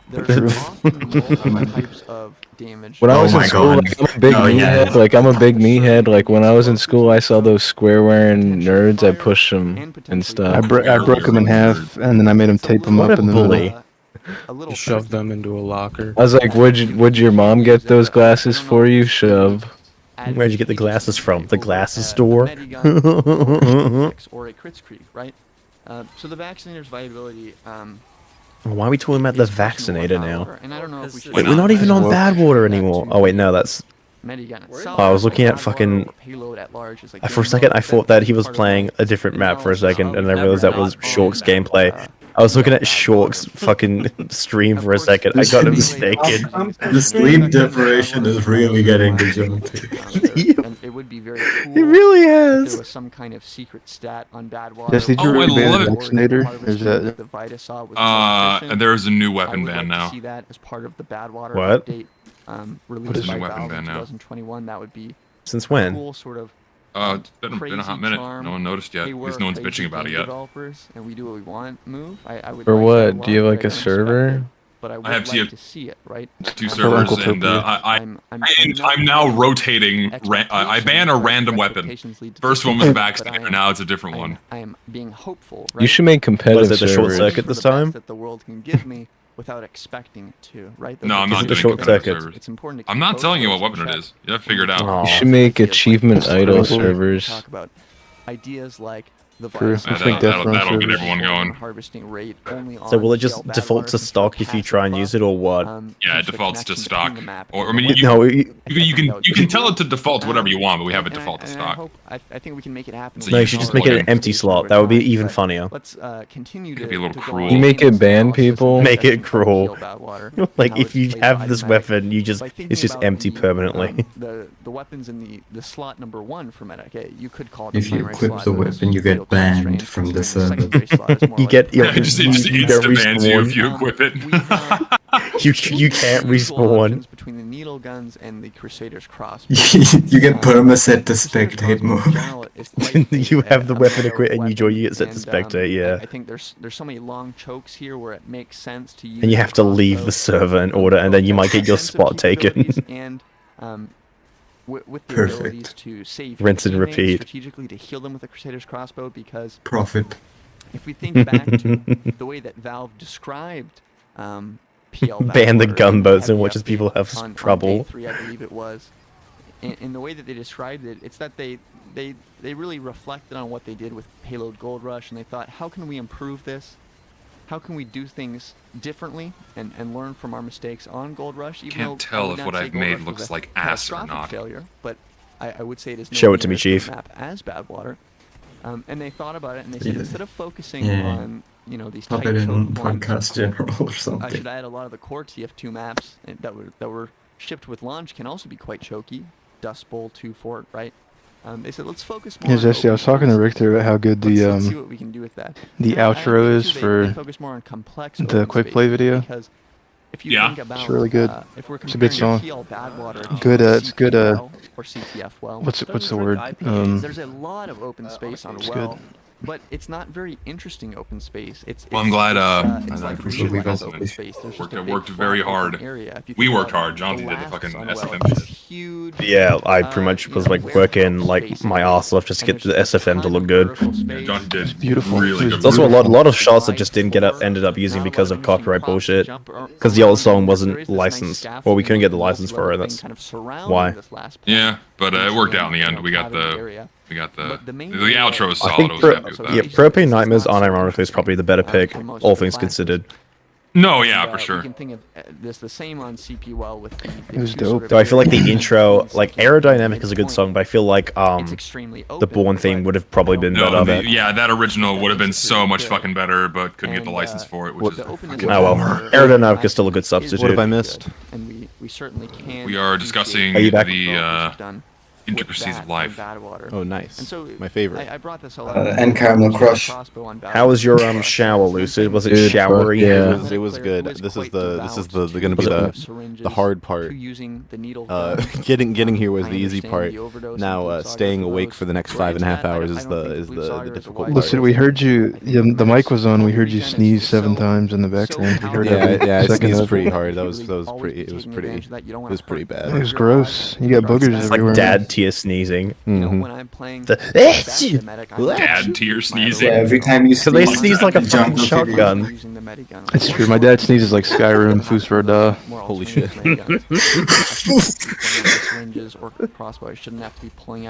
There's often multiple types of damage. When I was in school, like, I'm a big meathead. Like I'm a big meathead. Like when I was in school, I saw those square wearing nerds. I pushed them and stuff. I broke them in half, and then I made them tape them up in the middle. You shoved them into a locker. I was like, would your mom get those glasses for you? Shove. Where'd you get the glasses from? The glasses store? Or a Kritzkrieg, right? So the vaccinator's viability. Why are we talking about the vaccinator now? And I don't know if we should. Wait, we're not even on Badwater anymore. Oh wait, no, that's. I was looking at fucking. For a second, I thought that he was playing a different map for a second, and I realized that was Shork's gameplay. I was looking at Shork's fucking stream for a second. I got mistaken. The sleep deprivation is really getting degenerative. It would be very cool. It really if has. there was some kind of secret stat on Badwater. Yes, did you read the vaccinator? There's there's a new weapon ban now. See that as part of the Badwater What? update, released What is by new weapon Valve ban in now? 2021. That would be Since when? cool sort of. It's been a hot minute. No one noticed yet. At least no one's bitching about it yet. Developers, and we do what we want. Move. I would. For like what? that Do you have lot, like but a I don't expect server? it. But I would have like to see it, right? 2 servers, and I'm now rotating. I ban a random weapon. First one was Vaccinator, now it's a different one. I am being hopeful. You should make competitive Was it the short servers. circuit this time? That the world can give me without expecting it to, right? No, I'm not the doing short competitive circuit? servers. It's important to I'm keep not both telling you those what weapon in it check. is. You have to figure it out. You should make achievement idol servers. Talk about ideas like the True. virus I think that'll get everyone going. harvesting rate only So on will it just shell default to Badwater stock if you try and use it, or what? Yeah, it the defaults to connection stock. between the map Or I and mean, the No, you can tell it to default to whatever you want, but we have it And default to I stock. hope- I think we can make it happen. So no, you you should just make it an empty slot. That would be even funnier. Let's continue Could to be a little to go cruel. on You make it ban people. Make it session from cruel. Heal Badwater and Like how if it you plays have this automatic. weapon, you just By thinking it's just about empty the, permanently. The weapons in the slot number 1 for meta. Okay, you could call it If the you primary equip slot, the but it's weapon, you field get banned constrained, from the and server. secondary slot is more You like get the you, It just you don't insta-bans you if respawn. you equip it. You can't respawn. Between the needle guns and the Crusader's crossbow. You get permaset to spectate mode. You have the weapon equipped and you join. You get set to spectate. Yeah. I think there's so many long chokes here where it makes sense to use. And you have to leave the server in order, and then you might get your spot taken. And with the Perfect. abilities to save Rinse and teammates repeat. strategically to heal them with a Crusader's crossbow, because Profit. if we think back to the way that Valve described PL Ban the Badwater gunboats at in the which update people have on trouble. day 3, I believe it was. In the way that they described it, it's that they really reflected on what they did with Payload Gold Rush, and they thought, how can we improve this? How can we do things differently and learn from our mistakes on Gold Rush? Even Can't though I tell would if not what say I've Gold made Rush looks was a like ass or catastrophic not. failure, but I would say it is Show it to me, nowhere near as Chief. good a map as Badwater. And they thought about it, and they said, Yeah. instead of focusing Yeah. on these Pop tight it in choke points, podcast general or I something. should add a lot of the core TF2 maps that were shipped with launch can also be quite choky. Dust Bowl, 2 Fort, right? They said let's focus more. Yeah, on Zesty, I was talking to open Richter about how good let's see what we can do with that. the And I outro think, is too, for they focus more on complex the open quick play spaces, video. because if you Yeah. think about, It's really good. if we're It's a good comparing song. PL Badwater to Good, it's good, CTF well or CTF well, what's the word? there's a lot of open space on It's well. good. but it's not very interesting open space. Well, I'm glad it's I like appreciate really my open compliment. space. There's just a big Worked very flat hard. open area. If you We think worked about hard. Jaunty did the Blast fucking Sunwell, SFM it's shit. huge. Yeah, I pretty much was like working like my arse off just to get the SFM to look good. Yeah, Jaunty did beautiful. really good. There's also a lot of shots that just didn't ended up using because of copyright bullshit. Because the old song wasn't licensed. Well, we couldn't get the license for it. That's why. Yeah, but it worked out in the end. We got the outro is I solid. I think was happy with that. yeah, Propane Nightmares unironically is probably the better pick, all things considered. No, yeah, for sure. You can think of this the same on CPUL with the It was dope. Though I feel like the intro, like Aerodynamic is a good song, but I feel like the Born theme would have probably been better. Yeah, that original would have been so much fucking better, but couldn't get the license for it, which is Oh well, Aerodynamic is still a good substitute. What have I missed? And we certainly can. We are discussing Are you back? the intricacies of life. Oh, nice. My favorite. I brought this And Caramel Crush. How was your shower, Lucid? Was it Dude, showery? Yeah. It was good. This is gonna be the hard part. Getting here was the easy part. Now staying awake for the next 5.5 hours is the difficult part. Listen, we heard you. Yeah, the mic was on. We heard you sneeze 7 times in the background. We heard Yeah, I second sneezed of pretty it. hard. It was pretty bad. It was gross. You got boogers It's everywhere. like dad tier sneezing. When I'm playing Dad tier sneezing. Yeah, every time you So they sneeze, sneeze like a fucking Junkokitty. shotgun. It's true. My dad sneezes like Skyrim, Fusroda. Holy shit.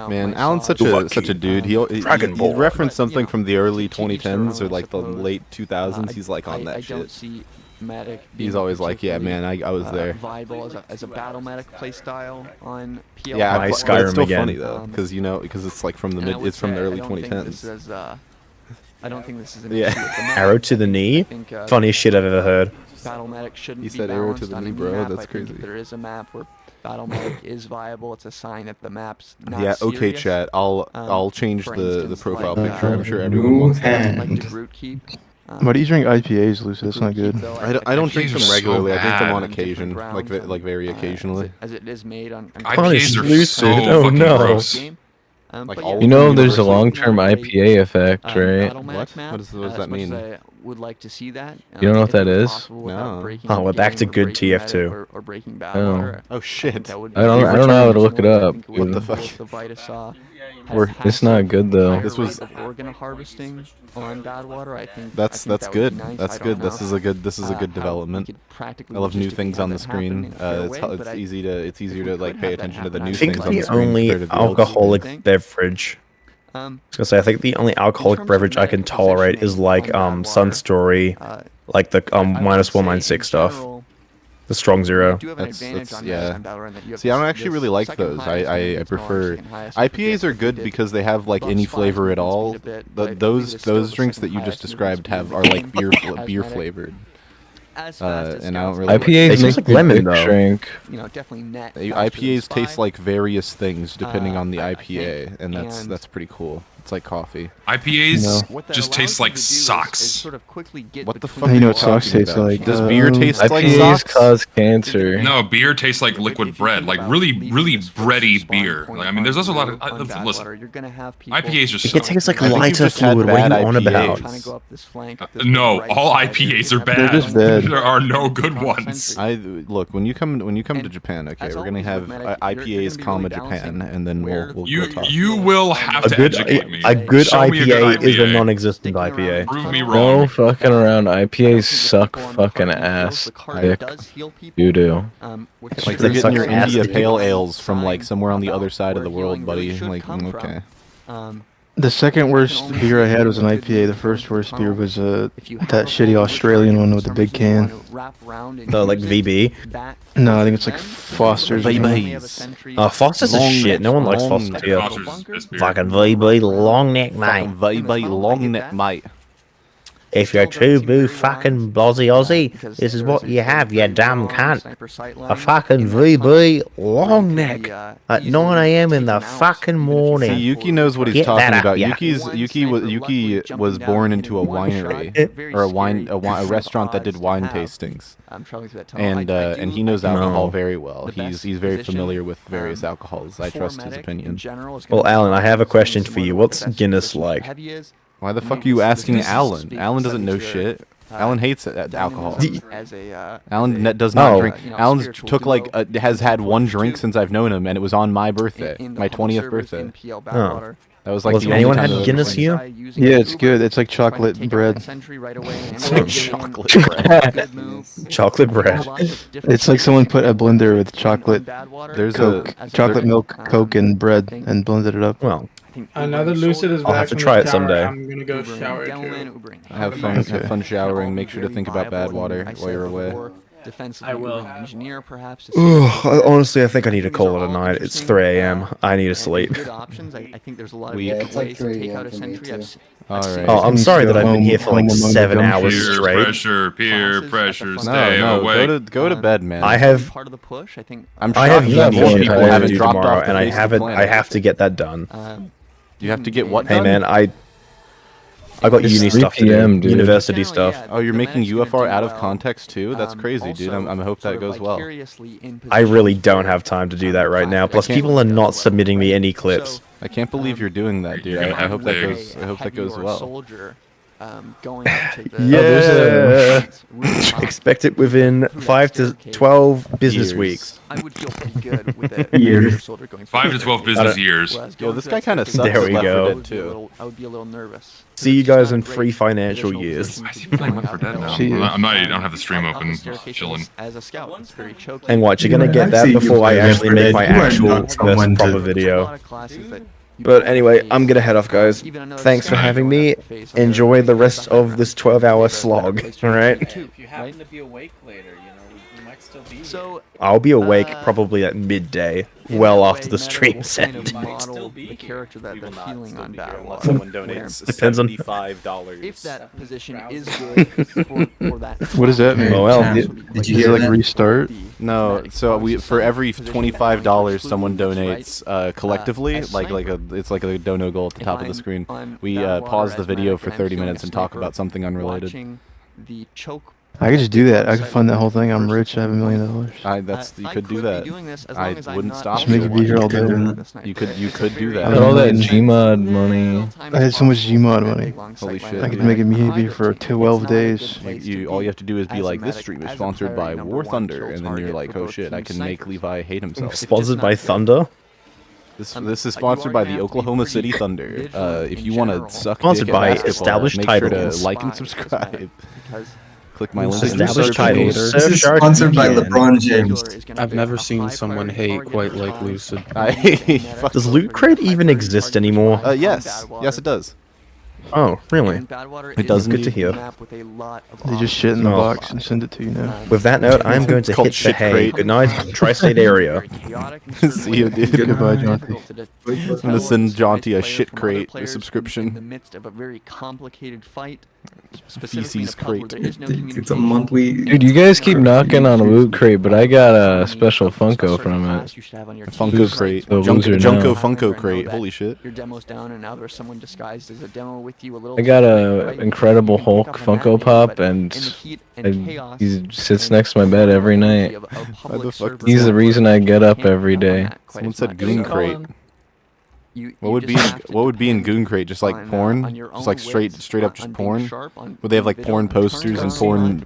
Man, Alan's such a dude. He referenced something from the early 2010s or like the late 2000s. He's like on that shit. He's always like, yeah, man, I was there. Viable as a battle medic playstyle on PL. Yeah, Nice but it's Skyrim still again. funny though, because it's like from it's from the early 2010s. I don't think this is an Yeah. issue with the map. Arrow to the knee? Funniest shit I've ever heard. Battle medic shouldn't He be said arrow to balanced the on knee, any bro. map. That's I think crazy. if there is a map where battle medic is viable, it's a sign that the map's not Yeah, okay, serious. chat. I'll change for the instance, profile like, picture. I'm sure everyone wants that. like the root keep. Why do you drink IPAs, Lucid? That's not good. I don't drink them IPAs are so regularly. I drink them on bad. occasion, like very occasionally. As it is made on IPAs are Lucid. so Oh, fucking no. gross. Like but all yeah, of You know, them there's a universally? long-term IPA effect, right? Battle What? medic map, What does as that much mean? as I would like to see that. You don't know what if that it's is? possible without No. breaking Oh, we're the back to game or good breaking TF2. medic or breaking Oh. battle order. Oh shit. That would I don't know how to look it up. What the fuck? The Vitasaw It's not good though. This was- organ harvesting on Badwater. I think That's that would good. be nice. That's I good. don't This know, is a good how development. we could practically I love new logistically things have on the that happen screen. in a fair way, but It's I- easier to like pay attention to the new I think things on the the screen. only compared to the old alcoholic screen. beverage. I was gonna say I think the only alcoholic beverage I can tolerate is like Sun Story, like the -196 stuff, the Strong Zero. That's yeah. See, I don't actually really like those. I prefer IPAs are good because they have like any flavor at all. Those drinks that you just described are like beer flavored. And I don't really. IPAs make like good lemon, dick though. shrink. You know, definitely net. IPAs taste like various things depending on the IPA, and that's pretty cool. It's like coffee. IPAs just taste like socks. What the fuck? You are know you what socks talking taste about? like? Does beer taste like IPAs socks? cause cancer. No, beer tastes like liquid bread, like really bready beer. Like, I mean, there's also a lot of listen. IPAs just It tastes like I think you've lighter just had fluid. What are bad you on about? IPAs. no. All IPAs are bad. just bad. There are no good ones. Look when you come to Japan. Okay, we're gonna have IPAs, Japan, and then we'll talk. You will have A to good educate me. a good Show me a IPA good is a IPA. non-existent IPA. Prove me No wrong. fucking around. IPAs suck fucking ass. Dick. You do. Like you're getting your India Pale Ales from like somewhere on the other side of the world, buddy. Like okay. The second worst beer I had was an IPA. The first worst beer was that shitty Australian one with the big can. The like VB. No, I think it's like Foster's. or something. Foster's is shit. No one likes Foster's here. Foster's is best beer. Fucking VB long neck, mate. Fucking long neck, mate. If you're too boo fucking Aussie, this is what you have, you damn cunt. A fucking VB long neck at 9 AM in the fucking morning. See, Yuki knows what he's Get that talking up, about. yeah. Yuki was born into a winery or a restaurant that did wine tastings. And he knows alcohol very well. He's very familiar with various alcohols. I trust his opinion. Well, Alan, I have a question for you. What's Guinness like? Why the fuck are you asking Alan? Alan doesn't know shit. Alan hates alcohol. Alan does not drink. Alan's took like has had one drink since I've known him, and it was on my birthday, my 20th birthday. Oh. That was like Has anyone had Guinness here? Yeah, it's good. It's like chocolate bread. It's like chocolate bread. Chocolate bread. It's like someone put a blender with chocolate, chocolate milk, Coke, and bread, and blended it up. Well, another lucid is back. I'll have to try it someday. I'm gonna go shower too. Have fun showering. Make sure to think about bad water while you're away. I will. Engineer, perhaps. Honestly, I think I need to call it a night. It's 3 a.m. I need to sleep. I think there's a lot of it's like ways to 3 take a.m. out a for me, sentry. too. Oh, I'm sorry that I've been here for like 7 hours straight. Peer pressure, stay away. Go to bed, man. I have part of the push. I think I'm I have shocked that more more people haven't dropped tomorrow, off the and I face of the planet. I have to get that done. You have to get what Hey done? man, I got It's uni 3 stuff to PM, do, dude. university stuff. Oh, you're making UFR out of context too? That's crazy, dude. I hope that goes well. I really don't have time to do that right now. Plus, people are not submitting me any clips. I can't believe you're doing that, dude. I hope that goes. I hope that goes well. Going out to the Expect it within 5 to 12 business weeks. I would feel pretty good with it. Years. 5 to 12 business years. Yo, this guy kind of sucks. There we at Left 4 go. Dead too. I would be a little nervous. See you guys in 3 financial years. I don't have the stream open. Chilling. As a scout, it's very choky. And watch, you're gonna get that before I actually make my actual first proper video. But anyway, I'm gonna head off, guys. Thanks for having me. Enjoy the rest of this 12-hour slog, alright? If you happen to be awake later, we might still be so, I'll be awake probably at midday, well after the stream's end. The character that they're feeling on Battle War. Someone donates Depends on $75. If that position is good for that. What does that mean? Oh well, Did you hear like restart? No, so for every $25 someone donates collectively, it's like a dono goal at the top of the screen. We pause the video for 30 minutes and talk about something unrelated. I could just do that. I could fund that whole thing. I'm rich. I have $1 million. You could do that. I wouldn't stop. Just make it be here all day. You could do that. I had all that Gmod money. I had so much Gmod money. Holy shit! I could make it be for 12 days. All you have to do is be like, this stream is sponsored by War Thunder, and then you're like, oh shit, I can make Levi hate himself. Sponsored by Thunder? This is sponsored by the Oklahoma City Thunder. If you want to suck Sponsored dick by at basketball, established make sure to titles. like and subscribe. Click my link. Established titles. This is sponsored by LeBron James. I've never seen someone hate quite like Lucid. Does Loot Crate even exist anymore? Yes. Yes, it does. Oh, really? It doesn't. Good to hear. They just shit in the box and send it to you now. With that note, I'm going to hit the shit hay. crate. Good night, tri-state area. See you, dude. Goodbye, Jaunty. I'm gonna send Jaunty a shit crate subscription. In the midst of a very complicated fight, Feces crate. It's a monthly. Dude, you guys keep knocking on a Loot Crate, but I got a special Funko from it. Funko crate. the loser Junko now. Funko crate. Holy shit. Your demo's down, and now there's someone disguised as a demo with you. A little. I got a Incredible Hulk Funko Pop, and he sits next to my bed every night. Why the fuck? He's the reason I get up every day. Someone said Goon crate. What would be in Goon Crate? Just like porn? Just like straight up just porn? Would they have like porn posters and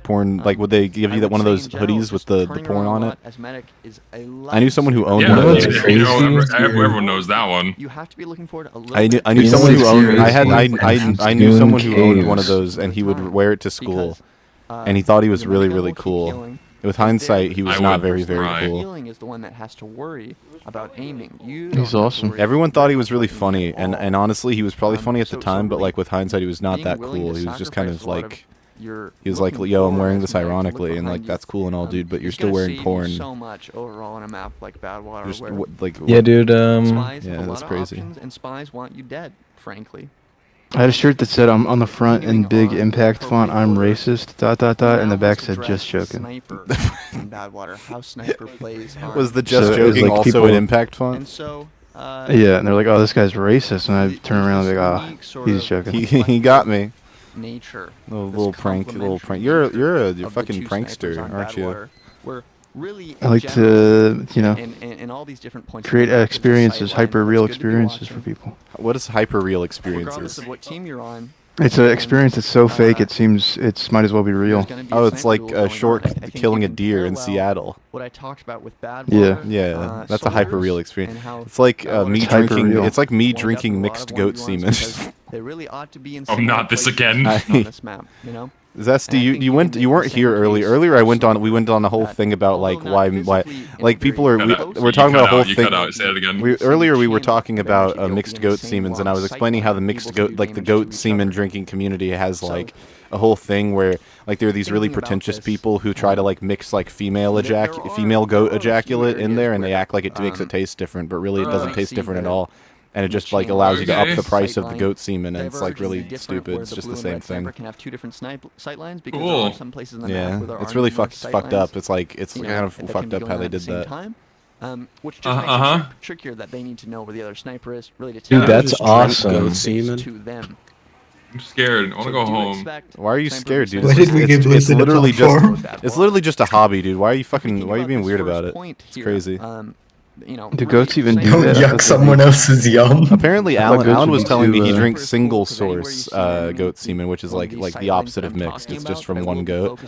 porn like would they give you that one of those hoodies with the porn on it? I knew someone who owned one of those. Everyone knows that one. You have to be looking forward. I knew someone who owned. I knew someone who owned one of those, and he would wear it to school, and he thought he was really cool. With hindsight, he was not very cool. Healing is the one that has to worry about aiming. He's awesome. Everyone thought he was really funny, and honestly, he was probably funny at the time, but like with hindsight, he was not that cool. He was just kind of like, he was like, yo, I'm wearing this ironically, and like that's cool and all, dude, but you're still wearing porn. So much overall on a map like Badwater. Yeah, dude. Yeah, that's crazy. And spies want you dead, frankly. I had a shirt that said on the front in big impact font, "I'm racist," ... and the back said "Just joking." Was the "Just joking" like also an impact font? Yeah, and they're like, "Oh, this guy's racist," and I turn around and like, "Ah, he's joking." He got me. Nature. Little prank. You're a fucking prankster, aren't you? I like to, create experiences, hyper real experiences for people. What is hyper real Regardless experiences? of what team you're on, It's an experience that's so fake. It seems might as well be real. Oh, it's like Shork killing a deer in Seattle. What I talked about with bad Yeah. water, Yeah, that's a hyper real experience. It's like me drinking. It's like me drinking mixed goat semen. They really ought to be in not this again. on this map, you know? Zesty, you weren't here earlier. Earlier, we went on a whole thing about like why like people are we're talking about a whole thing. Say it again. Earlier we were talking about mixed goat semens, and I was explaining how the mixed goat, like the goat semen drinking community, has like a whole thing where like there are these really pretentious people who try to like mix like female goat ejaculate in there, and they act like it makes it taste different, but really it doesn't taste different at all. And it just like allows you to up the price of the goat semen, and it's like really stupid. It's just the same thing. Can have two different sight lines because there are some places in the map where there it's really aren't fucked up. It's like it's kind of fucked up how they did that. Which just makes it trickier that they need to know where the other sniper is. Really, to dude, that's awesome. To them. I'm scared. I want to go home. Why are you scared, dude? Why did we give it's Lucid a literally platform? it's literally just a hobby, dude. Why are you being weird about it? It's crazy. You know, Do goats even do Don't that? yuck someone else's yum. Apparently, goats Alan was would telling me do, he drinks single source goat semen, which is like the opposite of mixed. It's just from one goat.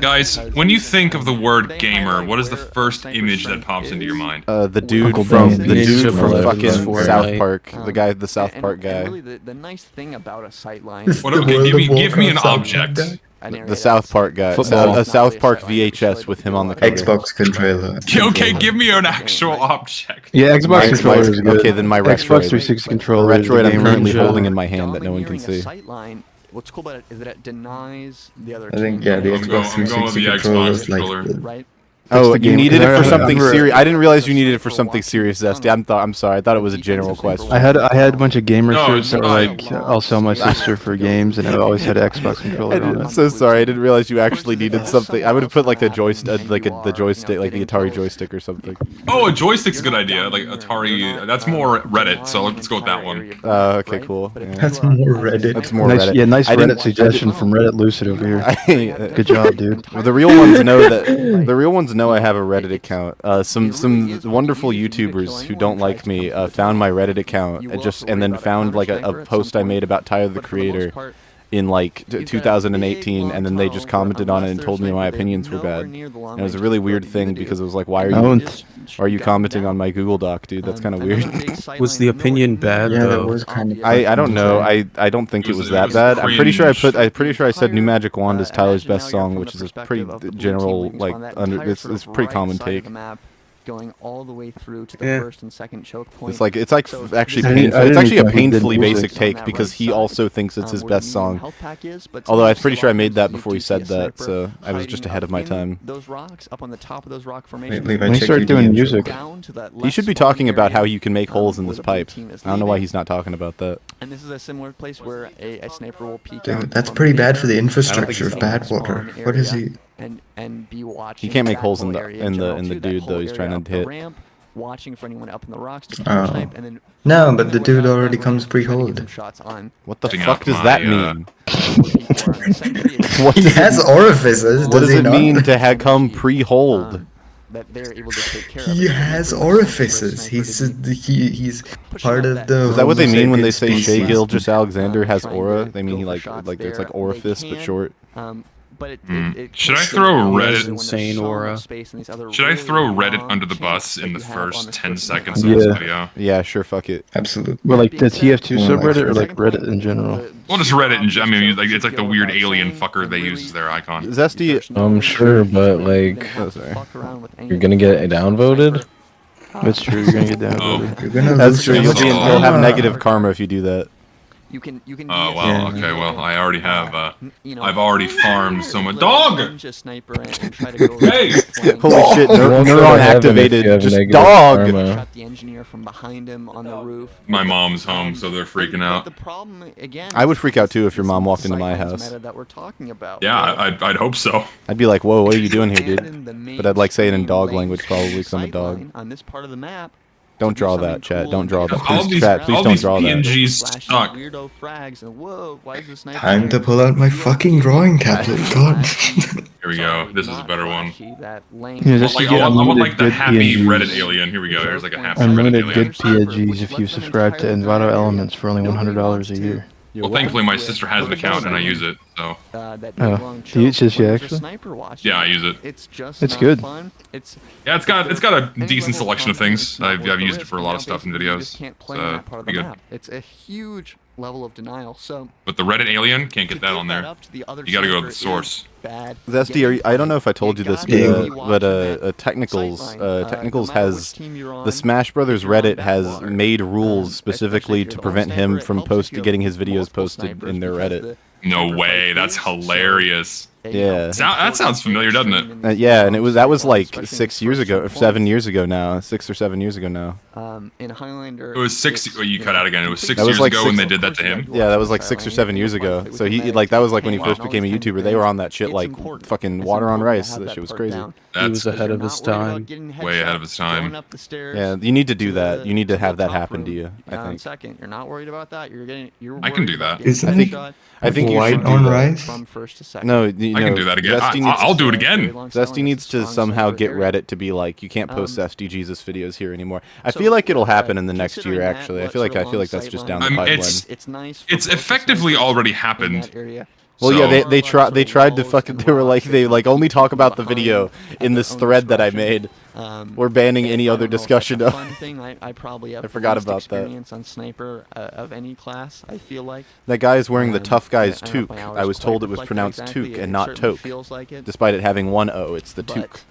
Guys, when you think of the word gamer, what is the first image that pops into your mind? The dude from fucking South Park, the South Park guy. The nice thing about a sight line. Okay, give me an object. The South Park guy. A South Park VHS with him on the cover. Xbox controller. Okay, give me an actual object. Yeah, Xbox controller is good. Okay, then my Xbox Retroid. 360 controller. Retroid I'm currently Ninja. holding in my hand that no one can see. What's cool about it is that it denies the other. I think the Xbox 360 controller is like right. Oh, you needed it for something serious. I didn't realize you needed it for something serious, Zesty. I'm sorry. I thought it was a general question. I had a bunch of gamer shirts that were like, I'll sell my sister for games, and I always had an Xbox controller on I'm it. so sorry. I didn't realize you actually needed something. I would have put like the joystick, the joystick, like the Atari joystick or something. Oh, a joystick's a good idea. Like Atari, that's more Reddit. So let's go with that one. Okay, cool. Yeah. That's more Reddit. That's more Nice, Reddit. yeah, nice Reddit suggestion from Reddit Lucid over here. Good job, dude. Well, the real ones know I have a Reddit account. Some wonderful YouTubers who don't like me found my Reddit account and then found like a post I made about Tyler the Creator in like 2018, and then they just commented on it and told me my opinions were bad. And it was a really weird thing because it was like, why are you commenting on my Google Doc, dude? That's kind of weird. Was the opinion bad Yeah, though? that was kind of. I don't know. I don't think it was that bad. I'm pretty sure I said New Magic Wand is Tyler's best song, which is a pretty general like it's a pretty common take. Going all the way through to the first and second choke point. It's like actually painful. It's actually a painfully basic take because he also thinks it's his best song. Although I'm pretty sure I made that before he said that, so I was just ahead of my time. Those rocks up on the top of those rock formations. When you start doing music, he should be talking about how you can make holes in this pipe. I don't know why he's not talking about that. And this is a similar place where a sniper will peek. Dude, that's pretty bad for the infrastructure of Badwater. What is he? And be watching. He can't make holes in the dude though. He's trying to hit. Ramp, watching for anyone up in the rocks to snipe, and then no, but the dude already comes pre-holed. What the fuck does that mean? He has orifices. What does it mean to come pre-holed? That they're able to take care of. He has orifices. He's part of the. Is that what they mean when they say Shea Gilgis Alexander has aura? They mean he like it's like orifice but short. But should I throw Reddit insane aura? Should I throw Reddit under the bus in the first 10 seconds of this video? Yeah, sure, fuck it. Absolutely. Well, like the TF2 subreddit or like Reddit in general? Well, just Reddit in general. I mean, like it's like the weird alien fucker they use as their icon. Zesty. I'm sure, but like, you're gonna get downvoted. That's true. You're gonna get downvoted. That's true. You'll have negative karma if you do that. You can. Oh well, okay. Well, I already have. I've already farmed so much. Dog. Hey! Holy shit! Neuron activated. Just dog. Shot the engineer from behind him on the roof. My mom's home, so they're freaking out. The problem again. I would freak out too if your mom walked into my house. That we're talking about. Yeah, I'd hope so. I'd be like, whoa, what are you doing here, dude? But I'd like say it in dog language probably because I'm a dog. On this part of the map. Don't draw that, chat. Don't draw that. All Please, these, chat, please all don't these draw that. PNGs stuck. Weirdo frags and whoa, why is this sniper? Time to pull out my fucking drawing tablet. God. Here we go. This is a better one. Yeah, I want like the happy Reddit alien. Here we go. There's like a happy Reddit unlimited alien. good PNGs if you subscribe to Envato Elements for only $100 a year. Well, thankfully my sister has an account and I use it, so. Oh, do you just actually? Yeah, I use it. It's good. Yeah, it's got a decent selection of things. I've used it for a lot of stuff in videos. It's pretty good. It's a huge level of denial. So. But the Reddit alien can't get that on there. You gotta go to the source. Zesty, I don't know if I told you this, but Technicals has the Smash Brothers Reddit has made rules specifically to prevent him from getting his videos posted in their Reddit. No way, that's hilarious. Yeah. That sounds familiar, doesn't it? Yeah, and that was like 6 years ago, or 7 years ago now, 6 or 7 years ago now. In Highlander. It was 6. Oh, you cut out again. It was 6 years ago when they did that to him. Yeah, that was like 6 or 7 years ago. So that was like when he first became a YouTuber. They were on that shit like fucking water on rice. That shit was crazy. He was ahead of his time. Way ahead of his time. Yeah, you need to do that. You need to have that happen to you. I think. Second, you're not worried about that. I can do that. I think you white should on do rice? From first to second. No, I can do that again. I'll do it again. Zesty needs to somehow get Reddit to be like, you can't post ZestyJesus videos here anymore. I feel like it'll happen in the next year. Actually, I feel like that's just down the pipeline. It's effectively already happened. Well, yeah, they tried to fucking. They were like, they like only talk about the video in this thread that I made. We're banning any other discussion of. I probably have I forgot about that. Experience on sniper of any class. I feel like that guy is wearing the tough guy's toque. I was told it was pronounced toque and not toque, despite it having one O. It's the toque.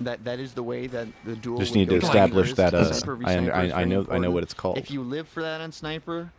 That is the way that the duel. Just need to establish that. I know what it's called. If you live for that on sniper.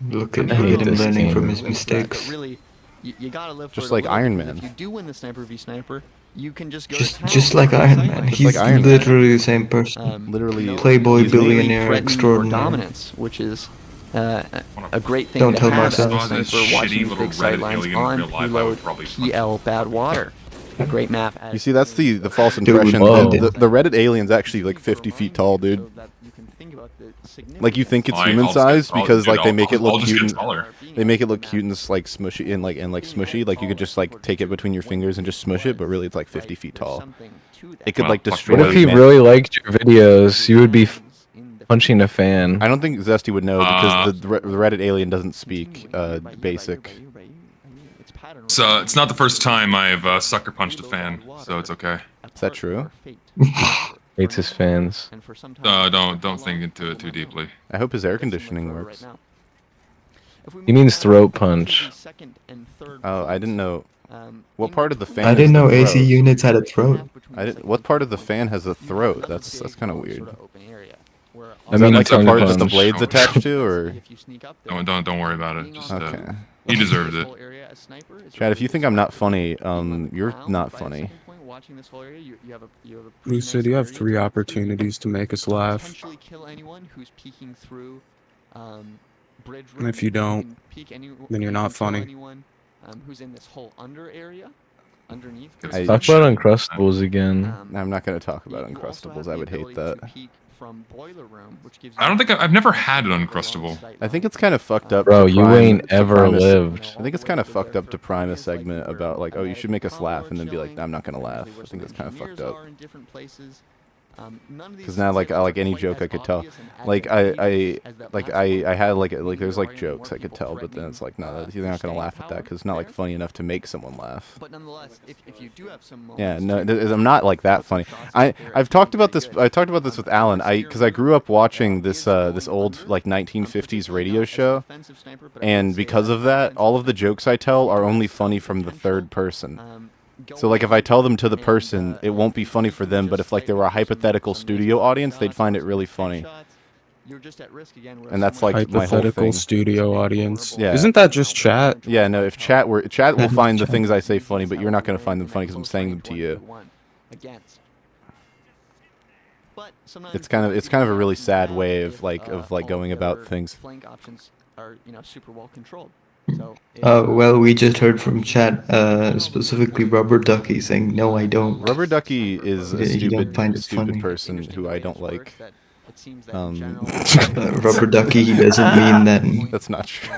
Look at him learning from his mistakes. Really, you gotta live for just like Iron Man. If you do win the sniper v sniper, you can just go. Just like Iron Man. He's literally the same person. Literally, playboy, billionaire, extraordinary. Dominance, which is a great thing Don't to tell have as a myself. sniper watching big sidelines on reload PL Bad Water. A great map. You see, that's the false impression. The Reddit alien's actually like 50 feet tall, dude. Like you think it's human sized because like they make it look cute. They make it look cute and like smushy and like smushy. Like you could just like take it between your fingers and just smush it, but really it's like 50 feet tall. It could like destroy. What if he really liked your videos? You would be punching a fan. I don't think Zesty would know because the Reddit alien doesn't speak basic. So it's not the first time I've sucker punched a fan, so it's okay. Is that true? Hates his fans. Don't think into it too deeply. I hope his air conditioning works. He means throat punch. Oh, I didn't know. What part of the fan? I didn't know AC units had a throat. What part of the fan has a throat? That's kind of weird. I mean, like the part that the blade's attached to, or? Don't worry about it. Just, okay. He deserves it. Chad, if you think I'm not funny, you're not funny. Lucid, you have 3 opportunities to make us laugh. And if you don't, then you're not funny. Talk about Uncrustables again. I'm not going to talk about Uncrustables. I would hate that. I don't think I've never had an Uncrustable. I think it's kind of fucked up. Bro, you ain't ever lived. I think it's kind of fucked up to prime a segment about like, oh, you should make us laugh, and then be like, I'm not gonna laugh. I think that's kind of fucked up. Because now, like any joke I could tell, like I had like there's like jokes I could tell, but then it's like no, you're not gonna laugh at that because it's not like funny enough to make someone laugh. But nonetheless, if you do have some yeah, no, I'm not like that funny. I've talked about this. I talked about this with Alan. Because I grew up watching this old like 1950s radio show, and because of that, all of the jokes I tell are only funny from the third person. So like if I tell them to the person, it won't be funny for them, but if like there were a hypothetical studio audience, they'd find it really funny. And that's like my whole thing. Studio audience. Yeah. Isn't that just chat? Yeah, no, if chat will find the things I say funny, but you're not going to find them funny because I'm saying them to you. It's kind of a really sad way of going about things. Super well controlled. Well, we just heard from chat, specifically Rubber Ducky saying, no, I don't. Rubber Ducky is a stupid person who I don't like. Rubber Ducky, he doesn't mean that. That's not true.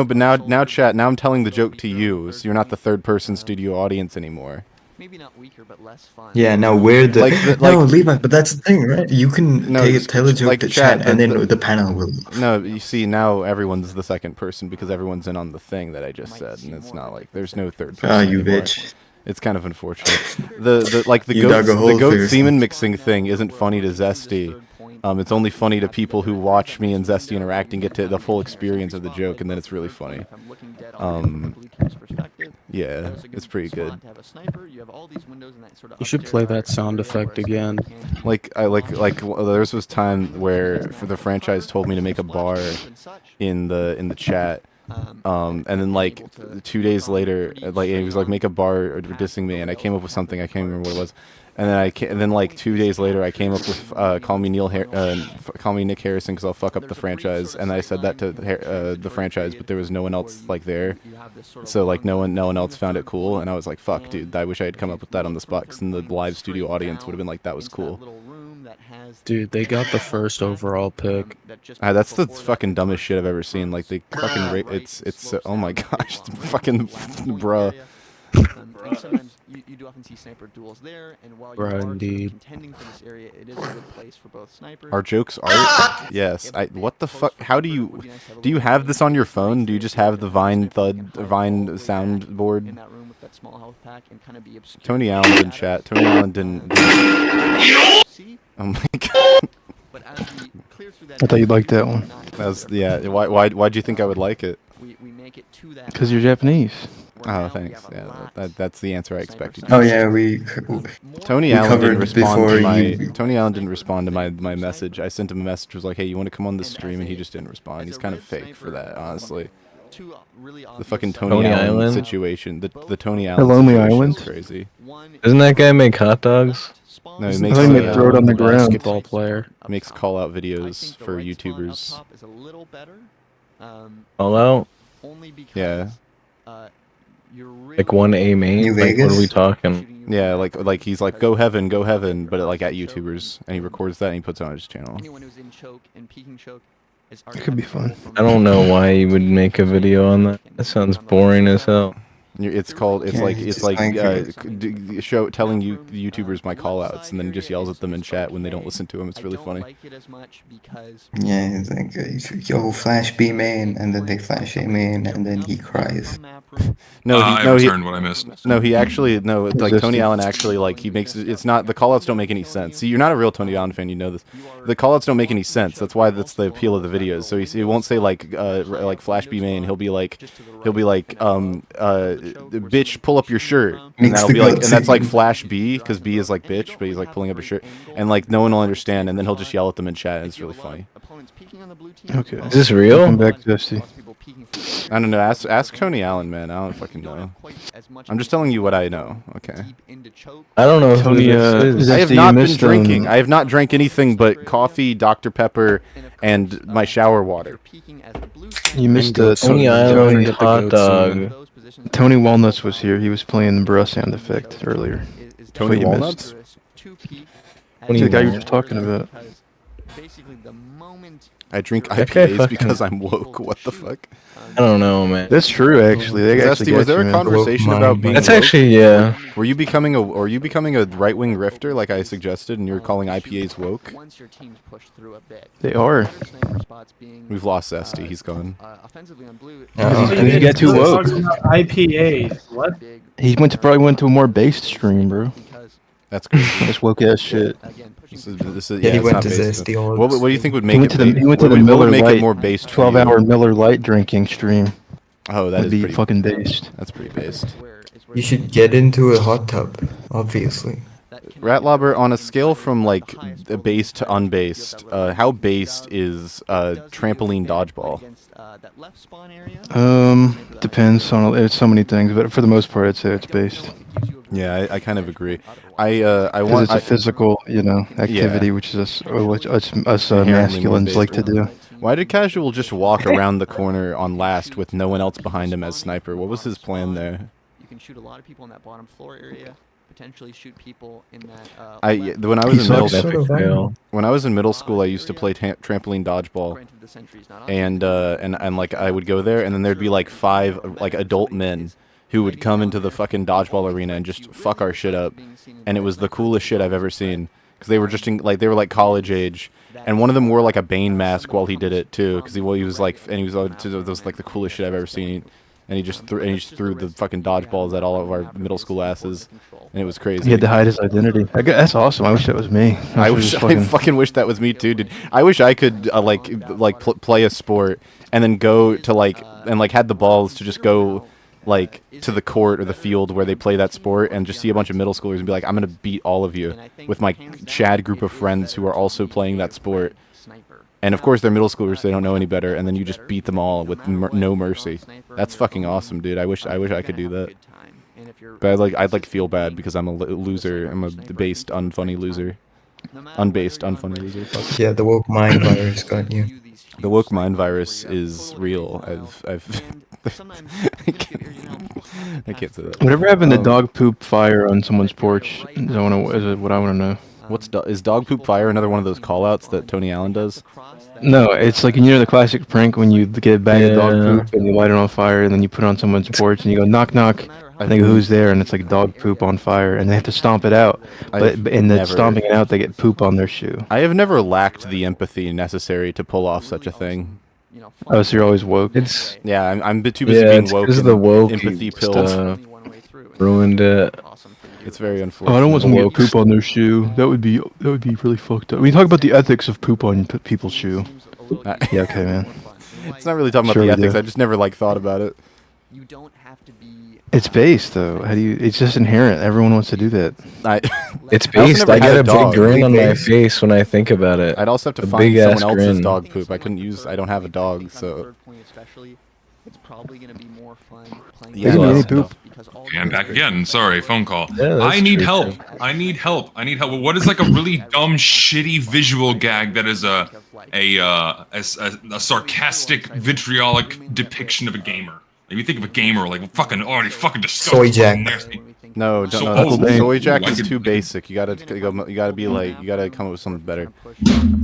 But now chat, now I'm telling the joke to you, so you're not the third person studio audience anymore. Maybe not weaker, but less fun. Yeah, now where the like no, Levi, but that's the thing, right? You can tell a joke like to chat, and then the panel will. No, you see, now everyone's the second person because everyone's in on the thing that I just said, and it's not like there's no third person. Ah, you anymore. bitch. It's kind of unfortunate. The goat semen mixing thing isn't funny to Zesty. It's only funny to people who watch me and Zesty interact and get to the full experience of the joke, and then it's really funny. Yeah, it's pretty good. You should play that sound effect again. There was time where the franchise told me to make a bar in the chat. And then like 2 days later, like he was like, make a bar dissing me, and I came up with something. I can't remember what it was. And then like 2 days later, I came up with call me Nick Harrison because I'll fuck up the franchise. And I said that to the franchise, but there was no one else like there, so like no one else found it cool. And I was like, fuck, dude, I wish I had come up with that on the spot, because then the live studio audience would have been like, that was cool. Dude, they got the first overall pick. That's the fucking dumbest shit I've ever seen. Like they fucking it's oh my gosh, it's fucking bruh. Sometimes you do often see sniper duels there, and while you are contending for this area, it is a good place for both snipers. Our jokes are yes. What the fuck? How do you have this on your phone? Do you just have the Vine soundboard? Tony Allen in chat. Tony Allen didn't. Oh my god. I thought you'd like that one. Yeah. Why'd you think I would like it? Because you're Japanese. Oh, thanks. Yeah, that's the answer I expected. Oh yeah, Tony Allen didn't respond to my message. I sent him a message, was like, hey, you want to come on the stream, and he just didn't respond. He's kind of fake for that, honestly. The fucking Tony Allen situation. The Tony Allen Lonely situation Island? is crazy. Doesn't that guy make hot dogs? No, he makes throw it on the ground. Basketball player. Makes call out videos for YouTubers. All out? Yeah. Like 1A main? Like, what are we talking? Yeah, like he's like, go heaven, but like at YouTubers, and he records that and he puts it on his channel. It could be fun. I don't know why you would make a video on that. That sounds boring as hell. It's like telling you YouTubers my callouts, and then he just yells at them in chat when they don't listen to him. It's really funny. Yeah, it's like, yo, flash B main, and then they flash A main, and then he cries. I returned what I missed. No, he actually like Tony Allen actually like he makes it's not the callouts don't make any sense. See, you're not a real Tony Allen fan, you know this. The callouts don't make any sense. That's why that's the appeal of the videos. So he won't say like flash B main. He'll be like bitch, pull up your shirt, and that'll be like, and that's like flash B, because B is like bitch, but he's like pulling up his shirt, and like no one will understand, and then he'll just yell at them in chat, and it's really funny. Okay, is this real? Come back, Jesse. I don't know. Ask Tony Allen, man. I don't fucking know. I'm just telling you what I know. Okay. I don't know. Tony, I have not been drinking. I have not drank anything but coffee, Dr. Pepper, and my shower water. You missed the Tony Island hot dog. Tony Walnuts was here. He was playing the bruh sound effect earlier. Tony Walnuts? The guy you were just talking about. I drink IPAs because I'm woke. What the fuck? I don't know, man. That's true, actually. Zesty, was there a conversation about being? That's woke? actually, yeah. Were you becoming a right-wing grifter like I suggested, and you were calling IPAs woke? They are. We've lost Zesty. He's gone. He got too woke. IPAs. What? He probably went to a more based stream, bro. That's good. That's woke ass shit. This is, Yeah, he it's went not to based. Zesty. What do you think would make He went to the Miller Lite, 12-hour Miller Lite drinking stream. Oh, that would is be pretty fucking based. That's pretty based. You should get into a hot tub, obviously. Ratlobber, on a scale from like based to unbased, how based is trampoline dodgeball? Depends on it's so many things, but for the most part, I'd say it's based. Yeah, I kind of agree. I Because it's a physical, activity, which is us masculines like to do. Why did Casual just walk around the corner on last with no one else behind him as sniper? What was his plan there? You can shoot a lot of people in that bottom floor area. Potentially shoot people in that. When I was in middle school, I used to play trampoline dodgeball, and like I would go there, and then there'd be like 5 like adult men who would come into the fucking dodgeball arena and just fuck our shit up, and it was the coolest shit I've ever seen. Because they were just they were like college age, and one of them wore like a Bane mask while he did it too, because he was like, and he was it was like the coolest shit I've ever seen, and he just threw the fucking dodgeballs at all of our middle school asses, and it was crazy. He had to hide his identity. That's awesome. I wish that was me. I fucking wish that was me too, dude. I wish I could play a sport and then go to had the balls to just go to the court or the field where they play that sport and just see a bunch of middle schoolers and be like, I'm gonna beat all of you with my Chad group of friends who are also playing that sport. And of course they're middle schoolers, so they don't know any better, and then you just beat them all with no mercy. That's fucking awesome, dude. I wish I could do that. But I'd feel bad because I'm a loser. I'm a based, unfunny loser. Unbased, unfunny loser. Fuck. Yeah, the woke mind virus got you. The woke mind virus is real. I've I can't say that. Whatever happened to dog poop fire on someone's porch? Is what I want to know. Is dog poop fire another one of those call-outs that Tony Allen does? No, it's like, the classic prank when you get a bag of dog poop and you light it on fire and then you put it on someone's porch and you go knock knock. I think who's there, and it's like dog poop on fire, and they have to stomp it out. But in the stomping it out, they get poop on their shoe. I have never lacked the empathy necessary to pull off such a thing. Oh, so you're always woke? I'm too busy being woke. Because of the woke empathy pills ruined it. It's very unfortunate. Oh, I don't want someone to get poop on their shoe. That would be really fucked up. We talk about the ethics of poop on people's shoe. Yeah, okay, man. It's not really talking about the ethics. I just never thought about it. You don't have to be. It's based though. It's just inherent. Everyone wants to do that. It's based. I get a big grin on my face when I think about it. I'd also have to find someone else's dog poop. I don't have a dog, so. It's probably gonna be more fun playing. Yeah, poop. Okay, I'm back again. Sorry, phone call. Yeah, I need help. I need help. What is a really dumb, shitty visual gag that is a sarcastic, vitriolic depiction of a gamer? If you think of a gamer fucking disgusting. Soy Jack. Nasty. No, Soy Jack is too basic. You gotta come up with something better.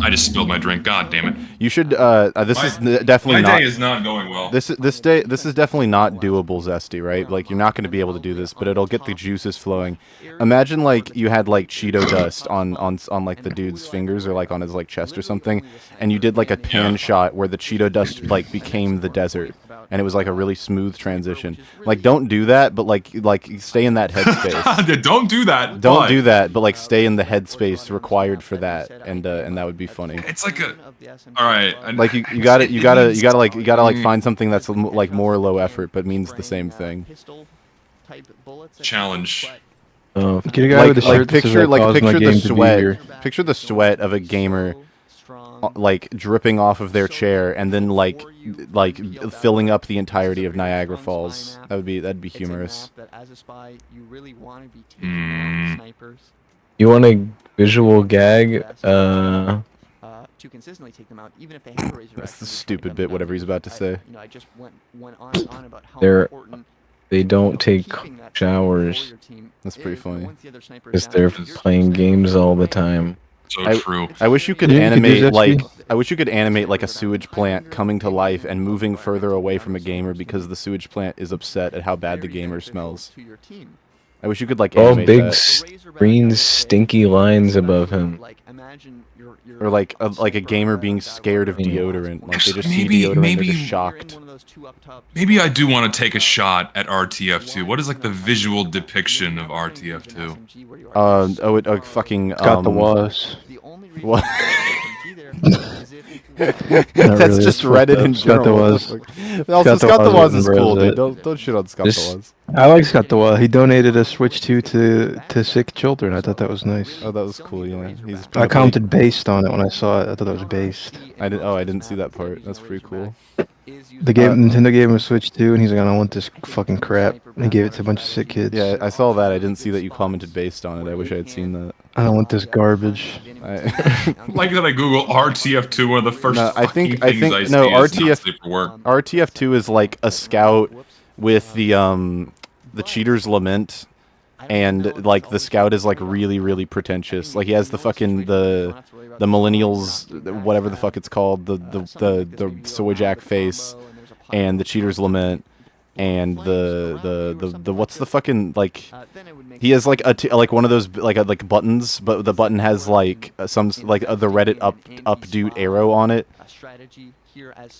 I just spilled my drink. God damn it. You should. This is definitely not. My day is not going well. This is definitely not doable, Zesty. Right? You're not going to be able to do this, but it'll get the juices flowing. Imagine you had Cheeto dust on the dude's fingers or on his chest or something, and you did a pan shot where the Cheeto dust became the desert. And it was a really smooth transition. Don't do that, but stay in that headspace. Don't do that. Don't do that, but stay in the headspace required for that, and that would be funny. It's all right. You gotta find something that's more low effort, but means the same thing. Challenge. Get a guy with a shirt picture the sweat. Picture the sweat of a gamer. Dripping off of their chair and then filling up the entirety of Niagara Falls. That'd be humorous. You want a visual gag? To consistently take them out, even if they have a razor. That's the stupid bit. Whatever he's about to say. I just went on and on about how they don't take showers. That's pretty funny. Because they're playing games all the time. So true. I wish you could animate a sewage plant coming to life and moving further away from a gamer because the sewage plant is upset at how bad the gamer smells. I wish you could animate big that. green stinky lines above him. Or a gamer being scared of deodorant. They just see deodorant, they're just shocked. Maybe I do want to take a shot at RTF2. What is the visual depiction of RTF2? Fucking got the was. What? That's just Reddit in general. Also, Scott the Was is cool, dude. Don't shit on Scott the Was. I like Scott the Was. He donated a Switch 2 to sick children. I thought that was nice. Oh, that was cool, yeah. I commented based on it when I saw it. I thought that was based. I didn't see that part. That's pretty cool. Nintendo gave him a Switch 2, and he's like, I don't want this fucking crap. And he gave it to a bunch of sick kids. Yeah, I saw that. I didn't see that you commented based on it. I wish I had seen that. I don't want this garbage. Like that I Google RTF2, one of the first RTF2 is a scout with the Cheater's Lament, and the scout is really, really pretentious. He has the fucking the millennials, whatever the fuck it's called, the Soy Jack face, and the Cheater's Lament, and the what's the fucking like? He has like like one of those like buttons, but the button has like some like the Reddit updo arrow on it.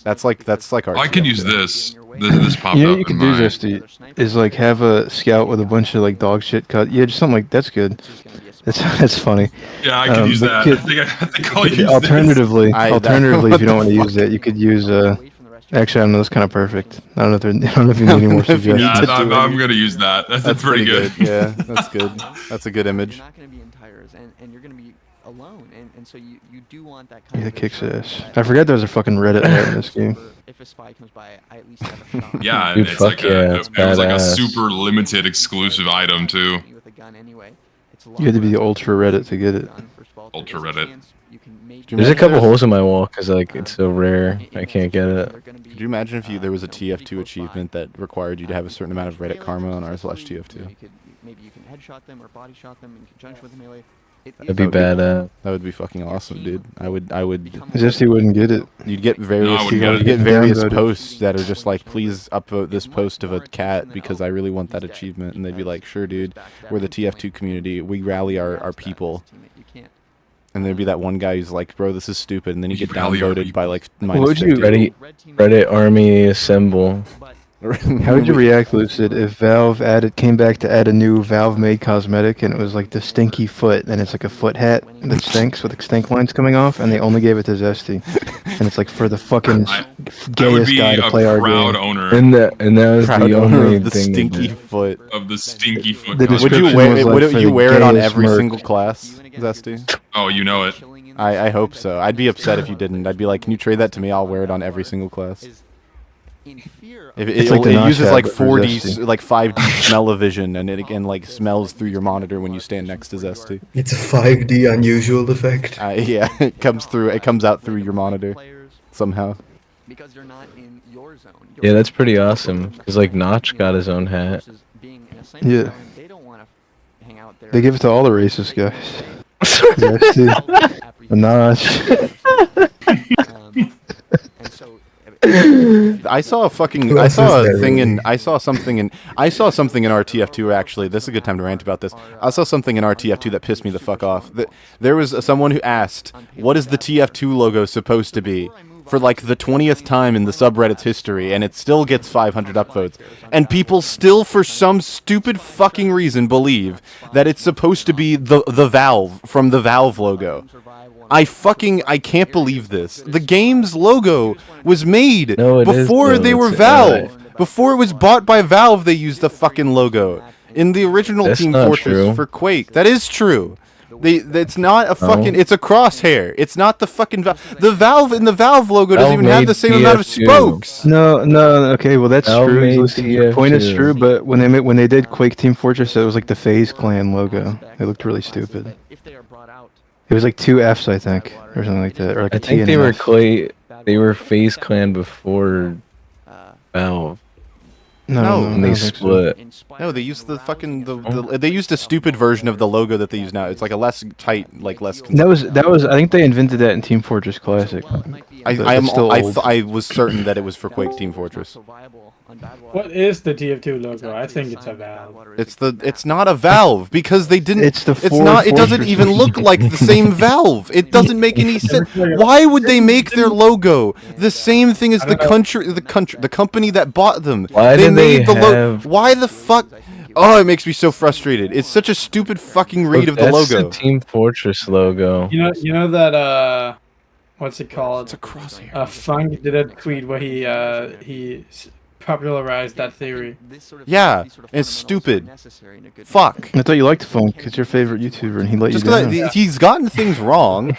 That's like our. I could use this. This popped You know, up. you in could do my... Zesty is like have a scout with a bunch of like dog shit cut. Yeah, just something like that's good. That's funny. Yeah, I could use that. I think I'll use alternatively, this. Alternatively, if you don't want to use that, you could use Actually, I don't know. That's kind of perfect. I don't know if you need any more suggestions. Yeah, I'm gonna use that. That's pretty good. Yeah, that's good. That's a good image. You're not going to be in tires, and you're going to be alone, and so you do want that kind Yeah, of kicks ass. I forgot there was a fucking Reddit ad in this game. If a spy comes by, I at least have a shot. Yeah, Dude, it's fuck like yeah, it was like a super limited exclusive item too. You had to be ultra Reddit to get it. Ultra Reddit. There's a couple holes in my wall because like it's so rare I can't get it. Could you imagine if there was a TF2 achievement that required you to have a certain amount of Reddit karma on r/TF2? Maybe you can headshot them or body shot them in conjunction with melee. That'd be bad. That would be fucking awesome, dude. I would. Zesty wouldn't get it. You'd get various. You'd get various posts that are just like, please upvote this post of a cat because I really want that achievement, and they'd be like, sure, dude. We're the TF2 community. We rally our people. And there'd be that one guy who's like, bro, this is stupid, and then you get downvoted by like -50. What would you Reddit army assemble? How would you react, Lucid, if Valve came back to add a new Valve-made cosmetic, and it was like the stinky foot, and it's like a foot hat that stinks with stink lines coming off, and they only gave it to Zesty, and it's like for the fucking gayest guy to play our game. Owner. And that was the only of the thing. Stinky foot. Of the stinky foot. Would you wear it on every single class, Zesty? Oh, you know it. I hope so. I'd be upset if you didn't. I'd be like, can you trade that to me? I'll wear it on every single class. It uses like 4D, like 5D smell-o-vision, and it again like smells through your monitor when you stand next to Zesty. It's a 5D unusual effect. Yeah, it comes through. It comes out through your monitor somehow. Because you're not in your zone. Yeah, that's pretty awesome. Cause like Notch got his own hat. Yeah. They give it to all the racist guys. Zesty, Notch. I saw something in RTF2 actually. This is a good time to rant about this. I saw something in RTF2 that pissed me the fuck off. There was someone who asked, "What is the TF2 logo supposed to be?" for like the 20th time in the subreddit's history, and it still gets 500 upvotes. And people still, for some stupid fucking reason, believe that it's supposed to be the Valve from the Valve logo. I can't believe this. The game's logo was made before they were Valve. Before it was bought by Valve, they used the fucking logo in the original Team Fortress for Quake. That is true. It's not a fucking. It's a crosshair. It's not the fucking Valve. The Valve in the Valve logo doesn't even have the same amount of spokes. No. Okay, well that's true. Your point is true, but when they did Quake Team Fortress, it was like the FaZe Clan logo. It looked really stupid. It was like 2 Fs, I think, or something like that, or like I think they were FaZe Clan before Valve. No, and they split. No, they used the fucking they used a stupid version of the logo that they use now. It's like a less tight, like less. That was. I think they invented that in Team Fortress Classic. I was certain that it was for Quake Team Fortress. What is the TF2 logo? I think it's a Valve. It's not a Valve because they didn't. It's not. It doesn't even look like the same Valve. It doesn't make any sense. Why would they make their logo the same thing as the company that bought them? Why did they have? Why the fuck? Oh, it makes me so frustrated. It's such a stupid fucking read of the logo. That's the Team Fortress logo. You know that what's it called? It's a crosshair. Funk did a tweet where he popularized that theory. Yeah, it's stupid. Fuck. I thought you liked Funk. It's your favorite YouTuber, and he let you down. He's gotten things wrong.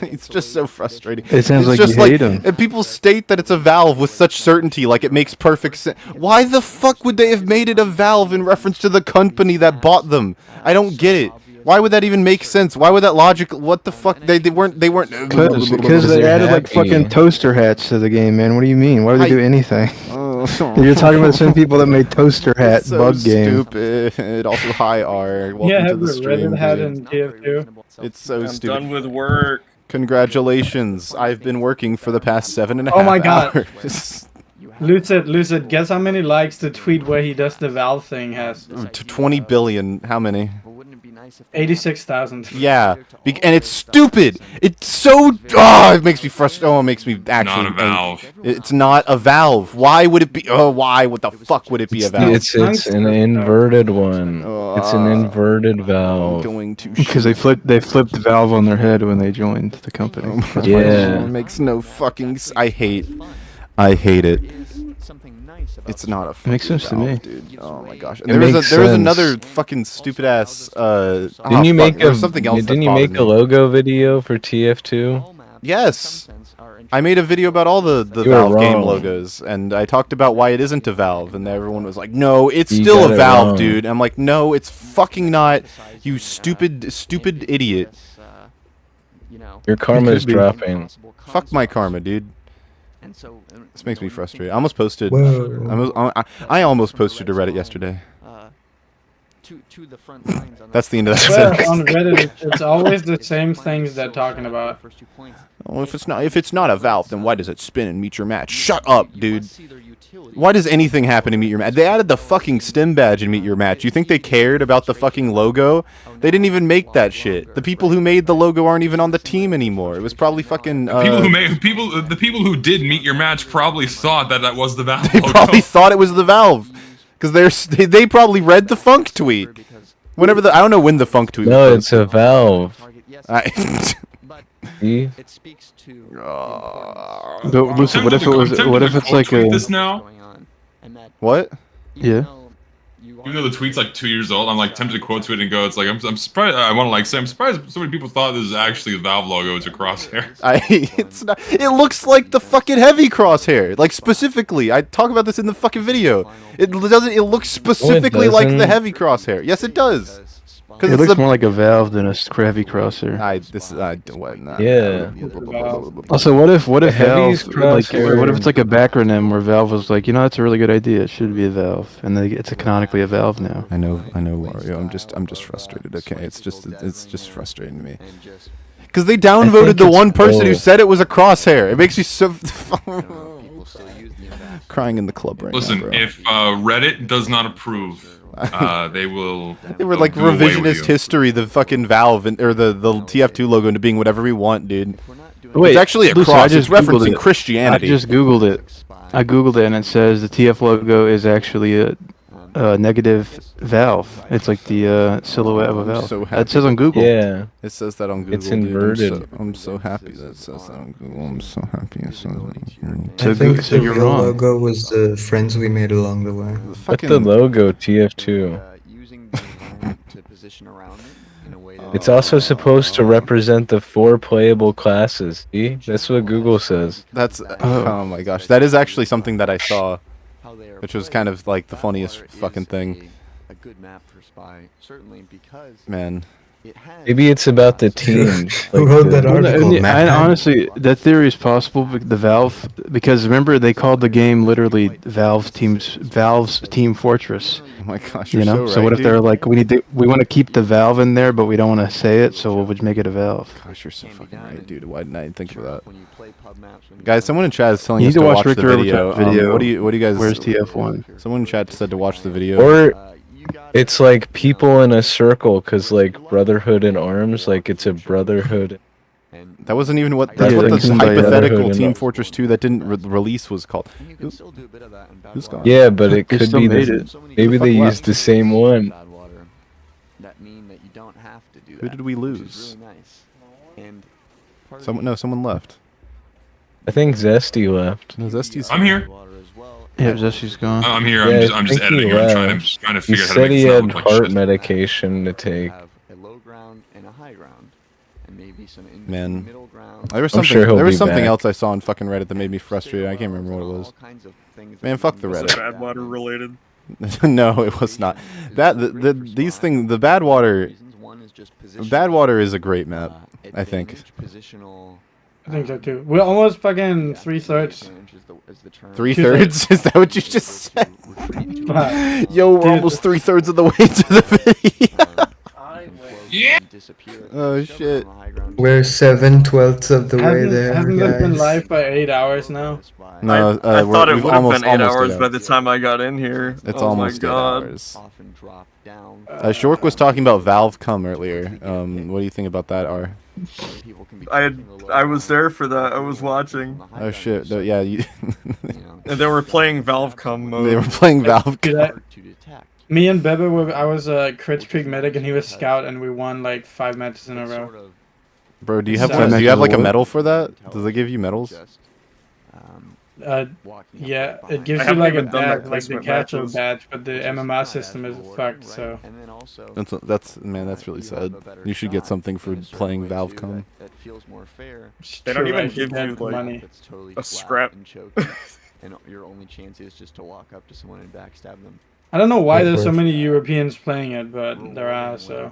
It's just so frustrating. It sounds like you hate him. And people state that it's a Valve with such certainty, like it makes perfect sense. Why the fuck would they have made it a Valve in reference to the company that bought them? I don't get it. Why would that even make sense? Why would that logic? What the fuck? They weren't. Because they added like fucking toaster hats to the game, man. What do you mean? Why would they do anything? You're talking about the same people that made toaster hat bug game. Stupid. Also, hi R. Welcome to the stream. Hat in TF2. It's so stupid. I'm done with work. Congratulations! I've been working for the past 7.5 hours. Oh my god. Lucid, guess how many likes the tweet where he does the Valve thing has? 20 billion. How many? 86,000. Yeah, and it's stupid. It's so. Oh, it makes me frustrated. Oh, it makes me actually. Not a Valve. It's not a Valve. Why would it be? Oh, why? What the fuck would it be a Valve? It's an inverted one. It's an inverted Valve. Because they flipped the Valve on their head when they joined the company. Yeah, it makes no fucking. I hate it. It's not a fucking makes sense to me, dude. Oh my gosh. And there was another fucking stupid ass. Didn't you make something else? Didn't you make a logo video for TF2? Yes. I made a video about all the Valve game logos, and I talked about why it isn't a Valve, and everyone was like, "No, it's still a Valve, dude." I'm like, "No, it's fucking not. You stupid idiot." Your karma is dropping. Fuck my karma, dude. This makes me frustrated. I almost posted. I almost posted to Reddit yesterday. That's the end of that sentence. On Reddit, it's always the same things they're talking about. Well, if it's not a Valve, then why does it spin and meet your match? Shut up, dude. Why does anything happen to Meet Your Match? They added the fucking stim badge in Meet Your Match. You think they cared about the fucking logo? They didn't even make that shit. The people who made the logo aren't even on the team anymore. It was probably fucking. The people who did Meet Your Match probably thought that was the Valve They logo. probably thought it was the Valve, because they probably read the Funk tweet. Whenever I don't know when the Funk tweet. No, it's a Valve. See? But Lucid, what if it was? What if it's like a? This now? What? Yeah. Even though the tweet's like 2 years old, I'm like tempted to quote tweet and go. It's like I'm surprised. I want to like say I'm surprised so many people thought this is actually a Valve logo. It's a crosshair. It's not. It looks like the fucking heavy crosshair. Like specifically, I talk about this in the fucking video. It doesn't. It looks specifically like the heavy crosshair. Yes, it does. It looks more like a Valve than a heavy crosshair. Yeah. Also, what if Valve, like, what if it's like a backronym where Valve was like, you know, that's a really good idea. It should be a Valve, and it's canonically a Valve now. I know, Wario. I'm just frustrated. Okay, it's just frustrating to me. Because they downvoted the one person who said it was a crosshair. It makes you so crying in the club right now. Listen, if Reddit does not approve. They will. They were like revisionist history, the fucking Valve or the TF2 logo into being whatever we want, dude. Wait, it's actually a cross. It's referencing Christianity. I just googled it. And it says the TF logo is actually a negative Valve. It's like the silhouette of a Valve. So that says on Google. Yeah. It says that on Google. It's inverted. Dude. I'm so happy that it says that on Google. I'm so happy it says that on Google. I think the real logo was the friends we made along the way. What's the logo, TF2? It's also supposed to represent the 4 playable classes. See? That's what Google says. That's oh my gosh. That is actually something that I saw, which was kind of like the funniest fucking thing. Man. Maybe it's about the teams. Who wrote that article? And honestly, that theory is possible. The Valve, because remember they called the game literally Valve's Team Fortress. Oh my gosh, you know. So what if they're like, we want to keep the Valve in there, but we don't want to say it, so we'll just make it a Valve. Gosh, you're so fucking right, dude. Why didn't I think of that? Guys, someone in chat is telling us to watch the video. What do you guys? Where's TF1? Someone in chat said to watch the video. Or it's like people in a circle, cause like Brotherhood in Arms, like it's a Brotherhood. That wasn't even what the hypothetical Team Fortress 2 that didn't release was called. Who's gone? Yeah, but it could be maybe they used the same one. Who did we lose? Someone left. I think Zesty left. No, Zesty's. I'm here. Yeah, Zesty's gone. I'm here. I'm just editing. I'm trying to figure out how to make he it said sound he like had heart shit. medication to take. Man, there was something else I saw on fucking Reddit that made me frustrated. I can't remember what it was. Man, fuck the Reddit. Bad water related. No, it was not. The bad water. Bad water is a great map. I think. I think so too. We're almost fucking 3/3. 3/3? Is that what you just said? Yo, we're almost 3/3 of the way to the video. Yeah. Oh shit. We're 7/12 of the way there, Hasn't this been guys. live for 8 hours now? No, I thought it we've would have been 8 almost hours 8 by the time I got in here. It's oh almost my 8 god. hours. Shork was talking about Valve Cum earlier. What do you think about that, R? I was there for that. I was watching. Oh shit! Yeah, you. And they were playing Valve Cum mode. They were playing Valve Cum. Me and Bebe were. I was a crit streak medic and he was scout, and we won like 5 matches in a row. Bro, do you have like a medal for that? Does it give you medals? Yeah, it gives you like a badge, like the casual badge, but the MMR system is fucked. So that's really sad. You should get something for playing Valve Cum. They don't even give you like money. a scrap. And your only chance is just to walk up to someone and backstab them. I don't know why there's so many Europeans playing it, but there are. So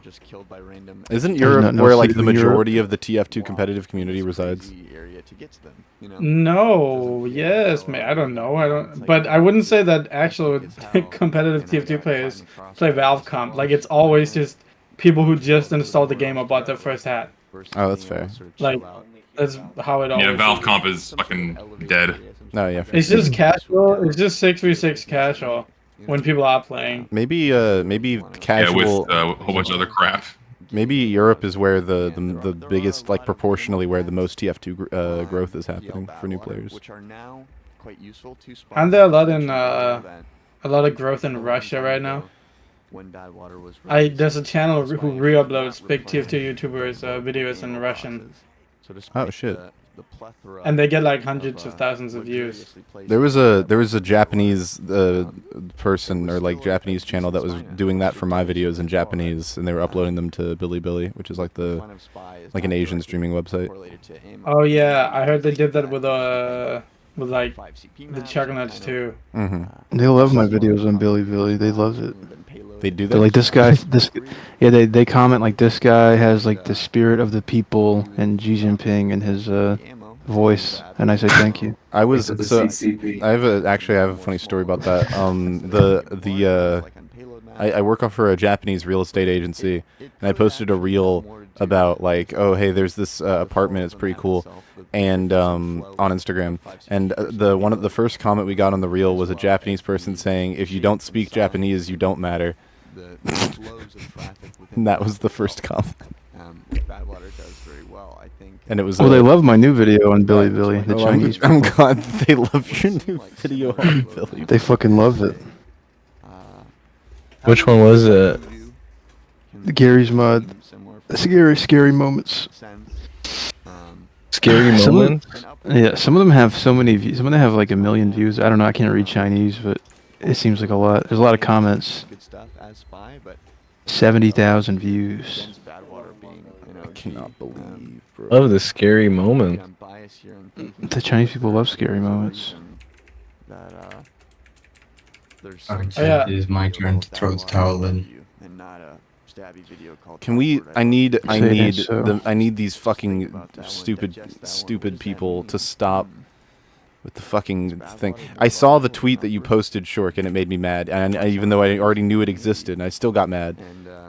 isn't Europe where like the majority of the TF2 competitive community resides? No, yes, I don't know. But I wouldn't say that actual competitive TF2 players play Valve Comp. Like it's always just people who just installed the game or bought their first hat. Oh, that's fair. Like that's how it always. Yeah, Valve Comp is fucking dead. No, yeah. It's just casual. It's just 6v6 casual when people are playing. Maybe casual. Yeah, with a whole bunch of other crap. Maybe Europe is where the biggest, like proportionally, where the most TF2 growth is happening for new players. Aren't there a lot of growth in Russia right now? There's a channel who re-uploads big TF2 YouTubers videos in Russian. Oh shit. And they get like hundreds of thousands of views. There was a Japanese person or like Japanese channel that was doing that for my videos in Japanese, and they were uploading them to Bilibili, which is like an Asian streaming website. Oh yeah, I heard they did that with like the Chuggnuts too. Mm-hmm. They love my videos on Bilibili. They love it. They do that. They're like they comment like this guy has like the spirit of the people and Xi Jinping in his voice, and I say thank you. I have a funny story about that. I work for a Japanese real estate agency, and I posted a reel about like, oh hey, there's this apartment, it's pretty cool, and on Instagram, and the first comment we got on the reel was a Japanese person saying, if you don't speak Japanese, you don't matter. And that was the first comment. And it was. Well, they love my new video on Bilibili. The Chinese. I'm glad they love your new video on Bilibili. They fucking love it. Which one was it? Gary's mod. Scary moments. Scary moments. Yeah, some of them have so many views. Some of them have like 1 million views. I don't know. I can't read Chinese, but it seems like a lot. There's a lot of comments. 70,000 views. I cannot believe, bro. Love the scary moment. The Chinese people love scary moments. Okay, it is my turn to throw the towel in. Can we? I need these fucking stupid people to stop with the fucking thing. I saw the tweet that you posted, Shork, and it made me mad. And even though I already knew it existed, and I still got mad.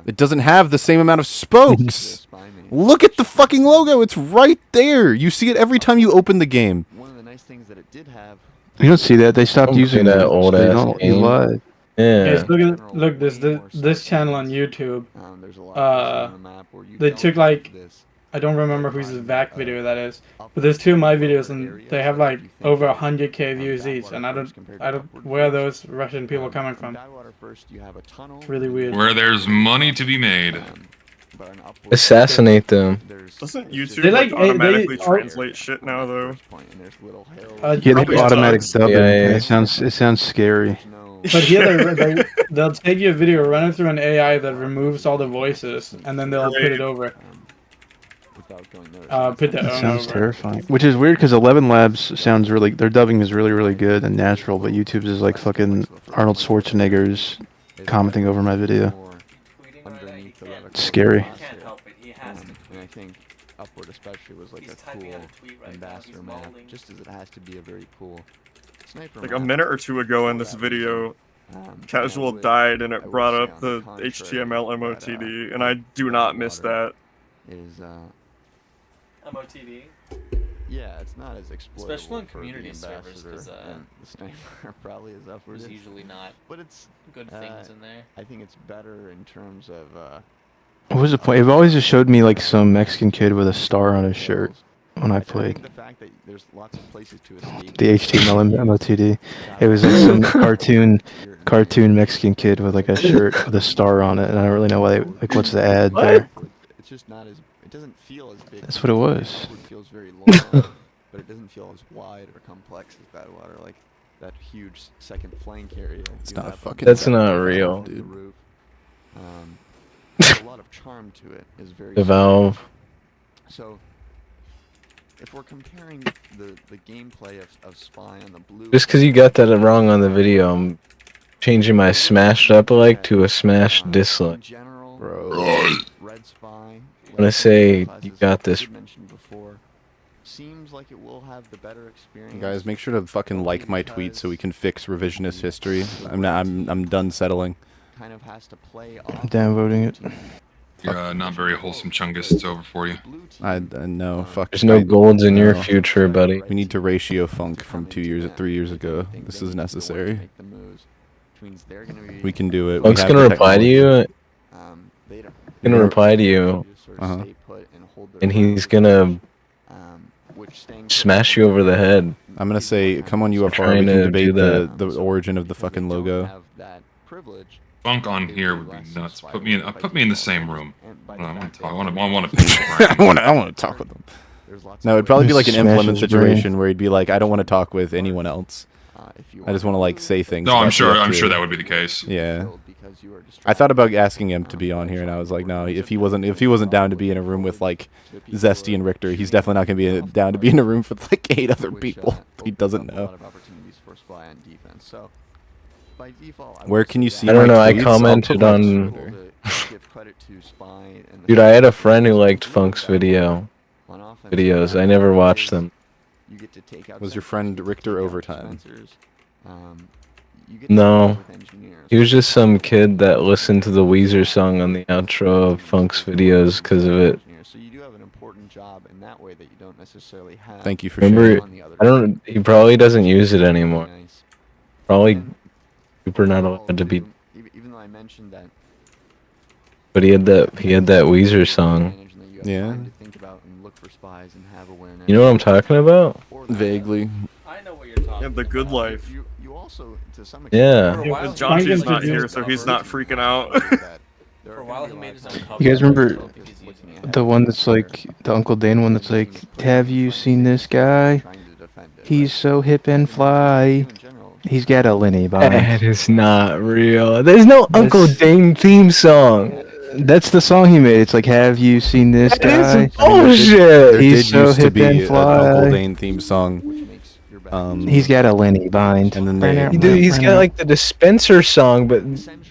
It doesn't have the same amount of spokes. Look at the fucking logo. It's right there. You see it every time you open the game. One of the nice things that it did have. You don't see that. They stopped using that old ass game. Yeah. Look, this channel on YouTube. They took like, I don't remember whose VAC video that is, but there's 2 of my videos and they have like over 100k views each, and I don't where are those Russian people coming from? Really weird. Where there's money to be made. Assassinate them. Doesn't YouTube automatically translate shit now though? Yeah, they do automatic dubbing. Yeah. It sounds scary. But here they'll take your video, run it through an AI that removes all the voices, and then they'll put it over. That sounds terrifying. Which is weird because 11 Labs sounds really. Their dubbing is really good and natural, but YouTube's is like fucking Arnold Schwarzenegger's commenting over my video. It's scary. And I think Upward especially was like a cool ambassador map, just as it has to be a very cool sniper like map. a minute or 2 ago in this video, Casual died and it brought up the HTML MOTD, and I do not miss that. Is MOTD? Yeah, it's not as exploitable. Especially on for community the servers, ambassador, because and the sniper probably is upwards. there's usually not but it's good things in there. I think it's better in terms of What was the point? It always just showed me like some Mexican kid with a star on his shirt when I I played. think the fact that there's lots of places to escape. The HTML and MOTD. It was like some cartoon Mexican kid with like a shirt with a star on it, and I don't really know why. Like, what's the ad there? It's just not as. It doesn't feel as big. That's what it was. It feels very long, but it doesn't feel as wide or complex as Badwater. Like that huge second flank area. It's not fucking. That's not real, dude. There's a lot of charm to it. Is very. The Valve. So, if we're comparing the gameplay of Spy on the blue. Just because you got that wrong on the video, I'm changing my smashed up like to a smashed dislike. Bro. Red Spy. I'm gonna say you got this. Seems like it will have the better experience. Guys, make sure to fucking like my tweet so we can fix revisionist history. I'm done settling. Kind of has to play I'm downvoting it. You're not very wholesome, Chungus. It's over for you. I know. Fuck. There's no golds in your future, buddy. We need to ratio funk from 3 years ago. This is necessary. We can do it. Funk's gonna reply to you. Gonna reply to you. And he's gonna smash you over the head. I'm gonna say, come on UFR, we can debate the origin of the fucking logo. Funk on here would be nuts. Put me in the same room. I want to talk. I want to talk with them. No, it'd probably be like an implement situation where he'd be like, I don't want to talk with anyone else. I just want to like say things. No, I'm sure that would be the case. Yeah. I thought about asking him to be on here, and I was like, no, if he wasn't down to be in a room with like Zesty and Richter, he's definitely not gonna be down to be in a room with like 8 other people. He doesn't know. Where can you see? I don't know. I commented on. Dude, I had a friend who liked Funk's videos. I never watched them. Was your friend RichterOvertime? No. He was just some kid that listened to the Weezer song on the outro of Funk's videos because of it. Thank you for sharing. He probably doesn't use it anymore. Probably super not allowed to be. Even though I mentioned that. But he had that Weezer song. Yeah. You know what I'm talking about? Vaguely. I know what you're talking about. Yeah, the good life. You also, to some Yeah. Jonty's not here, so he's not freaking out. For a while, he made his own cover. You guys remember the one that's like the Uncle Dan one that's like, have you seen this guy? He's so hip and fly. He's got a Lenny by. That is not real. There's no Uncle Dane theme song. That's the song he made. It's like, have you seen this guy? That is bullshit. He's so hip and fly. An Uncle Dane theme song. He's got a Lenny bind. And then Dude, he's got like the dispenser song, but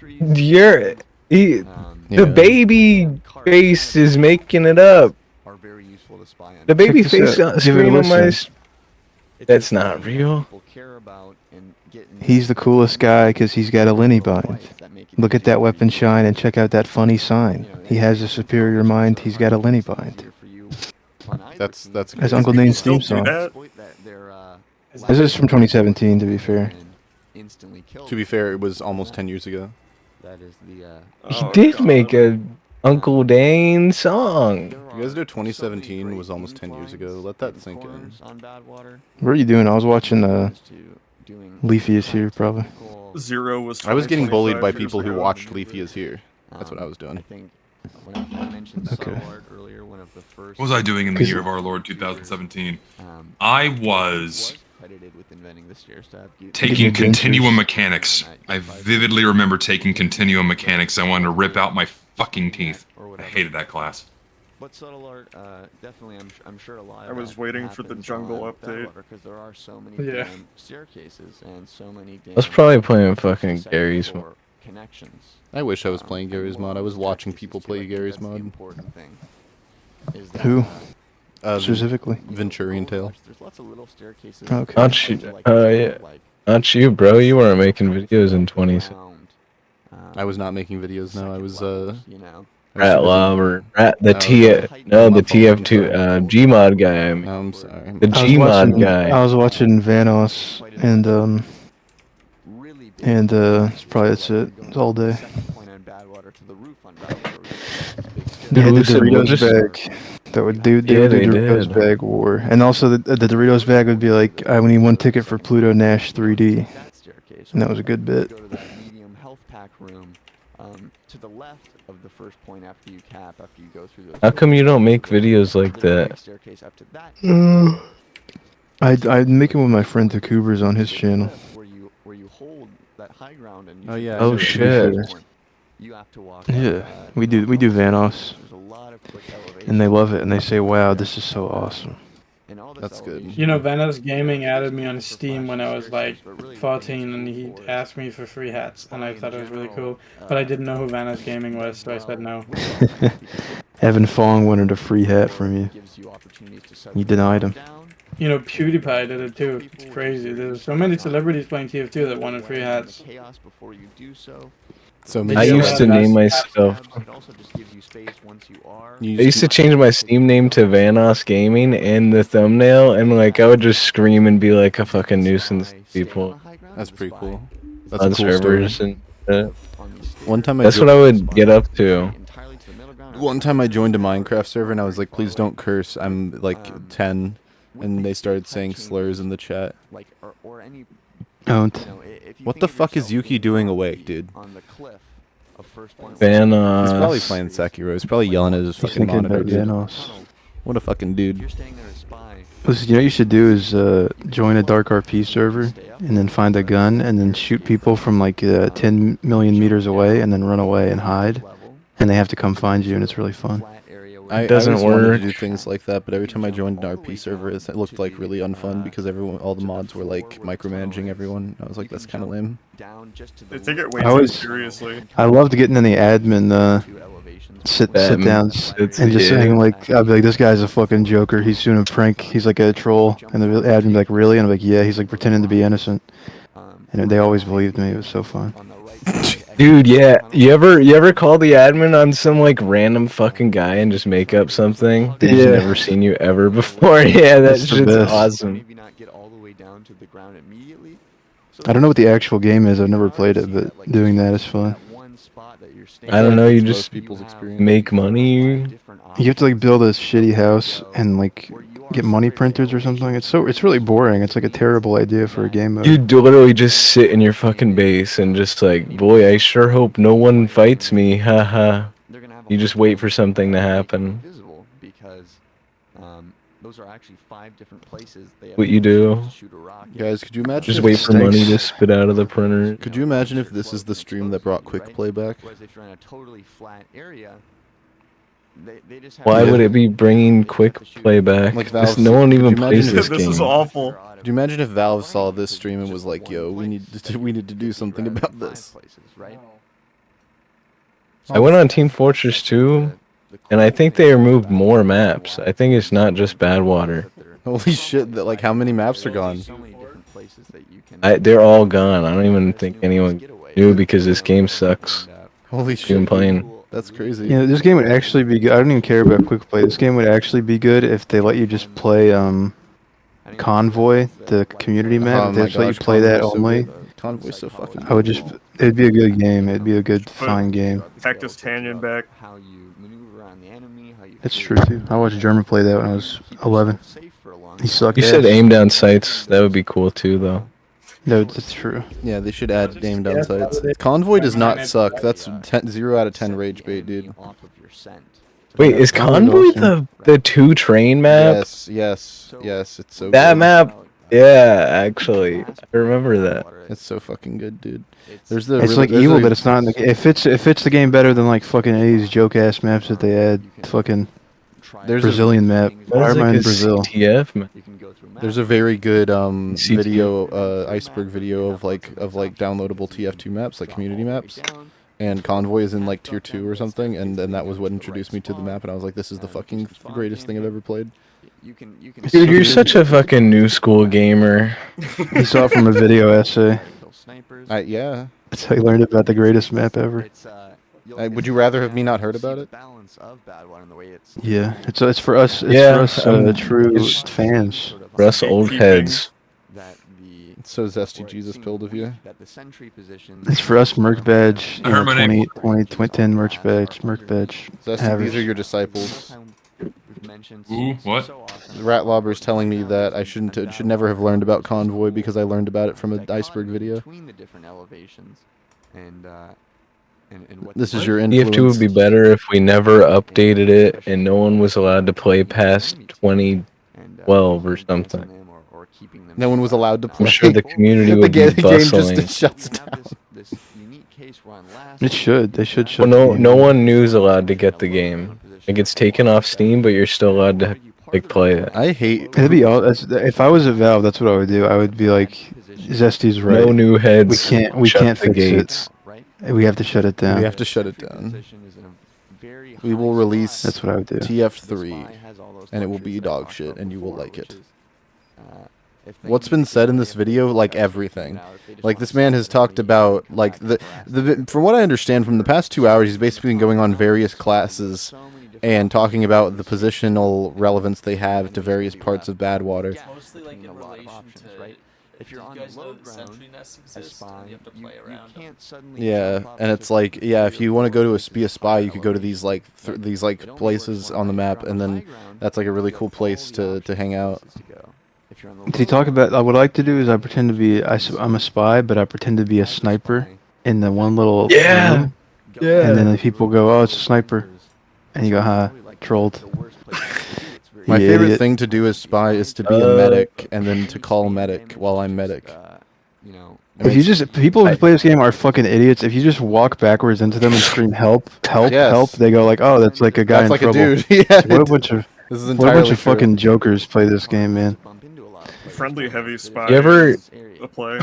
the baby face is making it up. The baby face screen on my. That's not real. He's the coolest guy because he's got a Lenny bind. Look at that weapon shine and check out that funny sign. He has a superior mind. He's got a Lenny bind. That's Uncle Dane's theme song. This is from 2017, to be fair. To be fair, it was almost 10 years ago. He did make a Uncle Dane song. You guys know 2017 was almost 10 years ago. Let that sink in. What are you doing? I was watching Leafy is Here, probably. Zero was. I was getting bullied by people who watched Leafy is Here. That's what I was doing. Okay. What was I doing in the year of our Lord 2017? I was taking continuum mechanics. I vividly remember taking continuum mechanics. I wanted to rip out my fucking teeth. I hated that class. But subtle art, definitely, I'm sure a lot. I was waiting for the jungle update because there are so many staircases and so many. I was probably playing fucking Gary's mod. Connections. I wish I was playing Gary's mod. I was watching people play Gary's mod. Who? Specifically? Venturian Tale. There's lots of little staircases. Okay. Yeah. Not you, bro. You weren't making videos in 20. I was not making videos. No, I was Ratlobber, the TF2 Gmod guy. I'm sorry. The Gmod guy. I was watching Vanos and that's it. It's all day. They had the Doritos bag. That would do the Doritos bag war, and also the Doritos bag would be like, I need one ticket for Pluto Nash 3D, and that was a good bit. To the left of the first point after you cap, after you go through those. How come you don't make videos like that? I'd make it with my friend TF2bers on his channel. Where you hold that high ground and oh yeah. Oh shit. You have to walk. Yeah, we do Vanos, and they love it, and they say, "Wow, this is so awesome." That's good. You know, Vanos Gaming added me on Steam when I was like 14, and he asked me for free hats, and I thought it was really cool. But I didn't know who Vanos Gaming was, so I said no. Evan Fong wanted a free hat from you. You denied him. You know, PewDiePie did it too. It's crazy. There's so many celebrities playing TF2 that wanted free hats. So I used to name myself. I used to change my Steam name to Vanos Gaming and the thumbnail, and like I would just scream and be like a fucking nuisance to people. That's pretty cool. That's on a cool servers story. and One time that's what I would get up to. One time I joined a Minecraft server and I was like, please don't curse. I'm like 10, and they started saying slurs in the chat. Don't. What the fuck is Yuki doing awake, dude? Vanos. He's probably playing Sekiro. He's probably yelling at his fucking monitor, dude. What a fucking dude. Listen, you know what you should do is join a dark RP server, and then find a gun, and then shoot people from like 10 million meters away, and then run away and hide, and they have to come find you, and it's really fun. It doesn't work to do things like that, but every time I joined an RP server, it looked like really unfun because all the mods were like micromanaging everyone. I was like, that's kind of lame. They take it way too seriously. I loved getting in the admin sit downs and just saying like, I'd be like, this guy's a fucking joker. He's doing a prank. He's like a troll, and the admin would be like, really? And I'm like, yeah. He's like pretending to be innocent, and they always believed me. It was so fun. Dude, yeah. You ever call the admin on some like random fucking guy and just make up something that he's never seen you ever before? Yeah, that shit's awesome. I don't know what the actual game is. I've never played it, but doing that is fun. I don't know. You just make money. You have to like build a shitty house and like get money printers or something. It's really boring. It's like a terrible idea for a game mode. You literally just sit in your fucking base and just like, boy, I sure hope no one fights me. Haha. You just wait for something to happen. Those are actually 5 different places. What you do? Guys, could you imagine? Just wait for money to spit out of the printer. Could you imagine if this is the stream that brought quick play back? Why would it be bringing quick play back? Like Valve, no one even plays this game. This is awful. Could you imagine if Valve saw this stream and was like, "Yo, we need to do something about this"? I went on Team Fortress 2, and I think they removed more maps. I think it's not just Badwater. Holy shit! Like, how many maps are gone? They're all gone. I don't even think anyone knew because this game sucks. Holy shit! Even playing. That's crazy. Yeah, this game would actually be good. I don't even care about quick play. This game would actually be good if they let you just play Convoy, the community map. If they just let you play that only. Convoy's so fucking I would just. It'd be a good game. It'd be a good, fine game. Cactus Tanyan back. It's true too. I watched German play that when I was 11. He sucked. You said aim down sights. That would be cool too, though. No, that's true. Yeah, they should add aim down sights. Convoy does not suck. That's 0 out of 10 rage bait, dude. Wait, is Convoy the 2 train map? Yes. It's so that good. map. Yeah, actually, I remember that. It's so fucking good, dude. It's like evil that it's not in the game. It fits the game better than like fucking any of these joke ass maps that they add. Fucking Brazilian map. Why am I in Brazil? There's a very good video, iceberg video of like downloadable TF2 maps, like community maps. and Convoy is in like tier 2 or something, and that was what introduced me to the map, and I was like, this is the fucking greatest thing I've ever played. Dude, you're such a fucking new school gamer. You saw it from a video essay. Yeah. That's how you learned about the greatest map ever. Would you rather have me not heard about it? Yeah, it's for us. It's for us true fans. For us old heads. It's so ZestyJesus pilled of you. It's for us merch badge. 2010 merch badge. Zesty, these are your disciples. Ooh, what? Ratlobber's telling me that I should never have learned about Convoy because I learned about it from an iceberg video. This is your influence. TF2 would be better if we never updated it and no one was allowed to play past 2012 or something. No one was allowed to play. I'm sure the community would be bustling. The game just shuts down. It should. They should shut. Well, no one new's allowed to get the game. Like it's taken off Steam, but you're still allowed to like play it. I hate. It'd be all. If I was at Valve, that's what I would do. I would be like, Zesty's right. No new heads. We can't fix it. We have to shut it down. We have to shut it down. We will release. That's what I would do. TF3, and it will be dog shit, and you will like it. What's been said in this video, like everything. Like this man has talked about, like from what I understand from the past 2 hours, he's basically been going on various classes and talking about the positional relevance they have to various parts of Badwater. It's mostly like in relation to, if you're on the low ground, you have to play around. Yeah, and it's like, yeah, if you want to go to be a spy, you could go to these like places on the map, and then that's like a really cool place to hang out. Did he talk about? What I like to do is I pretend to be. I'm a spy, but I pretend to be a sniper in the one little room. Yeah. And then the people go, "Oh, it's a sniper," and you go, "Ha, trolled." My favorite thing to do as spy is to be a medic and then to call medic while I'm medic. If you just people who play this game are fucking idiots. If you just walk backwards into them and scream "help, help, help," they go like, "Oh, that's like a guy in trouble." That's like a dude. Yeah. What a bunch of fucking jokers play this game, man. Friendly heavy spy. You ever play?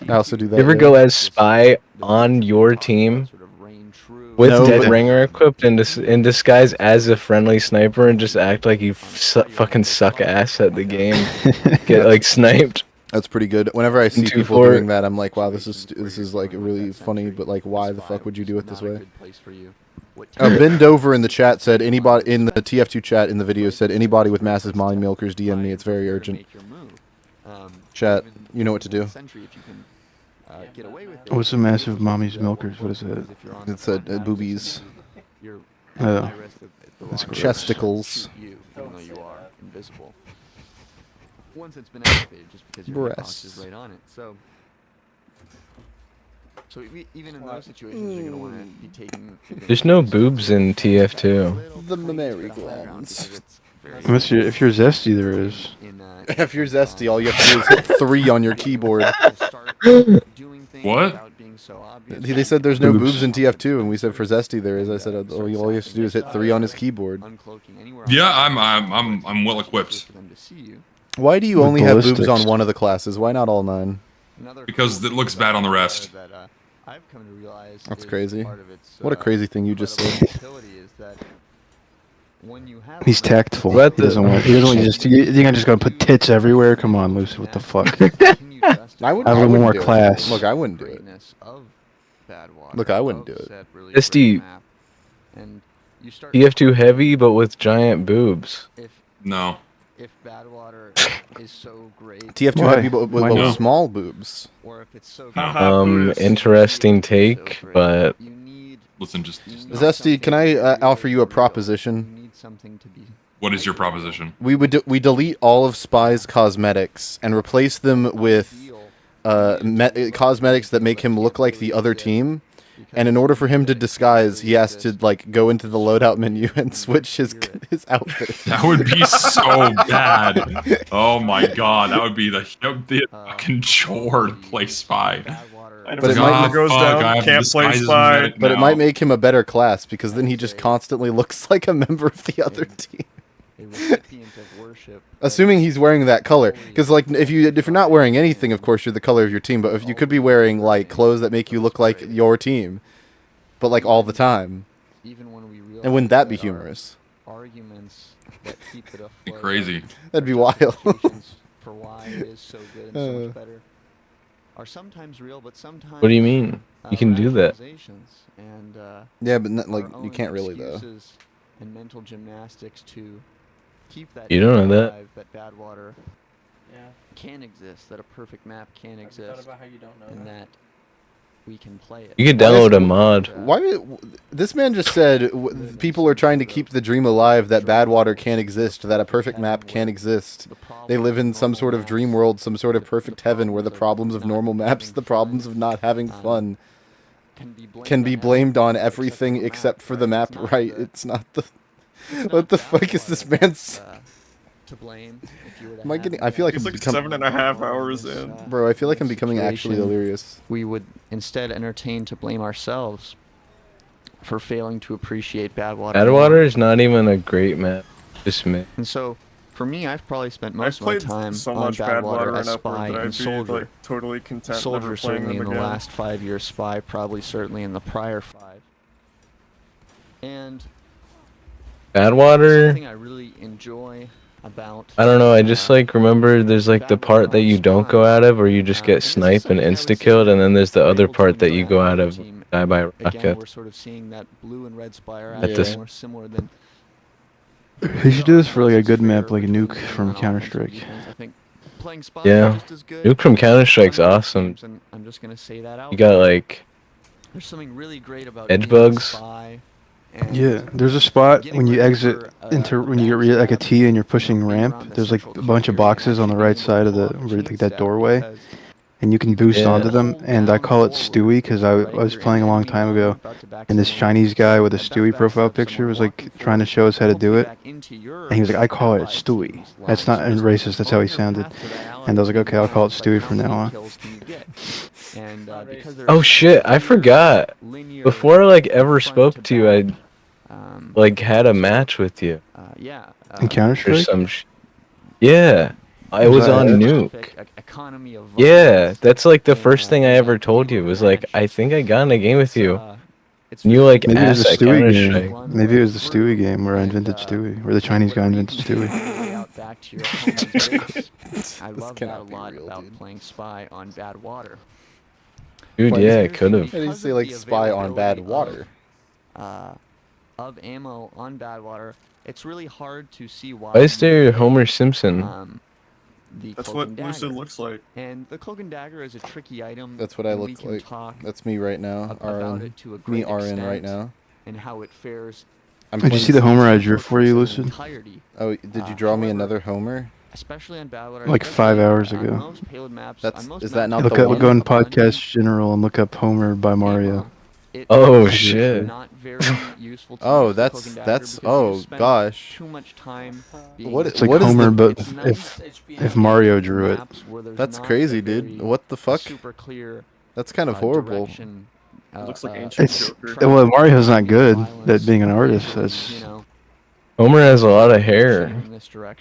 I also do that. You ever go as spy on your team with Dead Ringer equipped in disguise as a friendly sniper and just act like you fucking suck ass at the game? Get like sniped. That's pretty good. Whenever I see people doing that, I'm like, wow, this is like really funny, but like, why the fuck would you do it this way? Ben Dover in the chat said, anybody in the TF2 chat in the video said, anybody with massive mommy milkers DM me. It's very urgent. Chat, you know what to do. What's a massive mommy's milkers? What is it? It's boobies. Oh, that's chesticles. Breasts. So even in those situations, you're gonna want to be taking. There's no boobs in TF2. The mammary glands. Unless if you're Zesty, there is. If you're Zesty, all you have to do is hit 3 on your keyboard. What? They said there's no boobs in TF2, and we said for Zesty there is. I said all you have to do is hit 3 on his keyboard. Yeah, I'm well equipped. Why do you only have boobs on one of the classes? Why not all 9? Because it looks bad on the rest. That's crazy. What a crazy thing you just said. He's tactful. He doesn't want just. You think I'm just gonna put tits everywhere? Come on, Lucy. What the fuck? I would have a little more class. Look, I wouldn't do it. Look, I wouldn't do it. Zesty, TF2 heavy, but with giant boobs. No. If Badwater is so great, TF2 heavy, but with small boobs. Or if it's so Interesting take, but listen, just Zesty, can I offer you a proposition? What is your proposition? We delete all of Spy's cosmetics and replace them with cosmetics that make him look like the other team. And in order for him to disguise, he has to like go into the loadout menu and switch his outfit. That would be so bad. Oh my god, that would be the fucking chore to play Spy. But it might goes down, can't play Spy. But it might make him a better class because then he just constantly looks like a member of the other team. Assuming he's wearing that color, because like if you're not wearing anything, of course you're the color of your team. But if you could be wearing like clothes that make you look like your team, but like all the time, and wouldn't that be humorous? Be crazy. That'd be wild. For why it is so good and so much better are sometimes real, but sometimes. What do you mean? You can do that. And, yeah, but not, like you can't really though. And mental gymnastics to keep that. You don't know that. That bad water. Can exist. That a perfect map can exist. I about how you don't know and that we can play it. You could download a mod. Why? This man just said people are trying to keep the dream alive that bad water can't exist, that a perfect map can't exist. They live in some sort of dream world, some sort of perfect heaven where the problems of normal maps, the problems of not having fun, can be blamed on everything except for the map. Right? It's not the. What the fuck is this man's? To blame. Am I getting? I feel like it's I'm like becoming 7.5 hours in. Bro, I feel like I'm becoming actually delirious. We would instead entertain to blame ourselves for failing to appreciate bad water. Bad water is not even a great map. Just me. And so, for me, I've probably spent most of my time on bad water as spy and soldier. Like, totally content soldier certainly in the last 5 years, spy probably certainly in the prior 5. And bad water. Something I really enjoy. I don't know, I just like remember there's like the part that you don't go out of where you just get sniped and insta-killed, and then there's the other part that you go out of die by rocket. Again, we're sort of seeing that blue and red spire as more similar than. You should do this for like a good map, like a nuke from Counter-Strike. Yeah, nuke from Counter-Strike's awesome. I'm just gonna say that out. You got like there's something really great about edge bugs. Yeah, there's a spot when you exit into when you get like a T and you're pushing ramp. There's like a bunch of boxes on the right side of the like that doorway, and you can boost onto them. And I call it Stewie because I was playing a long time ago, and this Chinese guy with a Stewie profile picture was like trying to show us how to do it, and he was like, "I call it Stewie. That's not racist. That's how he sounded." And I was like, "Okay, I'll call it Stewie from now on." Oh shit! I forgot. Before I like ever spoke to you, I like had a match with you. In Counter-Strike? Yeah, I was on Nuke. Yeah, that's like the first thing I ever told you was like, I think I got in a game with you. And you like maybe it was the asked Stewie game. Maybe it was the Stewie game where I invented Stewie, where the Chinese guy invented Stewie. I love that a lot about playing spy on bad water. Dude, yeah, it could have. How do you say like spy on bad water? Of ammo on bad water, it's really hard to see why. Why is there Homer Simpson? That's what Lucid looks like. And the cloak and dagger is a tricky item. That's what I look like. That's me right now. Me RN right now. And how it fares. Did you see the Homer I drew for you, Lucid? Oh, did you draw me another Homer? Especially on bad water. Like 5 hours ago. Is that not look the up, one? Go in Podcast General and look up Homer by Mario. Oh shit! Oh, that's oh gosh. What? It's like what Homer, is but if Mario drew it. That's crazy, dude. What the fuck? That's kind of horrible. Looks like ancient Joker. Well, Mario's not good at being an artist. That's. Homer has a lot of hair.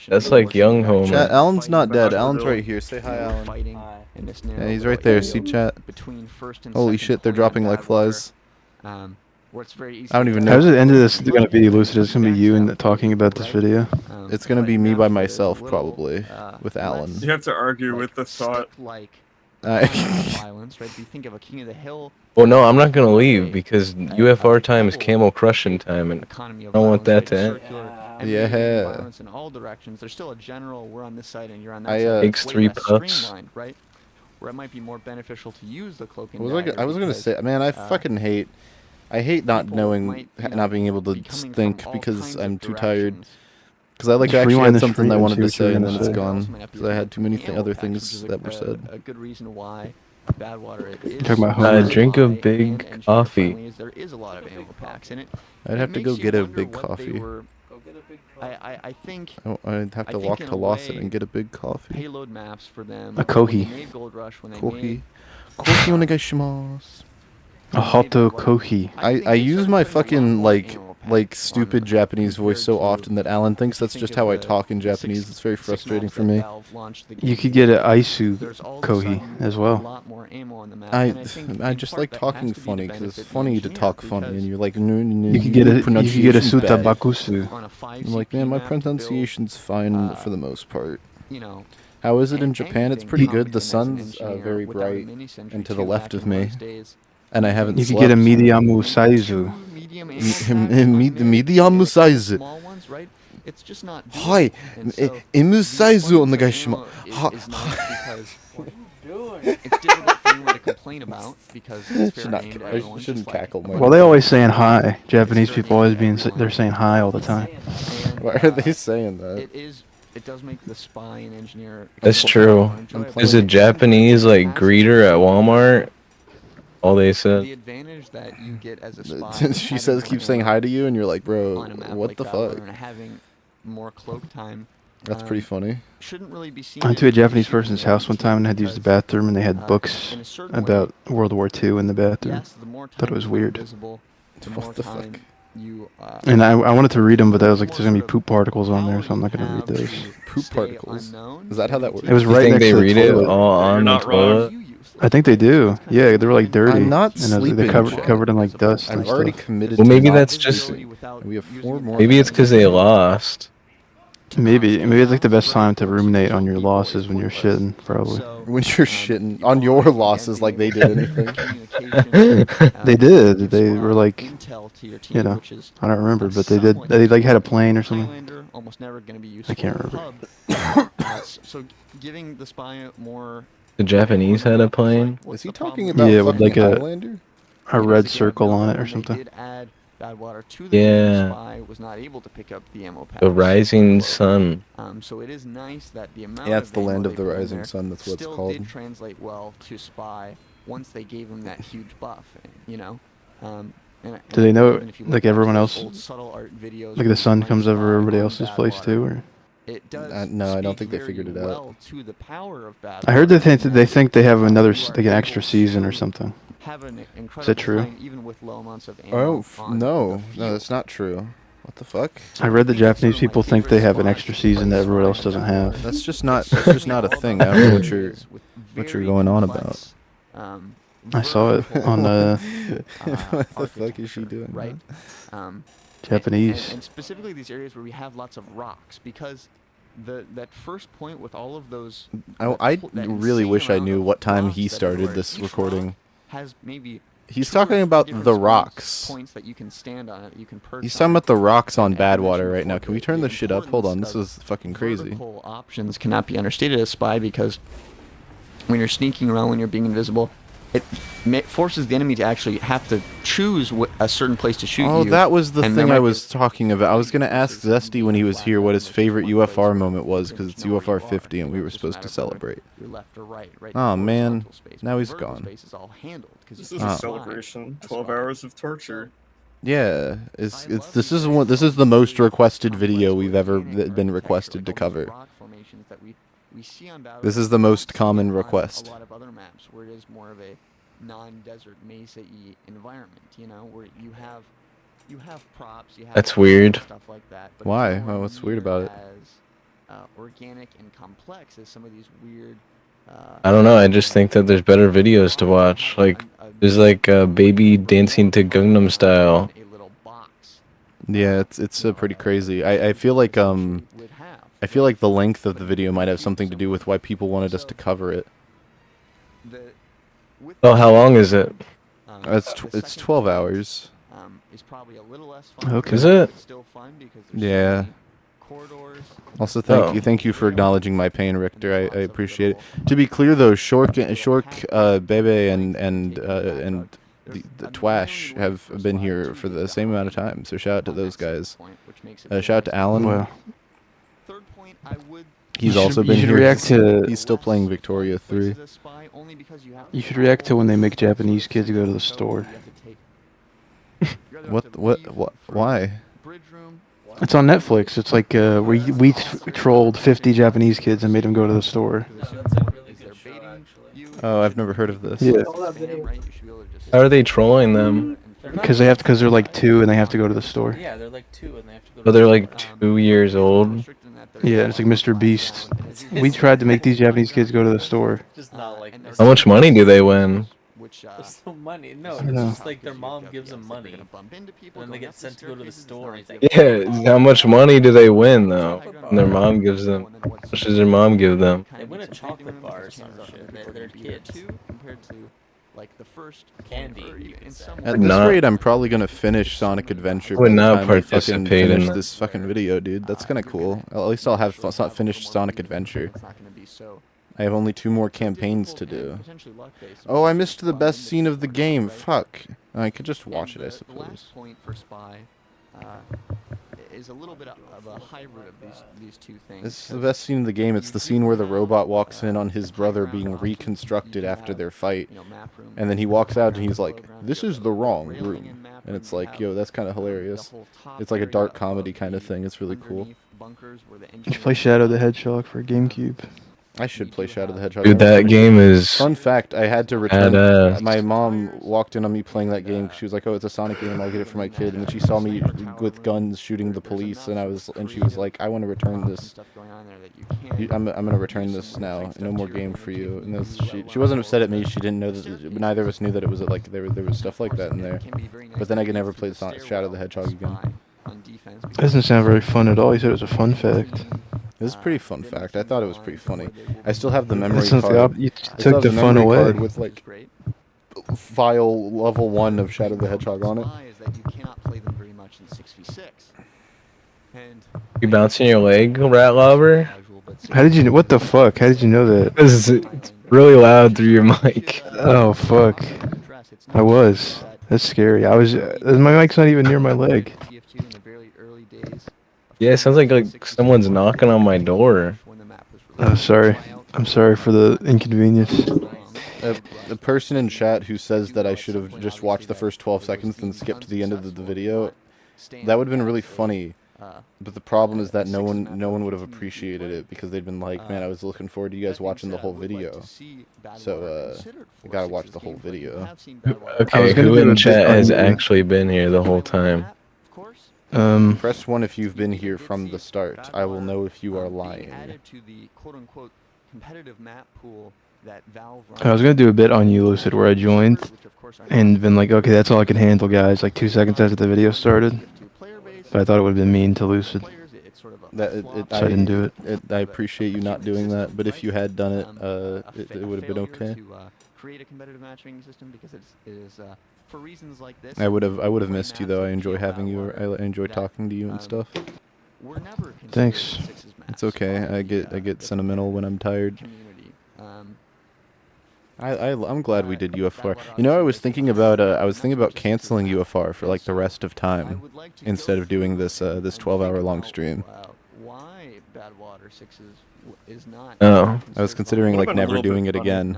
That's like young Homer. Chat, Alan's not dead. Alan's right here. Say hi, Alan. Yeah, he's right there. See chat. Holy shit, they're dropping like flies. I don't even know. How's the end of this going to be, Lucid? It's going to be you and talking about this video? It's going to be me by myself, probably, with Alan. You have to argue with the thought. Violence, right? If you think of a King of the Hill. Well, no, I'm not gonna leave because UFR time is camel crushing time, and I don't want that to end. Yeah. Violence in all directions. There's still a general. We're on this side, and you're on that side. Takes 3 pups. Right? Where it might be more beneficial to use the cloak and I was gonna say, man, I fucking hate. I hate not knowing, not being able to think because I'm too tired. Because I like actually had something I wanted to say and then it's gone because I had too many other things that were said. A good reason why bad water is. Talking about drink a big coffee. There is a lot of ammo packs in it. I'd have to go get a big coffee. I think. I'd have to walk to Lawson and get a big coffee. Payload maps for them. A kohi. Kohi. Kohi onegaishimasu. A hoto kohi. I use my fucking like like stupid Japanese voice so often that Alan thinks that's just how I talk in Japanese. It's very frustrating for me. You could get an Aisu Kohi as well. I just like talking funny because it's funny to talk funny, and you're like, you could get a Suta Bakusu. I'm like, man, my pronunciation's fine for the most part. How is it in Japan? It's pretty good. The sun's very bright and to the left of me, and I haven't. You could get a mediamu saizu. Mediamu saizu. Hi, emu saizu onegaishimasu. It's difficult for anyone to complain about because it's fair game to I shouldn't cackle more. Well, they always saying hi. Japanese people always they're saying hi all the time. Why are they saying that? It does make the spy and engineer. That's true. Is a Japanese like greeter at Walmart? All they said. The advantage that you get as a spy. She keeps saying hi to you, and you're like, bro, what the fuck? And having more cloak time. That's pretty funny. Shouldn't really be seen. I went to a Japanese person's house one time and had to use the bathroom, and they had books about World War II in the bathroom. Thought it was weird. What the fuck? And I wanted to read them, but I was like, there's gonna be poop particles on there, so I'm not gonna read those. Poop particles? Is that how that works? It was right next to the toilet. All on the toilet? I think they do. Yeah, they were like dirty. I'm not and they're covered in like dust. I've and already stuff. committed. Well, maybe that's just. We have 4 more. Maybe it's because they lost. Maybe it's like the best time to ruminate on your losses when you're shitting, probably. When you're shitting on your losses, like they did anything. They did. They were like, you know, I don't remember, but they did. They like had a plane or something. I can't remember. So giving the spy more. The Japanese had a plane. Was he talking about with like Highlander? a red circle on it or something. Bad water to the spy was not able to pick up the ammo pack. The rising sun. So it is nice that the amount it's the of land ammo of the they put in rising there sun. That's what it's still called. did translate well to spy once they gave him that huge buff. You know. Do they know like everyone else? Like the sun comes over everybody else's place too, or? It does no, I don't think they figured it out. To the power of bad I heard they think they have another like an extra season or something. Is that true? Even with low amounts of Oh no, that's not true. What the fuck? I read the Japanese people think they have an extra season that everyone else doesn't have. That's just not a thing. I don't know what you're going on about. I saw it on what the fuck is she doing? Right. Japanese. And specifically these areas where we have lots of rocks, because that first point with all of those. I really wish I knew what time he started this recording. Has maybe. He's talking about the rocks. Points that you can stand on it, you can perch. He's talking about the rocks on Badwater right now. Can we turn this shit up? Hold on, this is fucking crazy. Vertical options cannot be understated as spy, because when you're sneaking around, when you're being invisible, it forces the enemy to actually have to choose a certain place to shoot you. Oh, that was the thing I was talking about. I was going to ask Zesty when he was here what his favorite UFR moment was, because it's UFR 50 and we were supposed to celebrate. Oh, man. Now he's gone. This is a celebration. 12 hours of torture. Yeah, this is the most requested video we've ever been requested to cover. This is the most common request. A lot of other maps where it is more of a non-desert mesa-y environment, you know, where you have props, you have That's weird. Stuff like that. But why? Oh, what's weird about it? As organic and complex as some of these weird. I don't know. I just think that there's better videos to watch. Like there's like Bebe dancing to Gangnam Style. Yeah, it's pretty crazy. I feel like the length of the video might have something to do with why people wanted us to cover it. Oh, how long is it? It's 12 hours. Okay. Is it? Yeah. Also, thank you for acknowledging my pain, Richter. I appreciate it. To be clear, though, Shork, Bebe, and the Twash have been here for the same amount of time. So shout out to those guys. Shout out to Alan. Wow. He's also been here. He's still playing Victoria 3. You should react to when they make Japanese kids go to the store. What? Why? It's on Netflix. It's like we trolled 50 Japanese kids and made them go to the store. Oh, I've never heard of this. Yeah. How are they trolling them? Because they're like 2 and they have to go to the store. Yeah, they're like 2 and they have to go. Oh, they're like 2 years old. Yeah, it's like Mr. Beast. We tried to make these Japanese kids go to the store. Just not like. How much money do they win? There's no money. No, I it's know. just like their mom gives them money, and then they get sent to go to the store. And Yeah, how much money do they win though? And their mom gives them. How much does their mom give them? They win a chocolate bar or some shit. They're kids. Compared to like the first candy. You can say. At this rate, I'm probably gonna finish Sonic Adventure. I would by the not time I fucking participate in finish that. this fucking video, dude. That's kind of cool. At least I'll have finished Sonic Adventure. I have only 2 more campaigns to do. Oh, I missed the best scene of the game. Fuck. I could just watch it, I suppose. Last point for Spy is a little bit of a hybrid of these two things. This is the best scene of the game. It's the scene where the robot walks in on his brother being reconstructed after their fight. And then he walks out and he's like, "This is the wrong room." And it's like, yo, that's kind of hilarious. It's like a dark comedy kind of thing. It's really cool. You should play Shadow the Hedgehog for GameCube. I should play Shadow the Hedgehog. Dude, that game is. Fun fact: I had to return. My mom walked in on me playing that game. She was like, "Oh, it's a Sonic game. I'll get it for my kid." And then she saw me with guns shooting the police, and she was like, "I want to return this. I'm gonna return this now. No more game for you." And she wasn't upset at me. She didn't know that. Neither of us knew that it was like there was stuff like that in there. But then I could never play Shadow the Hedgehog again. That doesn't sound very fun at all. You said it was a fun fact. It was a pretty fun fact. I thought it was pretty funny. I still have the memory card. You took the fun away. With like file level 1 of Shadow the Hedgehog on it. You bouncing your leg, Ratlobber? How did you? What the fuck? How did you know that? It's really loud through your mic. Oh fuck! I was. That's scary. I was. My mic's not even near my leg. Yeah, it sounds like someone's knocking on my door. Oh, sorry. I'm sorry for the inconvenience. The person in chat who says that I should have just watched the first 12 seconds and skipped to the end of the video, that would have been really funny. But the problem is that no one would have appreciated it because they'd been like, "Man, I was looking forward to you guys watching the whole video." So you gotta watch the whole video. Okay, who in chat has actually been here the whole time? Press 1 if you've been here from the start. I will know if you are lying. I was gonna do a bit on you, Lucid, where I joined and been like, "Okay, that's all I can handle, guys." Like 2 seconds after the video started. But I thought it would have been mean to Lucid. So I didn't do it. I appreciate you not doing that, but if you had done it, it would have been okay. Create a competitive matchmaking system because it is for reasons like this. I would have missed you though. I enjoy having you. I enjoy talking to you and stuff. Thanks. It's okay. I get sentimental when I'm tired. I'm glad we did UFR. You know, I was thinking about canceling UFR for like the rest of time instead of doing this 12-hour long stream. Oh. I was considering like never doing it again.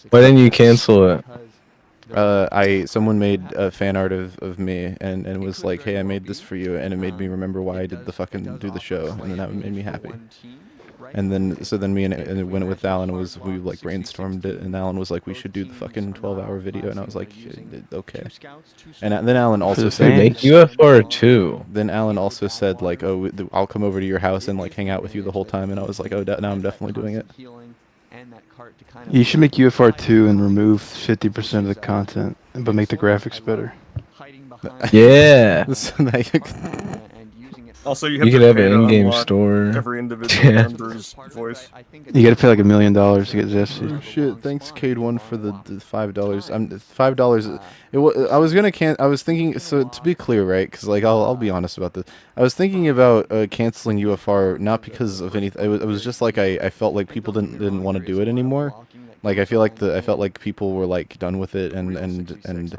Why didn't you cancel it? Someone made a fan art of me and was like, "Hey, I made this for you," and it made me remember why I did the fucking do the show, and then that made me happy. And then me and went with Alan we like brainstormed it, and Alan was like, "We should do the fucking 12-hour video," and I was like, "Okay." And then Alan also said, "Make UFR 2." Then Alan also said like, "Oh, I'll come over to your house and like hang out with you the whole time," and I was like, "Oh, now I'm definitely doing it." You should make UFR 2 and remove 50% of the content, but make the graphics better. Yeah. Also, you could have an in-game store. Every individual member's voice. You gotta pay like $1 million to get Zesty. Oh, shit! Thanks, Cade1 for the $5. $5. I was thinking. So to be clear, right? Because like I'll be honest about this. I was thinking about canceling UFR not because of anything. It was just like I felt like people didn't want to do it anymore. Like I felt like people were like done with it, and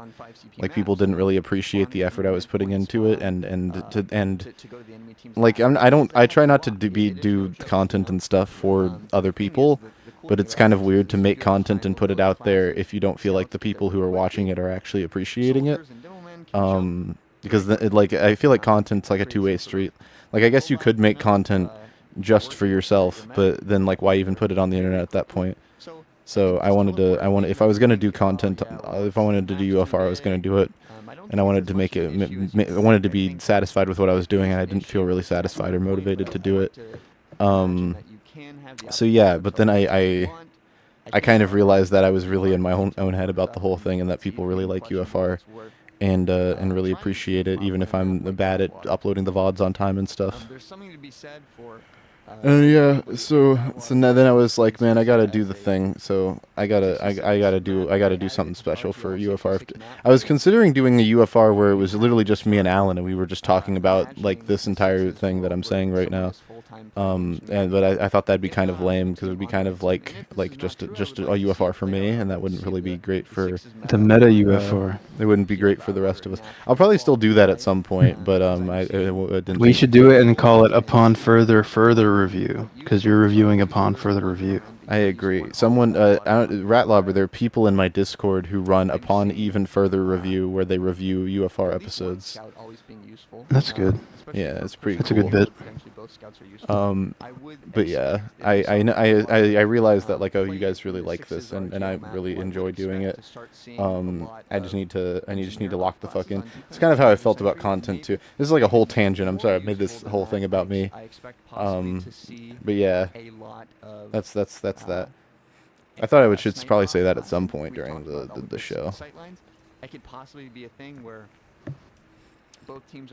like people didn't really appreciate the effort I was putting into it, and like I try not to do content and stuff for other people, but it's kind of weird to make content and put it out there if you don't feel like the people who are watching it are actually appreciating it. Because like I feel like content's like a two-way street. Like I guess you could make content just for yourself, but then like why even put it on the internet at that point? So if I was gonna do content, if I wanted to do UFR, I was gonna do it, and I wanted to make it. I wanted to be satisfied with what I was doing, and I didn't feel really satisfied or motivated to do it. So yeah, but then I kind of realized that I was really in my own head about the whole thing, and that people really like UFR, and really appreciate it, even if I'm bad at uploading the VODs on time and stuff. Yeah, so now then I was like, man, I gotta do the thing. So I gotta do something special for UFR. I was considering doing a UFR where it was literally just me and Alan, and we were just talking about like this entire thing that I'm saying right now. But I thought that'd be kind of lame, because it would be kind of like just a UFR for me, and that wouldn't really be great for the meta UFR. It wouldn't be great for the rest of us. I'll probably still do that at some point, but I didn't. We should do it and call it upon further review, because you're reviewing upon further review. I agree. Someone, Ratlobber, there are people in my Discord who run upon even further review, where they review UFR episodes. That's good. Yeah, it's pretty. That's a good bit. But yeah, I realized that, like, oh, you guys really like this, and I really enjoy doing it. I just need to lock the fuck in. It's kind of how I felt about content too. This is like a whole tangent. I'm sorry, I made this whole thing about me. But yeah, that's that. I thought I should probably say that at some point during the show.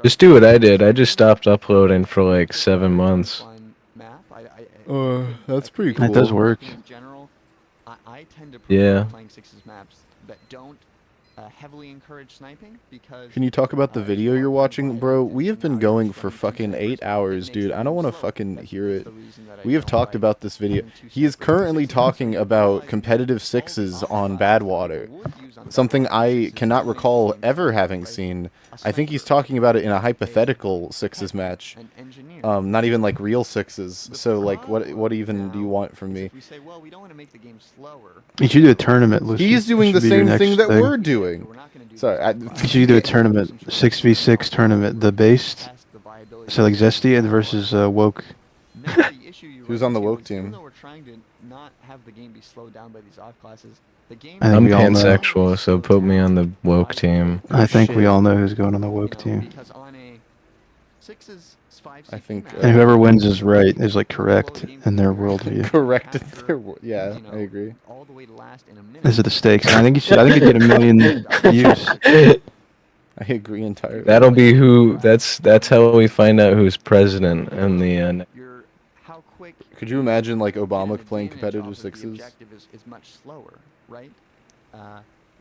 Just do what I did. I just stopped uploading for like 7 months. That's pretty cool. That does work. Yeah. Heavily encourage sniping because Can you talk about the video you're watching? Bro, we have been going for fucking 8 hours, dude. I don't want to fucking hear it. We have talked about this video. He is currently talking about competitive sixes on Badwater. Something I cannot recall ever having seen. I think he's talking about it in a hypothetical sixes match. Not even like real sixes. So like what even do you want from me? You should do a tournament, Lucid. He's doing the same thing that we're doing. Sorry, you should do a tournament, 6v6 tournament, the based. So like Zesty versus Woke. Who's on the Woke team? I'm pansexual, so put me on the Woke team. I think we all know who's going on the Woke team. I think. And whoever wins is right, is like correct in their worldview. Correct in their yeah, I agree. These are the stakes. I think you get 1 million views. I agree entirely. That'll be who. That's how we find out who's president in the end. Could you imagine like Obama playing competitive sixes? Right?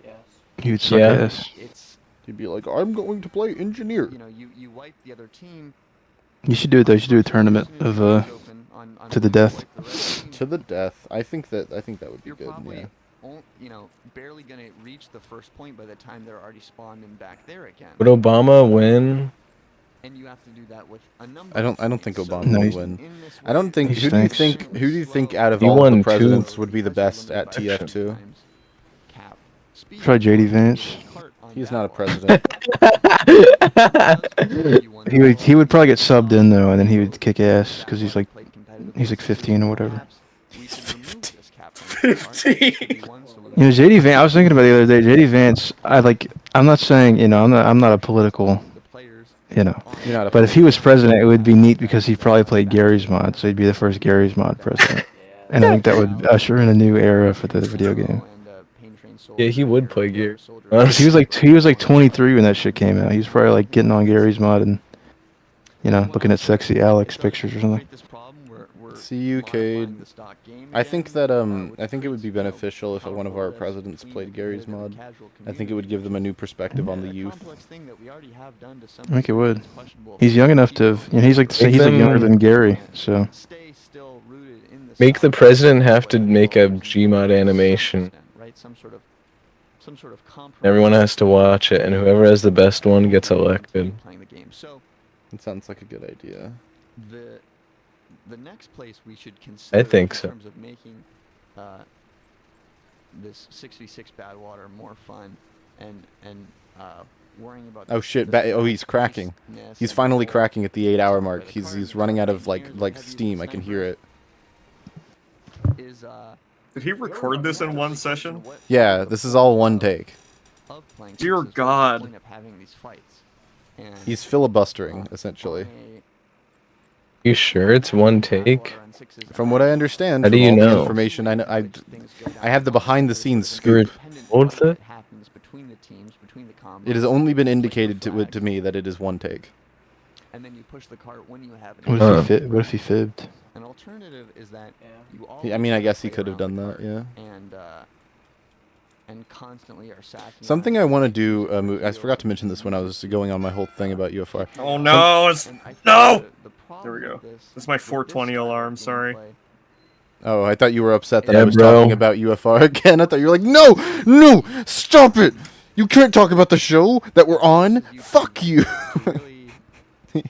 Yes. You'd suck ass. He'd be like, I'm going to play engineer. You wipe the other team. You should do it though. You should do a tournament of to the death. To the death. I think that would be good. Yeah. Barely gonna reach the first point by the time they're already spawned and back there again. Would Obama win? And you have to do that with a number. I don't think Obama would win. I don't think. Who do you think out of He all won the presidents would be the best at TF2? Try JD Vance. He's not a president. he would probably get subbed in though, and then he would kick ass because he's like 15 or whatever. 15. JD Vance. I was thinking about it the other day. JD Vance. I'm not saying I'm not a political. But if he was president, it would be neat because he probably played Gary's mod, so he'd be the first Gary's mod president. And I think that would usher in a new era for the video game. Yeah, he would play Gary. He was like 23 when that shit came out. He was probably like getting on Gary's mod and looking at sexy Alex pictures or something. See you, Cade. I think that I think it would be beneficial if one of our presidents played Gary's mod. I think it would give them a new perspective on the youth. I think it would. He's young enough to. He's like younger than Gary, so. Make the president have to make a Gmod animation. Everyone has to watch it, and whoever has the best one gets elected. It sounds like a good idea. The next place we should consider I think so. in terms of making this 6v6 Badwater more fun and worrying about. Oh shit! He's cracking. He's finally cracking at the 8-hour mark. He's running out of like steam. I can hear it. Did he record this in one session? Yeah, this is all one take. Dear God. He's filibustering, essentially. You sure it's one take? From what I understand, how do you know? Information I have the behind-the-scenes scoop. What's that? It has only been indicated to me that it is one take. And then you push the cart when you have it. What if he fibbed? An alternative is that you I mean, I guess he could have done that, yeah. And constantly are sacking. Something I want to do, I forgot to mention this when I was going on my whole thing about UFR. Oh no, no! There we go. That's my 420 alarm, sorry. Oh, I thought you were upset that I was talking about UFR again. I thought you were like, no, stop it! You can't talk about the show that we're on. Fuck you. I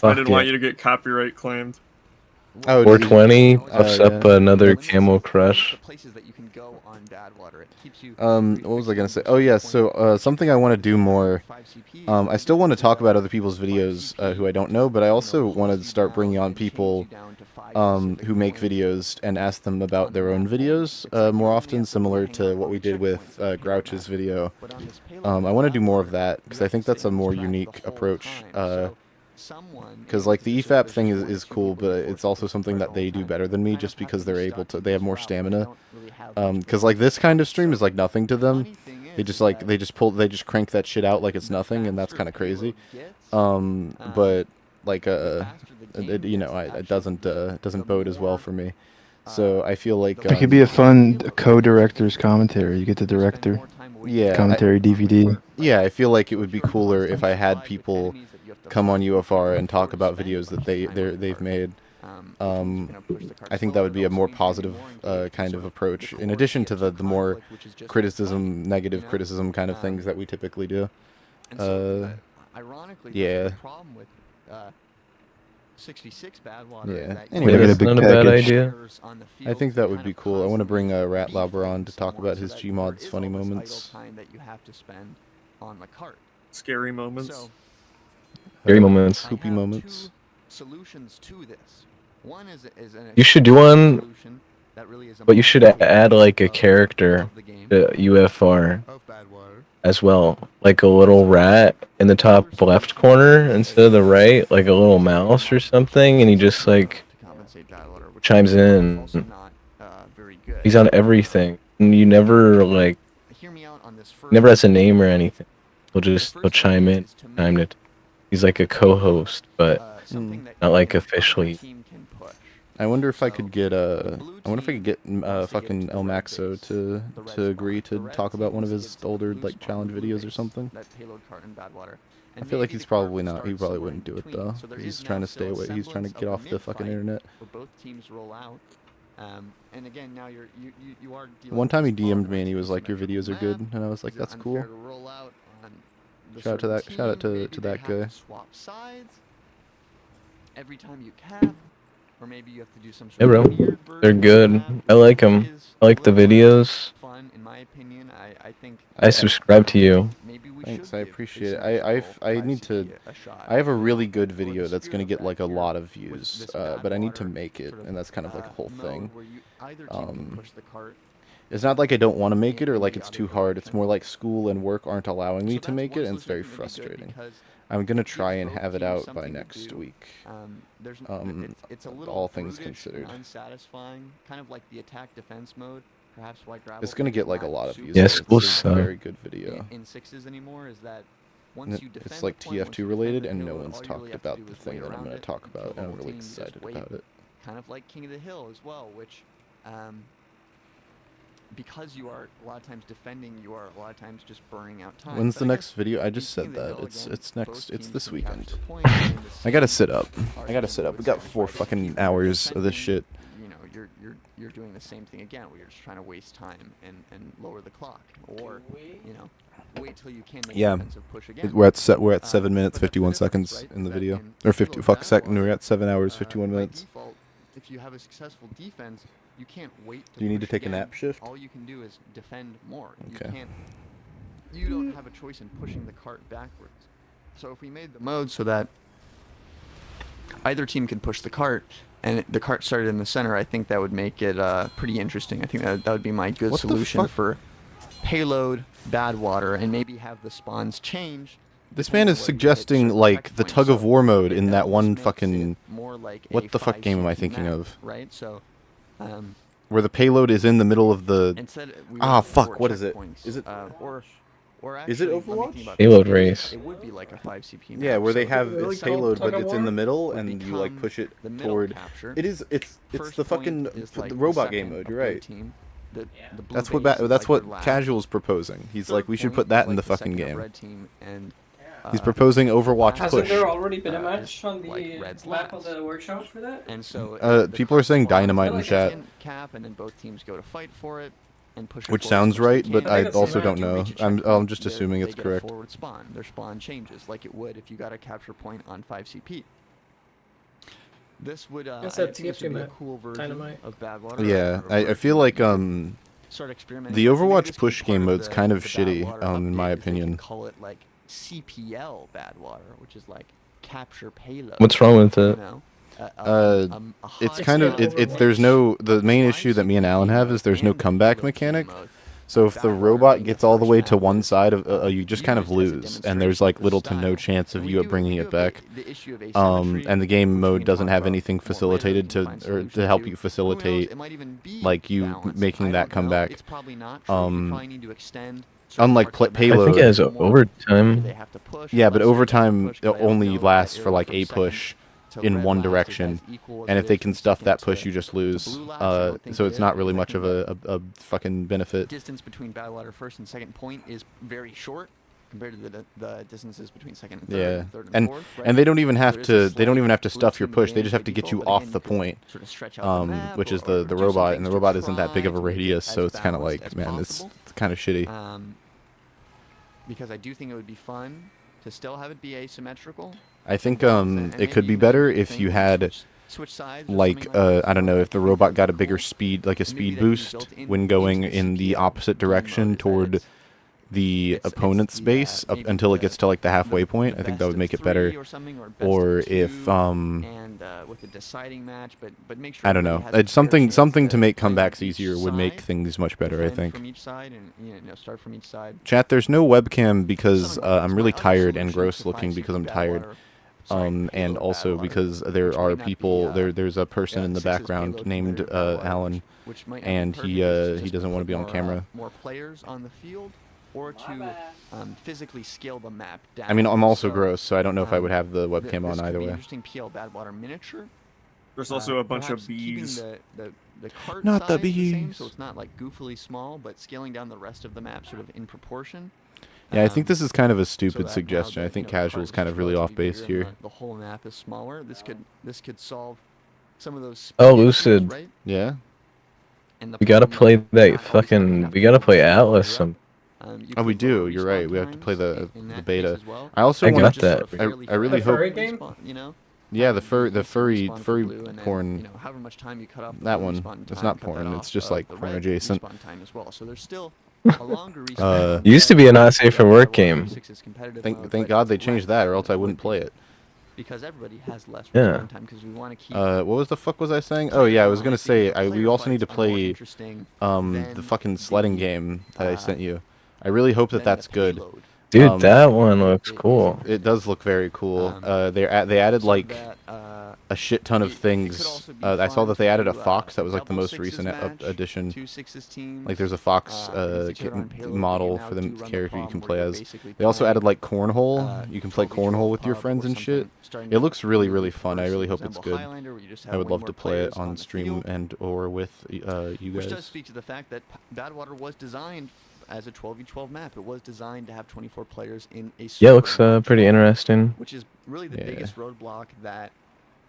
didn't want you to get copyright claimed. Oh, 420 puffs up another camel crush. What was I gonna say? Oh yeah, so something I want to do more. I still want to talk about other people's videos who I don't know, but I also want to start bringing on people who make videos and ask them about their own videos more often, similar to what we did with Grouch's video. I want to do more of that because I think that's a more unique approach. Because like the EFAP thing is cool, but it's also something that they do better than me just because they're able to. They have more stamina. Because like this kind of stream is like nothing to them. They just crank that shit out like it's nothing, and that's kind of crazy. But like it doesn't bode as well for me. So I feel like it could be a fun co-director's commentary. You get the director. Yeah. Commentary DVD. Yeah, I feel like it would be cooler if I had people come on UFR and talk about videos that they've made. I think that would be a more positive kind of approach, in addition to the more negative criticism kind of things that we typically do. Yeah. 66 bad water. Yeah. Anyway, that's not a bad idea. I think that would be cool. I want to bring Ratlobber on to talk about his Gmod's funny moments. Scary moments. Scary moments. Poopy moments. Solutions to this. One is you should do one, but you should add like a character to UFR as well, like a little rat in the top left corner instead of the right, like a little mouse or something, and he just like chimes in. He's on everything, and you never like never has a name or anything. He'll chime in. He's like a co-host, but not like officially. I wonder if I could get fucking El Maxo to agree to talk about one of his older like challenge videos or something. I feel like he's probably not. He probably wouldn't do it though. He's trying to stay away. He's trying to get off the fucking internet. Both teams roll out. And again, now you are. One time he DM'd me and he was like, "Your videos are good," and I was like, "That's cool." Shout out to that guy. Swap sides every time you cap, or maybe you have to do some sort yeah, bro. They're good. I like them. I like the videos. Fun, in my opinion. I think. I subscribe to you. Thanks, I appreciate it. I have a really good video that's gonna get like a lot of views, but I need to make it, and that's kind of like a whole thing. It's not like I don't want to make it or like it's too hard. It's more like school and work aren't allowing me to make it, and it's very frustrating. I'm gonna try and have it out by next week. All things considered. Unsatisfying, kind of like the attack defense mode. Perhaps why it's gonna get like a lot of views. Yes, it's a very good video. In sixes anymore is that it's like TF2 related, and no one's talked about the thing that I'm gonna talk about, and I'm really excited about it. Kind of like King of the Hill as well, which. Because you are a lot of times defending, you are a lot of times just burning out time. When's the next video? I just said that. It's this weekend. I gotta sit up. We got 4 fucking hours of this shit. You know, you're doing the same thing again, where you're just trying to waste time and lower the clock, or you know, wait till you can make a defensive push again. We're at 7 minutes 51 seconds in the video, or 50 fuck second. We're at 7 hours 51 minutes. If you have a successful defense, you can't wait. Do you need to take a nap shift? All you can do is defend more. Okay. You don't have a choice in pushing the cart backwards. So if we made the mode so that either team can push the cart, and the cart started in the center, I think that would make it pretty interesting. I think that would be my good solution for payload, bad water, and maybe have the spawns change. This man is suggesting, like, the tug of war mode in that one fucking... What the fuck game am I thinking of? Right, so... where the payload is in the middle of the... Ah, fuck, what is it? Is it... Is it Overwatch? Payload race. It would be like a 5 CP map. Yeah, where they have So its payload, but it's in the middle, and you, like, push it toward... It is... It's the fucking... the robot game mode, you're right. That's what Casual's proposing. He's like, we should put that in the fucking game. He's proposing Overwatch Hasn't push. there already been a match on the map of the workshop for that? And so people are saying Dynamite in chat. Cap, and then both teams go to fight for it and push Which sounds right, but I also don't know. I'm just assuming it's correct. Forward spawn. Their spawn changes like it would if you got a capture point on 5 CP. This would I think this would be a cool version of bad water. Yeah, I feel like the Overwatch push game mode's kind of shitty, in my opinion. Call it like CPL bad water, which is like capture payload. What's wrong with it? It's kind of there's no, the main issue that me and Alan have is there's no comeback mechanic. So if the robot gets all the way to one side of you just kind of lose, and there's like little to no chance of you bringing it back. And the game mode doesn't have anything facilitated to help you facilitate like you making that comeback. Unlike payload. I think it has overtime. Yeah, but overtime only lasts for like a push in one direction, and if they can stuff that push, you just lose. So it's not really much of a fucking benefit. Distance between bad water first and second point is very short compared to the distances between second and third. Yeah, and third and fourth, right? and they don't even have to stuff your push. They just have to get you off the point, which is the robot, and the robot isn't that big of a radius, so it's kind of like, man, it's kind of shitty. Because I do think it would be fun to still have it be asymmetrical. I think it could be better if you had, like, I don't know, if the robot got a bigger speed, like a speed boost when going in the opposite direction toward the opponent's base up until it gets to like the halfway point. I think that would make it better. Or if with a deciding match, but make sure I don't know, it's something to make comebacks easier would make things much better, I think. From each side and start from each side. Chat, there's no webcam because I'm really tired and gross looking because I'm tired. And also because there are people, there's a person in the background named Alan, and he doesn't want to be on camera. More players on the field, or to physically scale the map down. I mean, I'm also gross, so I don't know if I would have the webcam on either way. Interesting PL bad water miniature. There's also a bunch of bees. The cart Not the size the same, bees. so it's not like goofily small, but scaling down the rest of the map sort of in proportion. Yeah, I think this is kind of a stupid suggestion. I think Casual's kind of really off base here. The whole map is smaller. This could solve some of those. Oh, Lucid. Right? Yeah. We gotta play that fucking. We gotta play Atlas some. Oh, we do. You're right. We have to play the beta. I also got that. I really hope. Game? Yeah, the furry porn. However much time you cut off that one. It's not porn. It's just like porn adjacent. Time as well. So there's still a longer Used to be a not safe for work game. Thank God they changed that, or else I wouldn't play it. Because everybody has less Yeah. time because we want to keep. What was the fuck was I saying? Oh yeah, I was gonna say we also need to play the fucking sledding game that I sent you. I really hope that that's good. Dude, that one looks cool. It does look very cool. They added like a shit ton of things. I saw that they added a fox. That was like the most recent addition. Like there's a fox model for the character you can play as. They also added like cornhole. You can play cornhole with your friends and shit. It looks really, really fun. I really hope it's good. I would love to play it on stream and or with you Which does guys. speak to the fact that Badwater was designed as a 12v12 map. It was designed to have 24 players in a Yeah, it looks pretty interesting. which is really the biggest roadblock that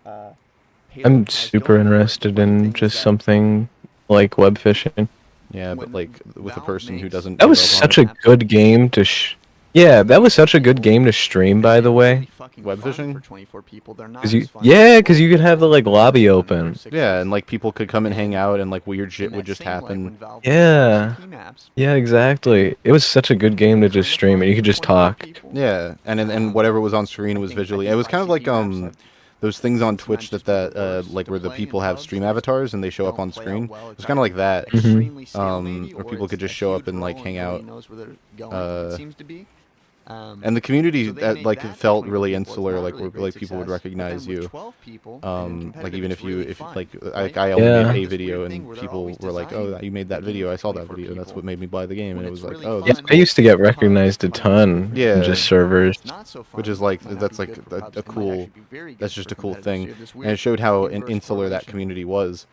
I'm super interested in just something like web fishing. Yeah, but like with a person who doesn't. That was such a good game to Yeah, that was such a good game to stream, by the way. Web fishing? for 24 people. They're not Cause you, as fun. yeah, because you could have the like lobby open. Yeah, and like people could come and hang out, and like weird shit would just happen. Yeah, yeah, exactly. It was such a good game to just stream, and you could just talk. Yeah, and whatever was on screen was visually. It was kind of like those things on Twitch that like where the people have stream avatars and they show up on screen. It's kind of like that, where people could just show up and like hang out. And the community that like felt really insular, like where like people would recognize you, like even if like I only made a video and people were like, oh, you made that video, I saw that video, and that's what made me buy the game, and it was like, oh, Yeah, I used to get recognized a ton. Yeah, just servers, which is like that's like a cool, that's just a cool thing, and it showed how insular that community was.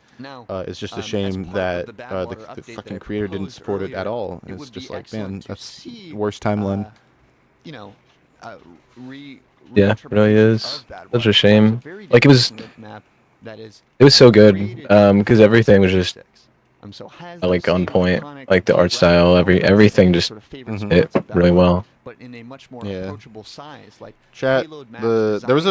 It's just a shame that the fucking creator didn't support it at all. It's just like, man, that's worst timeline. Yeah, it really is. Such a shame. Like it was so good, because everything was just like on point. Like the art style, everything just hit really well. But in a much more approachable size, like chat. There was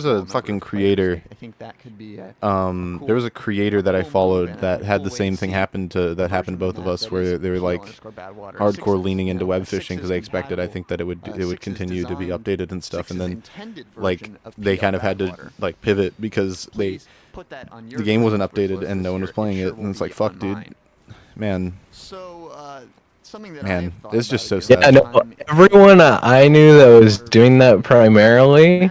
a fucking creator. I think that could be there was a creator that I followed that had the same thing happen to both of us, where they were like hardcore leaning into web fishing because they expected, I think, that it would continue to be updated and stuff, and then like they kind of had to like pivot because the game wasn't updated and no one was playing it, and it's like, fuck, dude, man. Man, it's just so sad. Yeah, no, everyone I knew that was doing that primarily,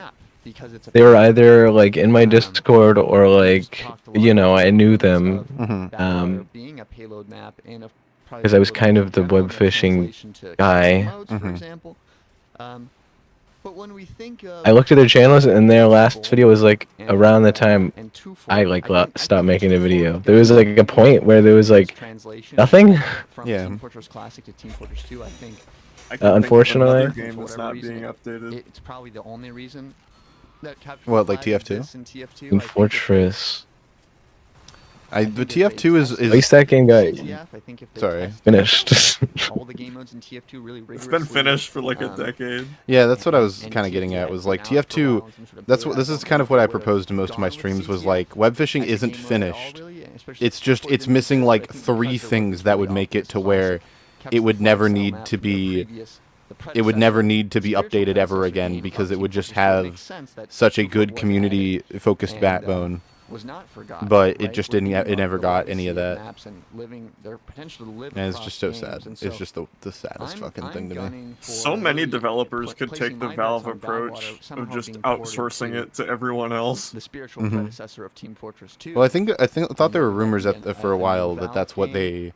they were either like in my Discord or like, you know, I knew them, because I was kind of the web fishing guy. I looked at their channels, and their last video was like around the time I like stopped making a video. There was like a point where there was like nothing. Yeah. Unfortunately. Game that's not being updated. It's probably the only reason that what, like TF2? And Fortress. The TF2 is at least that game got finished. It's been finished for like a decade. Yeah, that's what I was kind of getting at. Was like TF2. This is kind of what I proposed in most of my streams. Was like web fishing isn't finished. It's missing like 3 things that would make it to where it would never need to be. It would never need to be updated ever again, because it would just have such a good community-focused backbone. But it just didn't. It never got any of that. And it's just so sad. It's just the saddest fucking thing to me. So many developers could take the Valve approach of just outsourcing it to everyone else. The spiritual predecessor of Team Fortress 2. Well, I thought there were rumors for a while that that's what they.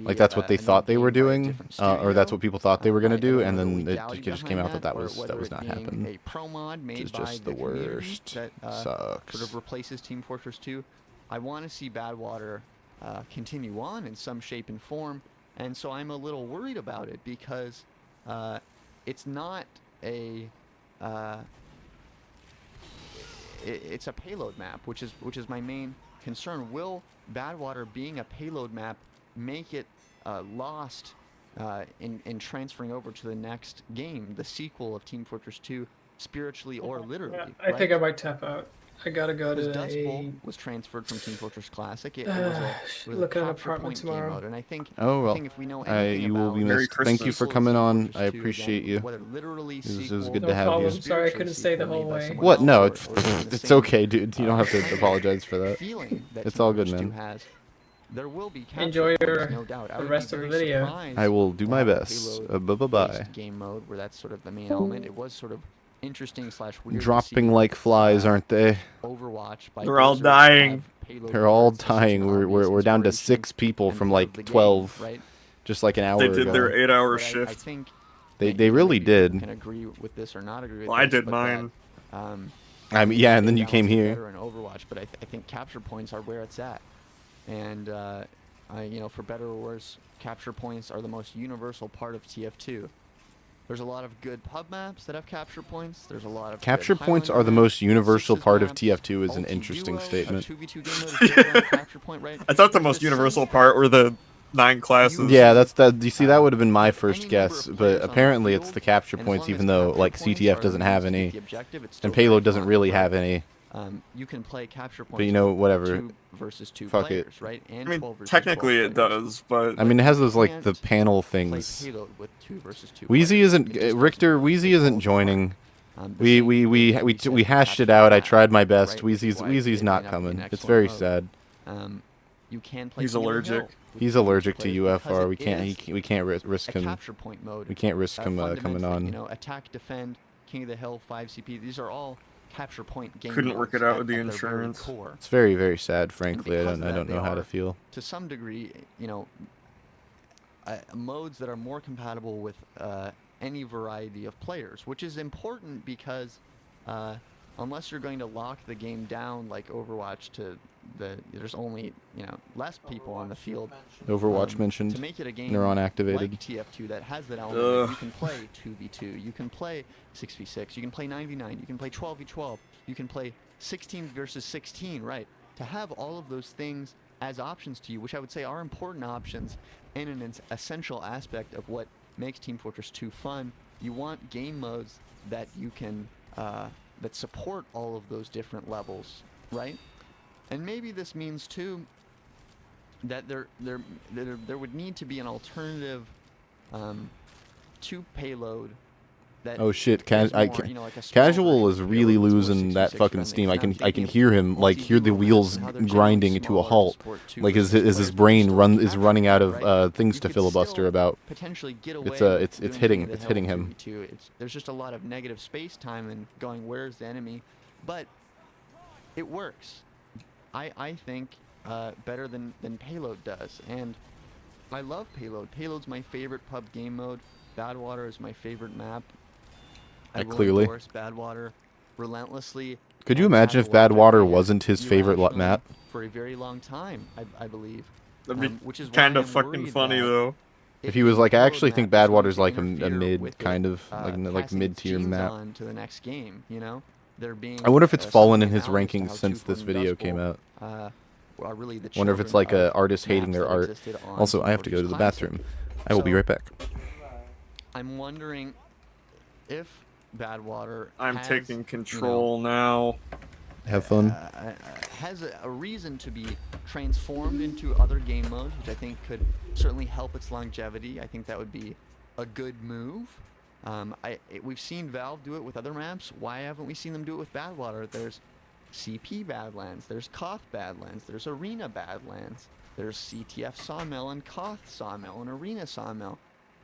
Like that's what they thought they were doing, or that's what people thought they were gonna do, and then it just came out that was not happening. Which is just the worst. Sucks. Sort of replaces Team Fortress 2. I want to see Badwater continue on in some shape and form, and so I'm a little worried about it, because it's not a it's a payload map, which is my main concern. Will Badwater being a payload map make it lost in transferring over to the next game, the sequel of Team Fortress 2, spiritually or literally? I think I might tap out. I gotta go to Dust Bowl was transferred from Team Fortress Classic. It was a capture point game mode, and I think. Oh well. If we know anything you will be missed. Thank you for coming on. I appreciate you. It was good to have you. Sorry, I couldn't stay the whole way. What? No, it's okay, dude. You don't have to apologize for that. It's all good, man. There will be enjoy no doubt. the rest of the video. I will do my best. Bye. Game mode where that's sort of the main element. It was sort of interesting / weird. Dropping like flies, aren't they? Overwatch. They're all dying. They're all dying. We're down to 6 people from like 12, just like an hour ago. They did their 8-hour shift. They really did. Can agree with this or not agree with well, I did mine. I mean, yeah, and then you came here. In Overwatch, but I think capture points are where it's at. And, you know, for better or worse, capture points are the most universal part of TF2. There's a lot of good pub maps that have capture points. There's a lot of capture points are the most universal part of TF2 is an interesting statement. I thought the most universal part were the 9 classes. Yeah, that's that. You see, that would have been my first guess, but apparently it's the capture points, even though like CTF doesn't have any, and Payload doesn't really have any. You can play capture points. But you know, whatever. 2 versus 2 Fuck players, it. right? And I mean, 12 versus technically 12 it does, but I mean, it has those like the panel things. With 2 versus 2 Wheezy isn't Richter. Wheezy isn't joining. We hashed it out. I tried my best. Wheezy's not coming. It's very sad. You can play He's allergic. He's allergic to UFR. We can't risk him. Capture point mode. We can't risk him coming on. You know, attack, defend, King of the Hill, 5 CP. These are all capture point game. Couldn't work it out with the insurance. It's very, very sad. Frankly, I don't know how to feel. To some degree, you know, modes that are more compatible with any variety of players, which is important because unless you're going to lock the game down like Overwatch to there's only, you know, less people on the field. Overwatch mentioned. To make it a game neuron activated. Like TF2 that has that element, you can play 2v2, you can play 6v6, you can play 9v9, you can play 12v12, you can play 16 versus 16, right? To have all of those things as options to you, which I would say are important options and an essential aspect of what makes Team Fortress 2 fun. You want game modes that you can that support all of those different levels, right? And maybe this means too that there would need to be an alternative to payload. That oh shit! more, you know, like Casual is really losing that fucking steam. I can hear him, like, hear the wheels grinding to a halt. Like his brain is running out of things to filibuster about. Potentially get It's away hitting him. There's just a lot of negative space time and going, where's the enemy? But it works. I think better than Payload does, and I love Payload. Payload's my favorite pub game mode. Badwater is my favorite map. I will clearly. endorse Badwater relentlessly. Could you imagine if Badwater wasn't his favorite map? For a very long time, I believe. That'd be which is kind of fucking funny though. If he was like, I actually think Badwater's like a mid kind of like mid-tier map. On to the next game, you know? There being I wonder if it's fallen in his rankings since this video came out. Really Wonder if it's like a artist hating their art. Also, I have to go to the bathroom. I will be right back. I'm wondering if Badwater I'm taking control now. Have fun. Has a reason to be transformed into other game modes, which I think could certainly help its longevity. I think that would be a good move. We've seen Valve do it with other maps. Why haven't we seen them do it with Badwater? There's CP Badlands, there's Koth Badlands, there's Arena Badlands, there's CTF Sawmill and Koth Sawmill and Arena Sawmill.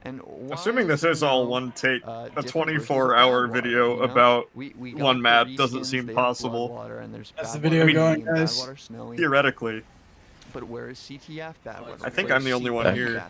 And assuming this is all one take, a 24-hour video about one map doesn't seem possible. That's the video going, guys. Theoretically. But where is CTF Badwater? I think I'm the only one here.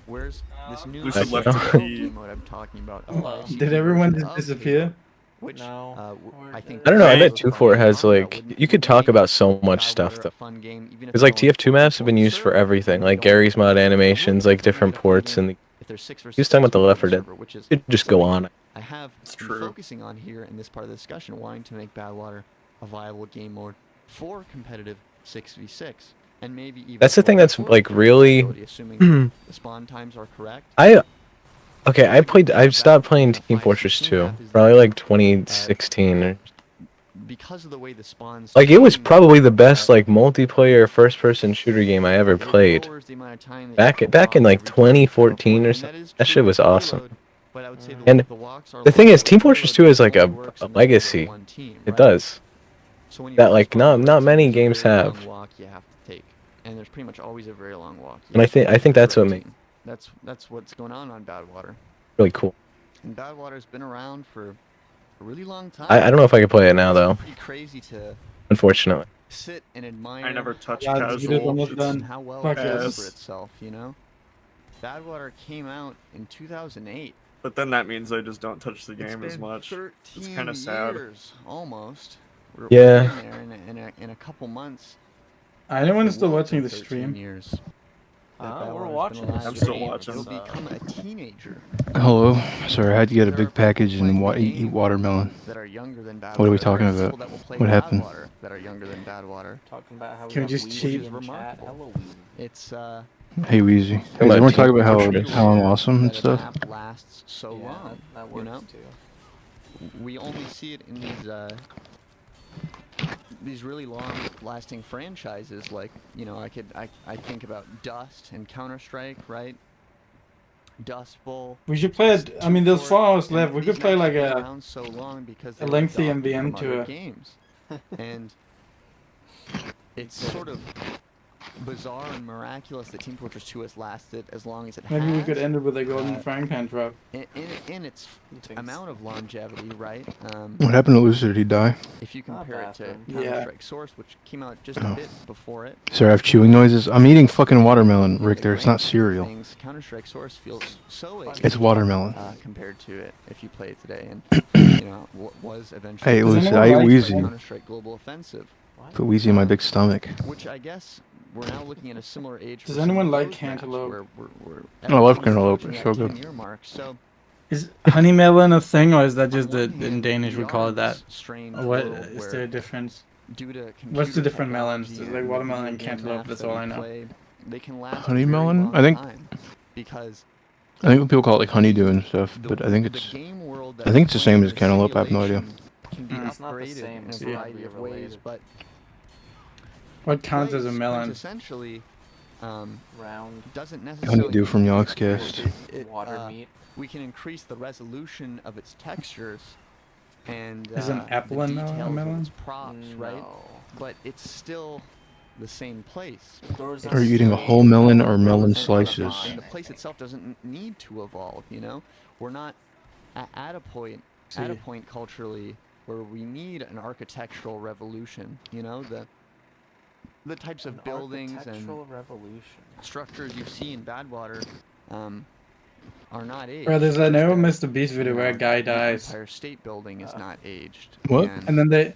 Where's this new Lucid left to game mode I'm talking about? Did everyone just disappear? Which, I think I don't know. I bet 2.4 has like you could talk about so much stuff though. It's like TF2 maps have been used for everything, like Gary's mod animations, like different ports, and he was talking about the Left 4 Dead. It'd just go on. I have been focusing on here in this part of the discussion, wanting to make Badwater a viable game mode for competitive 6v6, and maybe even. That's the thing that's like really. Assuming the spawn times are correct. I stopped playing Team Fortress 2, probably like 2016. Because of the way the spawns. Like it was probably the best like multiplayer first-person shooter game I ever played. Back in like 2014 or something. That shit was awesome. And the thing is, Team Fortress 2 is like a legacy. It does. That like not many games have. And there's pretty much always a very long walk. And I think that's what makes. That's what's going on Badwater. Really cool. And Badwater's been around for a really long time. I don't know if I could play it now though. Pretty crazy to. Unfortunately. Sit and admire. I never touched Casual. How well it does for itself, you know. Badwater came out in 2008. But then that means I just don't touch the game as much. It's kind of sad. Years, almost. Yeah. In a couple months. Anyone still watching the stream? Years. We're watching. I'm still watching. You'll become a teenager. Hello. Sorry, I had to get a big package and eat watermelon. That are younger than Badwater. What are we talking about? What happened? That are younger than Badwater. Talking about how can we just cheat? It's Hey Weezy. Hey, everyone talk about how I'm awesome and stuff. Lasts so long, you know. We only see it in these really long-lasting franchises, like, you know, I think about Dust and Counter-Strike, right? Dust Bowl. We should play it. I mean, there's 4 hours left. We could play like a lengthy MVM to it. Games. And it's sort of bizarre and miraculous that Team Fortress 2 has lasted as long as it has. Maybe we could end it with a golden Frankenstein drop. In its amount of longevity, right? What happened to Lucid? Did he die? If you compare it to Counter-Strike Source, which came out just a bit before it. Sorry, I have chewing noises. I'm eating fucking watermelon, Richter. It's not cereal. Counter-Strike Source feels so It's watermelon. Compared to it if you play it today, and you know was eventually. Hey, Lucid, I ate Wheezy. Counter-Strike Global Offensive. Put Wheezy in my big stomach. Which I guess we're now looking at a similar age. Does anyone like cantaloupe? I love cantaloupe. It's so good. Is honey melon a thing, or is that just in Danish we call it that? What is there a difference? What's the different melons? There's like watermelon and cantaloupe. That's all I know. Honey melon? I think when people call it like honeydew and stuff, but I think it's the same as cantaloupe. I have no idea. It's not the same in a variety of ways, but what counts as a melon? Essentially, round doesn't necessarily Honeydew from Yogscast. water meat. We can increase the resolution of its textures and is an apple in a melon? Its props, right? But it's still the same place. Are you eating a whole melon or melon slices? And the place itself doesn't need to evolve. You know, we're not at a point culturally where we need an architectural revolution. You know, the types of buildings and structures you see in Badwater are not aged. Bro, there's an old Mr. Beast video where a guy dies. The entire state building is not aged. What? And then they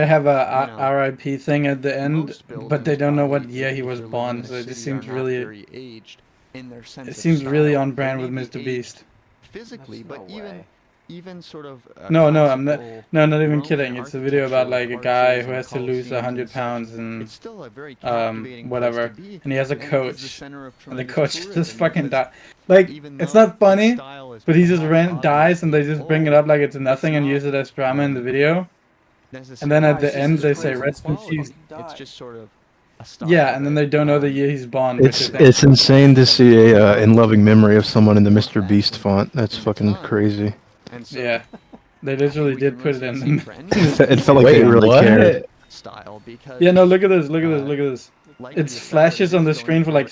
have a RIP thing at the end, but they don't know what year he was born. So it just seems really aged in their sense. It seems really on brand with Mr. Beast. Physically, but even sort of no, I'm not. No, not even kidding. It's a video about like a guy who has to lose 100 pounds and whatever, and he has a coach, and the coach just fucking dies. Like it's not funny, but he just dies, and they just bring it up like it's nothing and use it as drama in the video. And then at the end they say rest in peace. It's just sort of. Yeah, and then they don't know the year he's born. It's insane to see a in loving memory of someone in the Mr. Beast font. That's fucking crazy. Yeah, they literally did put it in. It felt like they really cared. Yeah, no, look at this, look at this, look at this. It flashes on the screen for like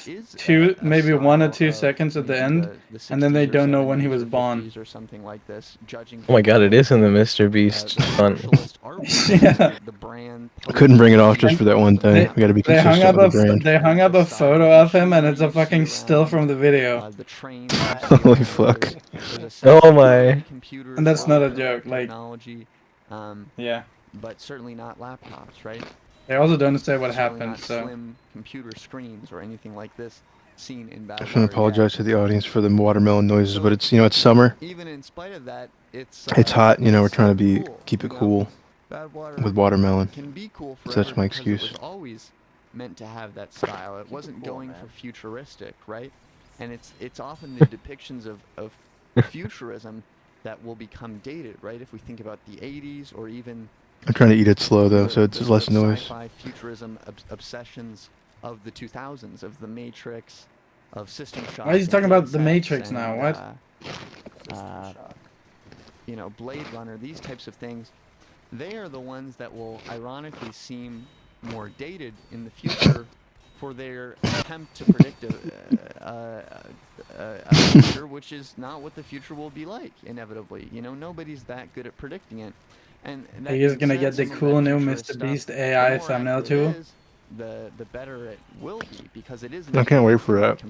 maybe 1 or 2 seconds at the end, and then they don't know when he was born. Oh my god, it is in the Mr. Beast font. Yeah. I couldn't bring it off just for that one thing. We gotta be consistent with the brand. They hung up a photo of him, and it's a fucking still from the video. Holy fuck. Oh my. And that's not a joke, like, yeah. But certainly not laptops, right? They also don't understand what happened, so. Slim computer screens or anything like this seen in I just want to apologize to the audience for the watermelon noises, but it's it's summer. Even in spite of that, it's hot. We're trying to keep it cool with watermelon. Can be cool so that's my excuse. It was always meant to have that style. It wasn't going for futuristic, right? And it's often the depictions of futurism that will become dated, right? If we think about the 80s or even. I'm trying to eat it slow though, so it's less noise. Sci-fi futurism obsessions of the 2000s, of the Matrix, of System Shock. Why are you talking about the Matrix now? What? Blade Runner. These types of things. They are the ones that will ironically seem more dated in the future for their attempt to predict a future, which is not what the future will be like. Inevitably, nobody's that good at predicting it. And he is gonna get the cool new Mr. Beast AI thumbnail too. The better it will be because it is. I can't wait for that.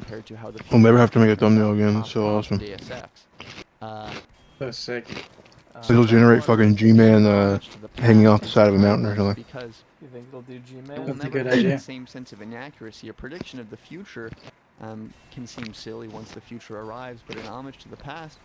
We'll never have to make a thumbnail again. It's so awesome. So sick. It'll generate fucking G-Man hanging off the side of a mountain or something. You think it'll do G-Man? That's a good idea. The same sense of inaccuracy. A prediction of the future can seem silly once the future arrives, but an homage to the past.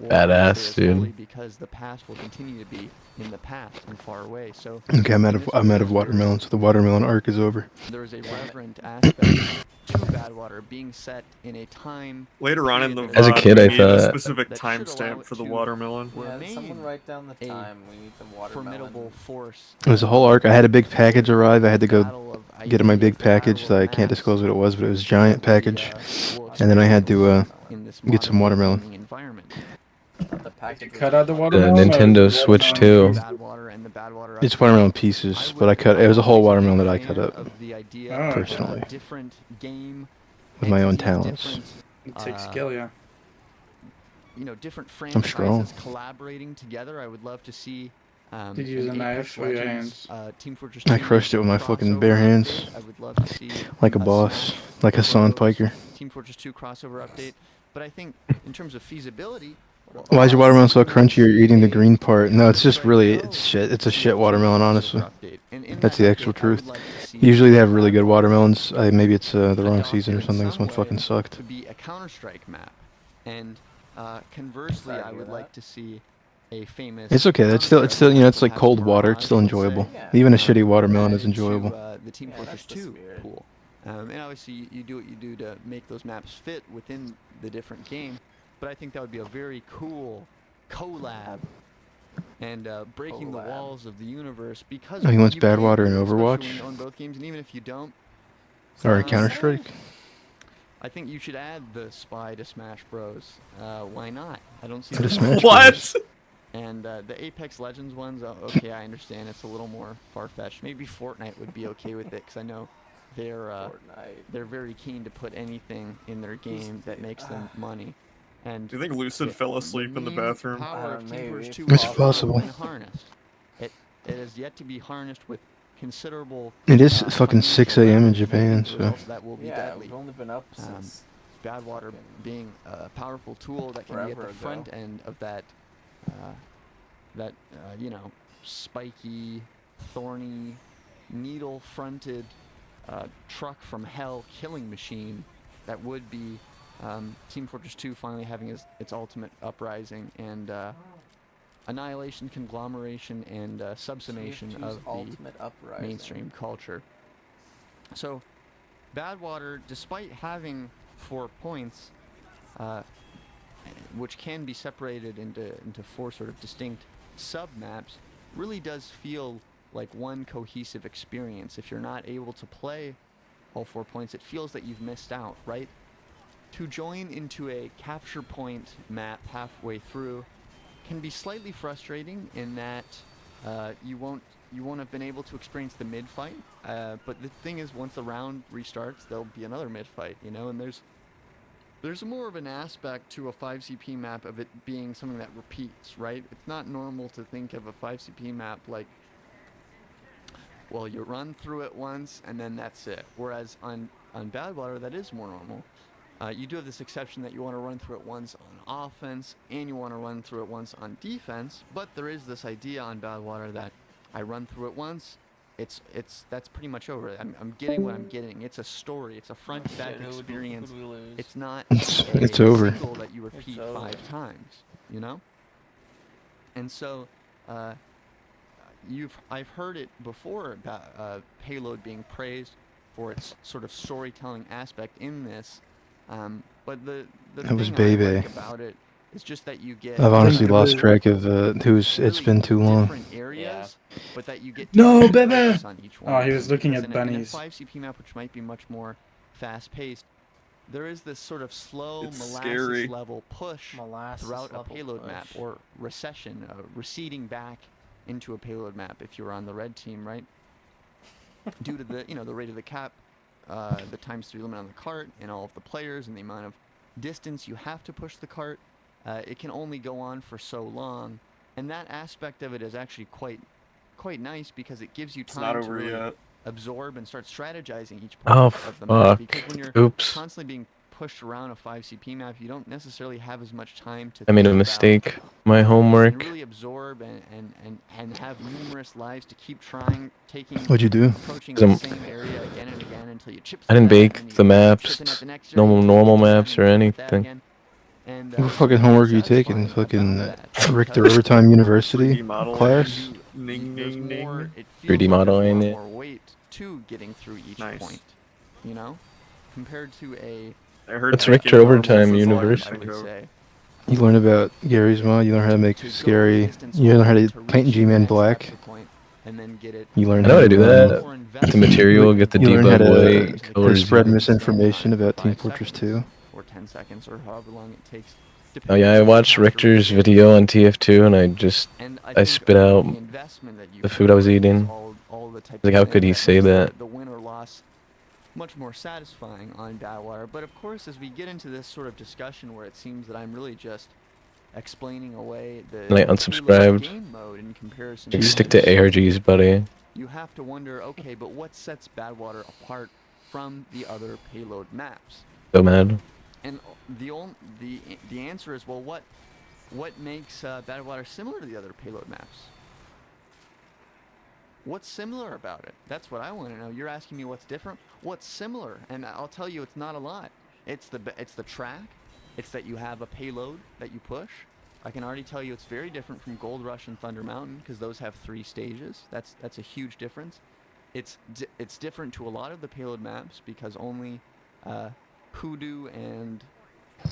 Badass, dude. Because the past will continue to be in the past and far away. So okay, I'm out of watermelon, so the watermelon arc is over. There is a reverent aspect to Badwater being set in a time. Later on in the as a kid, I thought a specific timestamp for the watermelon. Yeah, someone write down the time. We need the watermelon. Formidable force. It was a whole arc. I had a big package arrive. I had to go get in my big package that I can't disclose what it was, but it was a giant package. And then I had to get some watermelon. Cut out the The watermelon. Nintendo Switch 2. It's watermelon pieces, but it was a whole watermelon that I cut up personally with my own talents. It takes skill, yeah. Different I'm strong. franchises collaborating together. I would love to see. Did you use a knife or your hands? Team Fortress I 2 crushed it with my fucking bare hands, I would love to see like a boss, like Hassan Piker. Team Fortress 2 crossover update. But I think in terms of feasibility. Why is your watermelon so crunchy? You're eating the green part. No, it's just really, it's shit. It's a shit watermelon, honestly. That's the actual truth. Usually they have really good watermelons. Maybe it's the wrong season or something. This one fucking sucked. To be a Counter-Strike map, and conversely, I would like to see a famous. It's okay. It's still, you know, it's like cold water. It's still enjoyable. Even a shitty watermelon is enjoyable. The Team Fortress 2 pool, and obviously you do what you do to make those maps fit within the different game. But I think that would be a very cool collab and breaking the walls of the universe because. Oh, he wants bad water in Overwatch. On both games, and even if you don't. Or Counter-Strike. I think you should add the spy to Smash Bros. Why not? I don't see. To Smash Bros. And the Apex Legends ones, okay, I understand. It's a little more far-fetched. Maybe Fortnite would be okay with it, because I know they're very keen to put anything in their game that makes them money. And do you think Lucid fell asleep in the bathroom? It's possible. It is yet to be harnessed with considerable. It is fucking 6 a.m. in Japan, so. That will be deadly. We've only been up since bad water being a powerful tool that can be at the front end of that, you know, spiky, thorny, needle-fronted truck from hell killing machine that would be Team Fortress 2 finally having its ultimate uprising and annihilation, conglomeration, and subsumation of the mainstream culture. So, Badwater, despite having 4 points, which can be separated into 4 sort of distinct sub-maps, really does feel like one cohesive experience. If you're not able to play all 4 points, it feels that you've missed out, right? To join into a capture point map halfway through can be slightly frustrating in that you won't have been able to experience the mid fight. But the thing is, once the round restarts, there'll be another mid fight, you know. And there's more of an aspect to a 5CP map of it being something that repeats, right? It's not normal to think of a 5CP map like, well, you run through it once and then that's it. Whereas on Badwater, that is more normal. You do have this exception that you want to run through it once on offense and you want to run through it once on defense, but there is this idea on Badwater that I run through it once, that's pretty much over. I'm getting what I'm getting. It's a story. It's a front to back experience. It's not it's over. Single that you repeat 5 times, you know? And so I've heard it before about Payload being praised for its sort of storytelling aspect in this. But the was thing Bebe. I like about it is just that you get. I've honestly lost track of it's been too long. Areas, but that you get no, Bebe! On each one. Oh, he was looking at in bunnies. In a 5CP map, which might be much more fast-paced, there is this sort of slow molasses-level push throughout a payload map, or recession, receding back into a payload map if you're on the red team, right? Due to the rate of the cap. The ×3 limit on the cart and all of the players and the amount of distance you have to push the cart, it can only go on for so long, and that aspect of it is actually quite nice because it gives you time to really absorb and start strategizing each part of the map. Because when you're constantly being pushed around a 5CP map, you don't necessarily have as much time to. I made a mistake. My homework. And really absorb and have numerous lives to keep trying, taking. What'd you do? Approaching the same area again and again until you chip. I didn't bake the maps, normal maps or anything. What fucking homework are you taking? Fucking RichterOvertime University class? 3D modeling it. More weight to getting through each point, you know, compared to a. It's RichterOvertime University. You learn about Gary's mod. You learn how to make scary. You learn how to paint G-Man black. You learn I know how to do that. Get the material, get the debug weight, to spread misinformation about Team Fortress 2. 10 seconds or however long it takes. Oh yeah, I watched Richter's video on TF2 and I spit out the food I was eating. Like, how could he say that? The win or loss much more satisfying on Badwater. But of course, as we get into this sort of discussion where it seems that I'm really just explaining away the And I unsubscribed. game mode in comparison Like, stick to ARGs, buddy. you have to wonder, okay, but what sets Badwater apart from the other payload maps? So mad. And the answer is, well, what makes Badwater similar to the other payload maps? What's similar about it? That's what I want to know. You're asking me what's different. What's similar? And I'll tell you, it's not a lot. It's the track. It's that you have a payload that you push. I can already tell you it's very different from Gold Rush and Thunder Mountain because those have 3 stages. That's a huge difference. It's different to a lot of the payload maps because only Hoodoo and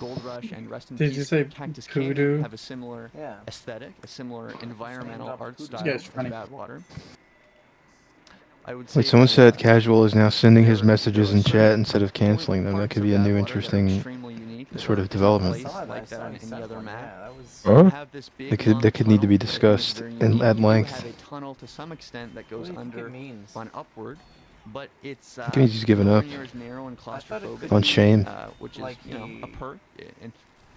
Gold Rush and Rest in Peace Cactus Canyon have a similar aesthetic, a similar environmental art style as Badwater. I would say Wait, someone said Casual is now sending his messages in chat instead of canceling them. That could be a new interesting sort of development. Like that on any other map. Huh? That could need to be discussed at length. Have a tunnel to some extent that goes under on upward, but it's I think he's just given up. narrow and claustrophobic. On shame. Which is a perk,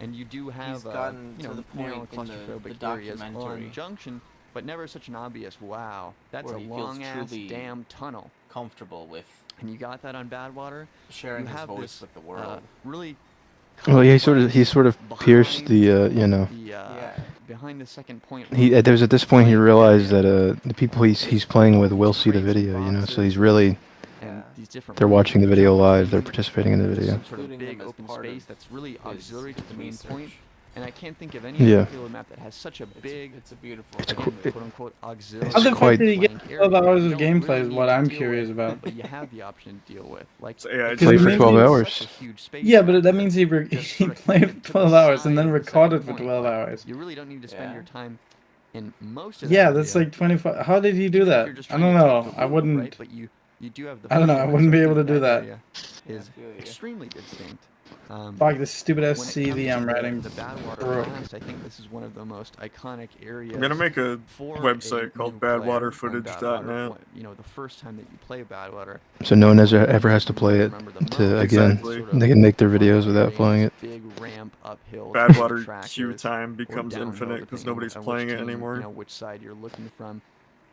and you do have narrow and claustrophobic areas on Junction, but never such an obvious wow. That's a long ass damn tunnel. Comfortable with. And you got that on Badwater. Sharing his voice with the world. Really. Well, yeah, he sort of pierced the behind the second point. There was at this point he realized that the people he's playing with will see the video, so he's really. They're watching the video live. They're participating in the video. Some sort of big open space that's really auxiliary to the main point. And I can't think of any other payload map that has such a big, it's a beautiful, quote-unquote auxiliary. How the fuck did he get 12 hours of gameplay is what I'm curious about. But you have the option to deal with. Like, play for 12 hours. Yeah, but that means he played for 12 hours and then recorded for 12 hours. You really don't need to spend your time in most of Yeah, that's like 25. How did he do that? I don't know. I wouldn't. But you do have the. I don't know. I wouldn't be able to do that. Is extremely distinct. Fuck this stupid SC I'm writing. The Badwater Blast, I think this is one of the most iconic areas. I'm gonna make a website called badwaterfootage.net. The first time that you play Badwater. So no one ever has to play it again. They can make their videos without playing it. Big ramp uphill. Badwater queue time becomes infinite because nobody's playing it anymore. Which side you're looking from.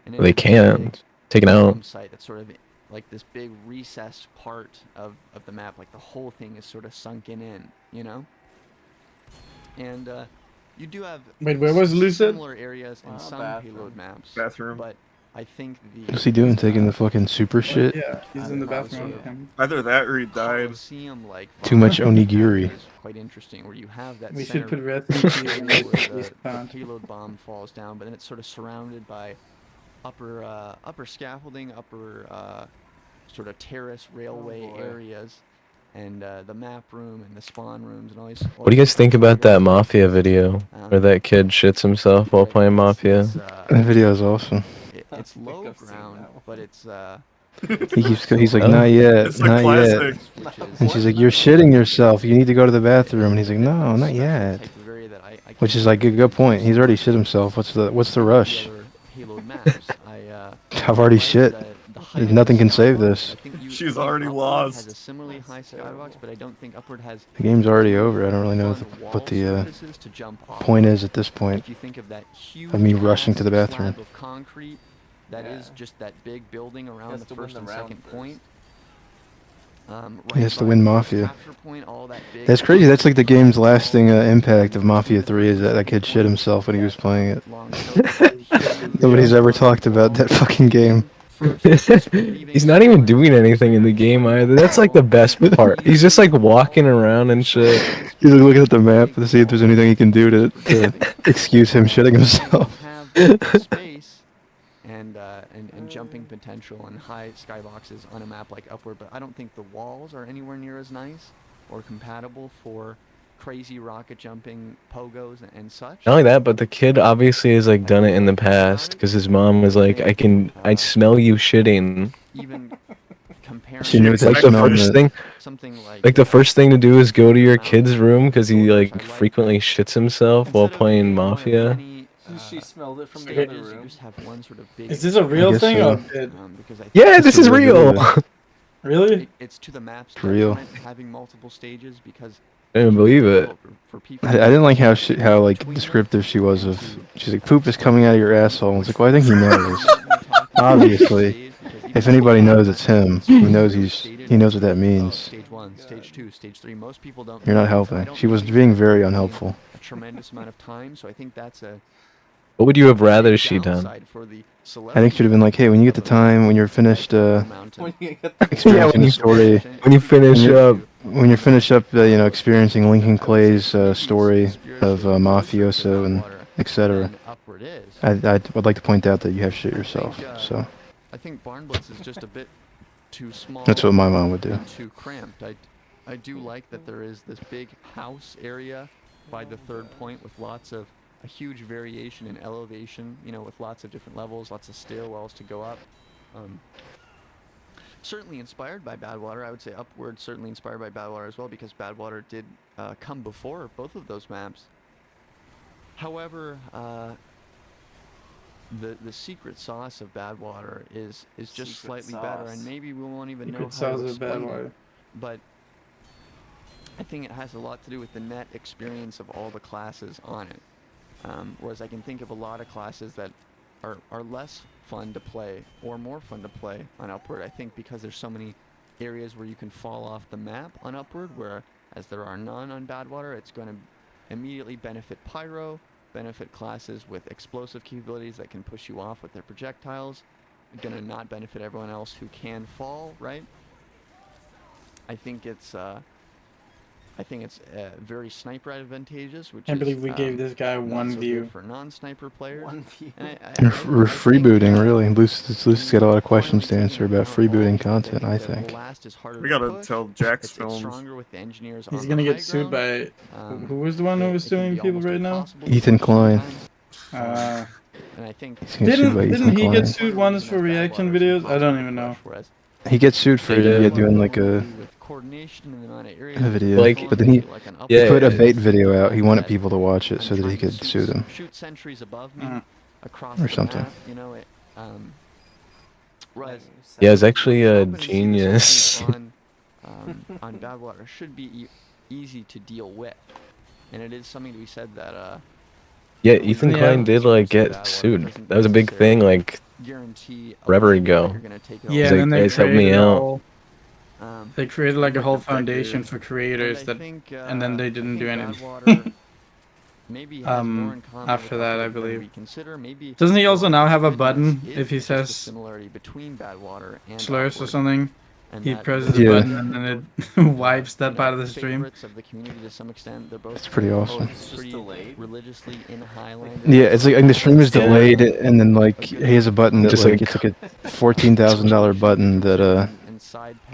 Well, they can't. Take it out. Site that's sort of like this big recessed part of the map, like the whole thing is sort of sunken in, And you do have wait, where was Lucid? Similar areas in some payload maps. Bathroom. But I think What's he doing? Taking the fucking super shit? Yeah, he's in the bathroom. Either that or he died. Too much onigiri. Quite interesting, where you have that. We should put where the payload bomb falls down, but then it's sort of surrounded by upper scaffolding, upper sort of terrace railway areas, and the map room and the spawn rooms and all these. What do you guys think about that Mafia video where that kid shits himself while playing Mafia? That video is awesome. It's low ground, but it's. He's like, not yet, not yet. And she's like, you're shitting yourself. You need to go to the bathroom. And he's like, no, not yet. Which is like a good point. He's already shit himself. What's the rush? I've already shit. Nothing can save this. She's already lost. The game's already over. I don't really know what the point is at this point of me rushing to the bathroom. That is just that big building around the first and second point. He has to win Mafia. That's crazy. That's like the game's lasting impact of Mafia 3 is that kid shit himself when he was playing it. Nobody's ever talked about that fucking game. He's not even doing anything in the game either. That's like the best part. He's just like walking around and shit. He's like looking at the map to see if there's anything he can do to excuse him shitting himself. Space and jumping potential and high skyboxes on a map like Upward, but I don't think the walls are anywhere near as nice or compatible for crazy rocket jumping pogos and such. Not only that, but the kid obviously has like done it in the past because his mom was like, I smell you shitting. Even comparing she knew it's like the first thing. something Like the first thing to do is go to your kid's room because he like frequently shits himself while playing Mafia. She smelled it from the other room. Is this a real thing or bit? Yeah, this is real. Really? It's to the map's real. having multiple stages because I didn't believe it. I didn't like how like descriptive she was of. She's like, poop is coming out of your asshole. I was like, well, I think he knows. Obviously, if anybody knows, it's him. He knows he knows what that means. Stage 1, stage 2, stage 3. Most people don't. You're not helping. She was being very unhelpful. A tremendous amount of time, so I think that's a. What would you have rather she done? I think she'd have been like, hey, when you get the time, when you're finished experiencing the story, when you finish up, you know, experiencing Lincoln Clay's story of mafioso and etc. I would like to point out that you have shit yourself. So I think Barn Blitz is just a bit too small. That's what my mom would do. And too cramped. I do like that there is this big house area by the third point with lots of a huge variation in elevation, you know, with lots of different levels, lots of stairwells to go up. Certainly inspired by Badwater. I would say Upward certainly inspired by Badwater as well, because Badwater did come before both of those maps. However, the secret sauce of Badwater is just slightly better, and maybe we won't even know how to explain it. But I think it has a lot to do with the net experience of all the classes on it. Whereas I can think of a lot of classes that are less fun to play or more fun to play on Upward. I think because there's so many areas where you can fall off the map on Upward, whereas there are none on Badwater, it's going to immediately benefit Pyro, benefit classes with explosive capabilities that can push you off with their projectiles, going to not benefit everyone else who can fall, right? I think it's very sniper advantageous, which I believe we gave this guy one view for non-sniper players. One view. We're freebooting, really. Lucid's got a lot of questions to answer about freebooting content, I think. We gotta tell Jack's films. He's gonna get sued by... Who was the one who was suing people right now? Ethan Klein. And I think didn't he get sued once for reaction videos? I don't even know. He gets sued for doing like a video, like, but then he put a bait video out. He wanted people to watch it so that he could sue them or something. Yeah, it's actually a genius. on Badwater should be easy to deal with, and it is something to be said that yeah, Ethan Klein did like get sued. That was a big thing like forever ago. Yeah, and then they helped me out. They created like a whole foundation for creators that, and then they didn't do anything. After that, I believe. Doesn't he also now have a button if he says slurs or something? He presses the button and then it wipes that part of the stream. It's pretty awesome. Yeah, it's like the stream is delayed, and then like he has a button that just like it's like a $14,000 button that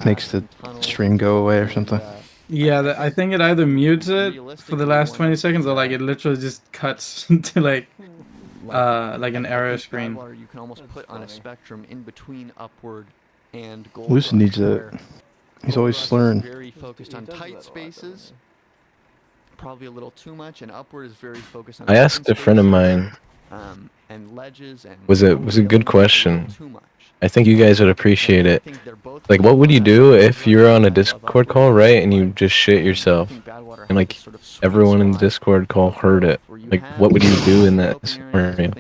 makes the stream go away or something. Yeah, I think it either mutes it for the last 20 seconds or like it literally just cuts to like an error screen. You can almost put on a spectrum in between Upward and Gold. Lucid needs it. He's always slurring. Very focused on tight spaces, probably a little too much, and Upward is very focused on. I asked a friend of mine. And ledges and was a good question. I think you guys would appreciate it. Like, what would you do if you're on a Discord call, right, and you just shit yourself, and like everyone in the Discord call heard it? Like, what would you do in that scenario?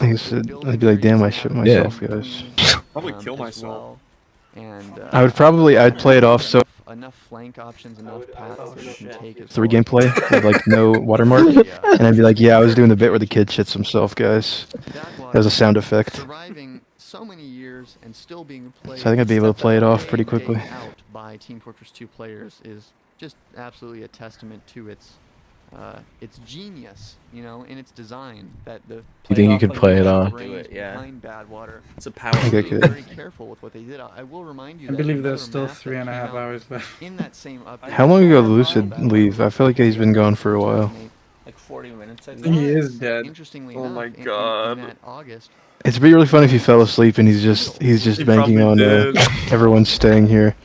I'd be like, damn, I shit myself, guys. Probably kill myself. I'd play it off so enough flank options, enough paths that you can take. 3 gameplay with like no watermark, and I'd be like, yeah, I was doing the bit where the kid shits himself, guys. That was a sound effect. Surviving so many years and still being played. So I think I'd be able to play it off pretty quickly. Out by Team Fortress 2 players is just absolutely a testament to its genius, you know, in its design. That the you think you could play it off? Behind Badwater. It's a power. I think I could. Very careful with what they did. I will remind you. I believe there's still 3.5 hours left. In that same update. How long ago did Lucid leave? I feel like he's been gone for a while. Like 40 minutes, I think. He is dead. Interestingly oh enough, my god. in that August. It'd be really fun if he fell asleep and he's just banking on everyone staying here.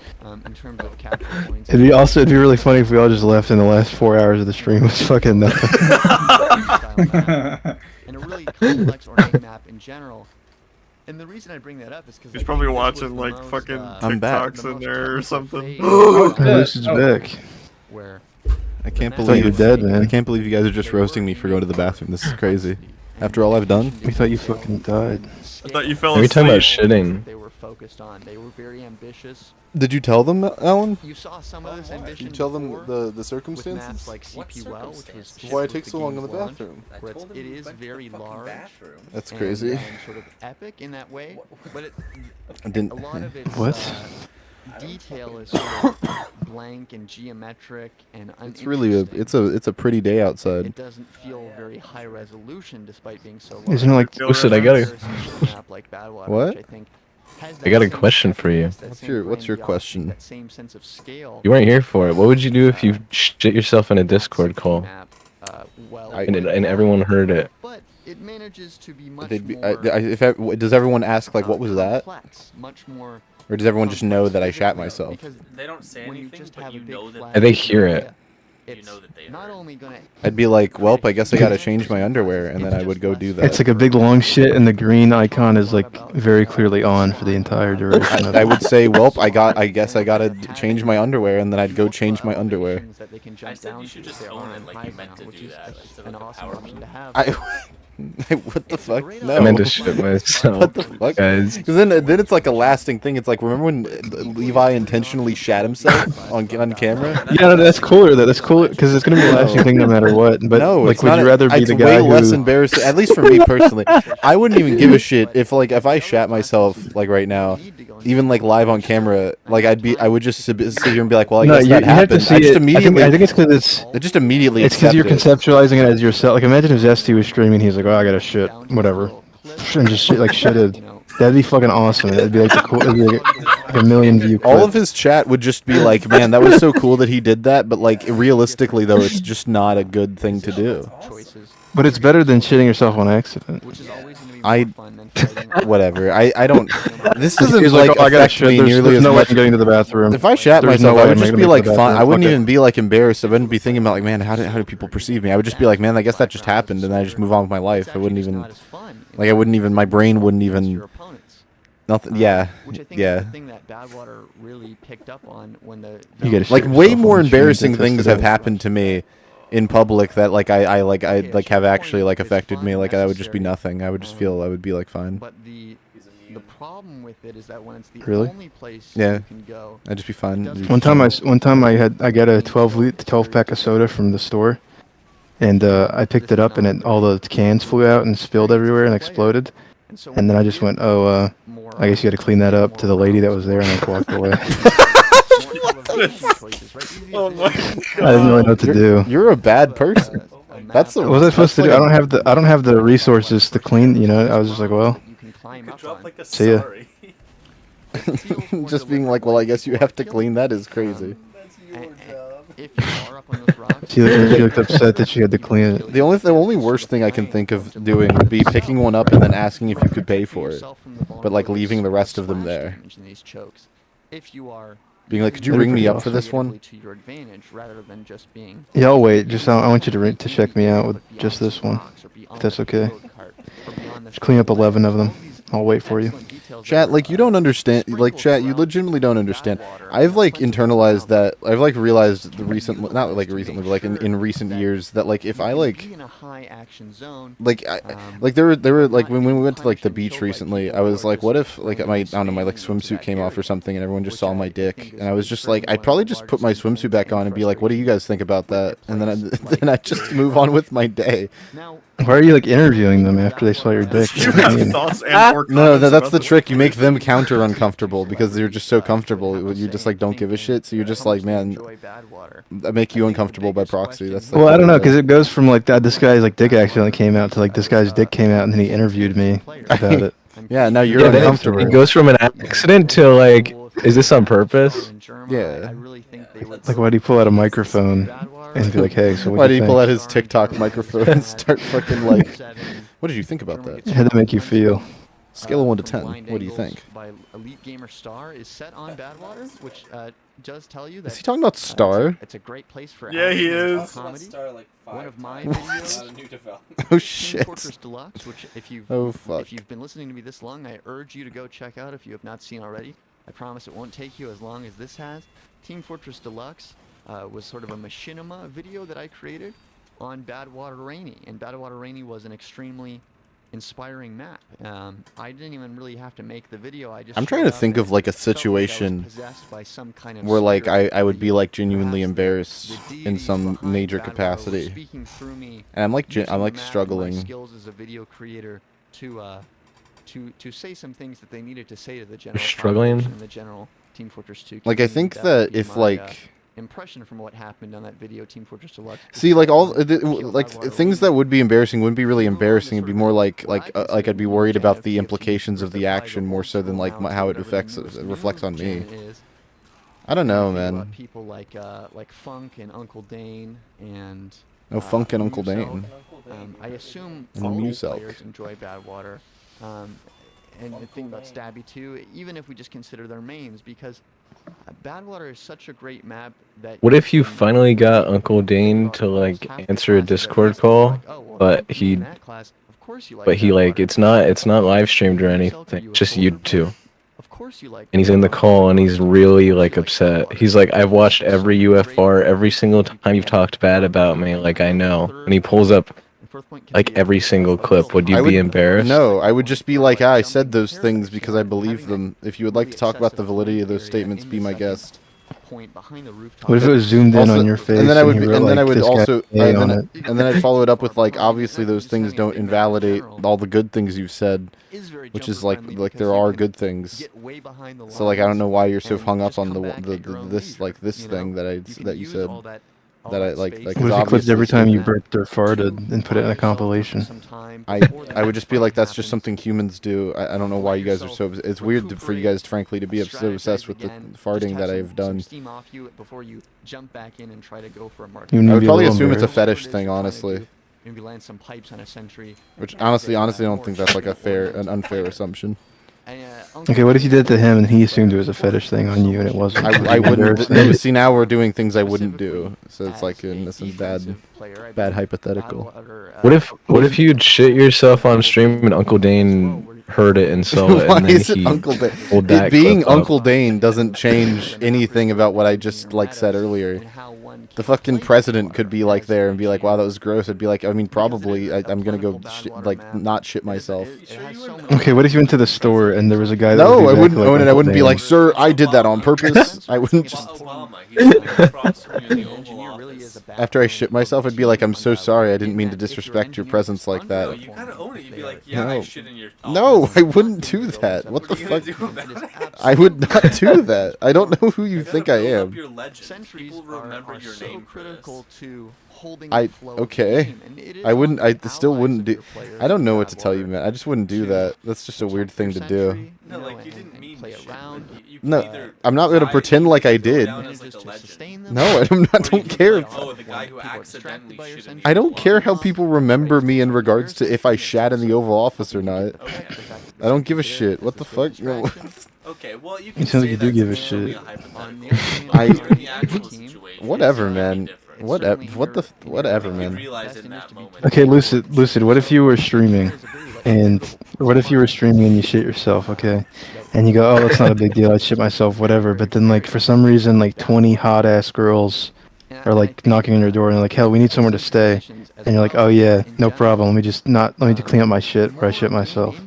terms of capture points. It'd be really funny if we all just left and the last 4 hours of the stream was fucking nothing. And a really complex ornate map in general. And the reason I bring that up is because he's probably watching like fucking TikToks in there or something. Lucid's back. I can't believe you're dead, man. I can't believe you guys are just roasting me for going to the bathroom. This is crazy. After all I've done, we thought you fucking died. I thought you fell Every asleep. time about shitting. They were focused on. They were very ambitious. Did you tell them, Alan? You saw some of this ambition. You tell them the with circumstances? maps like CP-Well, which was Why it takes so long in the launch, bathroom? where it is very large. That's crazy. And sort of epic in that way, but I didn't. a lot of its What? detail is sort of blank and geometric and It's really it's a pretty day outside. It doesn't feel very high resolution despite being so large. Isn't it like Lucid, I got a What? I got a question for you. What's your question? You weren't here for it. What would you do if you shit yourself in a Discord call? And everyone heard it. But it manages to be much does everyone ask like what was that? Much more. Or does everyone just know that I shat myself? They don't say anything, but you know that. And they hear it. You know that they not only gonna. I'd be like, welp, I guess I gotta change my underwear, and then I would go do that. It's like a big long shit, and the green icon is like very clearly on for the entire duration. I would say, welp, I guess I gotta change my underwear, and then I'd go change my underwear. I said you should just own it like you meant to do that instead of the power What the fuck? No. I meant to shit myself. What the fuck? Guys. Because then it's like a lasting thing. It's like, remember when Levi intentionally shat himself on camera? Yeah, no, that's cooler. That's cooler because it's gonna be a lasting thing no matter what. But no, like, would you rather be the guy way who? less embarrassing. At least for me personally, I wouldn't even give a shit if I shat myself like right now, even like live on camera. Like I would just sit here and be like, well, I guess that happened. I just immediately. I think it's because I just immediately. It's because you're conceptualizing it as yourself. Like imagine if Zesty was streaming, he's like, oh, I gotta shit, whatever, and just shit like shitted. That'd be fucking awesome. It'd be like the cool. It'd be like a million view. All of his chat would just be like, man, that was so cool that he did that. But like realistically though, it's just not a good thing to do. But it's better than shitting yourself on accident. Whatever. I don't. This doesn't He's like oh, I gotta affect shit. me There's nearly as no way much. I'm getting to the bathroom. If I shat There's myself, no way I would I'm just gonna be make like the fine. bathroom. I wouldn't Fuck it. even be like embarrassed. I wouldn't be thinking about like, man, how do people perceive me? I would just be like, man, I guess that just happened, and I just move on with my life. I wouldn't even like. I wouldn't even. My brain wouldn't even. Nothing. Yeah. Which I think Yeah. is the thing that Badwater really picked up on when the You gotta Like shit way yourself more on the stream embarrassing to things test it have out. happened to me in public that like I have actually like affected me. Like that would just be nothing. I would just feel I would be like fine. But the problem with it is that when it's the Really? only place Yeah. you can go. I'd just be fine. One time I got a 12 pack of soda from the store, and I picked it up and all the cans flew out and spilled everywhere and exploded. And then I just went, oh, I guess you got to clean that up to the lady that was there, and I walked away. Oh my God. I didn't really know what to do. You're a bad person. That's a, What was I supposed to do? I don't have the resources to clean. You know, I was just like, well, see ya. just being like, well, I guess you have to clean. That is crazy. If you are up on those rocks, She looked upset that she had to clean it. The only worst thing I can think of doing would be picking one up and then asking if you could pay for it, but like leaving the rest of them there. if you are Being like, could you ring me up for this one? to your advantage rather than just being Yeah, I'll wait. Just I want you to check me out with just this one, if that's okay. Just clean up 11 of them. I'll wait for you. Chat, like you don't understand. Like chat, you legitimately don't understand. I've like internalized that. I've like realized the recent, not like recently, but like in recent years that like if I like, like like there were like when we went to like the beach recently, I was like, what if like I don't know, my like swimsuit came off or something and everyone just saw my dick, and I was just like, I'd probably just put my swimsuit back on and be like, what do you guys think about that? And then I just move on with my day. Why are you like interviewing them after they saw your dick? I mean, no, that's the trick. You make them counter uncomfortable because they're just so comfortable. You just like don't give a shit. So you're just like, man, I make you uncomfortable by proxy. That's well, I don't know, because it goes from like that. This guy's like dick accidentally came out to like this guy's dick came out and then he interviewed me about it. Yeah, now you're uncomfortable. It goes from an accident to like, is this on purpose? Yeah. Like, why do you pull out a microphone and be like, hey, so why do you pull out his TikTok microphone and start fucking like, what did you think about that? How did that make you feel? Scale of 1 to 10. What do you think? By Elite Gamer Star is set on Badwater, which does tell you that. Is he talking about Star? It's a great place for. Yeah, he is. Comedy. One of my What? videos. Oh shit. Team Fortress Deluxe, which if you've if you've been listening to me this long, I urge you to go check out if you have not seen already. I promise it won't take you as long as this has. Team Fortress Deluxe was sort of a machinima video that I created on Badwater Rainy, and Badwater Rainy was an extremely inspiring map. I didn't even really have to make the video. I'm trying to think of like a situation where like I would be like genuinely embarrassed in some major capacity, and I'm like struggling. Skills as a video creator to say some things that they needed to say to the general. Struggling. The general Team Fortress 2. Like I think that if like. Impression from what happened on that video, Team Fortress Deluxe. See, like things that would be embarrassing wouldn't be really embarrassing. It'd be more like I'd be worried about the implications of the action more so than like how it reflects on me. I don't know, man. People like Funk and Uncle Dane and. Funk and Uncle Dane. I assume all players enjoy Badwater. And the thing about Stabby too, even if we just consider their mains, because Badwater is such a great map that. What if you finally got Uncle Dane to like answer a Discord call, but he like it's not live streamed or anything, just you two. And he's in the call and he's really like upset. He's like, I've watched every UFR, every single time you've talked bad about me, like I know. And he pulls up like every single clip. Would you be embarrassed? No, I would just be like, I said those things because I believe them. If you would like to talk about the validity of those statements, be my guest. What if it was zoomed in on your face? And then I would, and then I would also, and then I'd follow it up with like, obviously those things don't invalidate all the good things you've said, which is like there are good things. So like I don't know why you're so hung up on this thing that you said. That I like what if you clipped every time you burped or farted and put it in a compilation? I would just be like, that's just something humans do. I don't know why you guys are so. It's weird for you guys, frankly, to be so obsessed with the farting that I've done. I would probably assume it's a fetish thing, honestly. Maybe land some pipes on a sentry. Which honestly, I don't think that's like an unfair assumption. Okay, what if you did it to him and he assumed it was a fetish thing on you and it wasn't? I wouldn't. See, now we're doing things I wouldn't do, so it's like this is bad hypothetical. What if you'd shit yourself on stream and Uncle Dane heard it and saw it? Why and then is it Uncle Dane? It being Uncle Dane doesn't change anything about what I just like said earlier. The fucking president could be like there and be like, "Wow, that was gross." I'd be like, I mean, probably I'm gonna go not shit myself. Okay, what if you went to the store and there was a guy that No, I wouldn't own it. I wouldn't be like, "Sir, I did that on purpose." I wouldn't just. After I shit myself, I'd be like, "I'm so sorry. I didn't mean to disrespect your presence like that." No, you kind of own it. You'd be like, "Yeah, I shit in your." No, I wouldn't do that. What the fuck? I would not do that. I don't know who you think I am. Sentries are so critical to holding okay. I wouldn't. I still wouldn't do. I don't know what to tell you, man. I just wouldn't do that. That's just a weird thing to do. No, like you didn't mean play around. No, I'm not gonna pretend like I did. No, I don't care. Oh, the guy who accidentally shit in. I don't care how people remember me in regards to if I shat in the Oval Office or not. I don't give a shit. What the fuck? No. Okay, well you can. It sounds like you do give a shit. Whatever, man. Whatever, man. Okay, Lucid. What if you were streaming, and you shit yourself? Okay, and you go, "Oh, it's not a big deal. I shit myself, whatever." But then, like, for some reason, like 20 hot ass girls are like knocking on your door and they're like, "Hell, we need somewhere to stay." And you're like, "Oh yeah, no problem. Let me just clean up my shit where I shit myself."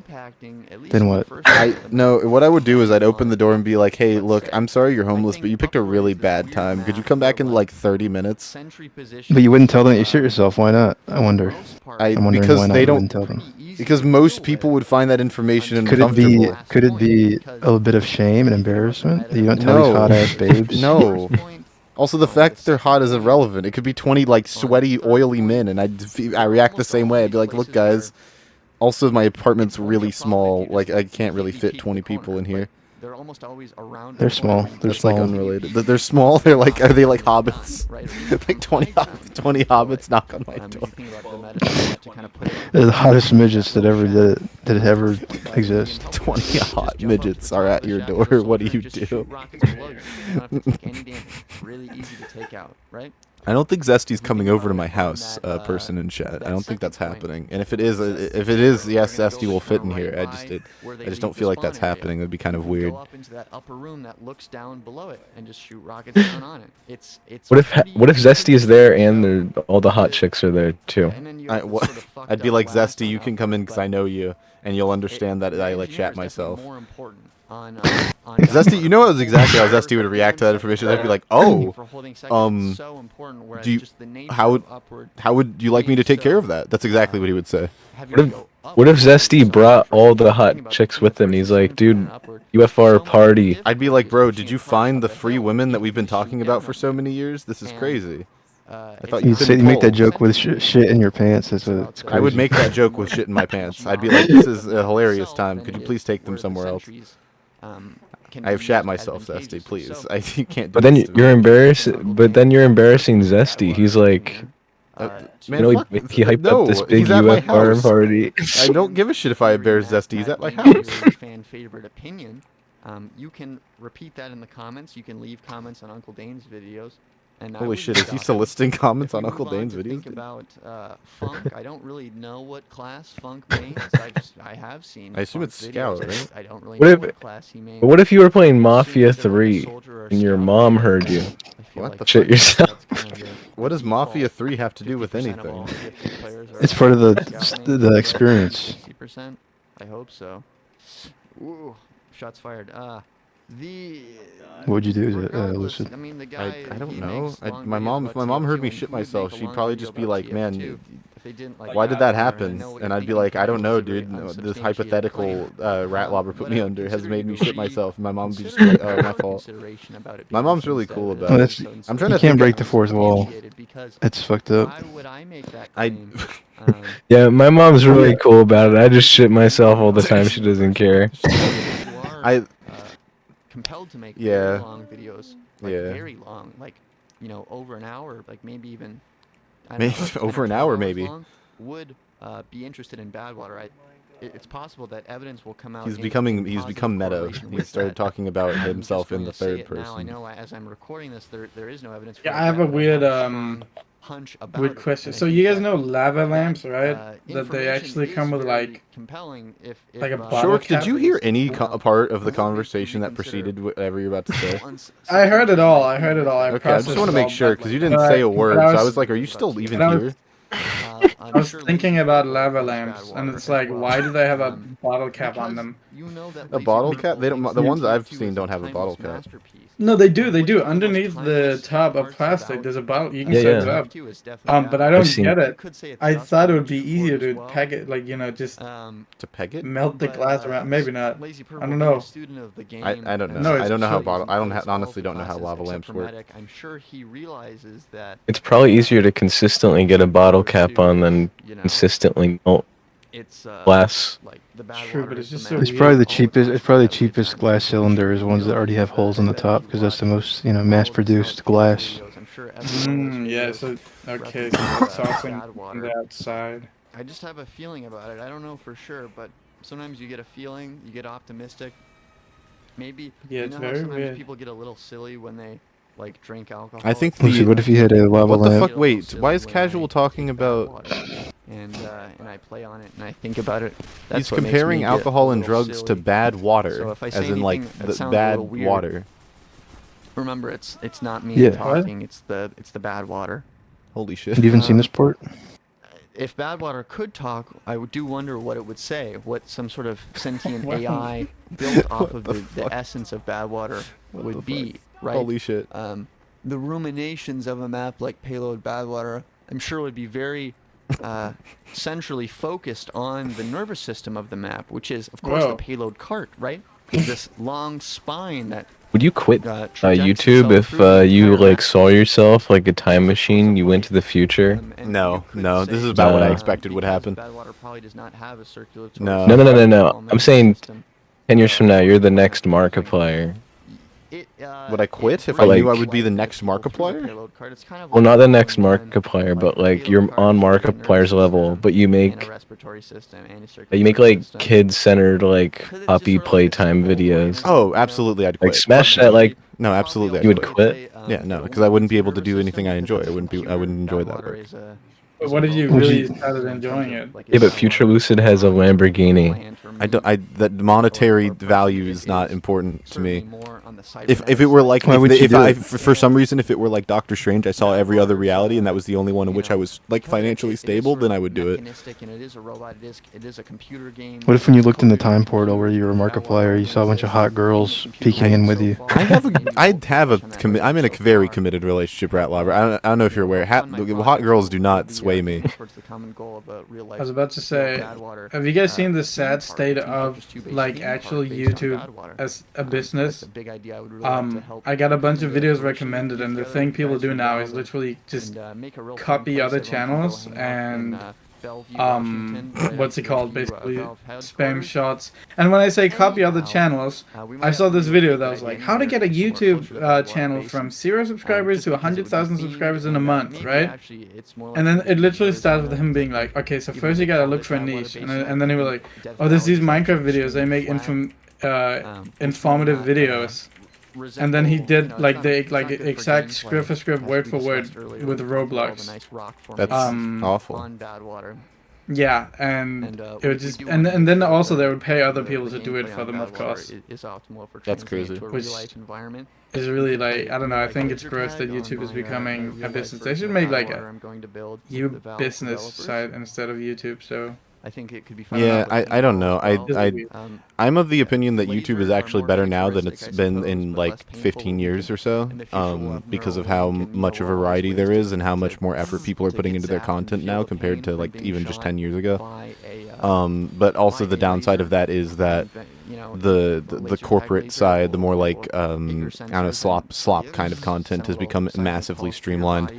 Then what? What I would do is I'd open the door and be like, "Hey, look, I'm sorry you're homeless, but you picked a really bad time. Could you come back in like 30 minutes?" But you wouldn't tell them that you shit yourself. Why not? I wonder. I'm wondering because why not they you don't. wouldn't tell them. Because most people would find that information Could it be a little bit of shame and embarrassment that you don't tell these hot ass babes? No. Also, the fact that they're hot is irrelevant. It could be 20 like sweaty, oily men, and I react the same way. I'd be like, "Look, guys. Also, my apartment's really small. Like, I can't really fit 20 people in here." they're almost always around. They're small. They're small. Like unrelated. They're small. They're like, are they like hobbits? Like 20 hobbits knock on my door. They're the hottest midgets that ever exist. 20 hot midgets are at your door. What do you do? Really easy to take out, right? I don't think Zesty's coming over to my house, person in chat. I don't think that's happening. And if it is, yes, Zesty will fit in here. I just don't feel like that's happening. That'd be kind of weird. Go up into that upper room that looks down below it and just shoot rockets down on it. It's What if Zesty is there and all the hot chicks are there too? I'd be like, Zesty, you can come in because I know you, and you'll understand that I like chat myself. Zesty, you know exactly how Zesty would react to that information. They'd be like, "Oh, how would you like me to take care of that?" That's exactly what he would say. What if Zesty brought all the hot chicks with him? He's like, "Dude, UFR party." I'd be like, "Bro, did you find the free women that we've been talking about for so many years? This is crazy." I thought you make that joke with shit in your pants. That's what it's crazy. I would make that joke with shit in my pants. I'd be like, "This is a hilarious time. Could you please take them somewhere else?" I have shat myself, Zesty. Please, you can't. But then you're embarrassing. But then you're embarrassing Zesty. He's like, man, he hyped up this big UFR party. I don't give a shit if I embarrass Zesty. He's at my house. Fan favorite opinion. You can repeat that in the comments. You can leave comments on Uncle Dane's videos. And holy shit, is he soliciting comments on Uncle Dane's videos? Think about Funk. I don't really know what class Funk mains. I have seen. I assume it's Scout, right? I don't really know what class he mains. What if you were playing Mafia 3 and your mom heard you? What the shit yourself? What does Mafia 3 have to do with anything? It's part of the experience. 60%? I hope so. Ooh, shots fired. What'd you do, Lucid? I don't know. If my mom heard me shit myself, she'd probably just be like, "Man, why did that happen?" And I'd be like, "I don't know, dude. This hypothetical Ratlobber put me under has made me shit myself." And my mom would be just like, "Oh, my fault." My mom's really cool about it. I'm trying to. You can't break the fourth wall. It's fucked up. Yeah, my mom's really cool about it. I just shit myself all the time. She doesn't care. Compelled to make very long videos, very long, like, over an hour, like maybe even over an hour, maybe. Would be interested in Badwater. It's possible that evidence will come out. He's become meta. He started talking about himself in the third person. Now I know as I'm recording this, there is no evidence. Yeah, I have a weird weird question. So you guys know lava lamps, right? That they actually come with like a bottle Shork, cap? did you hear any part of the conversation that preceded whatever you're about to say? I heard it all. I Okay, I just want to make sure because you didn't say a word, so I was like, "Are you still even here?" I was thinking about lava lamps, and it's like, why do they have a bottle cap on them? A bottle cap? They don't. The ones I've seen don't have a bottle cap. No, they do. They do. Underneath the tub of plastic, there's a bottle. You can set it up. But I don't get it. I thought it would be easier to peg it, like, just to peg it, melt the glass around. Maybe not. I don't know. I don't know. I don't know how bottle. I honestly don't know how lava lamps work. I'm sure he realizes that. It's probably easier to consistently get a bottle cap on than consistently melt glass. True, but it's just so It's probably the cheapest. It's probably the cheapest glass cylinder is ones that already have holes in the top because that's the most mass-produced glass. Yeah. So okay, so saucing on the outside. I just have a feeling about it. I don't know for sure, but sometimes you get a feeling, you get optimistic. Maybe it's how very sometimes weird. people get a little silly when they drink alcohol. I think what if you had a lava What the lamp? fuck? Wait, why is Casual talking about? And I play on it and I think about it. He's comparing alcohol and drugs to bad water, So if I say as in like anything that the sounds a bad little weird, water. Remember, it's not me Yeah. talking. It's the bad water. Holy shit! Have you even seen this port? If Badwater could talk, I do wonder what it would say. What some sort of sentient AI built off of the essence of Badwater would be, right? Holy shit! The ruminations of a map like Payload Badwater, I'm sure would be very centrally focused on the nervous system of the map, which is, of course, the payload cart, right? This long spine that. Would you quit YouTube if you saw yourself like a time machine? You went to the future. No, this is about what I expected would happen. Badwater probably does not have a circulatory. No. I'm saying 10 years from now, you're the next Markiplier. Would I quit if I knew I would be the next Markiplier? Well, not the next Markiplier, but like you're on Markiplier's level, but you make like kid-centered like puppy playtime videos. Oh, absolutely, I'd quit. Like smash that like. No, absolutely. You would quit? Yeah, no, because I wouldn't be able to do anything I enjoy. I wouldn't enjoy that work. But what if you really started enjoying it? Yeah, but Future Lucid has a Lamborghini. That monetary value is not important to me. If it were like, for some reason, if it were like Doctor Strange, I saw every other reality, and that was the only one in which I was like financially stable, then I would do it. What if when you looked in the time portal where you were Markiplier, you saw a bunch of hot girls peeking in with you? I'm in a very committed relationship, Ratlobber. I don't know if you're aware. Hot girls do not sway me. I was about to say, have you guys seen the sad state of like actual YouTube as a business? I got a bunch of videos recommended, and the thing people do now is literally just copy other channels and what's it called, basically spam shots. And when I say copy other channels, I saw this video that was like how to get a YouTube channel from 0 subscribers to 100,000 subscribers in a month, right? And then it literally starts with him being like, okay, so first you gotta look for a niche, and then he was like, oh, there's these Minecraft videos, they make informative videos. And then he did like the exact script for script, word for word with Roblox. That's awful. Yeah, and it would just and then also they would pay other people to do it for them, of course. That's crazy. Which is really like, I don't know. I think it's gross that YouTube is becoming a business. They should make like a business site instead of YouTube. So. I think it could be fun. Yeah, I don't know. I'm of the opinion that YouTube is actually better now than it's been in like 15 years or so, because of how much of a variety there is and how much more effort people are putting into their content now compared to like even just 10 years ago. But also the downside of that is that the corporate side, the more like I don't know, slop kind of content has become massively streamlined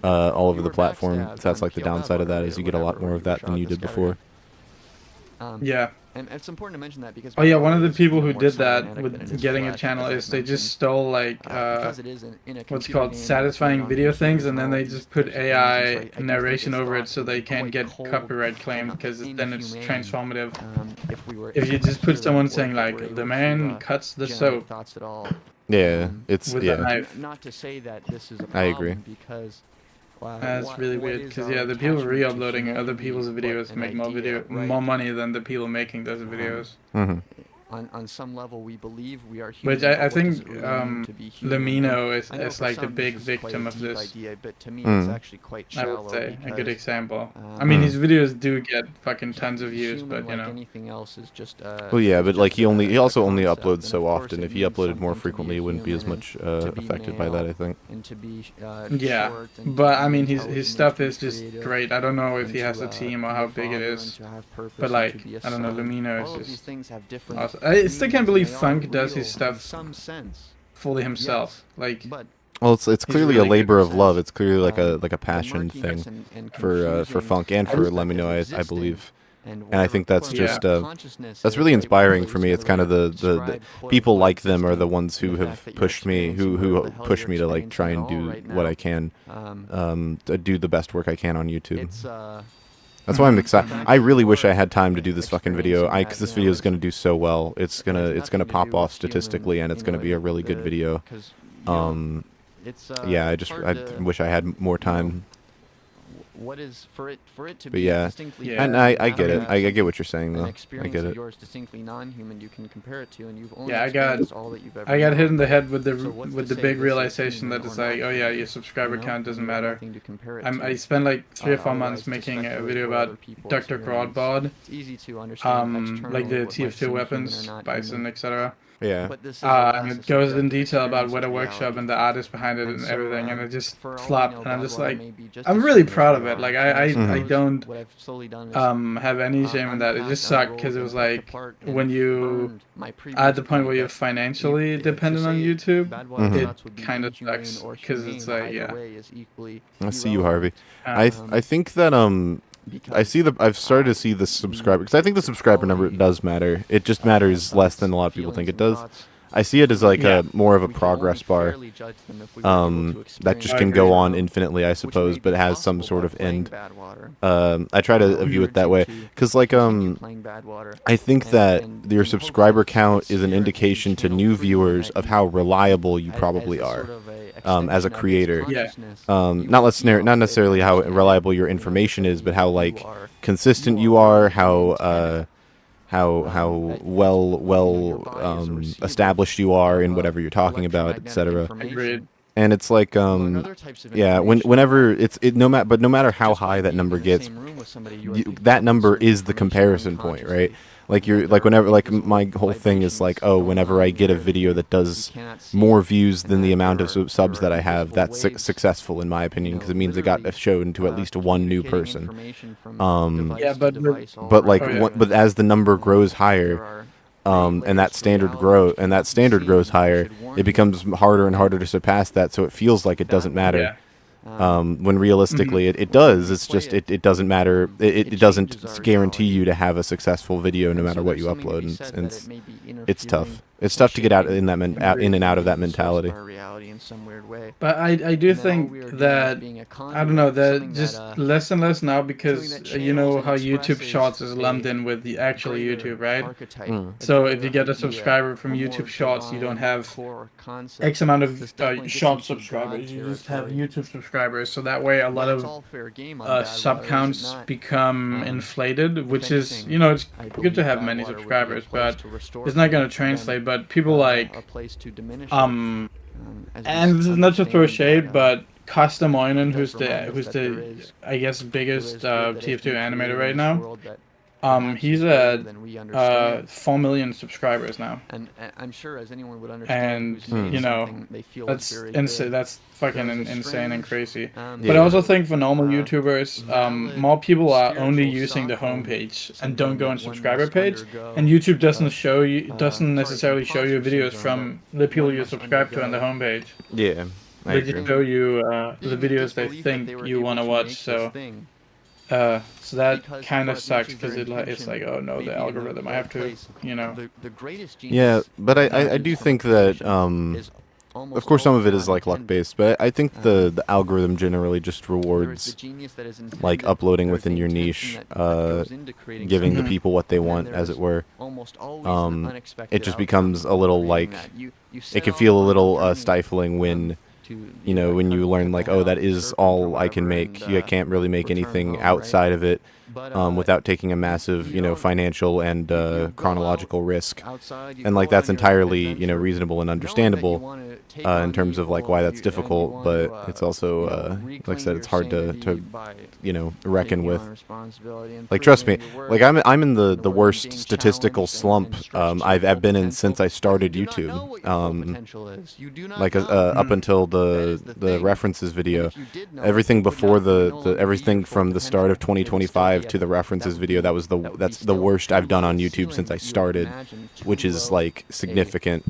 all over the platform. So that's like the downside of that, is you get a lot more of that than you did before. Yeah. And it's important to mention that because one of the people who did that with getting a channel is they just stole like what's called satisfying video things, and then they just put AI narration over it so they can't get copyright claim, because then it's transformative. If you just put someone saying like the man cuts the soap, yeah, it's with a knife. Not to say that this is a I agree. Because that's really weird, because the people re-uploading other people's videos make more money than the people making those videos. On some level, we believe we are human. Which I think Lamino is like the big victim of this. But to me, it's actually quite shallow. I would say a good example. I mean, his videos do get fucking tons of views, but you know. Anything else is just. Well, yeah, but like he also only uploads so often. If he uploaded more frequently, he wouldn't be as much affected by that, I think. Yeah, but I mean, his stuff is just great. I don't know if he has a team or how big it is, but like, I don't know, Lumino is just awesome. I still can't believe Funk does his stuff fully himself. Like, well, it's clearly really a labor of love. It's clearly like a passion thing for Funk and for Lemino, I believe. And I think that's just that's really inspiring for me. It's kind of the people like them are the ones who have pushed me, who push me to like try and do what I can, to do the best work I can on YouTube. That's why I'm excited. I really wish I had time to do this fucking video. Because this video is gonna do so well. It's gonna pop off statistically, and it's gonna be a really good video. Yeah, I wish I had more time. What is for it to but be yeah, distinctly and I get it. I get what you're saying though. I get it. Yours distinctly non-human, you can compare it to, and you've only I got hit in the head with the big realization that it's like, oh yeah, your subscriber count doesn't matter. I spent like 3 or 4 months making a video about Dr. Groddbod, like the TF2 weapons, Bison, etc. Yeah. And it goes in detail about what a workshop and the artist behind it and everything, and it just flopped. And I'm just like, I'm really proud of it. Like I don't have any shame in that. It just sucked because it was like when you are at the point where you're financially dependent on YouTube, it kind of sucks because it's like, yeah. I see you, Harvey. I think that I've started to see the subscriber, because I think the subscriber number does matter. It just matters less than a lot of people think it does. I see it as like a more of a progress bar that just can go on infinitely, I suppose, but it has some sort of end. I try to view it that way because, like, I think that your subscriber count is an indication to new viewers of how reliable you probably are as a creator. Not necessarily how reliable your information is, but how like consistent you are, how well established you are in whatever you're talking about, etc. And it's like yeah, whenever no matter how high that number gets, that number is the comparison point, right? Like whenever, like, my whole thing is like, oh, whenever I get a video that does more views than the amount of subs that I have, that's successful in my opinion, because it means it got shown to at least one new person. But as the number grows higher, and that standard grows higher, it becomes harder and harder to surpass that. So it feels like it doesn't matter. When realistically it does. It's just it doesn't matter. It doesn't guarantee you to have a successful video no matter what you upload, and it's tough. It's tough to get out in and out of that mentality. But I do think that, I don't know, that just less and less now, because you know how YouTube Shorts is lumped in with the actual YouTube, right? So if you get a subscriber from YouTube Shorts, you don't have X amount of short subscribers, you just have YouTube subscribers. So that way a lot of sub counts become inflated, which is, you know, it's good to have many subscribers, but it's not going to translate. But people like and this is not to throw shade, but Moinen, who's the I guess biggest TF2 animator right now, he's at 4 million subscribers now. And I'm sure, as anyone would understand, and you know, that's insane. That's fucking insane and crazy. But I also think for normal YouTubers, more people are only using the homepage and don't go on subscriber page, and YouTube doesn't necessarily show you videos from the people you subscribe to on the homepage. Yeah, they just show you the videos they think you want to watch. So that kind of sucks, because it's like, oh no, the algorithm, I have to, you know. Yeah, but I do think that, of course some of it is like luck based, but I think the algorithm generally just rewards like uploading within your niche, giving the people what they want, as it were. It just becomes a little like, it can feel a little stifling when, you know, when you learn like, oh, that is all I can make. I can't really make anything outside of it without taking a massive, you know, financial and chronological risk. And like that's entirely, you know, reasonable and understandable in terms of like why that's difficult, but it's also like I said, it's hard to you know, reckon with. Like, trust me, like I'm in the worst statistical slump I've been in since I started YouTube. Like up until the references video, everything before everything from the start of 2025 to the references video, that's the worst I've done on YouTube since I started, which is like significant.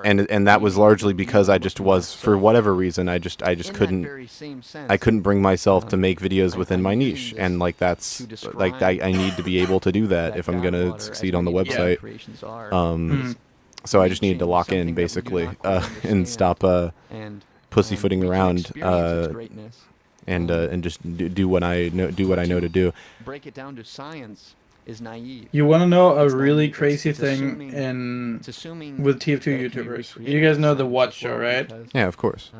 And that was largely because I just was, for whatever reason, I just couldn't bring myself to make videos within my niche, and like that's like I need to be able to do that if I'm gonna succeed on the website. So I just needed to lock in basically and stop pussyfooting around and just do what I know to do. Break it down to science is naive. You want to know a really crazy thing with TF2 YouTubers? You guys know the Watch Show, right? Yeah, of course.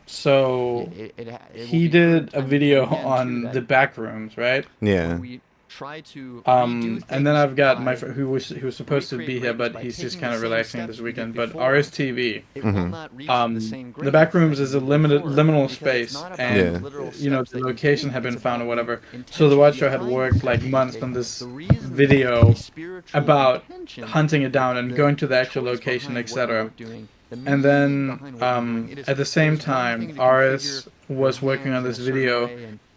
So he did a video on the back rooms, right? Yeah. And then I've got my friend who was supposed to be here, but he's just kind of relaxing this weekend. But RSTV, the back rooms is a liminal space, and you know, the location had been found or whatever. So the Watch Show had worked like months on this video about hunting it down and going to the actual location, etc. And then at the same time, RS was working on this video,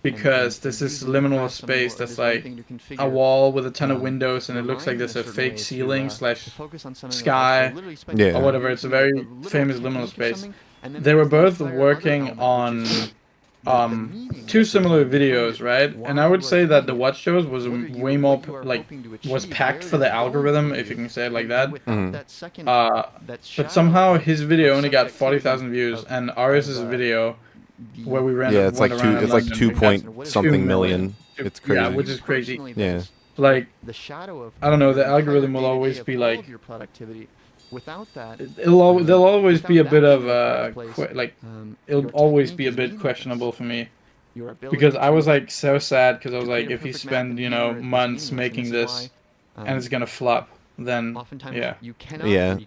because there's this liminal space that's like a wall with a ton of windows, and it looks like there's a fake ceiling / sky or whatever. It's a very famous liminal space. They were both working on two similar videos, right? And I would say that the watch shows was way more was packed for the algorithm, if you can say it like that. But somehow his video only got 40,000 views, and ours' video where we ran it's like two point something million. It's crazy. Yeah, which is crazy. Yeah. Like, I don't know, the algorithm will always be like, without that, there'll always be a bit of it'll always be a bit questionable for me, because I was like so sad, because I was like, if you spend months making this and it's gonna flop, then yeah,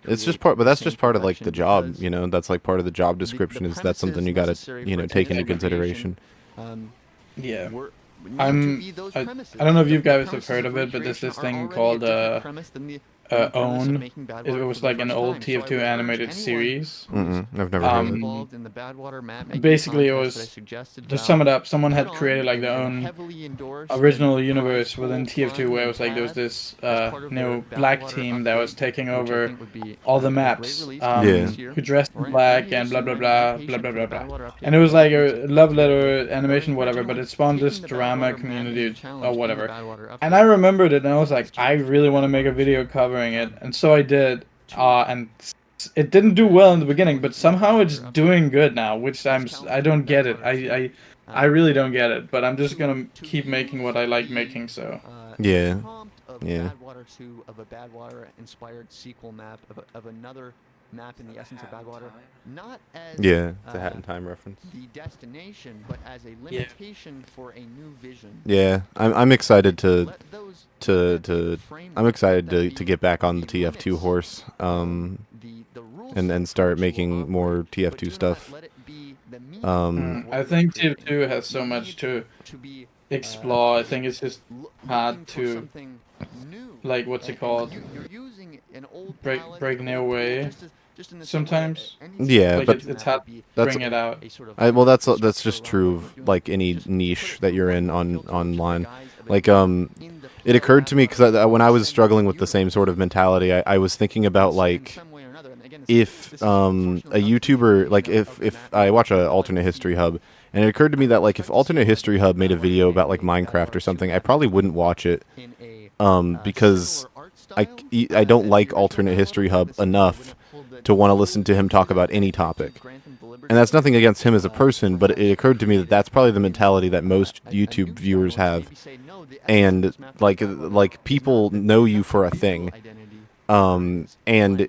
it's just part, but that's just part of like the job, that's like part of the job description, is that's something you gotta take into consideration. Yeah. I don't know if you guys have heard of it, but there's this thing called Own. It was like an old TF2 animated series. I've never heard of it. Basically, it was, to sum it up, someone had created like their own original universe within TF2, where it was like there was this black team that was taking over all the maps, who dressed in black and blah blah blah blah blah blah blah. And it was like a love letter animation, whatever, but it spawned this drama community or whatever. And I remembered it, and I was like, I really want to make a video covering it, and so I did, and it didn't do well in the beginning, but somehow it's doing good now, which I don't get it. I really don't get it, but I'm just gonna keep making what I like making. So yeah. Badwater 2 of a Badwater inspired sequel map of another map in the essence of Badwater, not as it's a Hat in Time reference. The destination, but as a limitation for a new vision. Yeah, I'm excited to get back on the TF2 horse, and start making more TF2 stuff. I think TF2 has so much to explore. I think it's just hard to, like, what's it called? Break new way. Sometimes. Yeah, like but it's hard to bring it out. Well, that's just true of like any niche that you're in online. Like it occurred to me, because when I was struggling with the same sort of mentality, I was thinking about like, if a YouTuber, like if I watch a alternate history hub, and it occurred to me that like if alternate history hub made a video about like Minecraft or something, I probably wouldn't watch it, because I don't like alternate history hub enough to want to listen to him talk about any topic. And that's nothing against him as a person, but it occurred to me that that's probably the mentality that most YouTube viewers have. And like people know you for a thing. And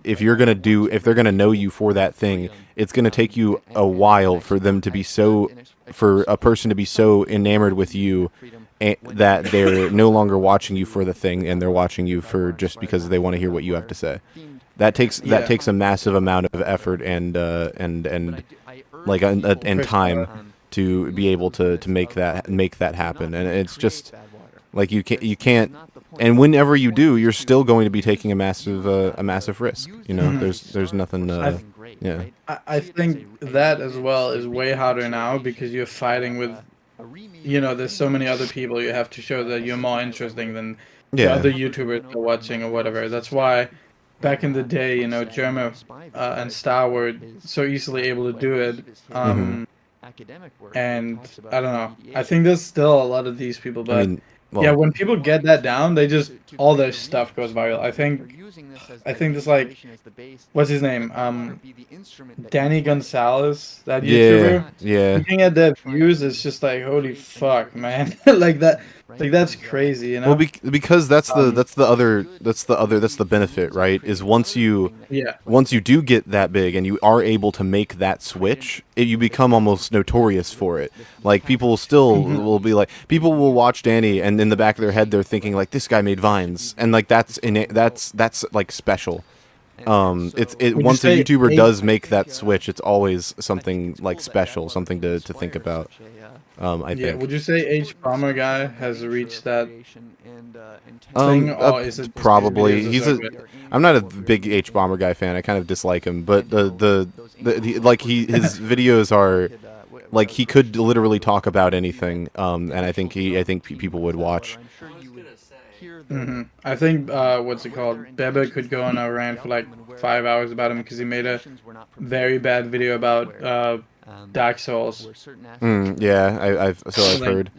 if they're gonna know you for that thing, it's gonna take you a while for a person to be so enamored with you that they're no longer watching you for the thing, and they're watching you for just because they want to hear what you have to say. That takes a massive amount of effort and time to be able to make that happen. And it's just like you can't. And whenever you do, you're still going to be taking a massive risk. There's nothing. I think that as well is way harder now, because you're fighting with, there's so many other people. You have to show that you're more interesting than the other YouTubers are watching or whatever. That's why back in the day, Germa and Star were so easily able to do it. And I don't know. I think there's still a lot of these people, but when people get that down, they just, all their stuff goes viral. I think this, like, what's his name? Danny Gonzalez, that YouTuber. Yeah. Looking at their views, it's just like, holy fuck, man. That's crazy, Well, because that's the benefit, right? Is once you do get that big and you are able to make that switch, you become almost notorious for it. Like, people still will be like, people will watch Danny, and in the back of their head they're thinking like, this guy made Vines, and like that's like special. Once a YouTuber does make that switch, it's always something like special, something to think about. I think. Would you say H Bomber guy has reached that thing, or is it probably? I'm not a big H Bomber guy fan. I kind of dislike him, but his videos are like, he could literally talk about anything, and I think people would watch. I think what's it called? Bebe could go on a rant for like 5 hours about him, because he made a very bad video about Dark Souls. Yeah, I've heard.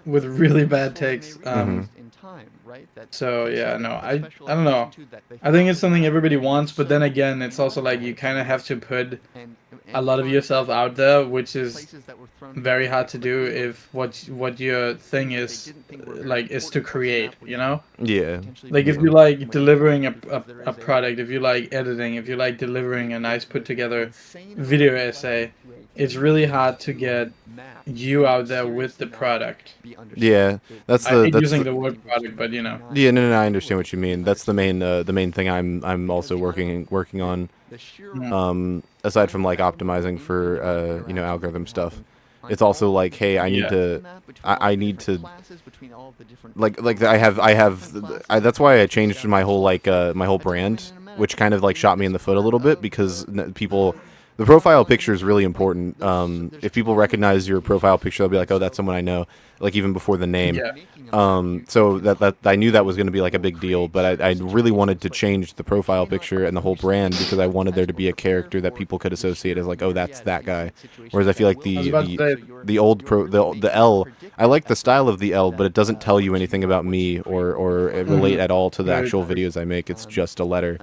With really bad takes. So yeah, no, I don't know. I think it's something everybody wants, but then again, it's also like you kind of have to put a lot of yourself out there, which is very hard to do if what your thing is is to create, you know? Yeah. Like if you like delivering a product, if you like editing, if you like delivering a nice put together video essay, it's really hard to get you out there with the product. Yeah, that's I hate using the word product, but you know. Yeah, no, I understand what you mean. That's the main thing I'm also working on. Aside from like optimizing for algorithm stuff, it's also like, hey, I need to that's why I changed my whole brand, which kind of like shot me in the foot a little bit, because the profile picture is really important. If people recognize your profile picture, they'll be like, oh, that's someone I know, like even before the name. So that I knew that was going to be like a big deal, but I really wanted to change the profile picture and the whole brand, because I wanted there to be a character that people could associate as like, oh, that's that guy. Whereas I feel like the L, I like the style of the L, but it doesn't tell you anything about me or relate at all to the actual videos I make. It's just a letter.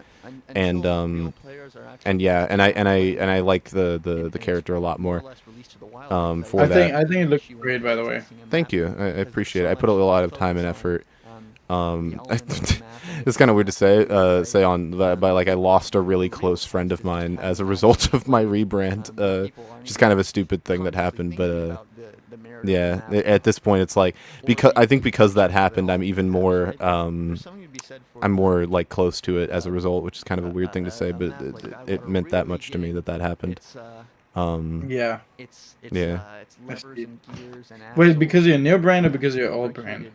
And yeah, and I like the character a lot more. I think it looks great, by the way. Thank you. I appreciate it. I put a lot of time and effort. It's kind of weird to say on that, but like I lost a really close friend of mine as a result of my rebrand. Just kind of a stupid thing that happened, but yeah. At this point, it's like because that happened, I'm even more I'm more like close to it as a result, which is kind of a weird thing to say, but it meant that much to me that happened. Yeah. Yeah. Wait, because of your new brand or because of your old brand?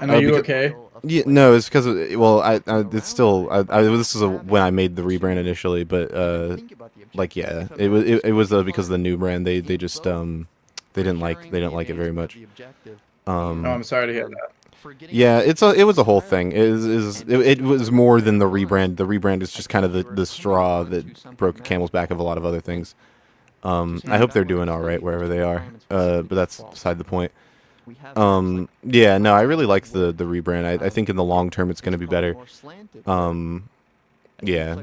And are you okay? Yeah, no, it's because it's still this is when I made the rebrand initially, but like yeah, it was because of the new brand. They just they didn't like it very much. I'm sorry to hear that. Yeah, it was a whole thing. It was more than the rebrand. The rebrand is just kind of the straw that broke a camel's back of a lot of other things. I hope they're doing all right wherever they are. But that's beside the point. Yeah, no, I really like the rebrand. I think in the long term it's going to be better. Yeah.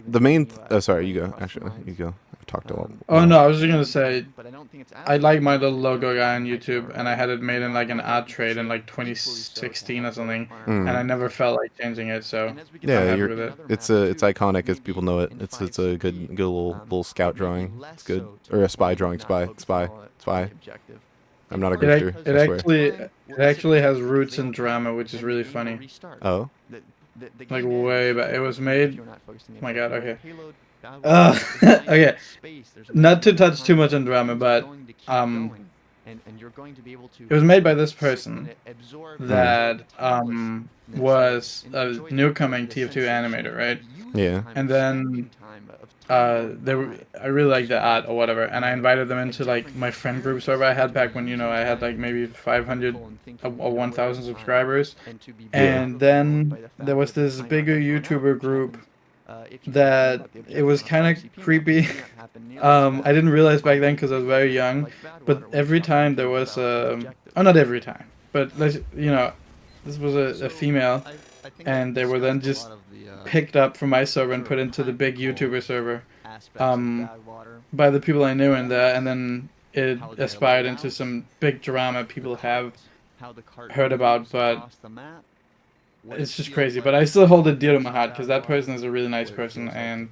The main. Sorry, you go. Actually, you go. I've talked a lot. Oh no, I was just gonna say, I like my little logo guy on YouTube, and I had it made in like an art trade in like 2016 or something, and I never felt like changing it. So yeah, I'm happy with it. It's iconic as people know it. It's a good little scout drawing. It's good, or a spy drawing. Spy. I'm not a grifter. It actually has roots in drama, which is really funny. Oh. Like way back. It was made. Oh my god. Okay. Okay. Not to touch too much on drama, but it was made by this person that was a newcoming TF2 animator, right? Yeah. And then I really liked the art or whatever, and I invited them into like my friend group server I had back when I had like maybe 500 or 1,000 subscribers, and then there was this bigger YouTuber group that it was kind of creepy. I didn't realize back then because I was very young, but every time there was not every time, but this was a female, and they were then just picked up from my server and put into the big YouTuber server by the people I knew in there, and then it aspired into some big drama people have heard about, but it's just crazy. But I still hold it dear to my heart because that person is a really nice person, and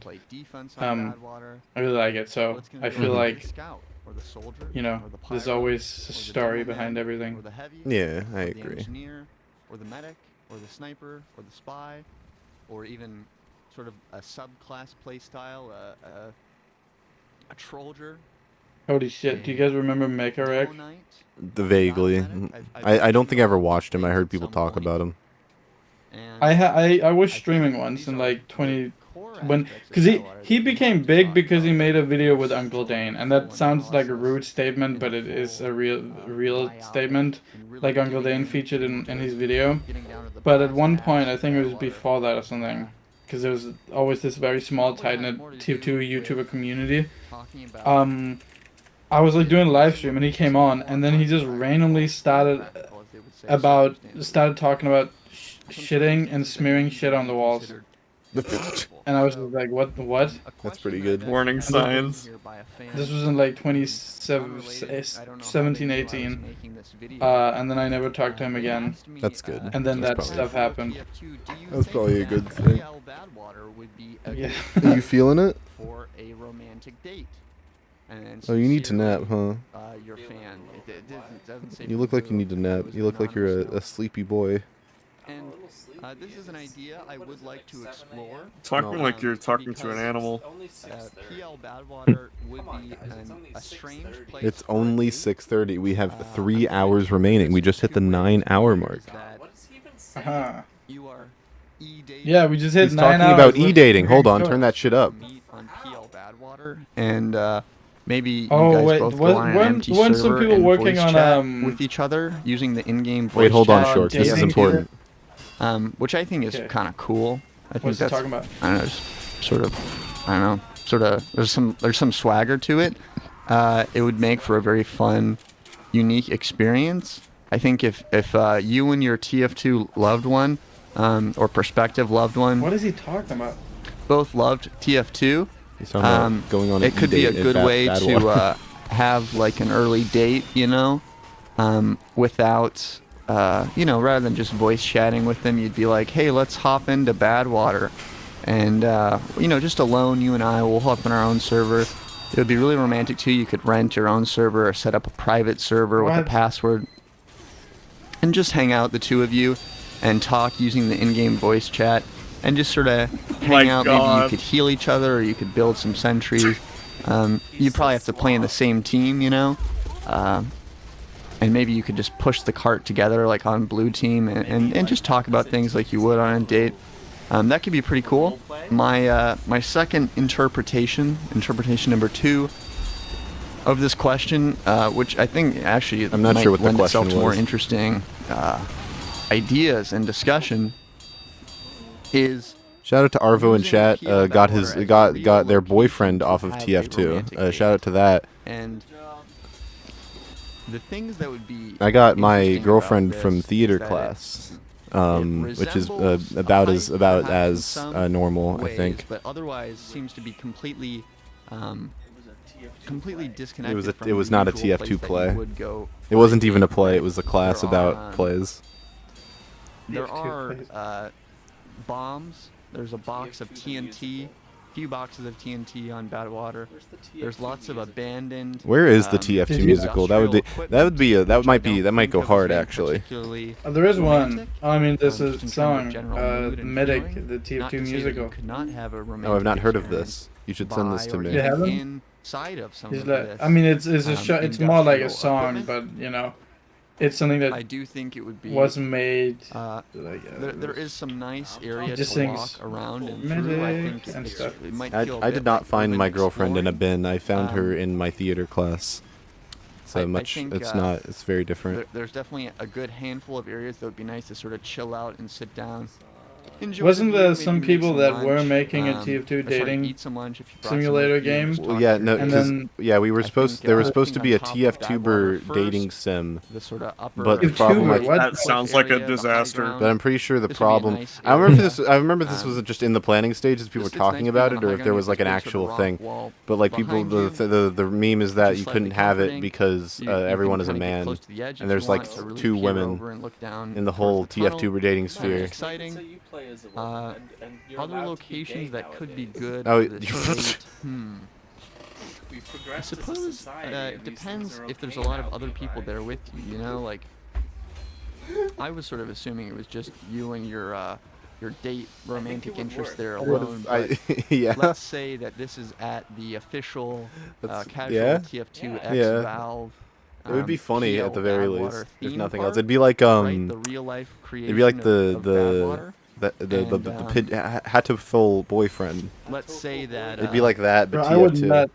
I really like it. So I feel like there's always a story behind everything. Yeah, I agree. Or the medic, or the sniper, or the spy, or even sort of a subclass playstyle, a troller. Holy shit! Do you guys remember Mekarek? Vaguely. I don't think I ever watched him. I heard people talk about him. I was streaming once in like because he became big because he made a video with Uncle Dane, and that sounds like a rude statement, but it is a real statement. Like Uncle Dane featured in his video, but at one point I think it was before that or something, because there's always this very small, tight-knit TF2 YouTuber community. I was like doing a live stream and he came on, and then he just randomly started talking about shitting and smearing shit on the walls. And I was just like, what? That's pretty good. Warning signs. This was in like 2017, 18. And then I never talked to him again. That's good. And then That's that stuff happened. That's probably a good thing. Yeah. Are you feeling it? For a romantic date. Oh, you need to nap, huh? Your fan. It doesn't say You look like you need to nap. You look like you're a sleepy boy. And this is an idea I would like to explore. Talking like you're talking to an animal. PL Badwater would be a strange place. It's only 6:30. We have 3 hours remaining. We just hit the 9-hour mark. Yeah, we just hit He's 9 talking hours. about e-dating. Hold on, turn that shit up. On PL Badwater, and maybe you Oh, guys wait, both go on an empty weren't some server people and working voice on, chat with each other using the in-game voice Wait, hold on, chat Shork. This is important. which I think is kind of cool. I think What's he that's talking about? I don't know, just sort of there's some swagger to it. It would make for a very fun, unique experience. I think if you and your TF2 loved one, or prospective loved one, What is he talking about? both loved TF2, He's talking about going on it could be a e-date good at way Badwater. to have like an early date, without, rather than just voice chatting with them, you'd be like, hey, let's hop into Badwater. And, just alone, you and I will hop on our own server. It would be really romantic too. You could rent your own server or set up a private server with a password. And just hang out, the two of you, and talk using the in-game voice chat. And just sort of hang out. Maybe you could heal each other, or you could build some sentries. You'd probably have to play in the same team, and maybe you could just push the cart together, like on blue team, and just talk about things like you would on a date. That could be pretty cool. My second interpretation number 2 of this question, which I think actually I'm not might sure what the lend itself question to more was. interesting ideas and discussion, is Shout out to Arvo in chat. Got their boyfriend off of TF2. Shout out to that. And the things that would be I got my girlfriend from theater class, which is about as normal, I think. but otherwise seems to be completely disconnected. It was not a usual TF2 place that play. you would go It wasn't even a play. It was a class about plays. There are bombs. There's a box of TNT, few boxes of TNT on Badwater. There's lots of abandoned. Where is the TF2 musical? That might go hard actually. There is one. I mean, this is a song, Medic, the TF2 musical. Oh, I've not heard of this. You should send this to me. You haven't? Inside of some It's of like, this, I mean, it's more like a song, but it's something that I do think it would be was made. There is some nice area just to sings walk around and through. I think and stuff. it might feel a I bit did not like find my urban girlfriend in a exploring. bin. I found her in my theater class. So I much. think, It's very different. There's definitely a good handful of areas that would be nice to sort of chill out and sit down. Enjoy Wasn't the there view, some maybe make people some that lunch, were making a or TF2 sorry, dating eat some lunch if you brought some simulator with you, game? just Well, talk yeah, to no, them. because we were supposed. There was supposed to be a working on top of TF2ber Badwater dating first, sim, the sort of upper but the problem, That sounds like a disaster. but I'm pretty sure the This would be a problem. nice I remember area. this. I remember this was just in the planning stages. People were It's nice talking being about on it, a or high if there ground, was like an there's a sort of actual rock thing. wall But like people, behind the meme is that which you is slightly couldn't have it comforting. because You can everyone is a kinda get man, close to the edge if and there's you like want to really 2 peer women over and look down in the whole towards the tunnel. TF2ber dating That's sphere. exciting. Other locations that could be good. Oh, for this date, I suppose it depends if there's a lot of other people there with you. Like I was sort of assuming it was just you and your date romantic interest there alone. Yeah. Let's say that this is at the official casual yeah. TF2 X Yeah. Valve. It would be funny PL at the very Badwater least, if theme nothing park, else. It'd be like right? The real life it'd be like creation of Badwater. the Hatoful boyfriend. Let's say that It'd be like that, Bro, but I would TF2. not.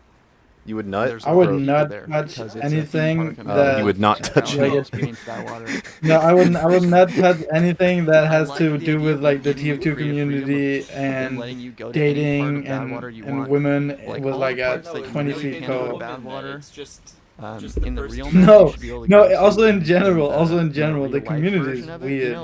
You would nut? I would not touch anything that... You would not touch it. No, I would not touch anything that has to do with like the TF2 community and dating and women with like a 20 feet tall. In the real no, also in general, the community is weird.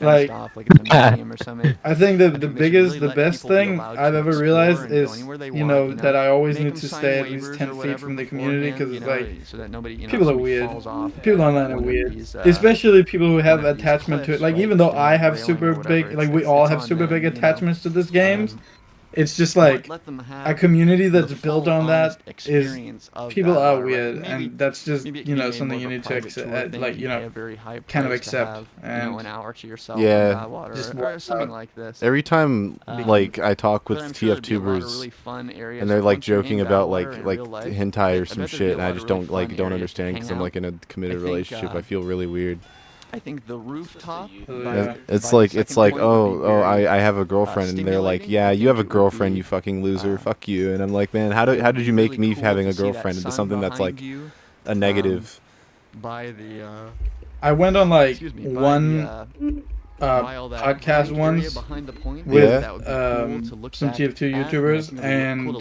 Like, I think that the best thing I've ever realized is, you know, that I always need to stay at least 10 feet from the community, because it's like, people are weird. People online are weird. Especially people who have attachment to it. Like, even though I have super big, like we all have super big attachments to this game, it's just like a community that's built on that is people are weird, and that's just, you know, something you need to accept, like, you know, kind of accept. And yeah, just something like this. Every time like I talk with TF2bers and they're like joking about like hentai or some shit, and I just don't understand because I'm like in a committed relationship. I feel really weird. I think the rooftop. It's like oh I have a girlfriend, and they're like, yeah, you have a girlfriend, you fucking loser, fuck you. And I'm like, man, how did you make me having a girlfriend into something that's like a negative? I went on like one podcast once with some TF2 YouTubers, and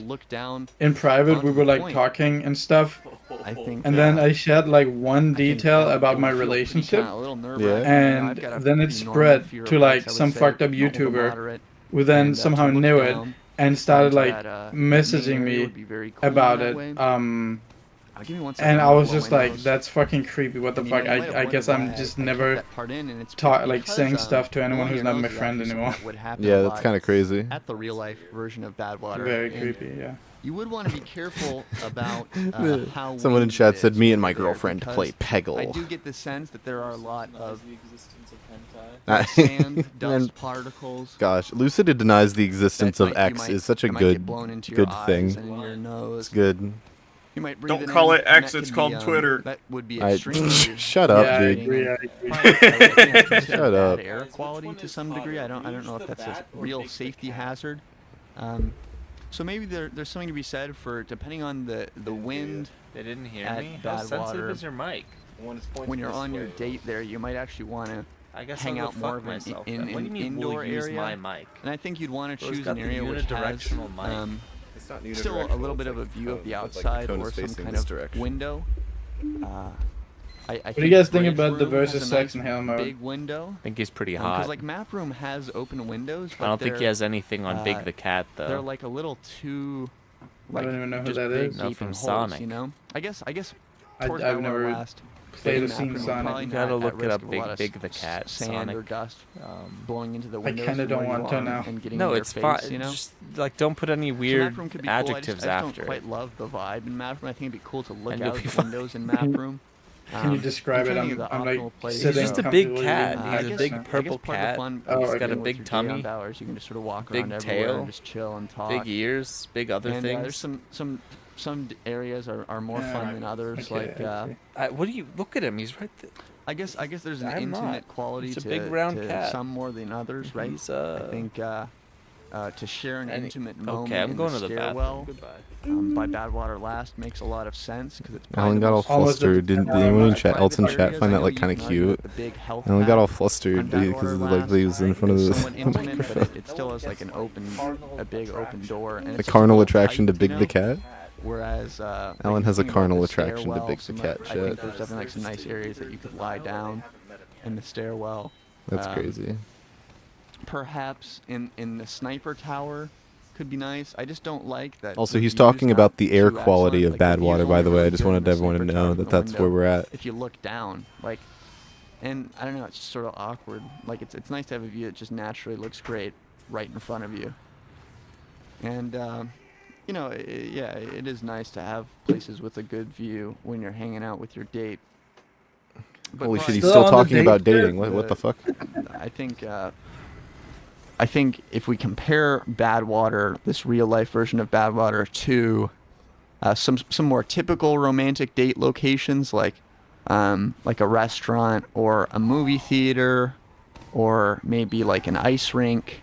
in private we were like talking and stuff, and then I shared like one detail about my relationship, and then it spread to like some fucked up YouTuber who then somehow knew it and started like messaging me about it. And I was just like, that's fucking creepy, what the fuck. I guess I'm just never saying stuff to anyone who's not my friend anymore. Yeah, that's kind of crazy. At the real life version of Badwater. Very creepy, yeah. You would want to be careful about how someone in chat said me and my girlfriend play Peggle. I do get the sense that there are a lot of sand, dust particles. Gosh, Lucid denies the existence of X is such a good thing. It's good. You might don't call it X, it's called Twitter. That would be shut up, dude. Shut up. Air quality to some degree. I don't know if that's a real safety hazard. So maybe there's something to be said for, depending on the wind. They didn't hear me. How sensitive is your mic? When you're on your date there, you might actually want to hang out more of an indoor area. My mic? And I think you'd want to choose an area which has still a little bit of a view of the outside, or some kind of window. What do you guys think about the versus sex and hell mode? Big window. I think he's pretty hot. Because like Map Room has open windows. But I don't think he has anything on Big the Cat though. They're like a little too. Like, I don't even know who that is. No, from Sonic. You know. I guess. I've never played or seen Sonic. You gotta look it up. Big the Cat. Sand Sonic. or dust blowing into the windows. I kind of don't want to now. No, it's fine. You know, just like don't put any weird adjectives after. I don't quite love the vibe in Map Room. I think it'd be cool to look out the windows in Map Room. Can you describe it? I'm like sitting. He's just a big cat. He's a big purple cat. He's got a big tummy. You can just sort of walk big around tail, and just chill and talk. Big ears, big other things. There's some areas are more fun than others. Okay, what do you look at him? He's right there. I guess there's an intimate quality to a big round cat. Some more than others, right? I think to share an intimate moment. Okay, I'm going to the stairwell. By Badwater Last makes a lot of sense because it's. Alan got all flustered. Did anyone in chat, else in chat, find that like kind of cute? Alan got all flustered because like he was in front of the microphone. It still has like a big open door. And a carnal attraction to Big the Cat. Whereas Alan has a carnal attraction to Big the Cat. I think there's definitely like some nice areas that you could lie down in the stairwell. That's crazy. Perhaps in the sniper tower could be nice. I just don't like that. Also, he's talking about the air quality of Badwater, by the way. I just wanted everyone to know that that's where we're at. If you look down, like, and I don't know, it's just sort of awkward. Like, it's nice to have a view that just naturally looks great right in front of you. And, you know, yeah, it is nice to have places with a good view when you're hanging out with your date. But holy shit, he's still talking about dating. What the fuck? I think if we compare Badwater, this real-life version of Badwater, to some more typical romantic date locations, like a restaurant or a movie theater, or maybe like an ice rink,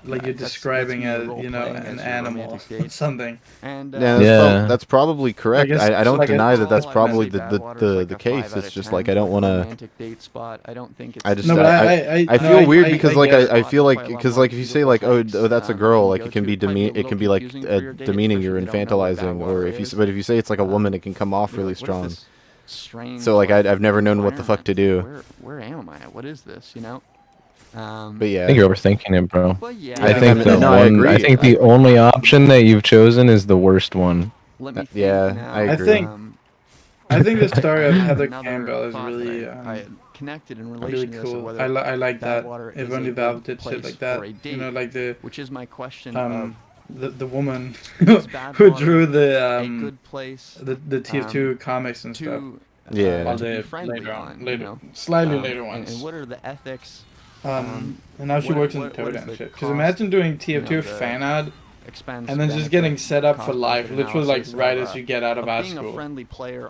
like you're describing as, you know, an animal or something. And that's probably correct. I don't like deny that that's like probably the case. It's just like I don't want to. I just I feel weird because like I feel like because like if you say like oh that's a girl, like it can be like demeaning or infantilizing, or if you say it's like a woman, it can come off really strong. So like I've never known what the fuck to do. Where am I? What is this? You know. But yeah, I think you're overthinking it, bro. Yeah, I think I think the only option that you've chosen is the worst one. I agree. I think the story of Heather Campbell is really connected in really cool. I like that. If only Valve did shit like that. You know, like the which is my question. The woman who drew the TF2 comics and stuff. Yeah. Slightly later ones. And what are the ethics? And now she works in Dota and shit. Because imagine doing TF2 fan ad, and then just getting set up for life, literally like right as you get out of art school.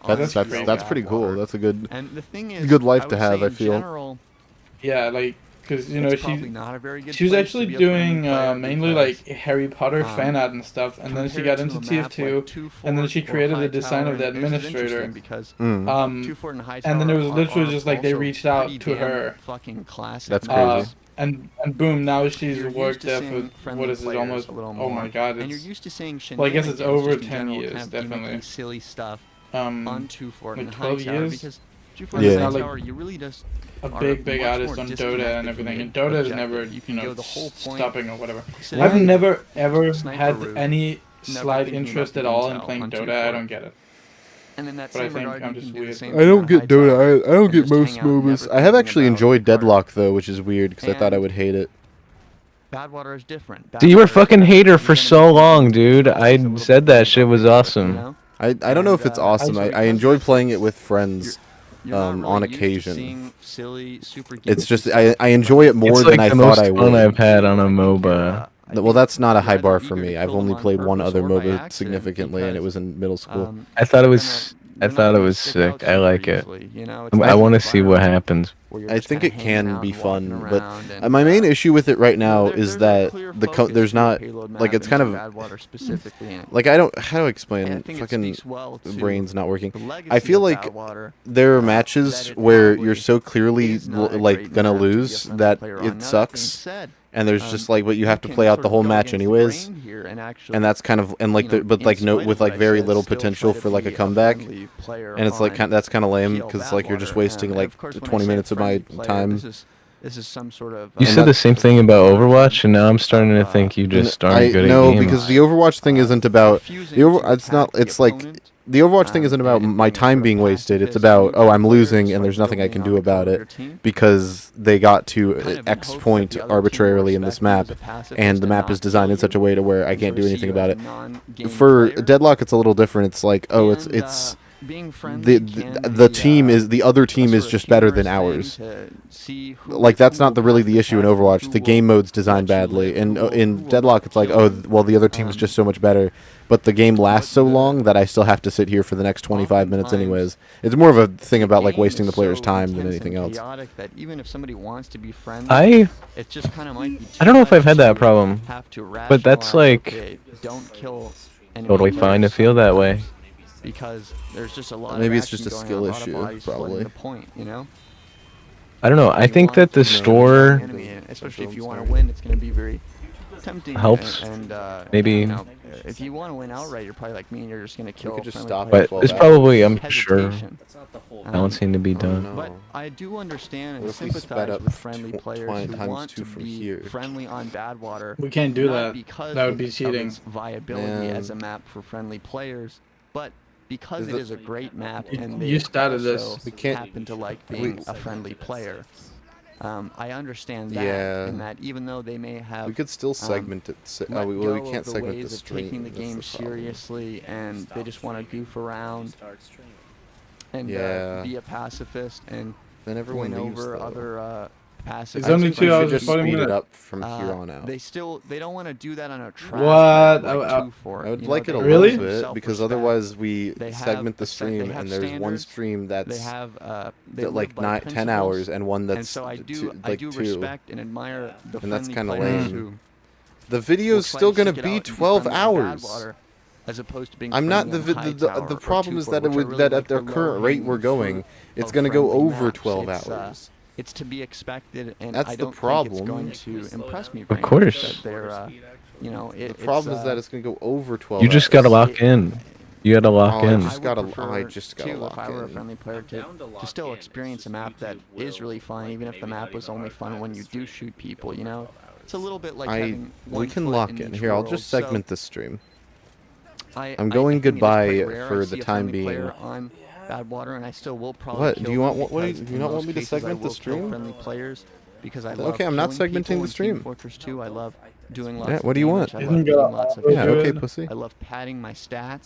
That's pretty cool. That's a good life to have, I feel. Yeah, like, because, you know, she was actually doing mainly like Harry Potter fan art and stuff, and then she got into TF2, and then she created the design of the administrator. And then it was literally just like they reached out to her. That's crazy. And boom, now she's worked there for, what is it, almost, oh my god, well, I guess it's over 10 years, definitely. Silly stuff like 12 years? Yeah. Now, like, a big artist on Dota and everything, and Dota is never, you know, stopping or whatever. I've never ever had any slight interest at all in playing Dota. I don't get it. But I think I'm just weird. I don't get Dota. I don't get most MOBAs. I have actually enjoyed Deadlock though, which is weird because I thought I would hate it. Badwater is different. Dude, you were a fucking hater for so long, dude. I said that shit was awesome. I don't know if it's awesome. I enjoy playing it with friends. On occasion. It's just I enjoy it more than I thought I would. It's like the most fun I've had on a MOBA. Well, that's not a high bar for me. I've only played one other MOBA significantly, and it was in middle school. I thought it was sick. I like it. I want to see what happens. I think it can be fun, but my main issue with it right now is that there's not like it's kind of like how do I explain? Fucking brain's not working. I feel like there are matches where you're so clearly like gonna lose that it sucks. And there's just like, but you have to play out the whole match anyways, and that's kind of but like with like very little potential for like a comeback, and it's like that's kind of lame because like you're just wasting like 20 minutes of my time. This is some sort of. You said the same thing about Overwatch, and now I'm starting to think you just aren't good at games. No, because the Overwatch thing isn't about it's not. It's like the Overwatch thing isn't about my time being wasted. It's about I'm losing and there's nothing I can do about it because they got to X point arbitrarily in this map, and the map is designed in such a way to where I can't do anything about it. For Deadlock, it's a little different. It's like it's. The other team is just better than ours. Like that's not really the issue in Overwatch. The game mode's designed badly, and in Deadlock it's like well the other team is just so much better, but the game lasts so long that I still have to sit here for the next 25 minutes anyways. It's more of a thing about like wasting the player's time than anything else. I don't know if I've had that problem, but that's like totally fine to feel that way. Because there's just a lot. Maybe it's just a skill issue, probably. The point, you know. I don't know. I think that the store, especially if you want to win, it's going to be very tempting. Helps. And maybe. You know, if you want to win outright, you're probably like me, and you're just going to kill. But there's probably, I'm sure, balancing to be done. But I do understand and sympathize with friendly players who want to be friendly on Badwater. We can't do that. That would be Because cheating. of its viability as a map for friendly players, but because it is a great map and you started this. We can't happen to like being a friendly player. I understand that, and that even though they may have, we could still segment it. We can't segment the stream. Taking the game seriously, and they just want to goof around and be a pacifist and then everyone win leaves, over other pacifists. It's only 2 hours and 40 speed minutes. it up from here on out. They don't want to do that on a track. What? I would like it a little bit because otherwise we segment the stream and there's one stream that's like 10 hours and one that's I do like 2. respect and admire the and that's kind of lame. The video's still gonna be 12 hours. As opposed to being I'm not the problem is that at the current rate we're going, it's gonna go over 12 hours. It's to be expected, and That's I the don't problem. think it's going to impress me. Of course. The problem is that it's gonna go over 12. You just gotta lock in. You gotta lock in. I just gotta lock if I were a in. friendly player to still experience a map that is really fun, even if the map was only fun when you do shoot people. You know, it's a little bit like having one we can foot lock in in. each Here, I'll world. just segment this stream. I'm I going think it is goodbye quite rare. I for see the a time friendly player being. on Badwater, and I still will probably What? kill Do you want? them What? because Do you in not most want me to cases I segment the will kill stream? friendly players because I love Okay, I'm not killing segmenting people the in stream. Team Fortress 2. I love doing lots Yeah, of what do you want? damage. I love doing lots of Yeah, okay, damage. pussy. I love padding my stats.